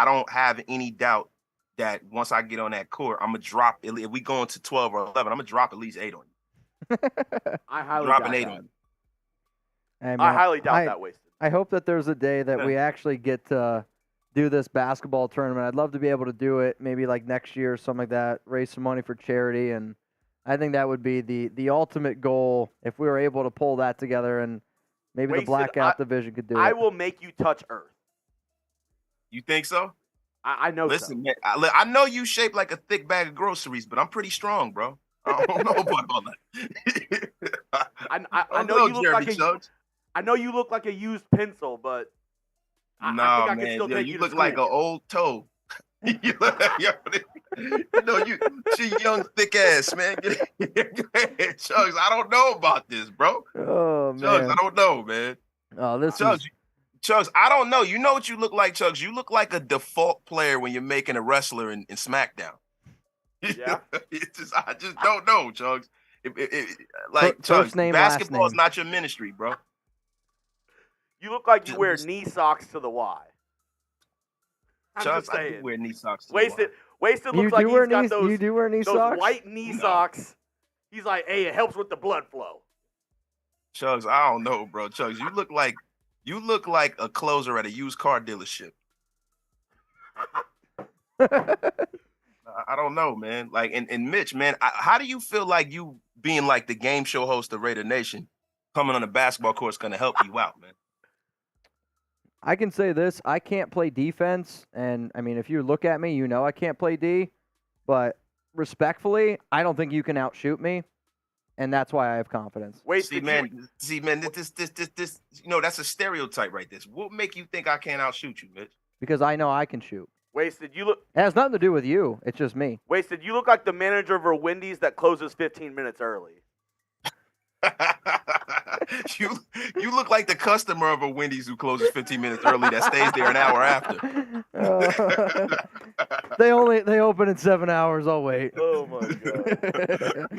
don't have any doubt that once I get on that court, I'm gonna drop. If we go into 12 or 11, I'm gonna drop at least 8 on you. I highly drop doubt an 8 that. on you. Hey, man, I highly doubt that, Wasted. I hope that there's a day that we actually get to do this basketball tournament. I'd love to be able to do it maybe like next year or something like that, raise some money for charity, and I think that would be the ultimate goal if we were able to pull that together, and maybe the blackout division could do it. I will make you touch earth. You think so? I know. Listen, man, I know you shaped like a thick bag of groceries, but I'm pretty strong, bro. I don't know about all that. I know you look like I know you look like a used pencil, but I think I can still take you to look school. like an old toe. you young thick ass, man. Go ahead, Chugs. I don't know about this, bro. Oh man, Chugs, I don't know, man. Oh, this Chugs, Chugs, I don't know. You know what you look like, Chugs? You look like a default player when you're making a wrestler in SmackDown. Yeah. I just don't know, Chugs. Like First Chugs, name, last basketball is name. not your ministry, bro. You look like you wear knee socks to the Y. I'm Chugs, just I saying. do wear knee socks. Wasted You looks like do wear he's got knee. those. You do wear knee those socks. white knee socks. He's like, hey, it helps with the blood flow. Chugs, I don't know, bro. Chugs, you look like a closer at a used car dealership. I don't know, man. Like, and Mitch, man, how do you feel like you being like the game show host of Raider Nation coming on the basketball court is going to help you out, man? I can say this: I can't play defense, and I mean, if you look at me, you know I can't play D. But respectfully, I don't think you can outshoot me, and that's why I have confidence. See, man, this, that's a stereotype right there. What make you think I can't outshoot you, Mitch? Because I know I can shoot. Wasted, you look. It has nothing to do with you. It's just me. Wasted, you look like the manager of a Wendy's that closes 15 minutes early. you look like the customer of a Wendy's who closes 15 minutes early that stays there an hour after. They open in 7 hours. I'll wait. Oh my god.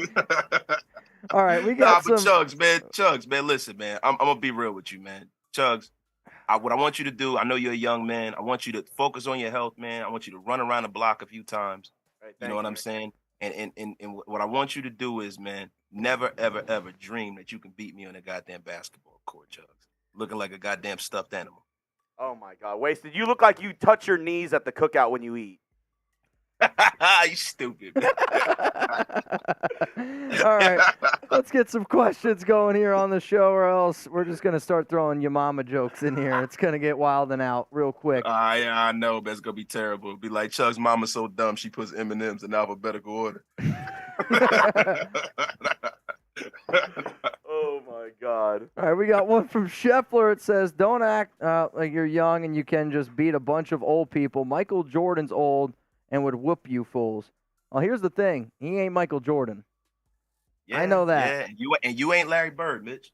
All right, we got some. Chugs, man. Listen, man. I'm gonna be real with you, man. Chugs, what I want you to do. I know you're a young man. I want you to focus on your health, man. I want you to run around the block a few times. Right, you know what I'm saying? And what I want you to do is, man, never, ever, ever dream that you can beat me on a goddamn basketball court, Chugs. Looking like a goddamn stuffed animal. Oh my god, Wasted. You look like you touch your knees at the cookout when you eat. You stupid, man. All right, let's get some questions going here on the show, or else we're just gonna start throwing your mama jokes in here. It's gonna get wild and out real quick. Yeah, I know, but it's gonna be terrible. It'll be like Chuck's mama's so dumb she puts M&Ms in alphabetical order. Oh my god. All right, we got one from Scheffler. It says, "Don't act like you're young and you can just beat a bunch of old people. Michael Jordan's old and would whoop you fools." Well, here's the thing: he ain't Michael Jordan. Yeah, I know that. Yeah, you ain't Larry Bird, Mitch.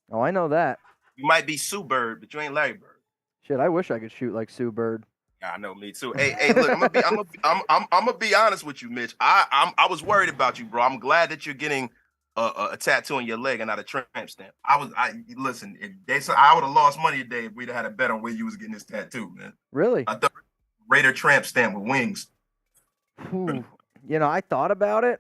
Oh, I know that. You might be Sue Bird, but you ain't Larry Bird. Shit, I wish I could shoot like Sue Bird. Yeah, I know, me too. Hey, look, I'm gonna be honest with you, Mitch. I was worried about you, bro. I'm glad that you're getting a tattoo on your leg and not a tramp stamp. Listen. I would have lost money today if we'd have had a bet on where you was getting this tattoo, man. Really? I thought Raider tramp stamp with wings. Whew. You know, I thought about it.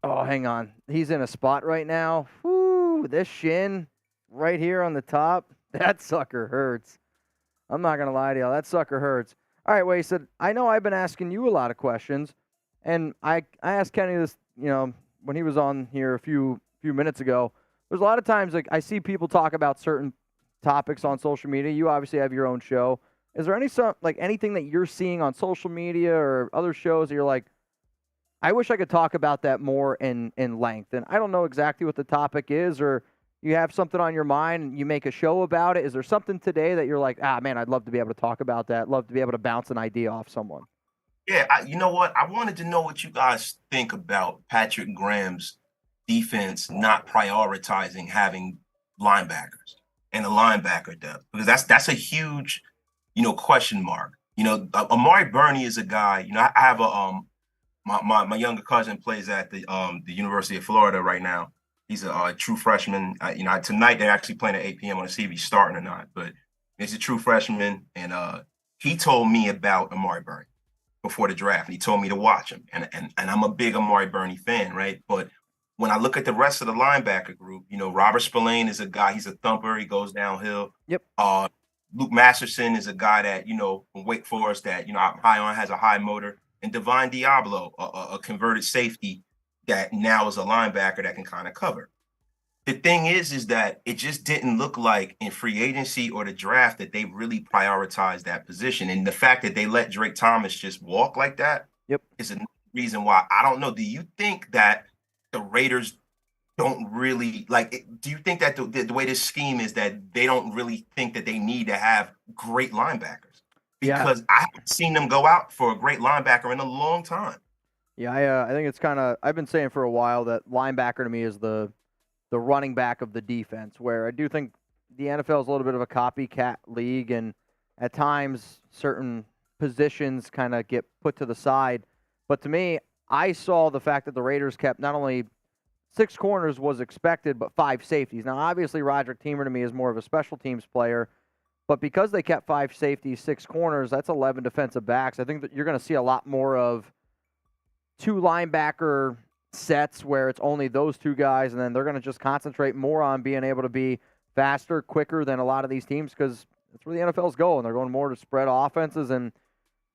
Oh, hang on. He's in a spot right now. Whoo, this shin right here on the top, that sucker hurts. I'm not going to lie to you. That sucker hurts. All right, Wasted. I know I've been asking you a lot of questions, and I asked Kenny this, when he was on here a few minutes ago. There's a lot of times, like, I see people talk about certain topics on social media. You obviously have your own show. Is there anything that you're seeing on social media or other shows that you're like, I wish I could talk about that more in length? And I don't know exactly what the topic is, or you have something on your mind and you make a show about it. Is there something today that you're like, man, I'd love to be able to talk about that. Love to be able to bounce an idea off someone. Yeah, you know what? I wanted to know what you guys think about Patrick Graham's defense not prioritizing having linebackers and the linebacker depth, because that's a huge, question mark. Amari Burney is a guy. I have my younger cousin plays at the University of Florida right now. He's a true freshman. Tonight they're actually playing at 8 p.m. on to see if he's starting or not. But he's a true freshman, and he told me about Amari Burney before the draft. And he told me to watch him, and I'm a big Amari Burney fan, right? But when I look at the rest of the linebacker group, Robert Spillane is a guy. He's a thumper. He goes downhill. Yep. Luke Masterson is a guy that from Wake Forest that I'm high on, has a high motor. And Divine Diablo, a converted safety that now is a linebacker that can kind of cover. the thing is that it just didn't look like in free agency or the draft that they really prioritized that position. And the fact that they let Drake Thomas just walk like that is a reason why. I don't know. Do you think that the Raiders don't really do you think that the way this scheme is that they don't really think that they need to have great linebackers? Because I haven't seen them go out for a great linebacker in a long time. Yeah, I think it's kind of, I've been saying for a while that linebacker to me is the running back of the defense, where I do think the NFL is a little bit of a copycat league, and at times certain positions kind of get put to the side. But to me, I saw the fact that the Raiders kept not only 6 corners was expected, but 5 safeties. Now, obviously, Roderick Teamer to me is more of a special teams player, but because they kept 5 safeties, 6 corners, that's 11 defensive backs. I think that you're going to see a lot more of 2 linebacker sets where it's only those 2 guys, and then they're going to just concentrate more on being able to be faster, quicker than a lot of these teams, because that's where the NFL's going. They're going more to spread offenses, and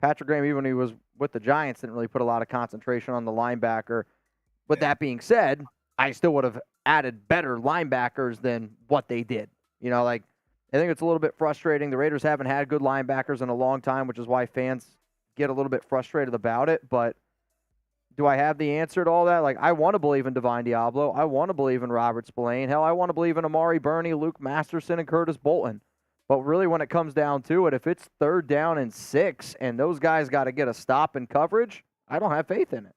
Patrick Graham, even when he was with the Giants, didn't really put a lot of concentration on the linebacker. With that being said, I still would have added better linebackers than what they did. I think it's a little bit frustrating. The Raiders haven't had good linebackers in a long time, which is why fans get a little bit frustrated about it, but do I have the answer to all that? I want to believe in Divine Diablo. I want to believe in Robert Spillane. Hell, I want to believe in Amari Burney, Luke Masterson, and Curtis Bolton. But really, when it comes down to it, if it's 3rd down and 6 and those guys got to get a stop in coverage, I don't have faith in it.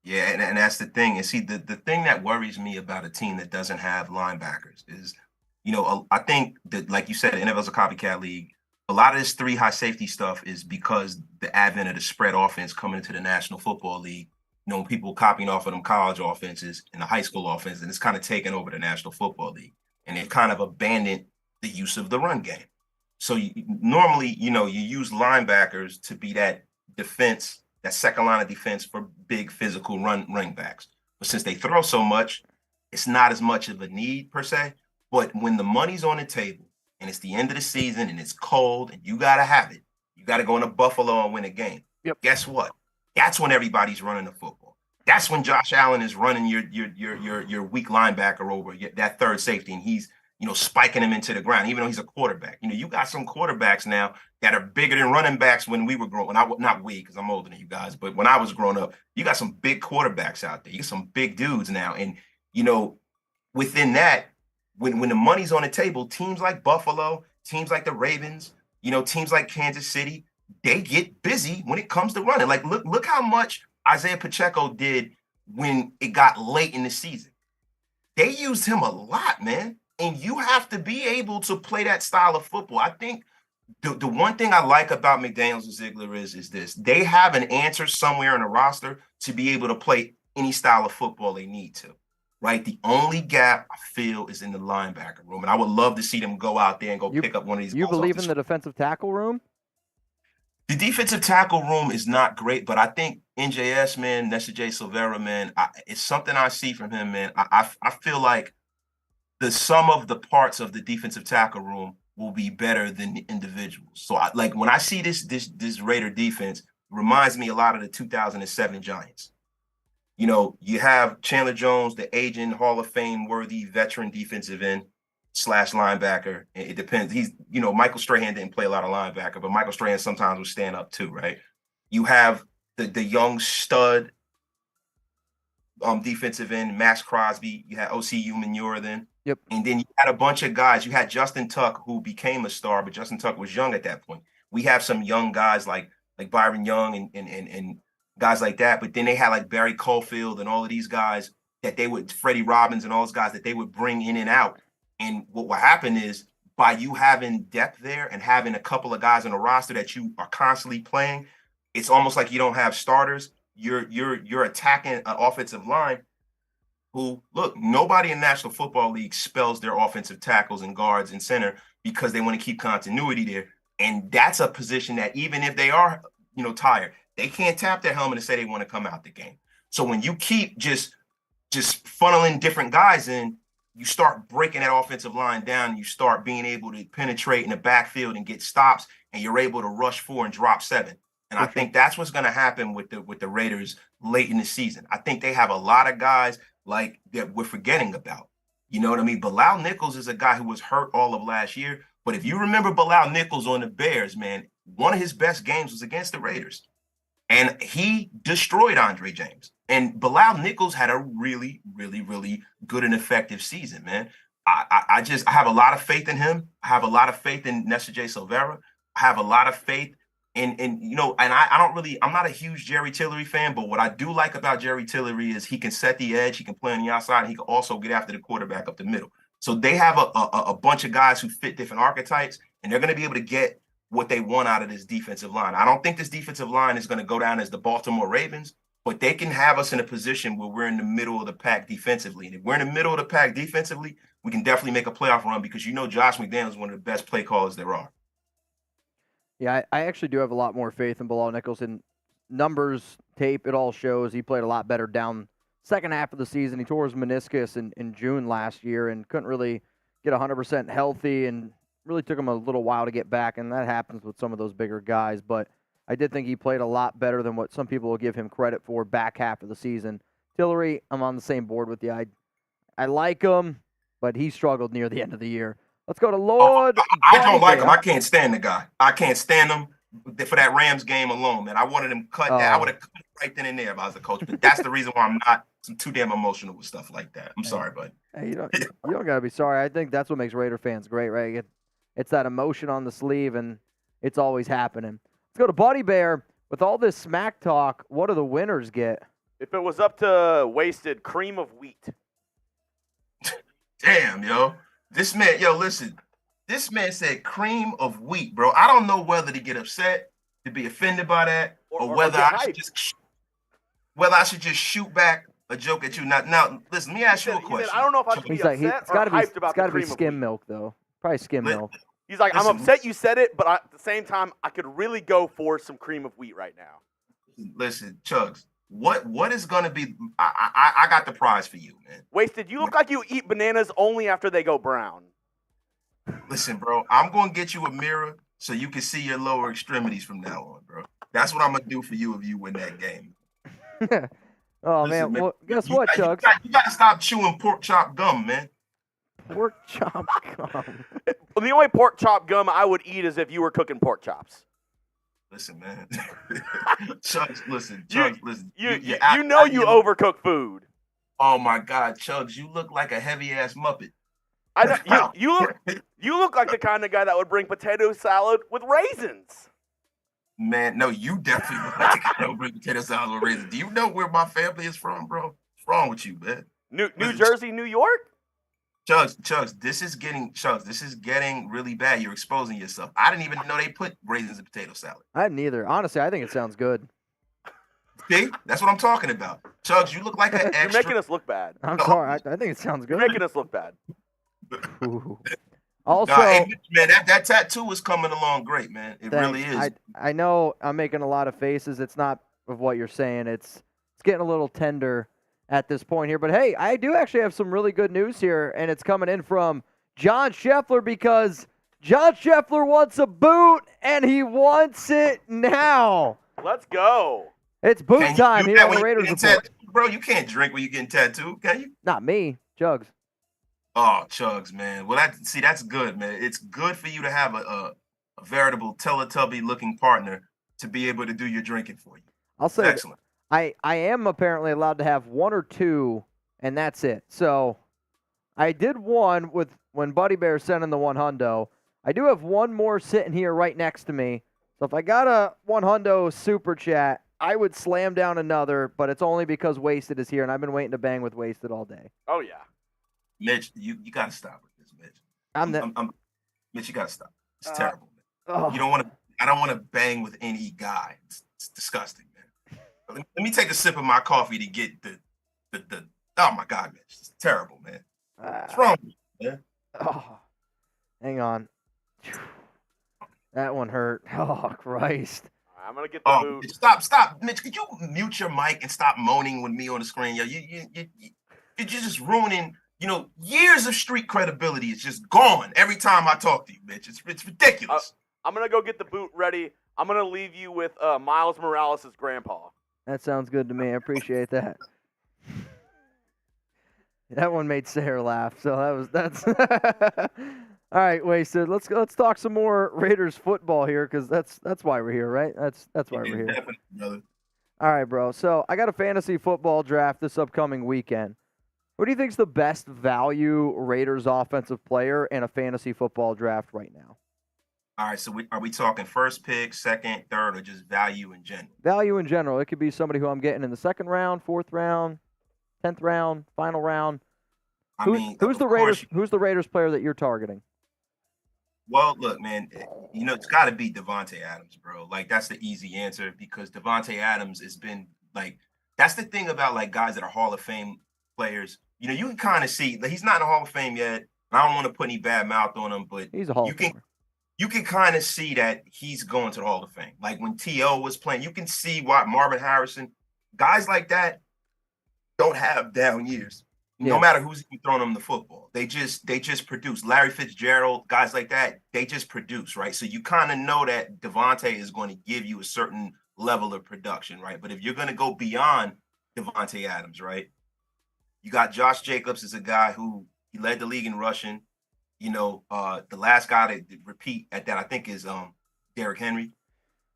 Yeah, and that's the thing. And see, the thing that worries me about a team that doesn't have linebackers is, I think that, like you said, the NFL's a copycat league. A lot of this 3 high safety stuff is because the advent of the spread offense coming into the National Football League. People copying off of them college offenses and the high school offense, and it's kind of taken over the National Football League. And they've kind of abandoned the use of the run game. So normally, you use linebackers to be that defense, that second line of defense for big physical running backs. But since they throw so much, it's not as much of a need per se. But when the money's on the table, and it's the end of the season, and it's cold, and you got to have it. You got to go into Buffalo and win a game. Guess what? That's when everybody's running the football. That's when Josh Allen is running your weak linebacker over that 3rd safety, and he's spiking him into the ground, even though he's a quarterback. You got some quarterbacks now that are bigger than running backs when we were growing. Not we, because I'm older than you guys, but when I was growing up, you got some big quarterbacks out there. You got some big dudes now, and within that. When the money's on the table, teams like Buffalo, teams like the Ravens, teams like Kansas City, they get busy when it comes to running. Look how much Isaiah Pacheco did when it got late in the season. They used him a lot, man. And you have to be able to play that style of football. I think the one thing I like about McDaniels and Ziegler is this. They have an answer somewhere in the roster to be able to play any style of football they need to. Right, the only gap I feel is in the linebacker room, and I would love to see them go out there and pick up one of these. You believe in the defensive tackle room? The defensive tackle room is not great, but I think NJS, man, Nestor J. Silvera, man, it's something I see from him, man. I feel like the sum of the parts of the defensive tackle room will be better than the individuals. So, when I see this Raider defense, it reminds me a lot of the 2007 Giants. You have Chandler Jones, the aging Hall of Fame worthy veteran defensive end / linebacker. It depends. He's, Michael Strahan didn't play a lot of linebacker, but Michael Strahan sometimes would stand up too, right? You have the young stud defensive end, Max Crosby. You had O.C. Umenyiora then. Yep. And then you had a bunch of guys. You had Justin Tuck, who became a star, but Justin Tuck was young at that point. We have some young guys like Byron Young and guys like that, but then they had like Barry Caulfield and all of these guys that Freddie Robbins and all those guys that they would bring in and out. And what will happen is by you having depth there and having a couple of guys on the roster that you are constantly playing, it's almost like you don't have starters. You're attacking an offensive line who, look, nobody in the National Football League spells their offensive tackles and guards and center because they want to keep continuity there. And that's a position that even if they are, tired, they can't tap their helmet and say they want to come out the game. So when you keep just funneling different guys in, you start breaking that offensive line down. You start being able to penetrate in the backfield and get stops, and you're able to rush 4 and drop 7. And I think that's what's going to happen with the Raiders late in the season. I think they have a lot of guys like that we're forgetting about. You know what I mean? Bilal Nichols is a guy who was hurt all of last year. But if you remember Bilal Nichols on the Bears, man, one of his best games was against the Raiders. And he destroyed Andre James. And Bilal Nichols had a really, really, really good and effective season, man. I have a lot of faith in him. I have a lot of faith in Nessa J. Silvera. I have a lot of faith in I'm not a huge Jerry Tillery fan, but what I do like about Jerry Tillery is he can set the edge, he can play on the outside, and he can also get after the quarterback up the middle. So they have a bunch of guys who fit different archetypes, and they're going to be able to get what they want out of this defensive line. I don't think this defensive line is going to go down as the Baltimore Ravens, but they can have us in a position where we're in the middle of the pack defensively. And if we're in the middle of the pack defensively, we can definitely make a playoff run because Josh McDaniels is one of the best play callers there are. Yeah, I actually do have a lot more faith in Bilal Nichols. In numbers, tape, it all shows he played a lot better down second half of the season. He tore his meniscus in June last year and couldn't really get 100% healthy, and really took him a little while to get back, and that happens with some of those bigger guys. But I did think he played a lot better than what some people will give him credit for back half of the season. Tillery, I'm on the same board with you. I like him, but he struggled near the end of the year. Let's go to Lord. I don't like him. I can't stand the guy. I can't stand him for that Rams game alone, man. I wanted him cut. I would have cut it right then and there if I was a coach. But that's the reason why I'm not too damn emotional with stuff like that. I'm sorry, bud. Hey, you don't gotta be sorry. I think that's what makes Raider fans great, right? It's that emotion on the sleeve, and it's always happening. Let's go to Buddy Bear. With all this smack talk, what do the winners get? If it was up to Wasted, cream of wheat. Damn, yo. This man, listen. This man said cream of wheat, bro. I don't know whether to get upset, to be offended by that, or whether I should just shoot back a joke at you. Now, listen, let me ask you a question. I don't know if I should be upset or hyped about the cream of wheat. It's got to be skim milk, though. Probably skim milk. He's like, I'm upset you said it, but at the same time, I could really go for some cream of wheat right now. Listen, Chugs, what is going to be – I got the prize for you, man. Wasted, you look like you eat bananas only after they go brown. Listen, bro, I'm going to get you a mirror so you can see your lower extremities from now on, bro. That's what I'm going to do for you if you win that game. Listen, man. Well, guess what, Chugs? You got to stop chewing pork chop gum, man. Pork chop gum. The only pork chop gum I would eat is if you were cooking pork chops. Listen, man. Chugs, listen. You know you overcook food. Oh my God, Chugs, you look like a heavy ass Muppet. I know you look like the kind of guy that would bring potato salad with raisins. Man, no, you definitely look like the guy that would bring potato salad with raisins. Do you know where my family is from, bro? What's wrong with you, man? New Jersey, New York? Chugs, this is getting really bad. You're exposing yourself. I didn't even know they put raisins in potato salad. I didn't either. Honestly, I think it sounds good. See? That's what I'm talking about. Chugs, you look like an extra. You're making us look bad. I'm sorry. I think it sounds good. You're making us look bad. Ooh. Also, hey, man, that tattoo is coming along great, man. It really is. I know I'm making a lot of faces. It's not of what you're saying. It's getting a little tender at this point here. But, hey, I do actually have some really good news here, and it's coming in from John Scheffler because John Scheffler wants a boot, and he wants it now. Let's go. It's boot time here on the Raiders Report. Bro, you can't drink when you're getting tattooed, can you? Not me, Chugs. Oh, Chugs, man. Well, that's good, man. It's good for you to have a veritable Teletubby-looking partner to be able to do your drinking for you. I'll say excellent. I am apparently allowed to have one or two, and that's it. So I did one when Buddy Bear sent in the $100. I do have one more sitting here right next to me. So if I got a $100 super chat, I would slam down another, but it's only because Wasted is here, and I've been waiting to bang with Wasted all day. Oh, yeah. Mitch, you got to stop with this, Mitch. Mitch, you got to stop. It's terrible, man. You don't want to. I don't want to bang with any guy. It's disgusting, man. Let me take a sip of my coffee to get the. Oh my God, Mitch, it's terrible, man. What's wrong with you, man? Oh, hang on. That one hurt. Oh Christ. I'm gonna get the boot. Stop, Mitch. Could you mute your mic and stop moaning with me on the screen? Yo, you're just ruining. Years of street credibility is just gone every time I talk to you, Mitch. It's ridiculous. I'm going to go get the boot ready. I'm going to leave you with Miles Morales' grandpa. That sounds good to me. I appreciate that. That one made Sarah laugh. So that's. All right, Wasted. Let's talk some more Raiders football here because that's why we're here, right? That's why we're here. Definitely, brother. All right, bro. So I got a fantasy football draft this upcoming weekend. Who do you think's the best value Raiders offensive player in a fantasy football draft right now? All right, so are we talking first pick, second, third, or just value in general? Value in general. It could be somebody who I'm getting in the second round, fourth round, 10th round, final round. Who's the Raiders player that you're targeting? Well, look, man, it's got to be Davante Adams, bro. Like, that's the easy answer because Davante Adams has been, like, that's the thing about, like, guys that are Hall of Fame players. You can kind of see, like, he's not in the Hall of Fame yet. I don't want to put any bad mouth on him, but he's a Hall of Famer. You can kind of see that he's going to the Hall of Fame. Like, when T.O. was playing, you can see why Marvin Harrison, guys like that don't have down years. No matter who's throwing them the football, they just produce. Larry Fitzgerald, guys like that, they just produce, right? So you kind of know that Davante is going to give you a certain level of production, right? But if you're going to go beyond Davante Adams, right? You got Josh Jacobs as a guy who he led the league in rushing. The last guy to repeat at that, I think, is Derrick Henry.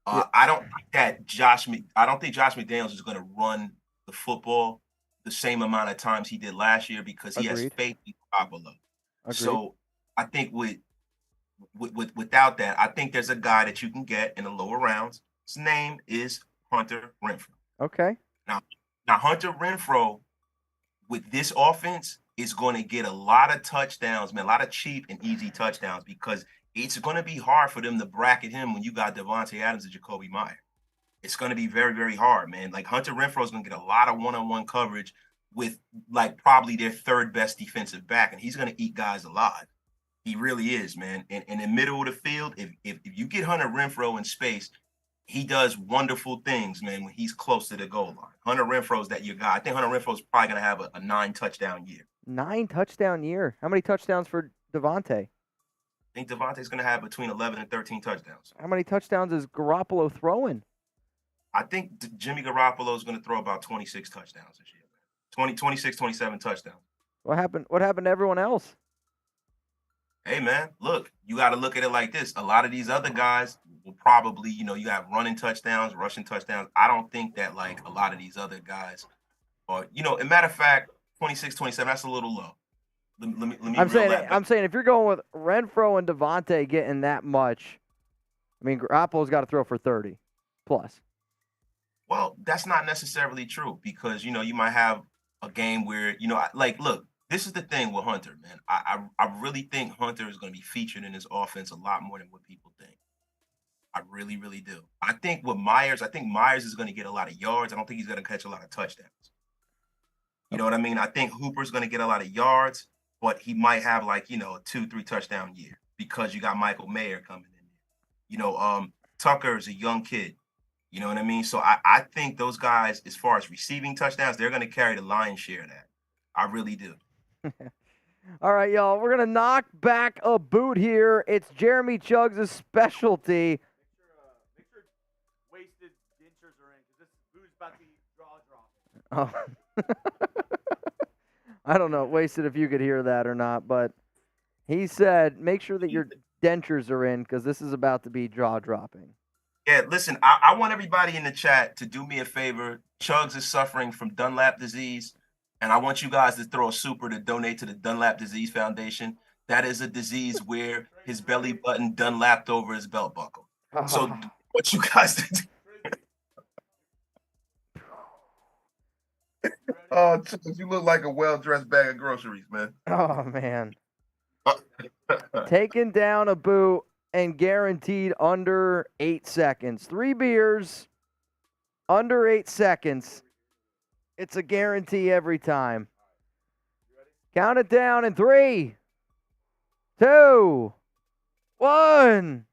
I don't think Josh McDaniels is going to run the football the same amount of times he did last year because he has faith in Garoppolo. So I think without that, I think there's a guy that you can get in the lower rounds. His name is Hunter Renfrow. Okay. Now Hunter Renfrow with this offense is going to get a lot of touchdowns, man, a lot of cheap and easy touchdowns because it's going to be hard for them to bracket him when you got Davante Adams and Jacoby Myers. It's going to be very, very hard, man. Like, Hunter Renfrow is going to get a lot of one-on-one coverage with, like, probably their third best defensive back, and he's going to eat guys alive. He really is, man. And in the middle of the field, if you get Hunter Renfrow in space, he does wonderful things, man, when he's close to the goal line. Hunter Renfrow's that your guy. I think Hunter Renfrow's probably going to have a 9-touchdown year. 9-touchdown year? How many touchdowns for Davante? I think Davante's going to have between 11 and 13 touchdowns. How many touchdowns is Garoppolo throwing? I think Jimmy Garoppolo is going to throw about 26 touchdowns this year. 26, 27 touchdowns. What happened to everyone else? Hey, man, look, you got to look at it like this. A lot of these other guys will probably, you have running touchdowns, rushing touchdowns. I don't think that, like, a lot of these other guys are, as a matter of fact, 26, 27, that's a little low. Let me I'm saying if you're going with Renfrow and Davante getting that much, I mean, Garoppolo's got to throw for 30 plus. Well, that's not necessarily true because, you might have a game where, look, this is the thing with Hunter, man. I really think Hunter is going to be featured in this offense a lot more than what people think. I really, really do. I think Myers is going to get a lot of yards. I don't think he's going to catch a lot of touchdowns. You know what I mean? I think Hooper's going to get a lot of yards, but he might have a 2-3 touchdown year because you got Michael Mayer coming in there. Tucker is a young kid. You know what I mean? So I think those guys, as far as receiving touchdowns, they're going to carry the lion's share of that. I really do. All right, y'all. We're going to knock back a boot here. It's Jeremy Chuggs' specialty. Make sure wasted dentures are in because this boot's about to be draw-dropping. I don't know, Wasted, if you could hear that or not, but he said make sure that your dentures are in because this is about to be jaw-dropping. Yeah, listen, I want everybody in the chat to do me a favor. Chuggs is suffering from Dunlap disease, and I want you guys to throw a super to donate to the Dunlap Disease Foundation. That is a disease where his belly button Dunlapped over his belt buckle. So what you guys to do? Oh, Chuggs, you look like a well-dressed bag of groceries, man. Oh, man. Taking down a boot and guaranteed under 8 seconds. 3 beers, under 8 seconds. It's a guarantee every time. Count it down in 3, 2, 1.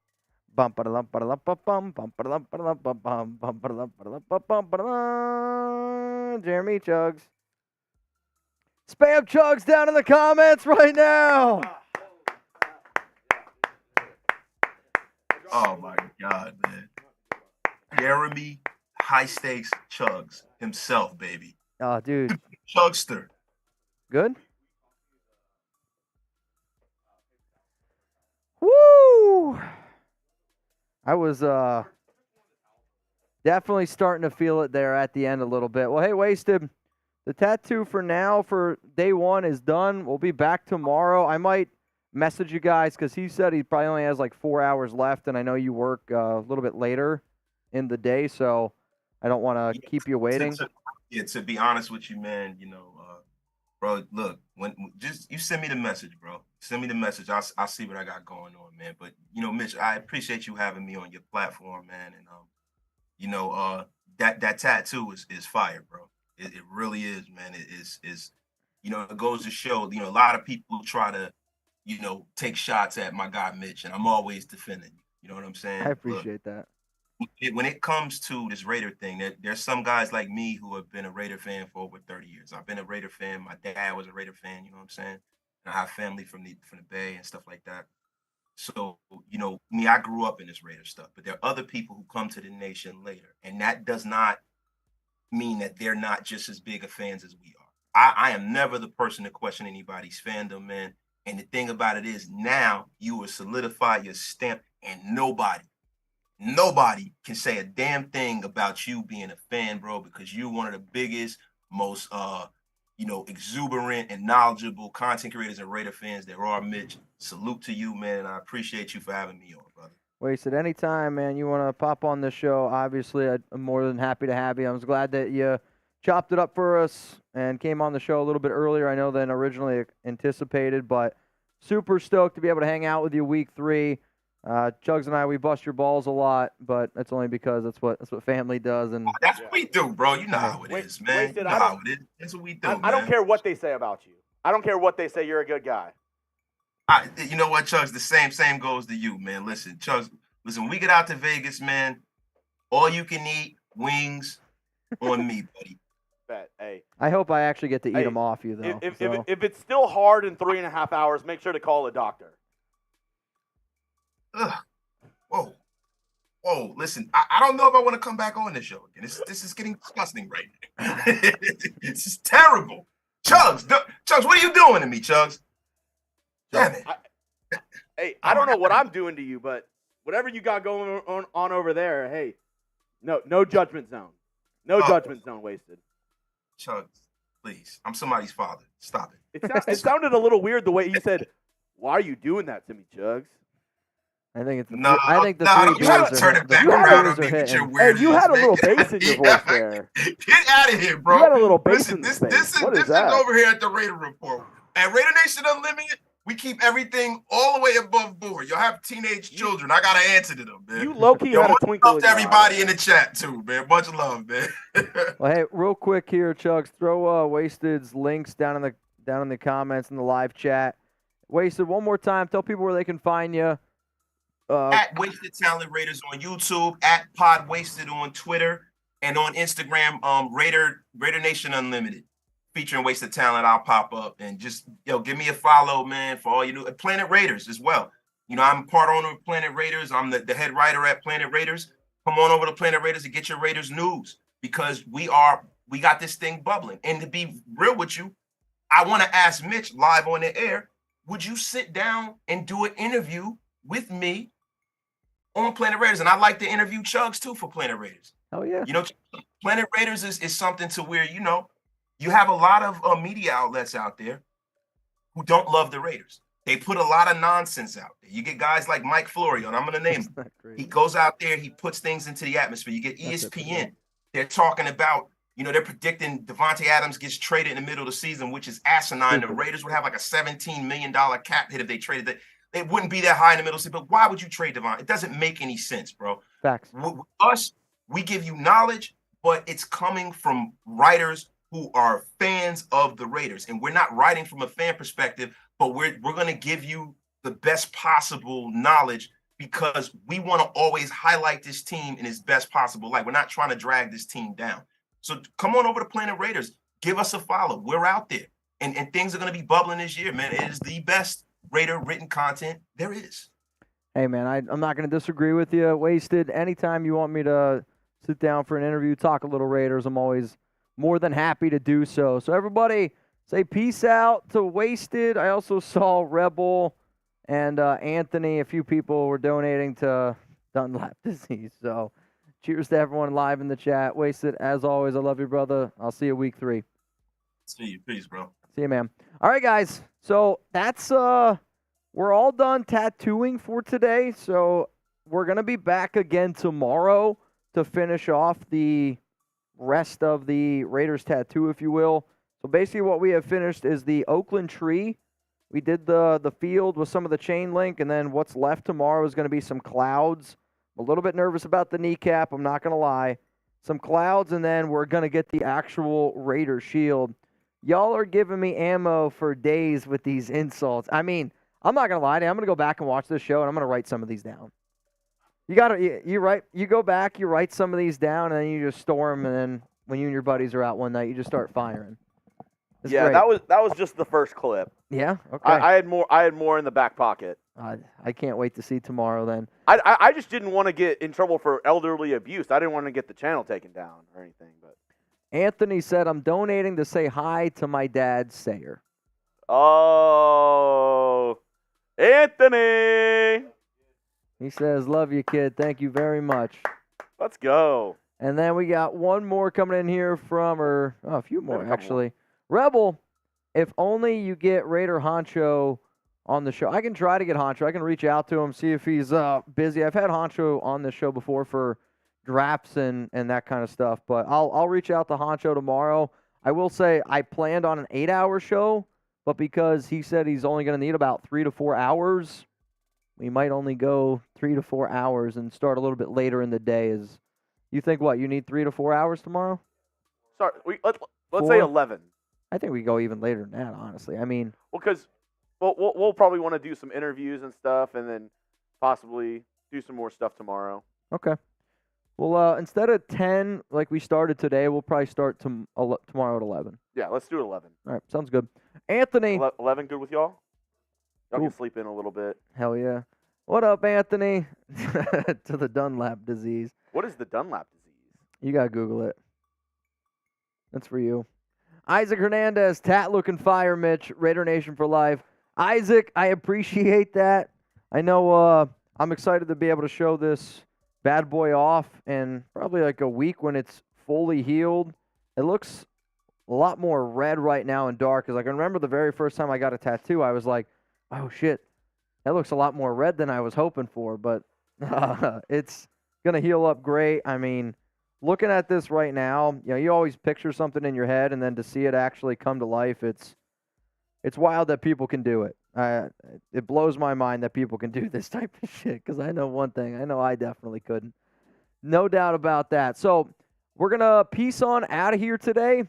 Jeremy Chuggs. Spam Chuggs down in the comments right now. Oh my God, man. Jeremy High Stakes Chuggs himself, baby. Oh, dude. Chugster. Good? Whew. I was definitely starting to feel it there at the end a little bit. Well, hey, Wasted, the tattoo for now for day one is done. We'll be back tomorrow. I might message you guys because he said he probably only has like 4 hours left, and I know you work a little bit later in the day, so I don't want to keep you waiting. To be honest with you, man, bro, look, when just you send me the message, bro. Send me the message. I'll see what I got going on, man. But Mitch, I appreciate you having me on your platform, man. And that tattoo is fire, bro. It really is, man. It is it goes to show, a lot of people try to, take shots at my guy Mitch, and I'm always defending you. You know what I'm saying? I appreciate that. When it comes to this Raider thing, there's some guys like me who have been a Raider fan for over 30 years. I've been a Raider fan. My dad was a Raider fan, you know what I'm saying? And I have family from the Bay and stuff like that. So, I grew up in this Raider stuff, but there are other people who come to the nation later. And that does not mean that they're not just as big of fans as we are. I am never the person to question anybody's fandom, man. And the thing about it is now you will solidify your stamp, and nobody can say a damn thing about you being a fan, bro, because you're one of the biggest, most exuberant and knowledgeable content creators and Raider fans there are, Mitch. Salute to you, man, and I appreciate you for having me on, brother. Wasted, anytime, man, you want to pop on the show, obviously I'm more than happy to have you. I was glad that you chopped it up for us and came on the show a little bit earlier, I know, than originally anticipated, but super stoked to be able to hang out with you week 3. Chugs and I, we bust your balls a lot, but that's only because that's what family does. And that's what we do, bro. You know how it is, man. Wasted, you know how it is. That's what we do, I don't care what they say about you. I don't care what they say. You're a good guy. You know what, Chugs? The same goes to you, man. Listen, Chugs, when we get out to Vegas, man, all you can eat wings on me, buddy. Hey, I hope I actually get to eat them off you, though. If it's still hard in 3.5 hours, make sure to call a doctor. Ugh. Whoa. Listen, I don't know if I want to come back on this show again. This is getting disgusting right now. This is terrible. Chugs, what are you doing to me, Chugs? Damn it. I don't know what I'm doing to you, but whatever you got going on over there, hey, no judgment zone. No judgment zone, Wasted. Chugs, please. I'm somebody's father. Stop it. It sounded a little weird the way you said, "Why are you doing that to me, Chugs?" I think it's no. I think the no, three you gotta turn it back around on me with your weird. Hey, you had a little bass in your voice there. Get out of here, bro. You had a little bass in this the this is over here at the Raider Report. At Raider Nation Unlimited, we keep everything all the way above board. You'll have teenage children. I gotta answer to them, man. You low-key had a twinkle in your everybody in the chat too, man. Much love, man. Well, hey, real quick here, Chugs, throw Wasted's links down in the comments in the live chat. Wasted, one more time, tell people where they can find you. At Wasted Talent Raiders on YouTube, at Pod Wasted on Twitter, and on Instagram, Raider Nation Unlimited, featuring Wasted Talent. I'll pop up and just give me a follow, man, for all you do. Planet Raiders as well. I'm part owner of Planet Raiders. I'm the head writer at Planet Raiders. Come on over to Planet Raiders and get your Raiders news, because we got this thing bubbling. And to be real with you, I want to ask Mitch live on the air, would you sit down and do an interview with me on Planet Raiders? And I'd like to interview Chugs too for Planet Raiders. Oh yeah. Planet Raiders is something to where, you have a lot of media outlets out there who don't love the Raiders. They put a lot of nonsense out there. You get guys like Mike Florio, and I'm going to name him. He goes out there, he puts things into the atmosphere. You get ESPN. They're talking about, they're predicting Devontae Adams gets traded in the middle of the season, which is asinine. The Raiders would have like a $17 million cap hit if they traded that. It wouldn't be that high in the middle of the season, but why would you trade Devon? It doesn't make any sense, bro. Facts. With us, we give you knowledge, but it's coming from writers who are fans of the Raiders. And we're not writing from a fan perspective, but we're going to give you the best possible knowledge, because we want to always highlight this team in its best possible light. We're not trying to drag this team down. So come on over to Planet Raiders. Give us a follow. We're out there. And things are going to be bubbling this year, man. It is the best Raider written content there is. Hey, man, I'm not going to disagree with you. Wasted, anytime you want me to sit down for an interview, talk a little Raiders, I'm always more than happy to do so. So everybody say peace out to Wasted. I also saw Rebel And Anthony, a few people were donating to Dunlap disease. So cheers to everyone live in the chat. Wasted, as always, I love you, brother. I'll see you week 3. See you. Peace, bro. See you, man. All right, guys. So that's we're all done tattooing for today. So we're gonna be back again tomorrow to finish off the rest of the Raiders tattoo, if you will. So basically, what we have finished is the Oakland tree. We did the field with some of the chain link, and then what's left tomorrow is going to be some clouds. I'm a little bit nervous about the kneecap, I'm not going to lie. Some clouds, and then we're going to get the actual Raider shield. Y'all are giving me ammo for days with these insults. I mean, I'm not going to lie to you. I'm going to go back and watch this show, and I'm going to write some of these down. You go back, you write some of these down, and then you just store them, and then when you and your buddies are out one night, you just start firing. It's yeah, great. that was just the first clip. Yeah? Okay. I had more in the back pocket. I can't wait to see tomorrow then. I just didn't want to get in trouble for elderly abuse. I didn't want to get the channel taken down or anything. But Anthony said, I'm donating to say hi to my dad, Sayer. Oh, Anthony. He says, love you, kid. Thank you very much. Let's go. And then we got one more coming in here from, a few more, actually. Rebel, if only you get Raider Honcho on the show. I can try to get Honcho. I can reach out to him, see if he's busy. I've had Honcho on the show before for drafts and that kind of stuff, but I'll reach out to Honcho tomorrow. I will say I planned on an 8-hour show, but because he said he's only going to need about 3 to 4 hours, we might only go 3 to 4 hours and start a little bit later in the day. You think what? You need 3 to 4 hours tomorrow? Sorry, let's say 11. I think we go even later than that, honestly. I mean, well, because we'll probably want to do some interviews and stuff, and then possibly do some more stuff tomorrow. Okay. Well, instead of 10 like we started today, we'll probably start tomorrow at 11. Yeah, let's do it 11. All right, sounds good. Anthony. 11 good with y'all? Y'all Cool. can sleep in a little bit. Hell yeah. What up, Anthony? To the Dunlap disease. What is the Dunlap disease? You got to Google it. That's for you. Isaac Hernandez, tat looking fire, Mitch. Raider Nation for life. Isaac, I appreciate that. I know I'm excited to be able to show this bad boy off in probably like a week when it's fully healed. It looks a lot more red right now and dark. Because I can remember the very first time I got a tattoo, I was like, oh, shit. That looks a lot more red than I was hoping for. But it's going to heal up great. I mean, looking at this right now, you always picture something in your head, and then to see it actually come to life, it's wild that people can do it. It blows my mind that people can do this type of shit, because I know one thing. I know I definitely couldn't. No doubt about that. So we're going to peace on out of here today.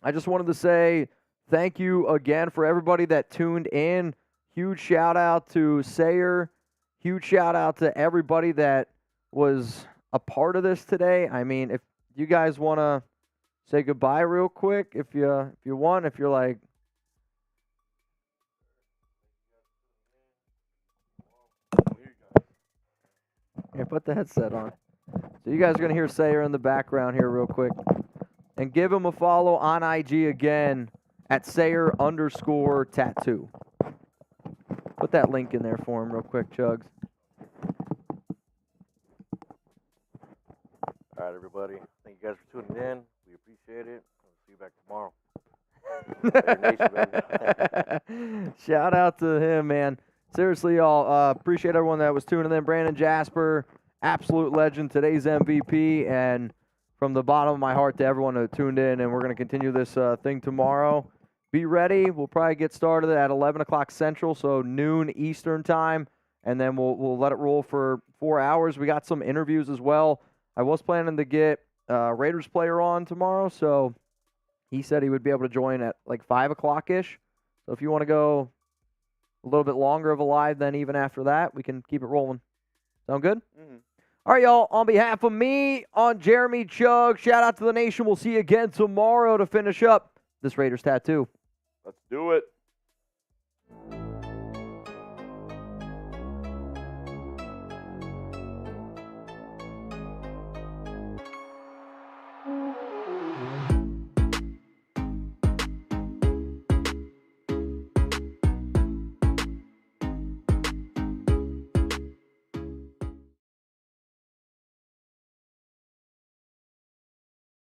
I just wanted to say thank you again for everybody that tuned in. Huge shout-out to Sayer. Huge shout-out to everybody that was a part of this today. I mean, if you guys want to say goodbye real quick, if you want, if you're like, here, put the headset on. So you guys are going to hear Sayer in the background here real quick. And give him a follow on IG again at Sayer_tattoo. Put that link in there for him real quick, Chugs. All right, everybody. Thank you guys for tuning in. We appreciate it. We'll see you back tomorrow. Shout out to him, man. Seriously, y'all. Appreciate everyone that was tuning in. Brandon Jasper, absolute legend, today's MVP. And from the bottom of my heart to everyone who tuned in. And we're going to continue this thing tomorrow. Be ready. We'll probably get started at 11 o'clock Central, so noon Eastern time. And then we'll let it roll for 4 hours. We got some interviews as well. I was planning to get a Raiders player on tomorrow, so he said he would be able to join at like 5 o'clock-ish. So if you want to go a little bit longer of a live, then even after that, we can keep it rolling. Sound good? Mm-hmm. All right, y'all. On behalf of me, on Jeremy Chug, shout out to the nation. We'll see you again tomorrow to finish up this Raiders tattoo. Let's do it.